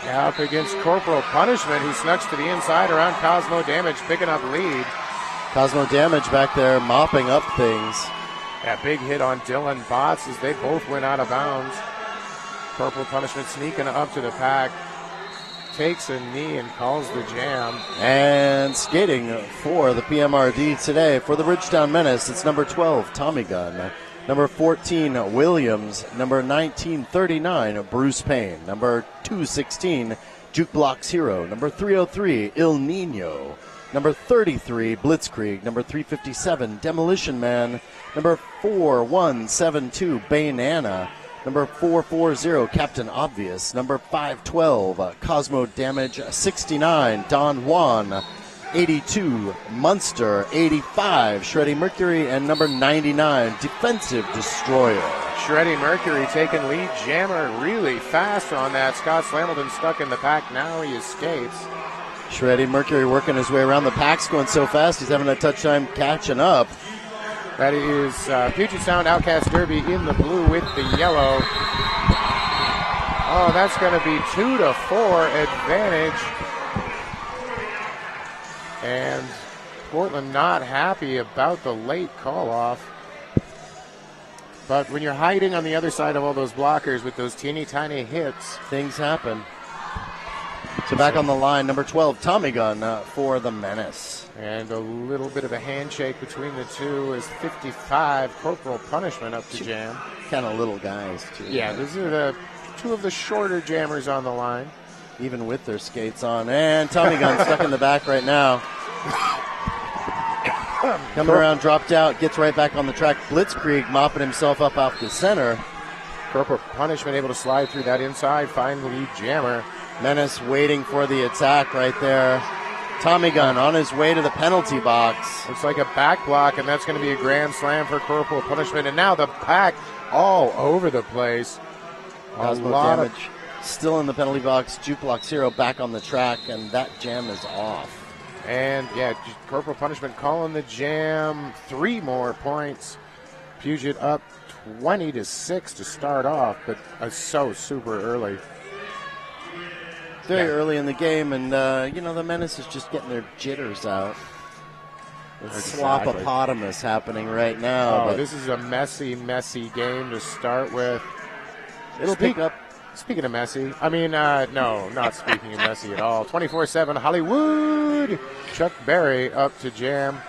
Speaker 16: Now up against Corporal Punishment, who snucks to the inside around Cosmo Damage, picking up lead.
Speaker 7: Cosmo Damage back there mopping up things.
Speaker 16: That big hit on Dylan Botts as they both went out of bounds. Corporal Punishment sneaking up to the pack. Takes a knee and calls the jam.
Speaker 7: And skating for the PMRD today for the Bridgetown Menace, it's number 12, Tommy Gunn. Number 14, Williams. Number 1939, Bruce Payne. Number 216, Jukebox Hero. Number 303, Il Nino. Number 33, Blitzkrieg. Number 357, Demolition Man. Number 4172, Banana. Number 440, Captain Obvious. Number 512, Cosmo Damage. 69, Don Juan. 82, Munster. 85, Shreddy Mercury. And number 99, Defensive Destroyer.
Speaker 16: Shreddy Mercury taking lead jammer really fast on that. Scott Slamilton stuck in the pack. Now he escapes.
Speaker 7: Shreddy Mercury working his way around the packs, going so fast he's having a tough time catching up.
Speaker 16: That is Puget Sound Outcast Derby in the blue with the yellow. Oh, that's going to be 2-4 advantage. And Portland not happy about the late call-off. But when you're hiding on the other side of all those blockers with those teeny tiny hits,
Speaker 7: things happen. So back on the line, number 12, Tommy Gunn for the Menace.
Speaker 16: And a little bit of a handshake between the two is 55. Corporal Punishment up to jam.
Speaker 7: Kind of little guys, too.
Speaker 16: Yeah, these are the two of the shorter jammers on the line.
Speaker 7: Even with their skates on. And Tommy Gunn stuck in the back right now. Coming around, dropped out, gets right back on the track. Blitzkrieg mopping himself up off the center.
Speaker 16: Corporal Punishment able to slide through that inside, find the lead jammer.
Speaker 7: Menace waiting for the attack right there. Tommy Gunn on his way to the penalty box.
Speaker 16: Looks like a back block, and that's going to be a grand slam for Corporal Punishment. And now the pack all over the place.
Speaker 7: Cosmo damage still in the penalty box. Jukebox Hero back on the track, and that jam is off.
Speaker 16: And yeah, Corporal Punishment calling the jam. 3 more points. Puget up 20-6 to start off, but so super early.
Speaker 7: Very early in the game, and the Menace is just getting their jitters out. Slopopotamus happening right now.
Speaker 16: Oh, this is a messy game to start with.
Speaker 7: It'll pick up.
Speaker 16: Speaking of messy, no, not speaking of messy at all. 24/7 Hollywood. Chuck Berry up to jam.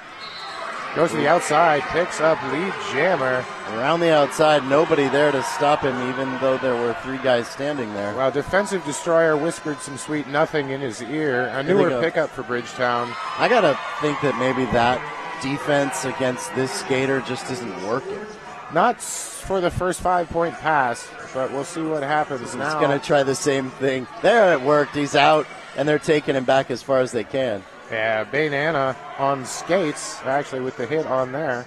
Speaker 16: Goes to the outside, picks up lead jammer.
Speaker 7: Around the outside, nobody there to stop him, even though there were 3 guys standing there.
Speaker 16: Well, Defensive Destroyer whispered some sweet nothing in his ear. A newer pickup for Bridgetown.
Speaker 7: I got to think that maybe that defense against this skater just isn't working.
Speaker 16: Not for the first 5-point pass, but we'll see what happens now.
Speaker 7: He's going to try the same thing. There it worked. He's out, and they're taking him back as far as they can.
Speaker 16: Yeah, Banana on skates, actually, with the hit on there.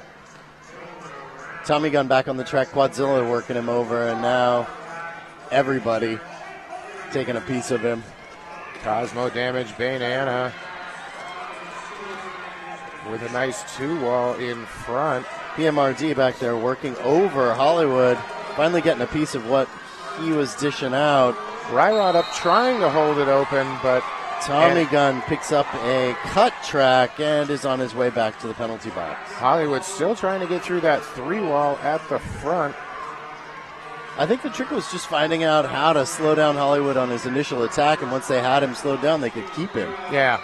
Speaker 7: Tommy Gunn back on the track. Quadzilla working him over, and now everybody taking a piece of him.
Speaker 16: Cosmo damage, Banana with a nice 2-wall in front.
Speaker 7: PMRD back there working over Hollywood, finally getting a piece of what he was dishing out.
Speaker 16: Ryrod up trying to hold it open, but
Speaker 7: Tommy Gunn picks up a cut track and is on his way back to the penalty box.
Speaker 16: Hollywood still trying to get through that 3-wall at the front.
Speaker 7: I think the trick was just finding out how to slow down Hollywood on his initial attack, and once they had him slowed down, they could keep him.
Speaker 16: Yeah.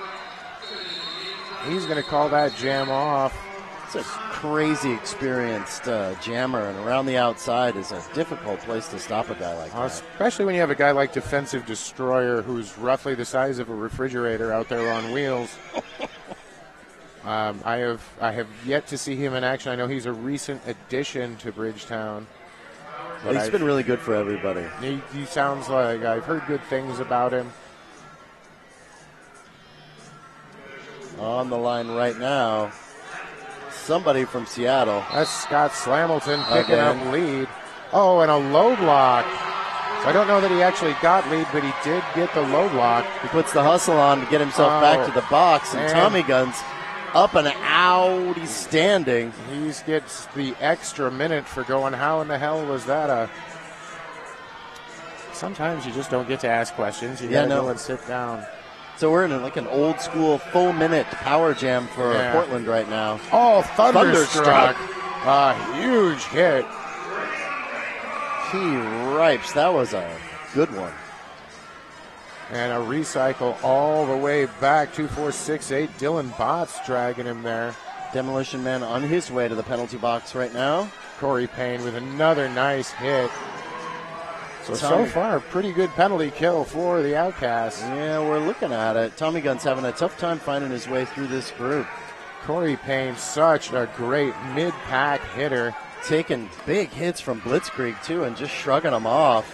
Speaker 16: He's going to call that jam off.
Speaker 7: It's a crazy experienced jammer, and around the outside is a difficult place to stop a guy like that.
Speaker 16: Especially when you have a guy like Defensive Destroyer who's roughly the size of a refrigerator out there on wheels. I have yet to see him in action. I know he's a recent addition to Bridgetown.
Speaker 7: But he's been really good for everybody.
Speaker 16: He sounds like I've heard good things about him.
Speaker 7: On the line right now, somebody from Seattle.
Speaker 16: That's Scott Slamilton picking up lead. Oh, and a low block. So I don't know that he actually got lead, but he did get the low block.
Speaker 7: He puts the hustle on to get himself back to the box, and Tommy Gunn's up and out. He's standing.
Speaker 16: He gets the extra minute for going, how in the hell was that Sometimes you just don't get to ask questions. You gotta go and sit down.
Speaker 7: So we're in an old school full minute power jam for Portland right now.
Speaker 16: Oh, Thunderstruck. A huge hit.
Speaker 7: He ripes. That was a good one.
Speaker 16: And a recycle all the way back. 2-4-6-8. Dylan Botts dragging him there.
Speaker 7: Demolition Man on his way to the penalty box right now.
Speaker 16: Corey Payne with another nice hit. So far, pretty good penalty kill for the Outcasts.
Speaker 7: Yeah, we're looking at it. Tommy Gunn's having a tough time finding his way through this group.
Speaker 16: Corey Payne, such a great mid-pack hitter.
Speaker 7: Taking big hits from Blitzkrieg, too, and just shrugging them off.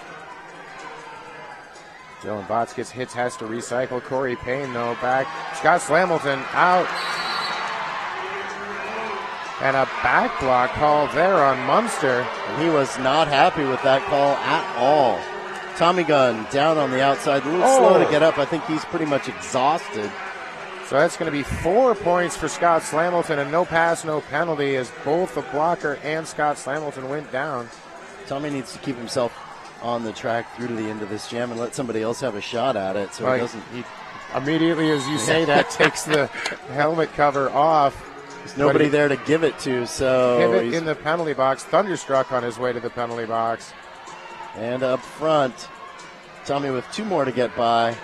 Speaker 16: Dylan Botts gets hits, has to recycle. Corey Payne, though, back. Scott Slamilton out. And a back block call there on Munster.
Speaker 7: And he was not happy with that call at all. Tommy Gunn down on the outside, a little slow to get up. I think he's pretty much exhausted.
Speaker 16: So that's going to be 4 points for Scott Slamilton, and no pass, no penalty, as both the blocker and Scott Slamilton went down.
Speaker 7: Tommy needs to keep himself on the track through to the end of this jam and let somebody else have a shot at it so
Speaker 16: Right.
Speaker 7: he doesn't.
Speaker 16: Immediately as you say that, takes the helmet cover off.
Speaker 7: There's nobody there to give it to, so
Speaker 16: Pivot
Speaker 7: he's
Speaker 16: in the penalty box. Thunderstruck on his way to the penalty box.
Speaker 7: And up front, Tommy with 2 more to get by.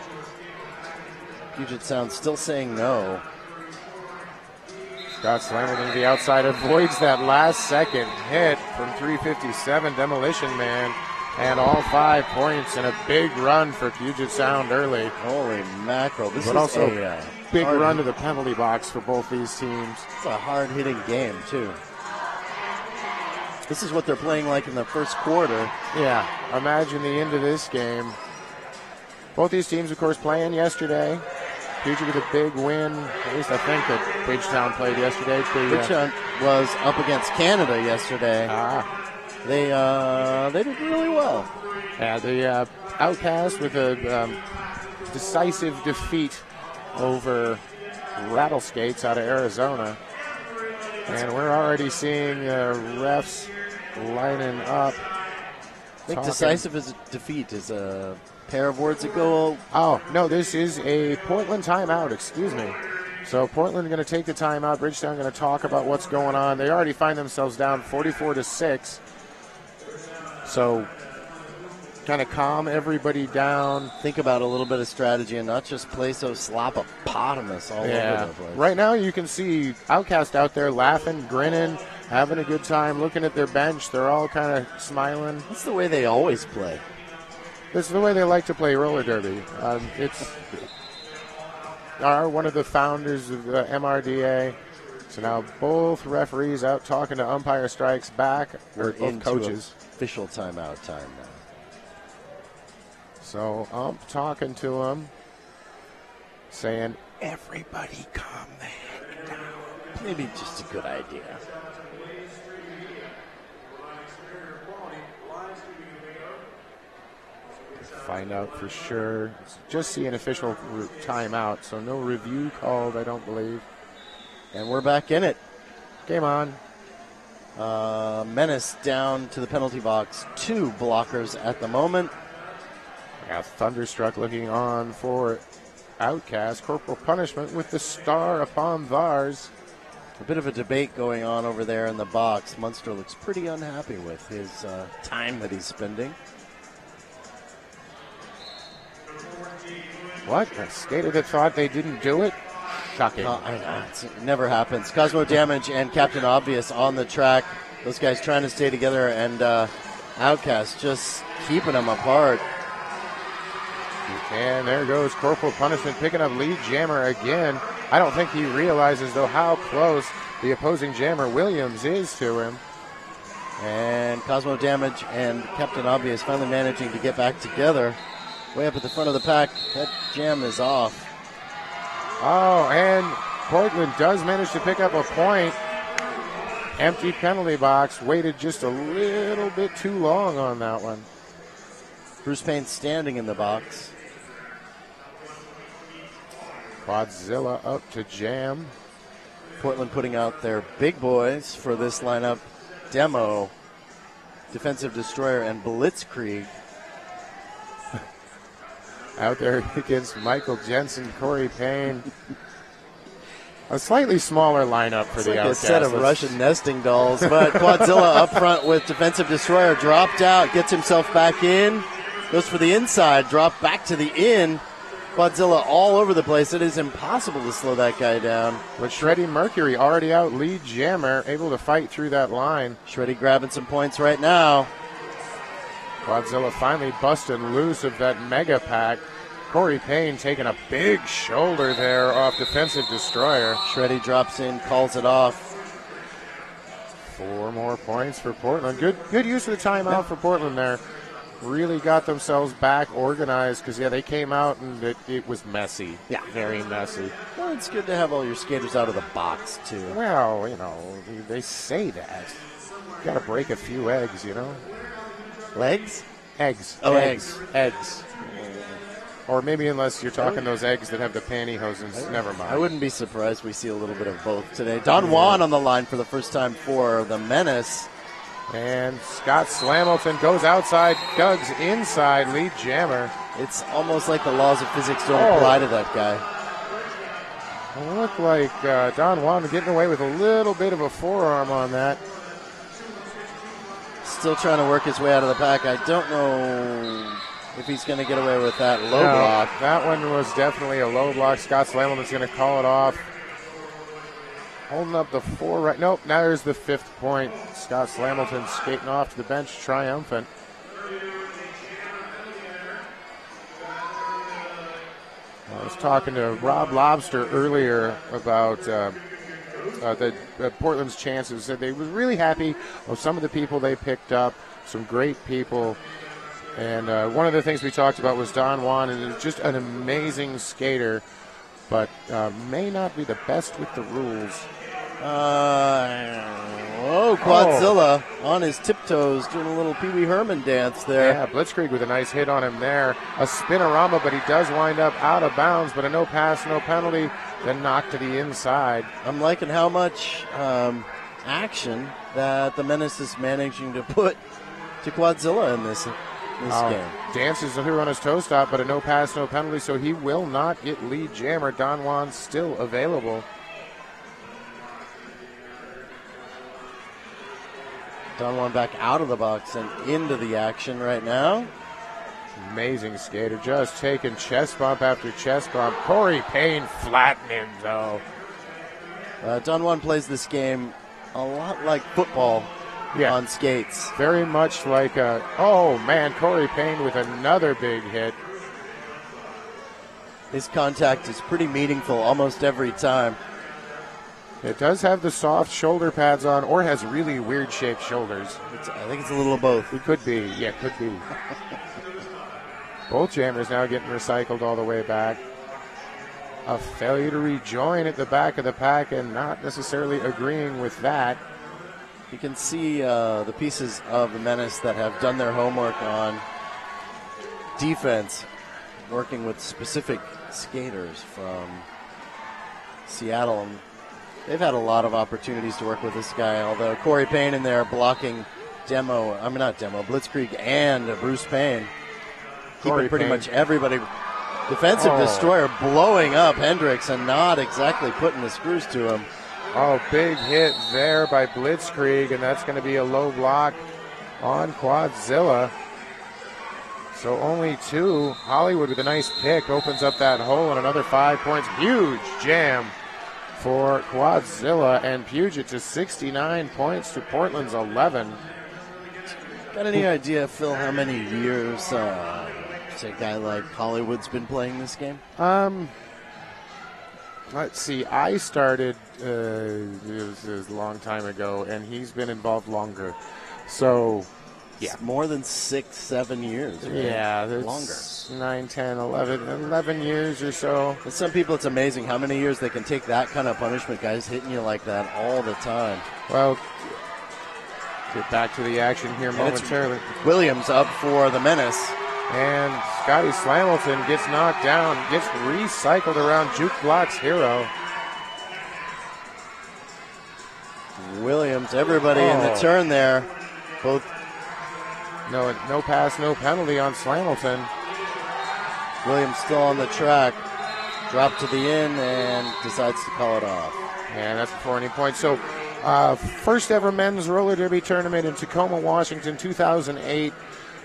Speaker 7: Puget Sound still saying no.
Speaker 16: Scott Slammerton to the outside avoids that last second hit from 357 Demolition Man. And all 5 points and a big run for Puget Sound early.
Speaker 7: Holy mackerel. This
Speaker 16: but
Speaker 7: is
Speaker 16: also
Speaker 7: a
Speaker 16: big
Speaker 7: hard-
Speaker 16: run to the penalty box for both these teams.
Speaker 7: It's a hard-hitting game, too. This is what they're playing like in the first quarter.
Speaker 16: Yeah, imagine the end of this game. Both these teams, of course, playing yesterday. Puget with a big win. At least I think that Bridgetown played yesterday.
Speaker 7: Bridgetown was up against Canada yesterday. They did really well.
Speaker 16: Yeah, the Outcast with a decisive defeat over Rattlescapes out of Arizona. And we're already seeing refs lining up.
Speaker 7: I think decisive as a defeat is a pair of words that go.
Speaker 16: Oh, no, this is a Portland timeout, excuse me. So Portland going to take the timeout. Bridgetown going to talk about what's going on. They already find themselves down 44-6. So kind of calm everybody down.
Speaker 7: Think about a little bit of strategy and not just play so slopopotamus all over the place.
Speaker 16: Right now you can see Outcast out there laughing, grinning, having a good time, looking at their bench. They're all kind of smiling.
Speaker 7: That's the way they always play.
Speaker 16: This is the way they like to play roller derby. It's one of the founders of the MRDA. So now both referees out talking to umpire strikes back.
Speaker 7: We're
Speaker 16: Both
Speaker 7: into
Speaker 16: coaches.
Speaker 7: Official timeout time now.
Speaker 16: So ump talking to him, saying, everybody calm the heck down.
Speaker 7: Maybe just a good idea.
Speaker 16: Find out for sure. Just see an official timeout, so no review called, I don't believe.
Speaker 7: And we're back in it.
Speaker 16: Game on.
Speaker 7: Menace down to the penalty box. 2 blockers at the moment.
Speaker 16: Yeah, Thunderstruck looking on for Outcast. Corporal Punishment with the star upon Vars.
Speaker 7: A bit of a debate going on over there in the box. Munster looks pretty unhappy with his time that he's spending.
Speaker 16: What? A skater that thought they didn't do it? Shocking.
Speaker 7: I know. It never happens. Cosmo Damage and Captain Obvious on the track. Those guys trying to stay together, and Outcast just keeping them apart.
Speaker 16: And there goes Corporal Punishment picking up lead jammer again. I don't think he realizes, though, how close the opposing jammer Williams is to him.
Speaker 7: And Cosmo Damage and Captain Obvious finally managing to get back together. Way up at the front of the pack. That jam is off.
Speaker 16: Oh, and Portland does manage to pick up a point. Empty penalty box. Waited just a little bit too long on that one.
Speaker 7: Bruce Payne standing in the box.
Speaker 16: Quadzilla up to jam.
Speaker 7: Portland putting out their big boys for this lineup. Demo, Defensive Destroyer, and Blitzkrieg.
Speaker 16: Out there against Michael Jensen, Corey Payne. A slightly smaller lineup for
Speaker 7: It's
Speaker 16: the
Speaker 7: like
Speaker 16: Outcasts.
Speaker 7: a set of Russian nesting dolls. But Quadzilla up front with Defensive Destroyer, dropped out, gets himself back in, goes for the inside, drop back to the in. Quadzilla all over the place. It is impossible to slow that guy down.
Speaker 16: But Shreddy Mercury already out lead jammer, able to fight through that line.
Speaker 7: Shreddy grabbing some points right now.
Speaker 16: Quadzilla finally busted loose of that mega pack. Corey Payne taking a big shoulder there off Defensive Destroyer.
Speaker 7: Shreddy drops in, calls it off.
Speaker 16: 4 more points for Portland. Good use of the timeout for Portland there. Really got themselves back organized because, they came out and it was messy.
Speaker 7: Yeah.
Speaker 16: Very messy.
Speaker 7: Well, it's good to have all your skaters out of the box, too.
Speaker 16: Well, they say that. Got to break a few eggs,
Speaker 7: Legs?
Speaker 16: Eggs.
Speaker 7: Oh,
Speaker 16: Eggs. Or maybe unless you're talking those eggs that have the pantyhose, never mind.
Speaker 7: I wouldn't be surprised we see a little bit of both today. Don Juan on the line for the first time for the Menace.
Speaker 16: And Scott Slamilton goes outside, Doug's inside, lead jammer.
Speaker 7: It's almost like the laws of physics don't apply to that guy.
Speaker 16: It looked like Don Juan getting away with a little bit of a forearm on that.
Speaker 7: Still trying to work his way out of the pack. I don't know if he's going to get away with that low
Speaker 16: No,
Speaker 7: block.
Speaker 16: That one was definitely a low block. Scott Slamilton's going to call it off. Holding up the 4 right. Nope, now there's the 5th point. Scott Slamilton skating off to the bench, triumphant. I was talking to Rob Lobster earlier about Portland's chances. Said they were really happy with some of the people they picked up, some great people. And one of the things we talked about was Don Juan, and is just an amazing skater, but may not be the best with the rules.
Speaker 7: Quadzilla on his tiptoes doing a little Pee Wee Herman dance there.
Speaker 16: Yeah, Blitzkrieg with a nice hit on him there. A spinorama, but he does wind up out of bounds, but a no pass, no penalty, then knocked to the inside.
Speaker 7: I'm liking how much action that the Menace is managing to put to Quadzilla in this game.
Speaker 16: Dances through on his toe stop, but a no pass, no penalty, so he will not get lead jammer. Don Juan still available.
Speaker 7: Don Juan back out of the box and into the action right now.
Speaker 16: Amazing skater, just taking chest bump after chest bump. Corey Payne flattening him, though.
Speaker 7: Don Juan plays this game a lot like football on skates.
Speaker 16: Very much like Corey Payne with another big hit.
Speaker 7: His contact is pretty meaningful almost every time.
Speaker 16: It does have the soft shoulder pads on, or has really weird shaped shoulders.
Speaker 7: I think it's a little of both.
Speaker 16: It could be. Yeah, it could be. Both jammers now getting recycled all the way back. A failure to rejoin at the back of the pack, and not necessarily agreeing with that.
Speaker 7: You can see the pieces of the Menace that have done their homework on defense, working with specific skaters from Seattle. They've had a lot of opportunities to work with this guy, although Corey Payne in there blocking Blitzkrieg and Bruce Payne. Keeping pretty much everybody. Defensive destroyer blowing up Hendricks and not exactly putting the screws to him.
Speaker 16: Oh, big hit there by Blitzkrieg, and that's going to be a low block on Quadzilla. So only 2. Hollywood with a nice pick opens up that hole, and another 5 points. Huge jam for Quadzilla and Puget to 69 points to Portland's 11.
Speaker 7: Got any idea, Phil, how many years a guy like Hollywood's been playing this game?
Speaker 16: Let's see. I started it was a long time ago, and he's been involved longer. So, yeah.
Speaker 7: It's more than 6-7 years. Right?
Speaker 16: Yeah,
Speaker 7: longer.
Speaker 16: 9, 10, 11 years or so.
Speaker 7: For some people, it's amazing how many years they can take that kind of punishment. Guys hitting you like that all the time.
Speaker 16: Well, get back to the action here momentarily.
Speaker 7: Williams up for the Menace.
Speaker 16: And Scotty Slamilton gets knocked down, gets recycled around Jukebox Hero.
Speaker 7: Williams, everybody in the turn there. Both.
Speaker 16: No pass, no penalty on Slamilton.
Speaker 7: Williams still on the track. Drop to the in and decides to call it off.
Speaker 16: And that's before any points. So, first ever men's roller derby tournament in Tacoma, Washington, 2008.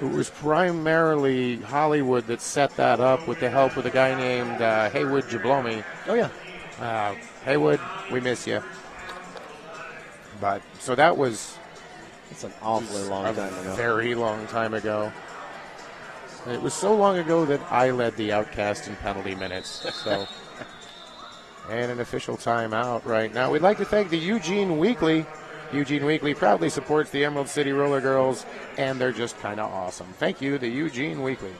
Speaker 16: It was primarily Hollywood that set that up with the help of a guy named Haywood Jablomi.
Speaker 7: Oh, yeah.
Speaker 16: Haywood, we miss you. But, so that was...
Speaker 7: It's an awfully long time ago.
Speaker 16: Very long time ago. It was so long ago that I led the Outcast in penalty minutes. So, and an official timeout right now. We'd like to thank the Eugene Weekly. Eugene Weekly proudly supports the Emerald City Roller Girls, and they're just kind of awesome. Thank you, the Eugene Weekly.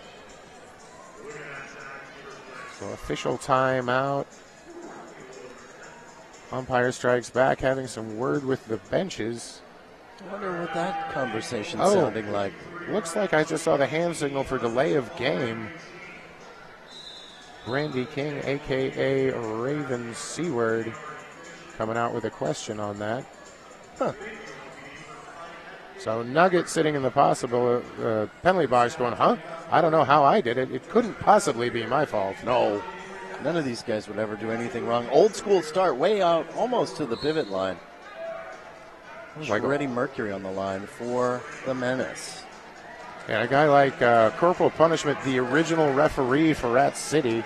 Speaker 16: So official timeout. Umpire strikes back, having some word with the benches.
Speaker 7: I wonder what that conversation's sounding like.
Speaker 16: Looks like I just saw the hand signal for delay of game. Randy King, a.k.a. Raven Seaward, coming out with a question on that.
Speaker 7: Huh.
Speaker 16: So Nugget sitting in the possible penalty box going, huh? I don't know how I did it. It couldn't possibly be my fault.
Speaker 7: No. None of these guys would ever do anything wrong. Old school start way out almost to the pivot line. Freddie Mercury on the line for the Menace.
Speaker 16: Yeah, a guy like Corporal Punishment, the original referee for Rat City.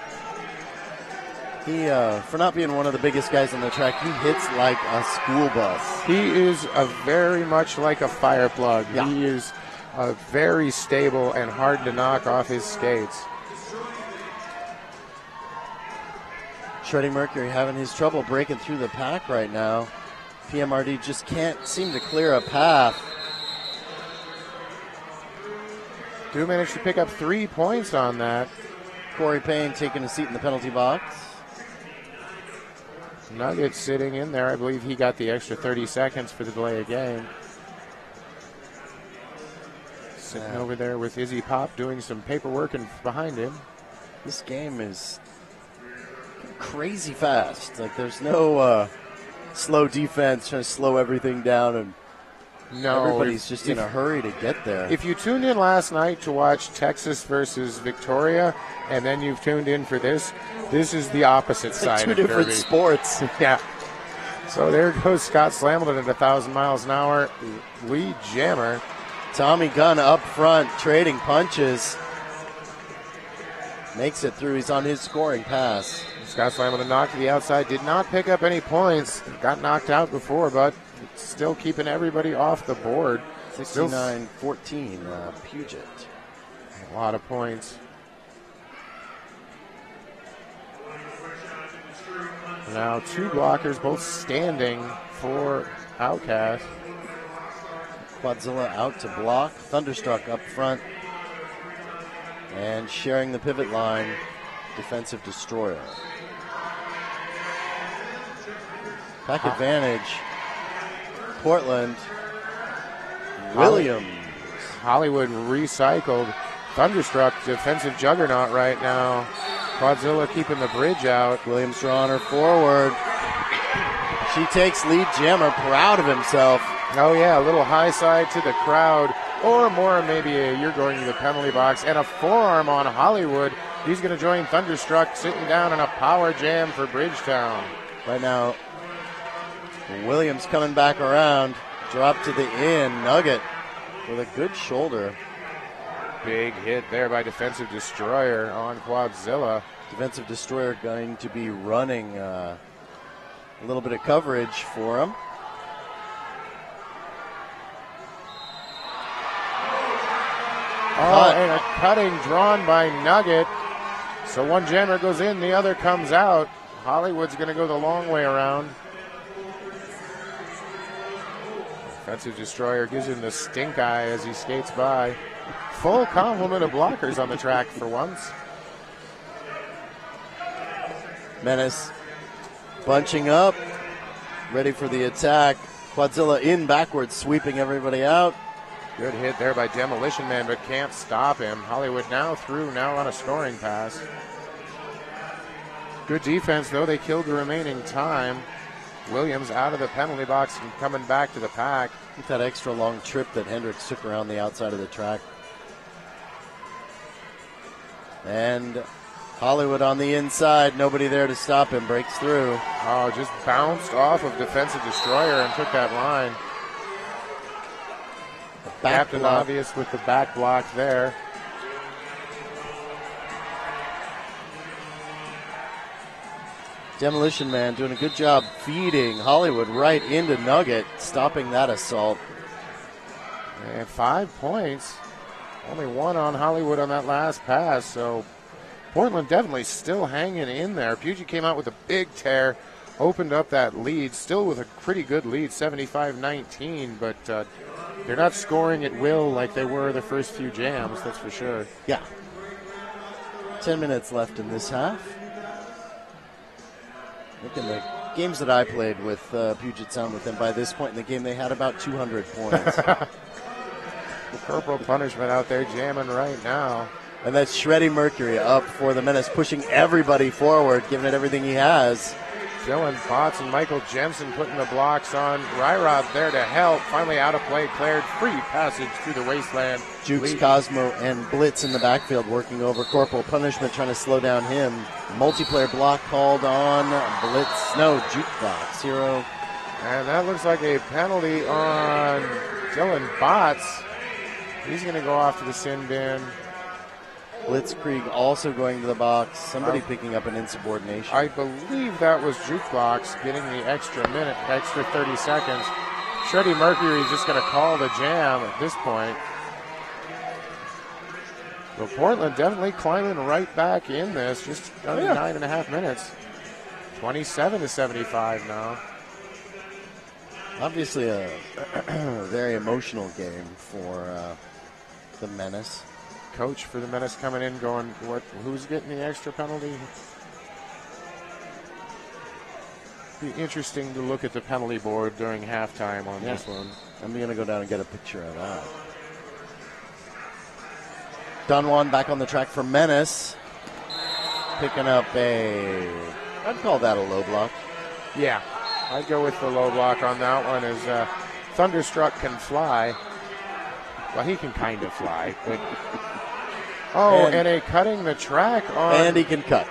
Speaker 7: He, for not being one of the biggest guys on the track, he hits like a school bus.
Speaker 16: He is very much like a fire plug.
Speaker 7: Yeah.
Speaker 16: He is very stable and hard to knock off his skates.
Speaker 7: Shredding Mercury having his trouble breaking through the pack right now. PMRD just can't seem to clear a path.
Speaker 16: Do manage to pick up 3 points on that.
Speaker 7: Corey Payne taking a seat in the penalty box.
Speaker 16: Nugget sitting in there. I believe he got the extra 30 seconds for the delay of game. Sitting over there with Izzy Pop doing some paperwork and behind him.
Speaker 7: This game is crazy fast. Like there's no slow defense trying to slow everything down, and everybody's just in a hurry to get there.
Speaker 16: If you tuned in last night to watch Texas versus Victoria, and then you've tuned in for this is the opposite side
Speaker 7: two
Speaker 16: of
Speaker 7: different
Speaker 16: Derby.
Speaker 7: sports.
Speaker 16: Yeah. So there goes Scott Slamilton at 1,000 miles an hour. Lead jammer.
Speaker 7: Tommy Gunn up front, trading punches. Makes it through. He's on his scoring pass.
Speaker 16: Scott Slamilton knocked to the outside. Did not pick up any points. Got knocked out before, but still keeping everybody off the board.
Speaker 7: 69-14, Puget.
Speaker 16: A lot of points. Now 2 blockers, both standing for Outcast.
Speaker 7: Quadzilla out to block. Thunderstruck up front. And sharing the pivot line, Defensive Destroyer. Pack advantage. Portland. Williams.
Speaker 16: Hollywood recycled. Thunderstruck, defensive juggernaut right now. Quadzilla keeping the bridge out.
Speaker 7: Williams drawing her forward. She takes lead jammer, proud of himself.
Speaker 16: Oh yeah, a little high side to the crowd. Or more, maybe you're going to the penalty box. And a forearm on Hollywood. He's going to join Thunderstruck sitting down in a power jam for Bridgetown.
Speaker 7: Right now, Williams coming back around. Drop to the in. Nugget with a good shoulder.
Speaker 16: Big hit there by Defensive Destroyer on Quadzilla.
Speaker 7: Defensive Destroyer going to be running a little bit of coverage for him.
Speaker 16: Oh, and a cutting drawn by Nugget. So one jammer goes in, the other comes out. Hollywood's going to go the long way around. Defensive Destroyer gives him the stink eye as he skates by. Full complement of blockers on the track for once.
Speaker 7: Menace bunching up, ready for the attack. Quadzilla in backwards, sweeping everybody out.
Speaker 16: Good hit there by Demolition Man, but can't stop him. Hollywood now through, now on a scoring pass. Good defense, though. They killed the remaining time. Williams out of the penalty box and coming back to the pack.
Speaker 7: With that extra long trip that Hendricks took around the outside of the track. And Hollywood on the inside. Nobody there to stop him. Breaks through.
Speaker 16: Oh, just bounced off of Defensive Destroyer and took that line. Captain
Speaker 7: block.
Speaker 16: Obvious with the back block there.
Speaker 7: Demolition Man doing a good job feeding Hollywood right into Nugget, stopping that assault.
Speaker 16: And 5 points. Only 1 on Hollywood on that last pass, so Portland definitely still hanging in there. Puget came out with a big tear, opened up that lead, still with a pretty good lead, 75-19, but they're not scoring at will like they were the first few jams, that's for sure.
Speaker 7: Yeah. 10 minutes left in this half. Look in the games that I played with Puget Sound with them, by this point in the game, they had about 200 points.
Speaker 16: The Corporal Punishment out there jamming right now.
Speaker 7: And that's Shreddy Mercury up for the Menace, pushing everybody forward, giving it everything he has.
Speaker 16: Dylan Potts and Michael Jensen putting the blocks on. Ryrod there to help. Finally out of play, cleared. Free passage through the wasteland.
Speaker 7: Jukes, Cosmo, and Blitz in the backfield working over Corporal Punishment, trying to slow down him. Multiplayer block called on Blitz. No, Jukebox. 0.
Speaker 16: And that looks like a penalty on Dylan Potts. He's going to go off to the sin bin.
Speaker 7: Blitzkrieg also going to the box. Somebody picking up an insubordination.
Speaker 16: I believe that was Jukebox getting the extra minute, extra 30 seconds. Shreddy Mercury is just going to call the jam at this point. Well, Portland definitely climbing right back in this, just under 9.5 minutes. 27-75 now.
Speaker 7: Obviously a very emotional game for the Menace.
Speaker 16: Coach for the Menace coming in going, who's getting the extra penalty? Be interesting to look at the penalty board during halftime on this one.
Speaker 7: I'm going to go down and get a picture of that. Don Juan back on the track for Menace. Picking up I'd call that a low block.
Speaker 16: Yeah, I'd go with the low block on that one as Thunderstruck can fly. Well, he can kind of fly, but... and a cutting the track on...
Speaker 7: And he can cut.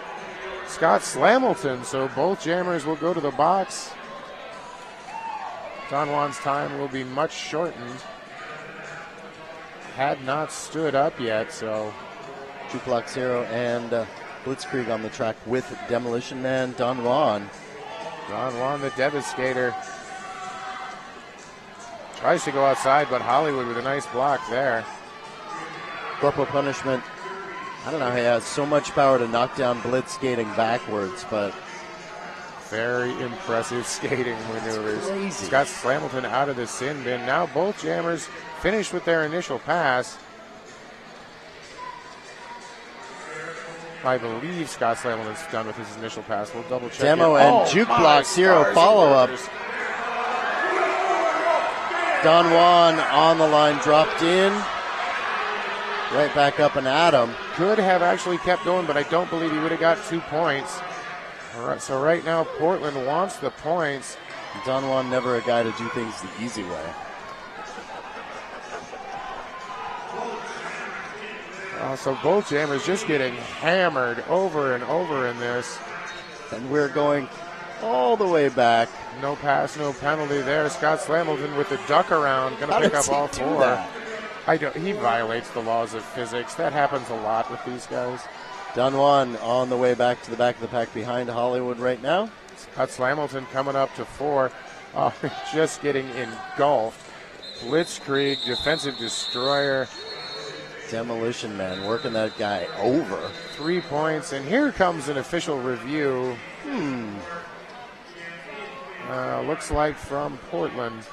Speaker 16: Scott Slamilton, so both jammers will go to the box. Don Juan's time will be much shortened. Had not stood up yet, so...
Speaker 7: Jukebox 0 and Blitzkrieg on the track with Demolition Man Don Juan.
Speaker 16: Don Juan, the Devastator. Tries to go outside, but Hollywood with a nice block there.
Speaker 7: Corporal Punishment, I don't know, he has so much power to knock down Blitz skating backwards, but...
Speaker 16: Very impressive skating maneuvers.
Speaker 7: Crazy.
Speaker 16: Scott Slamilton out of the sin bin. Now both jammers finished with their initial pass. I believe Scott Slamilton's done with his initial pass. We'll double check.
Speaker 7: Demo and Jukebox 0 follow-up. Don Juan on the line, dropped in. Right back up and at him.
Speaker 16: Could have actually kept going, but I don't believe he would have got 2 points. All right, so right now Portland wants the points.
Speaker 7: Don Juan never a guy to do things the easy way.
Speaker 16: So both jammers just getting hammered over and over in this.
Speaker 7: And we're going all the way back.
Speaker 16: No pass, no penalty there. Scott Slamilton with the duck around, going to pick up all 4. He violates the laws of physics. That happens a lot with these guys.
Speaker 7: Don Juan on the way back to the back of the pack behind Hollywood right now.
Speaker 16: Scott Slamilton coming up to 4. Just getting engulfed. Blitzkrieg, defensive destroyer.
Speaker 7: Demolition Man working that guy over.
Speaker 16: 3 points, and here comes an official review. Looks like from Portland.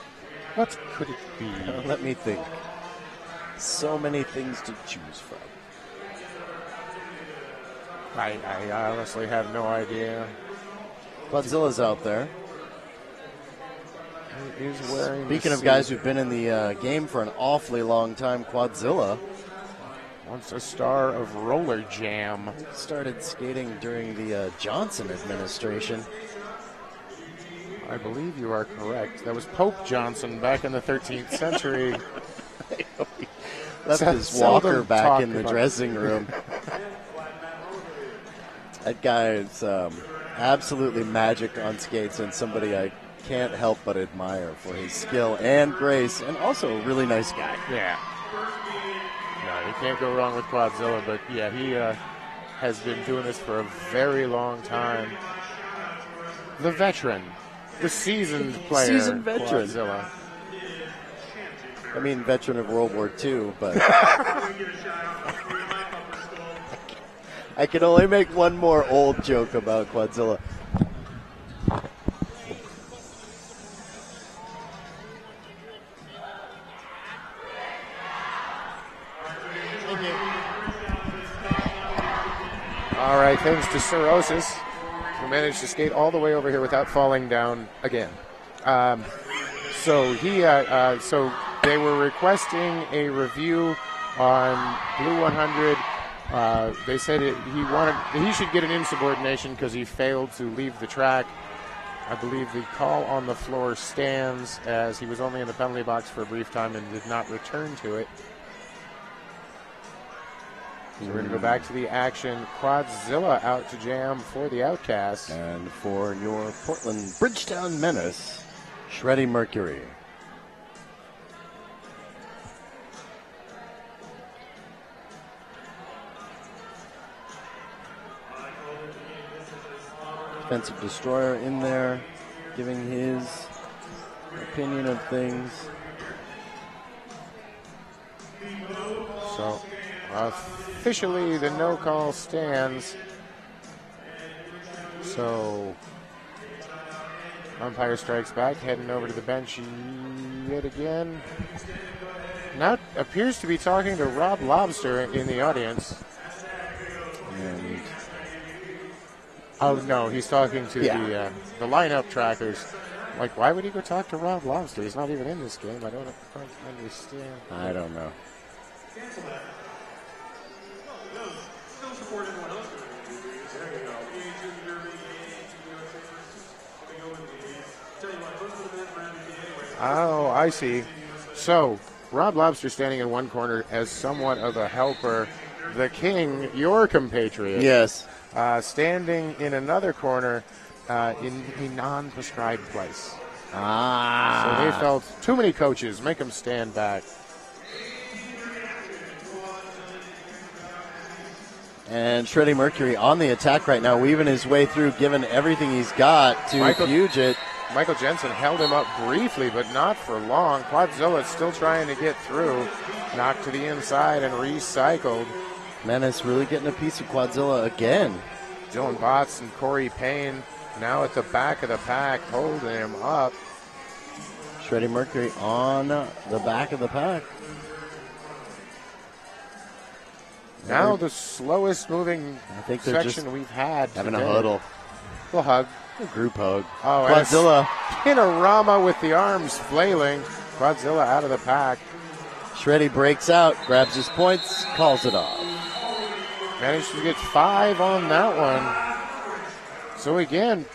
Speaker 16: What could it be?
Speaker 7: Let me think. So many things to choose from.
Speaker 16: I honestly have no idea.
Speaker 7: Quadzilla's out there.
Speaker 16: He is wearing.
Speaker 7: Speaking of guys who've been in the game for an awfully long time, Quadzilla.
Speaker 16: Once a star of Roller Jam.
Speaker 7: Started skating during the Johnson administration.
Speaker 16: I believe you are correct. That was Pope Johnson back in the 13th century.
Speaker 7: Left his walker back in the dressing room. That guy is absolutely magic on skates and somebody I can't help but admire for his skill and grace, and also a really nice guy.
Speaker 16: Yeah. No, you can't go wrong with Quadzilla, but yeah, he has been doing this for a very long time. The veteran, the seasoned player,
Speaker 7: Seasoned veteran.
Speaker 16: Quadzilla.
Speaker 7: I mean, veteran of World War II, but I can only make one more old joke about Quadzilla.
Speaker 16: All right, thanks to Cirrhosis, who managed to skate all the way over here without falling down again. So they were requesting a review on Blue 100. They said he should get an insubordination because he failed to leave the track. I believe the call on the floor stands, as he was only in the penalty box for a brief time and did not return to it. So we're going to go back to the action. Quadzilla out to jam for the Outcasts.
Speaker 7: And for your Portland Bridgetown Menace, Shreddy Mercury. Defensive Destroyer in there, giving his opinion of things.
Speaker 16: So officially the no call stands. So umpire strikes back, heading over to the bench yet again. Now appears to be talking to Rob Lobster in the audience.
Speaker 7: And
Speaker 16: oh no, he's talking to the lineup trackers. Like, why would he go talk to Rob Lobster? He's not even in this game. I don't understand.
Speaker 7: I don't know.
Speaker 16: Oh, I see. So, Rob Lobster standing in one corner as somewhat of a helper. The King, your compatriot.
Speaker 7: Yes.
Speaker 16: Standing in another corner in a non-prescribed place.
Speaker 7: Ah.
Speaker 16: So they felt too many coaches. Make them stand back.
Speaker 7: And Shreddy Mercury on the attack right now, weaving his way through, giving everything he's got to Puget.
Speaker 16: Michael Jensen held him up briefly, but not for long. Quadzilla still trying to get through. Knocked to the inside and recycled.
Speaker 7: Menace really getting a piece of Quadzilla again.
Speaker 16: Dylan Botts and Corey Payne now at the back of the pack, holding him up.
Speaker 7: Shreddy Mercury on the back of the pack.
Speaker 16: Now the slowest moving section we've had
Speaker 7: having
Speaker 16: today.
Speaker 7: a huddle.
Speaker 16: Little hug.
Speaker 7: A group hug.
Speaker 16: Oh,
Speaker 7: Quadzilla.
Speaker 16: Panorama with the arms flailing. Quadzilla out of the pack.
Speaker 7: Shreddy breaks out, grabs his points, calls it off.
Speaker 16: Managed to get 5 on that one. So again,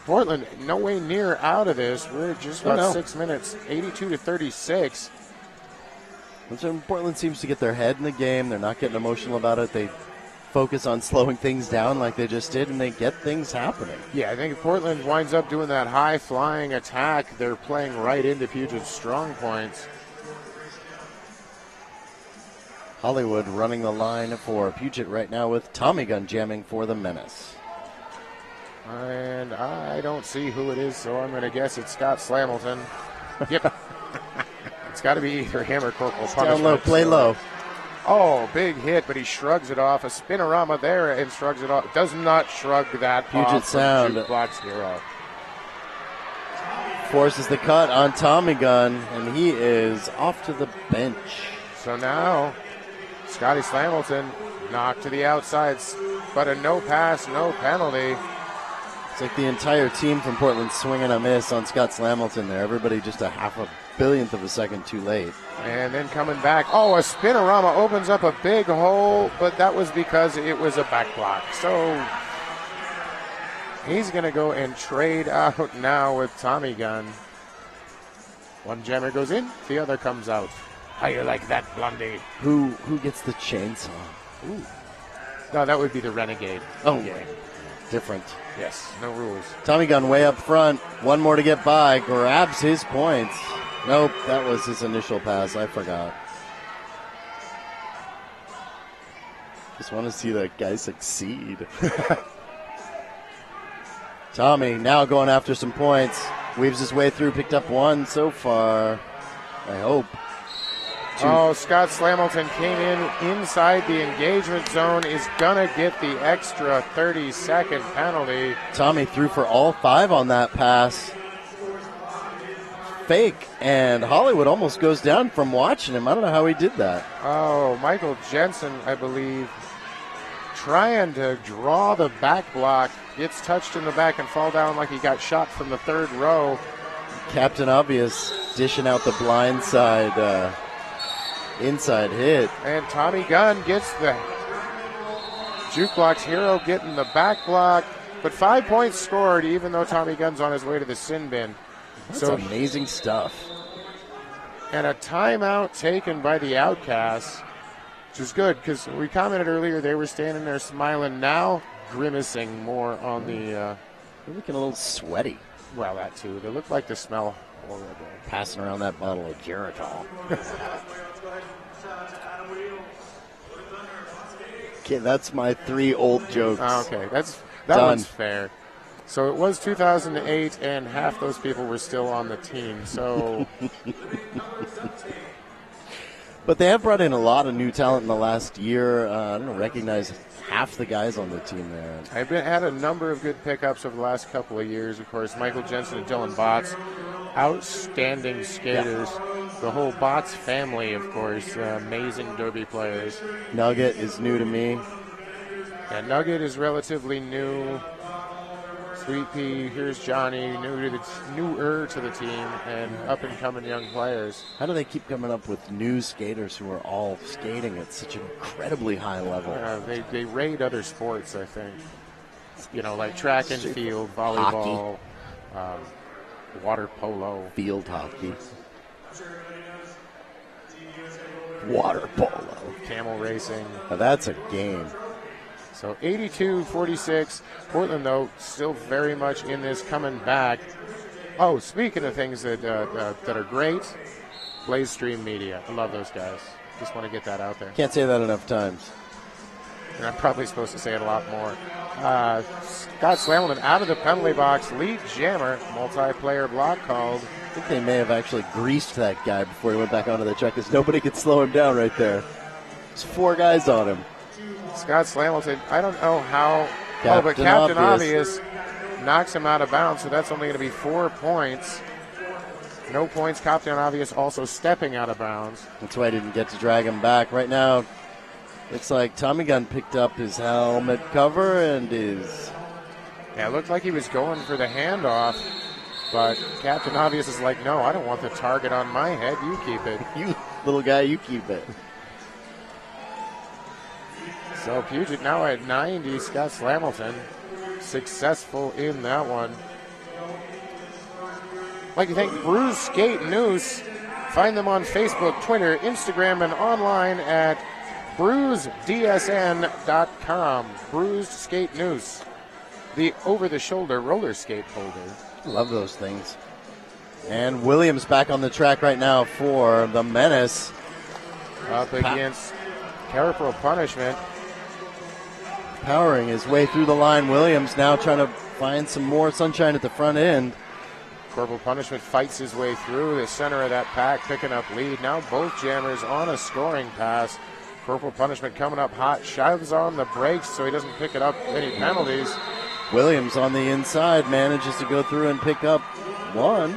Speaker 16: Portland no way near out of this. We're just about 6 minutes, 82-36.
Speaker 7: Portland seems to get their head in the game. They're not getting emotional about it. They focus on slowing things down like they just did, and they get things happening.
Speaker 16: Yeah, I think if Portland winds up doing that high-flying attack, they're playing right into Puget's strong points.
Speaker 7: Hollywood running the line for Puget right now with Tommy Gun jamming for the Menace.
Speaker 16: And I don't see who it is, so I'm going to guess it's Scott Slamilton. Yep. It's got to be either him or Corporal Punishment.
Speaker 7: Down low, play low.
Speaker 16: Oh, big hit, but he shrugs it off. A spinorama there and shrugs it off. Does not shrug that
Speaker 7: Puget
Speaker 16: off.
Speaker 7: Sound.
Speaker 16: Jukebox Hero.
Speaker 7: Forces the cut on Tommy Gun, and he is off to the bench.
Speaker 16: So now, Scotty Slamilton knocked to the outside, but a no pass, no penalty.
Speaker 7: It's like the entire team from Portland swinging a miss on Scott Slamilton there. Everybody just a half a billionth of a second too late.
Speaker 16: And then coming back, oh, a spinorama opens up a big hole, but that was because it was a back block. So he's going to go and trade out now with Tommy Gun. One jammer goes in, the other comes out. How you like that, Blondie?
Speaker 7: Who gets the chainsaw?
Speaker 16: Ooh. No, that would be the Renegade.
Speaker 7: Oh,
Speaker 16: yeah.
Speaker 7: Different.
Speaker 16: Yes, no rules.
Speaker 7: Tommy Gun way up front. One more to get by. Grabs his points. Nope, that was his initial pass. I forgot. Just want to see that guy succeed. Tommy now going after some points. Weaves his way through. Picked up one so far. I hope.
Speaker 16: Oh, Scott Slamilton came in inside the engagement zone, is going to get the extra 30-second penalty.
Speaker 7: Tommy threw for all 5 on that pass. Fake, and Hollywood almost goes down from watching him. I don't know how he did that.
Speaker 16: Oh, Michael Jensen, I believe, trying to draw the back block, gets touched in the back and fall down like he got shot from the third row.
Speaker 7: Captain Obvious dishing out the blind side inside hit.
Speaker 16: And Tommy Gunn gets the Jukebox Hero getting the back block. But 5 points scored, even though Tommy Gunn's on his way to the sin bin.
Speaker 7: That's amazing stuff.
Speaker 16: And a timeout taken by the Outcasts, which is good because we commented earlier they were standing there smiling, now grimacing more on the.
Speaker 7: They're looking a little sweaty.
Speaker 16: Well, that too. They look like they smell horrible.
Speaker 7: Passing around that bottle of Geritol. Okay, that's my 3 old jokes.
Speaker 16: Okay, that
Speaker 7: Done.
Speaker 16: one's fair. So it was 2008, and half those people were still on the team. So,
Speaker 7: but they have brought in a lot of new talent in the last year. I don't recognize half the guys on the team there.
Speaker 16: I've had a number of good pickups over the last couple of years. Of course, Michael Jensen and Dylan Botts, outstanding skaters. The whole Botts family, of course, amazing derby players.
Speaker 7: Nugget is new to me.
Speaker 16: Yeah, Nugget is relatively new. Sweet Pea, here's Johnny, newer to the team, and up-and-coming young players.
Speaker 7: How do they keep coming up with new skaters who are all skating at such an incredibly high level?
Speaker 16: They raid other sports, I think. You know, like track and field, volleyball, water polo.
Speaker 7: Field hockey. Water polo.
Speaker 16: Camel racing.
Speaker 7: Now that's a game.
Speaker 16: So 82-46. Portland, though, still very much in this, coming back. Oh, speaking of things that are great, Blaze Stream Media. I love those guys. Just want to get that out there.
Speaker 7: Can't say that enough times.
Speaker 16: And I'm probably supposed to say it a lot more. Scott Slammelman out of the penalty box. Lead jammer. Multiplayer block called.
Speaker 7: I think they may have actually greased that guy before he went back onto the track because nobody could slow him down right there. There's 4 guys on him.
Speaker 16: Scott Slammelton, I don't know how. But
Speaker 7: Captain
Speaker 16: Captain
Speaker 7: Obvious.
Speaker 16: knocks him out of bounds, so that's only going to be 4 points. No points. Captain Obvious also stepping out of bounds.
Speaker 7: That's why I didn't get to drag him back. Right now, it's like Tommy Gunn picked up his helmet cover and his.
Speaker 16: Yeah, it looked like he was going for the handoff, but Captain Obvious is like, no, I don't want the target on my head. You keep it.
Speaker 7: You little guy, you keep it.
Speaker 16: So Puget now at 90. Scott Slammelton successful in that one. I'd like to thank Bruise Skate News. Find them on Facebook, Twitter, Instagram, and online at bruisedsn.com. Bruised Skate News, the over-the-shoulder roller skate holder.
Speaker 7: Love those things. And Williams back on the track right now for the Menace.
Speaker 16: Up against Corporal Punishment.
Speaker 7: Powering his way through the line. Williams now trying to find some more sunshine at the front end.
Speaker 16: Corporal Punishment fights his way through the center of that pack, picking up lead. Now both jammers on a scoring pass. Corporal Punishment coming up hot, shoves on the brakes so he doesn't pick it up any penalties.
Speaker 7: Williams on the inside manages to go through and pick up 1.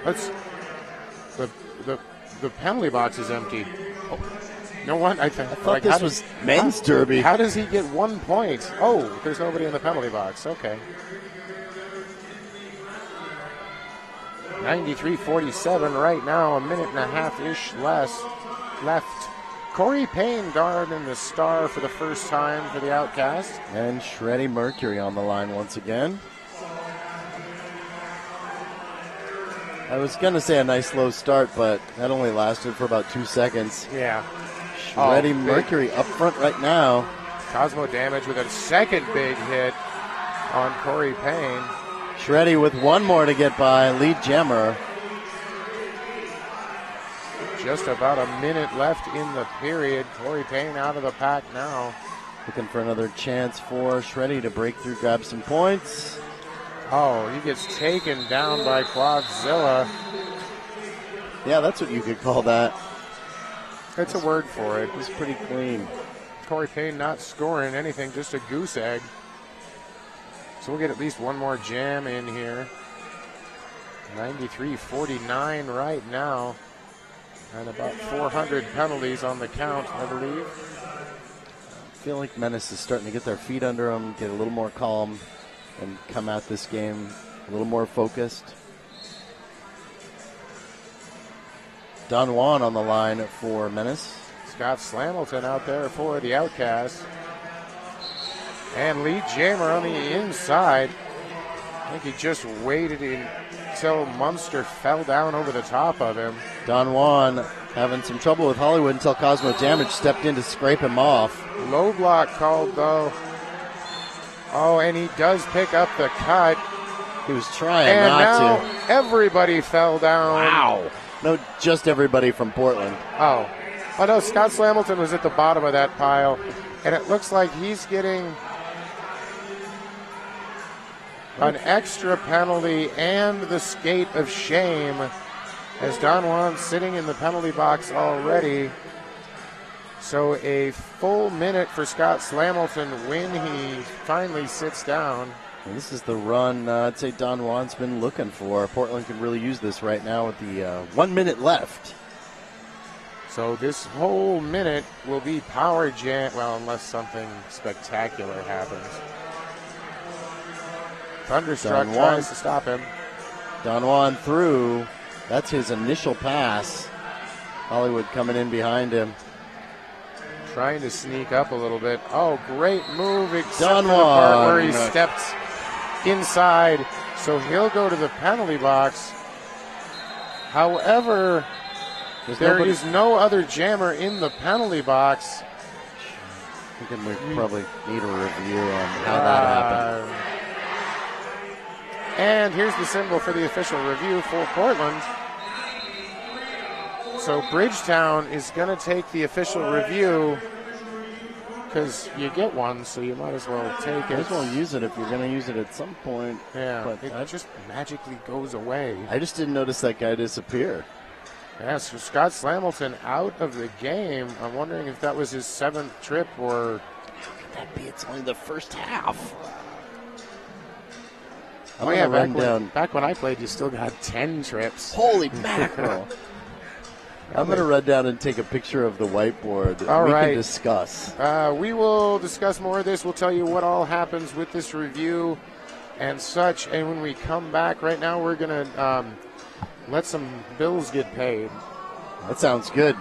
Speaker 16: That's the penalty box is empty. Oh, no one. I
Speaker 7: thought this was men's derby.
Speaker 16: How does he get 1 point? Oh, there's nobody in the penalty box. Okay. 93-47 right now. A minute and a half-ish left. Corey Payne guarding the star for the first time for the Outcast.
Speaker 7: And Shreddy Mercury on the line once again. I was going to say a nice slow start, but that only lasted for about 2 seconds.
Speaker 16: Yeah.
Speaker 7: Shreddy Mercury up front right now.
Speaker 16: Cosmo Damage with a second big hit on Corey Payne.
Speaker 7: Shreddy with 1 more to get by. Lead jammer.
Speaker 16: Just about a minute left in the period. Corey Payne out of the pack now.
Speaker 7: Looking for another chance for Shreddy to break through, grab some points.
Speaker 16: Oh, he gets taken down by Quadzilla.
Speaker 7: Yeah, that's what you could call that.
Speaker 16: That's a word for it.
Speaker 7: It's pretty clean.
Speaker 16: Corey Payne not scoring anything, just a goose egg. So we'll get at least one more jam in here. 93-49 right now. And about 400 penalties on the count, I believe.
Speaker 7: I feel like Menace is starting to get their feet under them, get a little more calm, and come at this game a little more focused. Don Juan on the line for Menace.
Speaker 16: Scott Slammelton out there for the Outcast. And lead jammer on the inside. I think he just waited until Munster fell down over the top of him.
Speaker 7: Don Juan having some trouble with Hollywood until Cosmo Damage stepped in to scrape him off.
Speaker 16: Low block called, though. Oh, and he does pick up the cut.
Speaker 7: He was trying
Speaker 16: and
Speaker 7: not
Speaker 16: now everybody fell down.
Speaker 7: Wow. No, just everybody from Portland.
Speaker 16: Oh no, Scott Slamilton was at the bottom of that pile, and it looks like he's getting an extra penalty and the skate of shame, as Don Juan's sitting in the penalty box already. So a full minute for Scott Slamilton when he finally sits down.
Speaker 7: And this is the run I'd say Don Juan's been looking for. Portland can really use this right now with the 1 minute left.
Speaker 16: So this whole minute will be power jam, well, unless something spectacular happens. Thunderstruck tries to stop him.
Speaker 7: Don Juan through. That's his initial pass. Hollywood coming in behind him.
Speaker 16: Trying to sneak up a little bit. Oh, great move, except
Speaker 7: Don
Speaker 16: for the part
Speaker 7: Juan.
Speaker 16: where he stepped inside. So he'll go to the penalty box. However, there is no other jammer in the penalty box.
Speaker 7: I think we probably need a review on how that happened.
Speaker 16: And here's the symbol for the official review for Portland. So Bridgetown is going to take the official review because you get one, so you might as well take it.
Speaker 7: Might as well use it if you're going to use it at some point.
Speaker 16: Yeah,
Speaker 7: but
Speaker 16: it just magically goes away.
Speaker 7: I just didn't notice that guy disappear.
Speaker 16: Yeah, so Scott Slamilton out of the game. I'm wondering if that was his 7th trip or...
Speaker 7: Could that be? It's only the first half.
Speaker 16: Oh yeah, back when I played, you still got 10 trips.
Speaker 7: Holy mackerel. I'm going to run down and take a picture of the whiteboard.
Speaker 16: All
Speaker 7: we
Speaker 16: right.
Speaker 7: can discuss.
Speaker 16: We will discuss more of this. We'll tell you what all happens with this review and such. And when we come back, right now we're going to let some bills get paid.
Speaker 7: That sounds good.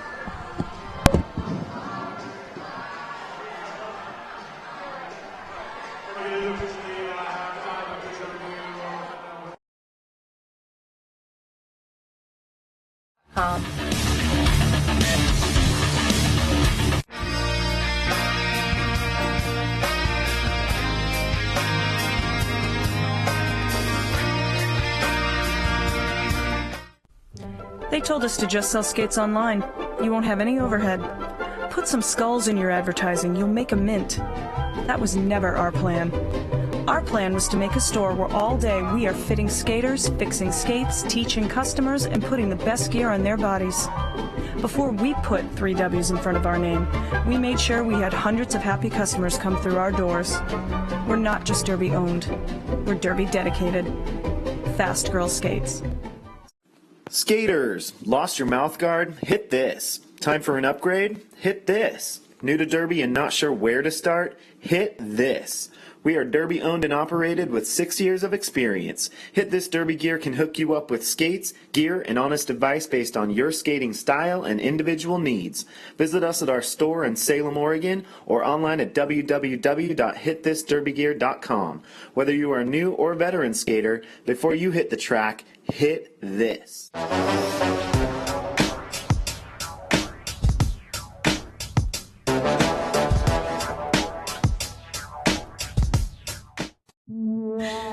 Speaker 3: They told us to just sell skates online. You won't have any overhead. Put some skulls in your advertising. You'll make a mint. That was never our plan. Our plan was to make a store where all day we are fitting skaters, fixing skates, teaching customers, and putting the best gear on their bodies. Before we put 3 W's in front of our name, we made sure we had hundreds of happy customers come through our doors. We're not just Derby owned. We're Derby dedicated. Fast Girl Skates.
Speaker 4: Skaters, lost your mouth guard? Hit this. Time for an upgrade? Hit this. New to Derby and not sure where to start? Hit this. We are Derby owned and operated with 6 years of experience. Hit This Derby Gear can hook you up with skates, gear, and honest advice based on your skating style and individual needs. Visit us at our store in Salem, Oregon, or online at www.hitthisderbygear.com. Whether you are a new or veteran skater, before you hit the track, hit this.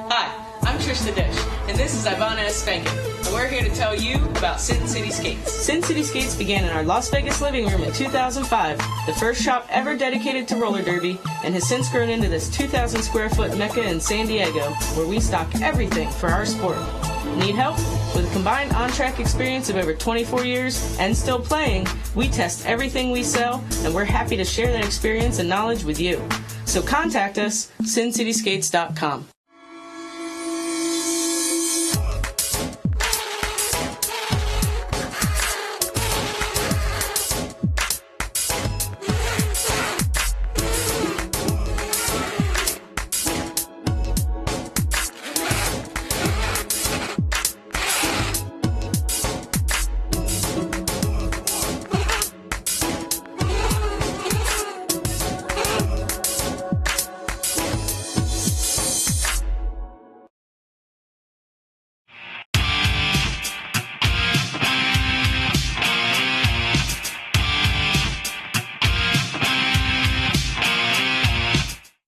Speaker 5: Hi, I'm Trish the Dish, and this is Ivana Espankin, and we're here to tell you about Sin City Skates. Sin City Skates began in our Las Vegas living room in 2005, the first shop ever dedicated to roller derby, and has since grown into this 2,000 square foot mecca in San Diego, where we stock everything for our sport. Need help? With a combined on-track experience of over 24 years and still playing, we test everything we sell, and we're happy to share that experience and knowledge with you. So contact us, sincityskates.com.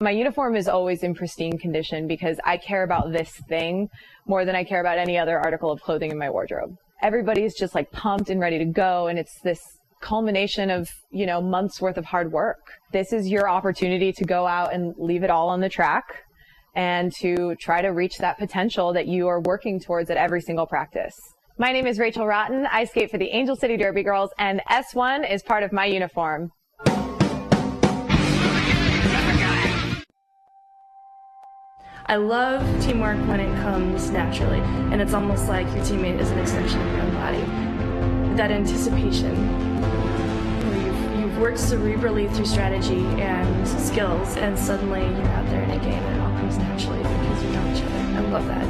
Speaker 6: My uniform is always in pristine condition because I care about this thing more than I care about any other article of clothing in my wardrobe. Everybody's just like pumped and ready to go, and it's this culmination of, months worth of hard work. This is your opportunity to go out and leave it all on the track and to try to reach that potential that you are working towards at every single practice. My name is Rachel Rotten. I skate for the Angel City Derby Girls, and S1 is part of my uniform.
Speaker 1: I love teamwork when it comes naturally, and it's almost like your teammate is an extension of your own body. That anticipation, where you've worked cerebrally through strategy and skills, and suddenly you're out there in a game and it all comes naturally because you know each other. I love that.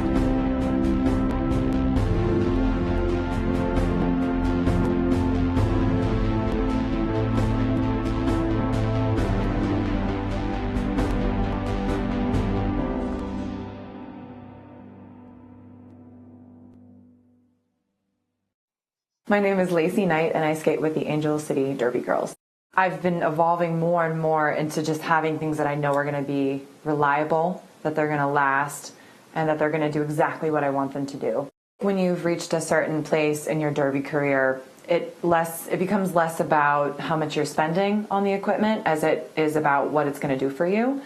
Speaker 2: My name is Lacey Knight, and I skate with the Angel City Derby Girls. I've been evolving more and more into just having things that I know are going to be reliable, that they're going to last, and that they're going to do exactly what I want them to do. When you've reached a certain place in your derby career, it becomes less about how much you're spending on the equipment as it is about what it's going to do for you.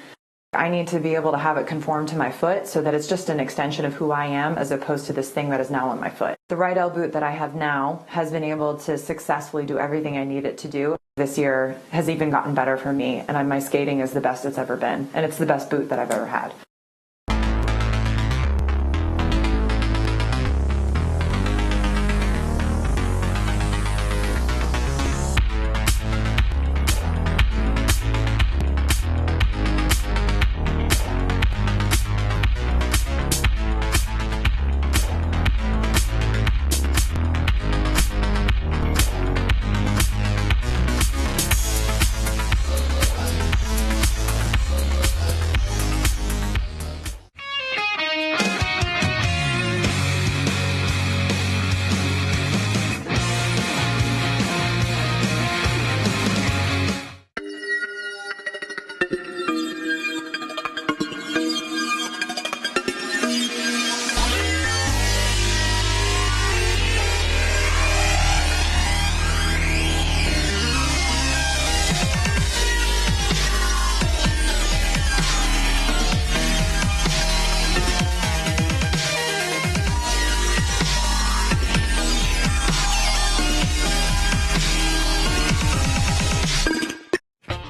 Speaker 2: I need to be able to have it conform to my foot so that it's just an extension of who I am as opposed to this thing that is now on my foot. The Rydell boot that I have now has been able to successfully do everything I need it to do. This year has even gotten better for me, and my skating is the best it's ever been, and it's the best boot that I've ever had.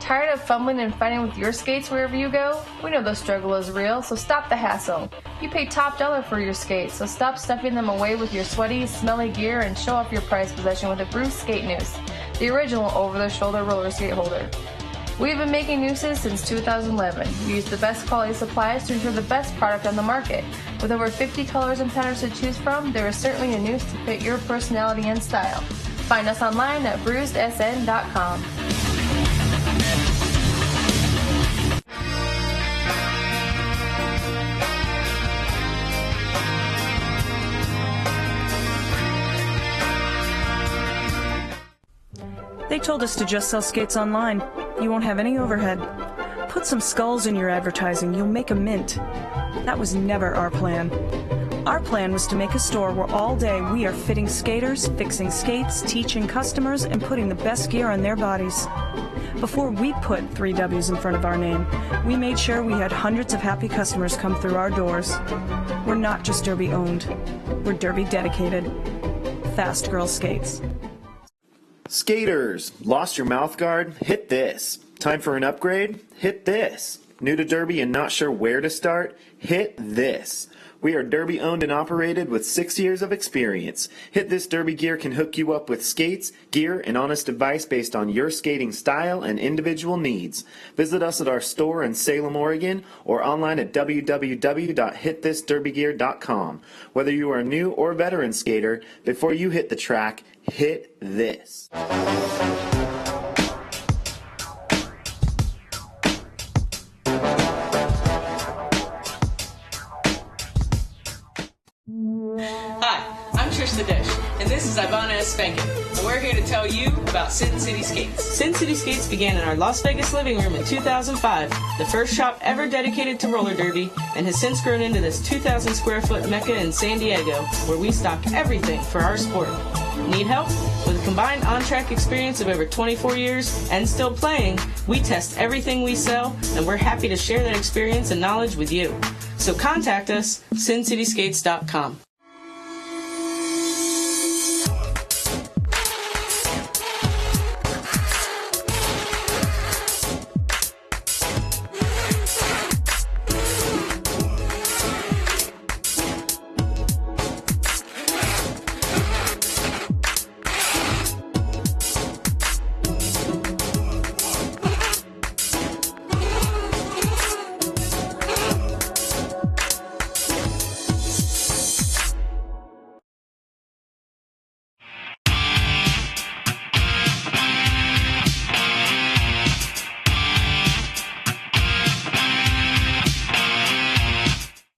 Speaker 10: Tired of fumbling and fighting with your skates wherever you go? We know the struggle is real, so stop the hassle. You pay top dollar for your skates, so stop stuffing them away with your sweaty, smelly gear and show off your prized possession with a Bruce Skate Noose, the original over-the-shoulder roller skate holder. We've been making nooses since 2011. We use the best quality supplies to ensure the best product on the market. With over 50 colors and patterns to choose from, there is certainly a noose to fit your personality and style. Find us online at bruisedsn.com.
Speaker 3: They told us to just sell skates online. You won't have any overhead. Put some skulls in your advertising. You'll make a mint. That was never our plan. Our plan was to make a store where all day we are fitting skaters, fixing skates, teaching customers, and putting the best gear on their bodies. Before we put 3 W's in front of our name, we made sure we had hundreds of happy customers come through our doors. We're not just Derby owned. We're Derby dedicated. Fast Girl Skates.
Speaker 4: Skaters, lost your mouth guard? Hit this. Time for an upgrade? Hit this. New to Derby and not sure where to start? Hit this. We are Derby owned and operated with 6 years of experience. Hit This Derby Gear can hook you up with skates, gear, and honest advice based on your skating style and individual needs. Visit us at our store in Salem, Oregon, or online at www.hitthisderbygear.com. Whether you are a new or veteran skater, before you hit the track, hit this.
Speaker 5: Hi, I'm Trish the Dish, and this is Ivana S. Spankin. And we're here to tell you about Sin City Skates. Sin City Skates began in our Las Vegas living room in 2005, the first shop ever dedicated to roller derby, and has since grown into this 2,000 square foot mecca in San Diego, where we stock everything for our sport. Need help? With a combined on-track experience of over 24 years and still playing, we test everything we sell, and we're happy to share that experience and knowledge with you. So contact us, sincityskates.com.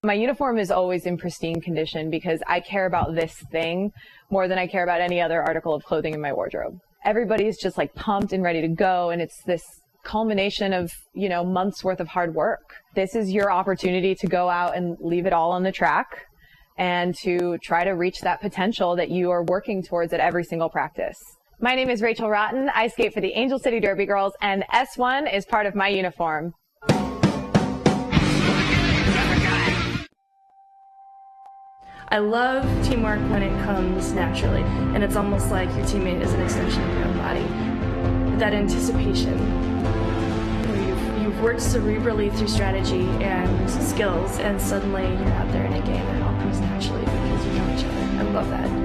Speaker 6: My uniform is always in pristine condition because I care about this thing more than I care about any other article of clothing in my wardrobe. Everybody's just like pumped and ready to go, and it's this culmination of, months worth of hard work. This is your opportunity to go out and leave it all on the track and to try to reach that potential that you are working towards at every single practice. My name is Rachel Rotten. I skate for the Angel City Derby Girls, and S1 is part of my uniform.
Speaker 1: I love teamwork when it comes naturally, and it's almost like your teammate is an extension of your own body. That anticipation, where you've worked cerebrally through strategy and skills, and suddenly you're out there in a game and it all comes naturally because you know each other. I love that.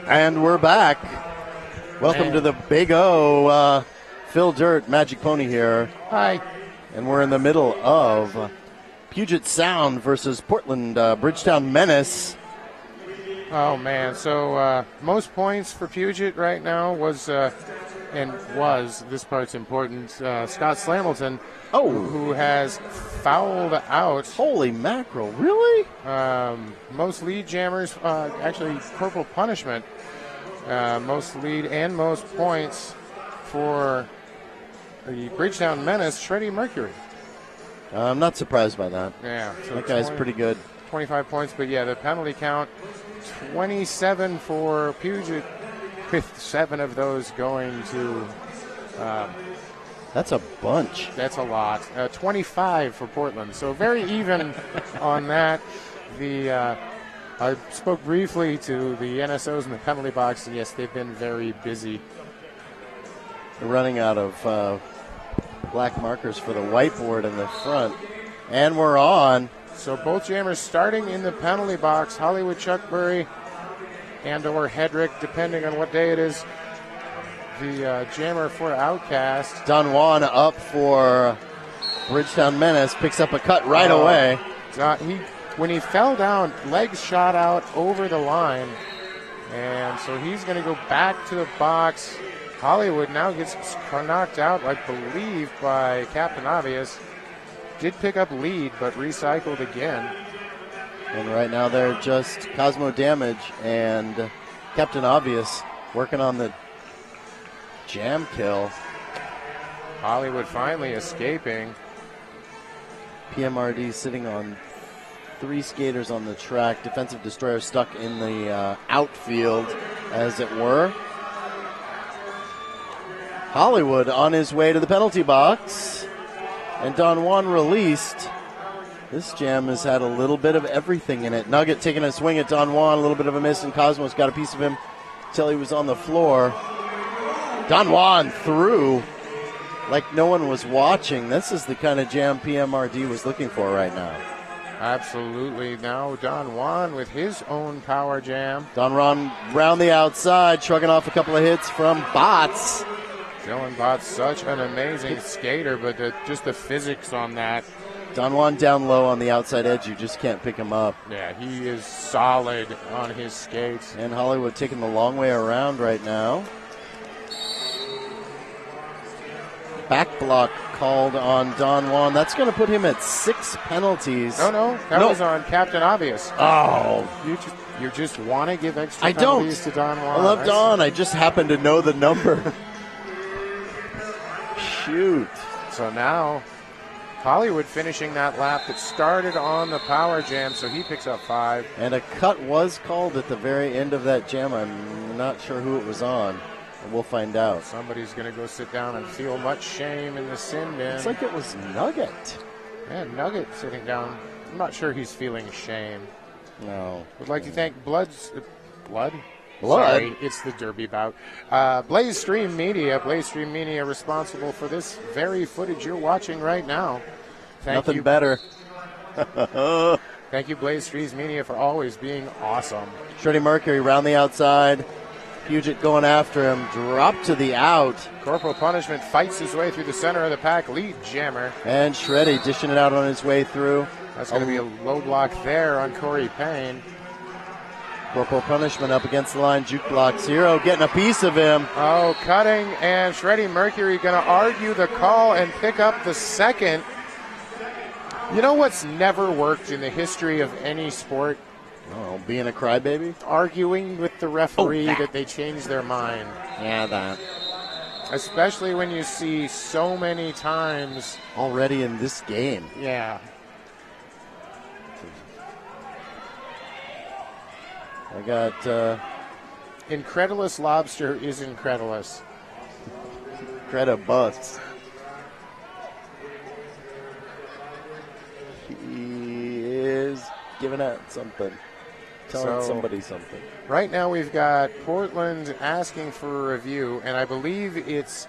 Speaker 7: And we're back. Welcome to the Big O. Phil Dirt, Magic Pony here.
Speaker 16: Hi.
Speaker 7: And we're in the middle of Puget Sound versus Portland Bridgetown Menace.
Speaker 16: Oh, man. So most points for Puget right now was, this part's important, Scott Slamilton, who has fouled out.
Speaker 7: Holy mackerel, really?
Speaker 16: Most lead jammers, actually purple punishment. Most lead and most points for the Bridgetown Menace, Shreddy Mercury.
Speaker 7: I'm not surprised by that.
Speaker 16: Yeah. So
Speaker 7: that guy's pretty good.
Speaker 16: 25 points, but yeah, the penalty count, 27 for Puget, with 7 of those going to...
Speaker 7: that's a bunch.
Speaker 16: That's a lot. 25 for Portland. So very even on that. I spoke briefly to the NSOs in the penalty box, and yes, they've been very busy.
Speaker 7: They're running out of black markers for the whiteboard in the front. And we're on.
Speaker 16: So both jammers starting in the penalty box. Hollywood Chuckberry and or Hedrick, depending on what day it is. The jammer for Outcast.
Speaker 7: Don Juan up for Bridgetown Menace. Picks up a cut right away.
Speaker 16: When he fell down, legs shot out over the line. And so he's going to go back to the box. Hollywood now gets knocked out, I believe, by Captain Obvious. Did pick up lead, but recycled again.
Speaker 7: And right now they're just Cosmo Damage and Captain Obvious working on the jam kill.
Speaker 16: Hollywood finally escaping.
Speaker 7: PMRD sitting on 3 skaters on the track. Defensive Destroyer stuck in the outfield, as it were. Hollywood on his way to the penalty box. And Don Juan released. This jam has had a little bit of everything in it. Nugget taking a swing at Don Juan, a little bit of a miss, and Cosmos got a piece of him until he was on the floor. Don Juan threw like no one was watching. This is the kind of jam PMRD was looking for right now.
Speaker 16: Absolutely. Now Don Juan with his own power jam.
Speaker 7: Don Juan round the outside, shrugging off a couple of hits from Bots.
Speaker 16: Dylan Bott's such an amazing skater, but just the physics on that
Speaker 7: Don Juan down low on the outside edge. You just can't pick him up.
Speaker 16: Yeah, he is solid on his skates.
Speaker 7: And Hollywood taking the long way around right now. Back block called on Don Juan. That's going to put him at 6 penalties.
Speaker 16: No, that was on Captain Obvious.
Speaker 7: Oh.
Speaker 16: You just want to give extra
Speaker 7: I don't.
Speaker 16: penalties to Don Juan.
Speaker 7: I love Don. I just happen to know the number. Shoot.
Speaker 16: So now Hollywood finishing that lap that started on the power jam, so he picks up 5.
Speaker 7: And a cut was called at the very end of that jam. I'm not sure who it was on. We'll find out.
Speaker 16: Somebody's going to go sit down and feel much shame in the sin bin.
Speaker 7: It's like it was Nugget.
Speaker 16: Yeah, Nugget sitting down. I'm not sure he's feeling shame.
Speaker 7: No.
Speaker 16: Would like to thank Blood?
Speaker 7: Blood?
Speaker 16: Sorry, it's the Derby bout. Blaze Stream Media. Blaze Stream Media responsible for this very footage you're watching right now.
Speaker 7: Nothing better.
Speaker 16: Thank you, Blaze Stream Media, for always being awesome.
Speaker 7: Shreddy Mercury round the outside. Puget going after him. Drop to the out.
Speaker 16: Corporal Punishment fights his way through the center of the pack. Lead Jammer.
Speaker 7: And Shreddy dishing it out on his way through.
Speaker 16: That's going to be a low block there on Corey Payne.
Speaker 7: Corporal Punishment up against the line. Juke block 0, getting a piece of him.
Speaker 16: Oh, cutting, and Shreddy Mercury going to argue the call and pick up the second. You know what's never worked in the history of any sport?
Speaker 7: Oh, being a crybaby?
Speaker 16: Arguing with the referee that they changed their mind.
Speaker 7: Yeah, that.
Speaker 16: Especially when you see so many times.
Speaker 7: Already in this game.
Speaker 16: Yeah.
Speaker 7: I got...
Speaker 16: Incredulous Lobster is incredulous.
Speaker 7: Credibus. He is giving out something. Telling somebody something.
Speaker 16: Right now we've got Portland asking for a review, and I believe it's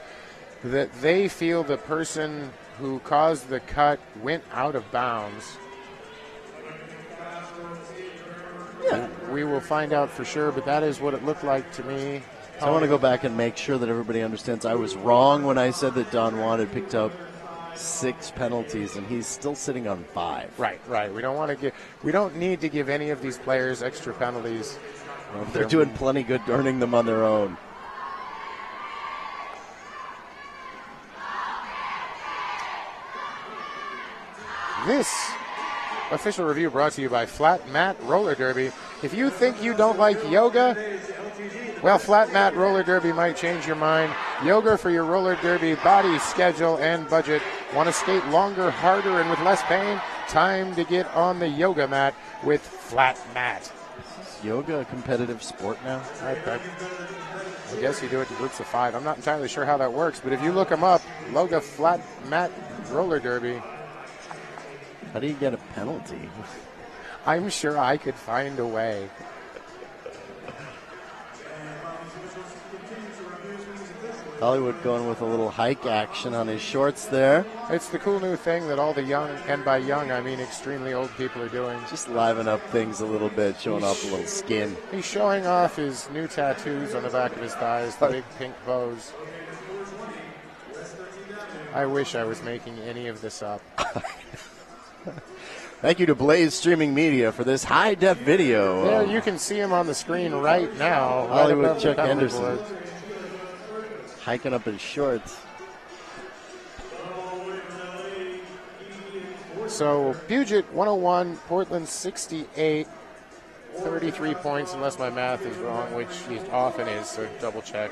Speaker 16: that they feel the person who caused the cut went out of bounds. Yeah. We will find out for sure, but that is what it looked like to me.
Speaker 7: So I want to go back and make sure that everybody understands I was wrong when I said that Don Juan had picked up 6 penalties, and he's still sitting on 5.
Speaker 16: Right. We don't need to give any of these players extra penalties.
Speaker 7: They're doing plenty good earning them on their own.
Speaker 16: This official review brought to you by Flat Mat Roller Derby. If you think you don't like yoga, well, Flat Mat Roller Derby might change your mind. Yoga for your roller derby body, schedule, and budget. Want to skate longer, harder, and with less pain? Time to get on the yoga mat with Flat Mat.
Speaker 7: Is yoga a competitive sport now?
Speaker 16: I guess you do it to groups of 5. I'm not entirely sure how that works, but if you look them up, Loga Flat Mat Roller Derby.
Speaker 7: How do you get a penalty?
Speaker 16: I'm sure I could find a way.
Speaker 7: Hollywood going with a little hike action on his shorts there.
Speaker 16: It's the cool new thing that all the young, and by young I mean extremely old people are doing.
Speaker 7: Just liven up things a little bit, showing off a little skin.
Speaker 16: He's showing off his new tattoos on the back of his thighs, the big pink bows. I wish I was making any of this up.
Speaker 7: Thank you to Blaze Streaming Media for this high-def video.
Speaker 16: There, you can see him on the screen right now.
Speaker 7: Hollywood
Speaker 16: right
Speaker 7: Chuck Henderson. Hiking up his shorts.
Speaker 16: So Puget 101, Portland 68, 33 points unless my math is wrong, which it often is, so double check.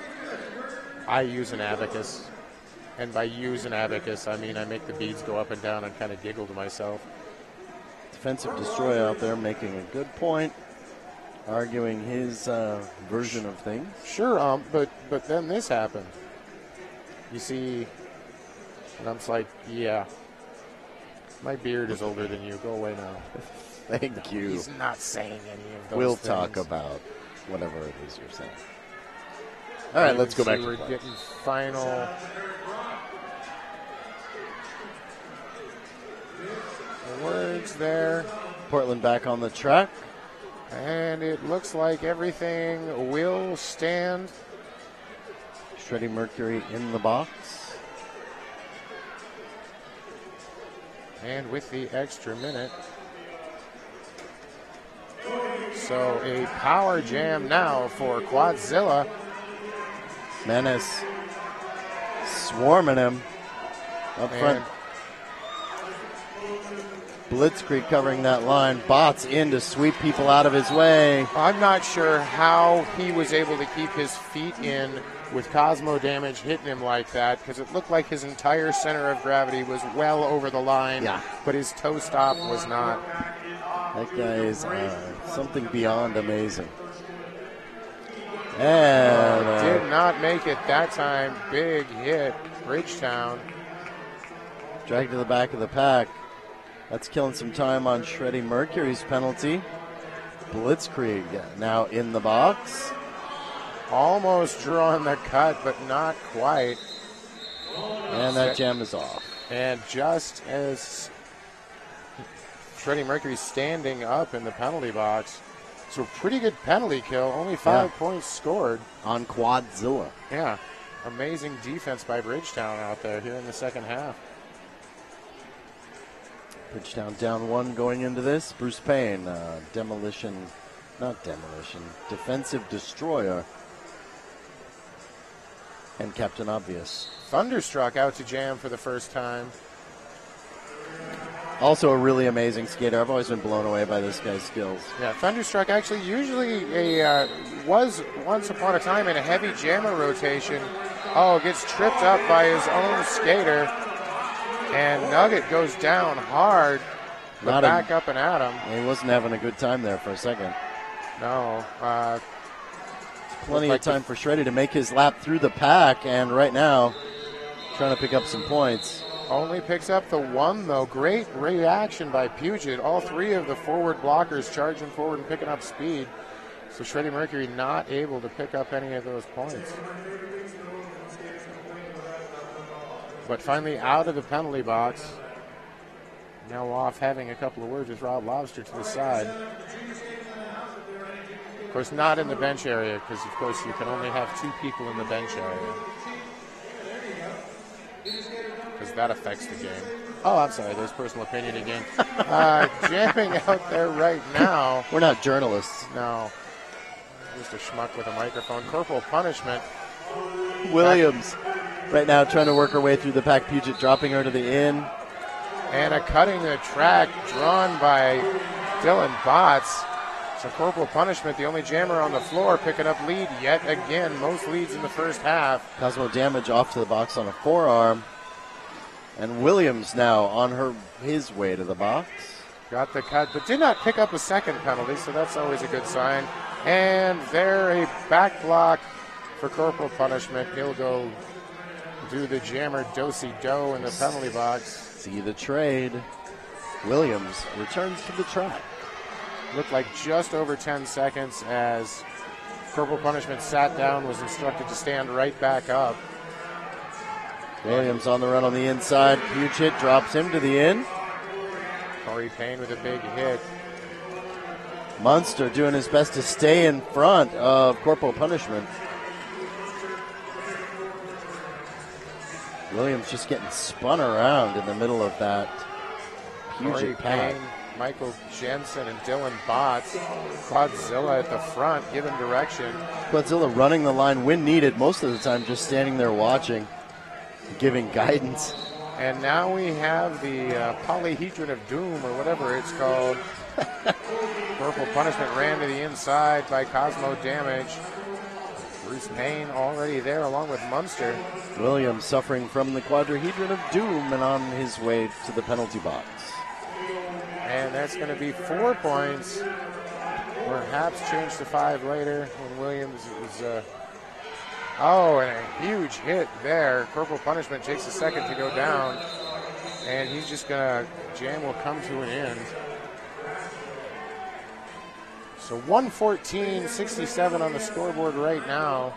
Speaker 16: I use an abacus, and by use an abacus I mean I make the beads go up and down and kind of giggle to myself.
Speaker 7: Defensive Destroy out there making a good point, arguing his version of things.
Speaker 16: Sure, but then this happened. You see, and I'm just like, yeah, my beard is older than you. Go away now.
Speaker 7: Thank you.
Speaker 16: He's not saying any of those
Speaker 7: We'll
Speaker 16: things.
Speaker 7: talk about whatever it is you're saying. All right, let's go back.
Speaker 16: We're getting final. Words there.
Speaker 7: Portland back on the track.
Speaker 16: And it looks like everything will stand.
Speaker 7: Shreddy Mercury in the box.
Speaker 16: And with the extra minute. So a power jam now for Quadzilla.
Speaker 7: Menace swarming him up front. Blitzkrieg covering that line. Bots in to sweep people out of his way.
Speaker 16: I'm not sure how he was able to keep his feet in with Cosmo Damage hitting him like that, because it looked like his entire center of gravity was well over the line, but his toe stop was not.
Speaker 7: That guy is something beyond amazing. And
Speaker 16: did not make it that time. Big hit. Bridgetown.
Speaker 7: Dragged to the back of the pack. That's killing some time on Shreddy Mercury's penalty. Blitzkrieg now in the box.
Speaker 16: Almost drawing the cut, but not quite.
Speaker 7: And that jam is off.
Speaker 16: And just as Shreddy Mercury standing up in the penalty box, so pretty good penalty kill. Only 5 points scored.
Speaker 7: On Quadzilla.
Speaker 16: Yeah. Amazing defense by Bridgetown out there here in the second half.
Speaker 7: Bridgetown down 1 going into this. Bruce Payne, defensive destroyer. And Captain Obvious.
Speaker 16: Thunderstruck out to jam for the first time.
Speaker 7: Also a really amazing skater. I've always been blown away by this guy's skills.
Speaker 16: Yeah, Thunderstruck actually usually was once upon a time in a heavy jammer rotation. Oh, gets tripped up by his own skater. And Nugget goes down hard, but back up and at him.
Speaker 7: He wasn't having a good time there for a second.
Speaker 16: No.
Speaker 7: Plenty of time for Shreddy to make his lap through the pack, and right now trying to pick up some points.
Speaker 16: Only picks up the 1, though. Great reaction by Puget. All 3 of the forward blockers charging forward and picking up speed. So Shreddy Mercury not able to pick up any of those points. But finally out of the penalty box. Now off having a couple of words with Rob Lobster to the side. Of course, not in the bench area, because of course you can only have 2 people in the bench area. Because that affects the game. Oh, I'm sorry, there's personal opinion again. Jamming out there right now.
Speaker 7: We're not journalists.
Speaker 16: No. Just a schmuck with a microphone. Corporal Punishment.
Speaker 7: Williams right now trying to work her way through the pack. Puget dropping her to the in.
Speaker 16: And a cutting the track drawn by Dylan Botts. So Corporal Punishment, the only jammer on the floor, picking up lead yet again. Most leads in the first half.
Speaker 7: Cosmo Damage off to the box on a forearm. And Williams now on his way to the box.
Speaker 16: Got the cut, but did not pick up a second penalty, so that's always a good sign. And there, a back block for Corporal Punishment. He'll go do the jammer do-si-do in the penalty box.
Speaker 7: See the trade. Williams returns to the track.
Speaker 16: Looked like just over 10 seconds as Corporal Punishment sat down, was instructed to stand right back up.
Speaker 7: Williams on the run on the inside. Puget drops him to the in.
Speaker 16: Corey Payne with a big hit.
Speaker 7: Munster doing his best to stay in front of Corporal Punishment. Williams just getting spun around in the middle of that Puget pack.
Speaker 16: Payne, Michael Jensen, and Dylan Botts. Quadzilla at the front, giving direction.
Speaker 7: Quadzilla running the line when needed, most of the time just standing there watching, giving guidance.
Speaker 16: And now we have the polyhedron of doom, or whatever it's called. Purple Punishment ran to the inside by Cosmo Damage. Bruce Payne already there along with Munster.
Speaker 7: Williams suffering from the quadrahedron of doom and on his way to the penalty box.
Speaker 16: And that's going to be 4 points. Perhaps change to 5 later when Williams was... Oh, and a huge hit there. Corporal Punishment takes a second to go down. And he's just going to... Jam will come to an end. So 114-67 on the scoreboard right now.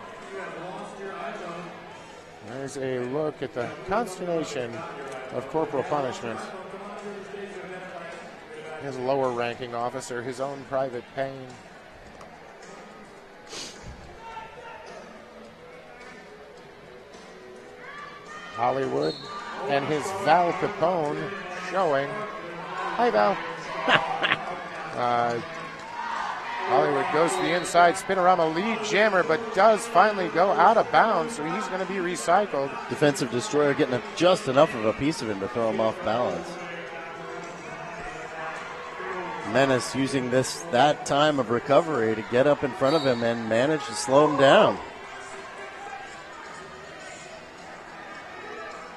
Speaker 16: There's a look at the consternation of Corporal Punishment. His lower ranking officer, his own Private Payne. Hollywood and his Val Capone showing. Hi, Val. Hollywood goes to the inside. Spinorama lead Jammer, but does finally go out of bounds, so he's going to be recycled.
Speaker 7: Defensive Destroyer getting just enough of a piece of him to throw him off balance. Menace using that time of recovery to get up in front of him and manage to slow him down.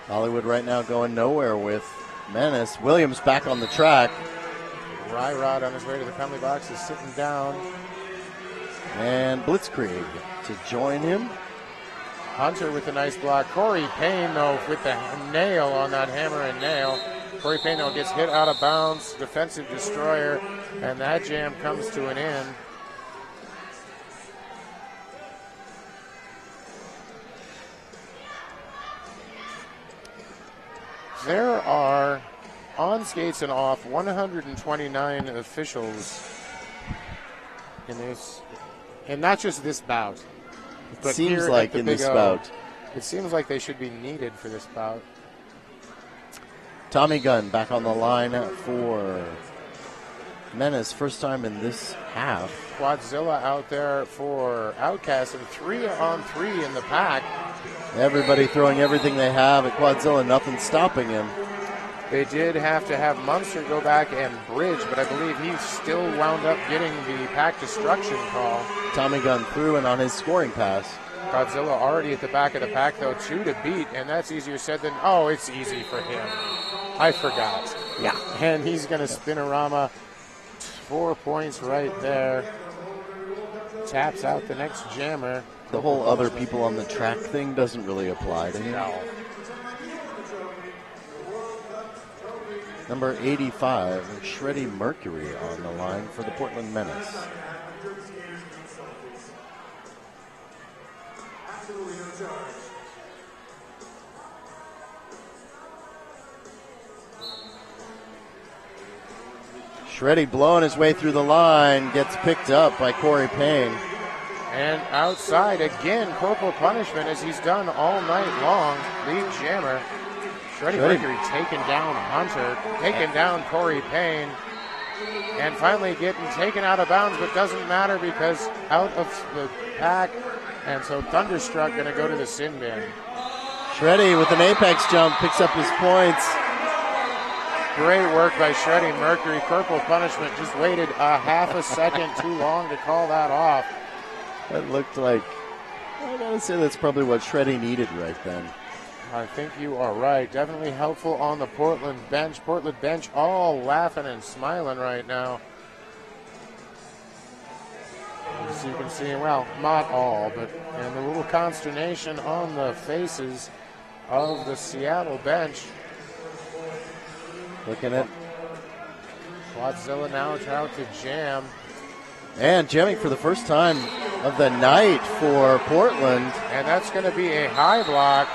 Speaker 7: Hollywood right now going nowhere with Menace. Williams back on the track.
Speaker 16: Ryrod on his way to the penalty box is sitting down.
Speaker 7: And Blitzkrieg to join him.
Speaker 16: Hunter with a nice block. Corey Payne, though, with the nail on that hammer and nail. Corey Payne, though, gets hit out of bounds. Defensive Destroyer, and that jam comes to an end. There are, on skates and off, 129 officials in this, and not just this bout.
Speaker 7: It seems like in this bout.
Speaker 16: It seems like they should be needed for this bout.
Speaker 7: Tommy Gunn back on the line for Menace, first time in this half.
Speaker 16: Quadzilla out there for Outcast, and 3-on-3 in the pack.
Speaker 7: Everybody throwing everything they have at Quadzilla, nothing stopping him.
Speaker 16: They did have to have Munster go back and bridge, but I believe he still wound up getting the pack destruction call.
Speaker 7: Tommy Gunn through and on his scoring pass.
Speaker 16: Godzilla already at the back of the pack, though, 2 to beat, and that's easier said than, oh, it's easy for him. I forgot.
Speaker 7: Yeah.
Speaker 16: And he's going to Spinorama 4 points right there. Taps out the next jammer.
Speaker 7: The whole other people on the track thing doesn't really apply to him.
Speaker 16: No.
Speaker 7: Number 85, Shreddy Mercury on the line for the Portland Menace. Shreddy blowing his way through the line, gets picked up by Corey Payne.
Speaker 16: And outside again, corporal punishment as he's done all night long. Lead jammer. Shreddy Mercury taking down Hunter, taking down Corey Payne, and finally getting taken out of bounds, but doesn't matter because out of the pack, and so Thunderstruck going to go to the sin bin.
Speaker 7: Shreddy with an apex jump picks up his points.
Speaker 16: Great work by Shreddy Mercury. Corporal punishment just waited a half a second too long to call that off.
Speaker 7: That looked like, I gotta say that's probably what Shreddy needed right then.
Speaker 16: I think you are right. Definitely helpful on the Portland bench. Portland bench all laughing and smiling right now. As you can see, well, not all, but and a little consternation on the faces of the Seattle bench.
Speaker 7: Looking at
Speaker 16: Quadzilla now trying to jam.
Speaker 7: And jamming for the first time of the night for Portland.
Speaker 16: And that's going to be a high block.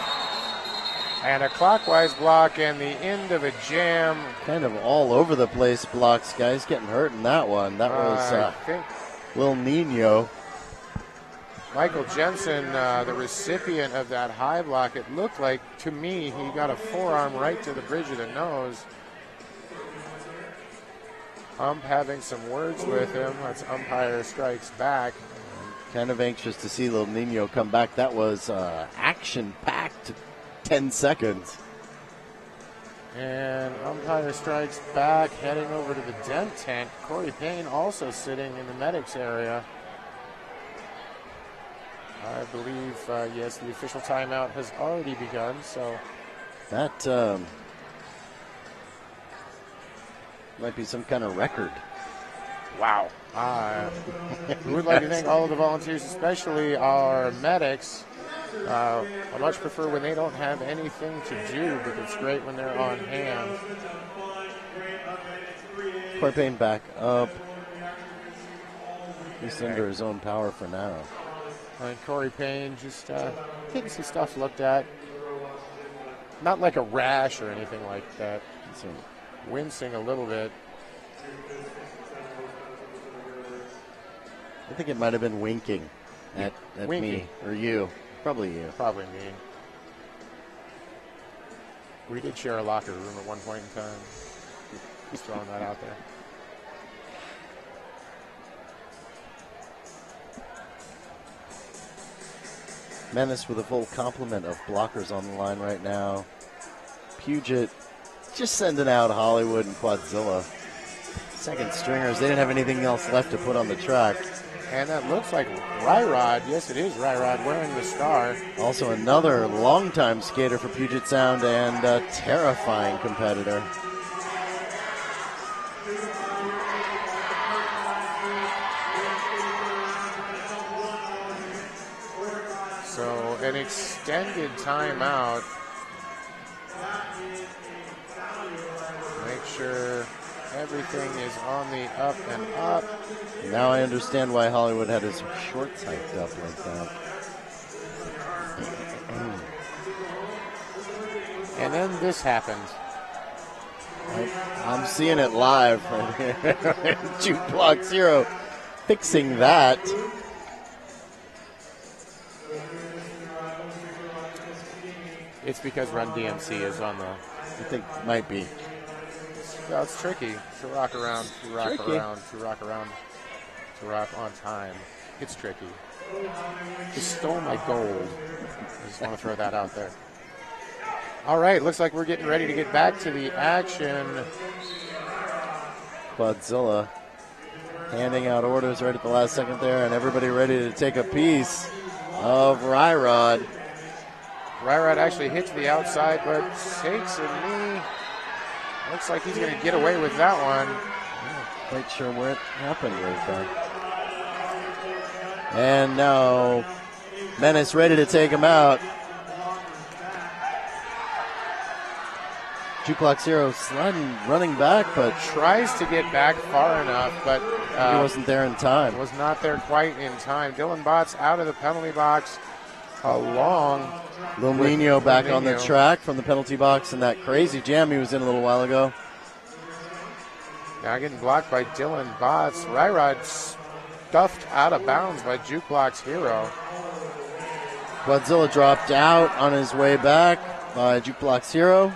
Speaker 16: And a clockwise block and the end of a jam.
Speaker 7: Kind of all over the place blocks. Guys getting hurt in that one. That was Lil Nino.
Speaker 16: Michael Jensen, the recipient of that high block. It looked like, to me, he got a forearm right to the bridge of the nose. Ump having some words with him. That's umpire strikes back.
Speaker 7: Kind of anxious to see Lil Nino come back. That was action-packed 10 seconds.
Speaker 16: And umpire strikes back, heading over to the Dent tent. Corey Payne also sitting in the medics area. I believe, yes, the official timeout has already begun, so.
Speaker 7: That might be some kind of record.
Speaker 16: Wow. We would like to thank all of the volunteers, especially our medics. I much prefer when they don't have anything to do, but it's great when they're on hand.
Speaker 7: Corey Payne back up. He's under his own power for now.
Speaker 16: And Corey Payne just getting some stuff looked at. Not like a rash or anything like that. So wincing a little bit.
Speaker 7: I think it might have been winking at me or you. Probably you.
Speaker 16: Probably me. We did share a locker room at one point in time. Just throwing that out there.
Speaker 7: Menace with a full complement of blockers on the line right now. Puget just sending out Hollywood and Quadzilla. Second stringers, they didn't have anything else left to put on the track.
Speaker 16: And that looks like Ryrod. Yes, it is Ryrod wearing the star.
Speaker 7: Also another longtime skater for Puget Sound and a terrifying competitor.
Speaker 16: So an extended timeout. Make sure everything is on the up and up.
Speaker 7: Now I understand why Hollywood had his shorts hiked up like that.
Speaker 16: And then this happens.
Speaker 7: I'm seeing it live right here. Jukebox Zero fixing that.
Speaker 16: It's because Run DMC is on the...
Speaker 7: I think might be.
Speaker 16: Well, it's tricky to rock around, to rock
Speaker 7: Tricky.
Speaker 16: around, to rock around, to rock on time. It's tricky. Just stole my gold. I just want to throw that out there. All right, looks like we're getting ready to get back to the action.
Speaker 7: Quadzilla handing out orders right at the last second there, and everybody ready to take a piece of Ryrod.
Speaker 16: Ryrod actually hits the outside, but takes a knee. Looks like he's going to get away with that one.
Speaker 7: Not quite sure what happened with that. And now Menace ready to take him out. Jukebox Zero sliding, running back, but
Speaker 16: tries to get back far enough, but
Speaker 7: he wasn't there in time.
Speaker 16: Was not there quite in time. Dylan Botts out of the penalty box along.
Speaker 7: Lil Nino back on the track from the penalty box in that crazy jam he was in a little while ago.
Speaker 16: Now getting blocked by Dylan Botts. Ryrod stuffed out of bounds by Jukebox Hero.
Speaker 7: Quadzilla dropped out on his way back by Jukebox Hero.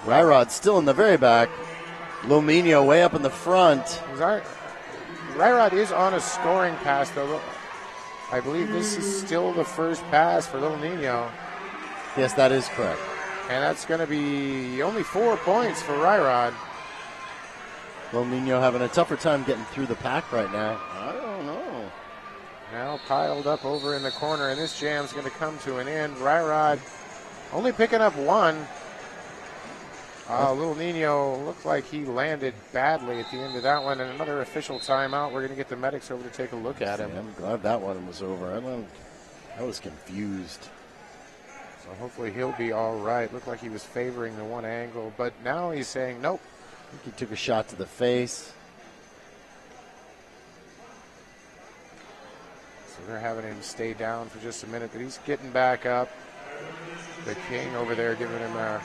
Speaker 7: Ryrod still in the very back. Lil Nino way up in the front.
Speaker 16: Ryrod is on a scoring pass, though. I believe this is still the first pass for Lil Nino.
Speaker 7: Yes, that is correct.
Speaker 16: And that's going to be only 4 points for Ryrod.
Speaker 7: Lil Nino having a tougher time getting through the pack right now. I don't know.
Speaker 16: Now piled up over in the corner, and this jam's going to come to an end. Ryrod only picking up one. Lil Nino looked like he landed badly at the end of that one, and another official timeout. We're going to get the medics over to take a look at him.
Speaker 7: Yeah, I'm glad that one was over. I was confused.
Speaker 16: So hopefully he'll be all right. Looked like he was favoring the one angle, but now he's saying nope.
Speaker 7: I think he took a shot to the face.
Speaker 16: So they're having him stay down for just a minute, but he's getting back up. The King over there giving him a...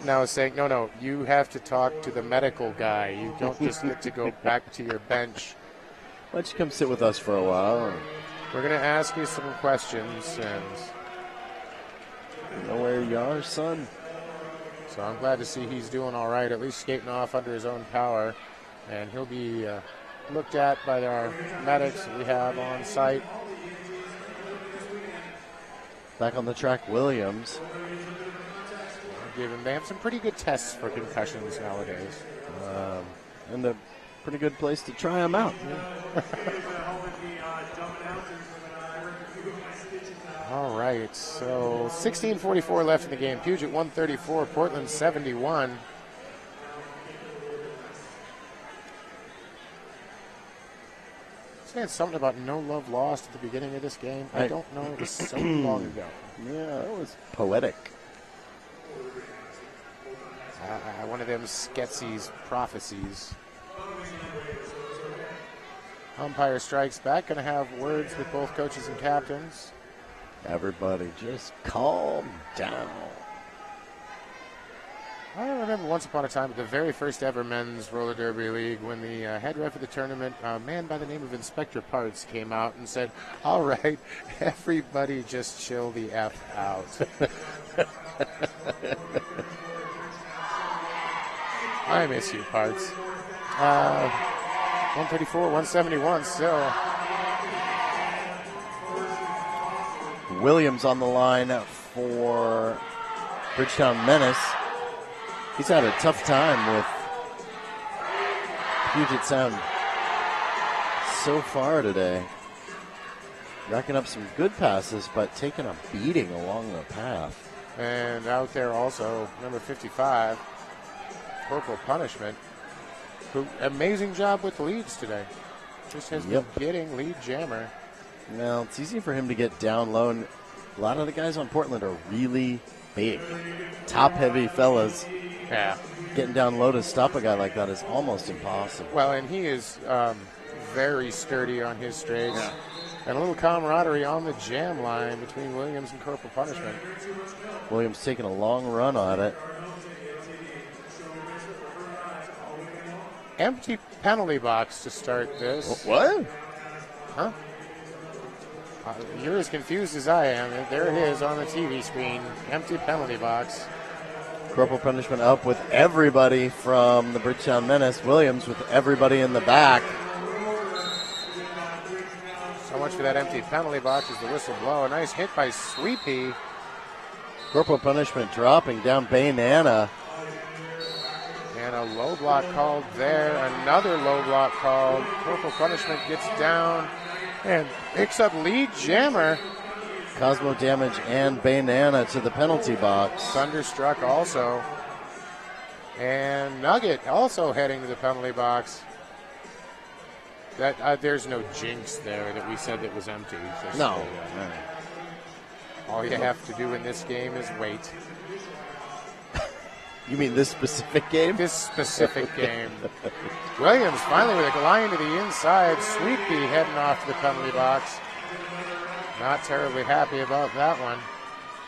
Speaker 16: now saying, no, you have to talk to the medical guy. You don't just get to go back to your bench.
Speaker 7: Why don't you come sit with us for a while?
Speaker 16: We're going to ask you some questions. And
Speaker 7: you know where you are, son?
Speaker 16: So I'm glad to see he's doing all right, at least skating off under his own power. And he'll be looked at by our medics that we have on site.
Speaker 7: Back on the track, Williams.
Speaker 16: They have some pretty good tests for concussions nowadays.
Speaker 7: And a pretty good place to try them out.
Speaker 16: All right, so 16:44 left in the game. Puget 134, Portland 71. Saying something about no love lost at the beginning of this game. I don't know. It was so long ago.
Speaker 7: Yeah, that was poetic.
Speaker 16: One of them Sketsy's prophecies. Umpire strikes back. Going to have words with both coaches and captains.
Speaker 7: Everybody just calm down.
Speaker 16: I remember once upon a time at the very first ever men's roller derby league when the head ref of the tournament, a man by the name of Inspector Parts, came out and said, "All right, everybody just chill the F out." I miss you, Parts. 134, 171 still.
Speaker 7: Williams on the line for Bridgetown Menace. He's had a tough time with Puget Sound so far today. Racking up some good passes, but taking a beating along the path.
Speaker 16: And out there also, number 55, Corporal Punishment, who amazing job with leads today. Just has been getting lead jammer.
Speaker 7: Well, it's easy for him to get down low, and a lot of the guys on Portland are really big, top-heavy fellas.
Speaker 16: Yeah.
Speaker 7: Getting down low to stop a guy like that is almost impossible.
Speaker 16: Well, and he is very sturdy on his straights. Yeah. And a little camaraderie on the jam line between Williams and Corporal Punishment.
Speaker 7: Williams taking a long run on it.
Speaker 16: Empty penalty box to start this.
Speaker 7: What?
Speaker 16: Huh? You're as confused as I am. There it is on the TV screen. Empty penalty box.
Speaker 7: Corporal Punishment up with everybody from the Bridgetown Menace. Williams with everybody in the back.
Speaker 16: So much for that empty penalty box as the whistle blow. A nice hit by Sweepy.
Speaker 7: Corporal Punishment dropping down Banana.
Speaker 16: And a low block called there. Another low block called. Corporal Punishment gets down and picks up lead jammer.
Speaker 7: Cosmo Damage and Banana to the penalty box.
Speaker 16: Thunderstruck also. And Nugget also heading to the penalty box. That there's no jinx there that we said that was empty. Just
Speaker 7: no.
Speaker 16: All you have to do in this game is wait.
Speaker 7: You mean this specific game?
Speaker 16: This specific game. Williams finally with a line to the inside. Sweepy heading off to the penalty box. Not terribly happy about that one.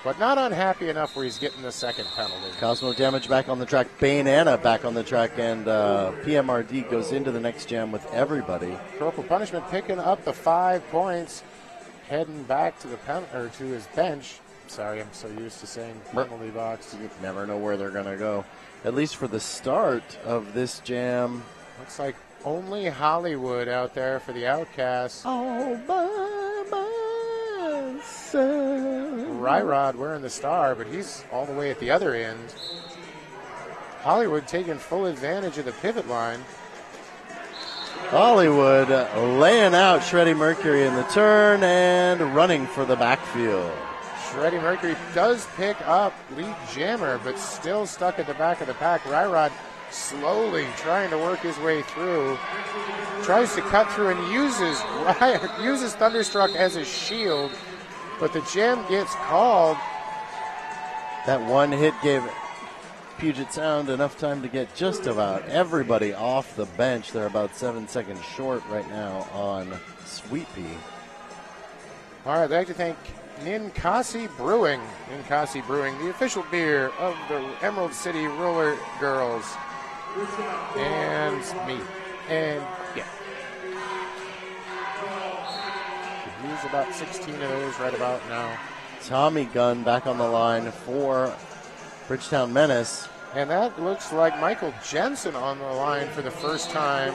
Speaker 16: But not unhappy enough where he's getting the second penalty.
Speaker 7: Cosmo Damage back on the track. Banana back on the track. And PMRD goes into the next jam with everybody.
Speaker 16: Corporal Punishment picking up the 5 points. Heading back to the to his bench. Sorry, I'm so used to saying penalty box.
Speaker 7: You never know where they're going to go. At least for the start of this jam.
Speaker 16: Looks like only Hollywood out there for the Outcasts.
Speaker 7: Oh, by myself.
Speaker 16: Ryrod wearing the star, but he's all the way at the other end. Hollywood taking full advantage of the pivot line.
Speaker 7: Hollywood laying out Shreddy Mercury in the turn and running for the backfield.
Speaker 16: Shreddy Mercury does pick up lead jammer, but still stuck at the back of the pack. Ryrod slowly trying to work his way through. Tries to cut through and uses Thunderstruck as a shield, but the jam gets called.
Speaker 7: That one hit gave Puget Sound enough time to get just about everybody off the bench. They're about 7 seconds short right now on Sweet Pea.
Speaker 16: All right, I'd like to thank Ninkasi Brewing. Ninkasi Brewing, the official beer of the Emerald City Roller Girls. And me. And yeah. Could use about 16 of those right about now.
Speaker 7: Tommy Gunn back on the line for Bridgetown Menace.
Speaker 16: And that looks like Michael Jensen on the line for the first time.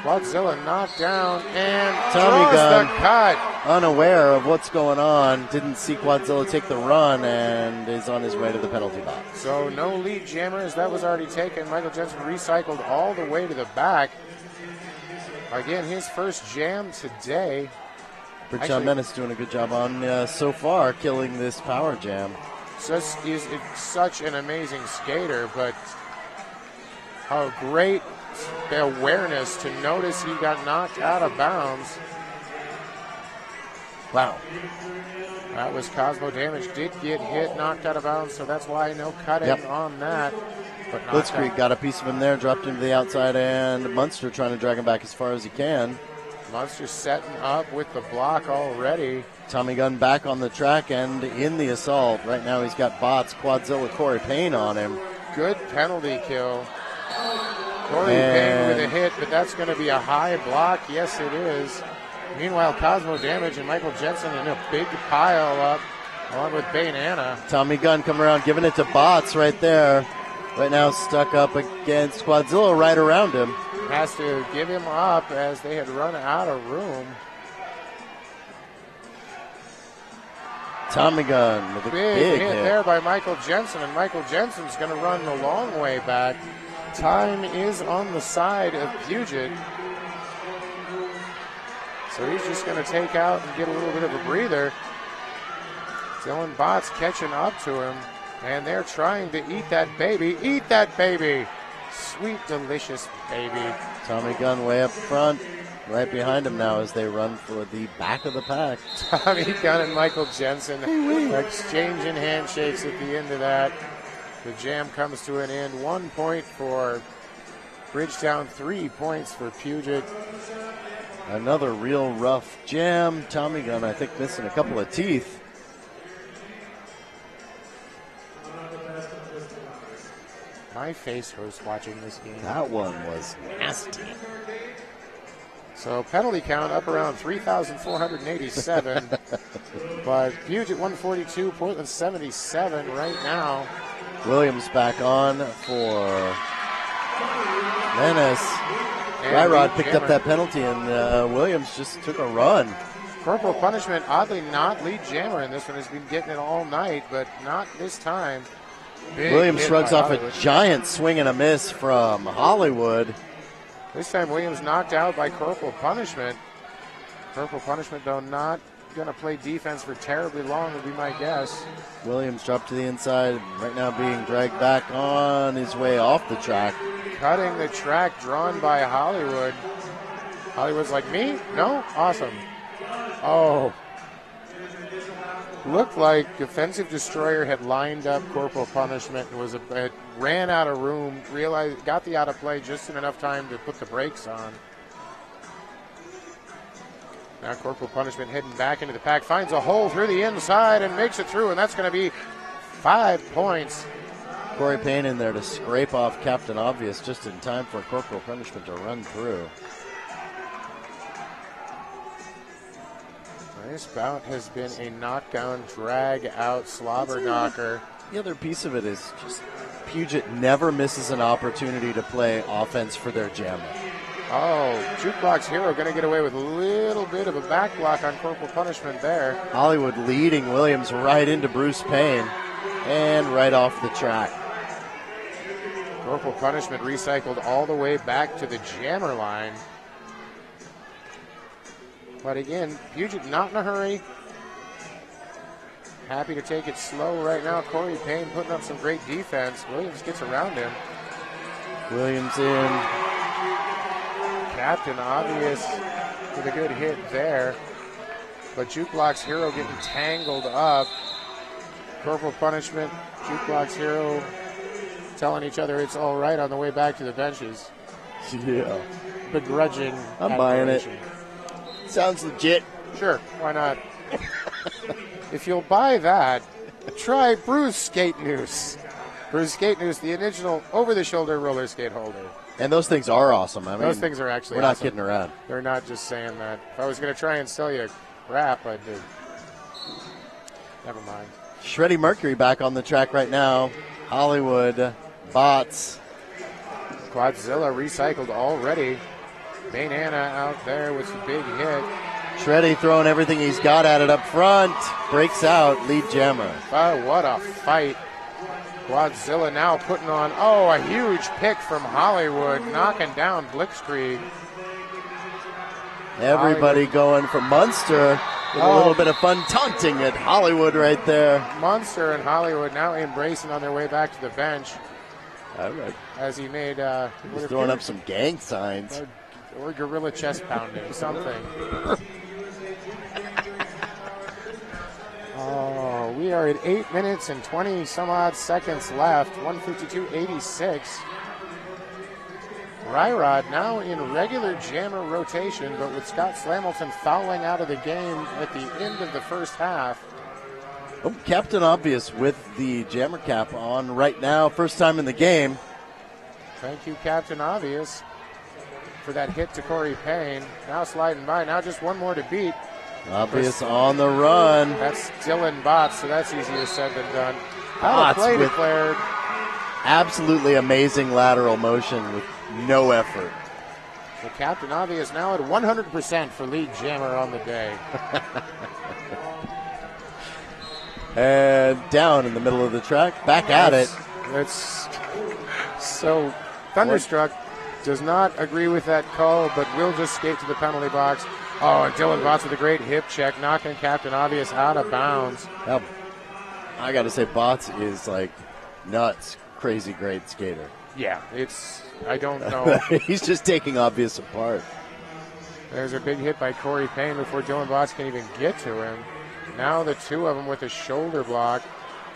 Speaker 16: Quadzilla knocked down and
Speaker 7: Tommy Gunn,
Speaker 16: the cut.
Speaker 7: Unaware of what's going on, didn't see Quadzilla take the run and is on his way to the penalty box.
Speaker 16: So no lead jammers, that was already taken. Michael Jensen recycled all the way to the back. Again, his first jam today.
Speaker 7: Bridgetown Menace doing a good job on so far killing this power jam.
Speaker 16: He's such an amazing skater, but a great awareness to notice he got knocked out of bounds.
Speaker 7: Wow.
Speaker 16: That was Cosmo Damage. Did get hit, knocked out of bounds, so that's why no cutting on that. But
Speaker 7: Blitzkrieg got a piece of him there, dropped him to the outside, and Munster trying to drag him back as far as he can.
Speaker 16: Munster setting up with the block already.
Speaker 7: Tommy Gunn back on the track and in the assault. Right now he's got Bots, Quadzilla, Corey Payne on him.
Speaker 16: Good penalty kill. Corey Payne with a hit, but that's going to be a high block. Yes, it is. Meanwhile, Cosmo Damage and Michael Jensen in a big pile up, along with Bay and Anna.
Speaker 7: Tommy Gunn coming around, giving it to Bots right there. Right now stuck up against Quadzilla right around him.
Speaker 16: Has to give him up as they had run out of room.
Speaker 7: Tommy Gunn with a big
Speaker 16: hit there by Michael Jensen, and Michael Jensen's going to run the long way back. Time is on the side of Puget. So he's just going to take out and get a little bit of a breather. Dylan Bots catching up to him, and they're trying to eat that baby. Eat that baby. Sweet, delicious baby.
Speaker 7: Tommy Gunn way up front, right behind him now as they run for the back of the pack.
Speaker 16: Tommy Gunn and Michael Jensen exchanging handshakes at the end of that. The jam comes to an end. 1 point for Bridgetown, 3 points for Puget.
Speaker 7: Another real rough jam. Tommy Gunn, I think, missing a couple of teeth.
Speaker 16: My face hurts watching this game.
Speaker 7: That one was nasty.
Speaker 16: So penalty count up around 3,487. But Puget 142, Portland 77 right now.
Speaker 7: Williams back on for Menace. Ryrod picked up that penalty, and Williams just took a run.
Speaker 16: Corporal punishment, oddly not lead jammer in this one. Has been getting it all night, but not this time. Big
Speaker 7: Williams shrugs off
Speaker 16: Hollywood.
Speaker 7: a giant swing and a miss from Hollywood.
Speaker 16: This time Williams knocked out by Corporal punishment. Corporal punishment, though, not going to play defense for terribly long, would be my guess.
Speaker 7: Williams dropped to the inside, right now being dragged back on his way off the track.
Speaker 16: Cutting the track, drawn by Hollywood. Hollywood's like, me? No? Awesome. Oh. Looked like Defensive Destroyer had lined up Corporal punishment and ran out of room, realized, got the out of play just in enough time to put the brakes on. Now Corporal punishment heading back into the pack, finds a hole through the inside and makes it through, and that's going to be 5 points.
Speaker 7: Corey Payne in there to scrape off Captain Obvious just in time for Corporal punishment to run through.
Speaker 16: This bout has been a knockdown, drag out, slobber knocker.
Speaker 7: The other piece of it is just Puget never misses an opportunity to play offense for their jammer.
Speaker 16: Oh, Jukebox Hero going to get away with a little bit of a back block on Corporal punishment there.
Speaker 7: Hollywood leading Williams right into Bruce Payne and right off the track.
Speaker 16: Corporal punishment recycled all the way back to the jammer line. But again, Puget not in a hurry. Happy to take it slow right now. Corey Payne putting up some great defense. Williams gets around him.
Speaker 7: Williams in.
Speaker 16: Captain Obvious with a good hit there. But Jukebox Hero getting tangled up. Corporal punishment, Jukebox Hero telling each other it's all right on the way back to the benches.
Speaker 7: Yeah.
Speaker 16: Begrudging.
Speaker 7: I'm buying it. Sounds legit.
Speaker 16: Sure, why not? If you'll buy that, try Bruce Skate Noose. Bruce Skate Noose, the original over-the-shoulder roller skate holder.
Speaker 7: And those things are awesome. I mean,
Speaker 16: those things are actually
Speaker 7: we're not
Speaker 16: awesome.
Speaker 7: kidding around.
Speaker 16: They're not just saying that. If I was going to try and sell you crap, I'd do. Never mind.
Speaker 7: Shreddy Mercury back on the track right now. Hollywood, Bots.
Speaker 16: Quadzilla recycled already. Bane Anna out there with a big hit.
Speaker 7: Shreddy throwing everything he's got at it up front. Breaks out, lead jammer.
Speaker 16: Oh, what a fight. Quadzilla now putting on, a huge pick from Hollywood, knocking down Blitzkrieg.
Speaker 7: Everybody going for Munster with a little bit of fun taunting at Hollywood right there.
Speaker 16: Munster and Hollywood now embracing on their way back to the bench.
Speaker 7: All right.
Speaker 16: As he made...
Speaker 7: He's throwing up some gang signs.
Speaker 16: Or gorilla chest pounding, something. We are at 8 minutes and 20 some odd seconds left. 152.86. Ryrod now in regular jammer rotation, but with Scott Slamilton fouling out of the game at the end of the first half.
Speaker 7: Oh, Captain Obvious with the jammer cap on right now. First time in the game.
Speaker 16: Thank you, Captain Obvious, for that hit to Corey Payne. Now sliding by. Now just one more to beat.
Speaker 7: Obvious on the run.
Speaker 16: That's Dylan Botts, so that's easier said than done.
Speaker 7: Botts
Speaker 16: Play
Speaker 7: with
Speaker 16: declared.
Speaker 7: absolutely amazing lateral motion with no effort.
Speaker 16: So Captain Obvious now at 100% for lead jammer on the day.
Speaker 7: And down in the middle of the track. Back at it.
Speaker 16: That's so Thunderstruck does not agree with that call, but will just skate to the penalty box. Oh, and Dylan Botts with a great hip check, knocking Captain Obvious out of bounds.
Speaker 7: Now, I got to say, Botts is like nuts, crazy great skater.
Speaker 16: Yeah, I don't know.
Speaker 7: He's just taking Obvious apart.
Speaker 16: There's a big hit by Corey Payne before Dylan Botts can even get to him. Now the two of them with a shoulder block.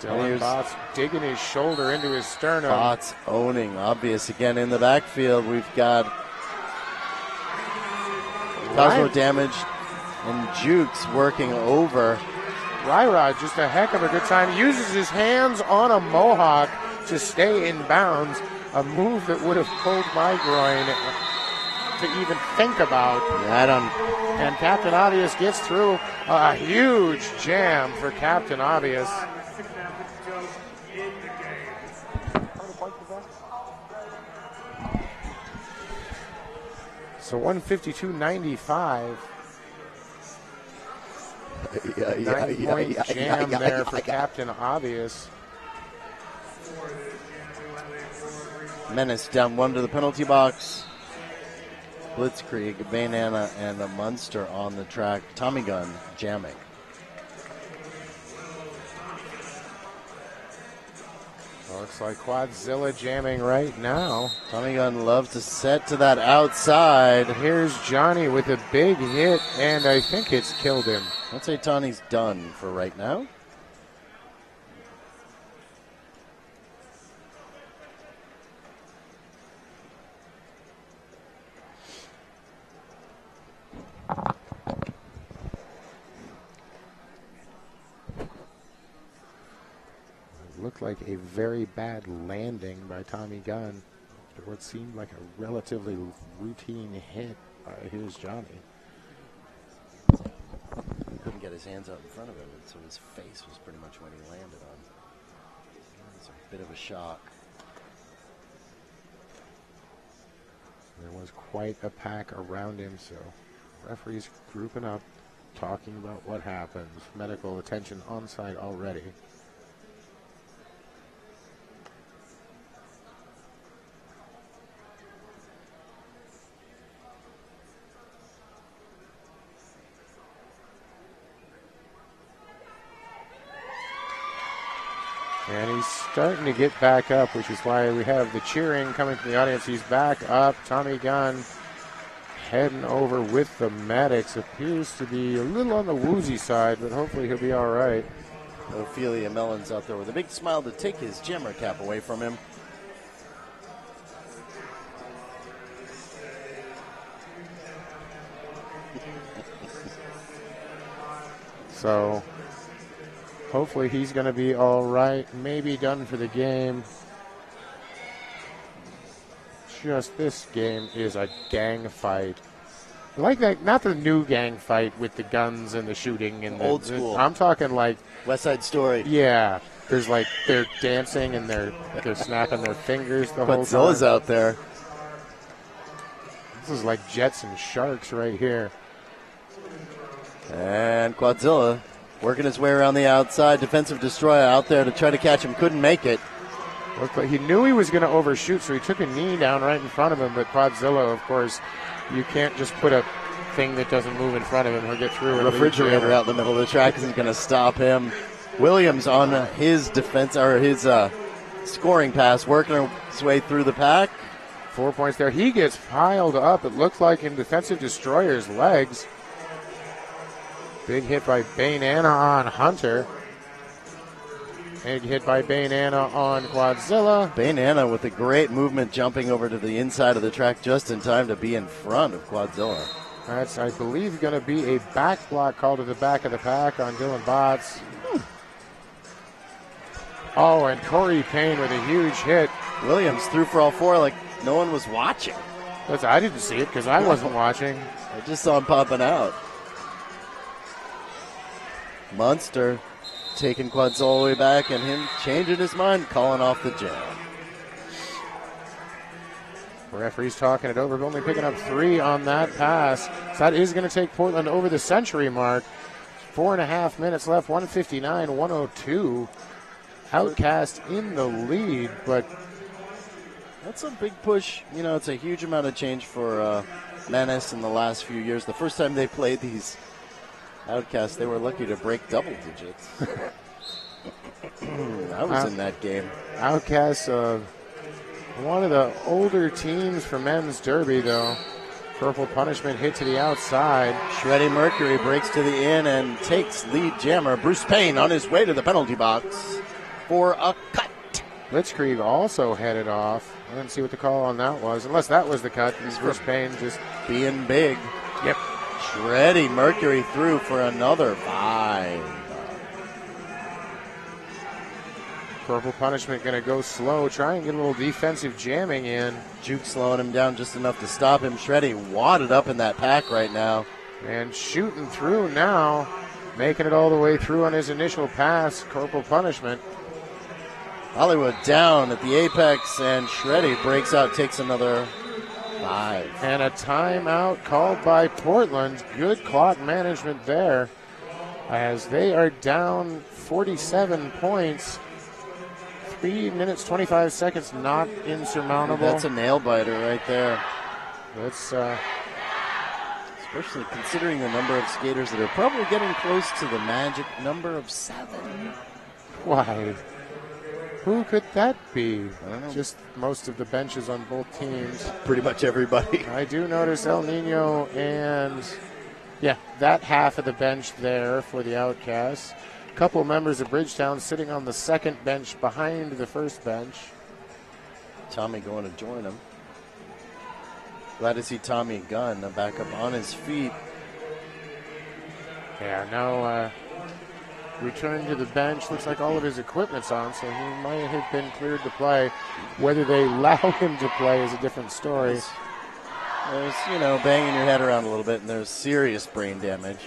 Speaker 16: Dylan Botts digging his shoulder into his sternum.
Speaker 7: Botts owning Obvious again in the backfield. We've got Cosmo Damage and Jukes working over.
Speaker 16: Ryrod, just a heck of a good time. Uses his hands on a mohawk to stay in bounds. A move that would have pulled my groin to even think about. And Captain Obvious gets through. A huge jam for Captain Obvious. So 152.95. 9-point jam there for Captain Obvious.
Speaker 7: Menace down one to the penalty box. Blitzkrieg, Banana, and Munster on the track. Tommy Gunn jamming.
Speaker 16: Looks like Quadzilla jamming right now.
Speaker 7: Tommy Gunn loves to set to that outside.
Speaker 16: Here's Johnny with a big hit, and I think it's killed him.
Speaker 7: I'd say Tawny's done for right now.
Speaker 16: Looked like a very bad landing by Tommy Gunn after what seemed like a relatively routine hit. Here's Johnny.
Speaker 7: He couldn't get his hands out in front of him, and so his face was pretty much what he landed on. It's a bit of a shock.
Speaker 16: There was quite a pack around him, so referees grouping up, talking about what happened. Medical attention on site already. And he's starting to get back up, which is why we have the cheering coming from the audience. He's back up. Tommy Gunn heading over with the medics. Appears to be a little on the woozy side, but hopefully he'll be all right.
Speaker 7: Ophelia Mellon's out there with a big smile to take his jammer cap away from him.
Speaker 16: So hopefully he's going to be all right. Maybe done for the game. Just this game is a gang fight. I like that, not the new gang fight with the guns and the shooting and
Speaker 7: old school.
Speaker 16: I'm talking like
Speaker 7: West Side Story.
Speaker 16: Yeah, there's like they're dancing and they're snapping their fingers the whole time.
Speaker 7: Quadzilla's out there.
Speaker 16: This is like Jets and Sharks right here.
Speaker 7: And Quadzilla working his way around the outside. Defensive destroyer out there to try to catch him. Couldn't make it.
Speaker 16: Looked like he knew he was going to overshoot, so he took a knee down right in front of him. But Quadzilla, of course, you can't just put a thing that doesn't move in front of him. He'll get through it.
Speaker 7: Refrigerator out in the middle of the track isn't going to stop him. Williams on his defense, or his scoring pass, working his way through the pack.
Speaker 16: 4 points there. He gets piled up, it looked like, in defensive destroyer's legs. Big hit by Banana on Hunter. Big hit by Bainana on Quadzilla.
Speaker 7: Bainana with a great movement jumping over to the inside of the track just in time to be in front of Quadzilla.
Speaker 16: That's, I believe, going to be a back block call to the back of the pack on Dylan Botts. Oh, and Corey Payne with a huge hit.
Speaker 7: Williams threw for all four like no one was watching.
Speaker 16: I didn't see it because I wasn't watching.
Speaker 7: I just saw him popping out. Munster taking Quadzilla all the way back and him changing his mind, calling off the jam.
Speaker 16: The referee's talking it over, but only picking up 3 on that pass. So that is going to take Portland over the century mark. 4.5 minutes left, 159-102. Outcast in the lead, but
Speaker 7: that's a big push. You know, it's a huge amount of change for Menace in the last few years. The first time they played these Outcasts, they were lucky to break double digits. I was in that game.
Speaker 16: Outcasts, one of the older teams for men's derby, though. Purple punishment hit to the outside.
Speaker 7: Shreddy Mercury breaks to the in and takes lead jammer Bruce Payne on his way to the penalty box for a cut.
Speaker 16: Blitzkrieg also headed off. I didn't see what the call on that was, unless that was the cut. Bruce Payne just
Speaker 7: being big.
Speaker 16: Yep.
Speaker 7: Shreddy Mercury through for another 5.
Speaker 16: Purple punishment going to go slow, try and get a little defensive jamming in.
Speaker 7: Juke slowing him down just enough to stop him. Shreddy wadded up in that pack right now.
Speaker 16: And shooting through now, making it all the way through on his initial pass. Purple punishment.
Speaker 7: Hollywood down at the apex, and Shreddy breaks out, takes another 5.
Speaker 16: And a timeout called by Portland. Good clock management there, as they are down 47 points. 3 minutes, 25 seconds, not insurmountable.
Speaker 7: That's a nail biter right there.
Speaker 16: That's
Speaker 7: especially considering the number of skaters that are probably getting close to the magic number of 7.
Speaker 16: Why? Who could that be?
Speaker 7: I don't know.
Speaker 16: Just most of the benches on both teams.
Speaker 7: Pretty much everybody.
Speaker 16: I do notice El Nino and, that half of the bench there for the Outcasts. A couple members of Bridgetown sitting on the second bench behind the first bench.
Speaker 7: Tommy going to join him. Glad to see Tommy Gunn back up on his feet.
Speaker 16: Yeah, now returning to the bench. Looks like all of his equipment's on, so he might have been cleared to play. Whether they allow him to play is a different story.
Speaker 7: There's, banging your head around a little bit, and there's serious brain damage.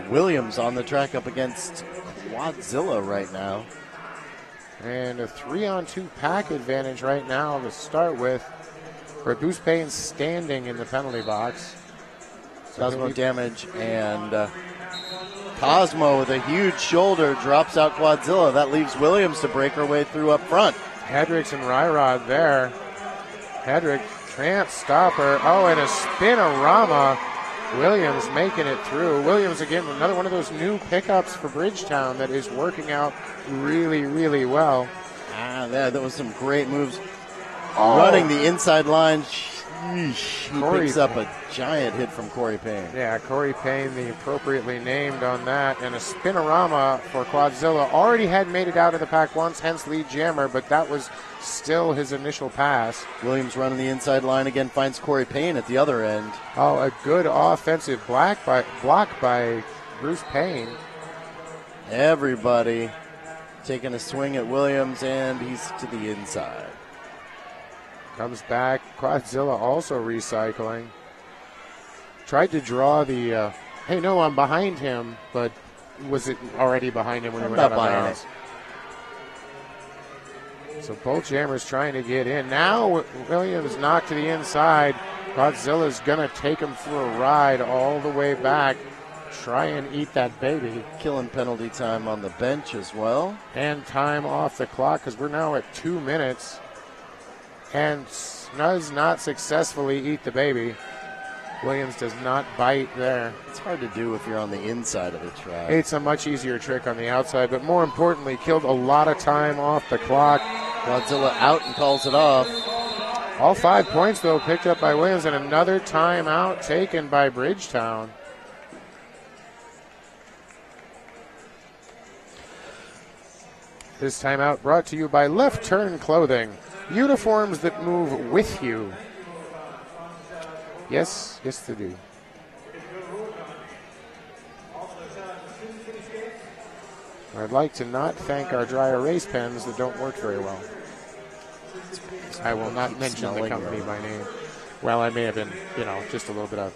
Speaker 7: Williams on the track up against Quadzilla right now.
Speaker 16: And a 3-on-2 pack advantage right now to start with. For Bruce Payne standing in the penalty box.
Speaker 7: Cosmo damage, and Cosmo with a huge shoulder drops out Quadzilla. That leaves Williams to break her way through up front.
Speaker 16: Hedricks and Ryrod there. Hedrick can't stop her. Oh, and a spin-a-rama. Williams making it through. Williams, again, another one of those new pickups for Bridgetown that is working out really, really well.
Speaker 7: That was some great moves. Running the inside line. He picks up a giant hit from Corey Payne.
Speaker 16: Yeah, Corey Payne, the appropriately named on that. And a spinorama for Quadzilla. Already had made it out of the pack once, hence lead jammer, but that was still his initial pass.
Speaker 7: Williams running the inside line again, finds Corey Payne at the other end.
Speaker 16: Oh, a good offensive block by Bruce Payne.
Speaker 7: Everybody taking a swing at Williams, and he's to the inside.
Speaker 16: Comes back. Quadzilla also recycling. Tried to draw the, hey, no, I'm behind him, but was it already behind him when he went out of bounds? So both jammers trying to get in. Now Williams knocked to the inside. Quadzilla's going to take him for a ride all the way back. Try and eat that baby.
Speaker 7: Killing penalty time on the bench as well.
Speaker 16: And time off the clock because we're now at 2 minutes. And does not successfully eat the baby. Williams does not bite there.
Speaker 7: It's hard to do if you're on the inside of the track.
Speaker 16: It's a much easier trick on the outside, but more importantly, killed a lot of time off the clock.
Speaker 7: Quadzilla out and calls it off.
Speaker 16: All 5 points, though, picked up by Williams, and another timeout taken by Bridgetown. This timeout brought to you by Left Turn Clothing. Uniforms that move with you. Yes, they do. I'd like to not thank our dry erase pens that don't work very well. I will not mention the company by name. Well, I may have been, just a little bit of.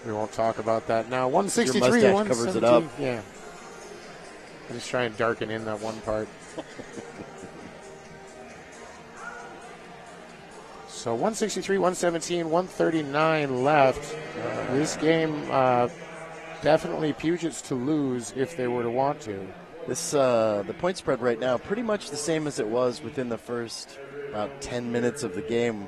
Speaker 16: We won't talk about that now. 163,
Speaker 7: Your mustache covers it up.
Speaker 16: Yeah. I just try and darken in that one part. So 163, 117, 139 left. This game definitely Puget's to lose if they were to want to.
Speaker 7: This the point spread right now pretty much the same as it was within the first about 10 minutes of the game.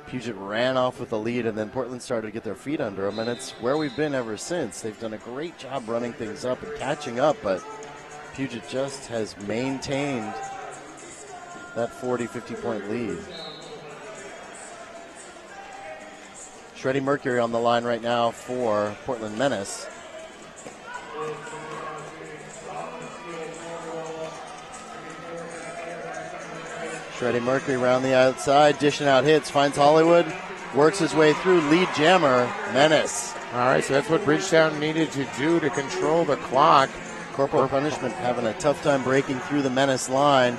Speaker 7: Puget ran off with the lead, and then Portland started to get their feet under them, and it's where we've been ever since. They've done a great job running things up and catching up, but Puget just has maintained that 40, 50-point lead. Shreddy Mercury on the line right now for Portland Menace. Shreddy Mercury around the outside, dishing out hits, finds Hollywood, works his way through, lead jammer, Menace.
Speaker 16: All right, so that's what Bridgetown needed to do to control the clock.
Speaker 7: Corporal Punishment having a tough time breaking through the Menace line.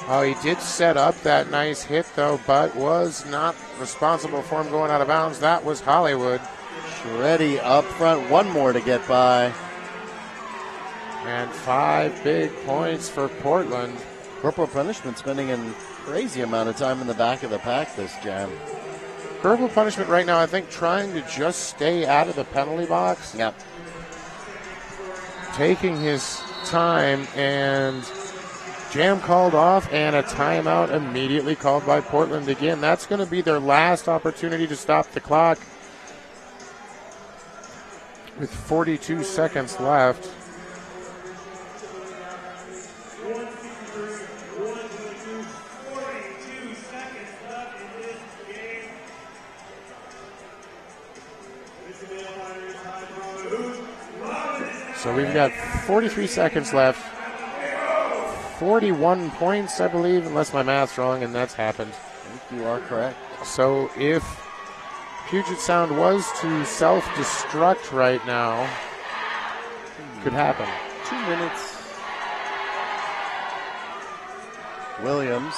Speaker 16: Oh, he did set up that nice hit, though, but was not responsible for him going out of bounds. That was Hollywood.
Speaker 7: Shreddy up front, one more to get by.
Speaker 16: And 5 big points for Portland.
Speaker 7: Corporal Punishment spending a crazy amount of time in the back of the pack this jam.
Speaker 16: Corporal Punishment right now, I think, trying to just stay out of the penalty box.
Speaker 7: Yep.
Speaker 16: Taking his time, and jam called off, and a timeout immediately called by Portland again. That's going to be their last opportunity to stop the clock with 42 seconds left. So we've got 43 seconds left. 41 points, I believe, unless my math's wrong, and that's happened.
Speaker 7: I think you are correct.
Speaker 16: So if Puget Sound was to self-destruct right now, could happen.
Speaker 7: 2 minutes. Williams.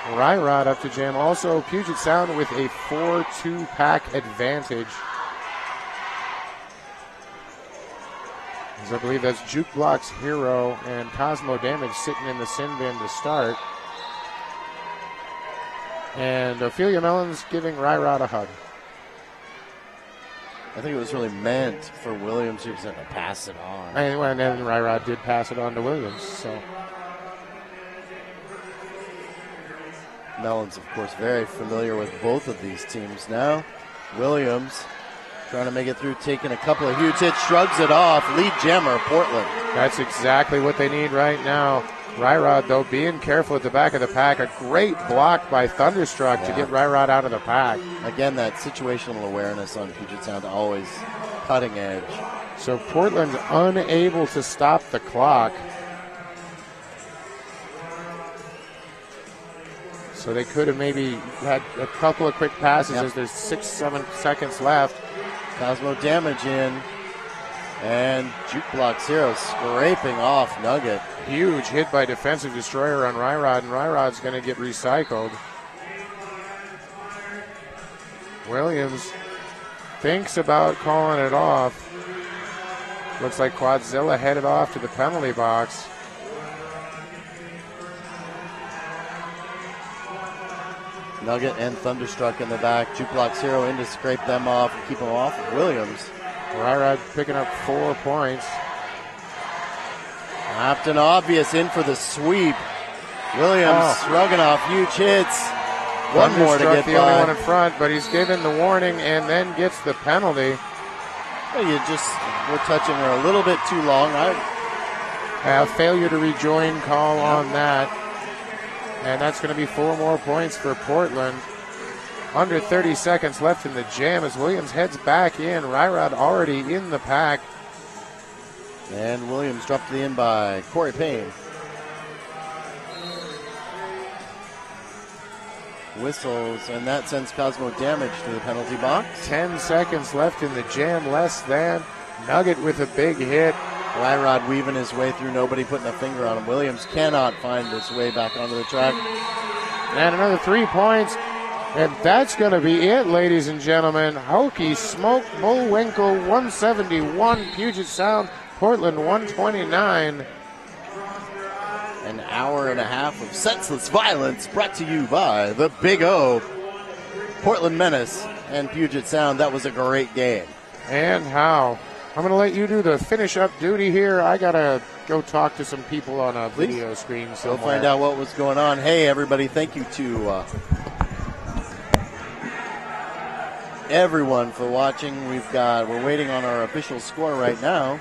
Speaker 16: Ryrod up to jam. Also, Puget Sound with a 4-2 pack advantage. As I believe that's Jukebox Hero and Cosmo Damage sitting in the sin bin to start. And Ophelia Mellon's giving Ryrod a hug.
Speaker 7: I think it was really meant for Williams. He was going to pass it on.
Speaker 16: And then Ryrod did pass it on to Williams. So
Speaker 7: Mellon's, of course, very familiar with both of these teams now. Williams trying to make it through, taking a couple of huge hits, shrugs it off. Lead jammer, Portland.
Speaker 16: That's exactly what they need right now. Ryrod, though, being careful at the back of the pack. A great block by Thunderstruck to get Ryrod out of the pack.
Speaker 7: Again, that situational awareness on Puget Sound, always cutting edge.
Speaker 16: So Portland unable to stop the clock. So they could have maybe had a couple of quick passes as there's 6-7 seconds left.
Speaker 7: Cosmo Damage in. And Jukebox Hero scraping off Nugget.
Speaker 16: Huge hit by Defensive Destroyer on Ryrod, and Ryrod's going to get recycled. Williams thinks about calling it off. Looks like Quadzilla headed off to the penalty box.
Speaker 7: Nugget and Thunderstruck in the back. Jukebox Hero in to scrape them off and keep them off. Williams.
Speaker 16: Ryrod picking up 4 points.
Speaker 7: Captain Obvious in for the sweep. Williams shrugging off huge hits. One more to get
Speaker 16: the
Speaker 7: by.
Speaker 16: only one in front, but he's given the warning and then gets the penalty.
Speaker 7: Well, you just were touching her a little bit too long.
Speaker 16: A failure to rejoin call on that. And that's going to be 4 more points for Portland. Under 30 seconds left in the jam as Williams heads back in. Ryrod already in the pack.
Speaker 7: And Williams dropped to the in by Corey Payne. whistles, and that sends Cosmo Damage to the penalty box.
Speaker 16: 10 seconds left in the jam, less than. Nugget with a big hit.
Speaker 7: Ryrod weaving his way through, nobody putting a finger on him. Williams cannot find his way back onto the track.
Speaker 16: And another 3 points. And that's going to be it, ladies and gentlemen. Hokie Smoke, Bullwinkle 171, Puget Sound, Portland 129.
Speaker 7: An hour and a half of senseless violence brought to you by the Big O. Portland Menace and Puget Sound. That was a great game.
Speaker 16: And how? I'm going to let you do the finish-up duty here. I got to go talk to some people on a video screen somewhere.
Speaker 7: Go find out what was going on. Hey, everybody, thank you to everyone for watching. We're waiting on our official score right now.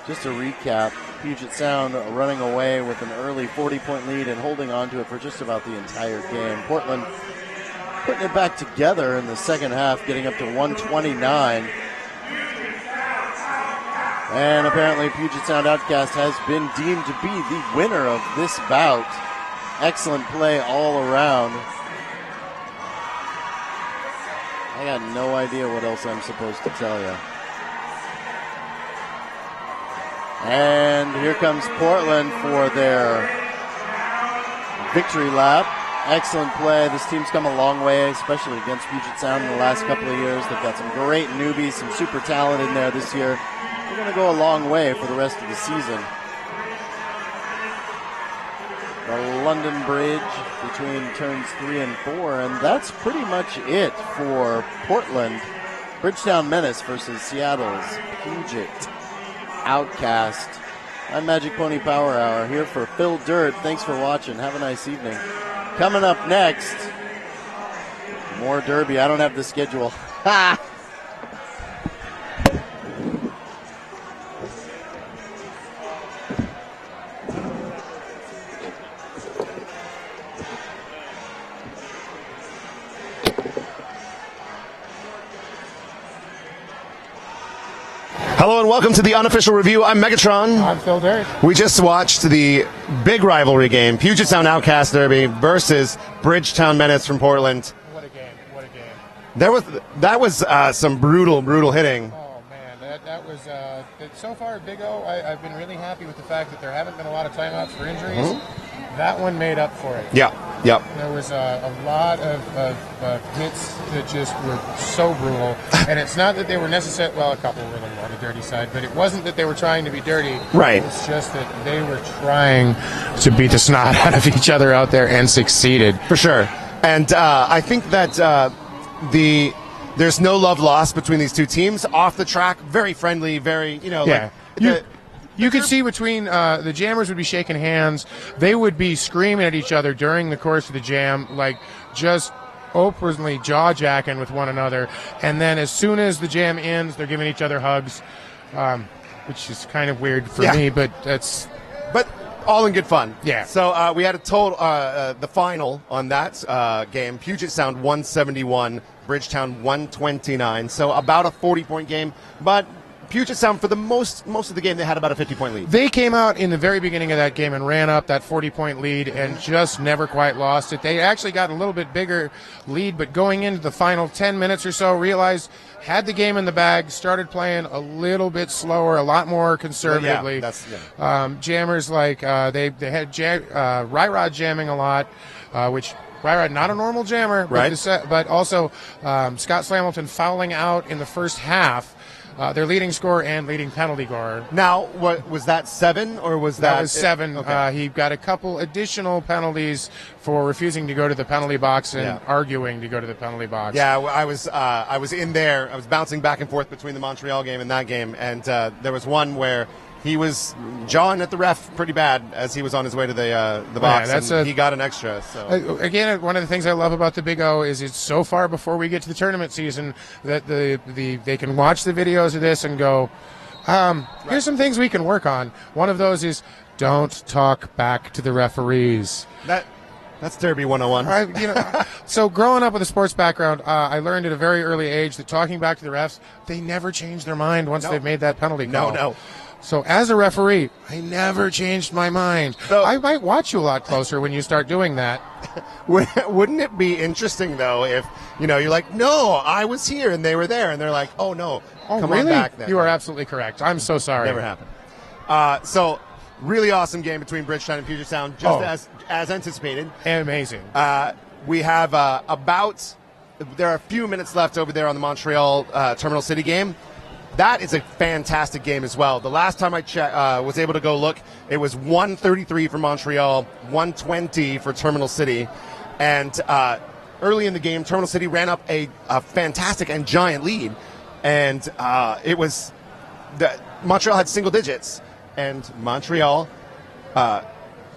Speaker 7: Just to recap, Puget Sound running away with an early 40-point lead and holding on to it for just about the entire game. Portland putting it back together in the second half, getting up to 129. And apparently Puget Sound Outcast has been deemed to be the winner of this bout. Excellent play all around. I got no idea what else I'm supposed to tell you. And here comes Portland for their victory lap. Excellent play. This team's come a long way, especially against Puget Sound in the last couple of years. They've got some great newbies, some super talent in there this year. They're going to go a long way for the rest of the season. The London Bridge between turns 3 and 4, and that's pretty much it for Portland. Bridgetown Menace versus Seattle's Puget Outcast. I'm Magic Pony Power Hour here for Phil Dirt. Thanks for watching. Have a nice evening. Coming up next, more Derby. I don't have the schedule. Ha!
Speaker 14: Hello and welcome to the unofficial review. I'm Megatron.
Speaker 16: I'm Phil Dirt.
Speaker 14: We just watched the big rivalry game, Puget Sound Outcast Derby versus Bridgetown Menace from Portland.
Speaker 16: What a game! What a game!
Speaker 14: That was some brutal hitting.
Speaker 16: Oh man, that was so far Big O. I've been really happy with the fact that there haven't been a lot of timeouts for injuries.
Speaker 14: Mm-hmm.
Speaker 16: That one made up for it.
Speaker 14: Yep.
Speaker 16: There was a lot of hits that just were so brutal, and it's not that they were necessarily, well, a couple were on the dirty side, but it wasn't that they were trying to be dirty.
Speaker 14: Right.
Speaker 16: It's just that they were trying to beat the snot out of each other out there and succeeded.
Speaker 14: For sure. And I think that there's no love lost between these two teams. Off the track, very friendly, very,
Speaker 16: Yeah. You could see between the jammers would be shaking hands. They would be screaming at each other during the course of the jam, like just openly jaw-jacking with one another. And then as soon as the jam ends, they're giving each other hugs, which is kind of weird for me, but that's...
Speaker 14: But all in good fun.
Speaker 16: Yeah.
Speaker 14: So we had a total, the final on that game, Puget Sound 171, Bridgetown 129. So about a 40-point game, but Puget Sound, for the most of the game, they had about a 50-point lead.
Speaker 16: They came out in the very beginning of that game and ran up that 40-point lead and just never quite lost it. They actually got a little bit bigger lead, but going into the final 10 minutes or so, realized had the game in the bag, started playing a little bit slower, a lot more conservatively. Jammers they had Ryrod jamming a lot, which Ryrod, not a normal jammer, but also Scott Slamilton fouling out in the first half. Their leading scorer and leading penalty scorer.
Speaker 14: Now, what was that, 7 or was that?
Speaker 16: That was 7.
Speaker 14: Okay.
Speaker 16: He got a couple additional penalties for refusing to go to the penalty box and arguing to go to the penalty box.
Speaker 14: Yeah, I was in there. I was bouncing back and forth between the Montreal game and that game, and there was one where he was jawing at the ref pretty bad as he was on his way to the box, and he got an extra. So
Speaker 16: again, one of the things I love about the Big O is it's so far before we get to the tournament season that they can watch the videos of this and go, here's some things we can work on. One of those is don't talk back to the referees.
Speaker 14: That's Derby 101.
Speaker 16: So growing up with a sports background, I learned at a very early age that talking back to the refs, they never change their mind once they've made that penalty call.
Speaker 14: No.
Speaker 16: So as a referee, I never changed my mind. I might watch you a lot closer when you start doing that.
Speaker 14: Wouldn't it be interesting, though, if, you're like, no, I was here and they were there, and they're like, oh, no, come
Speaker 16: really?
Speaker 14: on back then.
Speaker 16: You are absolutely correct. I'm so sorry.
Speaker 14: Never happened. So, really awesome game between Bridgetown and Puget Sound, just as anticipated.
Speaker 16: Amazing.
Speaker 14: We have there are a few minutes left over there on the Montreal Terminal City game. That is a fantastic game as well. The last time I was able to go look, it was 133 for Montreal, 120 for Terminal City. And early in the game, Terminal City ran up a fantastic and giant lead. And Montreal had single digits. And Montreal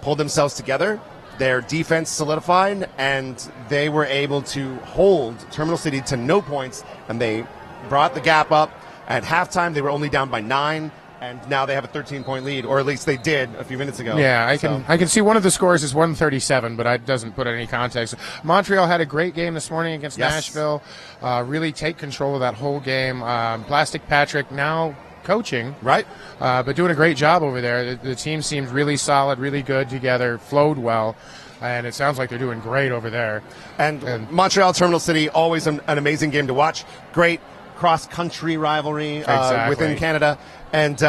Speaker 14: pulled themselves together. Their defense solidified, and they were able to hold Terminal City to no points, and they brought the gap up. At halftime, they were only down by 9, and now they have a 13-point lead, or at least they did a few minutes ago.
Speaker 16: Yeah, I can see one of the scores is 137, but it doesn't put any context. Montreal had a great game this morning against Nashville. Really take control of that whole game. Plastic Patrick now coaching,
Speaker 14: right?
Speaker 16: But doing a great job over there. The team seemed really solid, really good together, flowed well, and it sounds like they're doing great over there.
Speaker 14: And Montreal Terminal City, always an amazing game to watch. Great cross-country rivalry within Canada, and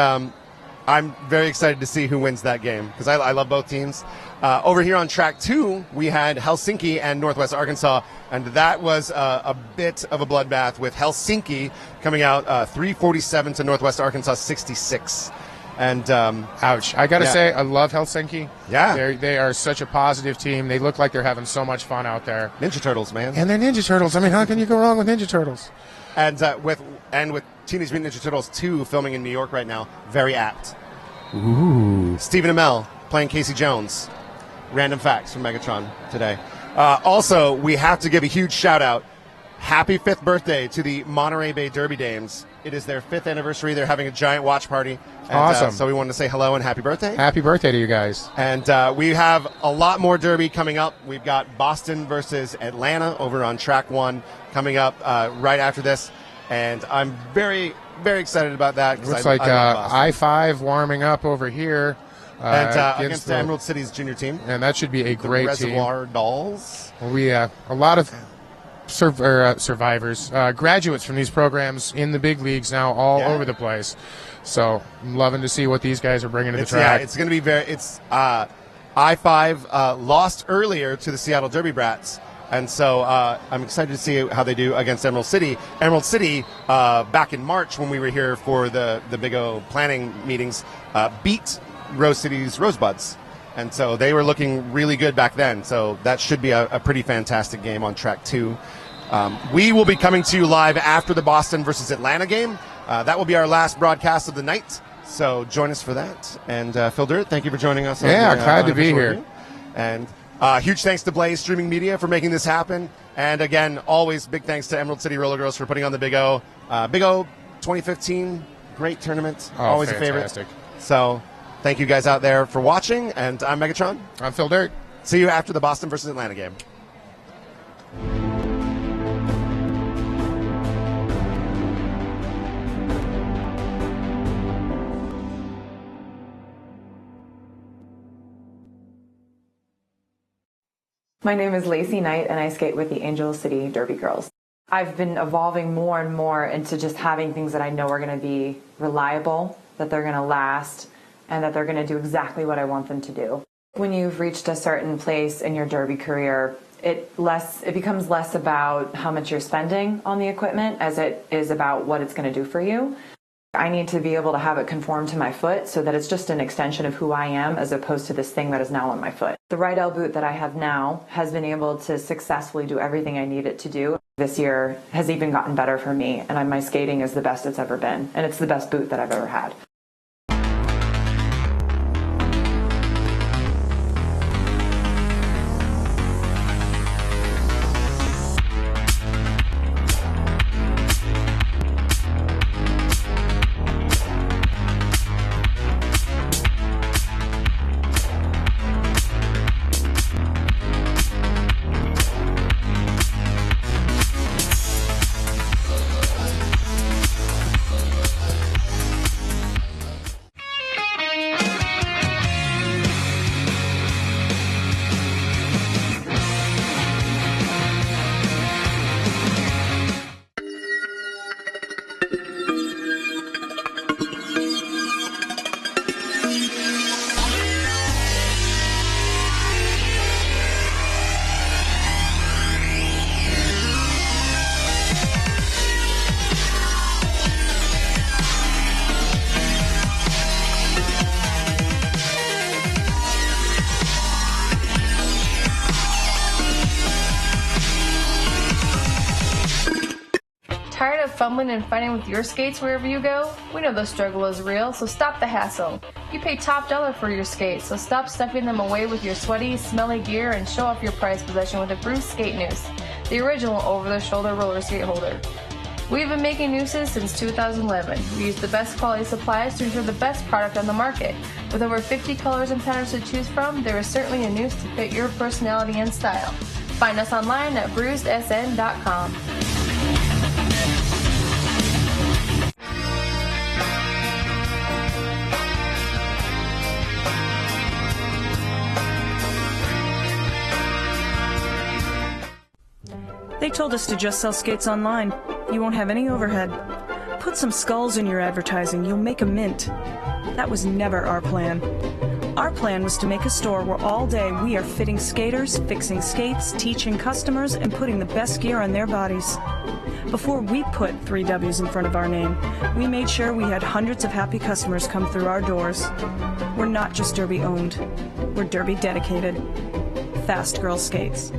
Speaker 14: I'm very excited to see who wins that game because I love both teams. Over here on track 2, we had Helsinki and Northwest Arkansas, and that was a bit of a bloodbath with Helsinki coming out 347 to Northwest Arkansas 66. And
Speaker 16: ouch! I gotta say, I love Helsinki.
Speaker 14: Yeah,
Speaker 16: they are such a positive team. They look like they're having so much fun out there.
Speaker 14: Ninja Turtles, man,
Speaker 16: and they're Ninja Turtles. I mean, how can you go wrong with Ninja Turtles?
Speaker 14: And with Teenage Mutant Ninja Turtles 2 filming in New York right now, very apt.
Speaker 16: Ooh,
Speaker 14: Stephen Amell playing Casey Jones. Random facts from Megatron today. Also, we have to give a huge shout out. Happy 5th birthday to the Monterey Bay Derby Dames. It is their 5th anniversary. They're having a giant watch party. And,
Speaker 16: awesome.
Speaker 14: So we wanted to say hello and happy birthday.
Speaker 16: Happy birthday to you guys.
Speaker 14: And we have a lot more Derby coming up. We've got Boston versus Atlanta over on track 1 coming up right after this. And I'm very, very excited about that.
Speaker 16: Looks like I-5 warming up over here.
Speaker 14: And against Emerald City's junior team.
Speaker 16: And that should be a great
Speaker 14: Reservoir
Speaker 16: team.
Speaker 14: Dolls.
Speaker 16: Well, we a lot of survivors, graduates from these programs in the big leagues now all over the place. So I'm loving to see what these guys are bringing to the track.
Speaker 14: Yeah, it's going to be I-5 lost earlier to the Seattle Derby Brats. And so I'm excited to see how they do against Emerald City. Emerald City, back in March when we were here for the Big O planning meetings, beat Rose City's Rosebuds. And so they were looking really good back then. So that should be a pretty fantastic game on track 2. We will be coming to you live after the Boston versus Atlanta game. That will be our last broadcast of the night. So join us for that. And Phil Dirt, thank you for joining us.
Speaker 16: Glad to be here.
Speaker 14: Review. And huge thanks to Blaze Streaming Media for making this happen. And again, always big thanks to Emerald City Roller Girls for putting on the Big O. Big O 2015, great tournament. Always
Speaker 16: fantastic.
Speaker 14: a favorite. So thank you guys out there for watching. And I'm Megatron.
Speaker 16: I'm Phil Dirt.
Speaker 14: See you after the Boston versus Atlanta game.
Speaker 2: My name is Lacey Knight, and I skate with the Angel City Derby Girls. I've been evolving more and more into just having things that I know are going to be reliable, that they're going to last, and that they're going to do exactly what I want them to do. When you've reached a certain place in your derby career, it becomes less about how much you're spending on the equipment as it is about what it's going to do for you. I need to be able to have it conform to my foot so that it's just an extension of who I am as opposed to this thing that is now on my foot. The Rydell boot that I have now has been able to successfully do everything I need it to do. This year has even gotten better for me, and my skating is the best it's ever been, and it's the best boot that I've ever had.
Speaker 10: fumbling and fighting with your skates wherever you go? We know the struggle is real, so stop the hassle. You pay top dollar for your skates, so stop stuffing them away with your sweaty, smelly gear and show off your prized possession with a Bruce Skate Noose, the original over-the-shoulder roller skate holder. We've been making nooses since 2011. We use the best quality supplies to ensure the best product on the market. With over 50 colors and patterns to choose from, there is certainly a noose to fit your personality and style. Find us online at bruisedsn.com.
Speaker 3: They told us to just sell skates online. You won't have any overhead. Put some skulls in your advertising. You'll make a mint. That was never our plan. Our plan was to make a store where all day we are fitting skaters, fixing skates, teaching customers, and putting the best gear on their bodies. Before we put 3 W's in front of our name, we made sure we had hundreds of happy customers come through our doors. We're not just Derby owned. We're Derby dedicated. Fast Girl Skates.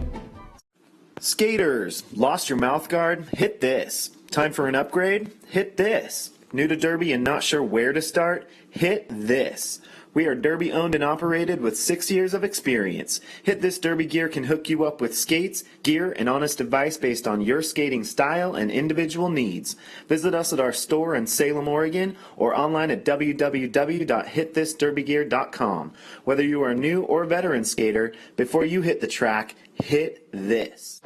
Speaker 4: Skaters, lost your mouth guard? Hit this. Time for an upgrade? Hit this. New to Derby and not sure where to start? Hit this. We are Derby owned and operated with 6 years of experience. Hit This Derby Gear can hook you up with skates, gear, and honest advice based on your skating style and individual needs. Visit us at our store in Salem, Oregon, or online at www.hitthisderbygear.com. Whether you are a new or veteran skater, before you hit the track, hit this.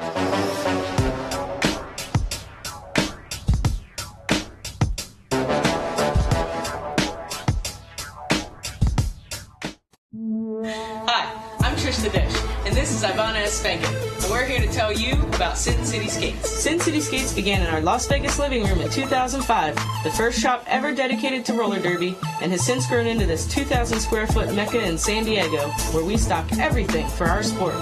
Speaker 5: Hi, I'm Trista Dish, and this is Ivana S. Spankin, and we're here to tell you about Sin City Skates. Sin City Skates began in our Las Vegas living room in 2005, the first shop ever dedicated to roller derby, and has since grown into this 2,000 square foot mecca in San Diego, where we stock everything for our sport.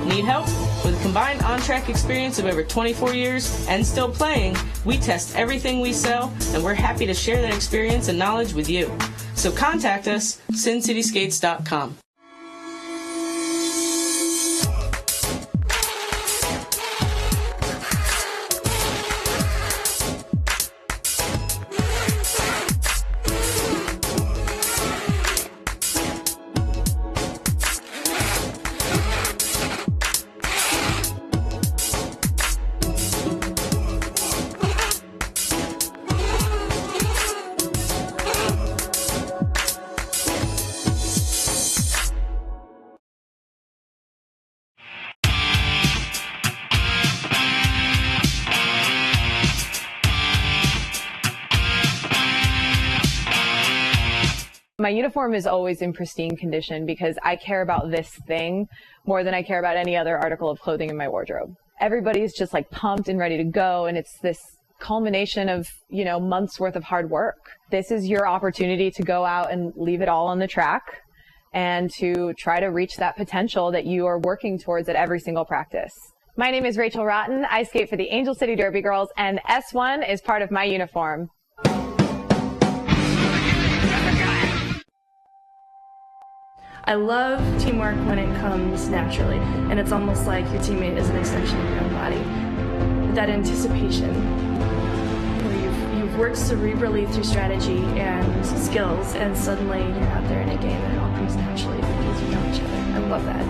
Speaker 5: Need help? With a combined on-track experience of over 24 years and still playing, we test everything we sell, and we're happy to share that experience and knowledge with you. So contact us, sincityskates.com.
Speaker 6: My uniform is always in pristine condition because I care about this thing more than I care about any other article of clothing in my wardrobe. Everybody's just like pumped and ready to go, and it's this culmination of, months worth of hard work. This is your opportunity to go out and leave it all on the track and to try to reach that potential that you are working towards at every single practice. My name is Rachel Rotten. I skate for the Angel City Derby Girls, and S1 is part of my uniform.
Speaker 1: I love teamwork when it comes naturally, and it's almost like your teammate is an extension of your own body. That anticipation, where you've worked cerebrally through strategy and skills, and suddenly you're out there in a game and it all comes naturally because you know each other. I love that.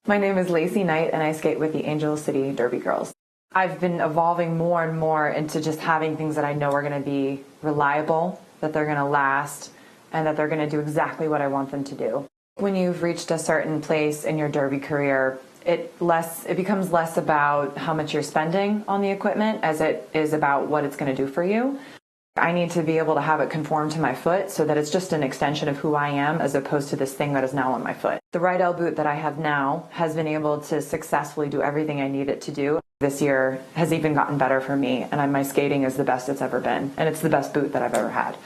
Speaker 2: My name is Lacey Knight, and I skate with the Angel City Derby Girls. I've been evolving more and more into just having things that I know are going to be reliable, that they're going to last, and that they're going to do exactly what I want them to do. When you've reached a certain place in your derby career, it becomes less about how much you're spending on the equipment as it is about what it's going to do for you. I need to be able to have it conform to my foot so that it's just an extension of who I am as opposed to this thing that is now on my foot. The Ride L boot that I have now has been able to successfully do everything I need it to do. This year has even gotten better for me, and my skating is the best it's ever been, and it's the best boot that I've ever had.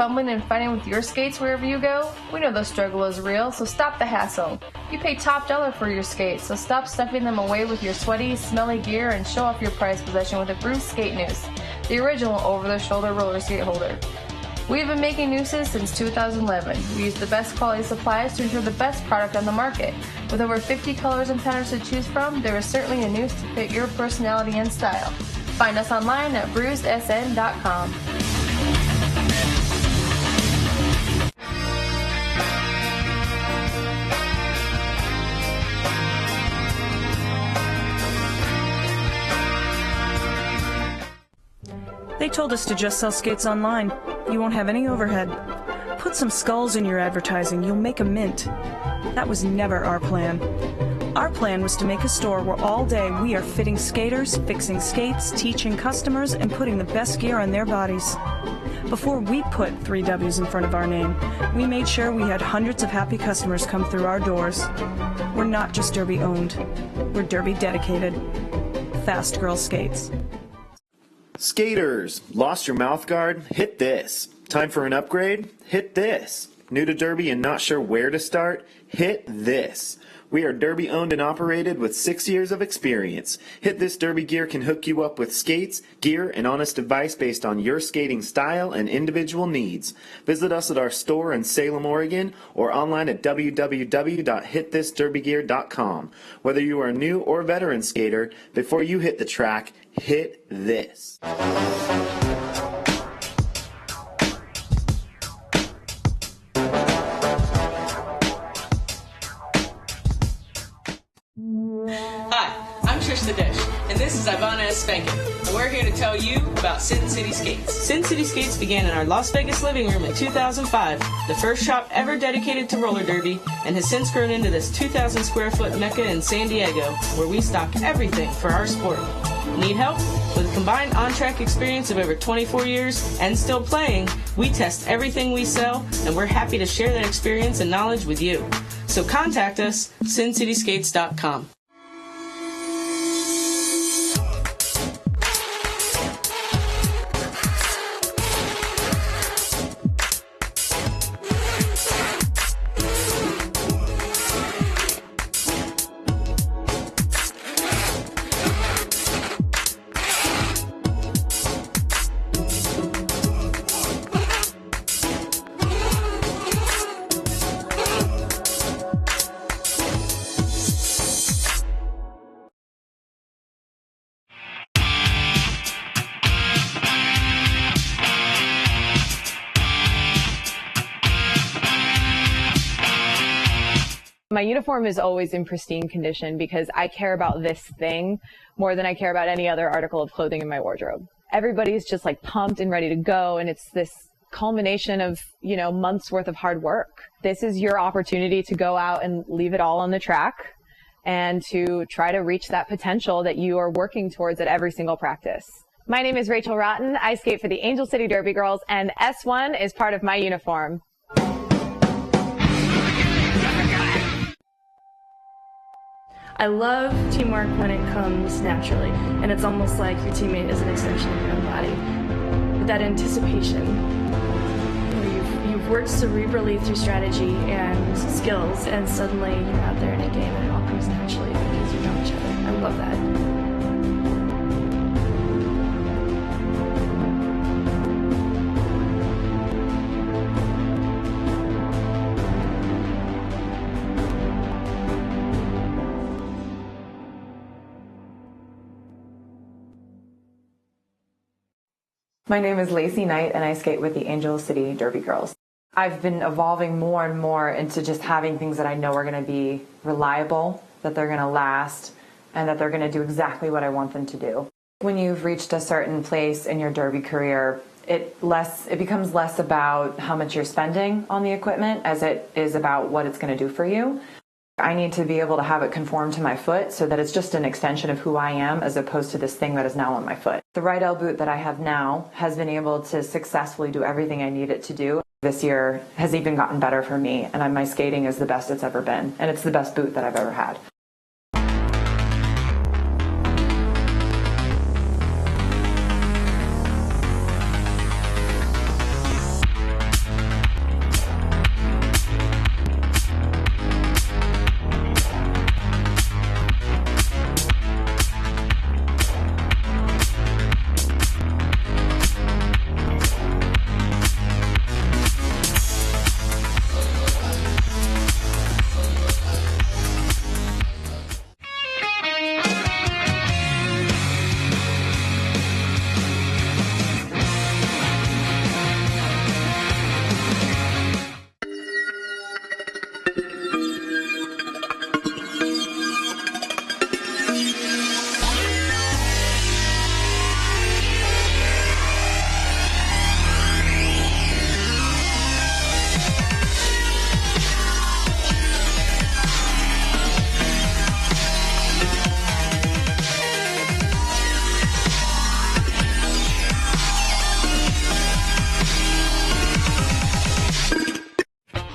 Speaker 10: fumbling and fighting with your skates wherever you go? We know the struggle is real, so stop the hassle. You pay top dollar for your skates, so stop stuffing them away with your sweaty, smelly gear and show off your prized possession with a Bruce Skate Noose, the original over-the-shoulder roller skate holder. We've been making nooses since 2011. We use the best quality supplies to ensure the best product on the market. With over 50 colors and patterns to choose from, there is certainly a noose to fit your personality and style. Find us online at bruisedsn.com.
Speaker 3: They told us to just sell skates online. You won't have any overhead. Put some skulls in your advertising. You'll make a mint. That was never our plan. Our plan was to make a store where all day we are fitting skaters, fixing skates, teaching customers, and putting the best gear on their bodies. Before we put 3 W's in front of our name, we made sure we had hundreds of happy customers come through our doors. We're not just Derby owned. We're Derby dedicated. Fast Girl Skates.
Speaker 4: Skaters, lost your mouth guard? Hit this. Time for an upgrade? Hit this. New to Derby and not sure where to start? Hit this. We are Derby owned and operated with 6 years of experience. Hit This Derby Gear can hook you up with skates, gear, and honest advice based on your skating style and individual needs. Visit us at our store in Salem, Oregon, or online at www.hitthisderbygear.com. Whether you are a new or veteran skater, before you hit the track, hit this.
Speaker 5: Hi, I'm Trish the Dish, and this is Ivana Espankin, and we're here to tell you about Sin City Skates. Sin City Skates began in our Las Vegas living room in 2005, the first shop ever dedicated to roller derby, and has since grown into this 2,000 square foot mecca in San Diego, where we stock everything for our sport. Need help? With a combined on-track experience of over 24 years and still playing, we test everything we sell, and we're happy to share that experience and knowledge with you. So contact us, sincityskates.com.
Speaker 6: My uniform is always in pristine condition because I care about this thing more than I care about any other article of clothing in my wardrobe. Everybody's just like pumped and ready to go, and it's this culmination of, months worth of hard work. This is your opportunity to go out and leave it all on the track and to try to reach that potential that you are working towards at every single practice. My name is Rachel Rotten. I skate for the Angel City Derby Girls, and S1 is part of my uniform.
Speaker 1: I love teamwork when it comes naturally, and it's almost like your teammate is an extension of your own body. That anticipation, where you've worked cerebrally through strategy and skills, and suddenly you're out there in a game and it all comes naturally because you know each other. I love that.
Speaker 2: My name is Lacey Knight, and I skate with the Angel City Derby Girls. I've been evolving more and more into just having things that I know are going to be reliable, that they're going to last, and that they're going to do exactly what I want them to do. When you've reached a certain place in your derby career, it becomes less about how much you're spending on the equipment as it is about what it's going to do for you. I need to be able to have it conform to my foot so that it's just an extension of who I am as opposed to this thing that is now on my foot. The Rydell boot that I have now has been able to successfully do everything I need it to do. This year has even gotten better for me, and my skating is the best it's ever been, and it's the best boot that I've ever had.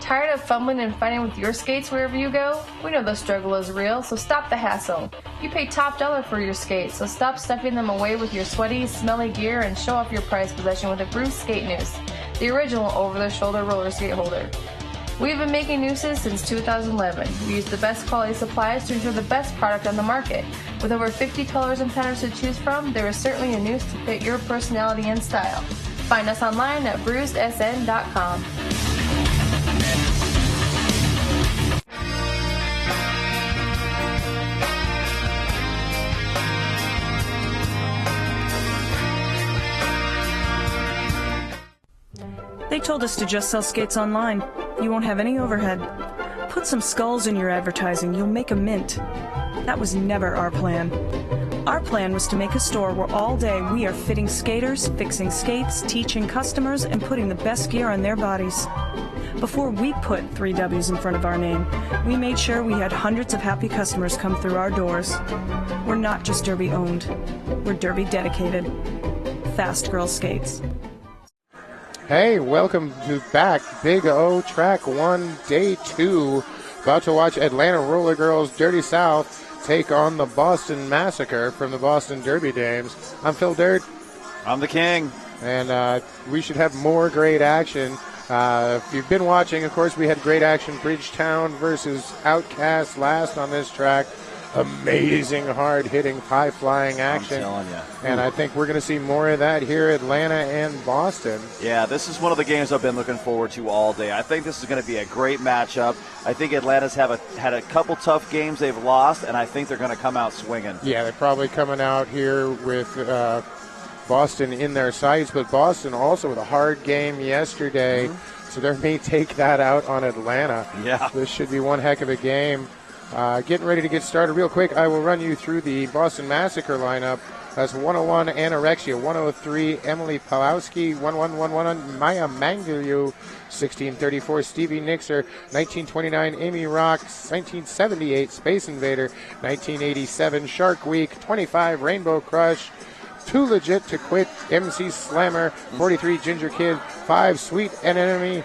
Speaker 10: Tired of fumbling and fighting with your skates wherever you go? We know the struggle is real, so stop the hassle. You pay top dollar for your skates, so stop stuffing them away with your sweaty, smelly gear and show off your prized possession with a Bruce Skate Noose, the original over-the-shoulder roller skate holder. We've been making nooses since 2011. We use the best quality supplies to ensure the best product on the market. With over 50 colors and patterns to choose from, there is certainly a noose to fit your personality and style. Find us online at bruisedsn.com.
Speaker 3: They told us to just sell skates online. You won't have any overhead. Put some skulls in your advertising. You'll make a mint. That was never our plan. Our plan was to make a store where all day we are fitting skaters, fixing skates, teaching customers, and putting the best gear on their bodies. Before we put 3 W's in front of our name, we made sure we had hundreds of happy customers come through our doors. We're not just Derby owned. We're Derby dedicated. Fast Girl Skates.
Speaker 16: Hey, welcome to back Big O Track 1, Day 2. About to watch Atlanta Roller Girls Dirty South take on the Boston Massacre from the Boston Derby Dames. I'm Phil Dirt.
Speaker 11: I'm the King.
Speaker 16: And we should have more great action. If you've been watching, of course, we had great action. Bridgetown versus Outcast last on this track. Amazing, hard-hitting, high-flying action.
Speaker 11: I'm telling you.
Speaker 16: And I think we're going to see more of that here at Atlanta and Boston.
Speaker 11: Yeah, this is one of the games I've been looking forward to all day. I think this is going to be a great matchup. I think Atlanta's had a couple tough games they've lost, and I think they're going to come out swinging.
Speaker 16: Yeah, they're probably coming out here with Boston in their sights, but Boston also with a hard game yesterday, so they may take that out on Atlanta.
Speaker 11: Yeah.
Speaker 16: This should be one heck of a game. Getting ready to get started real quick. I will run you through the Boston Massacre lineup. That's 101 Anorexia, 103 Emily Pawlowski, 1111 Maya Mangalu, 1634 Stevie Nixer, 1929 Amy Rock, 1978 Space Invader, 1987 Shark Week, 25 Rainbow Crush, Too Legit to Quit MC Slammer, 43 Ginger Kid, 5 Sweet Enemy,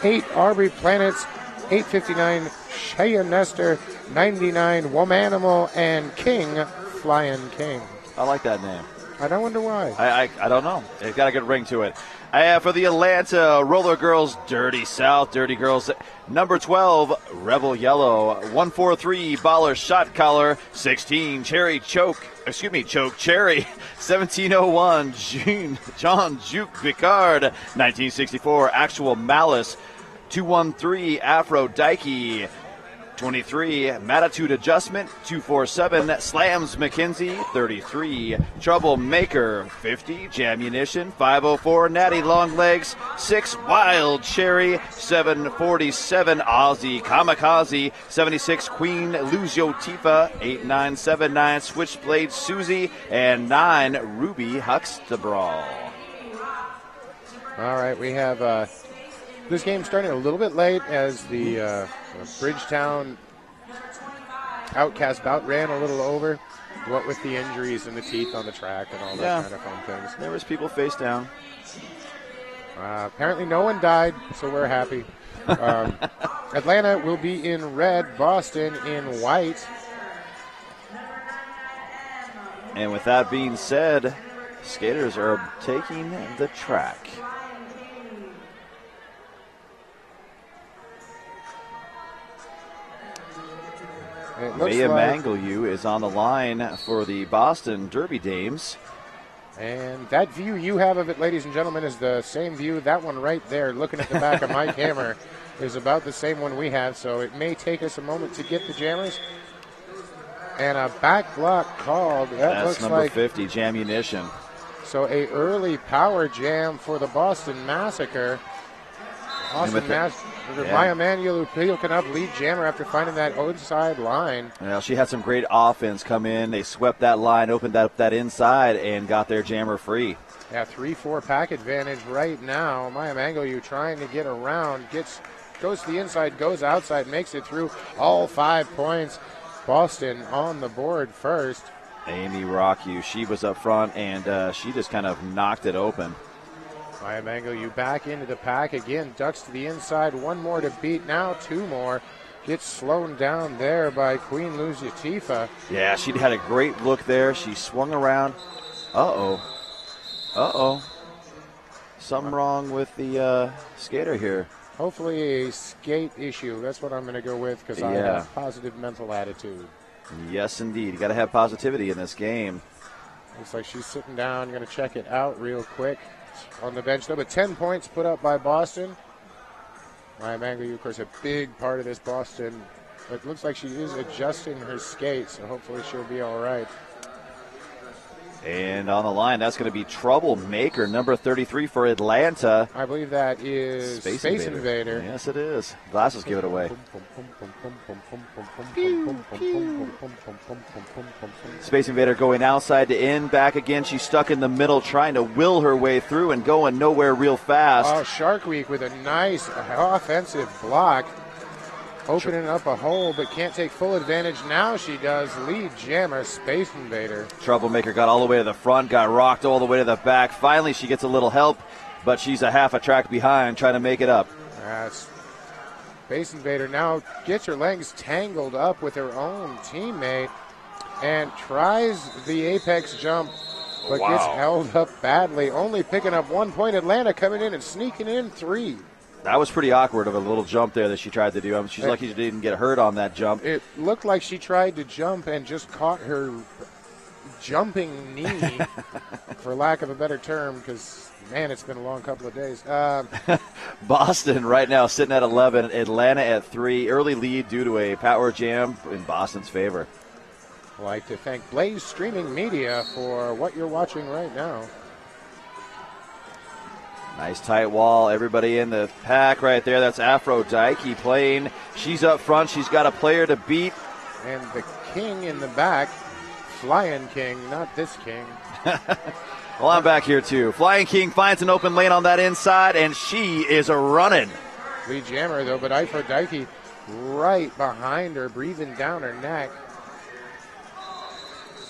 Speaker 16: 8 Aubrey Planets, 859 Shea Nestor, 99 Womanimal, and King Flying King.
Speaker 11: I like that name.
Speaker 16: I don't wonder why.
Speaker 11: I don't know. It's got a good ring to it. For the Atlanta Roller Girls Dirty South, Dirty Girls, number 12, Rebel Yellow, 143 Baller Shot Collar, 16 Choke Cherry, 1701 John Juke Picard, 1964 Actual Malice, 213 Aphrodite, 23 Matitude Adjustment, 247 Slams McKenzie, 33 Troublemaker, 50 Jammunition, 504 Natty Longlegs, 6 Wild Cherry, 747 Aussie Kamikaze, 76 Queen Luzio Tifa, 8979 Switchblade Susie, and 9 Ruby Huxtable.
Speaker 16: All right, we have this game starting a little bit late as the Bridgetown Outcast bout ran a little over. What with the injuries and the teeth on the track and all that kind of fun things.
Speaker 11: There was people face down.
Speaker 16: Apparently no one died, so we're happy. Atlanta will be in red, Boston in white.
Speaker 11: And with that being said, skaters are taking the track. Maya Mangalu is on the line for the Boston Derby Dames.
Speaker 16: And that view you have of it, ladies and gentlemen, is the same view. That one right there, looking at the back of my camera, is about the same one we have. So it may take us a moment to get the jammers. And a back block called.
Speaker 11: That's
Speaker 16: looks
Speaker 11: number
Speaker 16: like
Speaker 11: 50, Jammunition.
Speaker 16: So a early power jam for the Boston Massacre. Boston Massacre. Maya Mangalu picking up lead jammer after finding that outside line.
Speaker 11: Well, she had some great offense come in. They swept that line, opened up that inside, and got their jammer free.
Speaker 16: Yeah, 3-4 pack advantage right now. Maya Mangalu trying to get around, goes to the inside, goes outside, makes it through all 5 points. Boston on the board first.
Speaker 11: Amy Rockyu, she was up front, and she just kind of knocked it open.
Speaker 16: Maya Mangaliu back into the pack again, ducks to the inside, one more to beat, now two more. Gets slowed down there by Queen Luzia Tifa.
Speaker 11: Yeah, she had a great look there. She swung around. Uh-oh. Something wrong with the skater here.
Speaker 16: Hopefully a skate issue. That's what I'm going to go with because I have positive mental attitude.
Speaker 11: Yes, indeed. You got to have positivity in this game.
Speaker 16: Looks like she's sitting down. Going to check it out real quick on the bench, though. But 10 points put up by Boston. Maya Mangaliu, of course, a big part of this Boston. It looks like she is adjusting her skates, so hopefully she'll be all right.
Speaker 11: And on the line, that's going to be Troublemaker, number 33 for Atlanta.
Speaker 16: I believe that is Space Invader.
Speaker 11: Yes, it is. Glasses give it away. Space Invader going outside to in, back again. She's stuck in the middle, trying to will her way through and going nowhere real fast.
Speaker 16: Oh, Shark Week with a nice offensive block. Opening up a hole, but can't take full advantage. Now she does. Lead jammer, Space Invader.
Speaker 11: Troublemaker got all the way to the front, got rocked all the way to the back. Finally, she gets a little help, but she's a half a track behind, trying to make it up.
Speaker 16: Space Invader now gets her legs tangled up with her own teammate and tries the apex jump, but gets held up badly. Only picking up 1 point. Atlanta coming in and sneaking in 3.
Speaker 11: That was pretty awkward of a little jump there that she tried to do. I mean, she's lucky she didn't get hurt on that jump.
Speaker 16: It looked like she tried to jump and just caught her jumping knee, for lack of a better term, because, man, it's been a long couple of days.
Speaker 11: Boston right now sitting at 11, Atlanta at 3. Early lead due to a power jam in Boston's favor.
Speaker 16: I'd like to thank Blaze Streaming Media for what you're watching right now.
Speaker 11: Nice tight wall. Everybody in the pack right there. That's Aphrodite playing. She's up front. She's got a player to beat.
Speaker 16: And the king in the back, Flying King, not this king.
Speaker 11: Well, I'm back here too. Flying King finds an open lane on that inside, and she is a running.
Speaker 16: Lead jammer, though, but Aphrodite right behind her, breathing down her neck.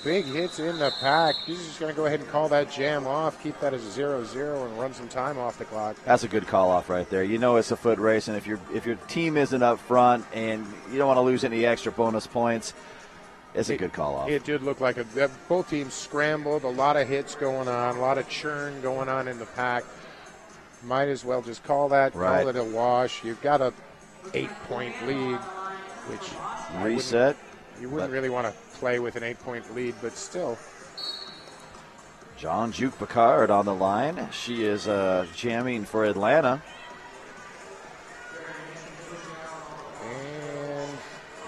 Speaker 16: Big hits in the pack. He's just going to go ahead and call that jam off, keep that as a 0-0, and run some time off the clock.
Speaker 11: That's a good call off right there. You know it's a foot race, and if your team isn't up front and you don't want to lose any extra bonus points, it's a good call off.
Speaker 16: It did look like both teams scrambled, a lot of hits going on, a lot of churn going on in the pack. Might as well just call it a wash. You've got a 8-point lead, which
Speaker 11: reset.
Speaker 16: You wouldn't really want to play with an 8-point lead, but still.
Speaker 11: John Juke Picard on the line. She is jamming for Atlanta.
Speaker 16: And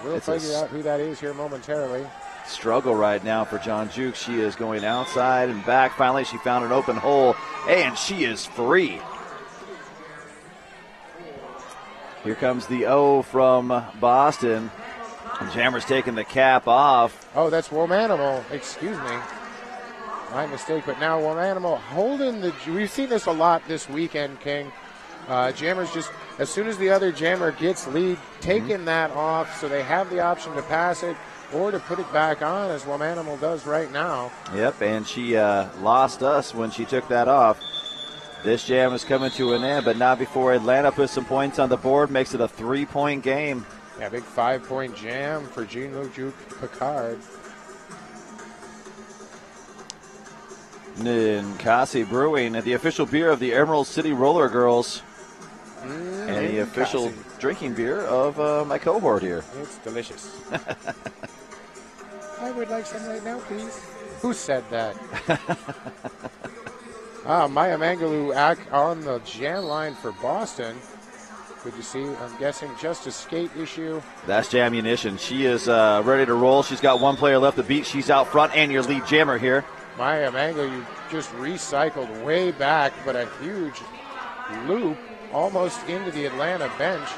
Speaker 16: we'll figure out who that is here momentarily.
Speaker 11: Struggle right now for John Juke. She is going outside and back. Finally, she found an open hole, and she is free. Here comes the O from Boston. Jammer's taking the cap off.
Speaker 16: Oh, that's Womanimal. Excuse me. My mistake, but now Womanimal holding the... We've seen this a lot this weekend, King. Jammer's just, as soon as the other jammer gets lead, taking that off so they have the option to pass it or to put it back on, as Womanimal does right now.
Speaker 11: Yep, and she lost us when she took that off. This jam is coming to an end, but not before Atlanta puts some points on the board, makes it a 3-point game.
Speaker 16: Yeah, big 5-point jam for Jean Juke Picard.
Speaker 11: Ninkasi Brewing, the official beer of the Emerald City Roller Girls, and the official drinking beer of my cohort here.
Speaker 16: It's delicious. I would like some right now, please. Who said that? Maya Mangaliu on the jam line for Boston. Good to see. I'm guessing just a skate issue.
Speaker 11: That's Jammunition. She is ready to roll. She's got one player left to beat. She's out front and your lead jammer here.
Speaker 16: Maya Mangaliu just recycled way back, but a huge loop almost into the Atlanta bench.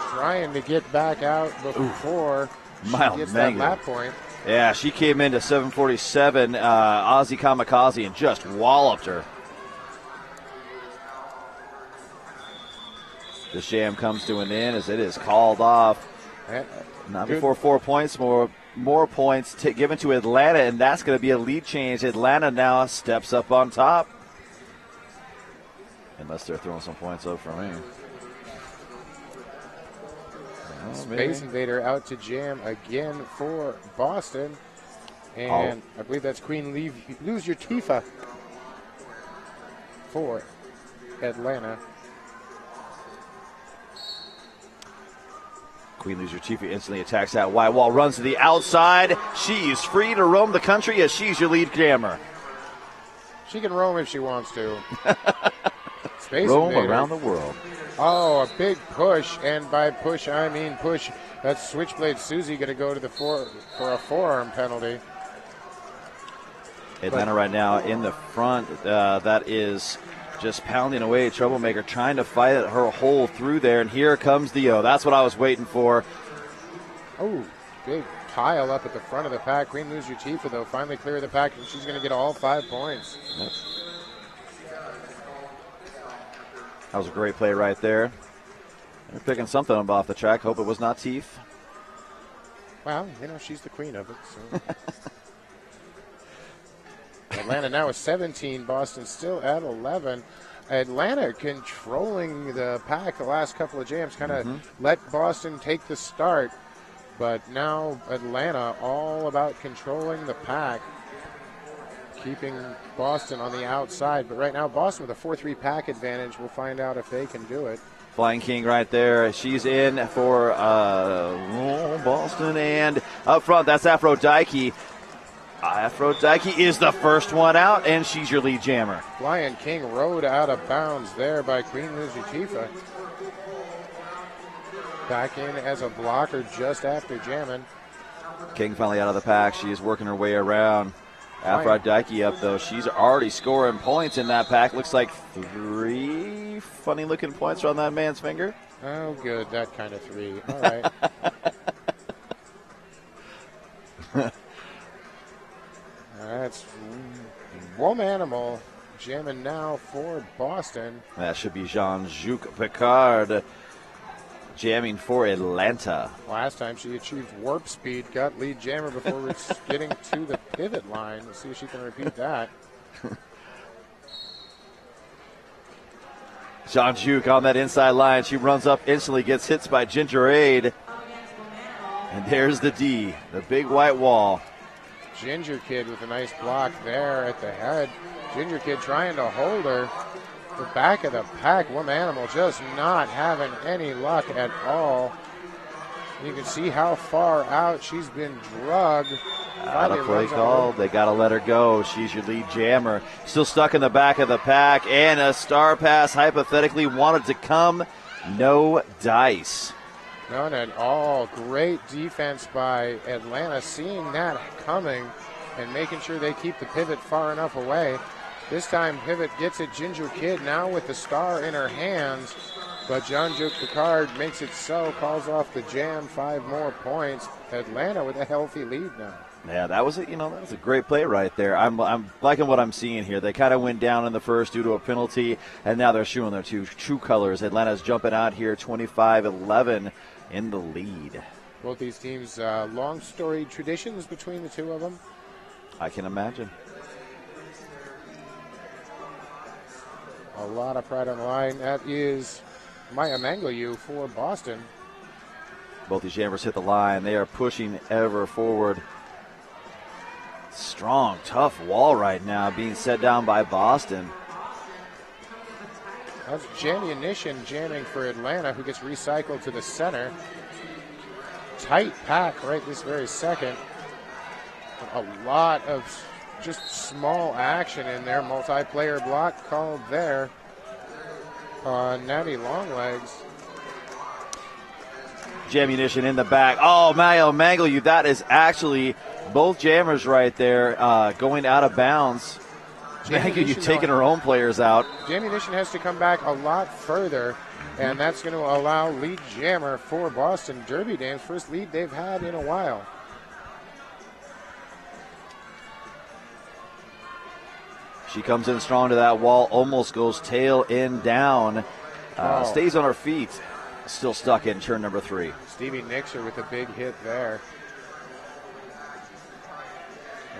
Speaker 16: Trying to get back out before she gets that lap point.
Speaker 11: Yeah, she came into 747, Aussie Kamikaze, and just walloped her. This jam comes to an end as it is called off. Not before 4 points, more points given to Atlanta, and that's going to be a lead change. Atlanta now steps up on top. Unless they're throwing some points up for me. Well,
Speaker 16: Space
Speaker 11: maybe.
Speaker 16: Invader out to jam again for Boston. And I believe that's Queen Lose Your Tifa for Atlanta.
Speaker 11: Queen Loser Chief instantly attacks that wide wall, runs to the outside. She's free to roam the country as she's your lead jammer.
Speaker 16: She can roam if she wants to. Space
Speaker 11: Roam
Speaker 16: Invader.
Speaker 11: around the world.
Speaker 16: Oh, a big push, and by push I mean push. That's Switchblade Susie going to go to the for a forearm penalty.
Speaker 11: Atlanta right now in the front. That is just pounding away. Troublemaker trying to fight her hole through there, and here comes Dio. That's what I was waiting for.
Speaker 16: Oh, big pile up at the front of the pack. Queen Lose Your Tifa, though, finally clear the pack, and she's going to get all 5 points.
Speaker 11: Yep. That was a great play right there. They're picking something up off the track. Hope it was not Teef.
Speaker 16: Well, she's the queen of it. So. Atlanta now with 17. Boston still at 11. Atlanta controlling the pack the last couple of jams. Kind of let Boston take the start. But now Atlanta all about controlling the pack. Keeping Boston on the outside. But right now Boston with a 4-3 pack advantage. We'll find out if they can do it.
Speaker 11: Flying King right there. She's in for Boston. And up front, that's Aphrodite. Aphrodite is the first one out, and she's your lead jammer.
Speaker 16: Flying King rode out of bounds there by Queen Lizzie Tifa. Back in as a blocker just after jamming.
Speaker 11: King finally out of the pack. She is working her way around. Aphrodite up, though. She's already scoring points in that pack. Looks like 3 funny-looking points on that man's finger.
Speaker 16: Oh, good. That kind of 3. All right. That's Womanimal jamming now for Boston.
Speaker 11: That should be Jean-Juc Picard jamming for Atlanta.
Speaker 16: Last time she achieved warp speed, got lead jammer before it's getting to the pivot line. Let's see if she can repeat that.
Speaker 11: Jean-Juc on that inside line. She runs up instantly, gets hits by Ginger Aid. And there's the D, the big white wall.
Speaker 16: Ginger Kid with a nice block there at the head. Ginger Kid trying to hold her. The back of the pack, Womanimal just not having any luck at all. You can see how far out she's been drugged.
Speaker 11: Out of play call. They got to let her go. She's your lead jammer. Still stuck in the back of the pack. And a star pass hypothetically wanted to come. No dice.
Speaker 16: None at all. Great defense by Atlanta, seeing that coming and making sure they keep the pivot far enough away. This time pivot gets it. Ginger Kid now with the star in her hands. But Jean-Juc Picard makes it so, calls off the jam, 5 more points. Atlanta with a healthy lead now.
Speaker 11: Yeah, that was a great play right there. I'm liking what I'm seeing here. They kind of went down in the first due to a penalty, and now they're showing their true colors. Atlanta's jumping out here 25-11 in the lead.
Speaker 16: Both these teams, long storied traditions between the two of them.
Speaker 11: I can imagine.
Speaker 16: A lot of pride on the line. That is Maya Mangayu for Boston.
Speaker 11: Both these jammers hit the line. They are pushing ever forward. Strong, tough wall right now being set down by Boston.
Speaker 16: That's Jammynition jamming for Atlanta, who gets recycled to the center. Tight pack right this very second. A lot of just small action in there. Multiplayer block called there on Natty Longlegs.
Speaker 11: Jammynition in the back. Oh, Mayo Mangalu, that is actually both jammers right there going out of bounds. Mangalu taking her own players out.
Speaker 16: Jammynition has to come back a lot further, and that's going to allow lead jammer for Boston Derby Dames. First lead they've had in a while.
Speaker 11: She comes in strong to that wall, almost goes tail end down. Stays on her feet. Still stuck in turn number 3.
Speaker 16: Stevie Nixer with a big hit there.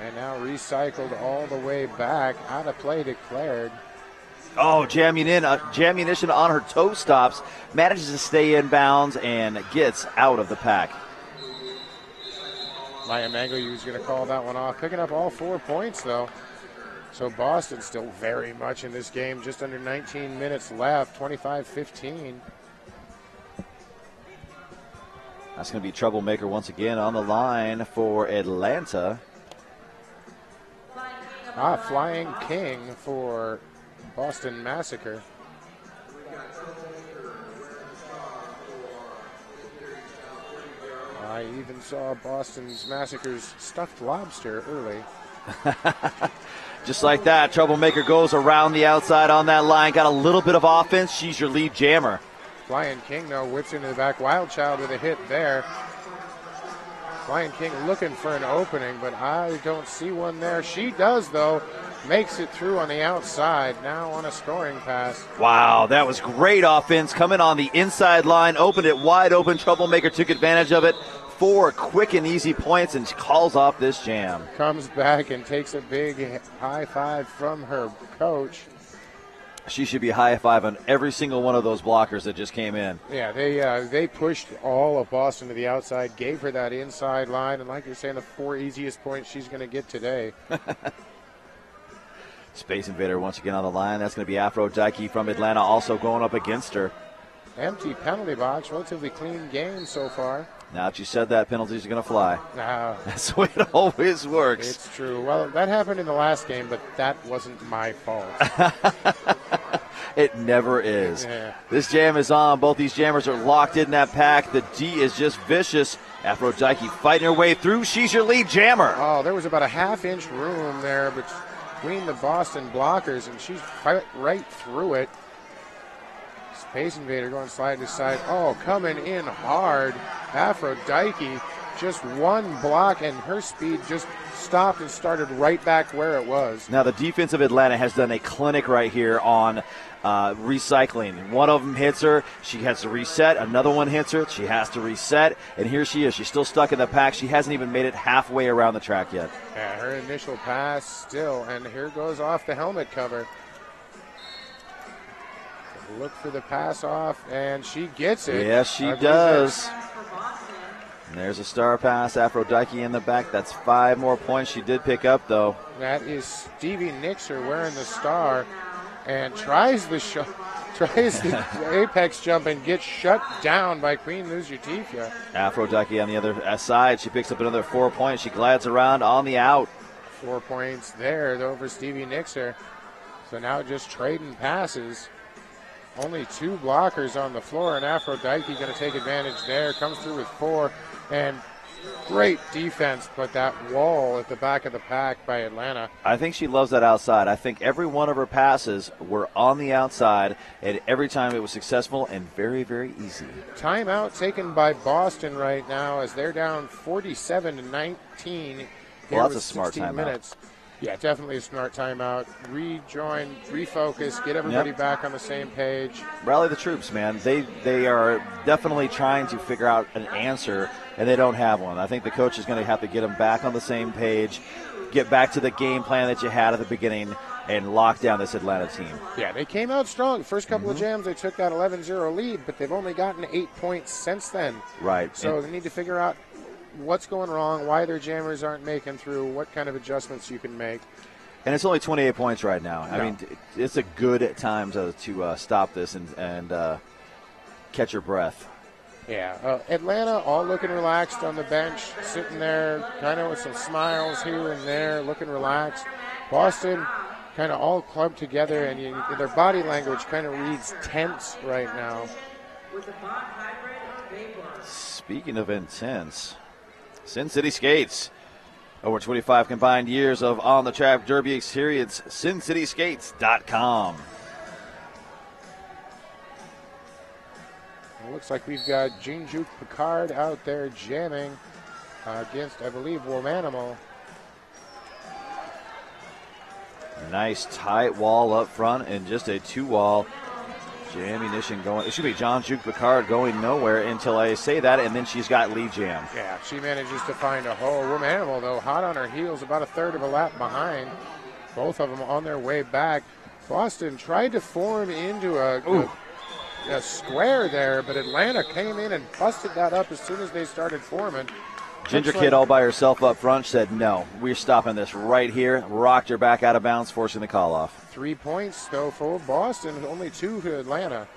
Speaker 16: And now recycled all the way back. Out of play declared.
Speaker 11: Oh, Jammunition on her toe stops, manages to stay in bounds and gets out of the pack.
Speaker 16: Maya Mangoyu's going to call that one off, picking up all 4 points, though. So Boston still very much in this game, just under 19 minutes left, 25-15.
Speaker 11: That's going to be Troublemaker once again on the line for Atlanta.
Speaker 16: Flying King for Boston Massacre. I even saw Boston's Massacre's stuffed lobster early.
Speaker 11: Just like that, Troublemaker goes around the outside on that line. Got a little bit of offense. She's your lead jammer.
Speaker 16: Flying King, though, whips into the back. Wild Child with a hit there. Flying King looking for an opening, but I don't see one there. She does, though. Makes it through on the outside. Now on a scoring pass.
Speaker 11: Wow, that was great offense. Coming on the inside line. Opened it wide open. Troublemaker took advantage of it. 4 quick and easy points and calls off this jam.
Speaker 16: Comes back and takes a big high five from her coach.
Speaker 11: She should be high-fiving every single one of those blockers that just came in.
Speaker 16: Yeah, they pushed all of Boston to the outside, gave her that inside line, and like you're saying, the 4 easiest points she's going to get today.
Speaker 11: Space Invader once again on the line. That's going to be Aphrodite from Atlanta also going up against her.
Speaker 16: Empty penalty box, relatively clean game so far.
Speaker 11: Now that you said that, penalties are going to fly.
Speaker 16: No.
Speaker 11: That's the way it always works.
Speaker 16: It's true. Well, that happened in the last game, but that wasn't my fault.
Speaker 11: It never is.
Speaker 16: Yeah.
Speaker 11: This jam is on. Both these jammers are locked in that pack. The D is just vicious. Aphrodite fighting her way through. She's your lead jammer.
Speaker 16: Oh, there was about a half-inch room there between the Boston blockers, and she's right through it. Space Invader going side to side. Oh, coming in hard. Aphrodite, just one block, and her speed just stopped and started right back where it was.
Speaker 11: Now, the defense of Atlanta has done a clinic right here on recycling. One of them hits her. She has to reset. Another one hits her. She has to reset. And here she is. She's still stuck in the pack. She hasn't even made it halfway around the track yet.
Speaker 16: Yeah, her initial pass still, and here goes off the helmet cover. Look for the pass off, and she gets it.
Speaker 11: Yes, she does. And there's a star pass. Aphrodite in the back. That's 5 more points she did pick up, though.
Speaker 16: That is Stevie Nixer wearing the star and tries the apex jump and gets shut down by Queen Luzatifia.
Speaker 11: Aphrodite on the other side. She picks up another 4 points. She glides around on the out.
Speaker 16: 4 points there, though, for Stevie Nixer. So now just trading passes. Only 2 blockers on the floor, and Aphrodite going to take advantage there. Comes through with 4, and great defense, but that wall at the back of the pack by Atlanta.
Speaker 11: I think she loves that outside. I think every one of her passes were on the outside, and every time it was successful and very, very easy.
Speaker 16: Timeout taken by Boston right now as they're down 47-19.
Speaker 11: Well, that's a smart timeout.
Speaker 16: Minutes. Yeah, definitely a smart timeout. Rejoin, refocus, get everybody back on the same page.
Speaker 11: Rally the troops, man. They are definitely trying to figure out an answer, and they don't have one. I think the coach is going to have to get them back on the same page, get back to the game plan that you had at the beginning, and lock down this Atlanta team.
Speaker 16: Yeah, they came out strong. First couple of jams, they took that 11-0 lead, but they've only gotten 8 points since then.
Speaker 11: Right.
Speaker 16: So they need to figure out what's going wrong, why their jammers aren't making through, what kind of adjustments you can make.
Speaker 11: And it's only 28 points right now. I mean, it's a good time to stop this and catch your breath.
Speaker 16: Yeah, Atlanta all looking relaxed on the bench, sitting there kind of with some smiles here and there, looking relaxed. Boston kind of all clubbed together, and their body language kind of reads tense right now.
Speaker 11: Speaking of intense, Sin City Skates. Over 25 combined years of on-the-track derby experience. SinCitySkates.com.
Speaker 16: It looks like we've got Jean-Juc Picard out there jamming against, I believe, Womanimal.
Speaker 11: Nice tight wall up front and just a 2-wall. Jammunition going. It should be Jean-Juc Picard going nowhere until I say that, and then she's got lead jam.
Speaker 16: Yeah, she manages to find a hole. Womanimal, though, hot on her heels, about a third of a lap behind. Both of them on their way back. Boston tried to form into a square there, but Atlanta came in and busted that up as soon as they started forming.
Speaker 11: Ginger Kid all by herself up front said, no, we're stopping this right here. Rocked her back out of bounds, forcing the call off.
Speaker 16: 3 points, though, for Boston, only 2 to Atlanta.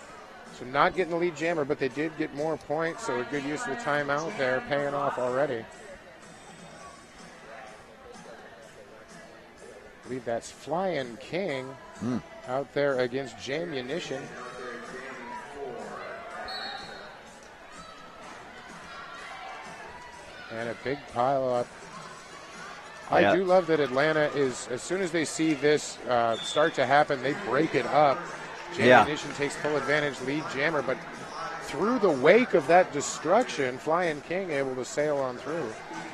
Speaker 16: So not getting the lead jammer, but they did get more points, so a good use of the timeout there, paying off already. I believe that's Flying King out there against Jammunition. And a big pile up. I do love that Atlanta is, as soon as they see this start to happen, they break it up. Jammunition takes full advantage, lead jammer, but through the wake of that destruction, Flying King able to sail on through.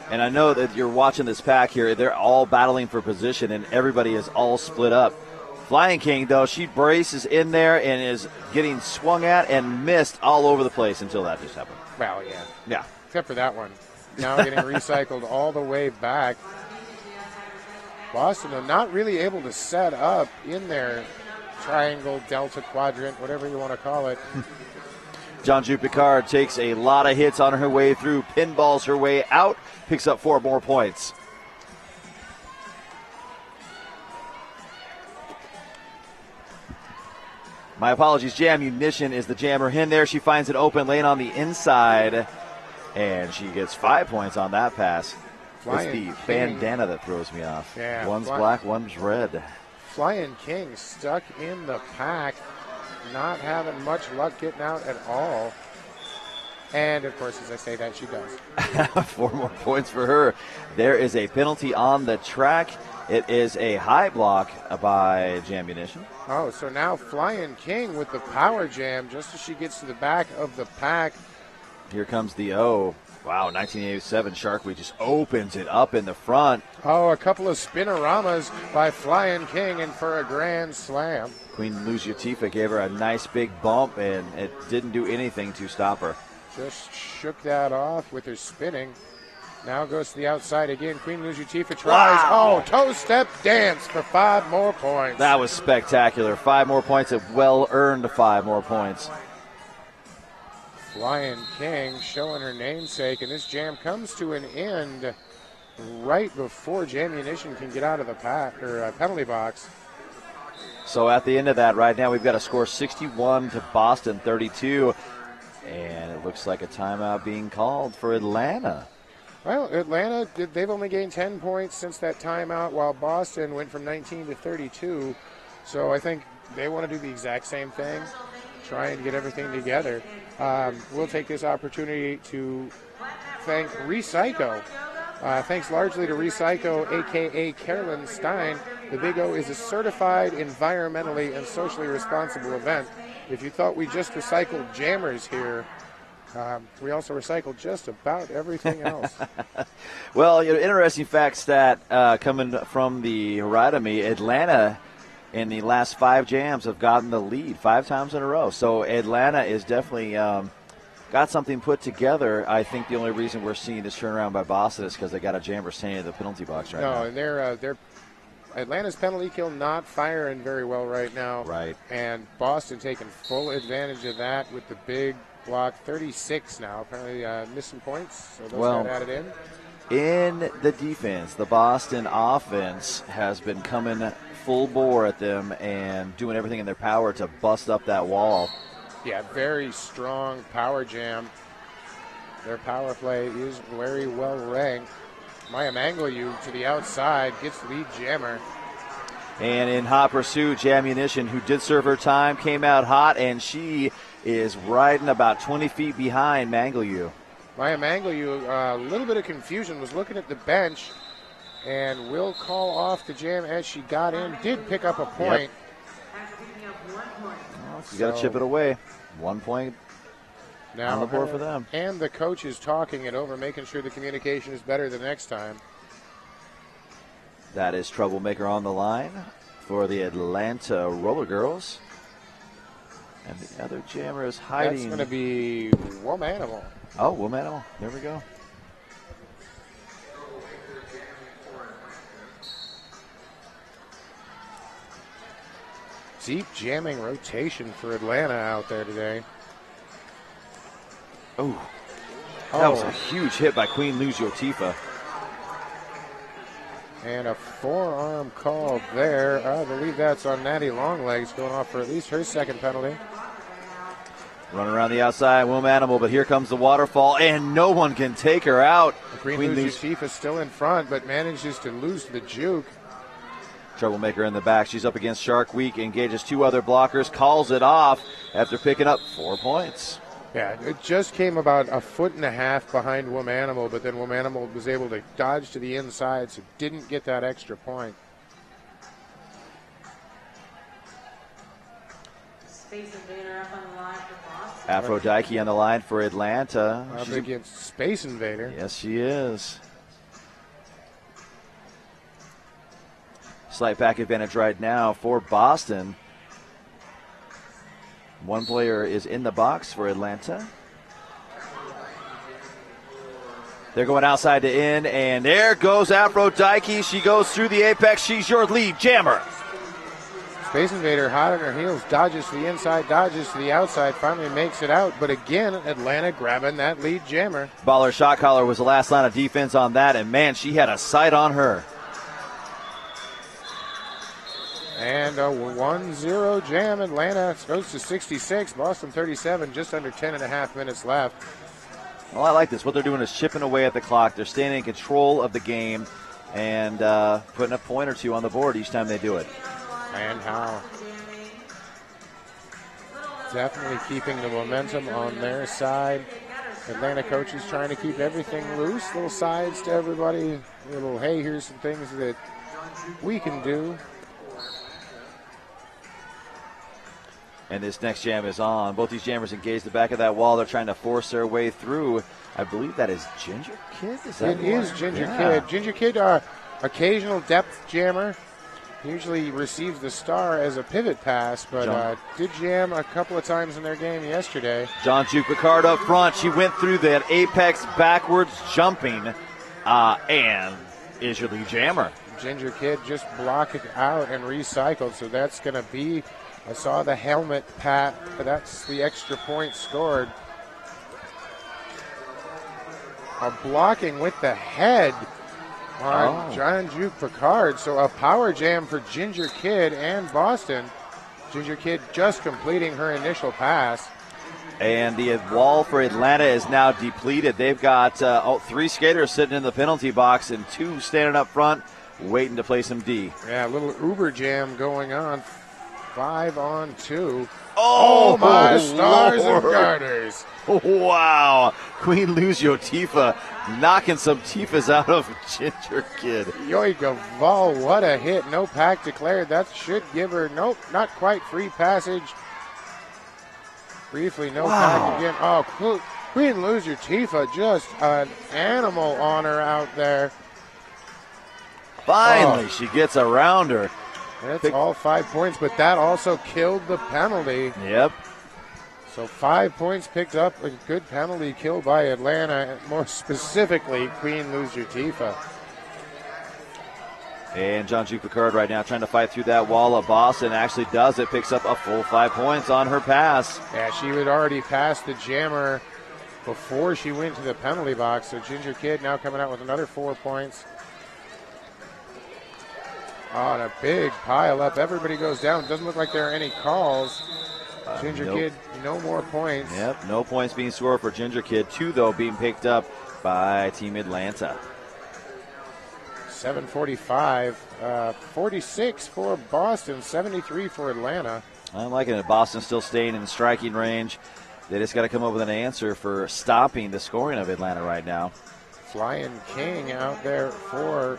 Speaker 11: And I know that you're watching this pack here. They're all battling for position, and everybody is all split up. Flying King, though, she braces in there and is getting swung at and missed all over the place until that just happened.
Speaker 16: Well, yeah.
Speaker 11: Yeah.
Speaker 16: Except for that one. Now getting recycled all the way back. Boston, though, not really able to set up in their triangle, delta, quadrant, whatever you want to call it.
Speaker 11: Jonju Picard takes a lot of hits on her way through, pinballs her way out, picks up 4 more points. My apologies, Jammunition is the jammer in there. She finds it open lane on the inside, and she gets 5 points on that pass. It's the bandana that throws me off.
Speaker 16: Yeah,
Speaker 11: one's black, one's red.
Speaker 16: Flying King stuck in the pack, not having much luck getting out at all. And, of course, as I say that, she does.
Speaker 11: 4 more points for her. There is a penalty on the track. It is a high block by Jammunition.
Speaker 16: Oh, so now Flying King with the power jam just as she gets to the back of the pack.
Speaker 11: Here comes the O. Wow, 1987 Sharkweed just opens it up in the front.
Speaker 16: Oh, a couple of spinoramas by Flying King and for a grand slam.
Speaker 11: Queen Luzutifa gave her a nice big bump, and it didn't do anything to stop her.
Speaker 16: Just shook that off with her spinning. Now goes to the outside again. Queen Luzutifa tries.
Speaker 11: Wow.
Speaker 16: Oh, toe step dance for 5 more points.
Speaker 11: That was spectacular. 5 more points, a well-earned 5 more points.
Speaker 16: Flying King showing her namesake, and this jam comes to an end right before Jammunition can get out of the pack or penalty box.
Speaker 11: So at the end of that, right now we've got a score 61 to Boston 32, and it looks like a timeout being called for Atlanta.
Speaker 16: Well, Atlanta, they've only gained 10 points since that timeout, while Boston went from 19 to 32. So I think they want to do the exact same thing, trying to get everything together. We'll take this opportunity to thank Recyco. Thanks largely to Recyco, a.k.a. Carolyn Stein. The Big O is a certified environmentally and socially responsible event. If you thought we just recycled jammers here, we also recycle just about everything else.
Speaker 11: Well, interesting fact stat coming from the Horadami, Atlanta in the last 5 jams have gotten the lead 5 times in a row. So Atlanta is definitely got something put together. I think the only reason we're seeing this turnaround by Boston is because they got a jammer standing in the penalty box right now.
Speaker 16: No, and they're Atlanta's penalty kill not firing very well right now.
Speaker 11: Right.
Speaker 16: And Boston taking full advantage of that with the big block. 36 now. Apparently missing points, so those got added in.
Speaker 11: In the defense, the Boston offense has been coming full bore at them and doing everything in their power to bust up that wall.
Speaker 16: Yeah, very strong power jam. Their power play is very well ranked. Maya Mangleyu to the outside, gets lead jammer.
Speaker 11: And in hot pursuit, Jammunition, who did serve her time, came out hot, and she is riding about 20 feet behind Mangleyu.
Speaker 16: Maya Mangleyu, a little bit of confusion, was looking at the bench and will call off the jam as she got in. Did pick up a point.
Speaker 11: You got to chip it away. 1 point
Speaker 16: now
Speaker 11: on the board for them.
Speaker 16: And the coach is talking it over, making sure the communication is better the next time.
Speaker 11: That is Troublemaker on the line for the Atlanta Roller Girls. And the other jammer is hiding.
Speaker 16: That's going to be Womanimal.
Speaker 11: Oh, Womanimal. There we go.
Speaker 16: deep jamming rotation for Atlanta out there today.
Speaker 11: Oh, that was a huge hit by Queen Luzio Tifa.
Speaker 16: And a forearm call there. I believe that's on Natty Longlegs, going off for at least her second penalty.
Speaker 11: Running around the outside, Wilm Animal, but here comes the waterfall, and no one can take her out.
Speaker 16: Queen Luzio Tifa still in front, but manages to lose the juke.
Speaker 11: Troublemaker in the back. She's up against Shark Week, engages 2 other blockers, calls it off after picking up 4 points.
Speaker 16: Yeah, it just came about a foot and a half behind Wilm Animal, but then Wilm Animal was able to dodge to the inside, so didn't get that extra point.
Speaker 12: Space Invader up on the line for Boston.
Speaker 11: Aphrodite on the line for Atlanta.
Speaker 16: Up against Space Invader.
Speaker 11: Yes, she is. Slight back advantage right now for Boston. One player is in the box for Atlanta. They're going outside to in, and there goes Aphrodite. She goes through the apex. She's your lead jammer.
Speaker 16: Space Invader hot on her heels, dodges to the inside, dodges to the outside, finally makes it out. But again, Atlanta grabbing that lead jammer.
Speaker 11: Baller shot caller was the last line of defense on that, and man, she had a sight on her.
Speaker 16: And a 1-0 jam. Atlanta goes to 66, Boston 37, just under 10.5 minutes left.
Speaker 11: Well, I like this. What they're doing is chipping away at the clock. They're staying in control of the game and putting a point or 2 on the board each time they do it.
Speaker 16: And how? Definitely keeping the momentum on their side. Atlanta coaches trying to keep everything loose. Little sides to everybody. Little, hey, here's some things that we can do.
Speaker 11: And this next jam is on. Both these jammers engage the back of that wall. They're trying to force their way through. I believe that is Ginger Kid.
Speaker 16: It is Ginger Kid. Ginger Kid, occasional depth jammer. Usually receives the star as a pivot pass, but did jam a couple of times in their game yesterday.
Speaker 11: John Juke Picard up front. She went through that apex backwards jumping and is your lead jammer.
Speaker 16: Ginger Kid just blocked it out and recycled, so that's going to be, I saw the helmet pat, but that's the extra point scored. A blocking with the head on John Juke Picard. So a power jam for Ginger Kid and Boston. Ginger Kid just completing her initial pass.
Speaker 11: And the wall for Atlanta is now depleted. They've got 3 skaters sitting in the penalty box and 2 standing up front waiting to play some D.
Speaker 16: Yeah, a little Uber jam going on. 5-on-2.
Speaker 11: Oh,
Speaker 16: my stars
Speaker 11: Lord.
Speaker 16: and garters.
Speaker 11: Wow. Queen Luzio Tifa knocking some Tifas out of Ginger Kid.
Speaker 16: Yoigaval, what a hit. No pack declared. That should give her, nope, not quite free passage. Briefly, no pack again. Oh, Queen Luzio Tifa, just an animal on her out there.
Speaker 11: Finally, she gets around her.
Speaker 16: That's all 5 points, but that also killed the penalty.
Speaker 11: Yep.
Speaker 16: So 5 points picked up, a good penalty kill by Atlanta, more specifically Queen Luzio Tifa.
Speaker 11: And John Juke Picard right now trying to fight through that wall of Boston. Actually does it, picks up a full 5 points on her pass.
Speaker 16: Yeah, she had already passed the jammer before she went to the penalty box. So Ginger Kid now coming out with another 4 points. Oh, and a big pile up. Everybody goes down. Doesn't look like there are any calls. Ginger Kid, no more points.
Speaker 11: Yep, no points being scored for Ginger Kid. 2, though, being picked up by Team Atlanta.
Speaker 16: 7:45, 46 for Boston, 73 for Atlanta.
Speaker 11: I'm liking it. Boston still staying in striking range. They just got to come up with an answer for stopping the scoring of Atlanta right now.
Speaker 16: Flying King out there for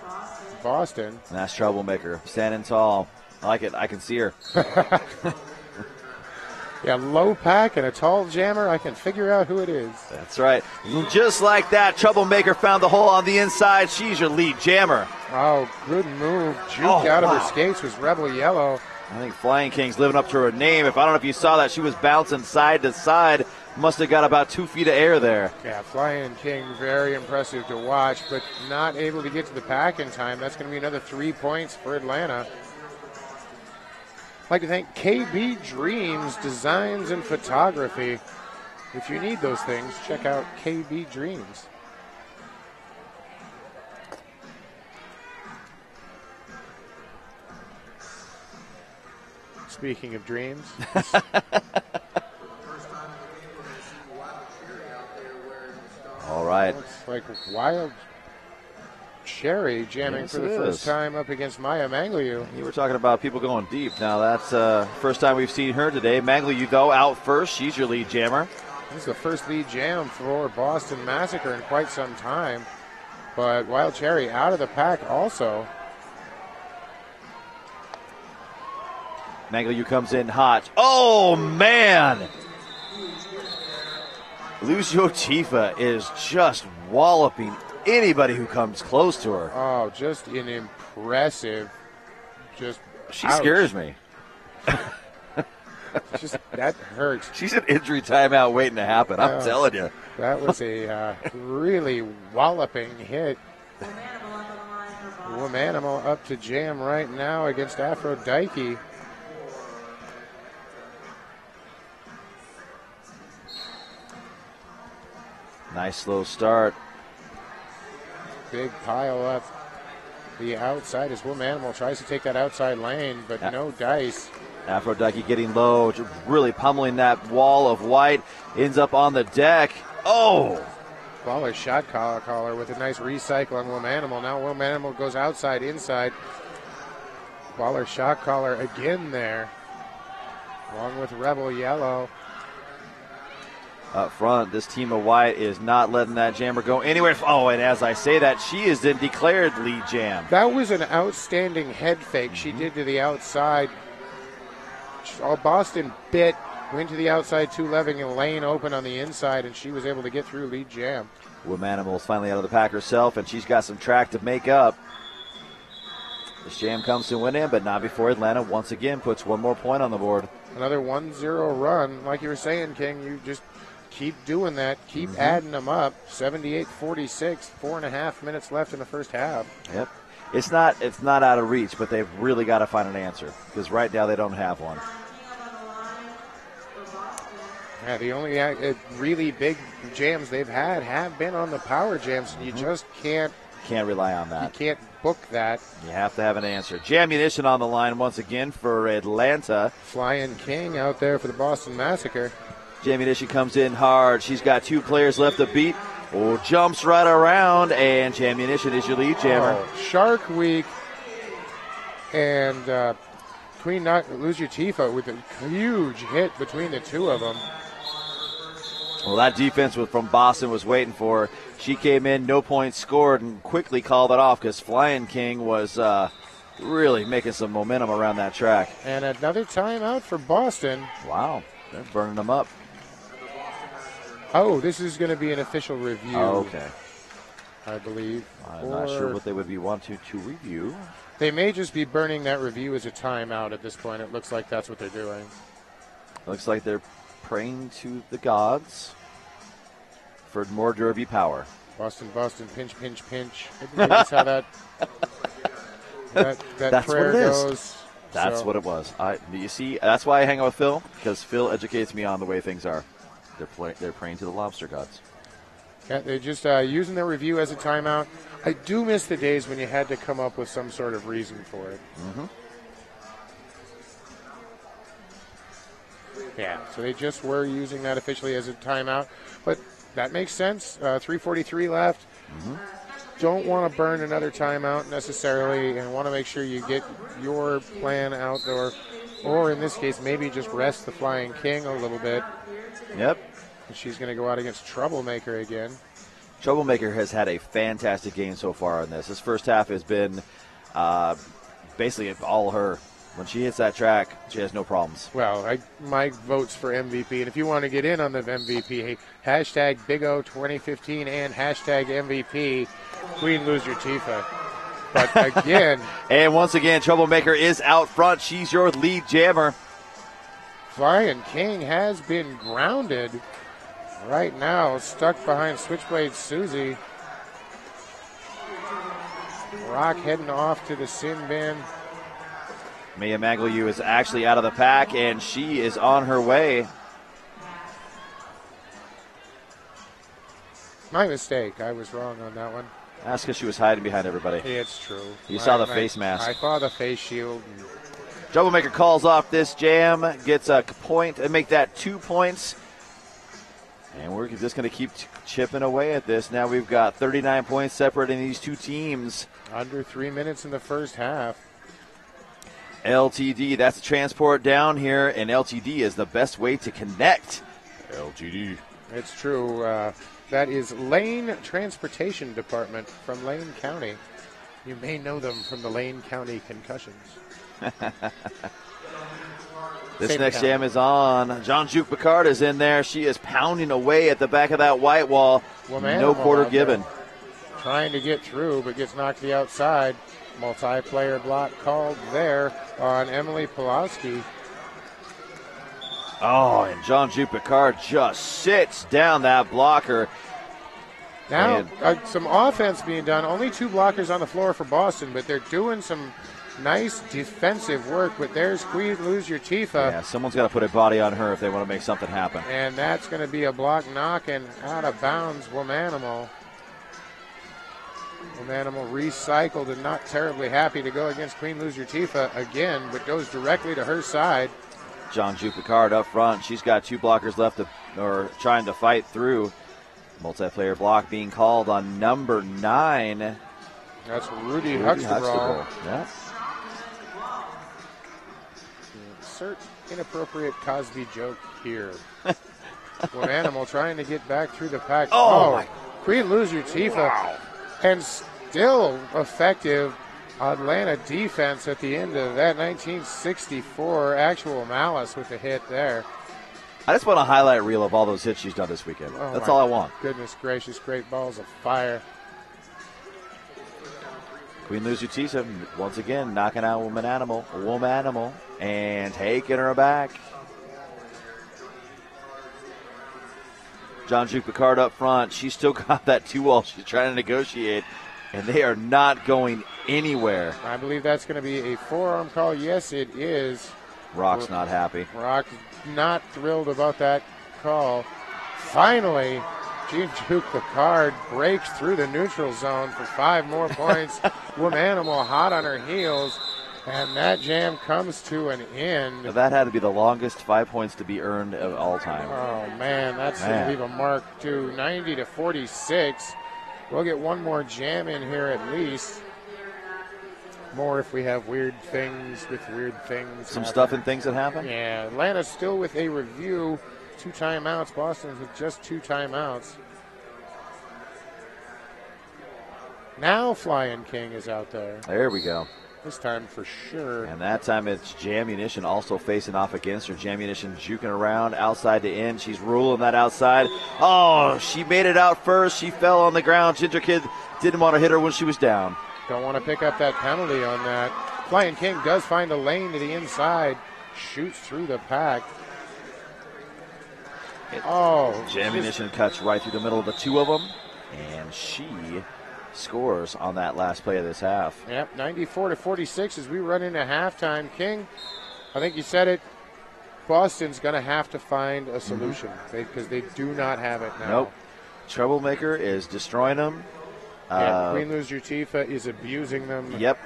Speaker 16: Boston.
Speaker 11: And that's Troublemaker, standing tall. I like it. I can see her.
Speaker 16: Yeah, low pack and a tall jammer. I can figure out who it is.
Speaker 11: That's right. Just like that, Troublemaker found the hole on the inside. She's your lead jammer.
Speaker 16: Oh, good move. Juked out of her skates was Rebel Yellow.
Speaker 11: I think Flying King's living up to her name. I don't know if you saw that. She was bouncing side to side. Must have got about 2 feet of air there.
Speaker 16: Yeah, Flying King, very impressive to watch, but not able to get to the pack in time. That's going to be another 3 points for Atlanta. like to thank KB Dreams Designs and Photography. If you need those things, check out KB Dreams. Speaking of dreams.
Speaker 11: All right.
Speaker 16: Looks like Wild Cherry jamming
Speaker 11: Yes,
Speaker 16: for the
Speaker 11: it
Speaker 16: first
Speaker 11: is.
Speaker 16: time up against Maya Mangliu.
Speaker 11: You were talking about people going deep. Now that's first time we've seen her today. Mangliu, though, out first. She's your lead jammer.
Speaker 16: This is the first lead jam for Boston Massacre in quite some time. But Wild Cherry out of the pack also.
Speaker 11: Mangliu comes in hot. Oh, man! Lucio Tifa is just walloping anybody who comes close to her.
Speaker 16: Oh, just an impressive.
Speaker 11: She
Speaker 16: ouch.
Speaker 11: scares me.
Speaker 16: Just that hurts.
Speaker 11: She's an injury timeout waiting to happen. I'm telling you.
Speaker 16: That was a really walloping hit. Womanimal up to jam right now against Aphrodite.
Speaker 11: Nice slow start.
Speaker 16: Big pile up the outside as Womanimal tries to take that outside lane, but no dice.
Speaker 11: Aphrodite getting low, just really pummeling that wall of white. Ends up on the deck. Oh!
Speaker 16: Baller shot caller with a nice recycle on Womanimal. Now Womanimal goes outside, inside. Baller shot caller again there, along with Rebel Yellow.
Speaker 11: Up front, this team of white is not letting that jammer go anywhere. Oh, and as I say that, she is then declared lead jam.
Speaker 16: That was an outstanding head fake she did to the outside. Boston bit, went to the outside, leaving a lane open on the inside, and she was able to get through lead jam.
Speaker 11: Womanimal is finally out of the pack herself, and she's got some track to make up. This jam comes to an end, but not before Atlanta once again puts one more point on the board.
Speaker 16: Another 1-0 run. Like you were saying, King, you just keep doing that. Keep adding them up. 78-46, 4.5 minutes left in the first half.
Speaker 11: Yep. It's not out of reach, but they've really got to find an answer because right now they don't have one.
Speaker 16: Yeah, the only really big jams they've had have been on the power jams, and you just can't
Speaker 11: rely on
Speaker 16: You
Speaker 11: that.
Speaker 16: can't book that.
Speaker 11: You have to have an answer. Jammunition on the line once again for Atlanta.
Speaker 16: Flying King out there for the Boston Massacre.
Speaker 11: Jammunition comes in hard. She's got 2 players left to beat. Oh, jumps right around, and Jammunition is your lead jammer.
Speaker 16: Oh, Shark Week and Queen Lucio Tifa with a huge hit between the two of them.
Speaker 11: Well, that defense from Boston was waiting for her. She came in, no points scored, and quickly called it off because Flying King was really making some momentum around that track.
Speaker 16: And another timeout for Boston.
Speaker 11: Wow, they're burning them up.
Speaker 16: Oh, this is going to be an official review.
Speaker 11: Oh, okay.
Speaker 16: I believe.
Speaker 11: I'm not sure what they would be wanting to review.
Speaker 16: They may just be burning that review as a timeout at this point. It looks like that's what they're doing.
Speaker 11: Looks like they're praying to the gods for more Derby power.
Speaker 16: Boston, pinch, pinch, pinch. I think that's how that
Speaker 11: That's
Speaker 16: prayer
Speaker 11: what it is.
Speaker 16: goes.
Speaker 11: That's
Speaker 16: So-
Speaker 11: what it was. You see, that's why I hang out with Phil, because Phil educates me on the way things are. They're praying to the lobster gods.
Speaker 16: Yeah, they're just using their review as a timeout. I do miss the days when you had to come up with some sort of reason for it.
Speaker 11: Mm-hmm.
Speaker 16: Yeah, so they just were using that officially as a timeout. But that makes sense. 3:43 left.
Speaker 11: Mm-hmm.
Speaker 16: Don't want to burn another timeout necessarily and want to make sure you get your plan out there. Or in this case, maybe just rest the Flying King a little bit.
Speaker 11: Yep.
Speaker 16: She's going to go out against Troublemaker again.
Speaker 11: Troublemaker has had a fantastic game so far in this. This first half has been basically all her. When she hits that track, she has no problems.
Speaker 16: Well, my vote's for MVP. And if you want to get in on the MVP, hey, hashtag Big O 2015 and hashtag MVP Queen Lose Your Tifa. But again.
Speaker 11: And once again, Troublemaker is out front. She's your lead jammer.
Speaker 16: Flying King has been grounded right now, stuck behind Switchblade Susie. Rock heading off to the sin bin.
Speaker 11: Maya Magliu is actually out of the pack, and she is on her way.
Speaker 16: My mistake. I was wrong on that one.
Speaker 11: That's because she was hiding behind everybody.
Speaker 16: It's true.
Speaker 11: You saw the face mask.
Speaker 16: I saw the face shield.
Speaker 11: Troublemaker calls off this jam, gets a point, and make that 2 points. And we're just going to keep chipping away at this. Now we've got 39 points separating these two teams.
Speaker 16: Under 3 minutes in the first half.
Speaker 11: LTD, that's the transport down here, and LTD is the best way to connect. LTD.
Speaker 16: It's true. That is Lane Transportation Department from Lane County. You may know them from the Lane County Concussions.
Speaker 11: This
Speaker 16: Same
Speaker 11: next
Speaker 16: county.
Speaker 11: jam is on. John Juke Picard is in there. She is pounding away at the back of that white wall. No quarter given.
Speaker 16: Trying to get through, but gets knocked to the outside. Multiplayer block called there on Emily Pulaski.
Speaker 11: Oh, and John Juke Picard just sits down that blocker.
Speaker 16: Now, some offense being done. Only 2 blockers on the floor for Boston, but they're doing some nice defensive work. But there's Queen Lose Your Tifa.
Speaker 11: Yeah, someone's got to put a body on her if they want to make something happen.
Speaker 16: And that's going to be a block knock and out of bounds, Womanimal. Womanimal recycled and not terribly happy to go against Queen Lose Your Tifa again, but goes directly to her side.
Speaker 11: John Juke Picard up front. She's got 2 blockers left or trying to fight through. Multiplayer block being called on number 9.
Speaker 16: That's Rudy Huxtable.
Speaker 11: Yeah.
Speaker 16: Insert inappropriate Cosby joke here. Womanimal trying to get back through the pack.
Speaker 11: Oh,
Speaker 16: Queen Lose Your Tifa.
Speaker 11: Wow.
Speaker 16: And still effective Atlanta defense at the end of that 1964 Actual Malice with the hit there.
Speaker 11: I just want a highlight reel of all those hits she's done this weekend.
Speaker 16: Oh,
Speaker 11: That's
Speaker 16: my
Speaker 11: all I want.
Speaker 16: Goodness gracious, great balls of fire.
Speaker 11: Queen Lose Your Tifa once again knocking out Womanimal, and taking her back. John Juke Picard up front. She's still got that 2-wall she's trying to negotiate, and they are not going anywhere.
Speaker 16: I believe that's going to be a forearm call. Yes, it is.
Speaker 11: Rock's not happy.
Speaker 16: Rock not thrilled about that call. Finally, Jean Juke Picard breaks through the neutral zone for 5 more points. Womanimal hot on her heels, and that jam comes to an end.
Speaker 11: That had to be the longest 5 points to be earned of all time.
Speaker 16: Oh, man, that's going to leave a mark too. 90-46. We'll get one more jam in here at least. More if we have weird things with weird things.
Speaker 11: Some stuff and things that happen?
Speaker 16: Yeah, Atlanta's still with a review. 2 timeouts. Boston's with just 2 timeouts. Now Flying King is out there.
Speaker 11: There we go.
Speaker 16: This time for sure.
Speaker 11: And that time it's Jammunition also facing off against her. Jammunition juking around outside to in. She's ruling that outside. Oh, she made it out first. She fell on the ground. Ginger Kid didn't want to hit her when she was down.
Speaker 16: Don't want to pick up that penalty on that. Flying King does find a lane to the inside. Shoots through the pack.
Speaker 11: Jammunition cuts right through the middle of the 2 of them. And she scores on that last play of this half.
Speaker 16: Yep, 94-46 as we run into halftime. King, I think you said it, Boston's going to have to find a solution because they do not have it now.
Speaker 11: Nope. Troublemaker is destroying them.
Speaker 16: Queen Lose Your Tifa is abusing them.
Speaker 11: Yep.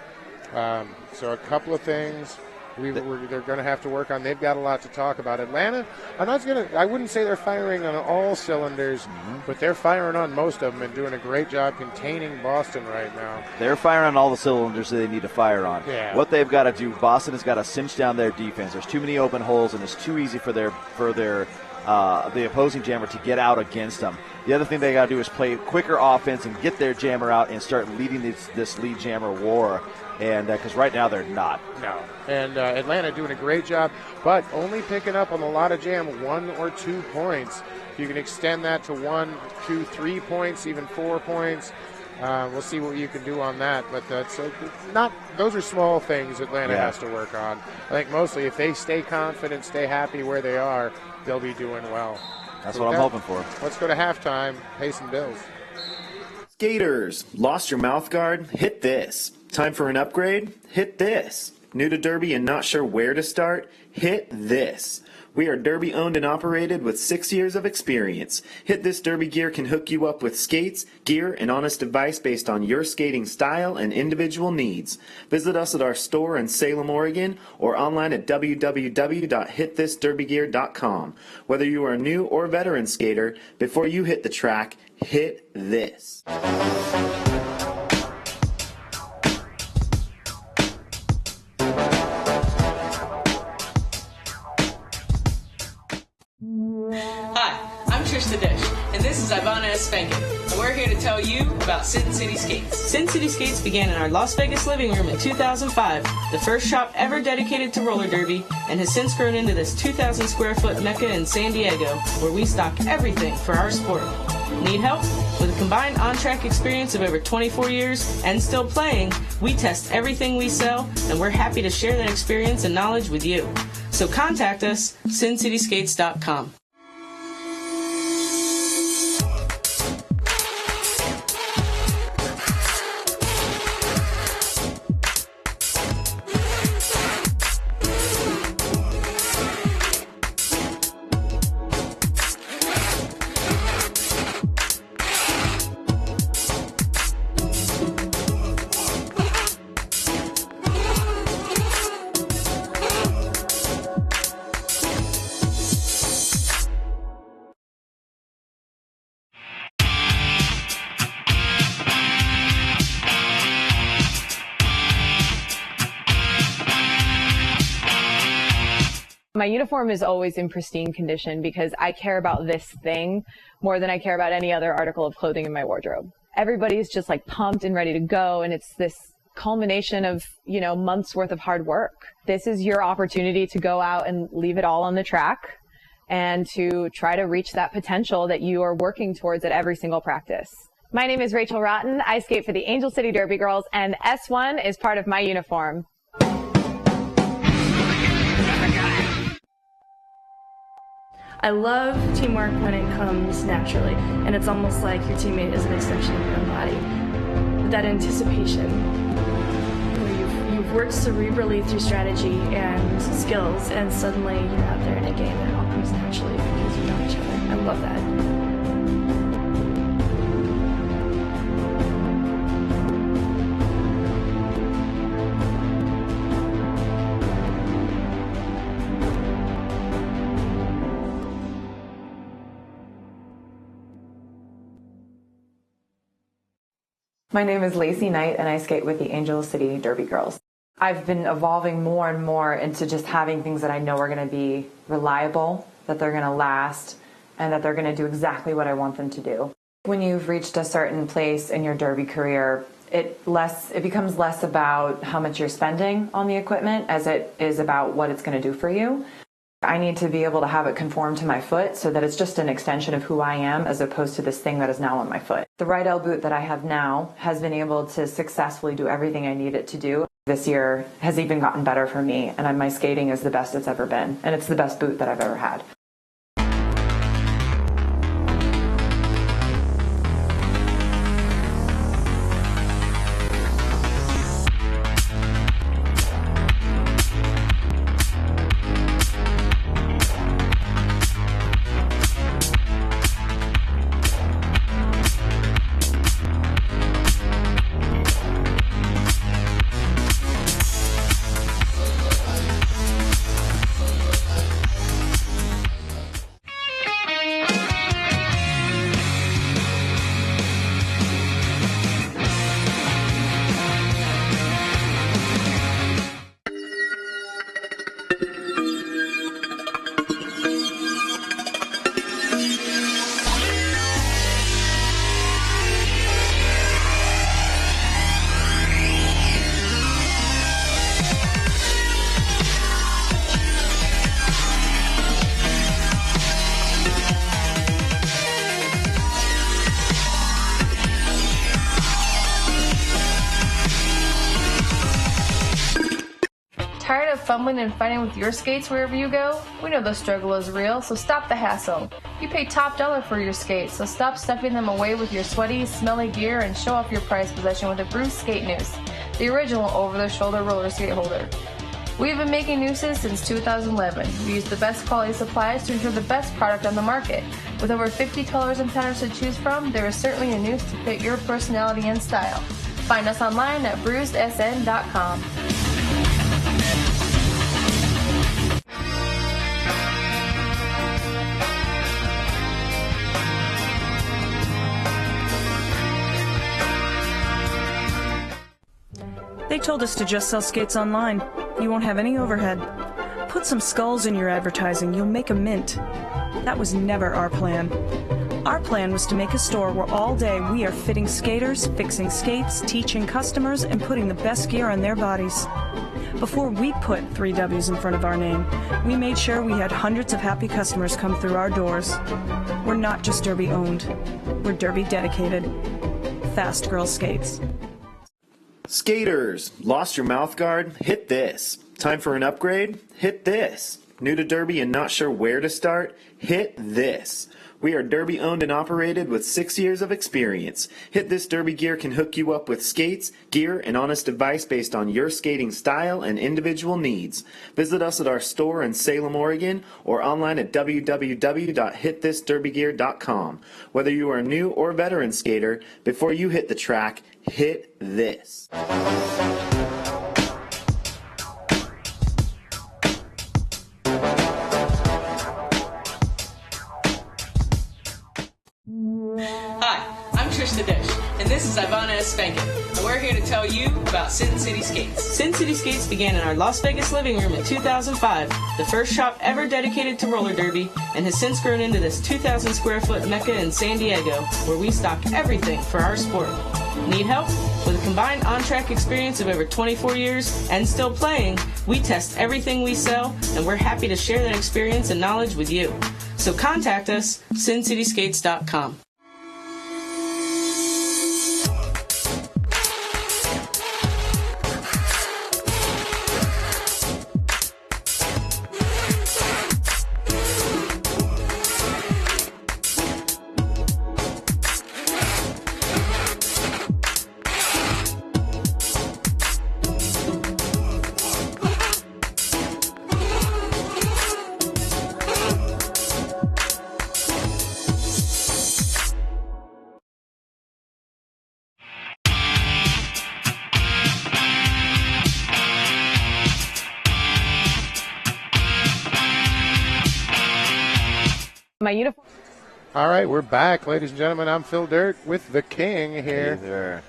Speaker 16: So a couple of things they're going to have to work on. They've got a lot to talk about. Atlanta, I wouldn't say they're firing on all cylinders, but they're firing on most of them and doing a great job containing Boston right now.
Speaker 11: They're firing on all the cylinders that they need to fire on.
Speaker 16: Yeah.
Speaker 11: What they've got to do, Boston has got to cinch down their defense. There's too many open holes, and it's too easy for the opposing jammer to get out against them. The other thing they got to do is play quicker offense and get their jammer out and start leading this lead jammer war. And because right now they're not.
Speaker 16: No. And Atlanta doing a great job, but only picking up on a lot of jam 1 or 2 points. You can extend that to 1, 2, 3 points, even 4 points. We'll see what you can do on that, but that's not. Those are small things Atlanta has to work on. I think mostly if they stay confident, stay happy where they are, they'll be doing well.
Speaker 11: That's what I'm hoping for.
Speaker 16: Let's go to halftime, pay some bills.
Speaker 4: Skaters, lost your mouth guard? Hit this. Time for an upgrade? Hit this. New to Derby and not sure where to start? Hit this. We are Derby owned and operated with 6 years of experience. Hit This Derby Gear can hook you up with skates, gear, and honest advice based on your skating style and individual needs. Visit us at our store in Salem, Oregon, or online at www.hitthisderbygear.com. Whether you are a new or veteran skater, before you hit the track, hit this.
Speaker 5: Hi, I'm Trista Dish, and this is Ivana Espankin, and we're here to tell you about Sin City Skates. Sin City Skates began in our Las Vegas living room in 2005, the first shop ever dedicated to roller derby, and has since grown into this 2,000 square foot mecca in San Diego, where we stock everything for our sport. Need help? With a combined on-track experience of over 24 years and still playing, we test everything we sell, and we're happy to share that experience and knowledge with you. So contact us, sincityskates.com.
Speaker 6: My uniform is always in pristine condition because I care about this thing more than I care about any other article of clothing in my wardrobe. Everybody's just like pumped and ready to go, and it's this culmination of, months worth of hard work. This is your opportunity to go out and leave it all on the track and to try to reach that potential that you are working towards at every single practice. My name is Rachel Rotten. I skate for the Angel City Derby Girls, and S1 is part of my uniform.
Speaker 1: I love teamwork when it comes naturally, and it's almost like your teammate is an extension of your own body. That anticipation, where you've worked cerebrally through strategy and skills, and suddenly you're out there in a game and it all comes naturally because you know each other. I love that.
Speaker 2: My name is Lacey Knight, and I skate with the Angel City Derby Girls. I've been evolving more and more into just having things that I know are going to be reliable, that they're going to last, and that they're going to do exactly what I want them to do. When you've reached a certain place in your derby career, it becomes less about how much you're spending on the equipment as it is about what it's going to do for you. I need to be able to have it conform to my foot so that it's just an extension of who I am as opposed to this thing that is now on my foot. The Rydell boot that I have now has been able to successfully do everything I need it to do. This year has even gotten better for me, and my skating is the best it's ever been, and it's the best boot that I've ever had.
Speaker 10: Tired of fumbling and fighting with your skates wherever you go? We know the struggle is real, so stop the hassle. You pay top dollar for your skates, so stop stuffing them away with your sweaty, smelly gear and show off your prized possession with a Bruce Skate Noose, the original over-the-shoulder roller skate holder. We've been making nooses since 2011. We use the best quality supplies to ensure the best product on the market. With over 50 colors and patterns to choose from, there is certainly a noose to fit your personality and style. Find us online at bruisedsn.com.
Speaker 3: They told us to just sell skates online. You won't have any overhead. Put some skulls in your advertising. You'll make a mint. That was never our plan. Our plan was to make a store where all day we are fitting skaters, fixing skates, teaching customers, and putting the best gear on their bodies. Before we put 3 W's in front of our name, we made sure we had hundreds of happy customers come through our doors. We're not just Derby owned. We're Derby dedicated. Fast Girl Skates.
Speaker 4: Skaters, lost your mouth guard? Hit this. Time for an upgrade? Hit this. New to Derby and not sure where to start? Hit this. We are Derby owned and operated with 6 years of experience. Hit This Derby Gear can hook you up with skates, gear, and honest advice based on your skating style and individual needs. Visit us at our store in Salem, Oregon, or online at www.hitthisderbygear.com. Whether you are a new or veteran skater, before you hit the track, hit this.
Speaker 5: Hi, I'm Trista Dish, and this is Ivana Espankin, and we're here to tell you about Sin City Skates. Sin City Skates began in our Las Vegas living room in 2005, the first shop ever dedicated to roller derby, and has since grown into this 2,000 square foot mecca in San Diego, where we stock everything for our sport. Need help? With a combined on-track experience of over 24 years and still playing, we test everything we sell, and we're happy to share that experience and knowledge with you. So contact us, sincityskates.com.
Speaker 6: My uniform.
Speaker 16: All right, we're back, ladies and gentlemen. I'm Phil Dirt with the King here.
Speaker 11: Hey there.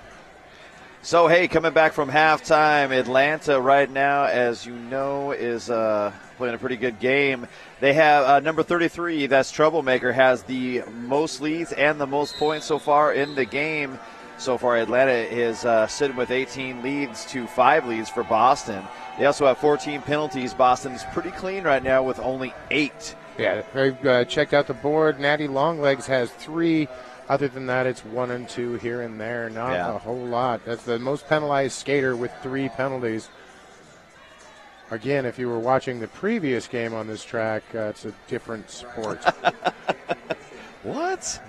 Speaker 11: So, hey, coming back from halftime, Atlanta right now, as you know, is playing a pretty good game. They have number 33, that's Troublemaker, has the most leads and the most points so far in the game. So far, Atlanta is sitting with 18 leads to 5 leads for Boston. They also have 14 penalties. Boston is pretty clean right now with only 8.
Speaker 16: Yeah, they've checked out the board. Natty Longlegs has 3. Other than that, it's 1 and 2 here and there. Not a whole lot. That's the most penalized skater with 3 penalties. Again, if you were watching the previous game on this track, it's a different sport.
Speaker 11: What?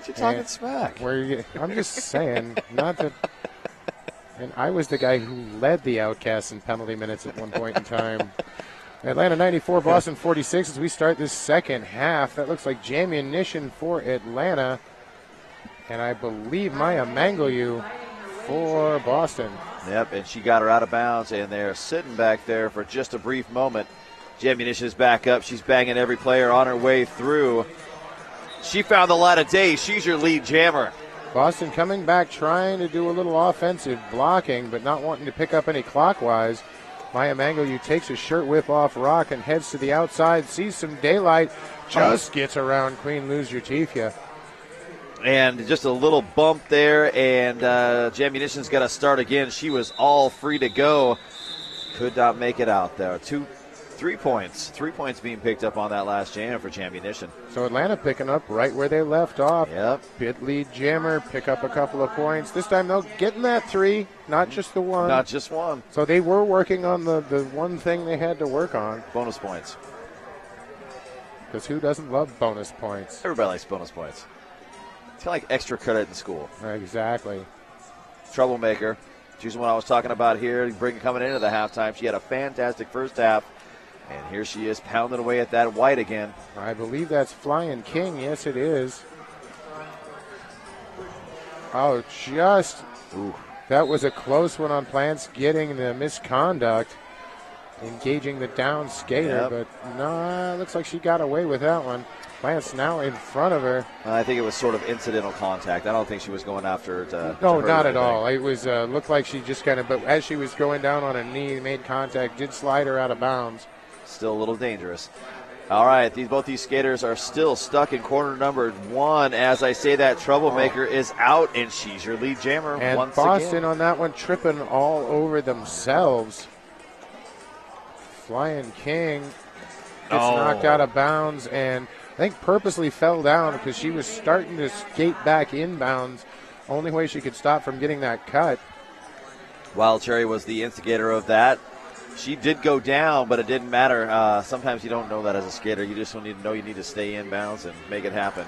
Speaker 11: You're talking smack.
Speaker 16: I'm just saying, not that. And I was the guy who led the Outcasts in penalty minutes at one point in time. Atlanta 94, Boston 46 as we start this second half. That looks like Jammunition for Atlanta. And I believe Maya Mangolu for Boston.
Speaker 11: Yep, and she got her out of bounds, and they're sitting back there for just a brief moment. Jammunition is back up. She's banging every player on her way through. She found the light of day. She's your lead jammer.
Speaker 16: Boston coming back, trying to do a little offensive blocking, but not wanting to pick up any clockwise. Maya Mangolu takes a shirt whip off Rock and heads to the outside, sees some daylight, just gets around Queen Luz Urtifia.
Speaker 11: And just a little bump there, and Jammunition's got to start again. She was all free to go. Could not make it out there. 3 points. 3 points being picked up on that last jam for Jammunition.
Speaker 16: So Atlanta picking up right where they left off.
Speaker 11: Yep.
Speaker 16: Bit lead jammer, pick up a couple of points. This time they'll get in that 3, not just the 1.
Speaker 11: Not just 1.
Speaker 16: So they were working on the one thing they had to work on.
Speaker 11: Bonus points.
Speaker 16: Because who doesn't love bonus points?
Speaker 11: Everybody likes bonus points. It's kind of like extra credit in school.
Speaker 16: Exactly.
Speaker 11: Troublemaker She's the one I was talking about here, coming into the halftime. She had a fantastic first half, and here she is pounding away at that white again.
Speaker 16: I believe that's Flying King. Yes, it is. Oh, that was a close one on Plants getting the misconduct, engaging the down skater, but no, looks like she got away with that one. Plants now in front of her.
Speaker 11: I think it was sort of incidental contact. I don't think she was going after it.
Speaker 16: No, not at all. It was looked like she just kind of, but as she was going down on a knee, made contact, did slide her out of bounds.
Speaker 11: Still a little dangerous. All right, both these skaters are still stuck in corner number 1. As I say that, Troublemaker is out, and she's your lead jammer
Speaker 16: and
Speaker 11: once
Speaker 16: Boston
Speaker 11: again.
Speaker 16: On that one, tripping all over themselves. Flying King gets knocked out of bounds, and I think purposely fell down because she was starting to skate back inbounds. Only way she could stop from getting that cut.
Speaker 11: Wild Cherry was the instigator of that. She did go down, but it didn't matter. Sometimes you don't know that as a skater. You just don't need to know you need to stay inbounds and make it happen.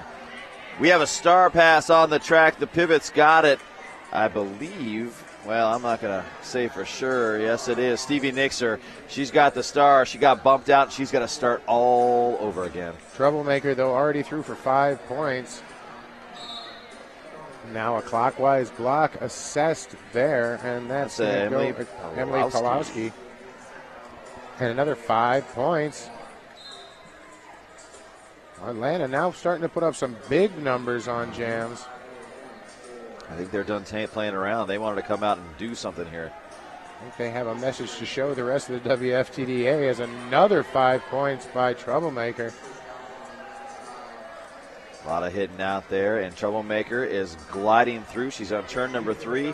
Speaker 11: We have a star pass on the track. The Pivots got it, I believe. Well, I'm not going to say for sure. Yes, it is. Stevie Nixer, she's got the star. She got bumped out. She's going to start all over again.
Speaker 16: Troublemaker, though, already threw for 5 points. Now a clockwise block assessed there, and that's
Speaker 11: Emily
Speaker 16: Pawlowski. And another 5 points. Atlanta now starting to put up some big numbers on jams.
Speaker 11: I think they're done playing around. They wanted to come out and do something here.
Speaker 16: I think they have a message to show the rest of the WFTDA as another 5 points by Troublemaker.
Speaker 11: A lot of hitting out there, and Troublemaker is gliding through. She's on turn number 3.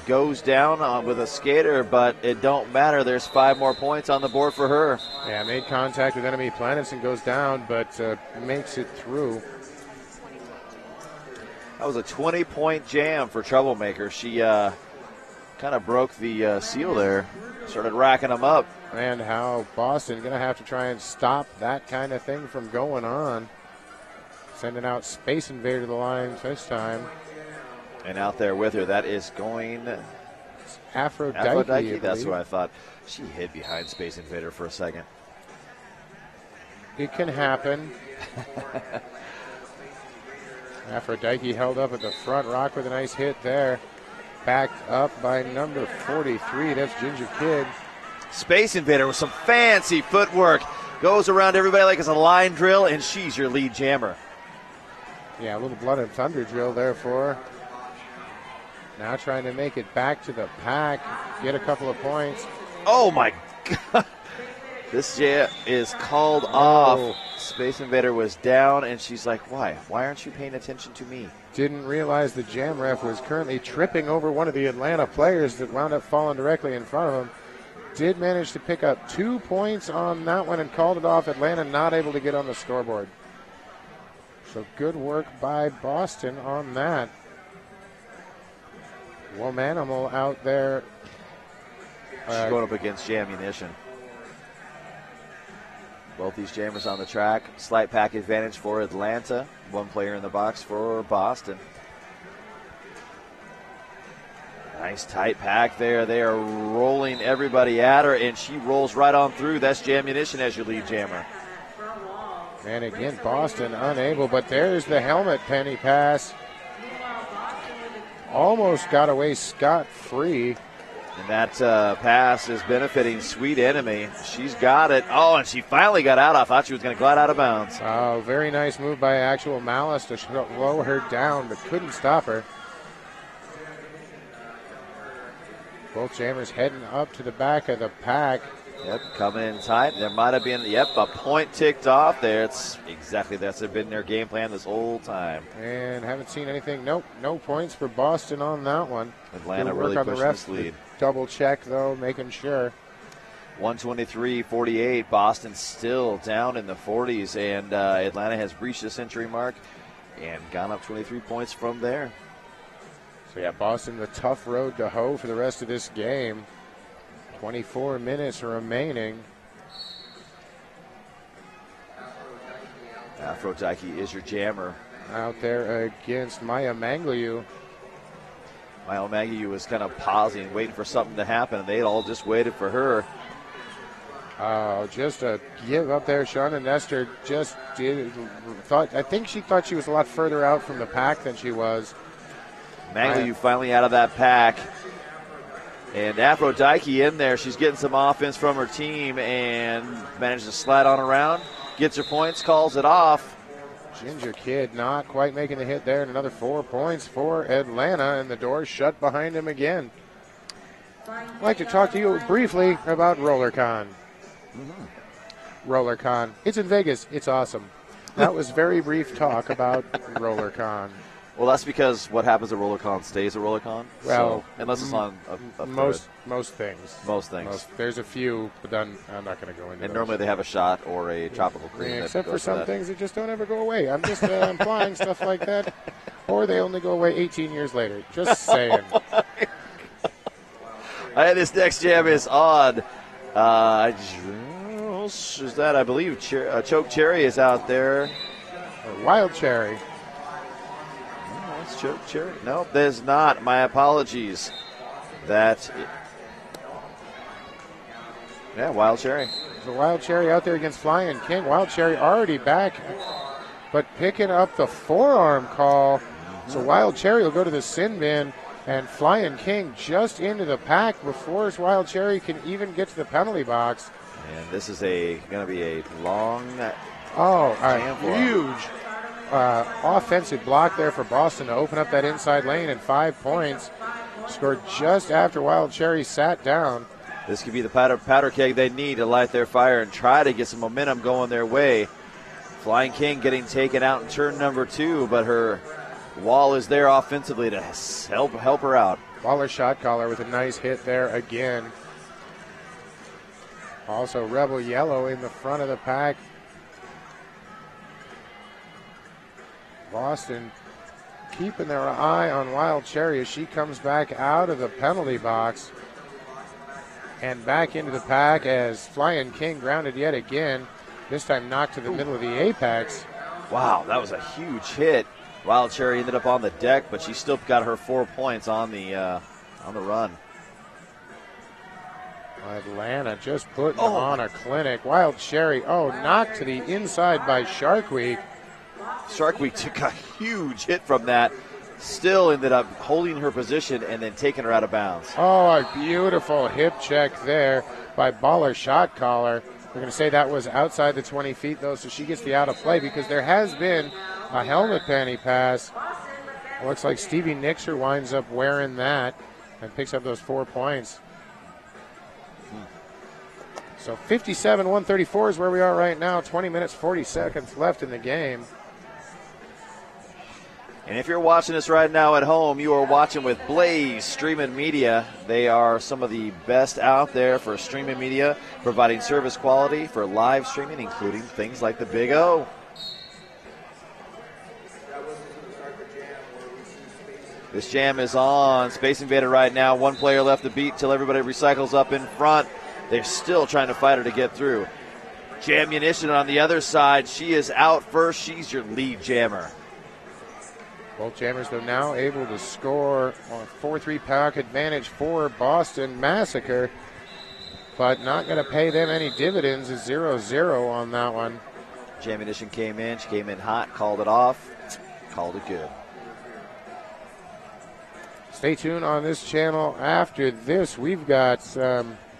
Speaker 11: Goes down with a skater, but it don't matter. There's 5 more points on the board for her.
Speaker 16: Yeah, made contact with enemy planets and goes down, but makes it through.
Speaker 11: That was a 20-point jam for Troublemaker. She kind of broke the seal there, started racking them up.
Speaker 16: And how Boston going to have to try and stop that kind of thing from going on. Sending out Space Invader to the line this time.
Speaker 11: And out there with her, that is going...
Speaker 16: Aphrodite,
Speaker 11: that's who I thought. She hid behind Space Invader for a second.
Speaker 16: It can happen. Aphrodite held up at the front rock with a nice hit there. Backed up by number 43. That's Ginger Kid.
Speaker 11: Space Invader with some fancy footwork. Goes around everybody like it's a line drill, and she's your lead jammer.
Speaker 16: Yeah, a little blood and thunder drill there for her. Now trying to make it back to the pack, get a couple of points.
Speaker 11: Oh my God. This jam is called off. Space Invader was down, and she's like, why? Why aren't you paying attention to me?
Speaker 16: Didn't realize the jam ref was currently tripping over one of the Atlanta players that wound up falling directly in front of him. Did manage to pick up 2 points on that one and called it off. Atlanta not able to get on the scoreboard. So good work by Boston on that. Womanimal out there.
Speaker 11: She's going up against Jammunition. Both these jammers on the track. Slight pack advantage for Atlanta. 1 player in the box for Boston. Nice tight pack there. They are rolling everybody at her, and she rolls right on through. That's Jammunition as your lead jammer.
Speaker 16: And again, Boston unable, but there's the helmet penny pass. Almost got away scot-free.
Speaker 11: And that pass is benefiting Sweet Enemy. She's got it. Oh, and she finally got out. I thought she was going to glide out of bounds.
Speaker 16: Oh, very nice move by Actual Malice to slow her down, but couldn't stop her. Both jammers heading up to the back of the pack.
Speaker 11: Yep, coming in tight. There might have been, a point ticked off there. It's exactly that's been their game plan this whole time.
Speaker 16: And haven't seen anything. Nope, no points for Boston on that one.
Speaker 11: Atlanta really pushing this lead.
Speaker 16: Double check, though, making sure.
Speaker 11: 123-48. Boston still down in the 40s, and Atlanta has breached the century mark and gone up 23 points from there.
Speaker 16: So, yeah, Boston, the tough road to hoe for the rest of this game. 24 minutes remaining.
Speaker 11: Aphrodite is your jammer.
Speaker 16: Out there against Maya Mangliu.
Speaker 11: Mile Maggie was kind of pausing, waiting for something to happen, and they all just waited for her.
Speaker 16: Oh, just a give up there. Shauna Nestor just I think she thought she was a lot further out from the pack than she was.
Speaker 11: Maggie finally out of that pack. And Aphrodite in there. She's getting some offense from her team and managed to slide on around. Gets her points, calls it off.
Speaker 16: Ginger Kid not quite making the hit there, and another 4 points for Atlanta, and the door's shut behind him again. I'd like to talk to you briefly about RollerCon. RollerCon. It's in Vegas. It's awesome. That was very brief talk about RollerCon.
Speaker 11: Well, that's because what happens at RollerCon stays at RollerCon.
Speaker 16: Well,
Speaker 11: so, unless it's on a
Speaker 16: most things.
Speaker 11: Most things.
Speaker 16: There's a few, but then I'm not going to go into.
Speaker 11: And
Speaker 16: those.
Speaker 11: normally they have a shot or a tropical cream.
Speaker 16: Yeah,
Speaker 11: that
Speaker 16: except for
Speaker 11: goes
Speaker 16: some
Speaker 11: that.
Speaker 16: things that just don't ever go away. I'm just implying stuff like that, or they only go away 18 years later. Just saying.
Speaker 11: This next jam is on. Is that, I believe, Choke Cherry is out there.
Speaker 16: Wild Cherry.
Speaker 11: No, it's Choke Cherry. Nope, there's not. My apologies. Wild Cherry.
Speaker 16: There's a Wild Cherry out there against Flying King. Wild Cherry already back, but picking up the forearm call. So Wild Cherry will go to the sin bin, and Flying King just into the pack before Wild Cherry can even get to the penalty box.
Speaker 11: And this is going to be a long
Speaker 16: huge offensive block there for Boston to open up that inside lane, and 5 points. Scored just after Wild Cherry sat down.
Speaker 11: This could be the powder keg they need to light their fire and try to get some momentum going their way. Flying King getting taken out in turn number 2, but her wall is there offensively to help her out.
Speaker 16: Baller shot caller with a nice hit there again. Also Rebel Yellow in the front of the pack. Boston keeping their eye on Wild Cherry as she comes back out of the penalty box and back into the pack as Flying King grounded yet again. This time knocked to the middle of the apex.
Speaker 11: Wow, that was a huge hit. Wild Cherry ended up on the deck, but she still got her 4 points on the run.
Speaker 16: Atlanta just putting on a clinic. Wild Cherry, knocked to the inside by Shark Week.
Speaker 11: Shark Week took a huge hit from that. Still ended up holding her position and then taking her out of bounds.
Speaker 16: Oh, a beautiful hip check there by Baller Shot Caller. We're going to say that was outside the 20 feet, though, so she gets the out of play because there has been a helmet penny pass. Looks like Stevie Nixer winds up wearing that and picks up those 4 points. So 57-134 is where we are right now. 20 minutes, 40 seconds left in the game.
Speaker 11: And if you're watching this right now at home, you are watching with Blaze Streaming Media. They are some of the best out there for streaming media, providing service quality for live streaming, including things like the Big O. This jam is on. Space Invader right now. One player left to beat till everybody recycles up in front. They're still trying to fight her to get through. Jam Munition on the other side. She is out first. She's your lead jammer.
Speaker 16: Both jammers, though, now able to score on a 4-3 pack advantage for Boston Massacre, but not going to pay them any dividends. It's 0-0 on that one.
Speaker 11: Jam Munition came in. She came in hot, called it off, called it good.
Speaker 16: Stay tuned on this channel. After this, we've got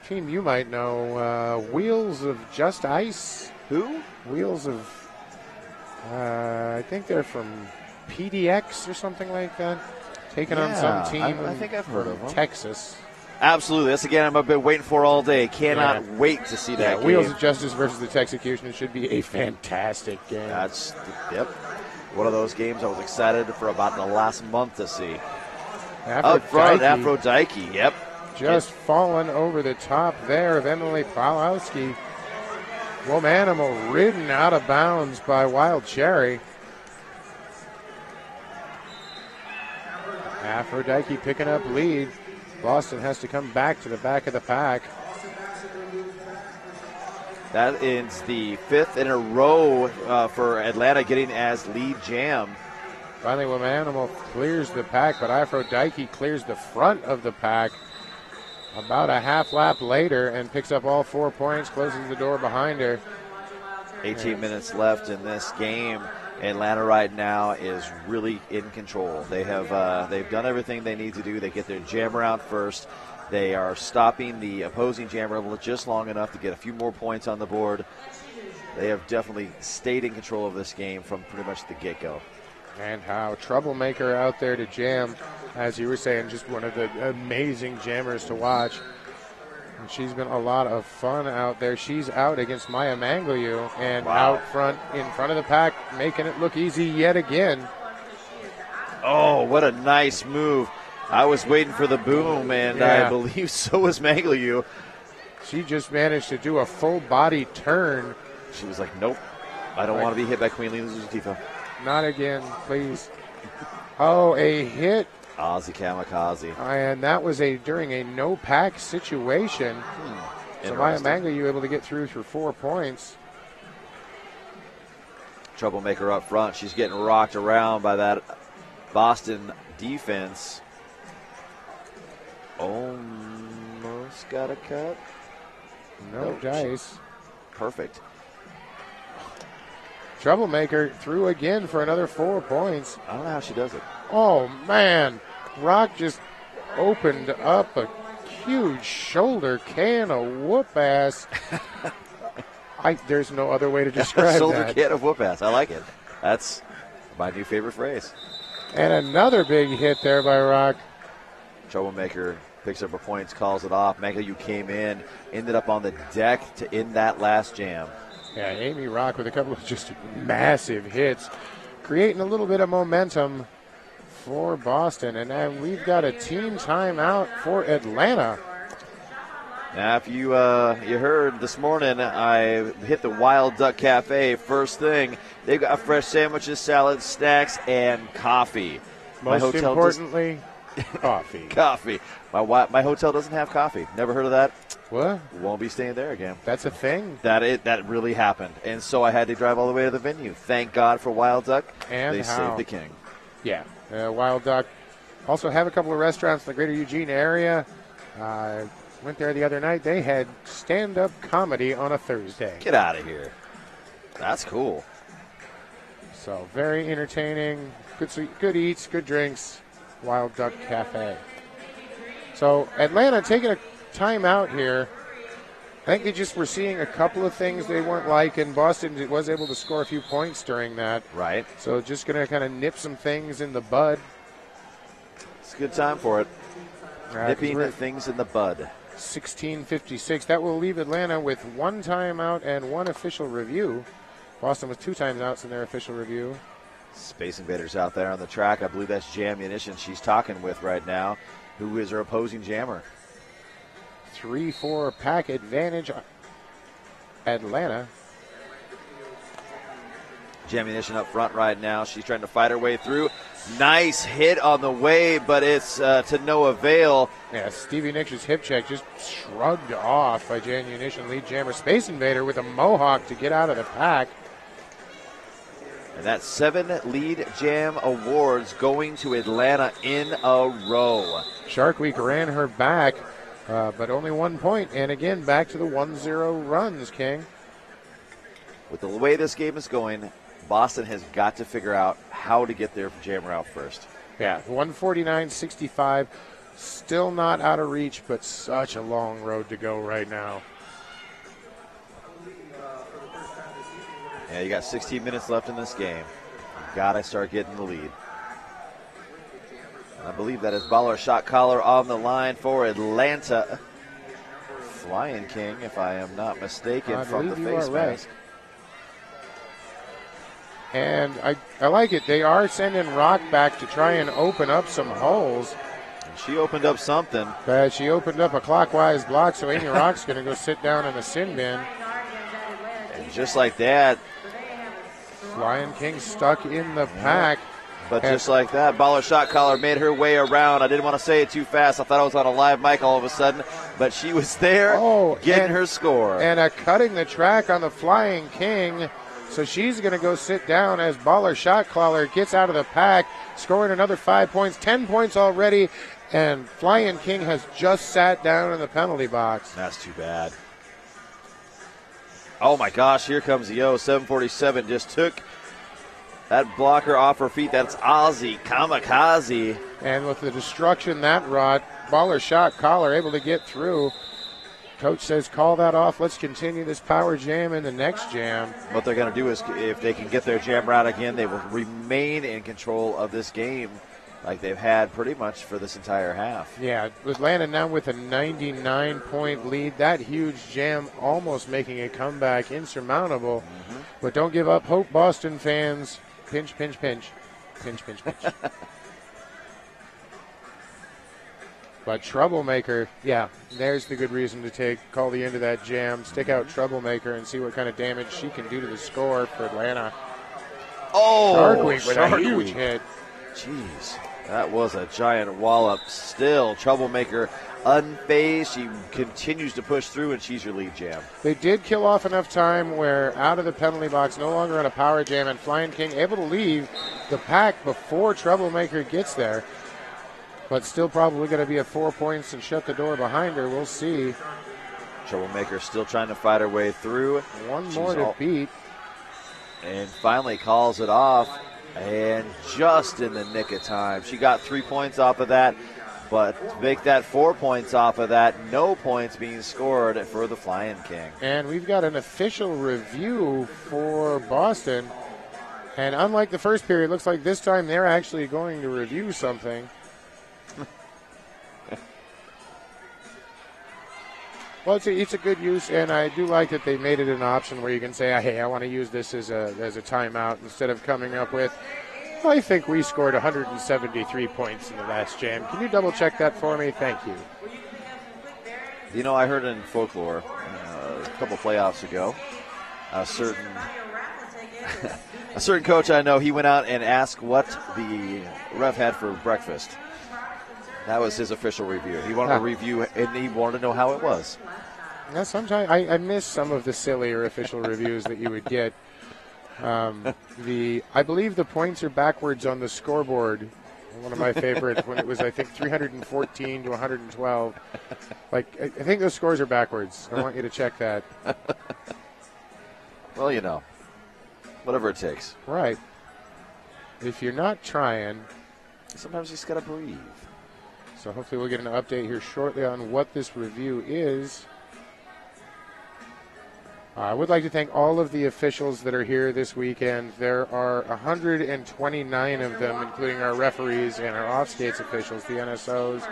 Speaker 16: team you might know, Wheels of Just Ice.
Speaker 11: Who?
Speaker 16: Wheels of, I think they're from PDX or something like that. Taking on some team
Speaker 11: I think I've heard of them.
Speaker 16: Texas.
Speaker 11: Absolutely. That's a game I've been waiting for all day. Cannot wait to see that game.
Speaker 16: Wheels of Justice versus the Texecution should be a fantastic game.
Speaker 11: Yep. One of those games I was excited for about the last month to see. Up front, Aphrodite. Yep.
Speaker 16: Just falling over the top there of Emily Pawlowski. Womanimal ridden out of bounds by Wild Cherry. Aphrodite picking up lead. Boston has to come back to the back of the pack.
Speaker 11: That is the 5th in a row for Atlanta getting as lead jam.
Speaker 16: Finally, Womanimal clears the pack, but Aphrodite clears the front of the pack about a half lap later and picks up all 4 points, closes the door behind her.
Speaker 11: 18 minutes left in this game. Atlanta right now is really in control. They have they've done everything they need to do. They get their jammer out first. They are stopping the opposing jammer just long enough to get a few more points on the board. They have definitely stayed in control of this game from pretty much the get-go.
Speaker 16: And how Troublemaker out there to jam, as you were saying, just one of the amazing jammers to watch. And she's been a lot of fun out there. She's out against Maya Mangliu and out front, in front of the pack, making it look easy yet again.
Speaker 11: Oh, what a nice move. I was waiting for the boom, and I believe so was Mangliu.
Speaker 16: She just managed to do a full body turn.
Speaker 11: She was like, nope, I don't want to be hit by Queen Latifah.
Speaker 16: Not again, please. Oh, a hit.
Speaker 11: Aussie Kamikaze.
Speaker 16: And that was during a no-pack situation. So Maya Mangliu able to get through for 4 points.
Speaker 11: Troublemaker up front. She's getting rocked around by that Boston defense. Almost got a cut.
Speaker 16: No dice.
Speaker 11: Perfect.
Speaker 16: Troublemaker through again for another 4 points.
Speaker 11: I don't know how she does it.
Speaker 16: Oh, man. Rock just opened up a huge shoulder can of whoop ass. There's no other way to describe
Speaker 11: shoulder
Speaker 16: that.
Speaker 11: can of whoop ass. I like it. That's my new favorite phrase.
Speaker 16: And another big hit there by Rock.
Speaker 11: Troublemaker picks up her points, calls it off. Mangliu came in, ended up on the deck to end that last jam.
Speaker 16: Yeah, Amy Rock with a couple of just massive hits, creating a little bit of momentum for Boston. And then we've got a team timeout for Atlanta.
Speaker 11: Now, if you heard this morning, I hit the Wild Duck Cafe first thing. They've got fresh sandwiches, salads, snacks, and coffee.
Speaker 16: Most importantly, coffee.
Speaker 11: Coffee. My hotel doesn't have coffee. Never heard of that?
Speaker 16: What?
Speaker 11: Won't be staying there again.
Speaker 16: That's a thing?
Speaker 11: That really happened. And so I had to drive all the way to the venue. Thank God for Wild Duck.
Speaker 16: And
Speaker 11: they
Speaker 16: how?
Speaker 11: saved the king.
Speaker 16: Yeah. Wild Duck also have a couple of restaurants in the greater Eugene area. Went there the other night. They had stand-up comedy on a Thursday.
Speaker 11: Get out of here. That's cool.
Speaker 16: So very entertaining. Good eats, good drinks. Wild Duck Cafe. So Atlanta taking a timeout here. I think they just were seeing a couple of things they weren't liking. Boston was able to score a few points during that.
Speaker 11: Right.
Speaker 16: So just going to kind of nip some things in the bud.
Speaker 11: It's a good time for it. Nipping things in the bud.
Speaker 16: 16:56. That will leave Atlanta with one timeout and one official review. Boston with 2 timeouts in their official review.
Speaker 11: Space Invaders out there on the track. I believe that's Jam Munition she's talking with right now, who is her opposing jammer.
Speaker 16: 3-4 pack advantage, Atlanta.
Speaker 11: Jam Munition up front right now. She's trying to fight her way through. Nice hit on the way, but it's to no avail.
Speaker 16: Yeah, Stevie Nicks' hip check just shrugged off by Jam Munition lead jammer. Space Invader with a mohawk to get out of the pack.
Speaker 11: And that's 7 lead jam awards going to Atlanta in a row.
Speaker 16: Shark Week ran her back, but only 1 point. And again, back to the 1-0 runs, King.
Speaker 11: With the way this game is going, Boston has got to figure out how to get their jammer out first.
Speaker 16: Yeah, 149.65. Still not out of reach, but such a long road to go right now.
Speaker 11: Yeah, you got 16 minutes left in this game. You got to start getting the lead. I believe that is Baller Shot Collar on the line for Atlanta. Flying King, if I am not mistaken, from the face mask.
Speaker 16: And I like it. They are sending Rock back to try and open up some holes.
Speaker 11: And she opened up something.
Speaker 16: She opened up a clockwise block, so Amy Rock's going to go sit down in the sin bin.
Speaker 11: And just like that,
Speaker 16: Flying King stuck in the pack.
Speaker 11: But just like that, Baller Shot Collar made her way around. I didn't want to say it too fast. I thought I was on a live mic all of a sudden. But she was there getting her score.
Speaker 16: And cutting the track on the Flying King. So she's going to go sit down as Baller Shot Caller gets out of the pack, scoring another 5 points, 10 points already, and Flying King has just sat down in the penalty box.
Speaker 11: That's too bad. Oh my gosh, here comes Yo. 747 just took that blocker off her feet. That's Ozzy Kamikaze.
Speaker 16: And with the destruction that wrought, Baller Shot Caller able to get through. Coach says, call that off. Let's continue this power jam in the next jam.
Speaker 11: What they're going to do is, if they can get their jam right again, they will remain in control of this game like they've had pretty much for this entire half.
Speaker 16: Yeah, with Atlanta now with a 99-point lead. That huge jam almost making a comeback insurmountable.
Speaker 11: Mm-hmm.
Speaker 16: But don't give up hope, Boston fans. Pinch, pinch, pinch. Pinch, pinch, pinch. But Troublemaker, yeah, there's the good reason to call the end of that jam, stick out Troublemaker and see what kind of damage she can do to the score for Atlanta.
Speaker 11: Oh,
Speaker 16: Sharkweek with a huge
Speaker 11: Sharkweek.
Speaker 16: hit.
Speaker 11: Jeez, that was a giant wallop. Still, Troublemaker unfazed. She continues to push through, and she's your lead jam.
Speaker 16: They did kill off enough time where out of the penalty box, no longer on a power jam, and Flying King able to leave the pack before Troublemaker gets there. But still probably going to be at 4 points and shut the door behind her. We'll see.
Speaker 11: Troublemaker still trying to fight her way through.
Speaker 16: One more to beat.
Speaker 11: And finally calls it off. And just in the nick of time. She got 3 points off of that. But to make that 4 points off of that, no points being scored for the Flying King.
Speaker 16: And we've got an official review for Boston. And unlike the first period, looks like this time they're actually going to review something. Well, it's a good use, and I do like that they made it an option where you can say, hey, I want to use this as a timeout instead of coming up with, I think we scored 173 points in the last jam. Can you double-check that for me? Thank you.
Speaker 11: You know, I heard in folklore a couple playoffs ago, a certain coach I know, he went out and asked what the ref had for breakfast. That was his official review. He wanted to review, and he wanted to know how it was.
Speaker 16: Yeah, sometimes I miss some of the sillier official reviews that you would get. I believe the points are backwards on the scoreboard. One of my favorite when it was, I think, 314 to 112. Like, I think those scores are backwards. I want you to check that.
Speaker 11: Well, you know, whatever it takes.
Speaker 16: Right. If you're not trying,
Speaker 11: sometimes you just got to breathe.
Speaker 16: So hopefully we'll get an update here shortly on what this review is. I would like to thank all of the officials that are here this weekend. There are 129 of them, including our referees and our off-skates officials, the NSOs,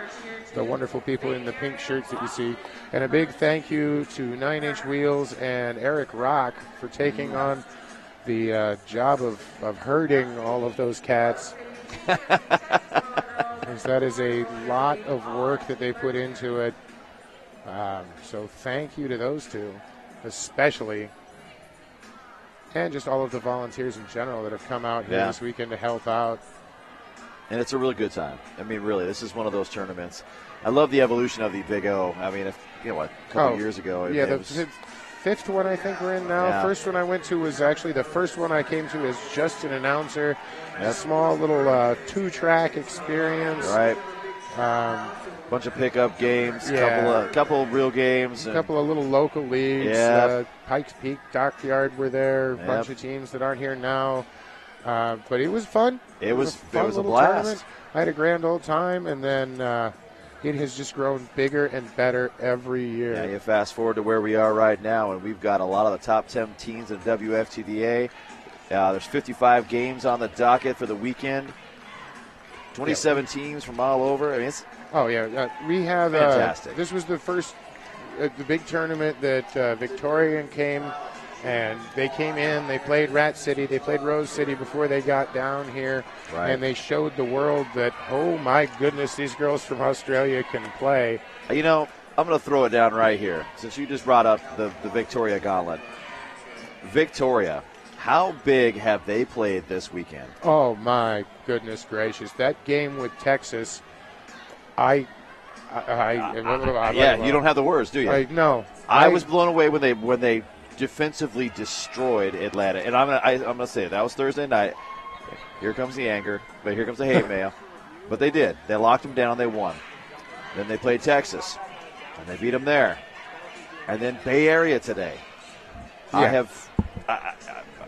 Speaker 16: the wonderful people in the pink shirts that you see. And a big thank you to 9-Inch Wheels and Eric Rock for taking on the job of herding all of those cats. That is a lot of work that they put into it. So thank you to those two, especially. And just all of the volunteers in general that have come out here this weekend to help out.
Speaker 11: And it's a really good time. I mean, really, this is one of those tournaments. I love the evolution of the Big O. I mean, a couple years ago.
Speaker 16: The fifth one I think we're in now.
Speaker 11: Yeah.
Speaker 16: First one I went to was actually the first one I came to as just an announcer. A small little 2-track experience.
Speaker 11: Right. Bunch of pickup games, couple real games.
Speaker 16: A couple of little local leagues. Pikes Peak, Dockyard were there. A bunch of teams that aren't here now. But it was fun.
Speaker 11: It was
Speaker 16: a
Speaker 11: blast.
Speaker 16: Tournament. I had a grand old time, and then it has just grown bigger and better every year.
Speaker 11: Yeah, you fast forward to where we are right now, and we've got a lot of the top 10 teams in WFTDA. There's 55 games on the docket for the weekend. 27 teams from all over. I mean, it's
Speaker 16: we have
Speaker 11: fantastic.
Speaker 16: This was the first, the big tournament that Victorian came, and they came in. They played Rat City. They played Rose City before they got down here, and they showed the world that, oh my goodness, these girls from Australia can play.
Speaker 11: You know, I'm going to throw it down right here since you just brought up the Victoria Gauntlet. Victoria. How big have they played this weekend?
Speaker 16: Oh, my goodness gracious. That game with Texas,
Speaker 11: you don't have the words, do you?
Speaker 16: No.
Speaker 11: I was blown away when they defensively destroyed Atlanta. And I'm gonna say that was Thursday night. Here comes the anger, but here comes the hate mail. But they did. They locked them down. They won. Then they played Texas, and they beat them there. And then Bay Area today.
Speaker 16: Yeah.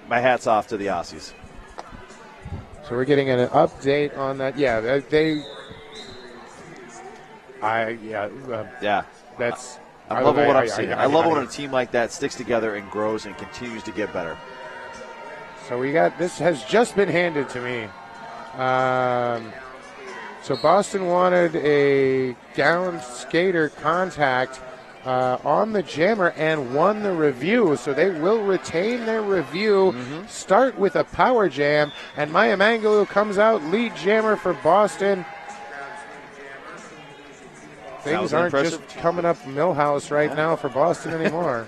Speaker 11: My hat's off to the Aussies.
Speaker 16: So we're getting an update on that. Yeah, That's.
Speaker 11: I love what I'm seeing. I love when a team like that sticks together and grows and continues to get better.
Speaker 16: So we got this has just been handed to me. So Boston wanted a down skater contact on the jammer and won the review. So they will retain their review, start with a power jam, and Maya Mangaloo comes out lead jammer for Boston. Things aren't just coming up Millhouse right now for Boston anymore.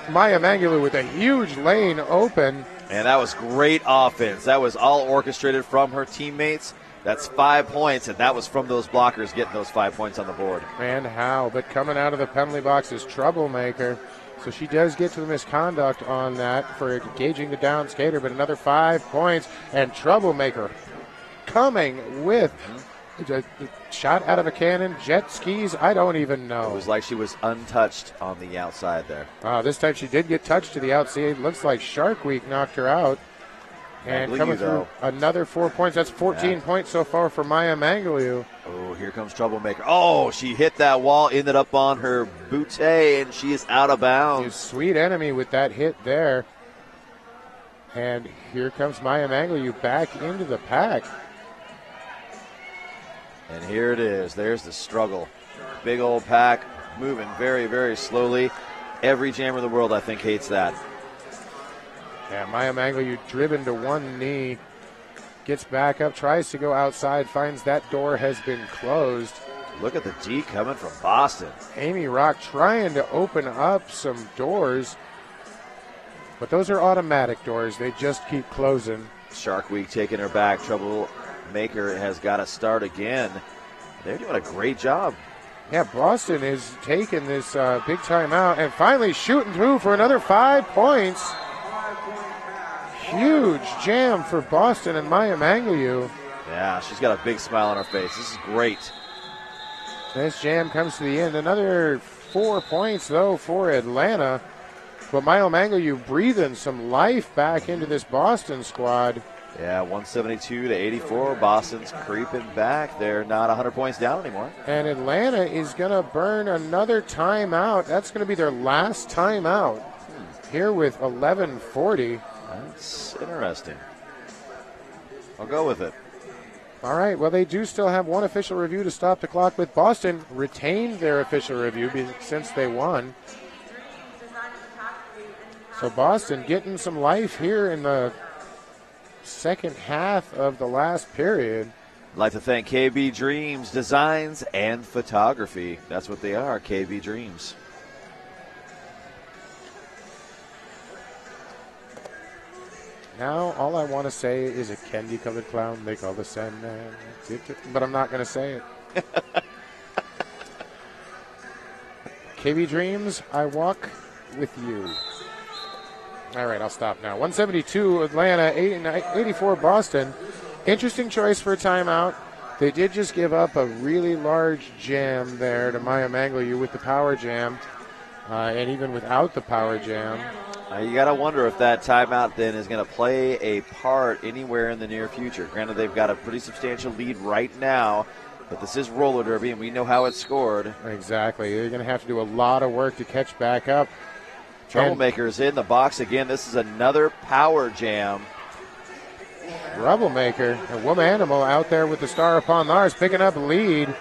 Speaker 16: Maya Mangaloo with a huge lane open.
Speaker 11: And that was great offense. That was all orchestrated from her teammates. That's 5 points, and that was from those blockers getting those 5 points on the board.
Speaker 16: And how, but coming out of the penalty box is Troublemaker. So she does get to the misconduct on that for engaging the down skater, but another 5 points, and Troublemaker coming with a shot out of a cannon, jet skis, I don't even know.
Speaker 11: It was like she was untouched on the outside there.
Speaker 16: This time she did get touched to the outside. Looks like Shark Week knocked her out. And coming through another 4 points. That's 14 points so far for Maya Mangaloo.
Speaker 11: Oh, here comes Troublemaker. Oh, she hit that wall, ended up on her bootay, and she is out of bounds.
Speaker 16: Sweet enemy with that hit there. And here comes Maya Mangaloo back into the pack.
Speaker 11: And here it is. There's the struggle. Big old pack, moving very, very slowly. Every jammer in the world, I think, hates that.
Speaker 16: Yeah, Maya Mangaloo driven to one knee. Gets back up, tries to go outside, finds that door has been closed.
Speaker 11: Look at the D coming from Boston.
Speaker 16: Amy Rock trying to open up some doors. But those are automatic doors. They just keep closing.
Speaker 11: Shark Week taking her back. Troublemaker has got to start again. They're doing a great job.
Speaker 16: Yeah, Boston is taking this big timeout and finally shooting through for another 5 points. Huge jam for Boston and Maya Mangaloo.
Speaker 11: Yeah, she's got a big smile on her face. This is great.
Speaker 16: This jam comes to the end. Another 4 points, though, for Atlanta. But Maya Mangaloo breathing some life back into this Boston squad.
Speaker 11: Yeah, 172 to 84. Boston's creeping back. They're not 100 points down anymore.
Speaker 16: And Atlanta is going to burn another timeout. That's going to be their last timeout here with 11:40.
Speaker 11: That's interesting. I'll go with it.
Speaker 16: All right, well, they do still have one official review to stop the clock with Boston. Retained their official review since they won. So Boston getting some life here in the second half of the last period.
Speaker 11: I'd like to thank KB Dreams Designs and Photography. That's what they are, KB Dreams.
Speaker 16: Now, all I want to say is a candy-colored clown they call the Sandman. But I'm not going to say it. KB Dreams, I walk with you. All right, I'll stop now. 172 Atlanta, 84 Boston. Interesting choice for a timeout. They did just give up a really large jam there to Maya Mangaloo with the power jam. And even without the power jam.
Speaker 11: You got to wonder if that timeout then is going to play a part anywhere in the near future. Granted, they've got a pretty substantial lead right now, but this is roller derby, and we know how it's scored.
Speaker 16: Exactly. They're going to have to do a lot of work to catch back up.
Speaker 11: Troublemaker's in the box again. This is another power jam.
Speaker 16: Troublemaker, a Woman Animal out there with the star upon Lars, picking up lead.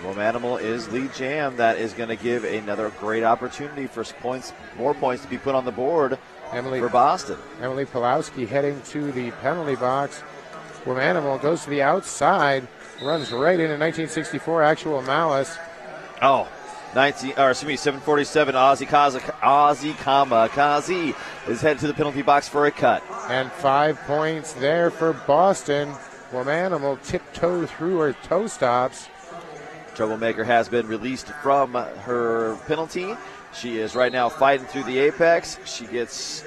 Speaker 11: Woman Animal is lead jam. That is going to give another great opportunity for points, more points to be put on the board for Boston.
Speaker 16: Emily Pulowski heading to the penalty box. Woman Animal goes to the outside, runs right into 1964 Actual Malice.
Speaker 11: Oh, 747 Ozzy Kamikaze is headed to the penalty box for a cut.
Speaker 16: And 5 points there for Boston. Woman Animal tiptoe through her toe stops.
Speaker 11: Troublemaker has been released from her penalty. She is right now fighting through the apex. She gets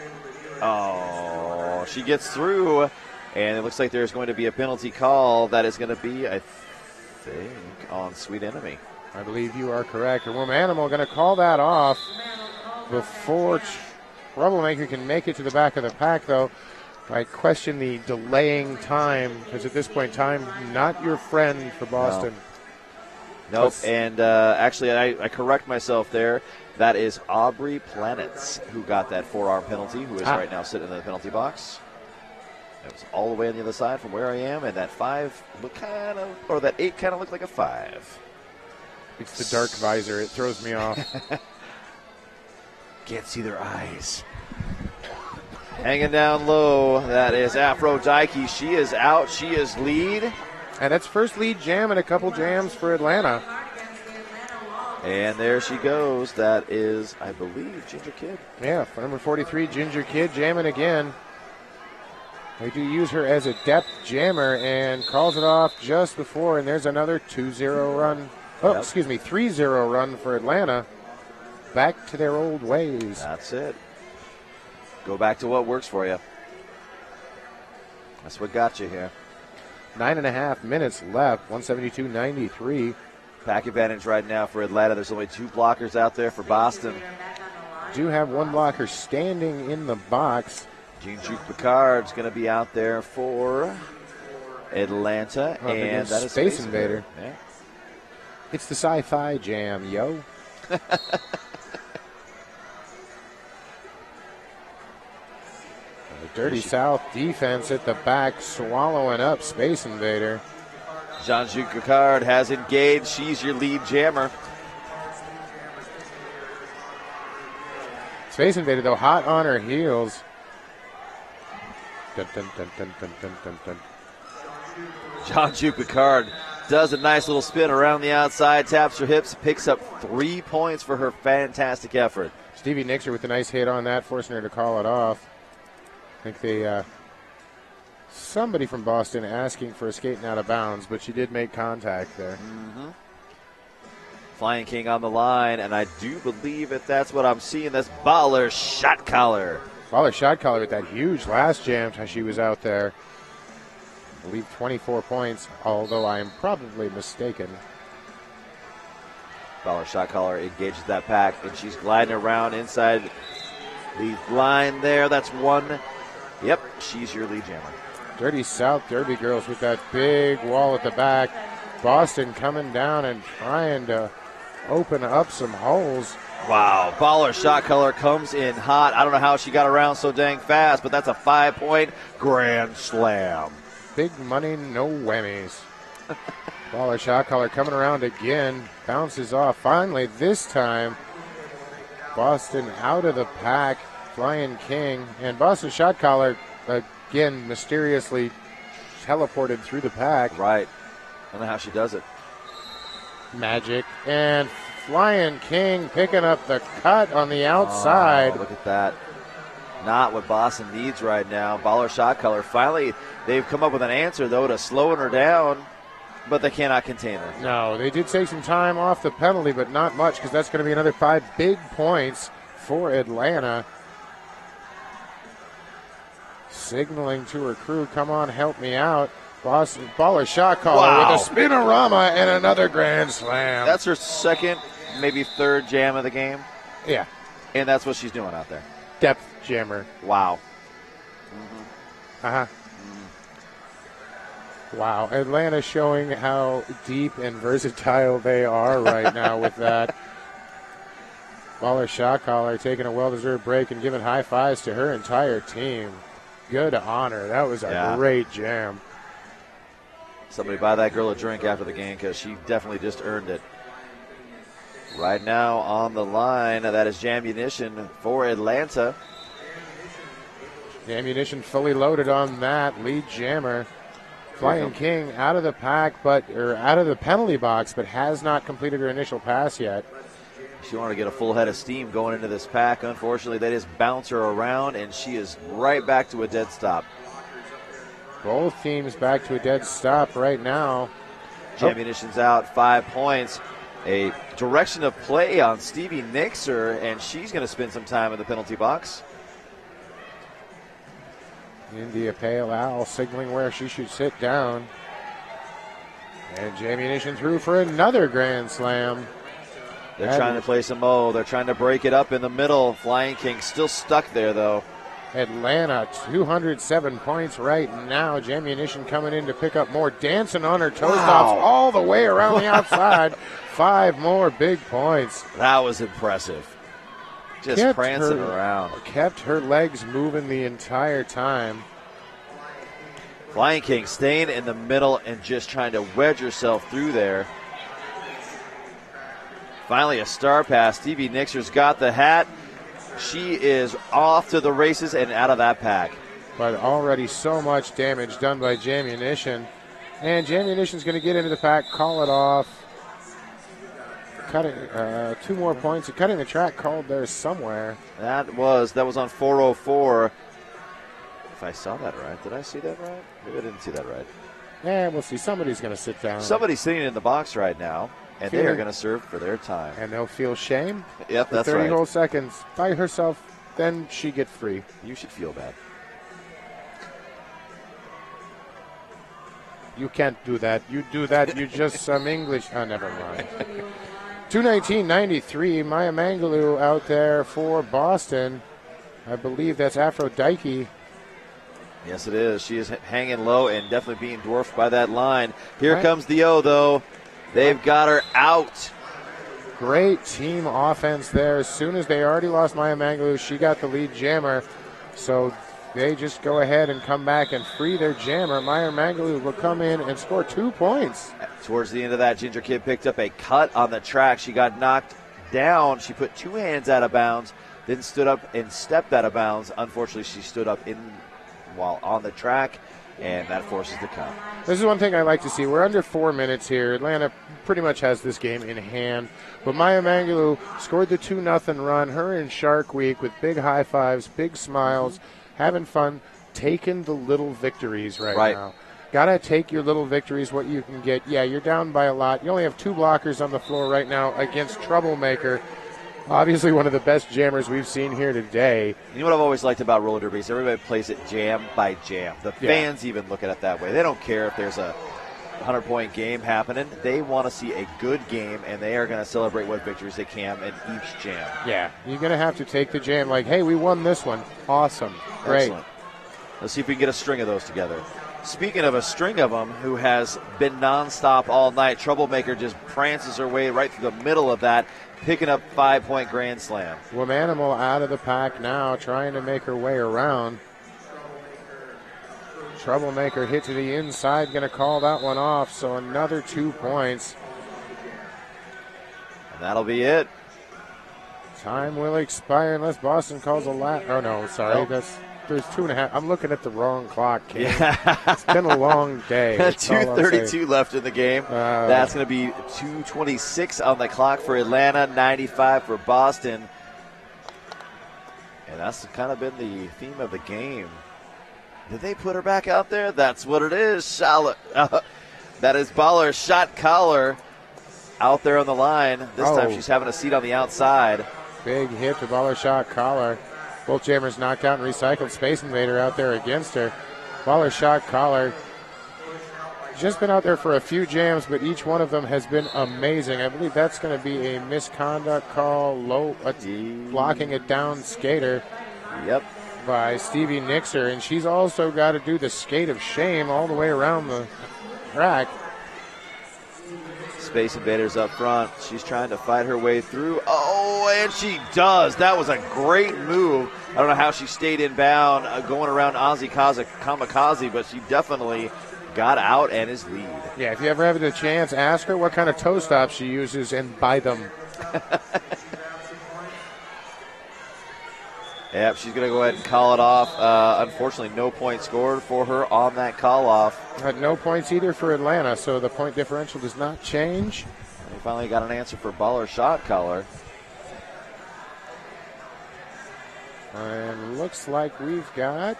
Speaker 11: through, and it looks like there's going to be a penalty call that is going to be, I think, on Sweet Enemy.
Speaker 16: I believe you are correct. A Woman Animal going to call that off before Troublemaker can make it to the back of the pack, though. I question the delaying time, because at this point in time, not your friend for Boston.
Speaker 11: Nope, and actually I correct myself there. That is Aubrey Planets who got that forearm penalty, who is right now sitting in the penalty box. It was all the way on the other side from where I am, and that 5 looked that 8 kind of looked like a 5.
Speaker 16: It's the dark visor. It throws me off.
Speaker 11: Can't see their eyes. Hanging down low, that is Aphrodite. She is out. She is lead.
Speaker 16: And that's first lead jam and a couple jams for Atlanta.
Speaker 11: And there she goes. That is, I believe, Ginger Kid.
Speaker 16: Yeah, for number 43, Ginger Kid jamming again. They do use her as a depth jammer and calls it off just before. And there's another 2-0 run. Oh,
Speaker 11: Yep.
Speaker 16: excuse me, 3-0 run for Atlanta. Back to their old ways.
Speaker 11: That's it. Go back to what works for you. That's what got you here.
Speaker 16: 9.5 minutes left, 172.93.
Speaker 11: Pack advantage right now for Atlanta. There's only 2 blockers out there for Boston.
Speaker 16: Do have one blocker standing in the box.
Speaker 11: Jean-Juc Picard's going to be out there for Atlanta. And that is
Speaker 16: Space Invader.
Speaker 11: Yeah.
Speaker 16: It's the sci-fi jam, yo. The Dirty South defense at the back, swallowing up Space Invader.
Speaker 11: Jean-Juc Picard has engaged. She's your lead jammer.
Speaker 16: Space Invader, though, hot on her heels. Dun, dun, dun, dun, dun, dun, dun, dun.
Speaker 11: Jean-Juc Picard does a nice little spin around the outside, taps her hips, picks up 3 points for her fantastic effort.
Speaker 16: Stevie Nixer with a nice hit on that, forcing her to call it off. I think they, somebody from Boston asking for a skating out of bounds, but she did make contact there.
Speaker 11: Mm-hmm. Flying King on the line, and I do believe that's what I'm seeing. That's Baller Shot Collar.
Speaker 16: Baller Shot Collar with that huge last jam time she was out there. I believe 24 points, although I am probably mistaken.
Speaker 11: Baller Shot Collar engages that pack, and she's gliding around inside the line there. That's 1. Yep, she's your lead jammer.
Speaker 16: Dirty South Derby Girls with that big wall at the back. Boston coming down and trying to open up some holes.
Speaker 11: Wow, Baller Shot Color comes in hot. I don't know how she got around so dang fast, but that's a 5-point grand slam.
Speaker 16: Big money, no whammies. Baller Shot Collar coming around again. Bounces off. Finally, this time, Boston out of the pack. Flying King. And Boston Shot Collar, again, mysteriously teleported through the pack.
Speaker 11: Right. I don't know how she does it.
Speaker 16: Magic. And Flying King picking up the cut on the outside.
Speaker 11: Oh, look at that. Not what Boston needs right now. Baller Shot Color. Finally, they've come up with an answer, though, to slowing her down, but they cannot contain her.
Speaker 16: No, they did take some time off the penalty, but not much, because that's going to be another 5 big points for Atlanta. Signaling to her crew, come on, help me out. Boston Baller Shot Collar with a spinorama and another grand slam.
Speaker 11: That's her second, maybe third jam of the game.
Speaker 16: Yeah.
Speaker 11: And that's what she's doing out there.
Speaker 16: Depth jammer.
Speaker 11: Wow.
Speaker 16: Uh-huh. Wow. Atlanta showing how deep and versatile they are right now with that. Baller Shot Collar taking a well-deserved break and giving high fives to her entire team. Good honor. That was a great jam.
Speaker 11: Somebody buy that girl a drink after the game, because she definitely just earned it. Right now on the line, that is Jammunition for Atlanta.
Speaker 16: The ammunition fully loaded on that. Lead jammer. Flying King out of the pack, out of the penalty box, but has not completed her initial pass yet.
Speaker 11: She wanted to get a full head of steam going into this pack. Unfortunately, they just bounce her around, and she is right back to a dead stop.
Speaker 16: Both teams back to a dead stop right now.
Speaker 11: Jammunition's out 5 points. a direction of play on Stevie Nixer, and she's going to spend some time in the penalty box.
Speaker 16: India Pale Owl signaling where she should sit down. And Jammunition through for another Grand Slam.
Speaker 11: They're trying to play some mo. They're trying to break it up in the middle. Flying King still stuck there, though.
Speaker 16: Atlanta, 207 points right now. Jammunition coming in to pick up more. Dancing on her toe stops all the way around the outside. 5 more big points.
Speaker 11: That was impressive. Just prancing around.
Speaker 16: Kept her legs moving the entire time.
Speaker 11: Flying King staying in the middle and just trying to wedge herself through there. Finally, a star pass. Stevie Nixer's got the hat. She is off to the races and out of that pack.
Speaker 16: But already so much damage done by Jammunition. And Jammunition's going to get into the pack, call it off. Cutting 2 more points. Cutting the track called there somewhere.
Speaker 11: That was on 404. If I saw that right. Did I see that right? Maybe I didn't see that right.
Speaker 16: Yeah, we'll see. Somebody's going to sit down.
Speaker 11: Somebody's sitting in the box right now, and they are going to serve for their time.
Speaker 16: And they'll feel shame.
Speaker 11: Yep, that's
Speaker 16: 30
Speaker 11: right.
Speaker 16: 30 whole seconds by herself, then she get free.
Speaker 11: You should feel bad.
Speaker 16: You can't do that. You do that, you just some English. Oh, never mind. 219.93, Maya Mangaloo out there for Boston. I believe that's Aphrodite.
Speaker 11: Yes, it is. She is hanging low and definitely being dwarfed by that line. Here comes the O, though. They've got her out.
Speaker 16: Great team offense there. As soon as they already lost Maya Mangaloo, she got the lead jammer. So they just go ahead and come back and free their jammer. Maya Mangaloo will come in and score 2 points.
Speaker 11: Towards the end of that, Ginger Kid picked up a cut on the track. She got knocked down. She put 2 hands out of bounds, then stood up and stepped out of bounds. Unfortunately, she stood up while on the track, and that forces the count.
Speaker 16: This is one thing I like to see. We're under 4 minutes here. Atlanta pretty much has this game in hand. But Maya Mangaloo scored the 2-0 run. Her and Shark Week with big high fives, big smiles, having fun, taking the little victories right now. Gotta take your little victories, what you can get. Yeah, you're down by a lot. You only have 2 blockers on the floor right now against Troublemaker. Obviously one of the best jammers we've seen here today.
Speaker 11: You know what I've always liked about roller derby is everybody plays it jam by jam. The fans even look at it that way. They don't care if there's a 100-point game happening. They want to see a good game, and they are going to celebrate what victories they can in each jam.
Speaker 16: Yeah, you're going to have to take the jam like, hey, we won this one. Awesome. Great.
Speaker 11: Excellent. Let's see if we can get a string of those together. Speaking of a string of them who has been nonstop all night, Troublemaker just prances her way right through the middle of that, picking up 5-point grand slam.
Speaker 16: Womanimal out of the pack now, trying to make her way around. Troublemaker hit to the inside, going to call that one off, so another 2 points.
Speaker 11: And that'll be it.
Speaker 16: Time will expire unless Boston calls a lap. Oh, no, sorry.
Speaker 11: Nope.
Speaker 16: There's 2.5. I'm looking at the wrong clock, King. It's been a long day.
Speaker 11: 2:32 left in the game. That's going to be 2:26 on the clock for Atlanta, 95 for Boston. And that's kind of been the theme of the game. Did they put her back out there? That's what it is. That is Baller shot collar out there on the line. This time she's having a seat on the outside.
Speaker 16: Big hit to Baller shot collar. Both jammers knocked out and recycled. Space Invader out there against her. Baller shot collar. Just been out there for a few jams, but each one of them has been amazing. I believe that's going to be a misconduct call, blocking a down skater.
Speaker 11: Yep.
Speaker 16: By Stevie Nixer, and she's also got to do the skate of shame all the way around the track.
Speaker 11: Space Invaders up front. She's trying to fight her way through. Oh, and she does. That was a great move. I don't know how she stayed inbound going around Ozzy Kamikaze, but she definitely got out and is lead.
Speaker 16: Yeah, if you ever have the chance, ask her what kind of toe stops she uses and buy them.
Speaker 11: Yep, she's going to go ahead and call it off. Unfortunately, no point scored for her on that call-off.
Speaker 16: No points either for Atlanta, so the point differential does not change.
Speaker 11: We finally got an answer for Baller shot collar.
Speaker 16: And looks like we've got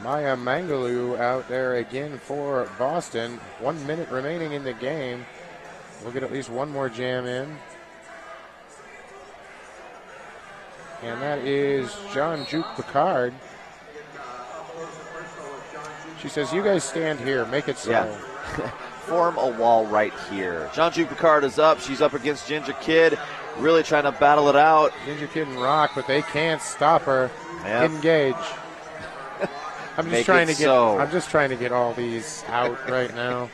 Speaker 16: Maya Mangaloo out there again for Boston. 1 minute remaining in the game. We'll get at least one more jam in. And that is John Juke Picard. She says, you guys stand here. Make it so.
Speaker 11: Yeah. Form a wall right here. John Juke Picard is up. She's up against Ginger Kid. Really trying to battle it out.
Speaker 16: Ginger Kid and Rock, but they can't stop her.
Speaker 11: Yep.
Speaker 16: Engage. I'm
Speaker 11: Make
Speaker 16: just trying to get all these out right now.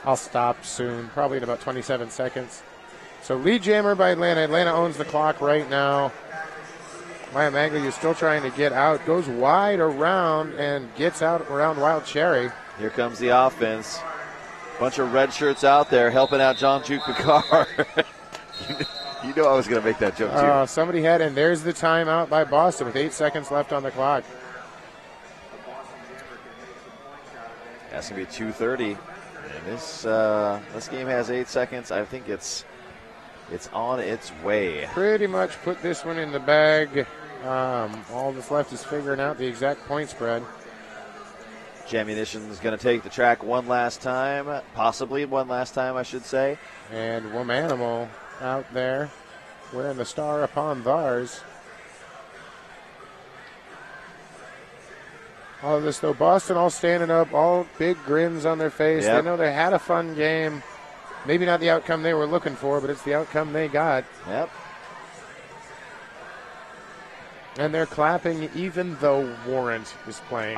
Speaker 16: I'll stop soon, probably in about 27 seconds. So lead jammer by Atlanta. Atlanta owns the clock right now. Maya Maglia is still trying to get out. Goes wide around and gets out around Wild Cherry.
Speaker 11: Here comes the offense. Bunch of red shirts out there helping out John Juke Picard. You know I was going to make that joke too.
Speaker 16: Somebody had, and there's the timeout by Boston with 8 seconds left on the clock.
Speaker 11: That's going to be 2:30. And this game has 8 seconds. I think it's on its way.
Speaker 16: Pretty much put this one in the bag. All that's left is figuring out the exact point spread.
Speaker 11: Jammunition is going to take the track one last time, possibly one last time, I should say.
Speaker 16: And Womanimal out there wearing the star upon theirs. All of this, though, Boston all standing up, all big grins on their face.
Speaker 11: Yep.
Speaker 16: They know they had a fun game. Maybe not the outcome they were looking for, but it's the outcome they got.
Speaker 11: Yep.
Speaker 16: And they're clapping even though Warrant is playing.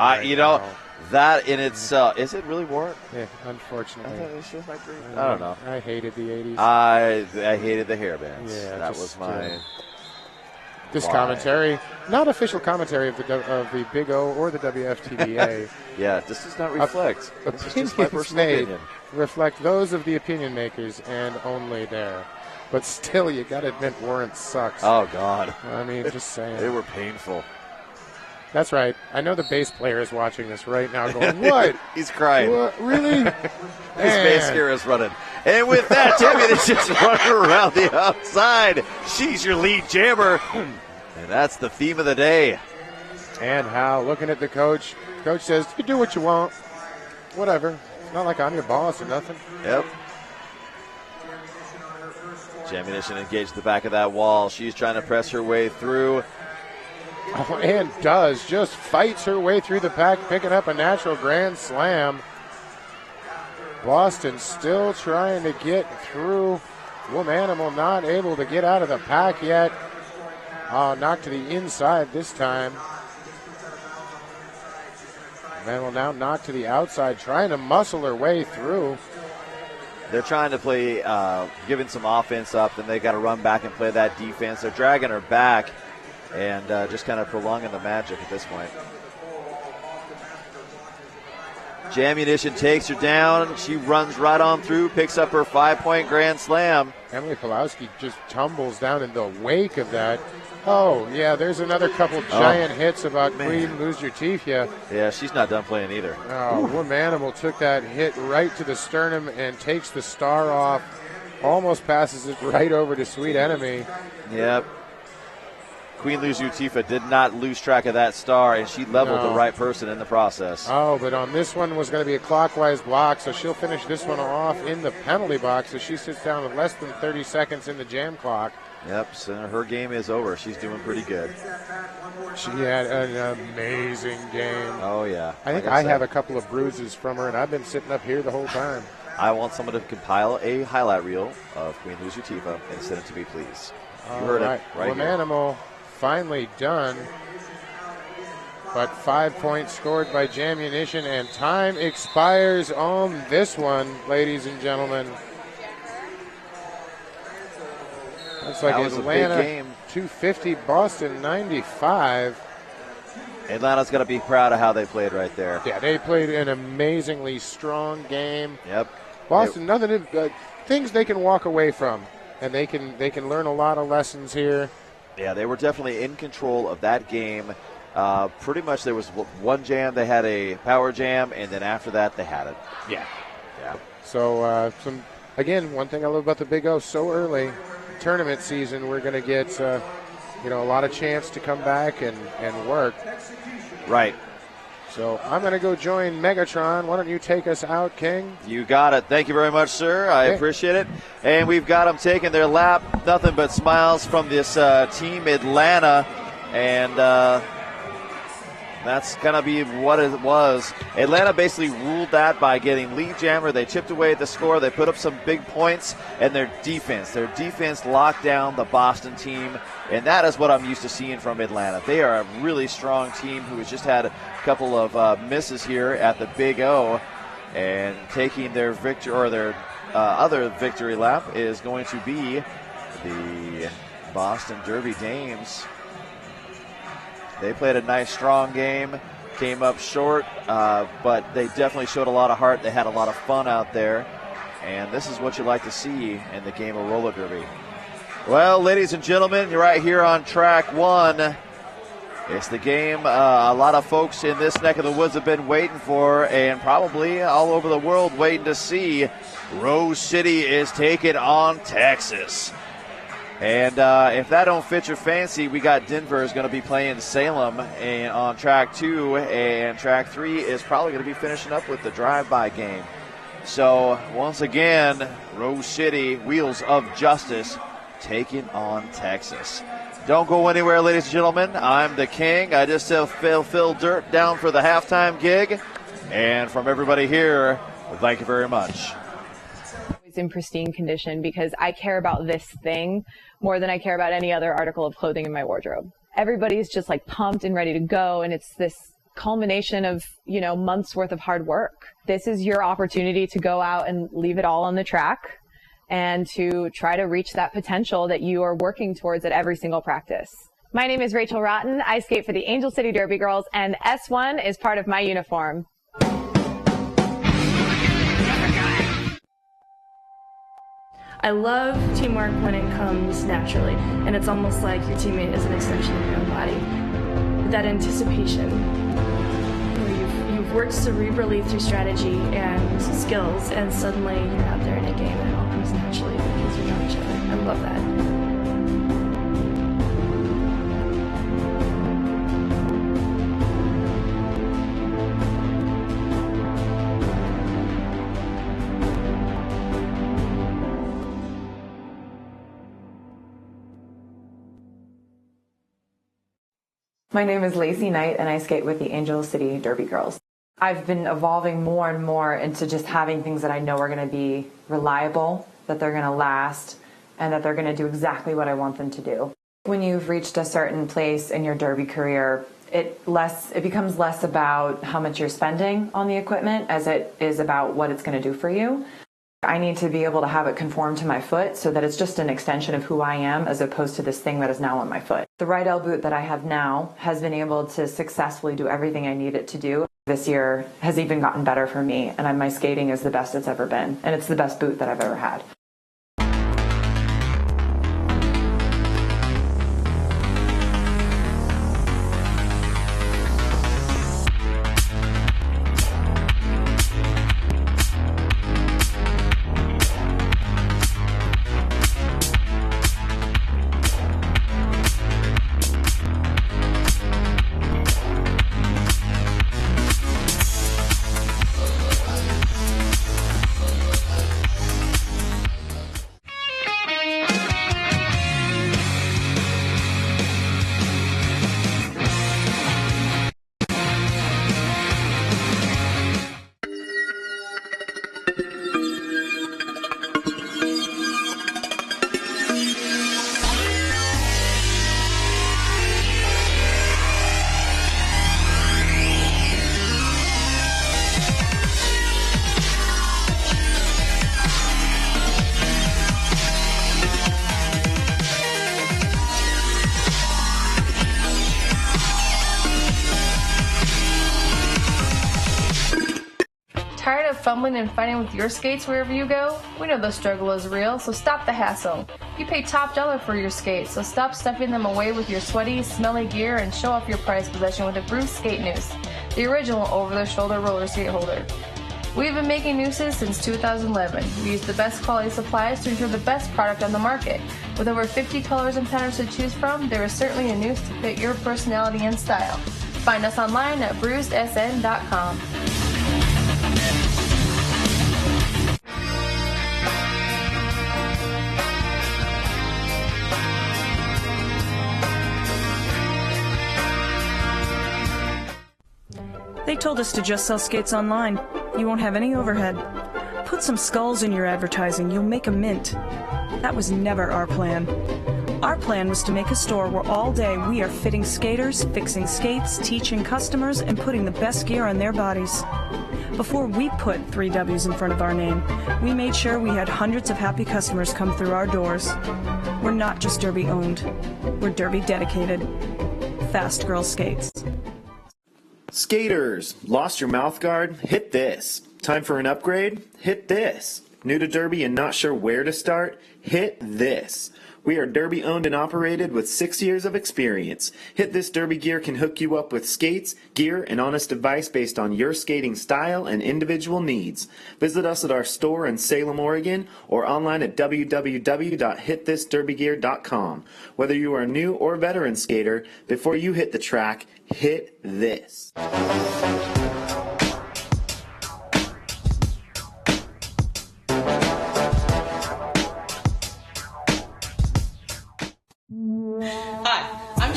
Speaker 11: That in itself, is it really Warrant?
Speaker 16: Yeah, unfortunately.
Speaker 11: I thought it was just my dream. I don't know.
Speaker 16: I hated the 80s.
Speaker 11: I hated the hairbands.
Speaker 16: Yeah,
Speaker 11: that was my...
Speaker 16: This commentary, not official commentary of the Big O or the WFTDA.
Speaker 11: Yeah, this does not reflect. This is just my personal opinion.
Speaker 16: Reflect those of the opinion makers and only there. But still, you got to admit, Warrant sucks.
Speaker 11: Oh, God.
Speaker 16: I mean, just saying.
Speaker 11: They were painful.
Speaker 16: That's right. I know the bass player is watching this right now going, what?
Speaker 11: He's crying.
Speaker 16: What? Really?
Speaker 11: His bass gear is running. And with that, Jammunition's running around the outside. She's your lead jammer. And that's the theme of the day.
Speaker 16: And Hal looking at the coach. Coach says, you do what you want. Whatever. It's not like I'm your boss or nothing.
Speaker 11: Yep. Jammunition engaged the back of that wall. She's trying to press her way through.
Speaker 16: Oh, and does. Just fights her way through the pack, picking up a natural grand slam. Boston still trying to get through. Womanimal not able to get out of the pack yet. Knocked to the inside this time. Womanimal now knocked to the outside, trying to muscle her way through.
Speaker 11: They're trying to play, giving some offense up, then they got to run back and play that defense. They're dragging her back and just kind of prolonging the magic at this point. Jammunition takes her down. She runs right on through, picks up her 5-point grand slam.
Speaker 16: Emily Pulowski just tumbles down in the wake of that. Oh, yeah, there's another couple giant hits about Queen Lose Your Teeth.
Speaker 11: Yeah, she's not done playing either.
Speaker 16: Oh, Womanimal took that hit right to the sternum and takes the star off. Almost passes it right over to Sweet Enemy.
Speaker 11: Yep. Queen Lose Your Teeth did not lose track of that star, and she leveled the right person in the process.
Speaker 16: Oh, but on this one was going to be a clockwise block, so she'll finish this one off in the penalty box, so she sits down with less than 30 seconds in the jam clock.
Speaker 11: Yep, so her game is over. She's doing pretty good.
Speaker 16: She had an amazing game.
Speaker 11: Oh, yeah.
Speaker 16: I think I have a couple of bruises from her, and I've been sitting up here the whole time.
Speaker 11: I want someone to compile a highlight reel of Queen Lose Your Teeth and send it to me, please. You heard it right here.
Speaker 16: Womanimal finally done. But 5 points scored by Jammunition, and time expires on this one, ladies and gentlemen. Looks like Atlanta 250, Boston 95.
Speaker 11: Atlanta's going to be proud of how they played right there.
Speaker 16: Yeah, they played an amazingly strong game.
Speaker 11: Yep.
Speaker 16: Boston, things they can walk away from, and they can learn a lot of lessons here.
Speaker 11: Yeah, they were definitely in control of that game. Pretty much there was one jam, they had a power jam, and then after that they had it.
Speaker 16: Yeah. So, one thing I love about the Big O, so early tournament season, we're going to get a lot of chance to come back and work.
Speaker 11: Right.
Speaker 16: So I'm going to go join Megatron. Why don't you take us out, King?
Speaker 11: You got it. Thank you very much, sir. I appreciate it. And we've got them taking their lap. Nothing but smiles from this team Atlanta. And that's going to be what it was. Atlanta basically ruled that by getting lead jammer. They chipped away at the score. They put up some big points. And their defense locked down the Boston team. And that is what I'm used to seeing from Atlanta. They are a really strong team who has just had a couple of misses here at the Big O. And taking their victory, or their other victory lap, is going to be the Boston Derby Dames. They played a nice, strong game, came up short, but they definitely showed a lot of heart. They had a lot of fun out there, and this is what you like to see in the game of roller derby. Well, ladies and gentlemen, you're right here on track one. It's the game a lot of folks in this neck of the woods have been waiting for, and probably all over the world waiting to see. Rose City is taking on Texas. And if that don't fit your fancy, we got Denver is going to be playing Salem on track 2, and track 3 is probably going to be finishing up with the drive-by game. So once again, Rose City, Wheels of Justice, taking on Texas. Don't go anywhere, ladies and gentlemen. I'm the King. I just Phil Dirt down for the halftime gig. And from everybody here, thank you very much.
Speaker 6: In pristine condition because I care about this thing more than I care about any other article of clothing in my wardrobe. Everybody's just like pumped and ready to go, and it's this culmination of, months worth of hard work. This is your opportunity to go out and leave it all on the track and to try to reach that potential that you are working towards at every single practice. My name is Rachel Rotten. I skate for the Angel City Derby Girls, and S1 is part of my uniform.
Speaker 1: I love teamwork when it comes naturally, and it's almost like your teammate is an extension of your own body. That anticipation, where you've worked cerebrally through strategy and skills, and suddenly you're out there in a game and it all comes naturally because you know each other. I love that.
Speaker 2: My name is Lacey Knight, and I skate with the Angel City Derby Girls. I've been evolving more and more into just having things that I know are going to be reliable, that they're going to last, and that they're going to do exactly what I want them to do. When you've reached a certain place in your derby career, it becomes less about how much you're spending on the equipment as it is about what it's going to do for you. I need to be able to have it conform to my foot so that it's just an extension of who I am as opposed to this thing that is now on my foot. The Rydell boot that I have now has been able to successfully do everything I need it to do. This year has even gotten better for me, and my skating is the best it's ever been, and it's the best boot that I've ever had.
Speaker 10: Tired of fumbling and fighting with your skates wherever you go? We know the struggle is real, so stop the hassle. You pay top dollar for your skates, so stop stuffing them away with your sweaty, smelly gear and show off your prized possession with a Bruce Skate Noose, the original over-the-shoulder roller skate holder. We've been making nooses since 2011. We use the best quality supplies to ensure the best product on the market. With over 50 colors and patterns to choose from, there is certainly a noose to fit your personality and style. Find us online at bruisedsn.com.
Speaker 3: They told us to just sell skates online. You won't have any overhead. Put some skulls in your advertising. You'll make a mint. That was never our plan. Our plan was to make a store where all day we are fitting skaters, fixing skates, teaching customers, and putting the best gear on their bodies. Before we put 3 W's in front of our name, we made sure we had hundreds of happy customers come through our doors. We're not just Derby owned. We're Derby dedicated. Fast Girl Skates.
Speaker 4: Skaters, lost your mouth guard? Hit this. Time for an upgrade? Hit this. New to Derby and not sure where to start? Hit this. We are Derby owned and operated with 6 years of experience. Hit This Derby Gear can hook you up with skates, gear, and honest advice based on your skating style and individual needs. Visit us at our store in Salem, Oregon, or online at www.hitthisderbygear.com. Whether you are a new or veteran skater, before you hit the track, hit this.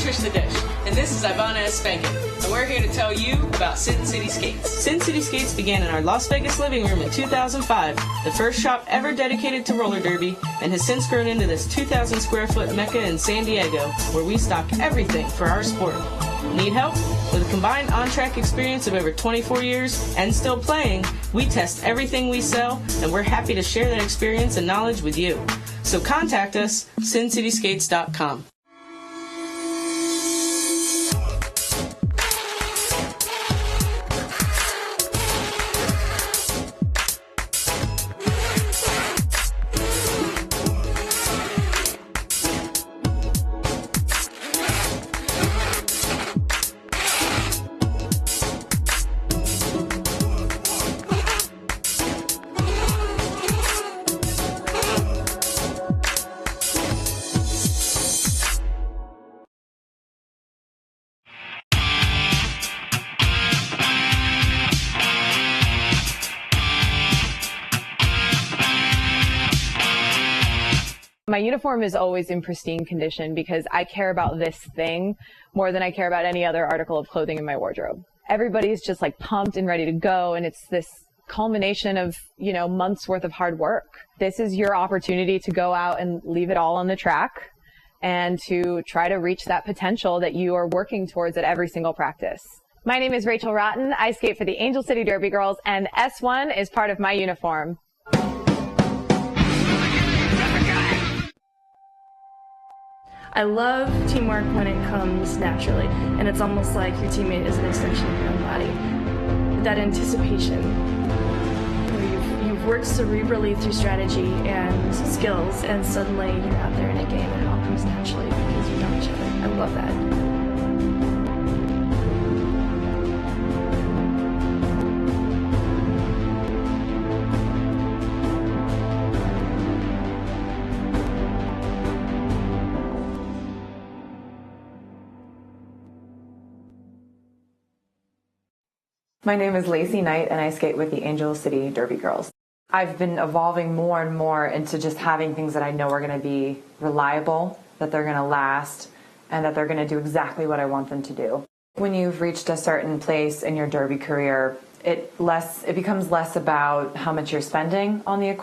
Speaker 5: Trish the Dish, and this is Ivana Espankin, and we're here to tell you about Sin City Skates. Sin City Skates began in our Las Vegas living room in 2005, the first shop ever dedicated to roller derby, and has since grown into this 2,000 square foot mecca in San Diego, where we stock everything for our sport. Need help? With a combined on-track experience of over 24 years and still playing, we test everything we sell, and we're happy to share that experience and knowledge with you. So contact us, sincityskates.com.
Speaker 6: My uniform is always in pristine condition because I care about this thing more than I care about any other article of clothing in my wardrobe. Everybody's just like pumped and ready to go, and it's this culmination of, months worth of hard work. This is your opportunity to go out and leave it all on the track and to try to reach that potential that you are working towards at every single practice. My name is Rachel Rotten. I skate for the Angel City Derby Girls, and S1 is part of my uniform.
Speaker 1: I love teamwork when it comes naturally, and it's almost like your teammate is an extension of your own body. That anticipation, you've worked cerebrally through strategy and skills, and suddenly you're out there in a game and it all comes naturally because you know each other. I love that.
Speaker 2: My name is Lacey Knight, and I skate with the Angel City Derby Girls. I've been evolving more and more into just having things that I know are going to be reliable, that they're going to last, and that they're going to do exactly what I want them to do. When you've reached a certain place in your derby career, it becomes less about how much you're spending on the equipment